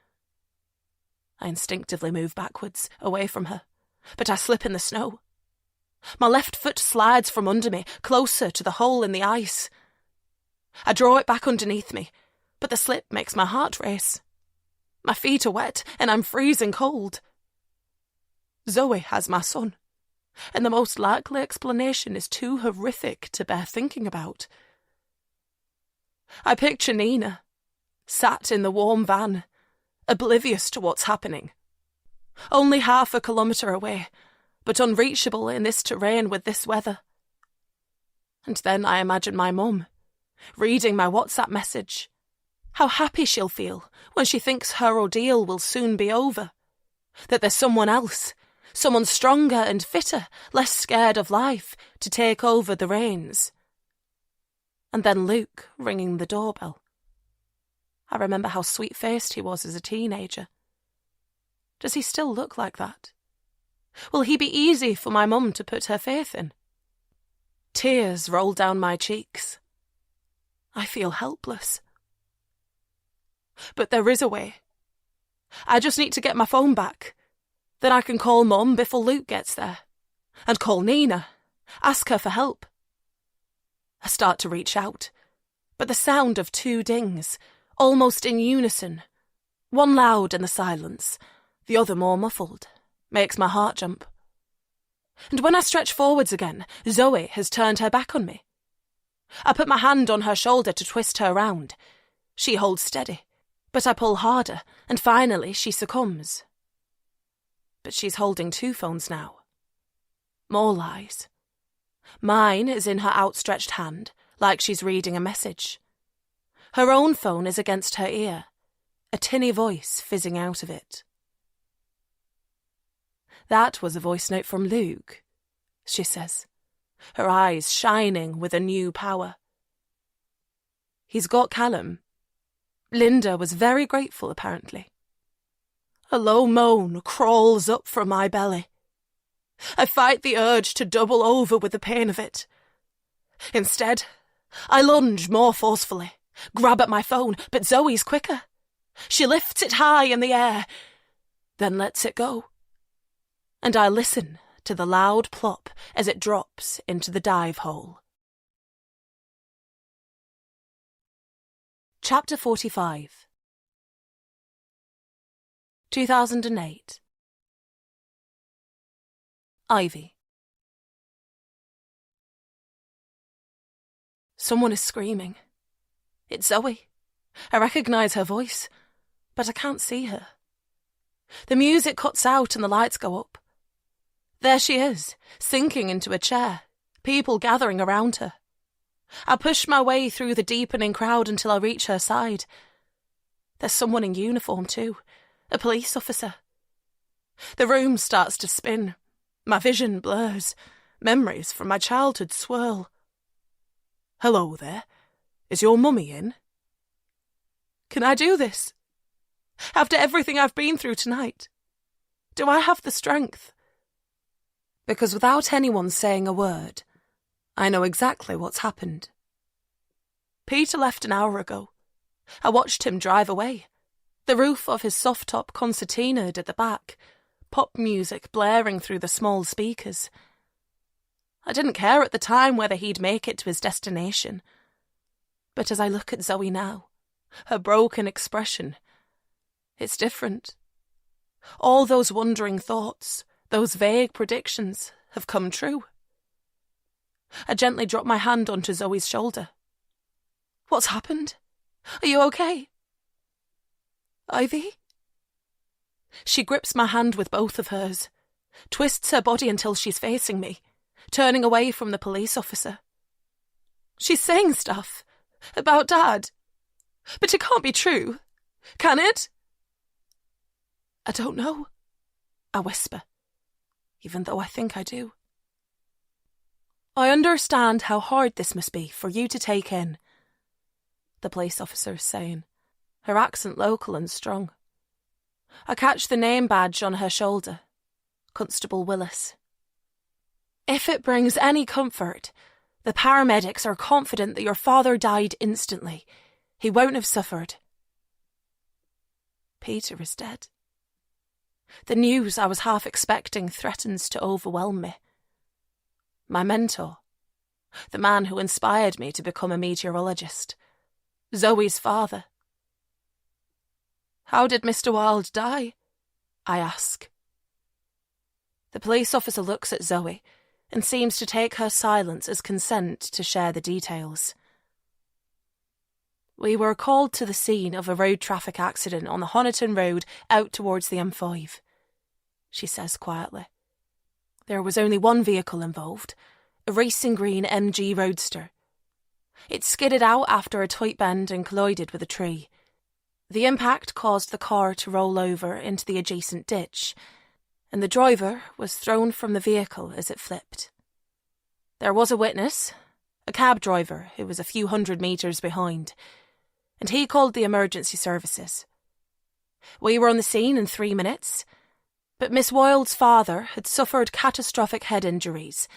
I instinctively move backwards, away from her, but I slip in the snow. My left foot slides from under me, closer to the hole in the ice. I draw it back underneath me, but the slip makes my heart race. My feet are wet, and I'm freezing cold. Zoe has my son, and the most likely explanation is too horrific to bear thinking about. I picture Nina, sat in the warm van, oblivious to what's happening. Only half a kilometre away, but unreachable in this terrain with this weather. And then I imagine my mum, reading my WhatsApp message. How happy she'll feel when she thinks her ordeal will soon be over. That there's someone else, someone stronger and fitter, less scared of life, to take over the reins. And then Luke ringing the doorbell. I remember how sweet-faced he was as a teenager. Does he still look like that? Will he be easy for my mum to put her faith in? Tears roll down my cheeks. I feel helpless. But there is a way. I just need to get my phone back. Then I can call Mum before Luke gets there. And call Nina. Ask her for help. I start to reach out. But the sound of 2 dings, almost in unison, one loud in the silence, the other more muffled, makes my heart jump. And when I stretch forwards again, Zoe has turned her back on me. I put my hand on her shoulder to twist her round. She holds steady, but I pull harder, and finally she succumbs. But she's holding 2 phones now. More lies. Mine is in her outstretched hand, like she's reading a message. Her own phone is against her ear, a tinny voice fizzing out of it. That was a voice note from Luke, she says, her eyes shining with a new power. He's got Callum. Linda was very grateful, apparently. A low moan crawls up from my belly. I fight the urge to double over with the pain of it. Instead, I lunge more forcefully, grab at my phone, but Zoe's quicker. She lifts it high in the air, then lets it go. And I listen to the loud plop as it drops into the dive hole. Chapter 45 2008 Ivy. Someone is screaming. It's Zoe. I recognise her voice, but I can't see her. The music cuts out and the lights go up. There she is, sinking into a chair, people gathering around her. I push my way through the deepening crowd until I reach her side. There's someone in uniform too, a police officer. The room starts to spin. My vision blurs. Memories from my childhood swirl. Hello there. Is your mummy in? Can I do this? After everything I've been through tonight? Do I have the strength? Because without anyone saying a word, I know exactly what's happened. Peter left an hour ago. I watched him drive away. The roof of his soft-top concertinaed at the back, pop music blaring through the small speakers. I didn't care at the time whether he'd make it to his destination. But as I look at Zoe now, her broken expression, it's different. All those wondering thoughts, those vague predictions, have come true. I gently drop my hand onto Zoe's shoulder. What's happened? Are you okay? Ivy? She grips my hand with both of hers, twists her body until she's facing me, turning away from the police officer. She's saying stuff about Dad. But it can't be true, can it? I don't know, I whisper, even though I think I do. I understand how hard this must be for you to take in, the police officer is saying, her accent local and strong. I catch the name badge on her shoulder, Constable Willis. If it brings any comfort, the paramedics are confident that your father died instantly. He won't have suffered. Peter is dead. The news I was half expecting threatens to overwhelm me. My mentor, the man who inspired me to become a meteorologist, Zoe's father. How did Mr. Wilde die? I ask. The police officer looks at Zoe and seems to take her silence as consent to share the details. We were called to the scene of a road traffic accident on the Honiton Road out towards the M5, she says quietly. There was only one vehicle involved, a racing green MG Roadster. It skidded out after a tight bend and collided with a tree. The impact caused the car to roll over into the adjacent ditch, and the driver was thrown from the vehicle as it flipped. There was a witness, a cab driver who was a few hundred metres behind, and he called the emergency services. We were on the scene in 3 minutes, but Miss Wilde's father had suffered catastrophic head injuries,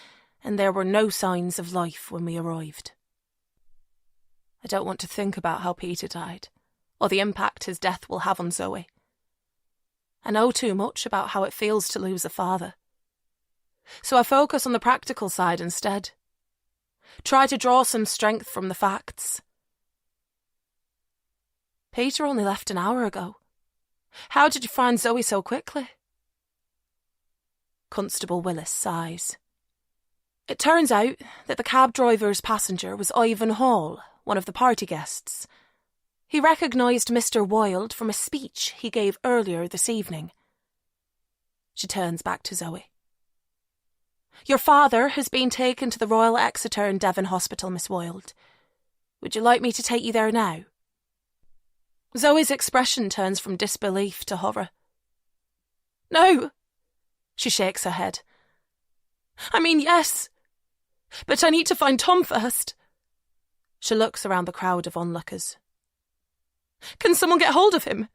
and there were no signs of life when we arrived. I don't want to think about how Peter died, or the impact his death will have on Zoe. I know too much about how it feels to lose a father. So I focus on the practical side instead. Try to draw some strength from the facts. Peter only left an hour ago. How did you find Zoe so quickly? Constable Willis sighs. It turns out that the cab driver's passenger was Ivan Hall, one of the party guests. He recognised Mr. Wilde from a speech he gave earlier this evening. She turns back to Zoe. Your father has been taken to the Royal Exeter and Devon Hospital, Miss Wilde. Would you like me to take you there now? Zoe's expression turns from disbelief to horror. No, she shakes her head. I mean, yes, but I need to find Tom first. She looks around the crowd of onlookers. Can someone get hold of him?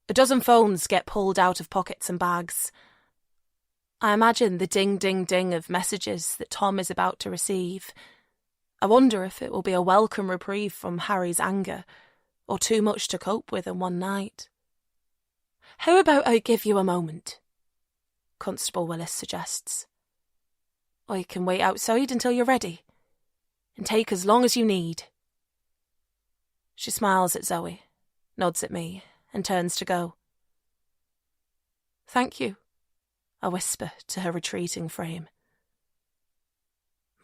A dozen phones get pulled out of pockets and bags. I imagine the ding-ding-ding of messages that Tom is about to receive. I wonder if it will be a welcome reprieve from Harry's anger, or too much to cope with in one night. "How about I give you a moment?" Constable Willis suggests. "I can wait outside until you're ready, and take as long as you need." She smiles at Zoe, nods at me, and turns to go. "Thank you," I whisper to her retreating frame.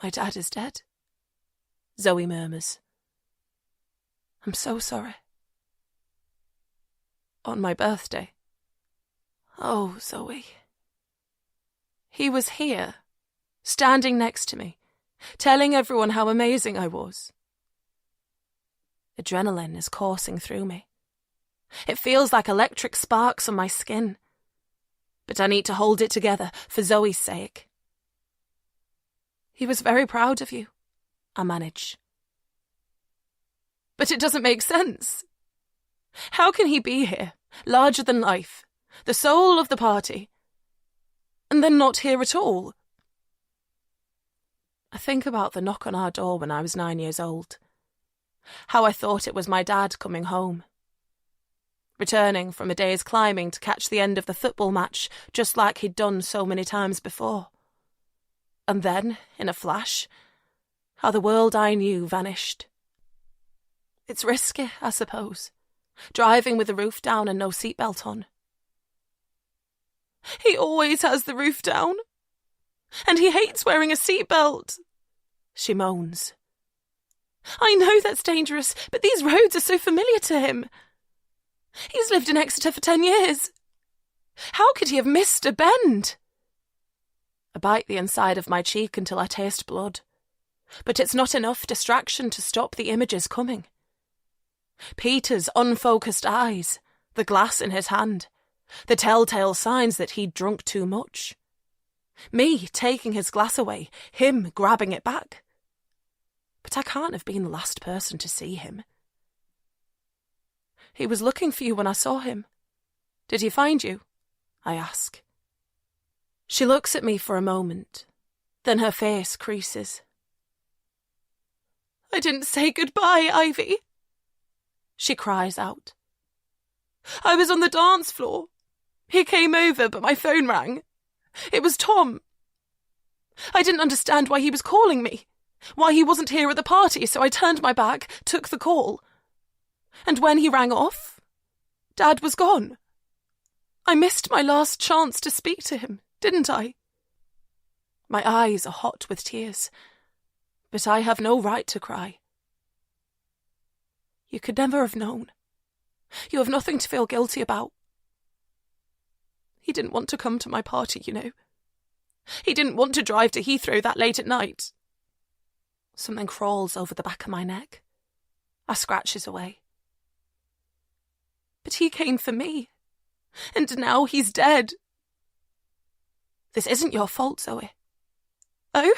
"My dad is dead," Zoe murmurs. "I'm so sorry." "On my birthday." "Oh, Zoe." "He was here, standing next to me, telling everyone how amazing I was." Adrenaline is coursing through me. It feels like electric sparks on my skin. But I need to hold it together for Zoe's sake. "He was very proud of you," I manage. "But it doesn't make sense. How can he be here, larger than life, the soul of the party, and then not here at all?" I think about the knock on our door when I was 9 years old. How I thought it was my dad coming home. Returning from a day's climbing to catch the end of the football match, just like he'd done so many times before. And then, in a flash, how the world I knew vanished. It's risky, I suppose, driving with the roof down and no seatbelt on. "He always has the roof down, and he hates wearing a seatbelt," she moans. "I know that's dangerous, but these roads are so familiar to him. He's lived in Exeter for 10 years. How could he have missed a bend?" I bite the inside of my cheek until I taste blood, but it's not enough distraction to stop the images coming. Peter's unfocused eyes, the glass in his hand, the telltale signs that he'd drunk too much. Me taking his glass away, him grabbing it back. But I can't have been the last person to see him. "He was looking for you when I saw him. Did he find you?" I ask. She looks at me for a moment, then her face creases. "I didn't say goodbye, Ivy," she cries out. "I was on the dance floor. He came over, but my phone rang. It was Tom. I didn't understand why he was calling me, why he wasn't here at the party, so I turned my back, took the call. And when he rang off, Dad was gone. I missed my last chance to speak to him, didn't I?" My eyes are hot with tears, but I have no right to cry. "You could never have known. You have nothing to feel guilty about. He didn't want to come to my party, you know. He didn't want to drive to Heathrow that late at night." Something crawls over the back of my neck. I scratch it away. "But he came for me, and now he's dead." "This isn't your fault, Zoe." "Oh?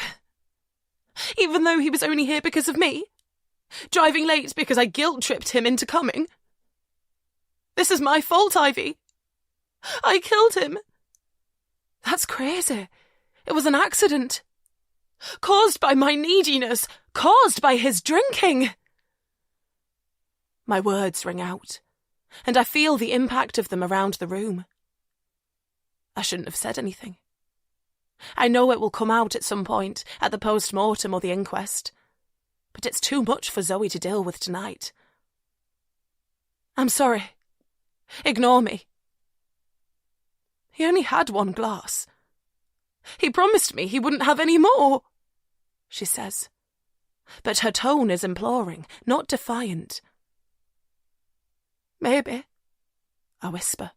Even though he was only here because of me? Driving late because I guilt-tripped him into coming? This is my fault, Ivy. I killed him." "That's crazy. It was an accident. Caused by my neediness. Caused by his drinking." My words ring out, and I feel the impact of them around the room. I shouldn't have said anything. I know it will come out at some point, at the post-mortem or the inquest, but it's too much for Zoe to deal with tonight. "I'm sorry. Ignore me." "He only had one glass. He promised me he wouldn't have any more," she says. But her tone is imploring, not defiant. "Maybe," I whisper.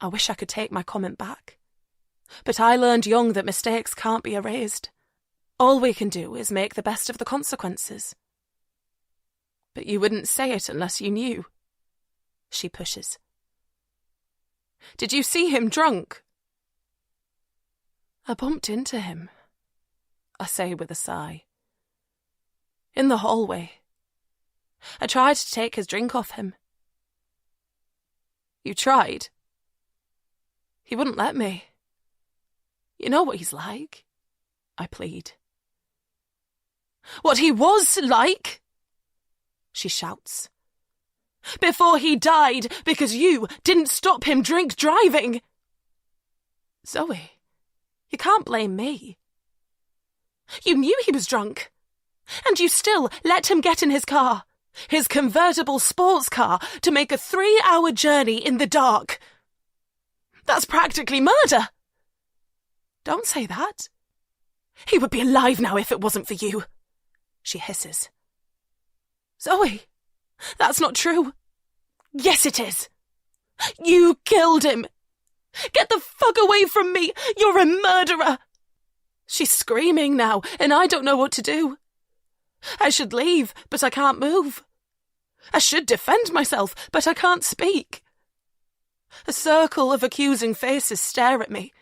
I wish I could take my comment back. But I learned young that mistakes can't be erased. All we can do is make the best of the consequences. "But you wouldn't say it unless you knew," she pushes. "Did you see him drunk?" "I bumped into him," I say with a sigh. "In the hallway. I tried to take his drink off him." "You tried?" "He wouldn't let me. You know what he's like, I plead. What he was like, she shouts. Before he died because you didn't stop him drink driving. Zoe, you can't blame me. You knew he was drunk, and you still let him get in his car, his convertible sports car, to make a 3-hour journey in the dark. That's practically murder. Don't say that. He would be alive now if it wasn't for you, she hisses. Zoe, that's not true. Yes, it is. You killed him. Get the fuck away from me. You're a murderer. She's screaming now, and I don't know what to do. I should leave, but I can't move. I should defend myself, but I can't speak. A circle of accusing faces stare at me.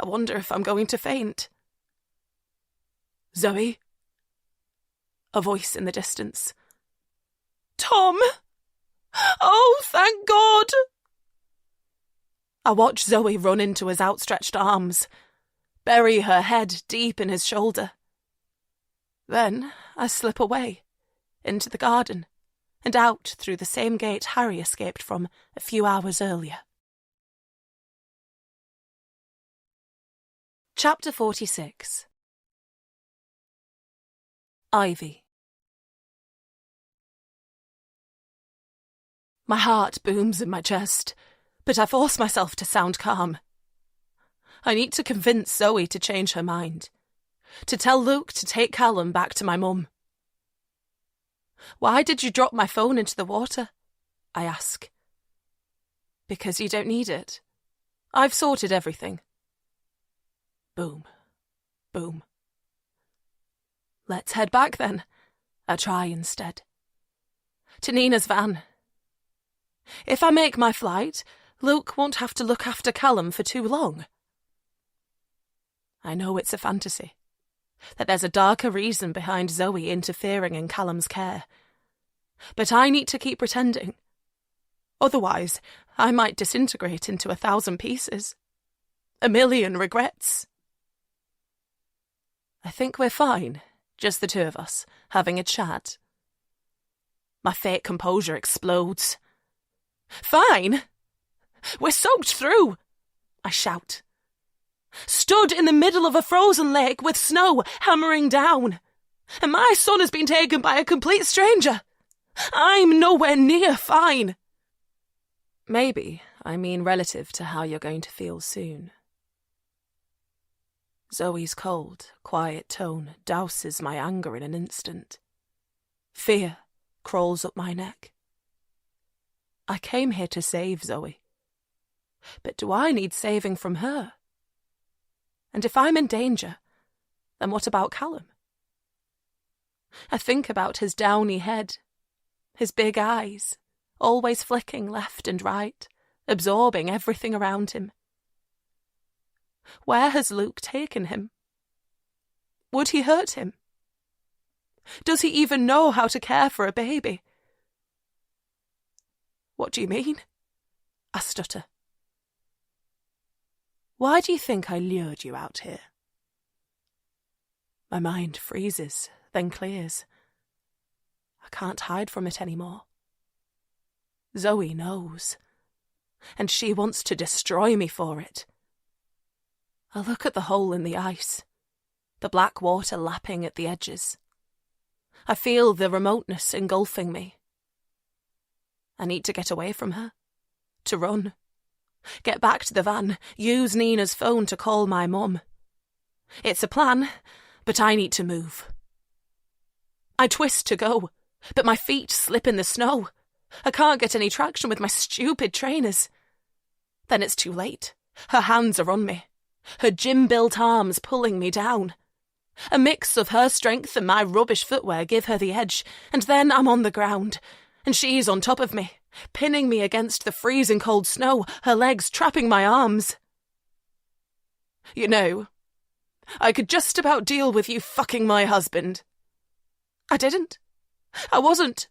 I wonder if I'm going to faint. Zoe? A voice in the distance. Tom! Oh, thank God! I watch Zoe run into his outstretched arms, bury her head deep in his shoulder. Then I slip away, into the garden, and out through the same gate Harry escaped from a few hours earlier. Chapter 46. Ivy. My heart booms in my chest, but I force myself to sound calm. I need to convince Zoe to change her mind, to tell Luke to take Callum back to my mum. Why did you drop my phone into the water? I ask. Because you don't need it. I've sorted everything. Boom. Boom. Let's head back then, I try instead. To Nina's van. If I make my flight, Luke won't have to look after Callum for too long. I know it's a fantasy, that there's a darker reason behind Zoe interfering in Callum's care. But I need to keep pretending. Otherwise, I might disintegrate into 1,000 pieces. 1,000,000 regrets. I think we're fine, just the two of us, having a chat. My fake composure explodes. Fine? We're soaked through, I shout. Stood in the middle of a frozen lake with snow hammering down, and my son has been taken by a complete stranger. I'm nowhere near fine. Maybe I mean relative to how you're going to feel soon. Zoe's cold, quiet tone douses my anger in an instant. Fear crawls up my neck. I came here to save Zoe. But do I need saving from her? And if I'm in danger, then what about Callum? I think about his downy head, his big eyes, always flicking left and right, absorbing everything around him. Where has Luke taken him? Would he hurt him? Does he even know how to care for a baby? What do you mean? I stutter. Why do you think I lured you out here? My mind freezes, then clears. I can't hide from it anymore. Zoe knows, and she wants to destroy me for it. I look at the hole in the ice, the black water lapping at the edges. I feel the remoteness engulfing me. I need to get away from her, to run. Get back to the van, use Nina's phone to call my mum. It's a plan, but I need to move. I twist to go, but my feet slip in the snow. I can't get any traction with my stupid trainers. Then it's too late. Her hands are on me, her gym-built arms pulling me down. A mix of her strength and my rubbish footwear give her the edge, and then I'm on the ground, and she's on top of me, pinning me against the freezing cold snow, her legs trapping my arms. You know, I could just about deal with you fucking my husband. I didn't. I wasn't.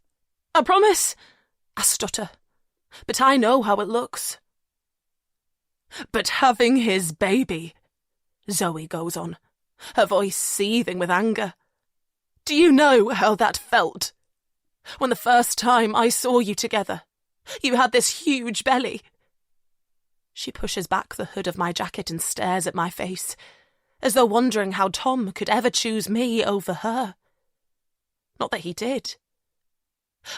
I promise. I stutter, but I know how it looks. But having his baby, Zoe goes on, her voice seething with anger. Do you know how that felt? When the first time I saw you together, you had this huge belly. She pushes back the hood of my jacket and stares at my face, as though wondering how Tom could ever choose me over her. Not that he did.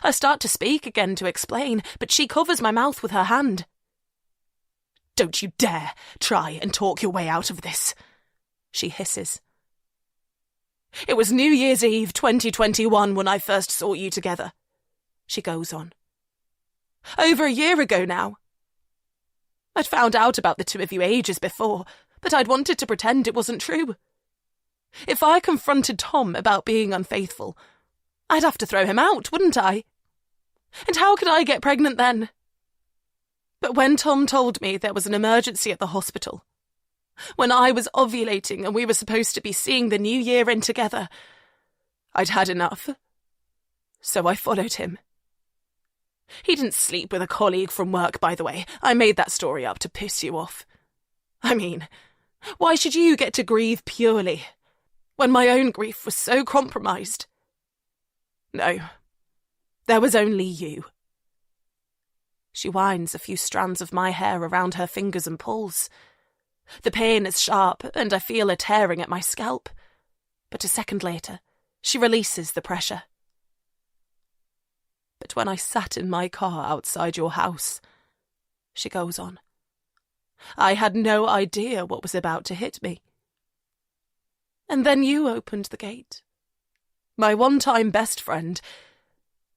I start to speak again to explain, but she covers my mouth with her hand. Don't you dare try and talk your way out of this, she hisses. It was New Year's Eve 2021 when I first saw you together, she goes on. Over a year ago now. I'd found out about the two of you ages before, but I'd wanted to pretend it wasn't true. If I confronted Tom about being unfaithful, I'd have to throw him out, wouldn't I? And how could I get pregnant then? But when Tom told me there was an emergency at the hospital, when I was ovulating and we were supposed to be seeing the new year in together, I'd had enough. So I followed him. He didn't sleep with a colleague from work, by the way. I made that story up to piss you off. I mean, why should you get to grieve purely, when my own grief was so compromised? No, there was only you. She winds a few strands of my hair around her fingers and pulls. The pain is sharp, and I feel a tearing at my scalp. But a second later, she releases the pressure. But when I sat in my car outside your house, she goes on, I had no idea what was about to hit me. And then you opened the gate, my one-time best friend,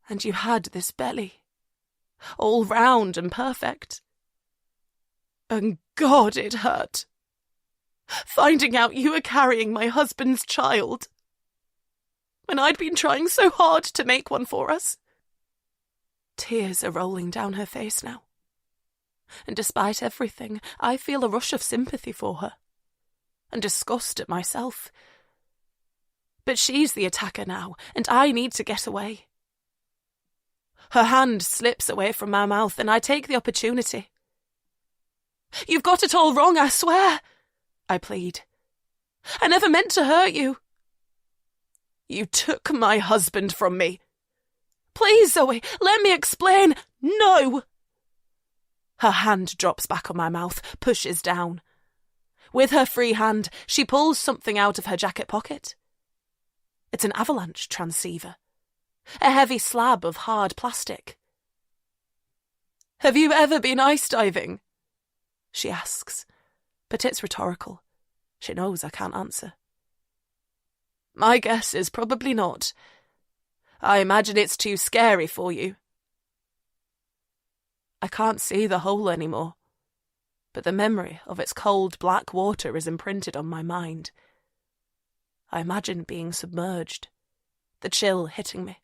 and you had this belly, all round and perfect. And God, it hurt. Finding out you were carrying my husband's child, when I'd been trying so hard to make one for us. Tears are rolling down her face now. And despite everything, I feel a rush of sympathy for her, and disgust at myself. But she's the attacker now, and I need to get away. Her hand slips away from my mouth, and I take the opportunity. You've got it all wrong, I swear, I plead. I never meant to hurt you. You took my husband from me. Please, Zoe, let me explain. No! Her hand drops back on my mouth, pushes down. With her free hand, she pulls something out of her jacket pocket. It's an avalanche transceiver, a heavy slab of hard plastic. Have you ever been ice diving? She asks, but it's rhetorical. She knows I can't answer. My guess is probably not. I imagine it's too scary for you. I can't see the hole anymore, but the memory of its cold black water is imprinted on my mind. I imagine being submerged, the chill hitting me,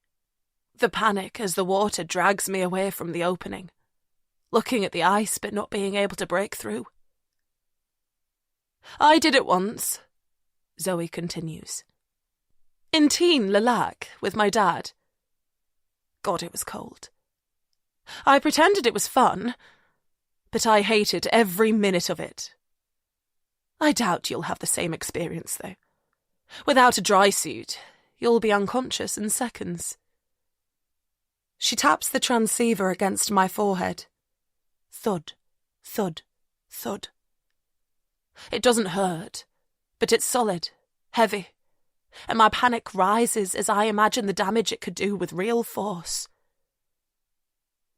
the panic as the water drags me away from the opening, looking at the ice but not being able to break through. I did it once, Zoe continues. In Teen Lilac, with my dad. God, it was cold. I pretended it was fun, but I hated every minute of it. I doubt you'll have the same experience, though. Without a dry suit, you'll be unconscious in seconds. She taps the transceiver against my forehead. Thud, thud, thud. It doesn't hurt, but it's solid, heavy, and my panic rises as I imagine the damage it could do with real force.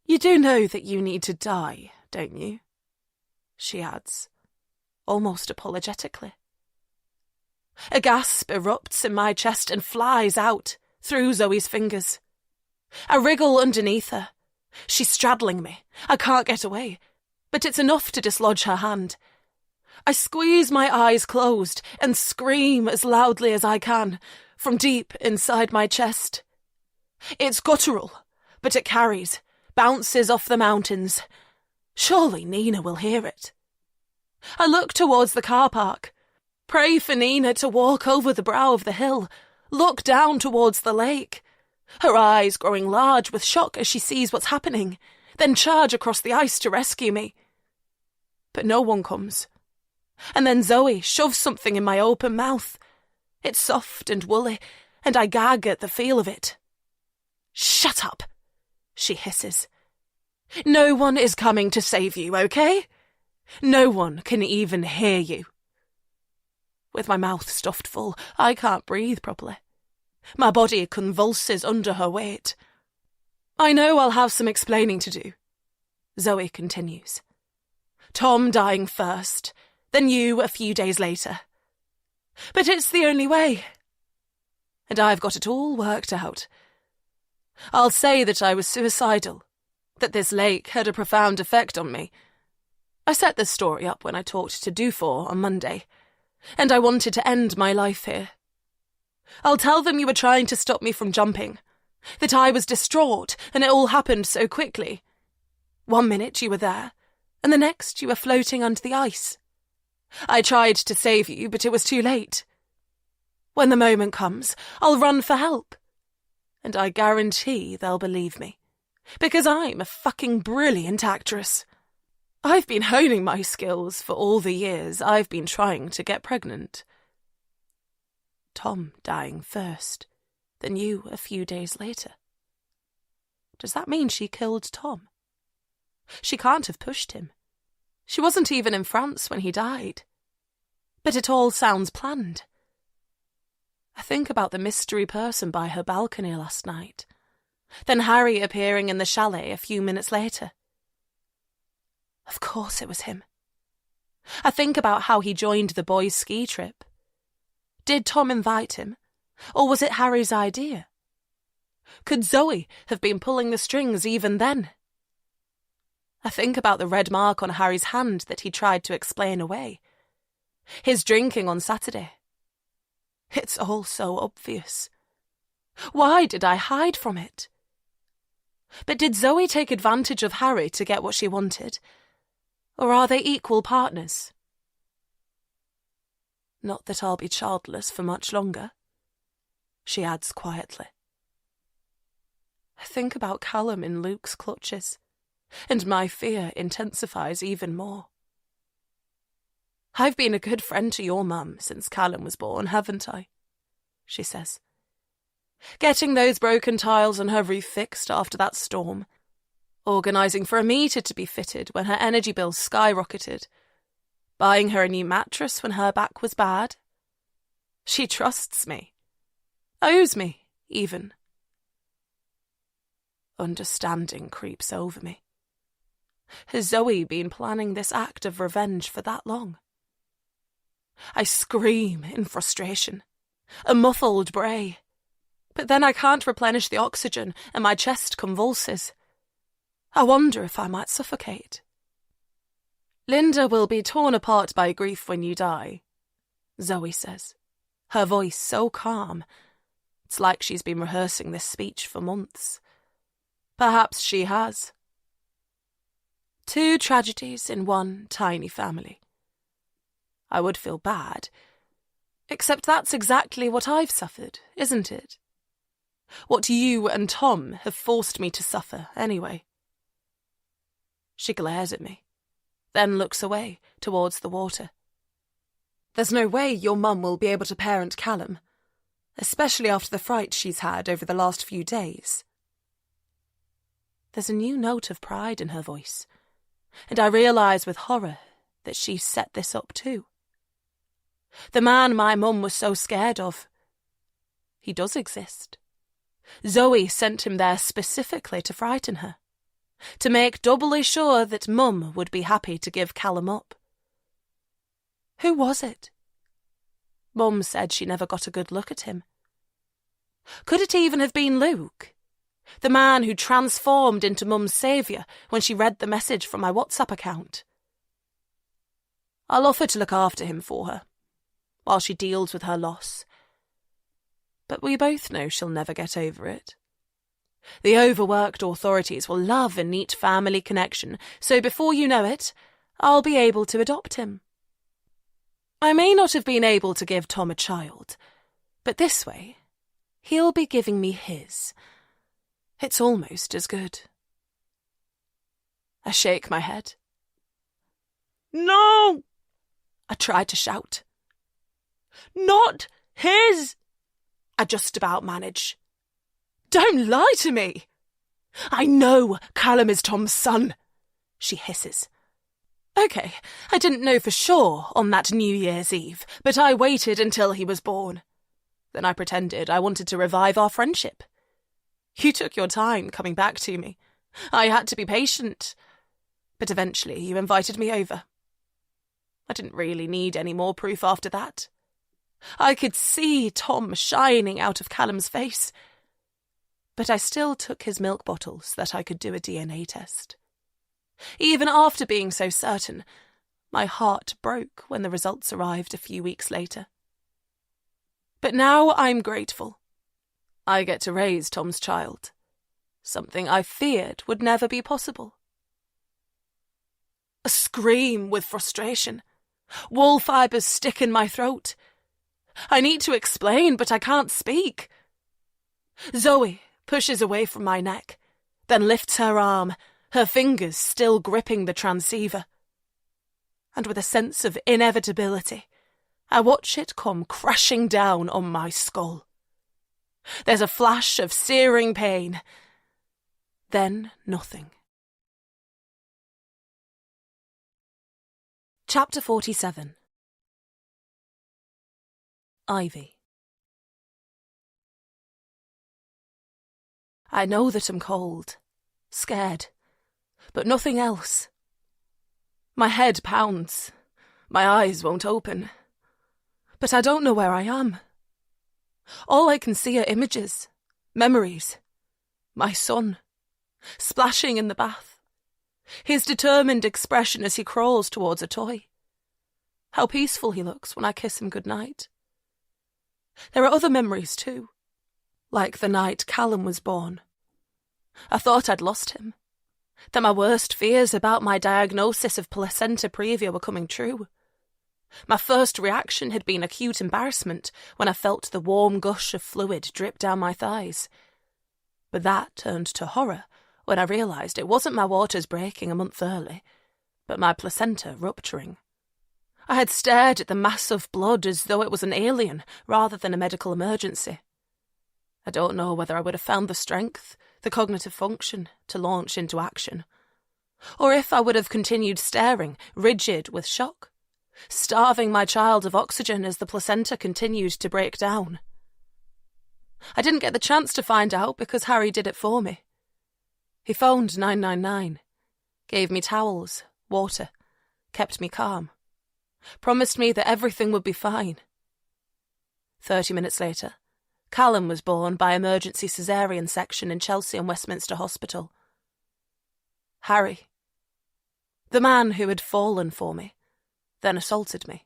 You do know that you need to die, don't you? She adds, almost apologetically. A gasp erupts in my chest and flies out through Zoe's fingers. I wriggle underneath her. She's straddling me. I can't get away, but it's enough to dislodge her hand. I squeeze my eyes closed and scream as loudly as I can from deep inside my chest. It's guttural, but it carries, bounces off the mountains. Surely Nina will hear it. I look towards the car park, pray for Nina to walk over the brow of the hill, look down towards the lake, her eyes growing large with shock as she sees what's happening, then charge across the ice to rescue me. But no one comes. And then Zoe shoves something in my open mouth. It's soft and woolly, and I gag at the feel of it. "Shut up," she hisses. "No one is coming to save you, okay? No one can even hear you." With my mouth stuffed full, I can't breathe properly. My body convulses under her weight. "I know I'll have some explaining to do," Zoe continues. "Tom dying first, then you a few days later. But it's the only way. And I've got it all worked out. I'll say that I was suicidal, that this lake had a profound effect on me. I set this story up when I talked to Dufour on Monday, and I wanted to end my life here. I'll tell them you were trying to stop me from jumping, that I was distraught and it all happened so quickly. 1 minute you were there, and the next you were floating under the ice. I tried to save you, but it was too late. When the moment comes, I'll run for help. And I guarantee they'll believe me, because I'm a fucking brilliant actress. I've been honing my skills for all the years I've been trying to get pregnant. Tom dying first, then you a few days later. Does that mean she killed Tom? She can't have pushed him. She wasn't even in France when he died. But it all sounds planned. I think about the mystery person by her balcony last night, then Harry appearing in the chalet a few minutes later. Of course it was him. I think about how he joined the boys' ski trip. Did Tom invite him, or was it Harry's idea? Could Zoe have been pulling the strings even then? I think about the red mark on Harry's hand that he tried to explain away. His drinking on Saturday. It's all so obvious. Why did I hide from it? But did Zoe take advantage of Harry to get what she wanted? Or are they equal partners? Not that I'll be childless for much longer, she adds quietly. I think about Callum in Luke's clutches, and my fear intensifies even more. I've been a good friend to your mum since Callum was born, haven't I? She says. Getting those broken tiles on her roof fixed after that storm, organising for a meter to be fitted when her energy bills skyrocketed, buying her a new mattress when her back was bad. She trusts me. Owes me, even. Understanding creeps over me. Has Zoe been planning this act of revenge for that long? I scream in frustration, a muffled bray. But then I can't replenish the oxygen and my chest convulses. I wonder if I might suffocate. Linda will be torn apart by grief when you die, Zoe says, her voice so calm. It's like she's been rehearsing this speech for months. Perhaps she has. 2 tragedies in one tiny family. I would feel bad, except that's exactly what I've suffered, isn't it? What you and Tom have forced me to suffer, anyway. She glares at me, then looks away, towards the water. There's no way your mum will be able to parent Callum, especially after the fright she's had over the last few days. There's a new note of pride in her voice, and I realise with horror that she's set this up too. The man my mum was so scared of. He does exist. Zoe sent him there specifically to frighten her, to make doubly sure that Mum would be happy to give Callum up. Who was it? Mum said she never got a good look at him. Could it even have been Luke, the man who transformed into Mum's saviour when she read the message from my WhatsApp account? I'll offer to look after him for her, while she deals with her loss. But we both know she'll never get over it. The overworked authorities will love a neat family connection, so before you know it, I'll be able to adopt him. I may not have been able to give Tom a child, but this way, he'll be giving me his. It's almost as good. I shake my head. No! I tried to shout. "Not his!" I just about manage. "Don't lie to me!" "I know Callum is Tom's son," she hisses. Okay, I didn't know for sure on that New Year's Eve, but I waited until he was born. Then I pretended I wanted to revive our friendship. You took your time coming back to me. I had to be patient. But eventually you invited me over. I didn't really need any more proof after that. I could see Tom shining out of Callum's face. But I still took his milk bottles that I could do a DNA test. Even after being so certain, my heart broke when the results arrived a few weeks later. But now I'm grateful. I get to raise Tom's child, something I feared would never be possible. A scream with frustration. Wool fibres stick in my throat. I need to explain, but I can't speak. Zoe pushes away from my neck, then lifts her arm, her fingers still gripping the transceiver. And with a sense of inevitability, I watch it come crashing down on my skull. There's a flash of searing pain. Then nothing. Chapter 47. Ivy. I know that I'm cold, scared, but nothing else. My head pounds, my eyes won't open, but I don't know where I am. All I can see are images, memories, my son, splashing in the bath, his determined expression as he crawls towards a toy. How peaceful he looks when I kiss him goodnight. There are other memories too, like the night Callum was born. I thought I'd lost him, that my worst fears about my diagnosis of placenta previa were coming true. My first reaction had been acute embarrassment when I felt the warm gush of fluid drip down my thighs. But that turned to horror when I realised it wasn't my waters breaking a month early, but my placenta rupturing. I had stared at the mass of blood as though it was an alien rather than a medical emergency. I don't know whether I would have found the strength, the cognitive function, to launch into action, or if I would have continued staring, rigid with shock, starving my child of oxygen as the placenta continued to break down. I didn't get the chance to find out because Harry did it for me. He phoned 999, gave me towels, water, kept me calm, promised me that everything would be fine. 30 minutes later, Callum was born by emergency caesarean section in Chelsea and Westminster Hospital. Harry, the man who had fallen for me, then assaulted me.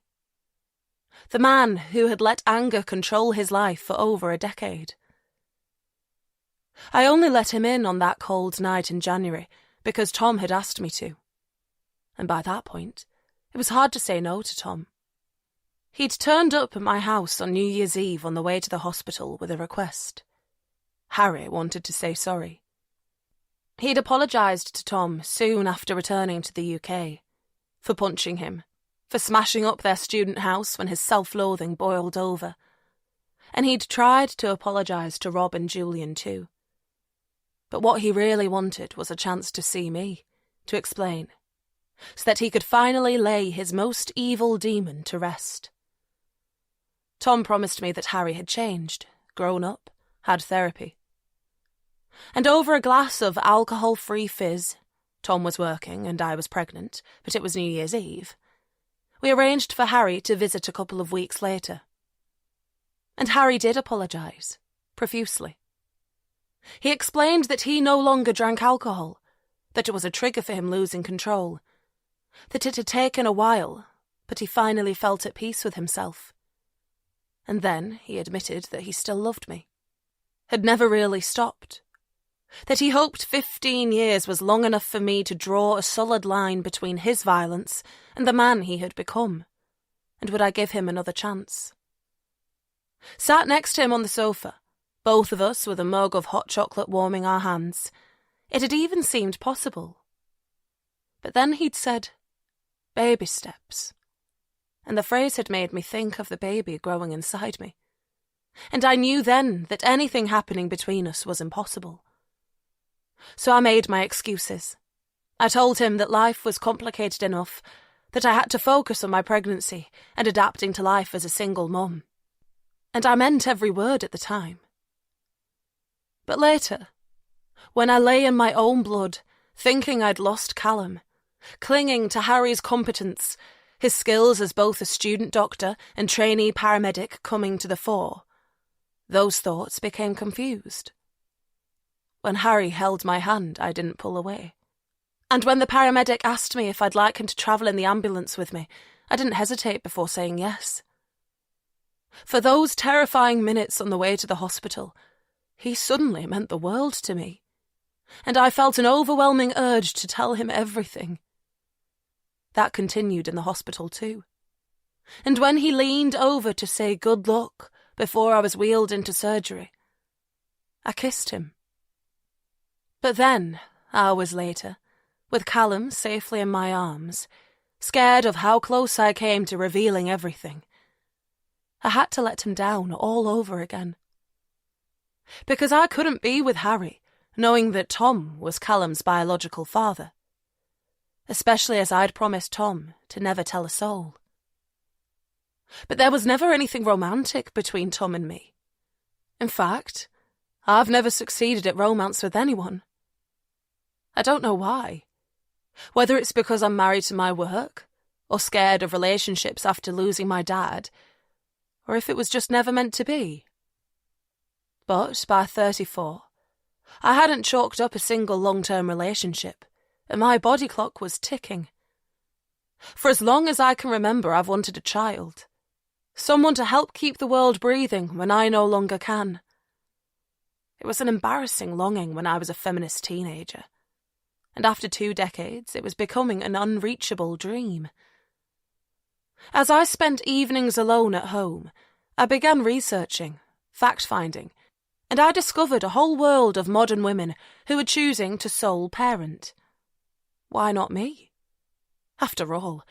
The man who had let anger control his life for over a decade. I only let him in on that cold night in January because Tom had asked me to. And by that point, it was hard to say no to Tom. He'd turned up at my house on New Year's Eve on the way to the hospital with a request. Harry wanted to say sorry. He'd apologised to Tom soon after returning to the UK, for punching him, for smashing up their student house when his self-loathing boiled over. And he'd tried to apologise to Rob and Julian too. But what he really wanted was a chance to see me, to explain, so that he could finally lay his most evil demon to rest. Tom promised me that Harry had changed, grown up, had therapy. And over a glass of alcohol-free fizz, Tom was working and I was pregnant, but it was New Year's Eve, we arranged for Harry to visit a couple of weeks later. And Harry did apologise, profusely. He explained that he no longer drank alcohol, that it was a trigger for him losing control, that it had taken a while, but he finally felt at peace with himself. And then he admitted that he still loved me, had never really stopped, that he hoped 15 years was long enough for me to draw a solid line between his violence and the man he had become, and would I give him another chance. Sat next to him on the sofa, both of us with a mug of hot chocolate warming our hands, it had even seemed possible. But then he'd said, baby steps. and the phrase had made me think of the baby growing inside me. And I knew then that anything happening between us was impossible. So I made my excuses. I told him that life was complicated enough, that I had to focus on my pregnancy and adapting to life as a single mum. And I meant every word at the time. But later, when I lay in my own blood, thinking I'd lost Callum, clinging to Harry's competence, his skills as both a student doctor and trainee paramedic coming to the fore, those thoughts became confused. When Harry held my hand, I didn't pull away. And when the paramedic asked me if I'd like him to travel in the ambulance with me, I didn't hesitate before saying yes. For those terrifying minutes on the way to the hospital, he suddenly meant the world to me, and I felt an overwhelming urge to tell him everything. That continued in the hospital too. And when he leaned over to say good luck before I was wheeled into surgery, I kissed him. But then, hours later, with Callum safely in my arms, scared of how close I came to revealing everything, I had to let him down all over again. Because I couldn't be with Harry, knowing that Tom was Callum's biological father, especially as I'd promised Tom to never tell a soul. But there was never anything romantic between Tom and me. In fact, I've never succeeded at romance with anyone. I don't know why. Whether it's because I'm married to my work, or scared of relationships after losing my dad, or if it was just never meant to be. But by 34, I hadn't chalked up a single long-term relationship, and my body clock was ticking. For as long as I can remember, I've wanted a child. Someone to help keep the world breathing when I no longer can. It was an embarrassing longing when I was a feminist teenager. And after 2 decades, it was becoming an unreachable dream. As I spent evenings alone at home, I began researching, fact-finding, and I discovered a whole world of modern women who were choosing to sole parent. Why not me? After all,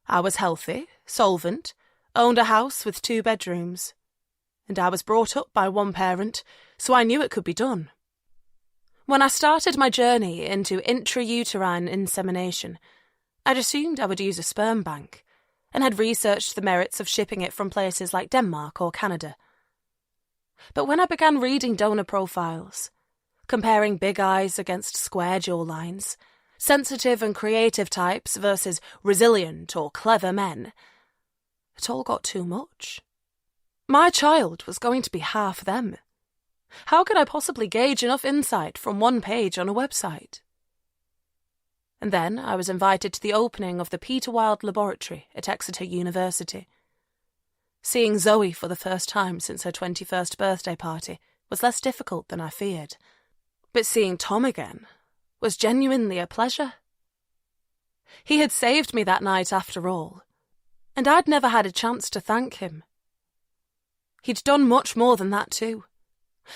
I was healthy, solvent, owned a house with 2 bedrooms, and I was brought up by one parent, so I knew it could be done. When I started my journey into intrauterine insemination, I'd assumed I would use a sperm bank, and had researched the merits of shipping it from places like Denmark or Canada. But when I began reading donor profiles, comparing big eyes against square jawlines, sensitive and creative types versus resilient or clever men, it all got too much. My child was going to be half them. How could I possibly gauge enough insight from one page on a website? And then I was invited to the opening of the Peter Wilde Laboratory at Exeter University. Seeing Zoe for the first time since her 21st birthday party was less difficult than I feared. But seeing Tom again was genuinely a pleasure. He had saved me that night after all, and I'd never had a chance to thank him. He'd done much more than that too,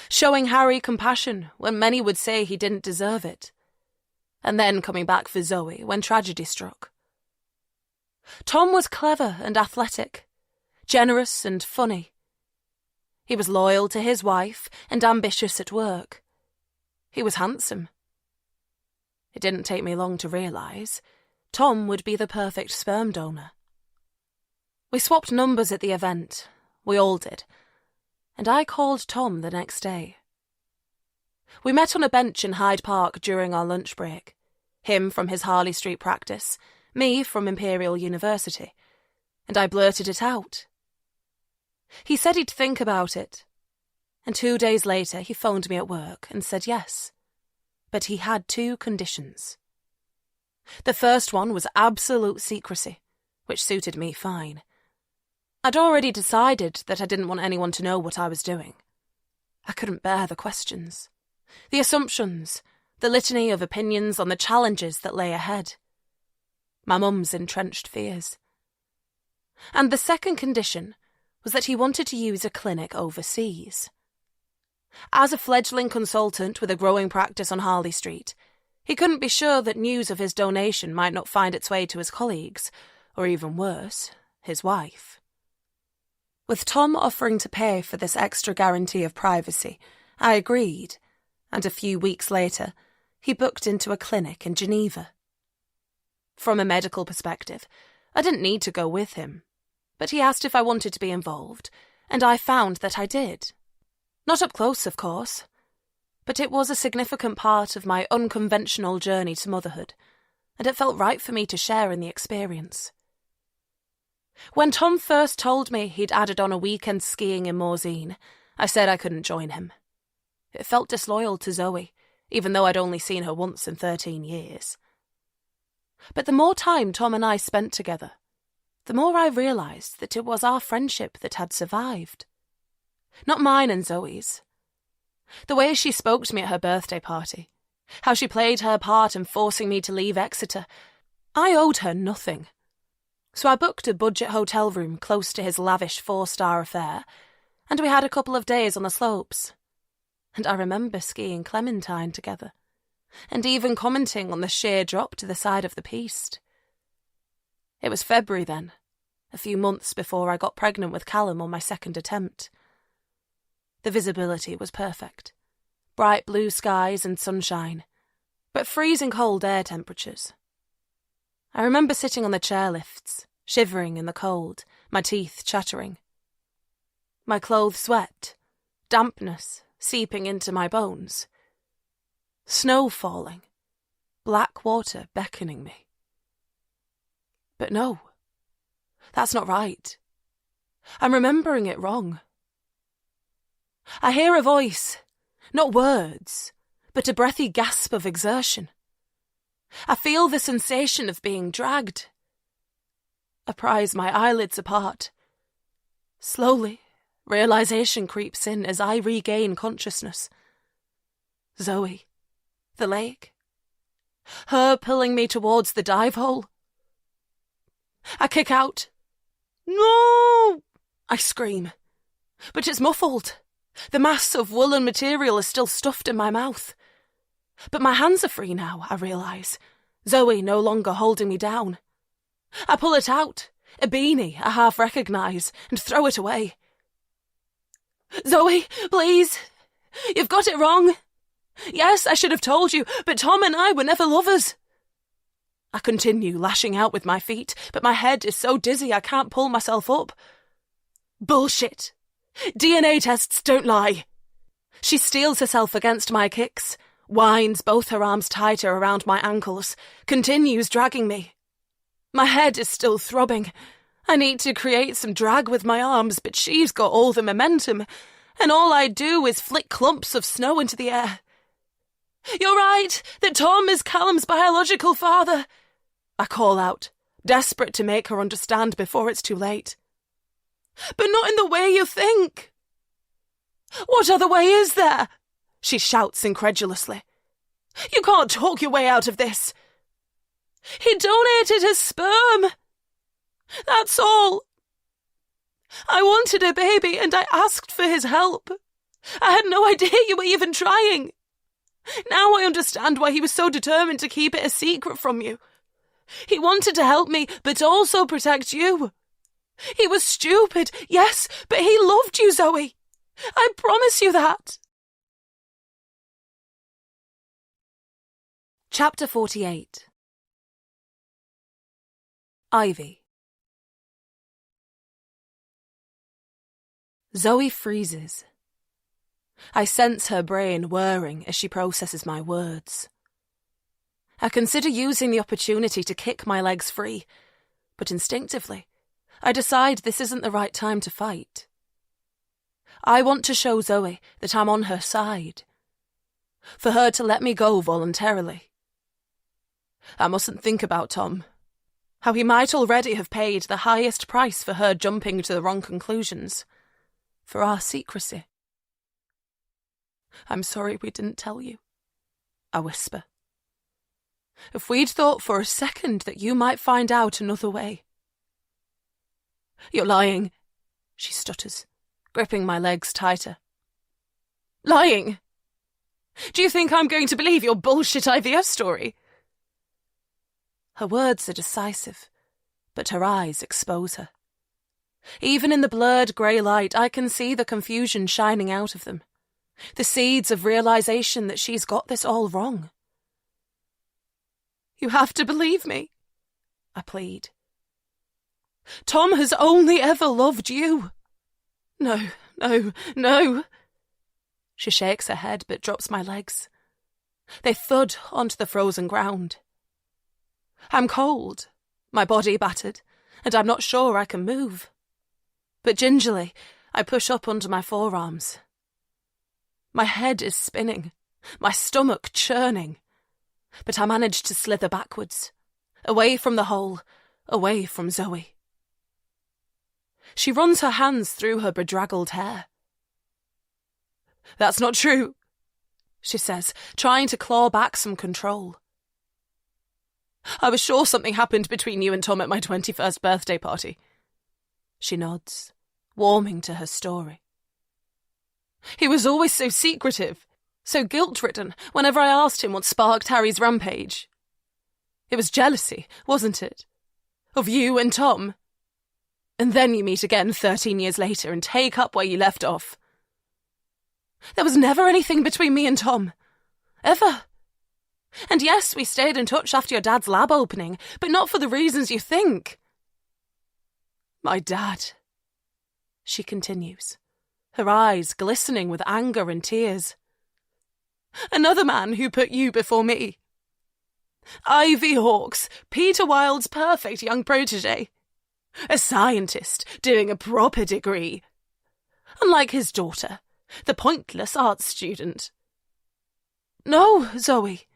showing Harry compassion when many would say he didn't deserve it, and then coming back for Zoe when tragedy struck. Tom was clever and athletic, generous and funny. He was loyal to his wife and ambitious at work. He was handsome. It didn't take me long to realise Tom would be the perfect sperm donor. We swapped numbers at the event, we all did, and I called Tom the next day. We met on a bench in Hyde Park during our lunch break, him from his Harley Street practice, me from Imperial University, and I blurted it out. He said he'd think about it, and 2 days later he phoned me at work and said yes, but he had 2 conditions. The first one was absolute secrecy, which suited me fine. I'd already decided that I didn't want anyone to know what I was doing. I couldn't bear the questions, the assumptions, the litany of opinions on the challenges that lay ahead. My mum's entrenched fears. And the second condition was that he wanted to use a clinic overseas. As a fledgling consultant with a growing practice on Harley Street, he couldn't be sure that news of his donation might not find its way to his colleagues, or even worse, his wife. With Tom offering to pay for this extra guarantee of privacy, I agreed, and a few weeks later, he booked into a clinic in Geneva. From a medical perspective, I didn't need to go with him, but he asked if I wanted to be involved, and I found that I did. Not up close, of course, but it was a significant part of my unconventional journey to motherhood, and it felt right for me to share in the experience. When Tom first told me he'd added on a weekend skiing in Morzine, I said I couldn't join him. It felt disloyal to Zoe, even though I'd only seen her once in 13 years. But the more time Tom and I spent together, the more I realised that it was our friendship that had survived. Not mine and Zoe's. The way she spoke to me at her birthday party, how she played her part in forcing me to leave Exeter, I owed her nothing. So I booked a budget hotel room close to his lavish 4-star affair, and we had a couple of days on the slopes. And I remember skiing Clementine together, and even commenting on the sheer drop to the side of the piste. It was February then, a few months before I got pregnant with Callum on my second attempt. The visibility was perfect. Bright blue skies and sunshine, but freezing cold air temperatures. I remember sitting on the chairlifts, shivering in the cold, my teeth chattering. My clothes wet, dampness seeping into my bones. Snow falling, black water beckoning me. But no, that's not right. I'm remembering it wrong. I hear a voice, not words, but a breathy gasp of exertion. I feel the sensation of being dragged. I prise my eyelids apart. Slowly, realisation creeps in as I regain consciousness. Zoe, the lake, her pulling me towards the dive hole. I kick out. No! I scream, but it's muffled. The mass of woolen material is still stuffed in my mouth. But my hands are free now, I realise. Zoe no longer holding me down. I pull it out, a beanie I half recognise, and throw it away. Zoe, please. You've got it wrong. Yes, I should have told you, but Tom and I were never lovers. I continue lashing out with my feet, but my head is so dizzy I can't pull myself up. Bullshit. DNA tests don't lie. She steels herself against my kicks, winds both her arms tighter around my ankles, continues dragging me. My head is still throbbing. I need to create some drag with my arms, but she's got all the momentum, and all I do is flick clumps of snow into the air. You're right, that Tom is Callum's biological father, I call out, desperate to make her understand before it's too late. But not in the way you think. What other way is there? She shouts incredulously. You can't talk your way out of this. He donated his sperm. That's all. I wanted a baby and I asked for his help. I had no idea you were even trying. Now I understand why he was so determined to keep it a secret from you. He wanted to help me, but also protect you. He was stupid, yes, but he loved you, Zoe. I promise you that. Chapter 48. Ivy. Zoe freezes. I sense her brain whirring as she processes my words. I consider using the opportunity to kick my legs free, but instinctively, I decide this isn't the right time to fight. I want to show Zoe that I'm on her side, for her to let me go voluntarily. I mustn't think about Tom, how he might already have paid the highest price for her jumping to the wrong conclusions, for our secrecy. I'm sorry we didn't tell you, I whisper. If we'd thought for a second that you might find out another way. You're lying, she stutters, gripping my legs tighter. Lying? Do you think I'm going to believe your bullshit IVF story? Her words are decisive, but her eyes expose her. Even in the blurred grey light, I can see the confusion shining out of them. The seeds of realisation that she's got this all wrong. "You have to believe me," I plead. "Tom has only ever loved you." "No, no, no." She shakes her head but drops my legs. They thud onto the frozen ground. I'm cold, my body battered, and I'm not sure I can move. But gingerly, I push up under my forearms. My head is spinning, my stomach churning, but I manage to slither backwards, away from the hole, away from Zoe. She runs her hands through her bedraggled hair. "That's not true," she says, trying to claw back some control. "I was sure something happened between you and Tom at my 21st birthday party." She nods, warming to her story. "He was always so secretive, so guilt-ridden whenever I asked him what sparked Harry's rampage. It was jealousy, wasn't it? Of you and Tom. And then you meet again 13 years later and take up where you left off. There was never anything between me and Tom. Ever. And yes, we stayed in touch after your dad's lab opening, but not for the reasons you think. My dad," she continues, her eyes glistening with anger and tears. "Another man who put you before me. Ivy Hawkes, Peter Wilde's perfect young protégé. A scientist doing a proper degree. Unlike his daughter, the pointless arts student. No, Zoe.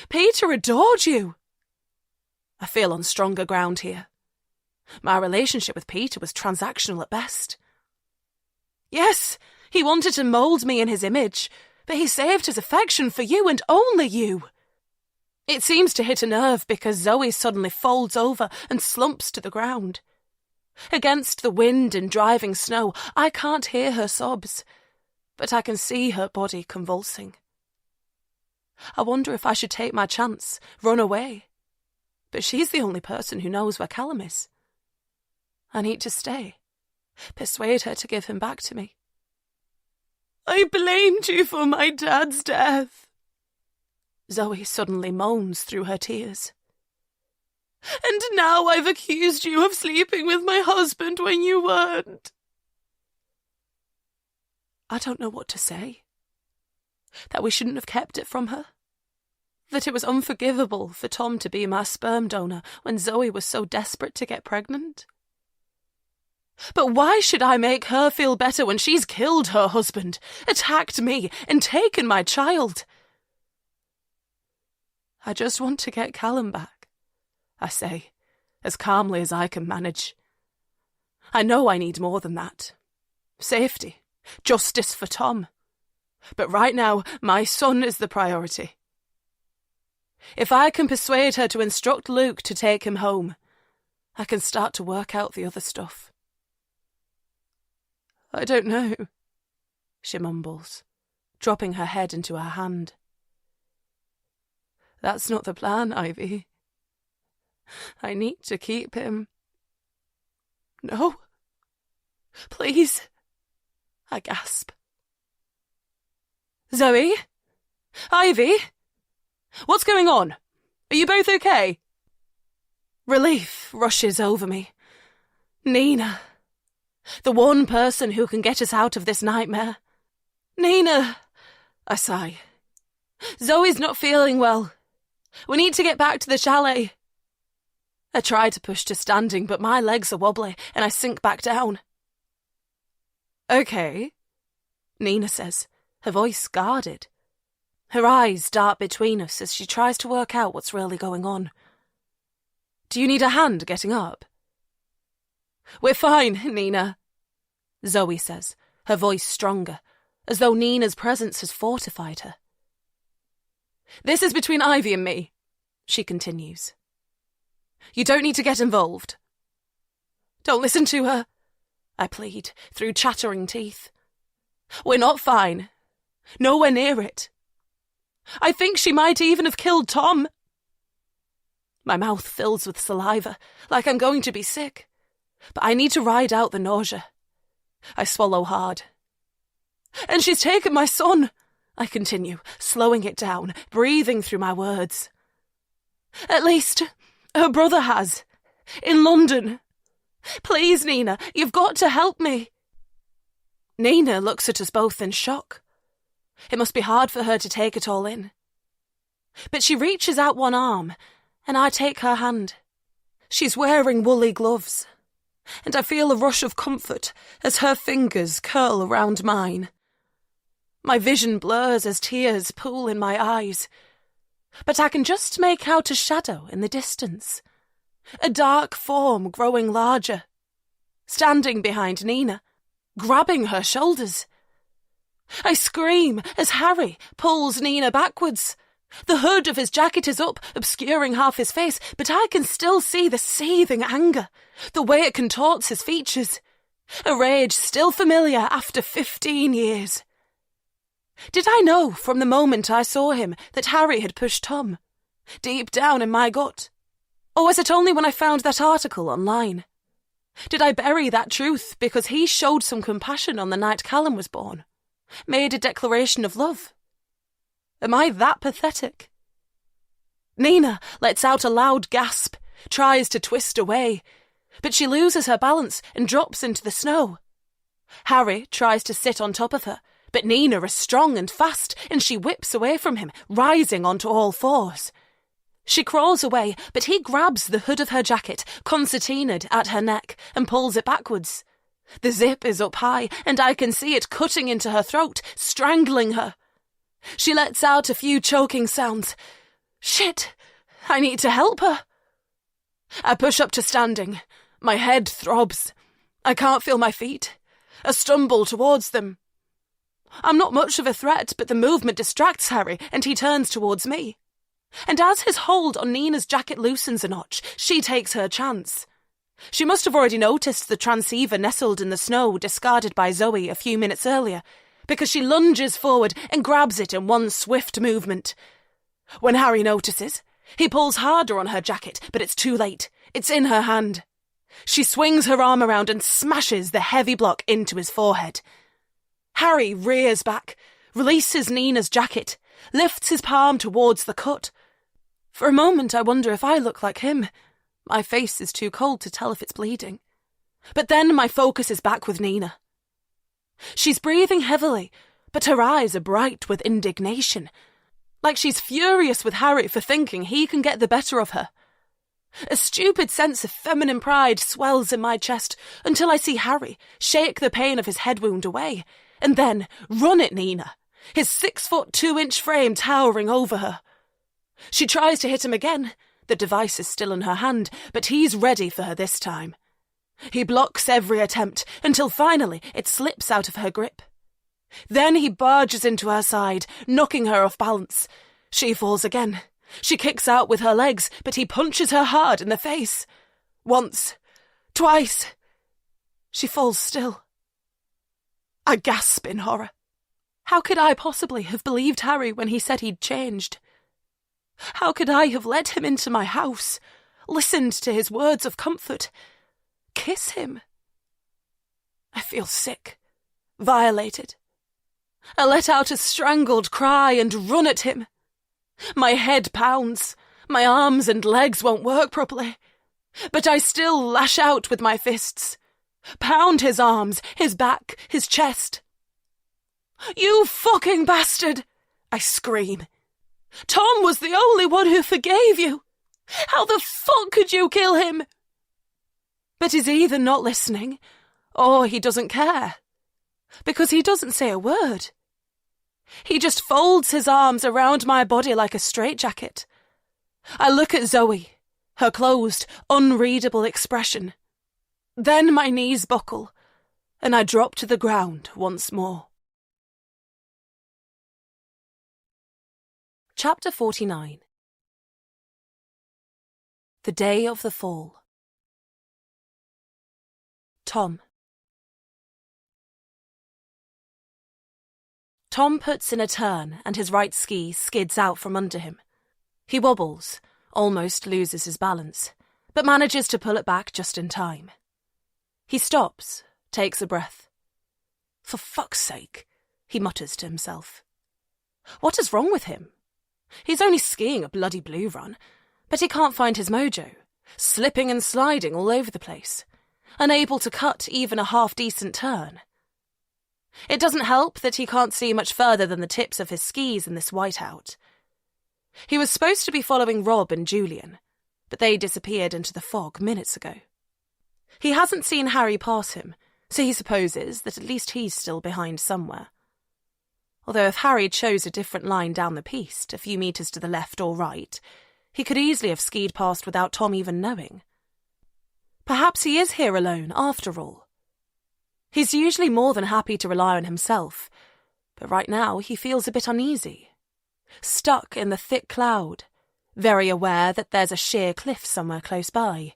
Peter adored you." I feel on stronger ground here. My relationship with Peter was transactional at best. Yes, he wanted to mould me in his image, but he saved his affection for you and only you. It seems to hit a nerve because Zoe suddenly folds over and slumps to the ground. Against the wind and driving snow, I can't hear her sobs, but I can see her body convulsing. I wonder if I should take my chance, run away. But she's the only person who knows where Callum is. I need to stay, persuade her to give him back to me. "I blamed you for my dad's death," Zoe suddenly moans through her tears. "And now I've accused you of sleeping with my husband when you weren't." I don't know what to say. That we shouldn't have kept it from her. That it was unforgivable for Tom to be my sperm donor when Zoe was so desperate to get pregnant. But why should I make her feel better when she's killed her husband, attacked me, and taken my child? "I just want to get Callum back," I say, as calmly as I can manage. I know I need more than that. Safety, justice for Tom. But right now, my son is the priority. If I can persuade her to instruct Luke to take him home, I can start to work out the other stuff. "I don't know," she mumbles, dropping her head into her hand. "That's not the plan, Ivy. I need to keep him." "No. Please," I gasp. "Zoe? Ivy? What's going on? Are you both okay?" Relief rushes over me. Nina. The one person who can get us out of this nightmare. "Nina," I sigh. "Zoe's not feeling well. We need to get back to the chalet." I try to push to standing, but my legs are wobbly and I sink back down. "Okay," Nina says, her voice guarded. Her eyes dart between us as she tries to work out what's really going on. "Do you need a hand getting up?" "We're fine, Nina," Zoe says, her voice stronger, as though Nina's presence has fortified her. "This is between Ivy and me," she continues. "You don't need to get involved." "Don't listen to her," I plead, through chattering teeth. "We're not fine. Nowhere near it. I think she might even have killed Tom." My mouth fills with saliva, like I'm going to be sick. but I need to ride out the nausea. I swallow hard. And she's taken my son, I continue, slowing it down, breathing through my words. At least, her brother has. In London. Please, Nina, you've got to help me. Nina looks at us both in shock. It must be hard for her to take it all in. But she reaches out one arm, and I take her hand. She's wearing woolly gloves, and I feel a rush of comfort as her fingers curl around mine. My vision blurs as tears pool in my eyes, but I can just make out a shadow in the distance, a dark form growing larger, standing behind Nina, grabbing her shoulders. I scream as Harry pulls Nina backwards. The hood of his jacket is up, obscuring half his face, but I can still see the seething anger, the way it contorts his features. A rage still familiar after 15 years. Did I know from the moment I saw him that Harry had pushed Tom, deep down in my gut? Or was it only when I found that article online? Did I bury that truth because he showed some compassion on the night Callum was born? Made a declaration of love? Am I that pathetic? Nina lets out a loud gasp, tries to twist away, but she loses her balance and drops into the snow. Harry tries to sit on top of her, but Nina is strong and fast, and she whips away from him, rising onto all fours. She crawls away, but he grabs the hood of her jacket, concertinaed at her neck, and pulls it backwards. The zip is up high, and I can see it cutting into her throat, strangling her. She lets out a few choking sounds. Shit! I need to help her. I push up to standing. My head throbs. I can't feel my feet. I stumble towards them. I'm not much of a threat, but the movement distracts Harry, and he turns towards me. And as his hold on Nina's jacket loosens a notch, she takes her chance. She must have already noticed the transceiver nestled in the snow discarded by Zoe a few minutes earlier, because she lunges forward and grabs it in one swift movement. When Harry notices, he pulls harder on her jacket, but it's too late. It's in her hand. She swings her arm around and smashes the heavy block into his forehead. Harry rears back, releases Nina's jacket, lifts his palm towards the cut. For a moment I wonder if I look like him. My face is too cold to tell if it's bleeding. But then my focus is back with Nina. She's breathing heavily, but her eyes are bright with indignation, like she's furious with Harry for thinking he can get the better of her. A stupid sense of feminine pride swells in my chest until I see Harry shake the pain of his head wound away, and then run at Nina, his 6'2" frame towering over her. She tries to hit him again. The device is still in her hand, but he's ready for her this time. He blocks every attempt until finally it slips out of her grip. Then he barges into her side, knocking her off balance. She falls again. She kicks out with her legs, but he punches her hard in the face. Once. Twice. She falls still. I gasp in horror. How could I possibly have believed Harry when he said he'd changed? How could I have let him into my house, listened to his words of comfort, kiss him? I feel sick, violated. I let out a strangled cry and run at him. My head pounds. My arms and legs won't work properly. But I still lash out with my fists. Pound his arms, his back, his chest. You fucking bastard! I scream. Tom was the only one who forgave you. How the fuck could you kill him? But he's either not listening, or he doesn't care. Because he doesn't say a word. He just folds his arms around my body like a straitjacket. I look at Zoe, her closed, unreadable expression. Then my knees buckle, and I drop to the ground once more. Chapter 49. The Day of the Fall. Tom. Tom puts in a turn and his right ski skids out from under him. He wobbles, almost loses his balance, but manages to pull it back just in time. He stops, takes a breath. For fuck's sake, he mutters to himself. What is wrong with him? He's only skiing a bloody blue run, but he can't find his mojo, slipping and sliding all over the place, unable to cut even a half-decent turn. It doesn't help that he can't see much further than the tips of his skis in this whiteout. He was supposed to be following Rob and Julian, but they disappeared into the fog minutes ago. He hasn't seen Harry pass him, so he supposes that at least he's still behind somewhere. Although if Harry chose a different line down the piste, a few metres to the left or right, he could easily have skied past without Tom even knowing. Perhaps he is here alone, after all. He's usually more than happy to rely on himself, but right now he feels a bit uneasy. Stuck in the thick cloud, very aware that there's a sheer cliff somewhere close by.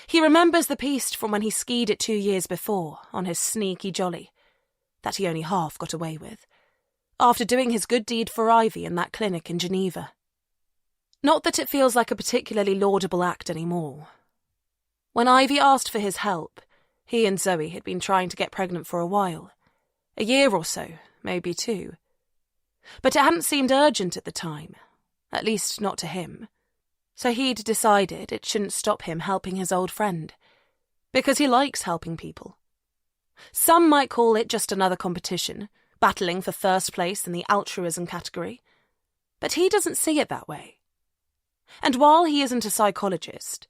He remembers the piste from when he skied it 2 years before, on his sneaky jolly, that he only half got away with, after doing his good deed for Ivy in that clinic in Geneva. Not that it feels like a particularly laudable act anymore. When Ivy asked for his help, he and Zoe had been trying to get pregnant for a while, a year or so, maybe 2. But it hadn't seemed urgent at the time, at least not to him. So he'd decided it shouldn't stop him helping his old friend, because he likes helping people. Some might call it just another competition, battling for first place in the altruism category, but he doesn't see it that way. And while he isn't a psychologist,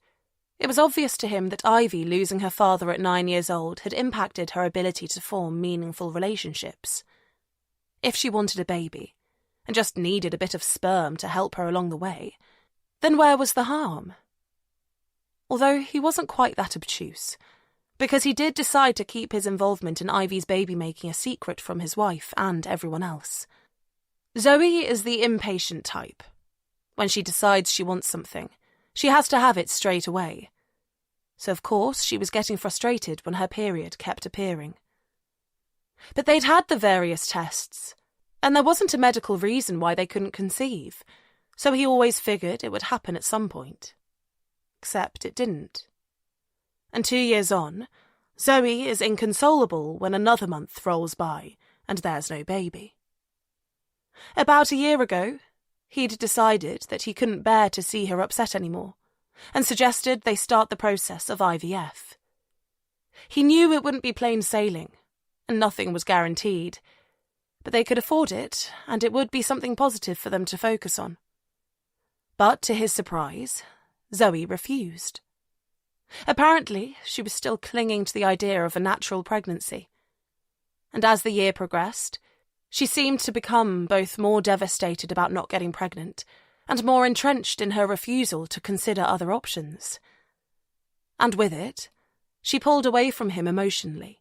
it was obvious to him that Ivy losing her father at 9 years old had impacted her ability to form meaningful relationships. If she wanted a baby, and just needed a bit of sperm to help her along the way, then where was the harm? Although he wasn't quite that obtuse, because he did decide to keep his involvement in Ivy's baby-making a secret from his wife and everyone else. Zoe is the impatient type. When she decides she wants something, she has to have it straight away. So of course she was getting frustrated when her period kept appearing. But they'd had the various tests, and there wasn't a medical reason why they couldn't conceive, so he always figured it would happen at some point. Except it didn't. And 2 years on, Zoe is inconsolable when another month rolls by and there's no baby. About a year ago, he'd decided that he couldn't bear to see her upset anymore, and suggested they start the process of IVF. He knew it wouldn't be plain sailing, and nothing was guaranteed, but they could afford it, and it would be something positive for them to focus on. But to his surprise, Zoe refused. Apparently, she was still clinging to the idea of a natural pregnancy. And as the year progressed, she seemed to become both more devastated about not getting pregnant and more entrenched in her refusal to consider other options. And with it, she pulled away from him emotionally.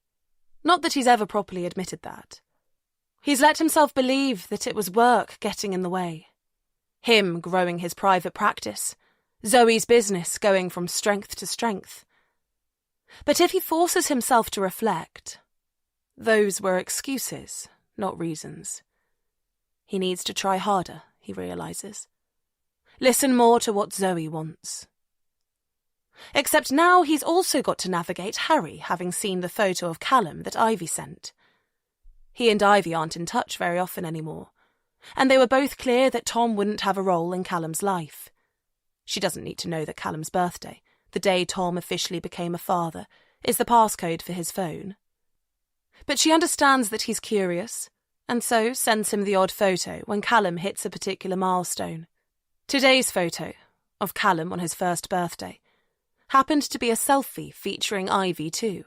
Not that he's ever properly admitted that. He's let himself believe that it was work getting in the way. Him growing his private practice, Zoe's business going from strength to strength. But if he forces himself to reflect, those were excuses, not reasons. He needs to try harder, he realises. Listen more to what Zoe wants. Except now he's also got to navigate Harry having seen the photo of Callum that Ivy sent. He and Ivy aren't in touch very often anymore, and they were both clear that Tom wouldn't have a role in Callum's life. She doesn't need to know that Callum's birthday, the day Tom officially became a father, is the passcode for his phone. But she understands that he's curious, and so sends him the odd photo when Callum hits a particular milestone. Today's photo, of Callum on his first birthday, happened to be a selfie featuring Ivy too,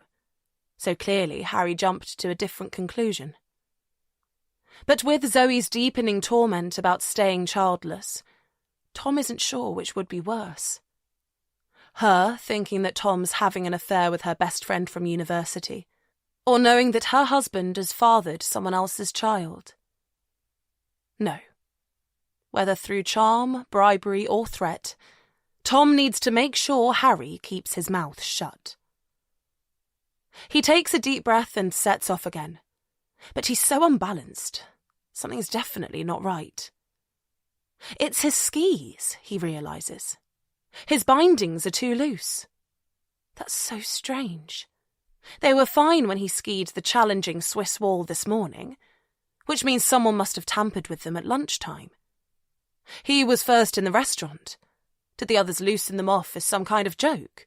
so clearly Harry jumped to a different conclusion. But with Zoe's deepening torment about staying childless, Tom isn't sure which would be worse. Her thinking that Tom's having an affair with her best friend from university, or knowing that her husband has fathered someone else's child. No. Whether through charm, bribery, or threat, Tom needs to make sure Harry keeps his mouth shut. He takes a deep breath and sets off again. But he's so unbalanced. Something's definitely not right. It's his skis, he realises. His bindings are too loose. That's so strange. They were fine when he skied the challenging Swiss wall this morning, which means someone must have tampered with them at lunchtime. He was first in the restaurant. Did the others loosen them off as some kind of joke?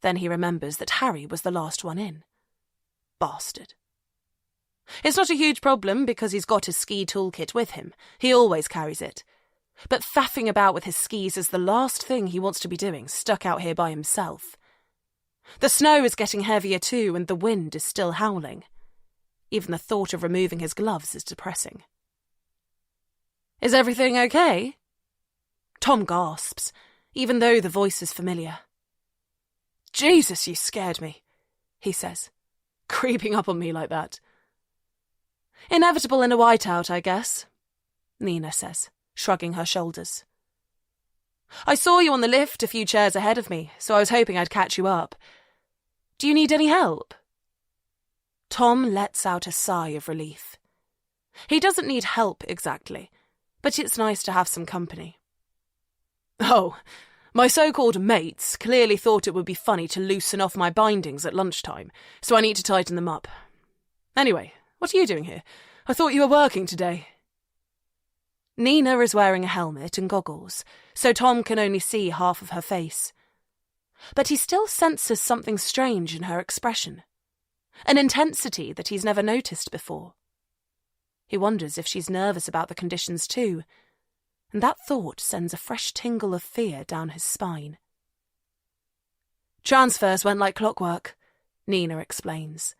Then he remembers that Harry was the last one in. Bastard. It's not a huge problem because he's got his ski toolkit with him. He always carries it. But faffing about with his skis is the last thing he wants to be doing, stuck out here by himself. The snow is getting heavier too, and the wind is still howling. Even the thought of removing his gloves is depressing. Is everything okay? Tom gasps, even though the voice is familiar. Jesus, you scared me, he says, creeping up on me like that. Inevitable in a whiteout, I guess, Nina says, shrugging her shoulders. I saw you on the lift a few chairs ahead of me, so I was hoping I'd catch you up. Do you need any help? Tom lets out a sigh of relief. He doesn't need help exactly, but it's nice to have some company. Oh, my so-called mates clearly thought it would be funny to loosen off my bindings at lunchtime, so I need to tighten them up. Anyway, what are you doing here? I thought you were working today. Nina is wearing a helmet and goggles, so Tom can only see half of her face. But he still senses something strange in her expression, an intensity that he's never noticed before. He wonders if she's nervous about the conditions too, and that thought sends a fresh tingle of fear down his spine. Transfers went like clockwork, Nina explains.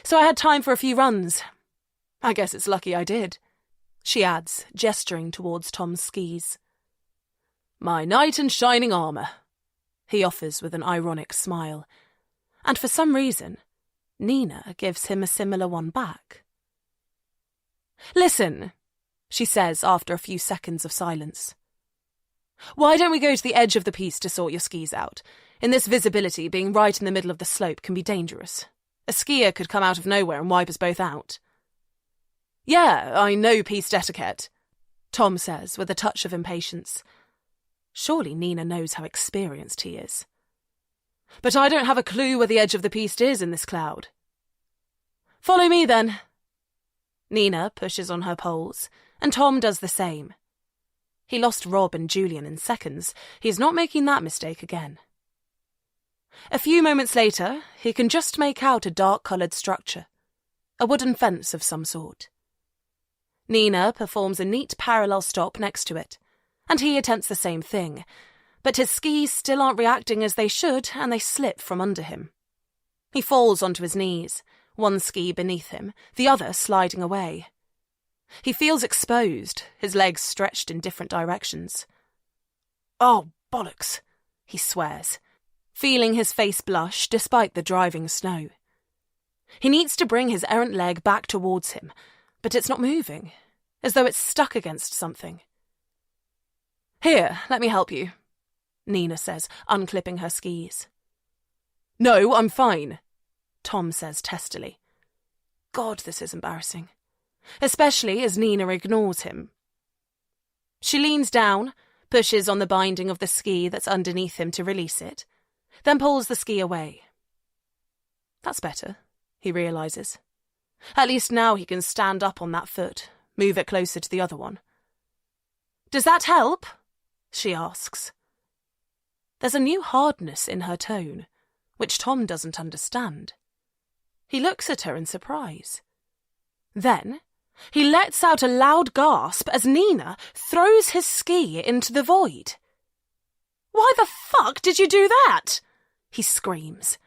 So I had time for a few runs. I guess it's lucky I did, she adds, gesturing towards Tom's skis. My knight in shining armour, he offers with an ironic smile, and for some reason, Nina gives him a similar one back. Listen, she says after a few seconds of silence. Why don't we go to the edge of the piste to sort your skis out? In this visibility, being right in the middle of the slope can be dangerous. A skier could come out of nowhere and wipe us both out. Yeah, I know piste etiquette, Tom says with a touch of impatience. Surely Nina knows how experienced he is. But I don't have a clue where the edge of the piste is in this cloud. Follow me then. Nina pushes on her poles, and Tom does the same. He lost Rob and Julian in seconds. He's not making that mistake again. A few moments later, he can just make out a dark-coloured structure, a wooden fence of some sort. Nina performs a neat parallel stop next to it, and he attempts the same thing, but his skis still aren't reacting as they should, and they slip from under him. He falls onto his knees, one ski beneath him, the other sliding away. He feels exposed, his legs stretched in different directions. Oh, bollocks, he swears, feeling his face blush despite the driving snow. He needs to bring his errant leg back towards him, but it's not moving, as though it's stuck against something. Here, let me help you, Nina says, unclipping her skis. No, I'm fine, Tom says testily. God, this is embarrassing, especially as Nina ignores him. She leans down, pushes on the binding of the ski that's underneath him to release it, then pulls the ski away. That's better, he realises. At least now he can stand up on that foot, move it closer to the other one. Does that help? She asks. There's a new hardness in her tone, which Tom doesn't understand. He looks at her in surprise. Then he lets out a loud gasp as Nina throws his ski into the void. Why the fuck did you do that? He screams.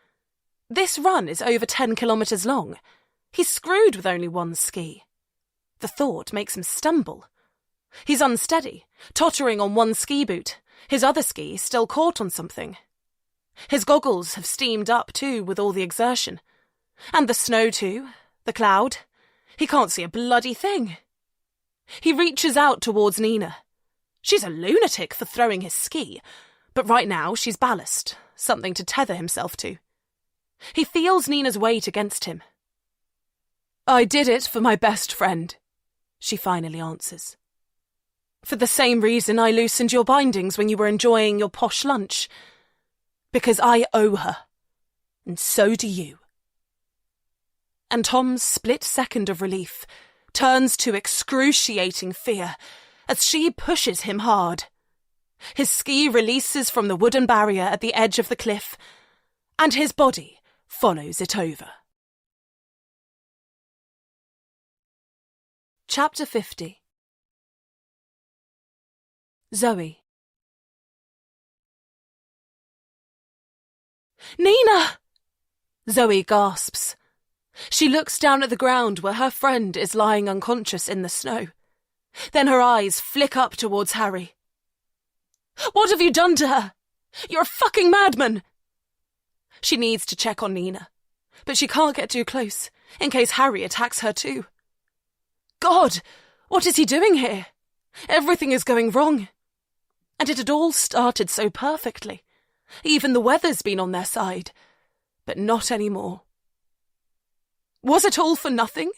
This run is over 10 kilometres long. He's screwed with only one ski. The thought makes him stumble. He's unsteady, tottering on one ski boot, his other ski still caught on something. His goggles have steamed up too with all the exertion. And the snow too, the cloud. He can't see a bloody thing. He reaches out towards Nina. She's a lunatic for throwing his ski, but right now she's ballast, something to tether himself to. He feels Nina's weight against him. I did it for my best friend, she finally answers. For the same reason I loosened your bindings when you were enjoying your posh lunch. Because I owe her. And so do you. And Tom's split second of relief turns to excruciating fear as she pushes him hard. His ski releases from the wooden barrier at the edge of the cliff, and his body follows it over. Chapter 50. Zoe. Nina! Zoe gasps. She looks down at the ground where her friend is lying unconscious in the snow. Then her eyes flick up towards Harry. What have you done to her? You're a fucking madman! She needs to check on Nina, but she can't get too close, in case Harry attacks her too. God, what is he doing here? Everything is going wrong. And it had all started so perfectly. Even the weather's been on their side, but not anymore. Was it all for nothing?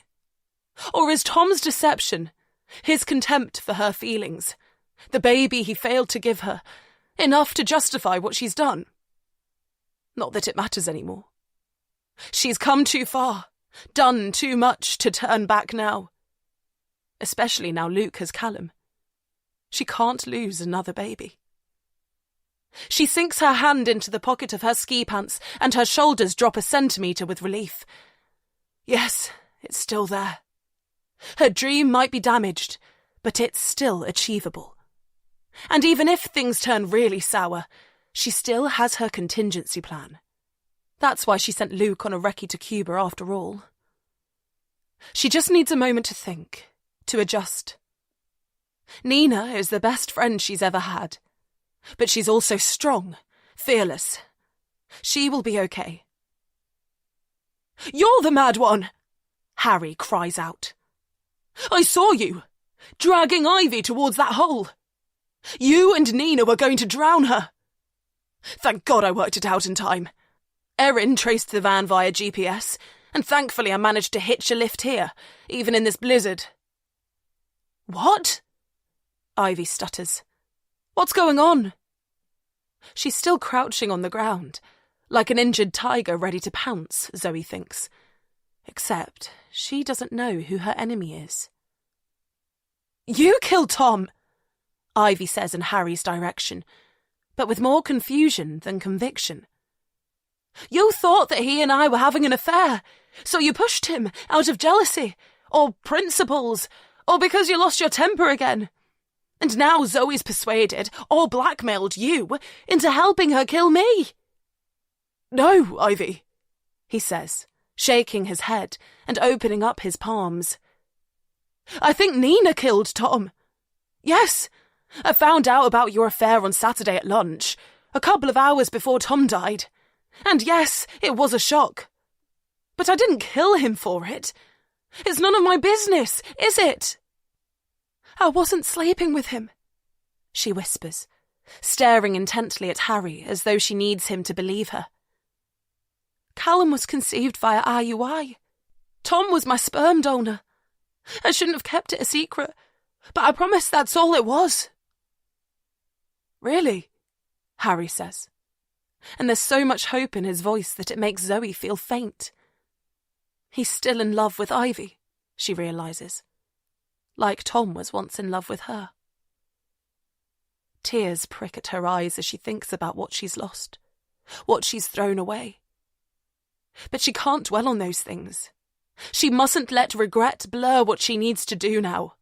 Or is Tom's deception, his contempt for her feelings, the baby he failed to give her, enough to justify what she's done? Not that it matters anymore. She's come too far, done too much to turn back now. Especially now Luke has Callum. She can't lose another baby. She sinks her hand into the pocket of her ski pants and her shoulders drop a centimetre with relief. Yes, it's still there. Her dream might be damaged, but it's still achievable. And even if things turn really sour, she still has her contingency plan. That's why she sent Luke on a recce to Cuba after all. She just needs a moment to think, to adjust. Nina is the best friend she's ever had. But she's also strong, fearless. She will be okay. You're the mad one! Harry cries out. I saw you, dragging Ivy towards that hole. You and Nina were going to drown her. Thank God I worked it out in time. Erin traced the van via GPS, and thankfully I managed to hitch a lift here, even in this blizzard. What? Ivy stutters. What's going on? She's still crouching on the ground, like an injured tiger ready to pounce, Zoe thinks. Except she doesn't know who her enemy is. You killed Tom, Ivy says in Harry's direction, but with more confusion than conviction. You thought that he and I were having an affair, so you pushed him out of jealousy, or principles, or because you lost your temper again. And now Zoe's persuaded, or blackmailed you, into helping her kill me. No, Ivy, he says, shaking his head and opening up his palms. I think Nina killed Tom. Yes, I found out about your affair on Saturday at lunch, a couple of hours before Tom died. And yes, it was a shock. But I didn't kill him for it. It's none of my business, is it? I wasn't sleeping with him, she whispers, staring intently at Harry as though she needs him to believe her. Callum was conceived via IUI. Tom was my sperm donor. I shouldn't have kept it a secret, but I promise that's all it was. Really? Harry says, and there's so much hope in his voice that it makes Zoe feel faint. He's still in love with Ivy, she realises. Like Tom was once in love with her. Tears prick at her eyes as she thinks about what she's lost, what she's thrown away. But she can't dwell on those things. She mustn't let regret blur what she needs to do now.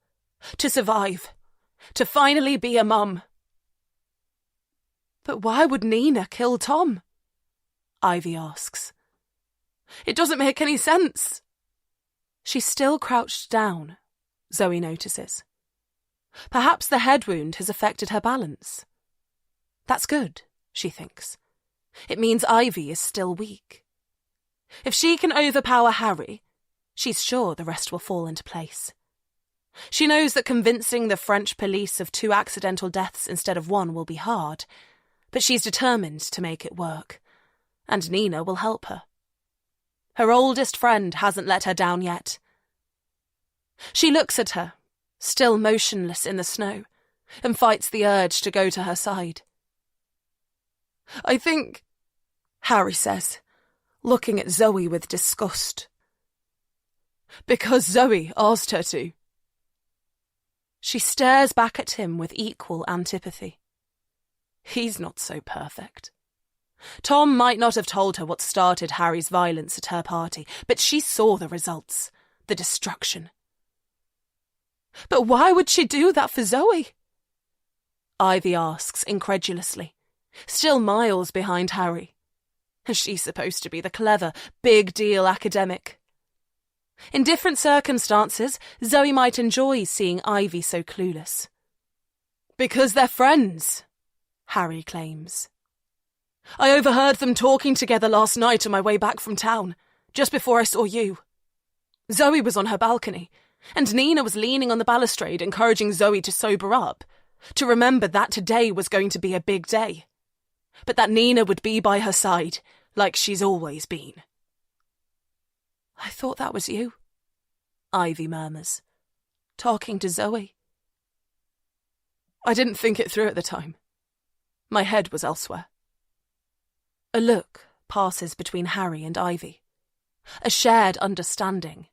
To survive. To finally be a mum. But why would Nina kill Tom? Ivy asks. It doesn't make any sense. She's still crouched down, Zoe notices. Perhaps the head wound has affected her balance. That's good, she thinks. It means Ivy is still weak. If she can overpower Harry, she's sure the rest will fall into place. She knows that convincing the French police of 2 accidental deaths instead of 1 will be hard, but she's determined to make it work, and Nina will help her. Her oldest friend hasn't let her down yet. She looks at her, still motionless in the snow, and fights the urge to go to her side. I think Harry says, looking at Zoe with disgust. Because Zoe asked her to. She stares back at him with equal antipathy. He's not so perfect. Tom might not have told her what started Harry's violence at her party, but she saw the results, the destruction. But why would she do that for Zoe? Ivy asks incredulously, still miles behind Harry. She's supposed to be the clever, big-deal academic. In different circumstances, Zoe might enjoy seeing Ivy so clueless. Because they're friends, Harry claims. I overheard them talking together last night on my way back from town, just before I saw you. Zoe was on her balcony, and Nina was leaning on the balustrade encouraging Zoe to sober up, to remember that today was going to be a big day, but that Nina would be by her side, like she's always been. I thought that was you, Ivy murmurs, talking to Zoe. I didn't think it through at the time. My head was elsewhere. A look passes between Harry and Ivy, a shared understanding,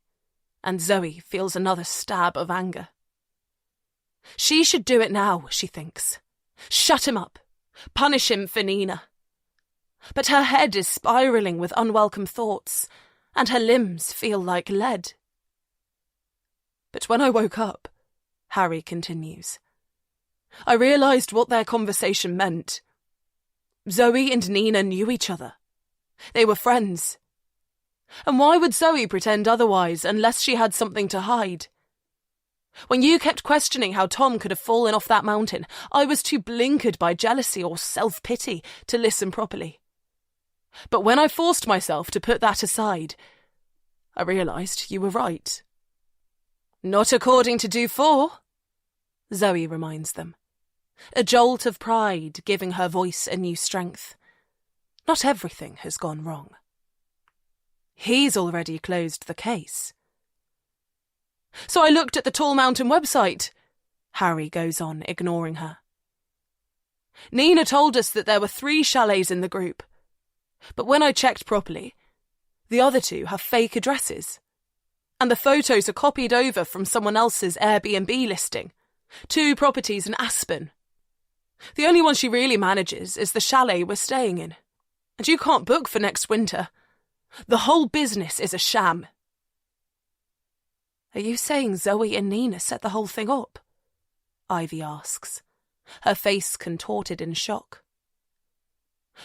and Zoe feels another stab of anger. She should do it now, she thinks. Shut him up. Punish him for Nina. But her head is spiralling with unwelcome thoughts, and her limbs feel like lead. But when I woke up, Harry continues, I realised what their conversation meant. Zoe and Nina knew each other. They were friends. And why would Zoe pretend otherwise unless she had something to hide? When you kept questioning how Tom could have fallen off that mountain, I was too blinkered by jealousy or self-pity to listen properly. But when I forced myself to put that aside, I realised you were right. Not according to Do4, Zoe reminds them, a jolt of pride giving her voice a new strength. Not everything has gone wrong. He's already closed the case. So I looked at the Tall Mountain website, Harry goes on, ignoring her. Nina told us that there were 3 chalets in the group, but when I checked properly, the other 2 have fake addresses, and the photos are copied over from someone else's Airbnb listing, 2 properties in Aspen. The only one she really manages is the chalet we're staying in, and you can't book for next winter. The whole business is a sham. Are you saying Zoe and Nina set the whole thing up? Ivy asks, her face contorted in shock.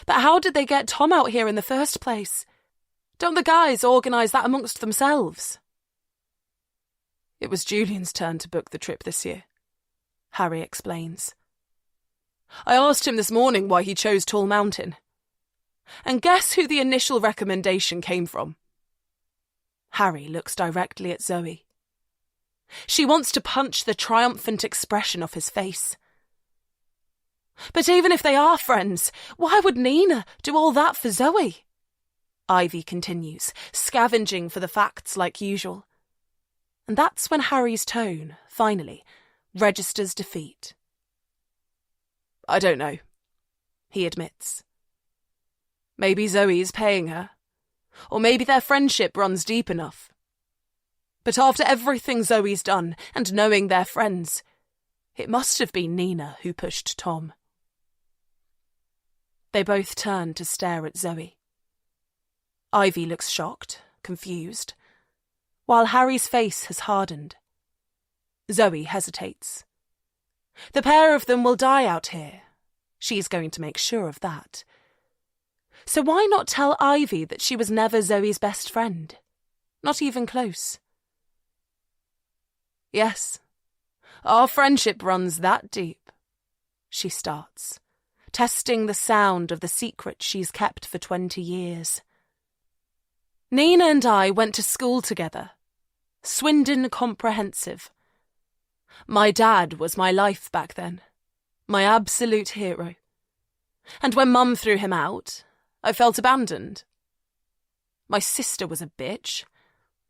But how did they get Tom out here in the first place? Don't the guys organise that amongst themselves? It was Julian's turn to book the trip this year, Harry explains. I asked him this morning why he chose Tall Mountain. And guess who the initial recommendation came from? Harry looks directly at Zoe. She wants to punch the triumphant expression off his face. But even if they are friends, why would Nina do all that for Zoe? Ivy continues, scavenging for the facts like usual. And that's when Harry's tone, finally, registers defeat. I don't know, he admits. Maybe Zoe's paying her, or maybe their friendship runs deep enough. But after everything Zoe's done, and knowing they're friends, it must have been Nina who pushed Tom. They both turn to stare at Zoe. Ivy looks shocked, confused, while Harry's face has hardened. Zoe hesitates. The pair of them will die out here. She's going to make sure of that. So why not tell Ivy that she was never Zoe's best friend? Not even close. Yes, our friendship runs that deep, she starts, testing the sound of the secret she's kept for 20 years. Nina and I went to school together, Swindon Comprehensive. My dad was my life back then, my absolute hero. And when Mum threw him out, I felt abandoned. My sister was a bitch.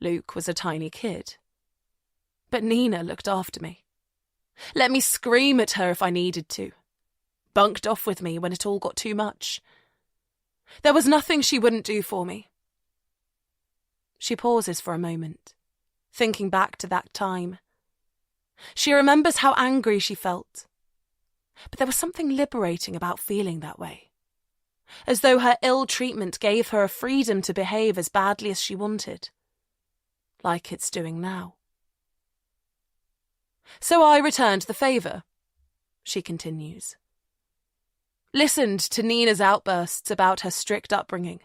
Luke was a tiny kid. But Nina looked after me. Let me scream at her if I needed to. Bunked off with me when it all got too much. There was nothing she wouldn't do for me. She pauses for a moment, thinking back to that time. She remembers how angry she felt. But there was something liberating about feeling that way. As though her ill treatment gave her a freedom to behave as badly as she wanted. Like it's doing now. So I returned the favour, she continues. Listened to Nina's outbursts about her strict upbringing.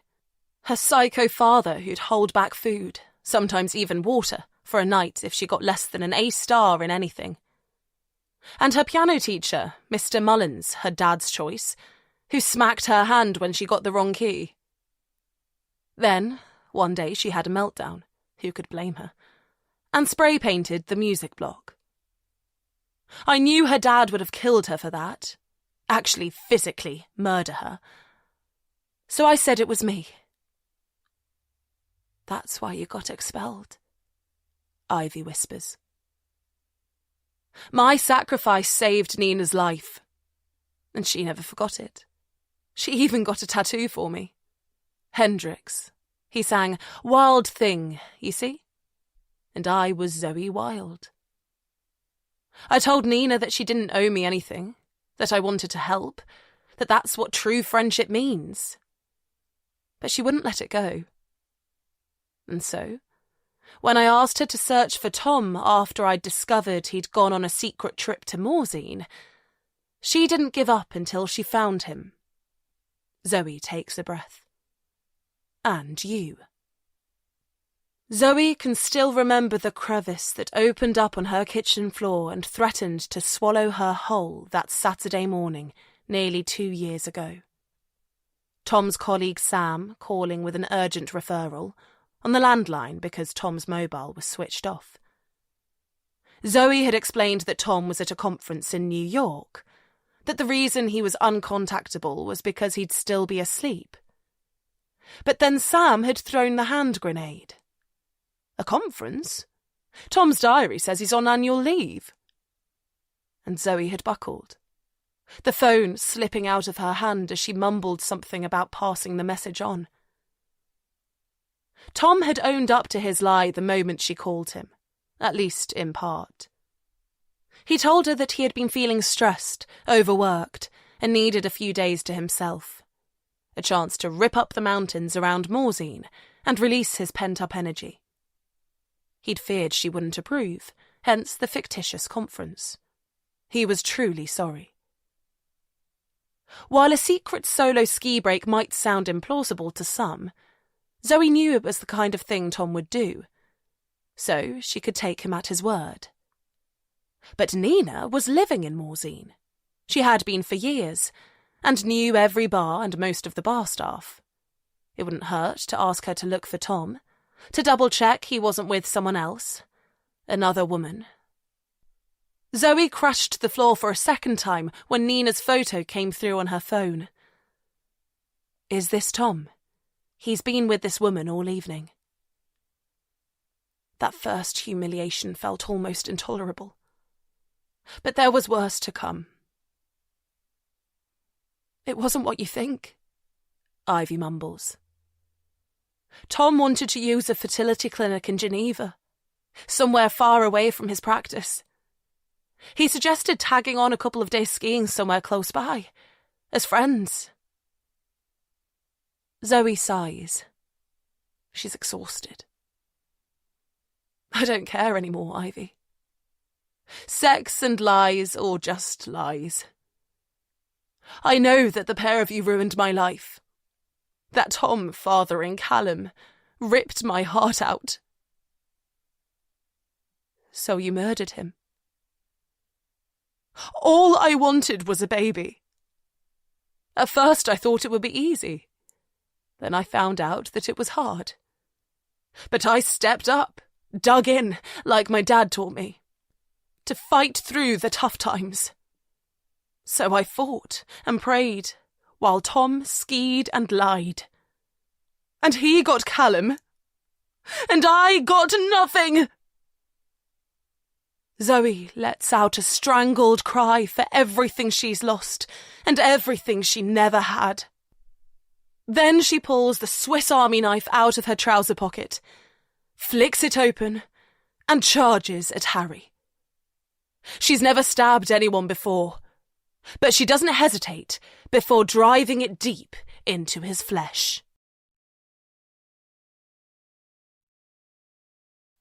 Her psycho father who'd hold back food, sometimes even water, for a night if she got less than an A star in anything. And her piano teacher, Mr. Mullins, her dad's choice, who smacked her hand when she got the wrong key. Then, one day she had a meltdown, who could blame her, and spray-painted the music block. I knew her dad would have killed her for that, actually physically murder her. So I said it was me. That's why you got expelled, Ivy whispers. My sacrifice saved Nina's life, and she never forgot it. She even got a tattoo for me. Hendrix. He sang Wild Thing, you see? And I was Zoe Wild. I told Nina that she didn't owe me anything, that I wanted to help, that that's what true friendship means. But she wouldn't let it go. And so, when I asked her to search for Tom after I'd discovered he'd gone on a secret trip to Morzine, she didn't give up until she found him. Zoe takes a breath. And you. Zoe can still remember the crevice that opened up on her kitchen floor and threatened to swallow her whole that Saturday morning, nearly 2 years ago. Tom's colleague Sam calling with an urgent referral, on the landline because Tom's mobile was switched off. Zoe had explained that Tom was at a conference in New York, that the reason he was uncontactable was because he'd still be asleep. But then Sam had thrown the hand grenade. A conference? Tom's diary says he's on annual leave. And Zoe had buckled, the phone slipping out of her hand as she mumbled something about passing the message on. Tom had owned up to his lie the moment she called him, at least in part. He told her that he had been feeling stressed, overworked, and needed a few days to himself. A chance to rip up the mountains around Morzine and release his pent-up energy. He'd feared she wouldn't approve, hence the fictitious conference. He was truly sorry. While a secret solo ski break might sound implausible to some, Zoe knew it was the kind of thing Tom would do, so she could take him at his word. But Nina was living in Morzine. She had been for years, and knew every bar and most of the bar staff. It wouldn't hurt to ask her to look for Tom, to double-check he wasn't with someone else, another woman. Zoe crashed the floor for a second time when Nina's photo came through on her phone. Is this Tom? He's been with this woman all evening. That first humiliation felt almost intolerable. But there was worse to come. It wasn't what you think, Ivy mumbles. Tom wanted to use a fertility clinic in Geneva, somewhere far away from his practice. He suggested tagging on a couple of days skiing somewhere close by, as friends. Zoe sighs. She's exhausted. I don't care anymore, Ivy. Sex and lies, or just lies. I know that the pair of you ruined my life. That Tom fathering Callum ripped my heart out. So you murdered him. All I wanted was a baby. At first I thought it would be easy. Then I found out that it was hard. But I stepped up, dug in, like my dad taught me, to fight through the tough times. So I fought and prayed, while Tom skied and lied. And he got Callum. And I got nothing. Zoe lets out a strangled cry for everything she's lost and everything she never had. Then she pulls the Swiss Army knife out of her trouser pocket, flicks it open, and charges at Harry. She's never stabbed anyone before, but she doesn't hesitate before driving it deep into his flesh.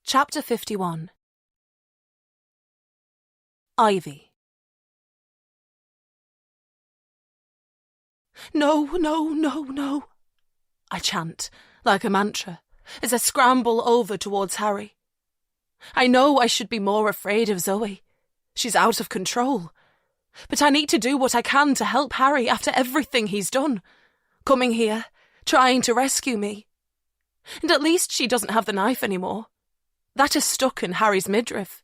Chapter 51. Ivy. No, no, no, no, I chant, like a mantra, as I scramble over towards Harry. I know I should be more afraid of Zoe. She's out of control. But I need to do what I can to help Harry after everything he's done. Coming here, trying to rescue me. And at least she doesn't have the knife anymore. That is stuck in Harry's midriff.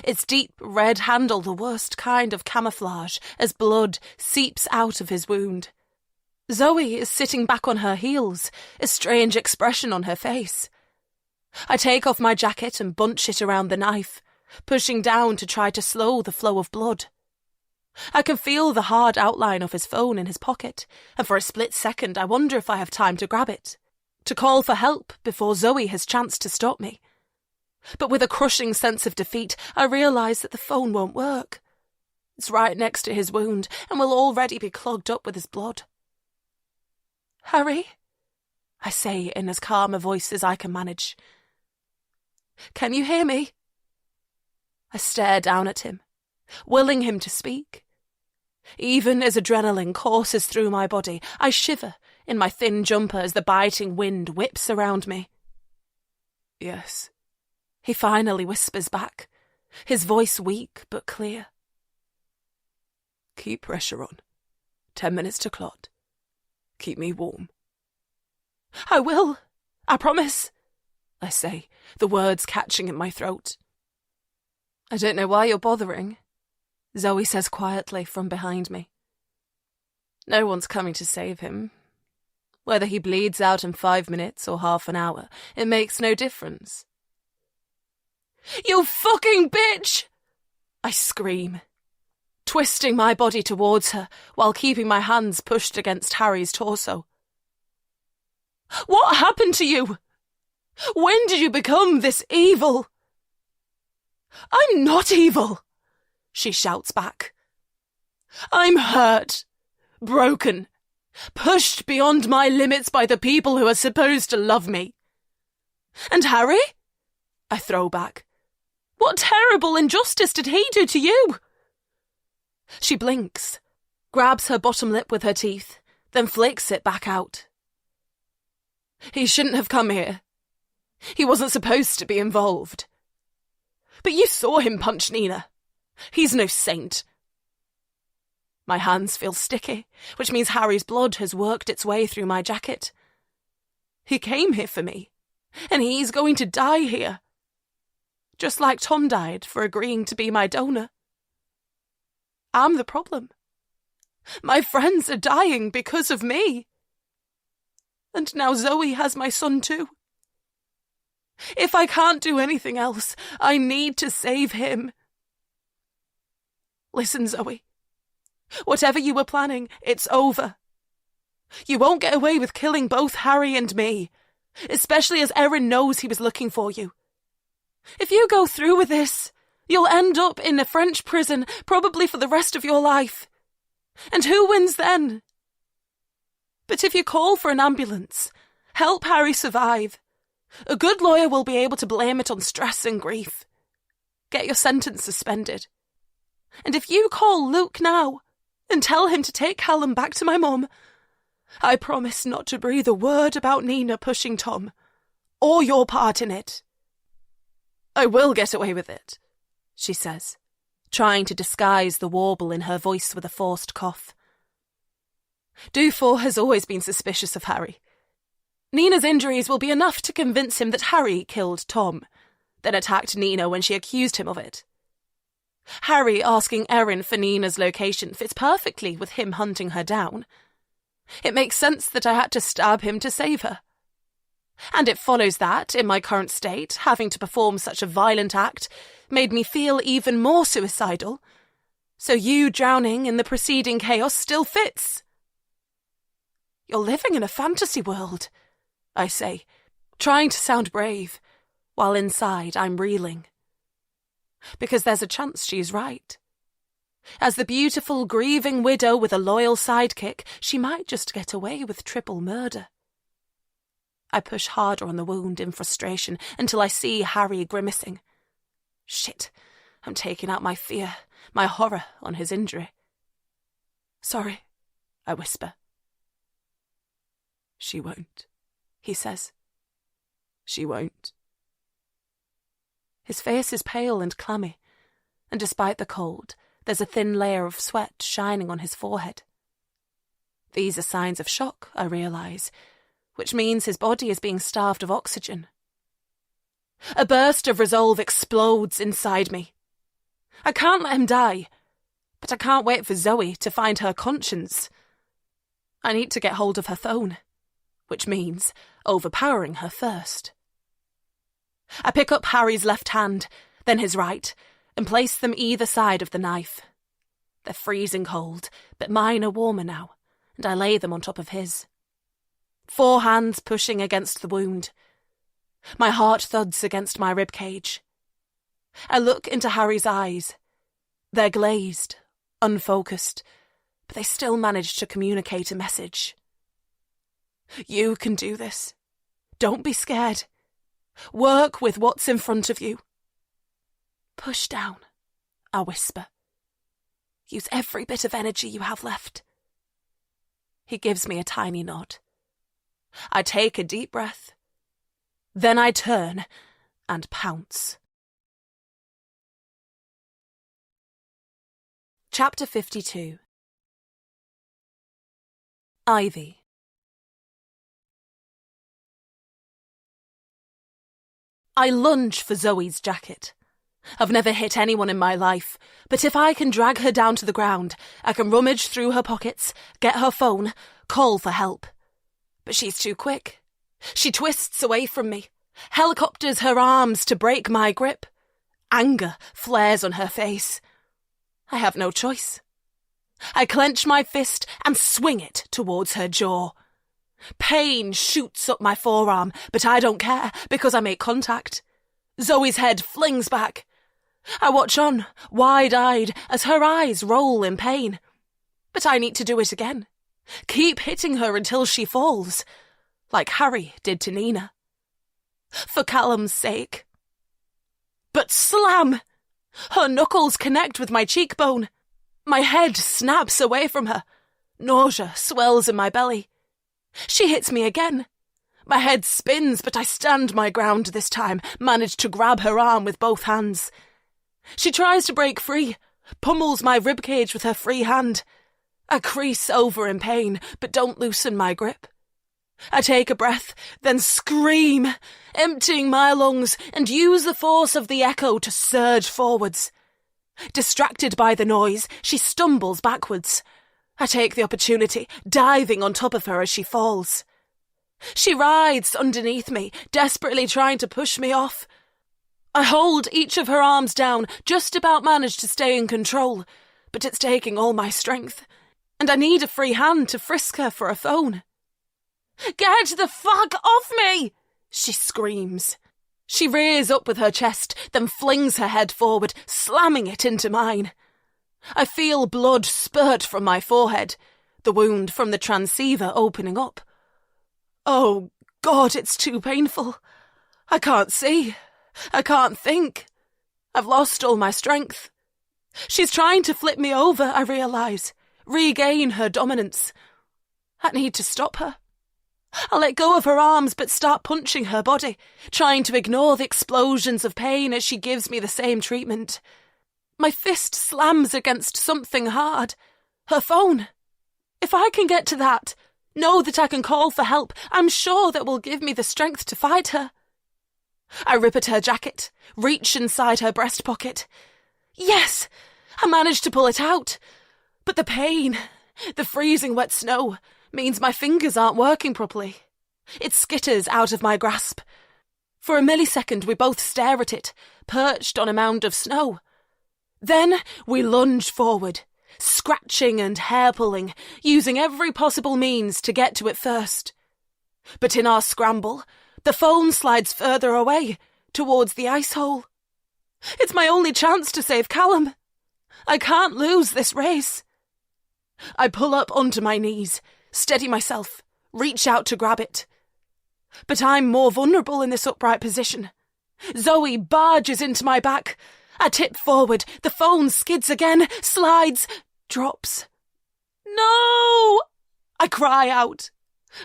Its deep red handle the worst kind of camouflage as blood seeps out of his wound. Zoe is sitting back on her heels, a strange expression on her face. I take off my jacket and bunch it around the knife, pushing down to try to slow the flow of blood. I can feel the hard outline of his phone in his pocket, and for a split second I wonder if I have time to grab it, to call for help before Zoe has chanced to stop me. But with a crushing sense of defeat, I realise that the phone won't work. It's right next to his wound and will already be clogged up with his blood. Harry, I say in as calm a voice as I can manage. Can you hear me? I stare down at him, willing him to speak. Even as adrenaline courses through my body, I shiver in my thin jumper as the biting wind whips around me. Yes, he finally whispers back, his voice weak but clear. Keep pressure on. 10 minutes to clot. Keep me warm. I will, I promise, I say, the words catching in my throat. I don't know why you're bothering, Zoe says quietly from behind me. No one's coming to save him. Whether he bleeds out in 5 minutes or half an hour, it makes no difference. You fucking bitch! I scream, twisting my body towards her while keeping my hands pushed against Harry's torso. What happened to you? When did you become this evil? I'm not evil, she shouts back. I'm hurt, broken, pushed beyond my limits by the people who are supposed to love me. And Harry? I throw back. What terrible injustice did he do to you? She blinks, grabs her bottom lip with her teeth, then flicks it back out. He shouldn't have come here. He wasn't supposed to be involved. But you saw him punch Nina. He's no saint. My hands feel sticky, which means Harry's blood has worked its way through my jacket. He came here for me, and he's going to die here. Just like Tom died for agreeing to be my donor. I'm the problem. My friends are dying because of me. And now Zoe has my son too. If I can't do anything else, I need to save him. Listen, Zoe. Whatever you were planning, it's over. You won't get away with killing both Harry and me, especially as Erin knows he was looking for you. If you go through with this, you'll end up in a French prison, probably for the rest of your life. And who wins then? But if you call for an ambulance, help Harry survive, a good lawyer will be able to blame it on stress and grief. Get your sentence suspended. And if you call Luke now and tell him to take Callum back to my mum, I promise not to breathe a word about Nina pushing Tom, or your part in it. I will get away with it, she says, trying to disguise the warble in her voice with a forced cough. Dufour has always been suspicious of Harry. Nina's injuries will be enough to convince him that Harry killed Tom, then attacked Nina when she accused him of it. Harry asking Erin for Nina's location fits perfectly with him hunting her down. It makes sense that I had to stab him to save her. And it follows that, in my current state, having to perform such a violent act made me feel even more suicidal. So you drowning in the preceding chaos still fits. You're living in a fantasy world, I say, trying to sound brave, while inside I'm reeling. Because there's a chance she's right. As the beautiful, grieving widow with a loyal sidekick, she might just get away with triple murder. I push harder on the wound in frustration until I see Harry grimacing. Shit, I'm taking out my fear, my horror on his injury. Sorry, I whisper. She won't, he says. She won't. His face is pale and clammy, and despite the cold, there's a thin layer of sweat shining on his forehead. These are signs of shock, I realise, which means his body is being starved of oxygen. A burst of resolve explodes inside me. I can't let him die, but I can't wait for Zoe to find her conscience. I need to get hold of her phone, which means overpowering her first. I pick up Harry's left hand, then his right, and place them either side of the knife. They're freezing cold, but mine are warmer now, and I lay them on top of his. 4 hands pushing against the wound. My heart thuds against my ribcage. I look into Harry's eyes. They're glazed, unfocused, but they still manage to communicate a message. You can do this. Don't be scared. Work with what's in front of you. Push down, I whisper. Use every bit of energy you have left. He gives me a tiny nod. I take a deep breath. Then I turn and pounce. Chapter 52. Ivy. I lunge for Zoe's jacket. I've never hit anyone in my life, but if I can drag her down to the ground, I can rummage through her pockets, get her phone, call for help. But she's too quick. She twists away from me, helicopters her arms to break my grip. Anger flares on her face. I have no choice. I clench my fist and swing it towards her jaw. Pain shoots up my forearm, but I don't care because I make contact. Zoe's head flings back. I watch on, wide-eyed, as her eyes roll in pain. But I need to do it again. Keep hitting her until she falls, like Harry did to Nina. For Callum's sake. But slam! Her knuckles connect with my cheekbone. My head snaps away from her. Nausea swells in my belly. She hits me again. My head spins, but I stand my ground this time, manage to grab her arm with both hands. She tries to break free, pummels my ribcage with her free hand. I crease over in pain, but don't loosen my grip. I take a breath, then scream, emptying my lungs, and use the force of the echo to surge forwards. Distracted by the noise, she stumbles backwards. I take the opportunity, diving on top of her as she falls. She writhes underneath me, desperately trying to push me off. I hold each of her arms down, just about manage to stay in control, but it's taking all my strength, and I need a free hand to frisk her for a phone. "Get the fuck off me!" she screams. She rears up with her chest, then flings her head forward, slamming it into mine. I feel blood spurt from my forehead, the wound from the transceiver opening up. Oh, God, it's too painful. I can't see. I can't think. I've lost all my strength. She's trying to flip me over, I realise, regain her dominance. I need to stop her. I let go of her arms but start punching her body, trying to ignore the explosions of pain as she gives me the same treatment. My fist slams against something hard. Her phone. If I can get to that, know that I can call for help, I'm sure that will give me the strength to fight her. I rip at her jacket, reach inside her breast pocket. Yes! I manage to pull it out. But the pain, the freezing wet snow, means my fingers aren't working properly. It skitters out of my grasp. For a millisecond we both stare at it, perched on a mound of snow. Then we lunge forward, scratching and hair-pulling, using every possible means to get to it first. But in our scramble, the phone slides further away, towards the ice hole. It's my only chance to save Callum. I can't lose this race. I pull up onto my knees, steady myself, reach out to grab it. But I'm more vulnerable in this upright position. Zoe barges into my back. I tip forward, the phone skids again, slides, drops. No! I cry out,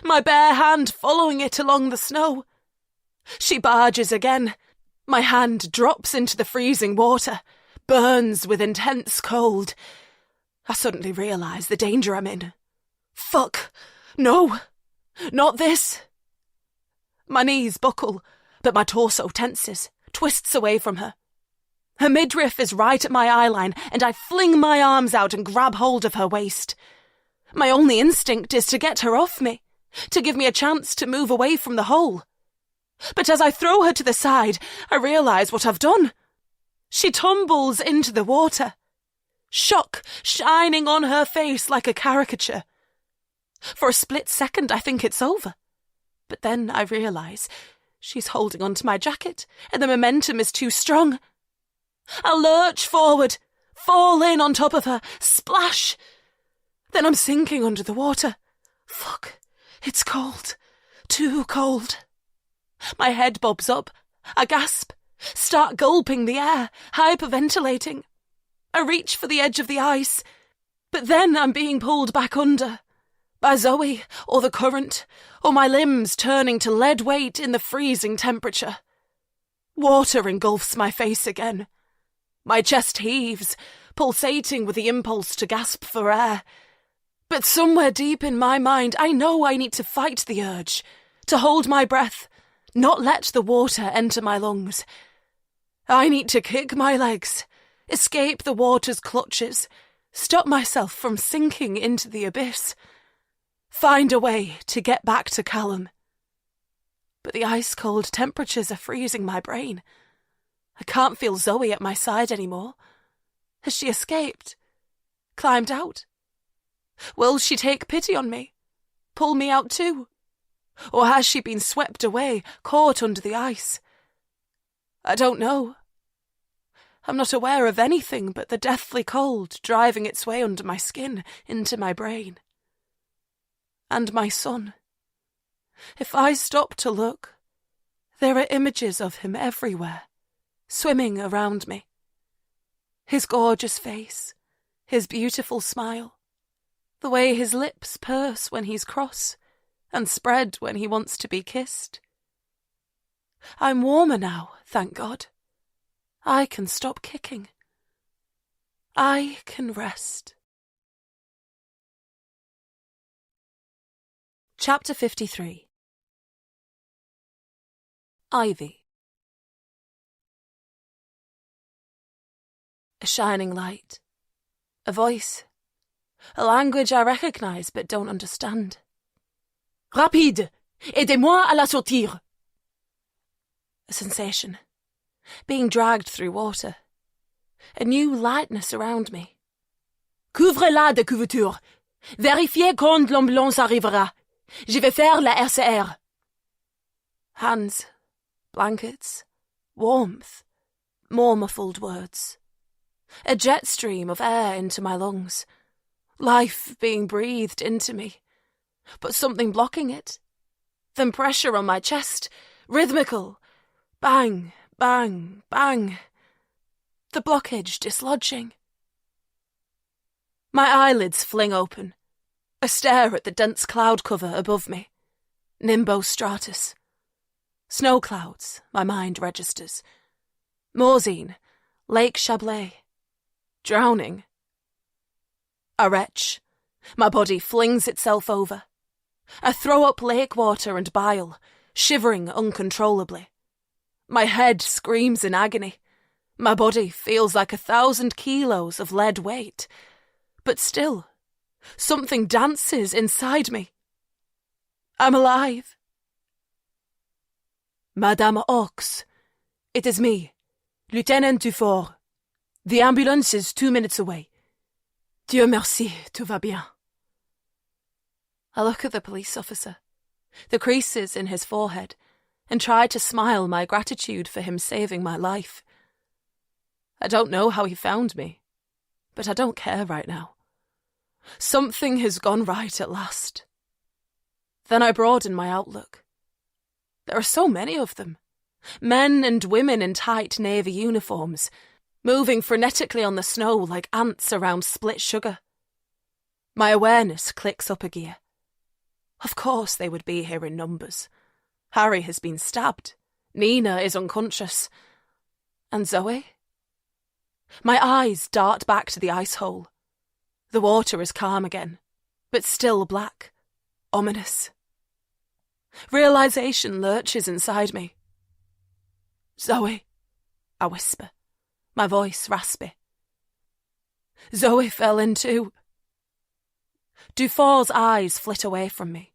my bare hand following it along the snow. She barges again. My hand drops into the freezing water, burns with intense cold. I suddenly realise the danger I'm in. Fuck! No! Not this! My knees buckle, but my torso tenses, twists away from her. Her midriff is right at my eyeline, and I fling my arms out and grab hold of her waist. My only instinct is to get her off me, to give me a chance to move away from the hole. But as I throw her to the side, I realise what I've done. She tumbles into the water, shock shining on her face like a caricature. For a split second, I think it's over. But then I realise she's holding onto my jacket, and the momentum is too strong. I lurch forward, fall in on top of her, splash. Then I'm sinking under the water. Fuck, it's cold. Too cold. My head bobs up. I gasp, start gulping the air, hyperventilating. I reach for the edge of the ice, but then I'm being pulled back under. By Zoe, or the current, or my limbs turning to lead weight in the freezing temperature. Water engulfs my face again. My chest heaves, pulsating with the impulse to gasp for air. But somewhere deep in my mind, I know I need to fight the urge, to hold my breath, not let the water enter my lungs. I need to kick my legs, escape the water's clutches, stop myself from sinking into the abyss. Find a way to get back to Callum. But the ice-cold temperatures are freezing my brain. I can't feel Zoe at my side anymore. Has she escaped? Climbed out? Will she take pity on me? Pull me out too? Or has she been swept away, caught under the ice? I don't know. I'm not aware of anything but the deathly cold driving its way under my skin, into my brain. And my son. If I stop to look, there are images of him everywhere, swimming around me. His gorgeous face, his beautiful smile, the way his lips purse when he's cross, and spread when he wants to be kissed. I'm warmer now, thank God. I can stop kicking. I can rest. Chapter 53. Ivy. A shining light. A voice. A language I recognise but don't understand. Rapide! Aidez-moi à la sortir! A sensation. Being dragged through water. A new lightness around me. Couvrez-la de couverture. Vérifiez quand l'ambulance arrivera. Je vais faire la RCR. Hands. Blankets. Warmth. More muffled words. A jet stream of air into my lungs. Life being breathed into me. But something blocking it. Then pressure on my chest. Rhythmical. Bang, bang, bang. The blockage dislodging. My eyelids fling open. I stare at the dense cloud cover above me. Nimbostratus. Snow clouds, my mind registers. Morzine, Lake Chablais. Drowning. I retch. My body flings itself over. I throw up lake water and bile, shivering uncontrollably. My head screams in agony. My body feels like 1,000 kilos of lead weight. But still, something dances inside me. I'm alive. Madame Hawks, it is me, Lieutenant Dufour. The ambulance is 2 minutes away. Dieu merci, tout va bien. I look at the police officer, the creases in his forehead, and try to smile my gratitude for him saving my life. I don't know how he found me, but I don't care right now. Something has gone right at last. Then I broaden my outlook. There are so many of them. Men and women in tight navy uniforms, moving frenetically on the snow like ants around split sugar. My awareness clicks up a gear. Of course they would be here in numbers. Harry has been stabbed. Nina is unconscious. And Zoe? My eyes dart back to the ice hole. The water is calm again, but still black, ominous. Realization lurches inside me. Zoe, I whisper, my voice raspy. Zoe fell in too. Dufour's eyes flit away from me.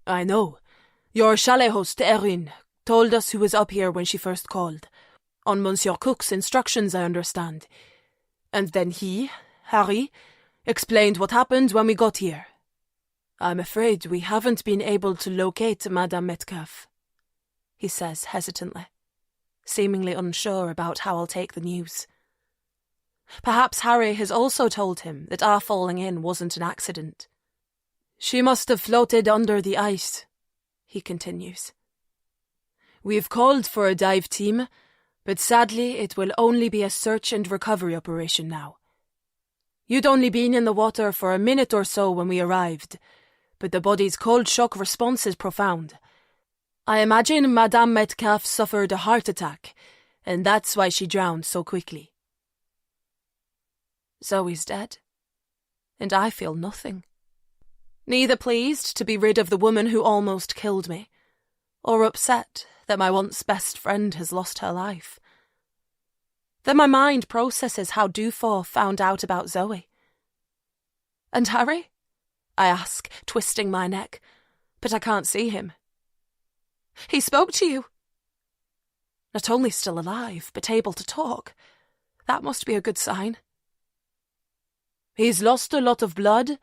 I know. Your chalet host, Erin, told us who was up here when she first called. On Monsieur Cook's instructions, I understand. And then he, Harry, explained what happened when we got here. I'm afraid we haven't been able to locate Madame Metcalfe, he says hesitantly, seemingly unsure about how I'll take the news. Perhaps Harry has also told him that our falling in wasn't an accident. She must have floated under the ice, he continues. We've called for a dive team, but sadly it will only be a search and recovery operation now. You'd only been in the water for a minute or so when we arrived, but the body's cold shock response is profound. I imagine Madame Metcalfe suffered a heart attack, and that's why she drowned so quickly. Zoe's dead, and I feel nothing. Neither pleased to be rid of the woman who almost killed me, or upset that my once best friend has lost her life. Then my mind processes how Dufour found out about Zoe. And Harry? I ask, twisting my neck, but I can't see him. He spoke to you. Not only still alive, but able to talk. That must be a good sign. He's lost a lot of blood,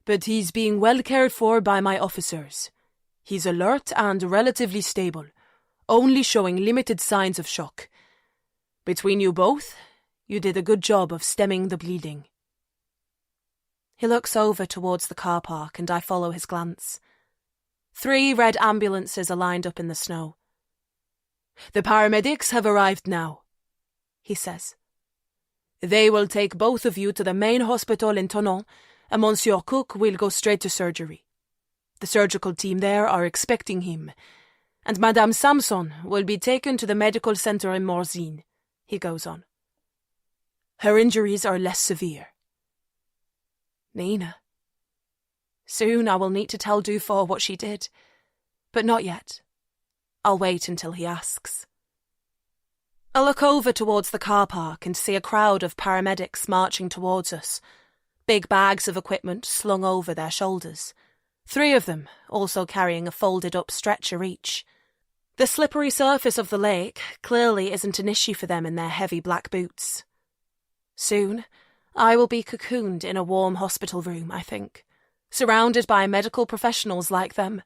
but he's being well cared for by my officers. He's alert and relatively stable, only showing limited signs of shock. Between you both, you did a good job of stemming the bleeding. He looks over towards the car park and I follow his glance. 3 red ambulances are lined up in the snow. The paramedics have arrived now, he says. They will take both of you to the main hospital in Tonon, and Monsieur Cook will go straight to surgery. The surgical team there are expecting him, and Madame Samson will be taken to the medical centre in Morzine, he goes on. Her injuries are less severe. Nina. Soon I will need to tell Dufour what she did, but not yet. I'll wait until he asks. I look over towards the car park and see a crowd of paramedics marching towards us, big bags of equipment slung over their shoulders, 3 of them also carrying a folded-up stretcher each. The slippery surface of the lake clearly isn't an issue for them in their heavy black boots. Soon, I will be cocooned in a warm hospital room, I think, surrounded by medical professionals like them,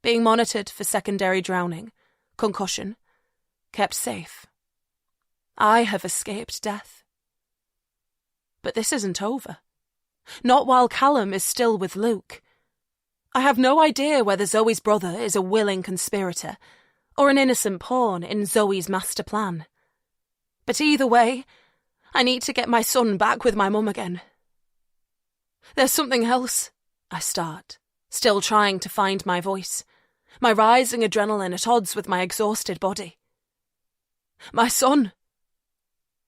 being monitored for secondary drowning, concussion, kept safe. I have escaped death. But this isn't over. Not while Callum is still with Luke. I have no idea whether Zoe's brother is a willing conspirator or an innocent pawn in Zoe's master plan. But either way, I need to get my son back with my mum again. There's something else, I start, still trying to find my voice, my rising adrenaline at odds with my exhausted body. My son.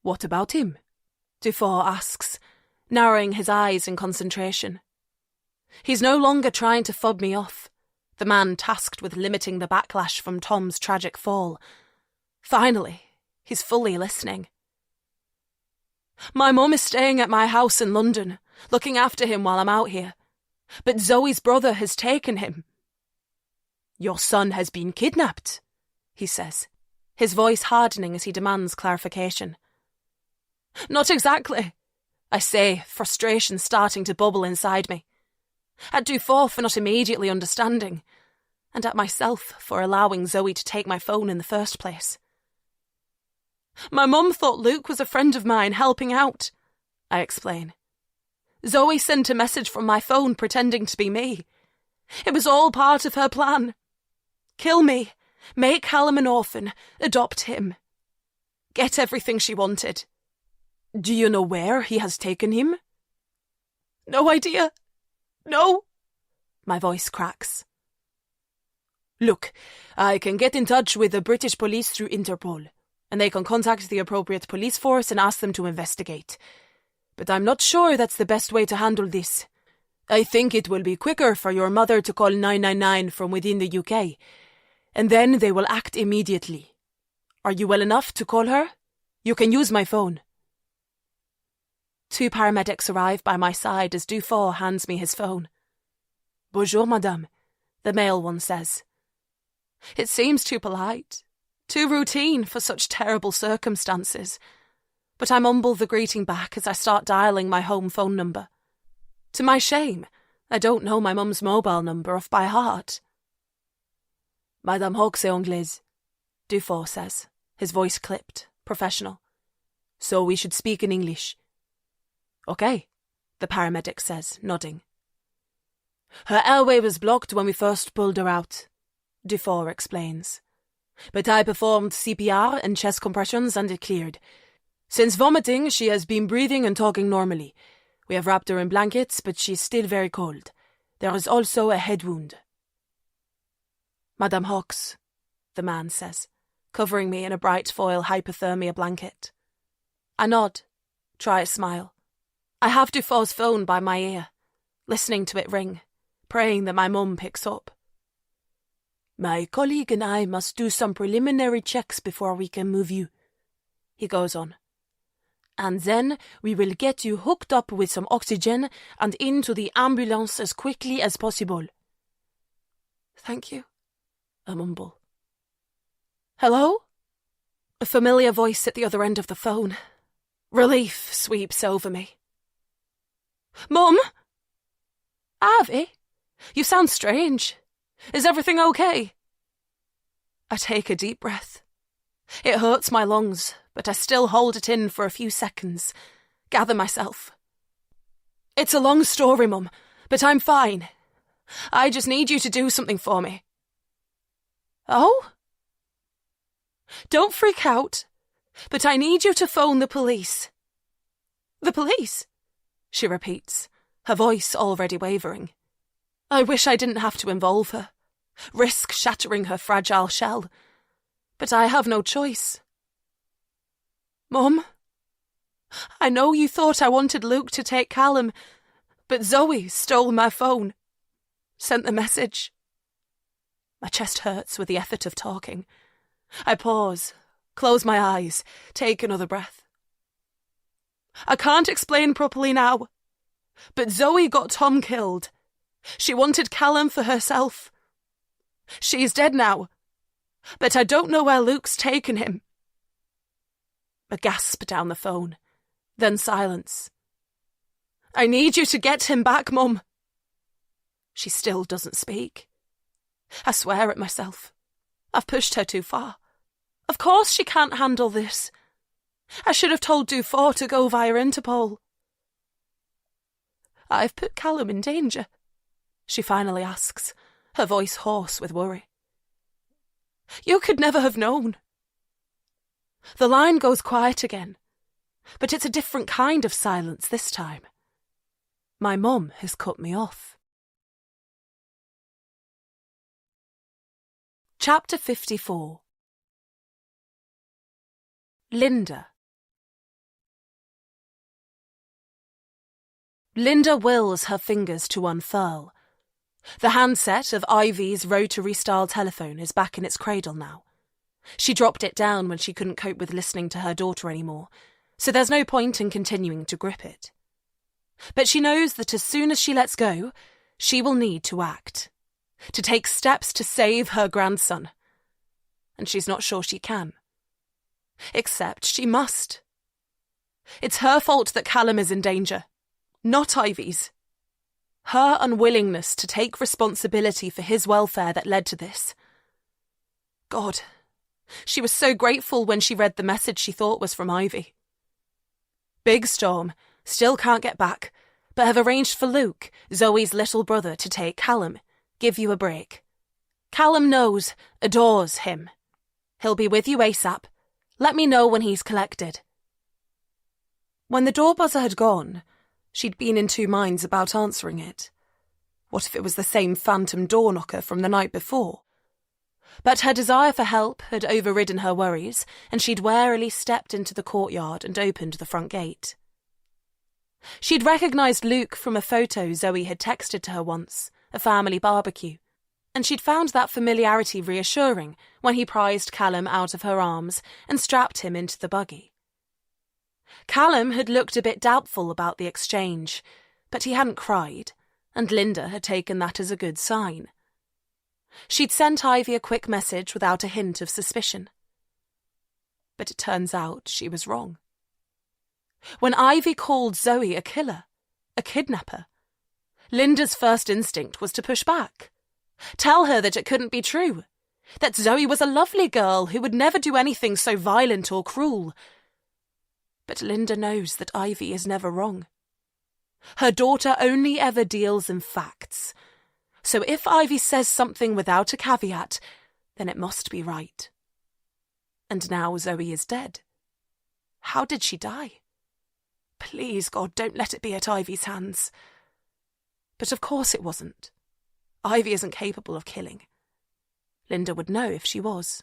What about him? Dufour asks, narrowing his eyes in concentration. He's no longer trying to fob me off, the man tasked with limiting the backlash from Tom's tragic fall. Finally, he's fully listening. My mum is staying at my house in London, looking after him while I'm out here. But Zoe's brother has taken him. Your son has been kidnapped, he says, his voice hardening as he demands clarification. Not exactly, I say, frustration starting to bubble inside me. At Dufour for not immediately understanding, and at myself for allowing Zoe to take my phone in the first place. My mum thought Luke was a friend of mine helping out, I explain. Zoe sent a message from my phone pretending to be me. It was all part of her plan. Kill me, make Callum an orphan, adopt him. Get everything she wanted. Do you know where he has taken him? No idea. No. My voice cracks. Look, I can get in touch with the British police through Interpol, and they can contact the appropriate police force and ask them to investigate. But I'm not sure that's the best way to handle this. I think it will be quicker for your mother to call 999 from within the UK, and then they will act immediately. Are you well enough to call her? You can use my phone. 2 paramedics arrive by my side as Dufour hands me his phone. Bonjour, madame, the male one says. It seems too polite, too routine for such terrible circumstances, but I mumble the greeting back as I start dialing my home phone number. To my shame, I don't know my mum's mobile number off by heart. Madame Hawks est anglaise, Dufour says, his voice clipped, professional. So we should speak in English. Okay, the paramedic says, nodding. Her airway was blocked when we first pulled her out, Dufour explains. But I performed CPR and chest compressions and it cleared. Since vomiting, she has been breathing and talking normally. We have wrapped her in blankets, but she's still very cold. There is also a head wound. Madame Hawks, the man says, covering me in a bright foil hypothermia blanket. I nod, try a smile. I have Dufour's phone by my ear, listening to it ring, praying that my mum picks up. My colleague and I must do some preliminary checks before we can move you, he goes on. And then we will get you hooked up with some oxygen and into the ambulance as quickly as possible. Thank you, I mumble. Hello? A familiar voice at the other end of the phone. Relief sweeps over me. Mum? Avi? You sound strange. Is everything okay? I take a deep breath. It hurts my lungs, but I still hold it in for a few seconds, gather myself. It's a long story, Mum, but I'm fine. I just need you to do something for me. Oh? Don't freak out, but I need you to phone the police. The police? She repeats, her voice already wavering. I wish I didn't have to involve her, risk shattering her fragile shell, but I have no choice. Mum, I know you thought I wanted Luke to take Callum, but Zoe stole my phone, sent the message. My chest hurts with the effort of talking. I pause, close my eyes, take another breath. I can't explain properly now, but Zoe got Tom killed. She wanted Callum for herself. She's dead now, but I don't know where Luke's taken him. A gasp down the phone, then silence. I need you to get him back, Mum. She still doesn't speak. I swear at myself. I've pushed her too far. Of course she can't handle this. I should have told Dufour to go via Interpol. I've put Callum in danger, she finally asks, her voice hoarse with worry. You could never have known. The line goes quiet again, but it's a different kind of silence this time. My mum has cut me off. Chapter 54. Linda. Linda wills her fingers to unfurl. The handset of Ivy's rotary-style telephone is back in its cradle now. She dropped it down when she couldn't cope with listening to her daughter anymore, so there's no point in continuing to grip it. But she knows that as soon as she lets go, she will need to act, to take steps to save her grandson. And she's not sure she can. Except she must. It's her fault that Callum is in danger, not Ivy's. Her unwillingness to take responsibility for his welfare that led to this. God, she was so grateful when she read the message she thought was from Ivy. Big storm, still can't get back, but have arranged for Luke, Zoe's little brother, to take Callum, give you a break. Callum knows, adores him. He'll be with you ASAP. Let me know when he's collected. When the door buzzer had gone, she'd been in two minds about answering it. What if it was the same phantom door knocker from the night before? But her desire for help had overridden her worries, and she'd warily stepped into the courtyard and opened the front gate. She'd recognised Luke from a photo Zoe had texted to her once, a family barbecue, and she'd found that familiarity reassuring when he prized Callum out of her arms and strapped him into the buggy. Callum had looked a bit doubtful about the exchange, but he hadn't cried, and Linda had taken that as a good sign. She'd sent Ivy a quick message without a hint of suspicion. But it turns out she was wrong. When Ivy called Zoe a killer, a kidnapper, Linda's first instinct was to push back. Tell her that it couldn't be true, that Zoe was a lovely girl who would never do anything so violent or cruel. But Linda knows that Ivy is never wrong. Her daughter only ever deals in facts. So if Ivy says something without a caveat, then it must be right. And now Zoe is dead. How did she die? Please, God, don't let it be at Ivy's hands. But of course it wasn't. Ivy isn't capable of killing. Linda would know if she was.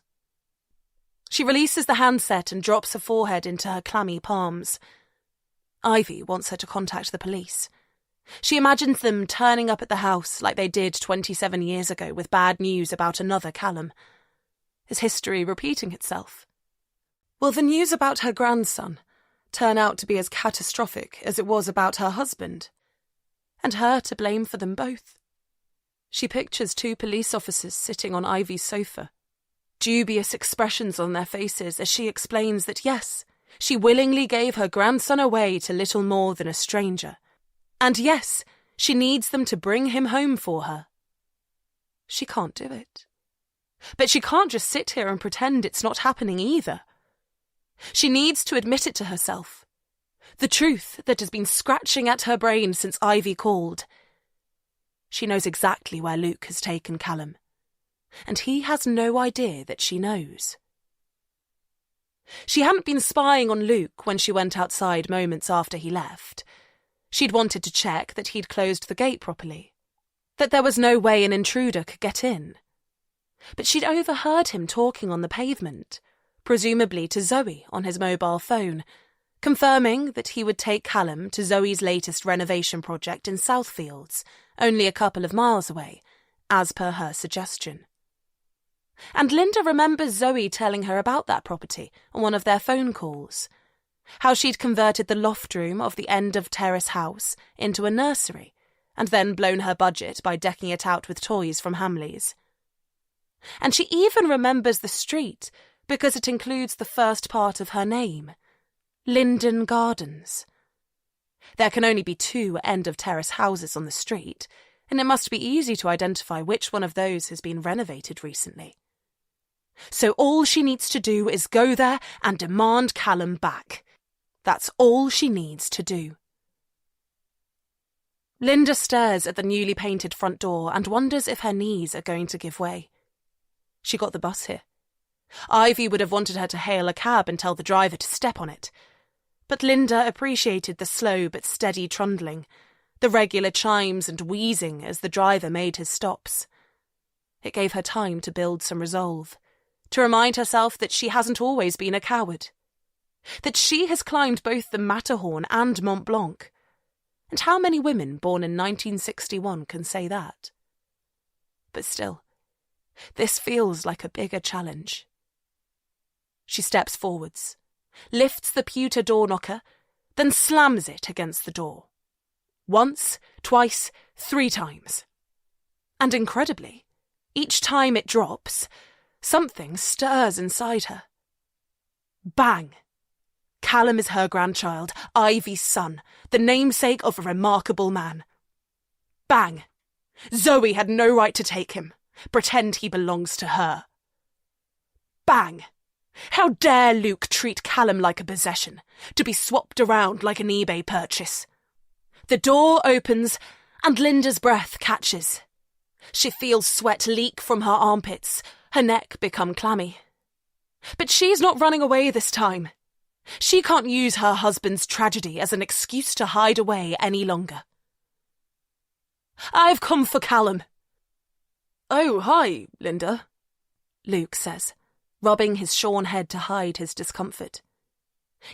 She releases the handset and drops her forehead into her clammy palms. Ivy wants her to contact the police. She imagines them turning up at the house like they did 27 years ago with bad news about another Callum. Is history repeating itself? Will the news about her grandson turn out to be as catastrophic as it was about her husband? And her to blame for them both? She pictures two police officers sitting on Ivy's sofa, dubious expressions on their faces as she explains that yes, she willingly gave her grandson away to little more than a stranger. And yes, she needs them to bring him home for her. She can't do it. But she can't just sit here and pretend it's not happening either. She needs to admit it to herself. The truth that has been scratching at her brain since Ivy called. She knows exactly where Luke has taken Callum, and he has no idea that she knows. She hadn't been spying on Luke when she went outside moments after he left. She'd wanted to check that he'd closed the gate properly, that there was no way an intruder could get in. But she'd overheard him talking on the pavement, presumably to Zoe on his mobile phone, confirming that he would take Callum to Zoe's latest renovation project in Southfields, only a couple of miles away, as per her suggestion. And Linda remembers Zoe telling her about that property on one of their phone calls, how she'd converted the loft room of the end of terrace house into a nursery, and then blown her budget by decking it out with toys from Hamleys. And she even remembers the street because it includes the first part of her name, Linden Gardens. There can only be 2 end-of-terrace houses on the street, and it must be easy to identify which one of those has been renovated recently. So all she needs to do is go there and demand Callum back. That's all she needs to do. Linda stares at the newly painted front door and wonders if her knees are going to give way. She got the bus here. Ivy would have wanted her to hail a cab and tell the driver to step on it. But Linda appreciated the slow but steady trundling, the regular chimes and wheezing as the driver made his stops. It gave her time to build some resolve, to remind herself that she hasn't always been a coward, that she has climbed both the Matterhorn and Mont Blanc. And how many women born in 1961 can say that? But still, this feels like a bigger challenge. She steps forwards, lifts the pewter door knocker, then slams it against the door. Once, twice, 3 times. And incredibly, each time it drops, something stirs inside her. Bang! Callum is her grandchild, Ivy's son, the namesake of a remarkable man. Bang! Zoe had no right to take him. Pretend he belongs to her. Bang! How dare Luke treat Callum like a possession, to be swapped around like an eBay purchase? The door opens and Linda's breath catches. She feels sweat leak from her armpits, her neck become clammy. But she's not running away this time. She can't use her husband's tragedy as an excuse to hide away any longer. I've come for Callum. Oh, hi, Linda, Luke says, rubbing his shorn head to hide his discomfort.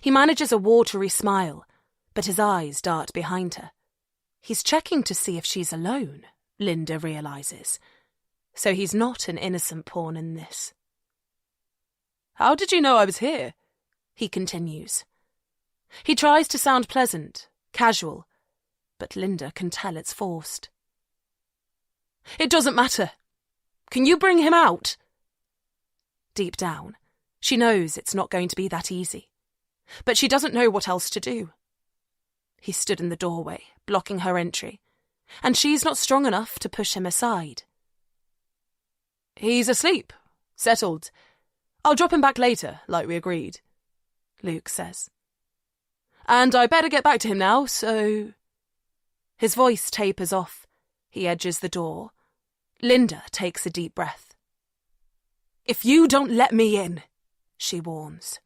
He manages a watery smile, but his eyes dart behind her. He's checking to see if she's alone, Linda realises. So he's not an innocent pawn in this. How did you know I was here? He continues. He tries to sound pleasant, casual, but Linda can tell it's forced. It doesn't matter. Can you bring him out? Deep down, she knows it's not going to be that easy, but she doesn't know what else to do. He stood in the doorway, blocking her entry, and she's not strong enough to push him aside. He's asleep, settled. I'll drop him back later, like we agreed, Luke says. And I better get back to him now, so... His voice tapers off. He edges the door. Linda takes a deep breath. If you don't let me in, she warns,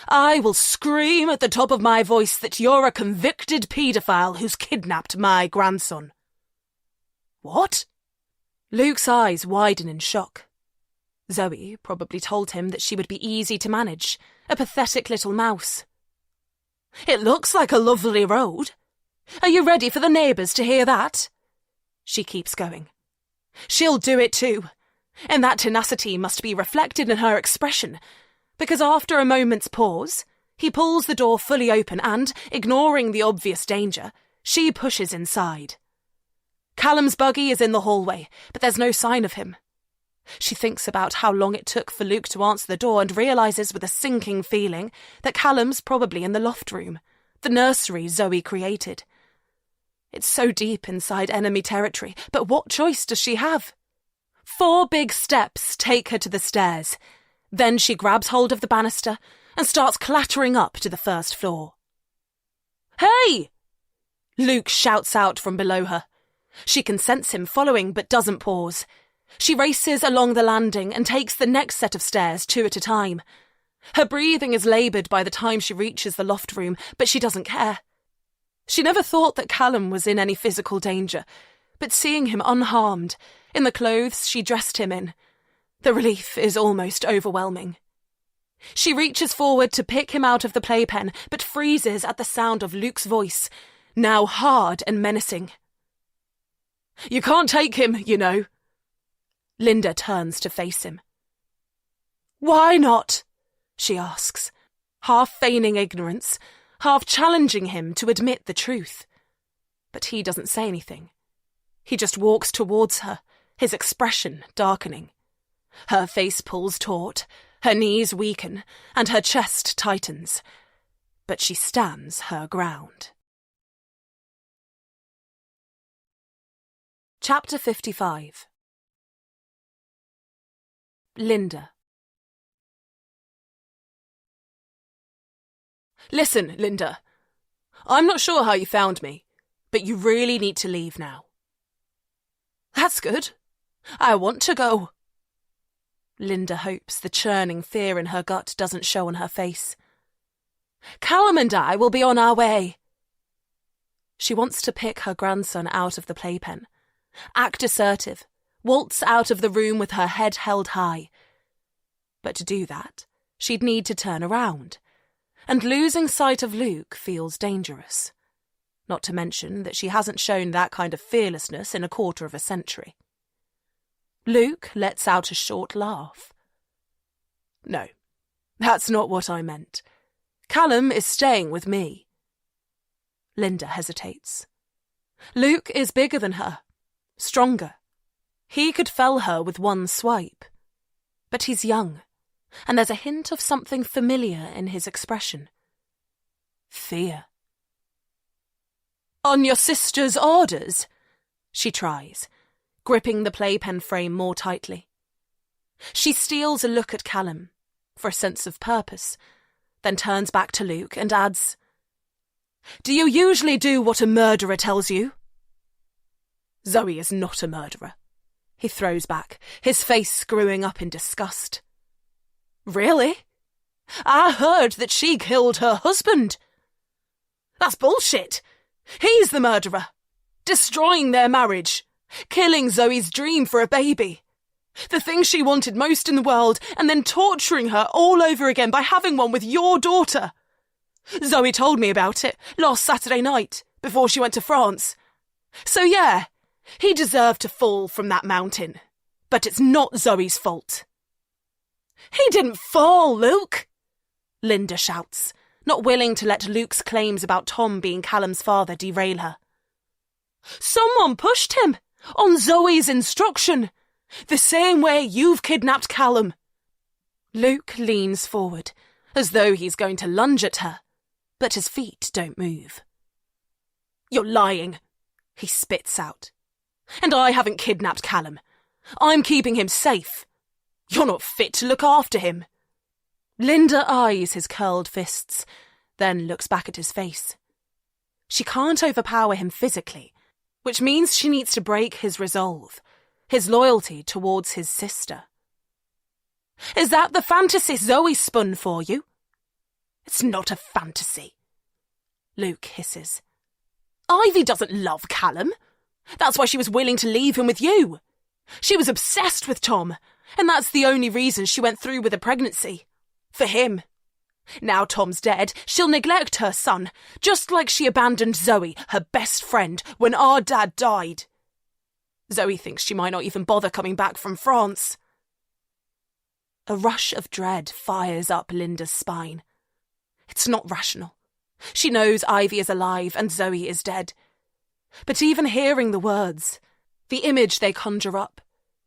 I will scream at the top of my voice that you're a convicted paedophile who's kidnapped my grandson. What? Luke's eyes widen in shock. Zoe probably told him that she would be easy to manage, a pathetic little mouse. It looks like a lovely road. Are you ready for the neighbours to hear that? She keeps going. She'll do it too, and that tenacity must be reflected in her expression, because after a moment's pause, he pulls the door fully open and, ignoring the obvious danger, she pushes inside. Callum's buggy is in the hallway, but there's no sign of him. She thinks about how long it took for Luke to answer the door and realises with a sinking feeling that Callum's probably in the loft room, the nursery Zoe created. It's so deep inside enemy territory, but what choice does she have? 4 big steps take her to the stairs. Then she grabs hold of the banister and starts clattering up to the first floor. Hey! Luke shouts out from below her. She can sense him following but doesn't pause. She races along the landing and takes the next set of stairs 2 at a time. Her breathing is laboured by the time she reaches the loft room, but she doesn't care. She never thought that Callum was in any physical danger, but seeing him unharmed, in the clothes she dressed him in, the relief is almost overwhelming. She reaches forward to pick him out of the playpen, but freezes at the sound of Luke's voice, now hard and menacing. You can't take him, you know. Linda turns to face him. Why not? She asks, half feigning ignorance, half challenging him to admit the truth. But he doesn't say anything. He just walks towards her, his expression darkening. Her face pulls taut, her knees weaken, and her chest tightens. But she stands her ground. Chapter 55. Linda. Listen, Linda. I'm not sure how you found me, but you really need to leave now. That's good. I want to go. Linda hopes the churning fear in her gut doesn't show on her face. Callum and I will be on our way. She wants to pick her grandson out of the playpen, act assertive, waltz out of the room with her head held high. But to do that, she'd need to turn around, and losing sight of Luke feels dangerous. Not to mention that she hasn't shown that kind of fearlessness in a quarter of a century. Luke lets out a short laugh. No, that's not what I meant. Callum is staying with me. Linda hesitates. Luke is bigger than her, stronger. He could fell her with one swipe. But he's young, and there's a hint of something familiar in his expression. fear. "On your sister's orders?" she tries, gripping the playpen frame more tightly. She steals a look at Callum, for a sense of purpose, then turns back to Luke and adds, "Do you usually do what a murderer tells you?" "Zoe is not a murderer," he throws back, his face screwing up in disgust. "Really? I heard that she killed her husband." "That's bullshit. He's the murderer, destroying their marriage, killing Zoe's dream for a baby, the thing she wanted most in the world, and then torturing her all over again by having one with your daughter. Zoe told me about it last Saturday night, before she went to France. So yeah, he deserved to fall from that mountain, but it's not Zoe's fault." "He didn't fall, Luke!" Linda shouts, not willing to let Luke's claims about Tom being Callum's father derail her. "Someone pushed him, on Zoe's instruction, the same way you've kidnapped Callum." Luke leans forward, as though he's going to lunge at her, but his feet don't move. "You're lying," he spits out. "And I haven't kidnapped Callum. I'm keeping him safe. You're not fit to look after him." Linda eyes his curled fists, then looks back at his face. She can't overpower him physically, which means she needs to break his resolve, his loyalty towards his sister. "Is that the fantasy Zoe spun for you?" "It's not a fantasy," Luke hisses. "Ivy doesn't love Callum. That's why she was willing to leave him with you. She was obsessed with Tom, and that's the only reason she went through with a pregnancy. For him. Now Tom's dead, she'll neglect her son, just like she abandoned Zoe, her best friend, when our dad died. Zoe thinks she might not even bother coming back from France." A rush of dread fires up Linda's spine. It's not rational. She knows Ivy is alive and Zoe is dead. But even hearing the words, the image they conjure up,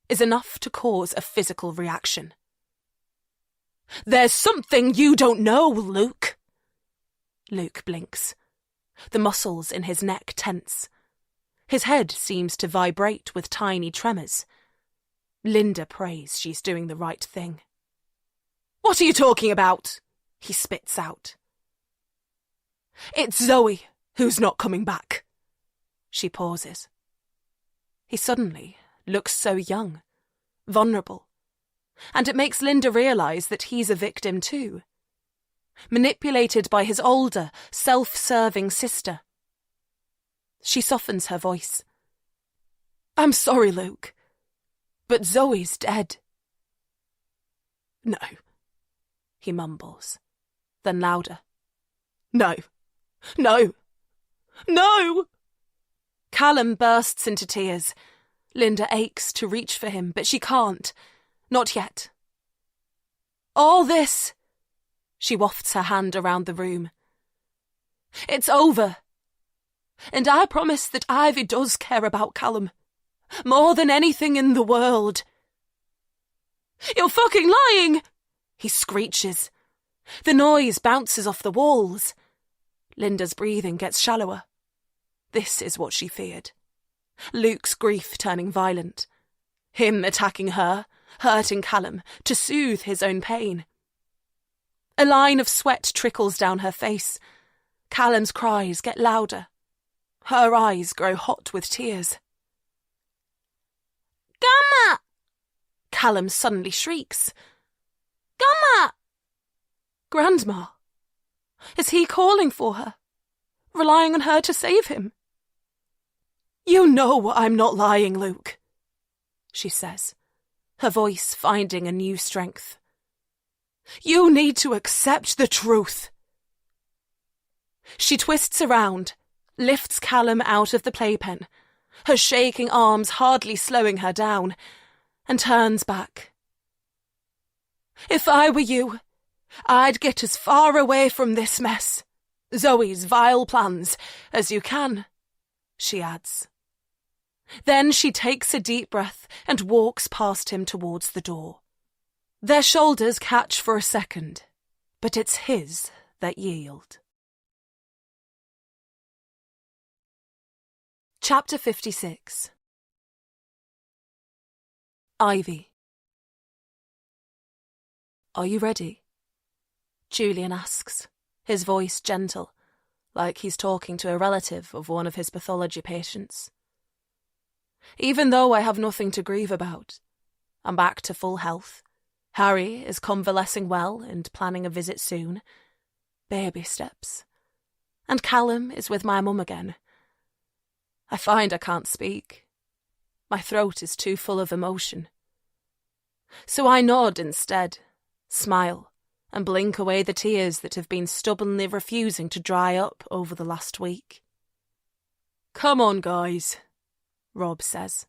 is enough to cause a physical reaction. "There's something you don't know, Luke." Luke blinks. The muscles in his neck tense. His head seems to vibrate with tiny tremors. Linda prays she's doing the right thing. "What are you talking about?" he spits out. "It's Zoe who's not coming back." She pauses. He suddenly looks so young, vulnerable, and it makes Linda realise that he's a victim too. Manipulated by his older, self-serving sister. She softens her voice. "I'm sorry, Luke, but Zoe's dead." "No," he mumbles, then louder. "No, no, no!" Callum bursts into tears. Linda aches to reach for him, but she can't. Not yet. "All this," she wafts her hand around the room. "It's over. And I promise that Ivy does care about Callum. More than anything in the world." "You're fucking lying!" he screeches. The noise bounces off the walls. Linda's breathing gets shallower. This is what she feared. Luke's grief turning violent. Him attacking her, hurting Callum, to soothe his own pain. A line of sweat trickles down her face. Callum's cries get louder. Her eyes grow hot with tears. "Gamma!" Callum suddenly shrieks. "Gamma!" Grandma. Is he calling for her? Relying on her to save him? "You know I'm not lying, Luke," she says, her voice finding a new strength. "You need to accept the truth." She twists around, lifts Callum out of the playpen, her shaking arms hardly slowing her down, and turns back. "If I were you, I'd get as far away from this mess, Zoe's vile plans, as you can," she adds. Then she takes a deep breath and walks past him towards the door. Their shoulders catch for a second, but it's his that yield. Chapter 56. Ivy. "Are you ready?" Julian asks, his voice gentle, like he's talking to a relative of one of his pathology patients. Even though I have nothing to grieve about, I'm back to full health. Harry is convalescing well and planning a visit soon. Baby steps. And Callum is with my mum again. I find I can't speak. My throat is too full of emotion. So I nod instead, smile, and blink away the tears that have been stubbornly refusing to dry up over the last week. "Come on, guys," Rob says.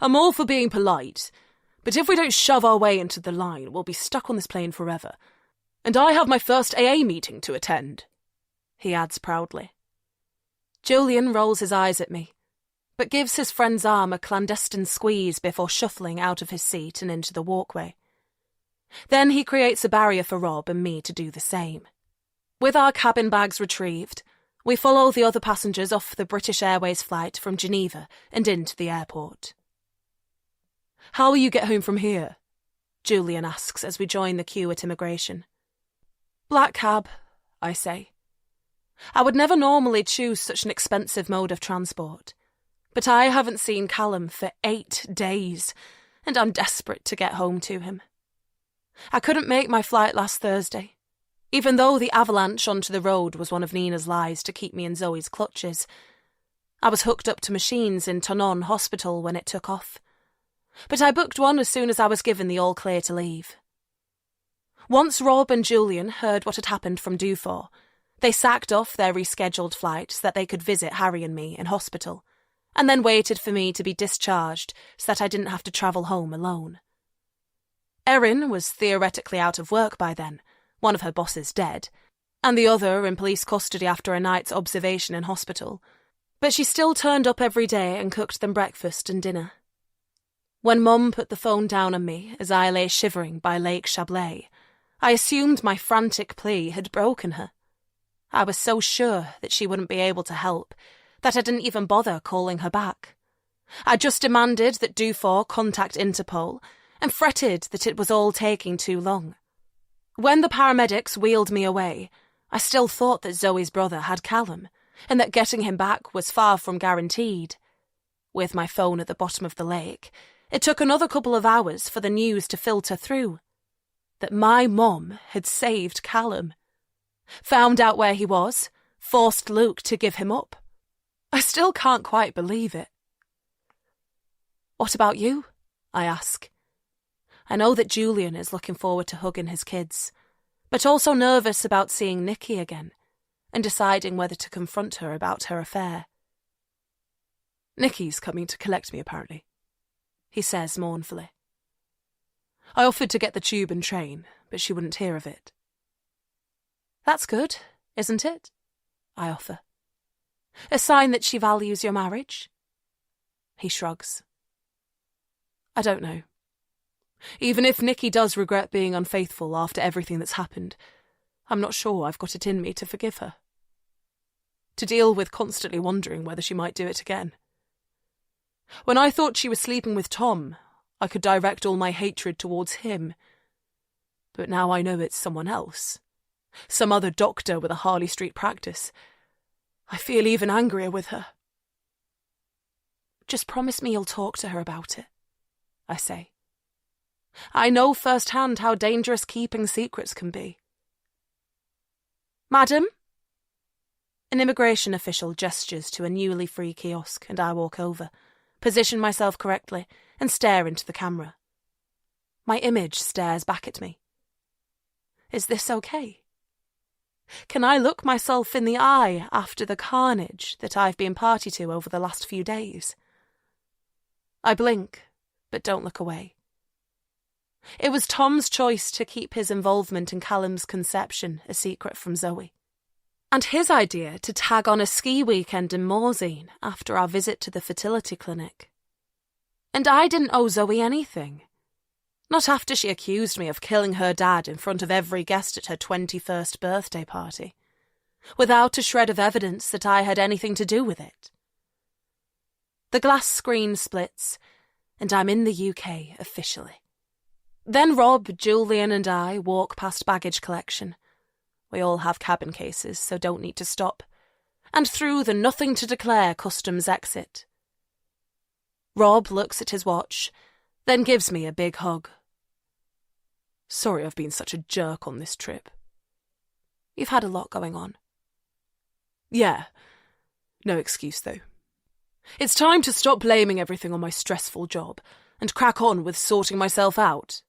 "I'm all for being polite, but if we don't shove our way into the line, we'll be stuck on this plane forever. And I have my first AA meeting to attend," he adds proudly. Julian rolls his eyes at me, but gives his friend's arm a clandestine squeeze before shuffling out of his seat and into the walkway. Then he creates a barrier for Rob and me to do the same. With our cabin bags retrieved, we follow the other passengers off the British Airways flight from Geneva and into the airport. "How will you get home from here?" Julian asks as we join the queue at immigration. "Black cab," I say. I would never normally choose such an expensive mode of transport, but I haven't seen Callum for 8 days, and I'm desperate to get home to him. I couldn't make my flight last Thursday, even though the avalanche onto the road was one of Nina's lies to keep me in Zoe's clutches. I was hooked up to machines in Tonon Hospital when it took off, but I booked one as soon as I was given the all-clear to leave. Once Rob and Julian heard what had happened from Dufour, they sacked off their rescheduled flight so that they could visit Harry and me in hospital, and then waited for me to be discharged so that I didn't have to travel home alone. Erin was theoretically out of work by then, one of her bosses dead, and the other in police custody after a night's observation in hospital, but she still turned up every day and cooked them breakfast and dinner. When Mum put the phone down on me as I lay shivering by Lake Chablais, I assumed my frantic plea had broken her. I was so sure that she wouldn't be able to help that I didn't even bother calling her back. I just demanded that Dufour contact Interpol and fretted that it was all taking too long. When the paramedics wheeled me away, I still thought that Zoe's brother had Callum and that getting him back was far from guaranteed. With my phone at the bottom of the lake, it took another couple of hours for the news to filter through. That my mom had saved Callum. Found out where he was, forced Luke to give him up. I still can't quite believe it. "What about you?" I ask. I know that Julian is looking forward to hugging his kids, but also nervous about seeing Nikki again and deciding whether to confront her about her affair. "Nikki's coming to collect me, apparently," he says mournfully. "I offered to get the tube and train, but she wouldn't hear of it." "That's good, isn't it?" I offer. "A sign that she values your marriage?" He shrugs. "I don't know. Even if Nikki does regret being unfaithful after everything that's happened, I'm not sure I've got it in me to forgive her. To deal with constantly wondering whether she might do it again. When I thought she was sleeping with Tom, I could direct all my hatred towards him. But now I know it's someone else. Some other doctor with a Harley Street practice. I feel even angrier with her." "Just promise me you'll talk to her about it," I say. I know firsthand how dangerous keeping secrets can be. "Madam?" An immigration official gestures to a newly free kiosk and I walk over, position myself correctly and stare into the camera. My image stares back at me. Is this okay? Can I look myself in the eye after the carnage that I've been party to over the last few days? I blink, but don't look away. It was Tom's choice to keep his involvement in Callum's conception a secret from Zoe, and his idea to tag on a ski weekend in Morzine after our visit to the fertility clinic. And I didn't owe Zoe anything. Not after she accused me of killing her dad in front of every guest at her 21st birthday party, without a shred of evidence that I had anything to do with it. The glass screen splits, and I'm in the UK officially. Then Rob, Julian and I walk past baggage collection. We all have cabin cases, so don't need to stop. And through the nothing to declare customs exit. Rob looks at his watch, then gives me a big hug. Sorry I've been such a jerk on this trip. You've had a lot going on. Yeah. No excuse, though. It's time to stop blaming everything on my stressful job and crack on with sorting myself out.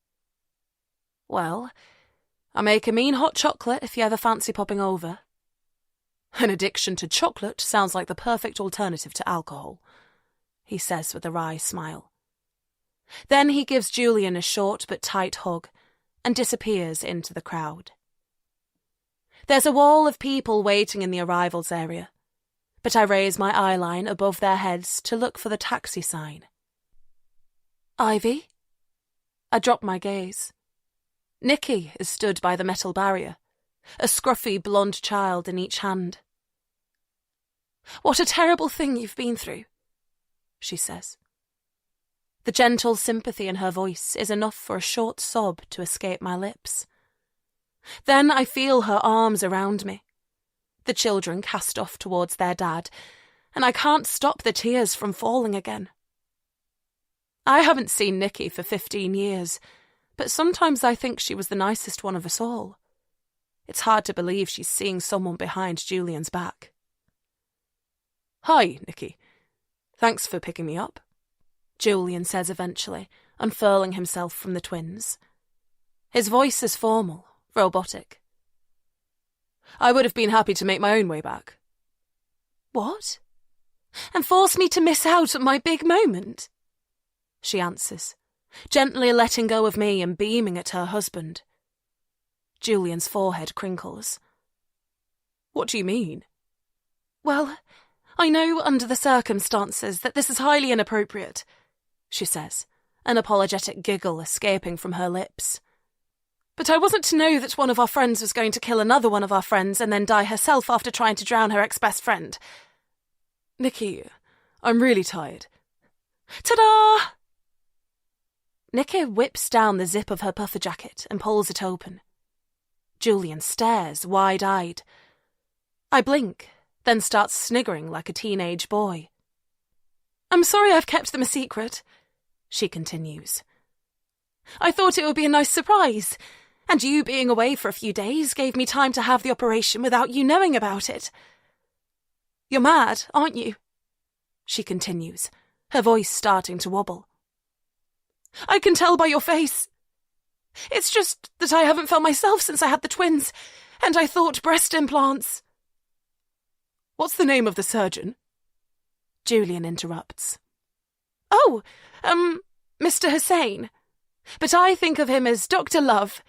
Well, I make a mean hot chocolate if you ever fancy popping over. An addiction to chocolate sounds like the perfect alternative to alcohol, he says with a wry smile. Then he gives Julian a short but tight hug and disappears into the crowd. There's a wall of people waiting in the arrivals area, but I raise my eyeline above their heads to look for the taxi sign. Ivy? I drop my gaze. Nikki is stood by the metal barrier, a scruffy blonde child in each hand. What a terrible thing you've been through, she says. The gentle sympathy in her voice is enough for a short sob to escape my lips. Then I feel her arms around me. The children cast off towards their dad, and I can't stop the tears from falling again. I haven't seen Nikki for 15 years, but sometimes I think she was the nicest one of us all. It's hard to believe she's seeing someone behind Julian's back. Hi, Nikki. Thanks for picking me up, Julian says eventually, unfurling himself from the twins. His voice is formal, robotic. I would have been happy to make my own way back. What? And force me to miss out on my big moment? She answers, gently letting go of me and beaming at her husband. Julian's forehead crinkles. What do you mean? Well, I know under the circumstances that this is highly inappropriate, she says, an apologetic giggle escaping from her lips. But I wasn't to know that one of our friends was going to kill another one of our friends and then die herself after trying to drown her ex-best friend. Nikki, I'm really tired. Ta-da! Nikki whips down the zip of her puffer jacket and pulls it open. Julian stares, wide-eyed. I blink, then starts sniggering like a teenage boy. I'm sorry I've kept them a secret, she continues. I thought it would be a nice surprise, and you being away for a few days gave me time to have the operation without you knowing about it. You're mad, aren't you? She continues, her voice starting to wobble. I can tell by your face. It's just that I haven't felt myself since I had the twins, and I thought breast implants. What's the name of the surgeon? Julian interrupts. Oh, Mr. Hussain. But I think of him as Dr. Love,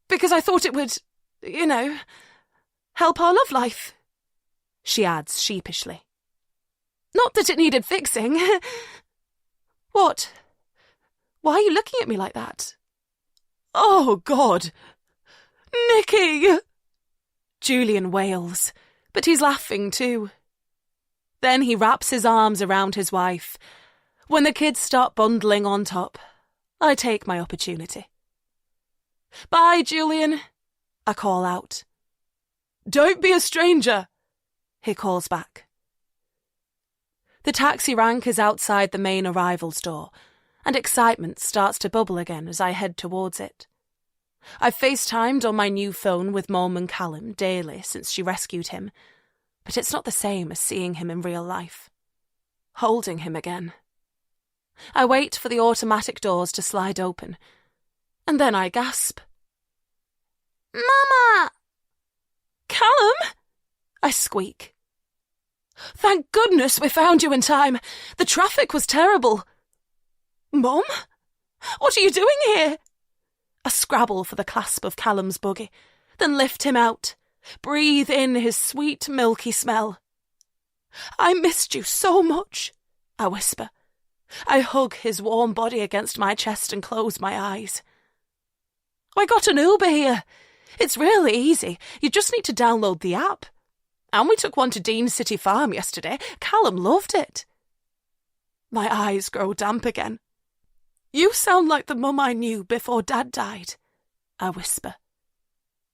because I thought it would, help our love life, she adds sheepishly. Not that it needed fixing. What? Why are you looking at me like that? Oh, God! Nikki! Julian wails, but he's laughing too. Then he wraps his arms around his wife. When the kids start bundling on top, I take my opportunity. Bye, Julian, I call out. Don't be a stranger, he calls back. The taxi rank is outside the main arrivals door, and excitement starts to bubble again as I head towards it. I've FaceTimed on my new phone with Mom and Callum daily since she rescued him, but it's not the same as seeing him in real life. Holding him again. I wait for the automatic doors to slide open, and then I gasp. Mama! Callum! I squeak. Thank goodness we found you in time. The traffic was terrible. Mom? What are you doing here? I scrabble for the clasp of Callum's buggy, then lift him out, breathe in his sweet, milky smell. I missed you so much, I whisper. I hug his warm body against my chest and close my eyes. I got an Uber here. It's really easy. You just need to download the app. And we took one to Dean City Farm yesterday. Callum loved it. My eyes grow damp again. You sound like the mum I knew before Dad died, I whisper.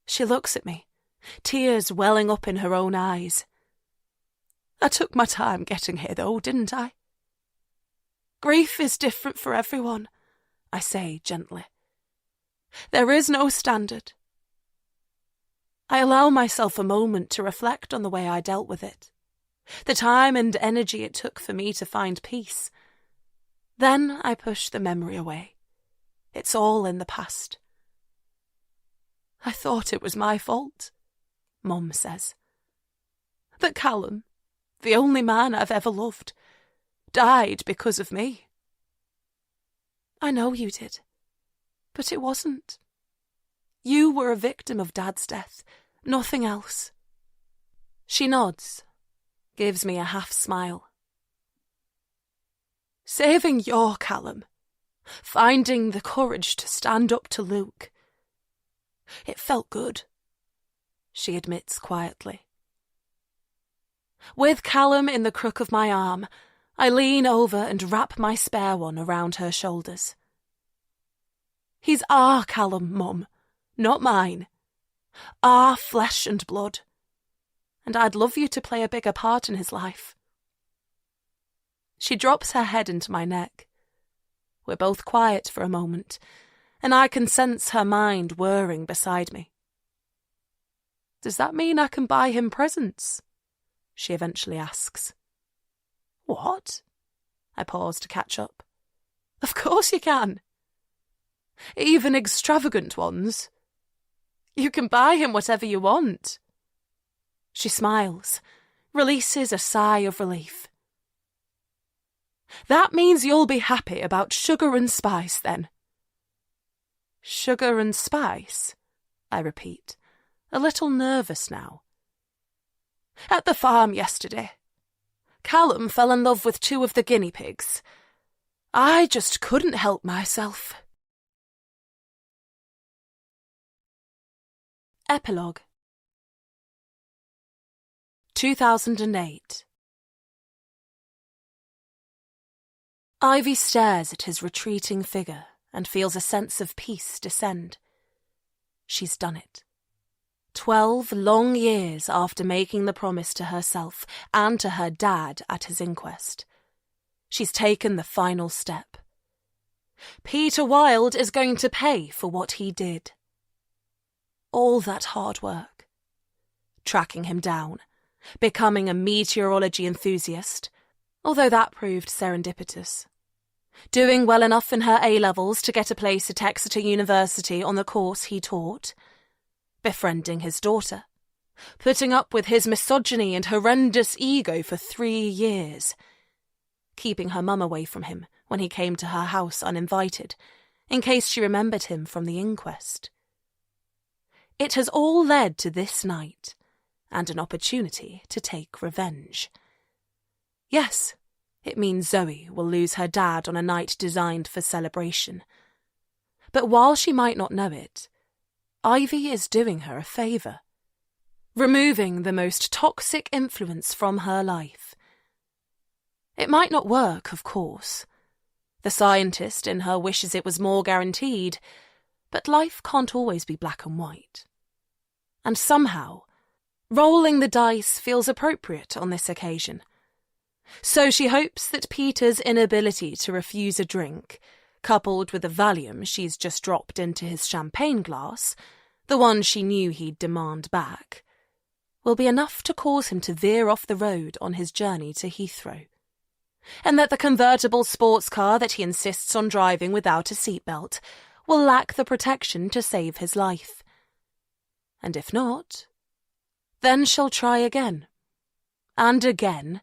She looks at me, tears welling up in her own eyes. I took my time getting here though, didn't I? Grief is different for everyone, I say gently. There is no standard. I allow myself a moment to reflect on the way I dealt with it, the time and energy it took for me to find peace. Then I push the memory away. It's all in the past. I thought it was my fault, Mum says. That Callum, the only man I've ever loved, died because of me. I know you did, but it wasn't. You were a victim of Dad's death, nothing else. She nods, gives me a half smile. Saving your Callum, finding the courage to stand up to Luke. It felt good, she admits quietly. With Callum in the crook of my arm, I lean over and wrap my spare one around her shoulders. He's our Callum, Mum, not mine. Our flesh and blood. And I'd love you to play a bigger part in his life. She drops her head into my neck. We're both quiet for a moment, and I can sense her mind whirring beside me. Does that mean I can buy him presents? She eventually asks. What? I pause to catch up. Of course you can. Even extravagant ones. You can buy him whatever you want. She smiles, releases a sigh of relief. That means you'll be happy about sugar and spice, then. Sugar and spice, I repeat, a little nervous now. At the farm yesterday, Callum fell in love with 2 of the guinea pigs. I just couldn't help myself. Epilogue 2008. Ivy stares at his retreating figure and feels a sense of peace descend. She's done it. 12 long years after making the promise to herself and to her dad at his inquest. She's taken the final step. Peter Wilde is going to pay for what he did. All that hard work. Tracking him down, becoming a meteorology enthusiast, although that proved serendipitous. Doing well enough in her A-levels to get a place at Exeter University on the course he taught. Befriending his daughter. Putting up with his misogyny and horrendous ego for 3 years. Keeping her mum away from him when he came to her house uninvited, in case she remembered him from the inquest. It has all led to this night, and an opportunity to take revenge. Yes, it means Zoe will lose her dad on a night designed for celebration. But while she might not know it, Ivy is doing her a favour. Removing the most toxic influence from her life. It might not work, of course. The scientist in her wishes it was more guaranteed, but life can't always be black and white. And somehow, rolling the dice feels appropriate on this occasion. So she hopes that Peter's inability to refuse a drink, coupled with the Valium she's just dropped into his champagne glass, the one she knew he'd demand back, will be enough to cause him to veer off the road on his journey to Heathrow. And that the convertible sports car that he insists on driving without a seatbelt will lack the protection to save his life. And if not, then she'll try again. And again,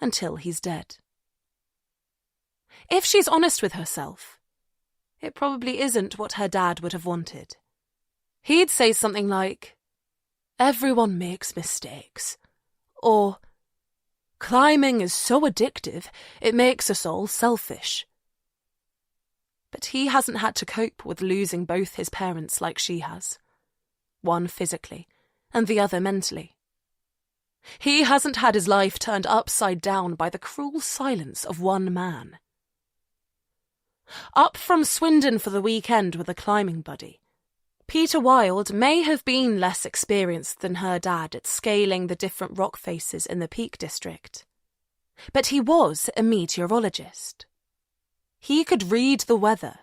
until he's dead. If she's honest with herself, it probably isn't what her dad would have wanted. He'd say something like, "Everyone makes mistakes," or, "Climbing is so addictive, it makes us all selfish." But he hasn't had to cope with losing both his parents like she has. One physically, and the other mentally. He hasn't had his life turned upside down by the cruel silence of one man. Up from Swindon for the weekend with a climbing buddy, Peter Wilde may have been less experienced than her dad at scaling the different rock faces in the Peak District. But he was a meteorologist. He could read the weather,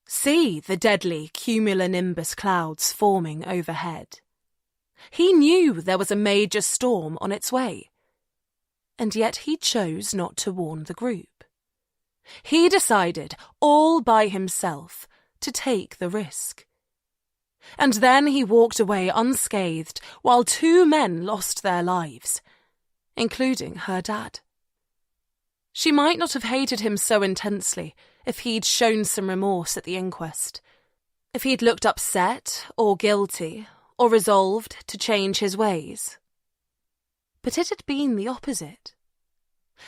see the deadly cumulonimbus clouds forming overhead. He knew there was a major storm on its way, and yet he chose not to warn the group. He decided, all by himself, to take the risk. And then he walked away unscathed while 2 men lost their lives, including her dad. She might not have hated him so intensely if he'd shown some remorse at the inquest, if he'd looked upset or guilty or resolved to change his ways. But it had been the opposite.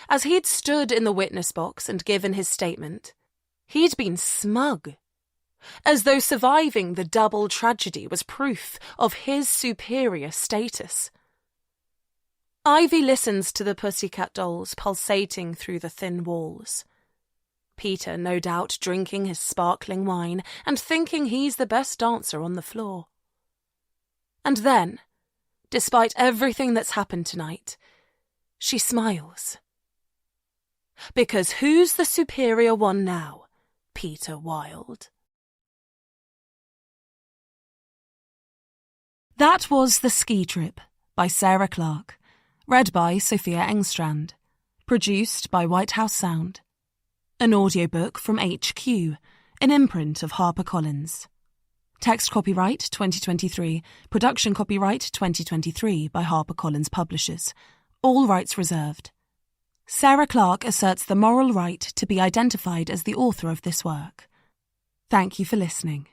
As he'd stood in the witness box and given his statement, he'd been smug, as though surviving the double tragedy was proof of his superior status. Ivy listens to the pussycat dolls pulsating through the thin walls. Peter, no doubt, drinking his sparkling wine and thinking he's the best dancer on the floor. And then, despite everything that's happened tonight, she smiles. Because who's the superior one now, Peter Wilde? That was The Ski Trip by Sarah Clarke, read by Sophia Engstrand, produced by White House Sound. An audiobook from HQ, an imprint of HarperCollins. Text copyright 2023, production copyright 2023 by HarperCollins Publishers. All rights reserved. Sarah Clarke asserts the moral right to be identified as the author of this work. Thank you for listening.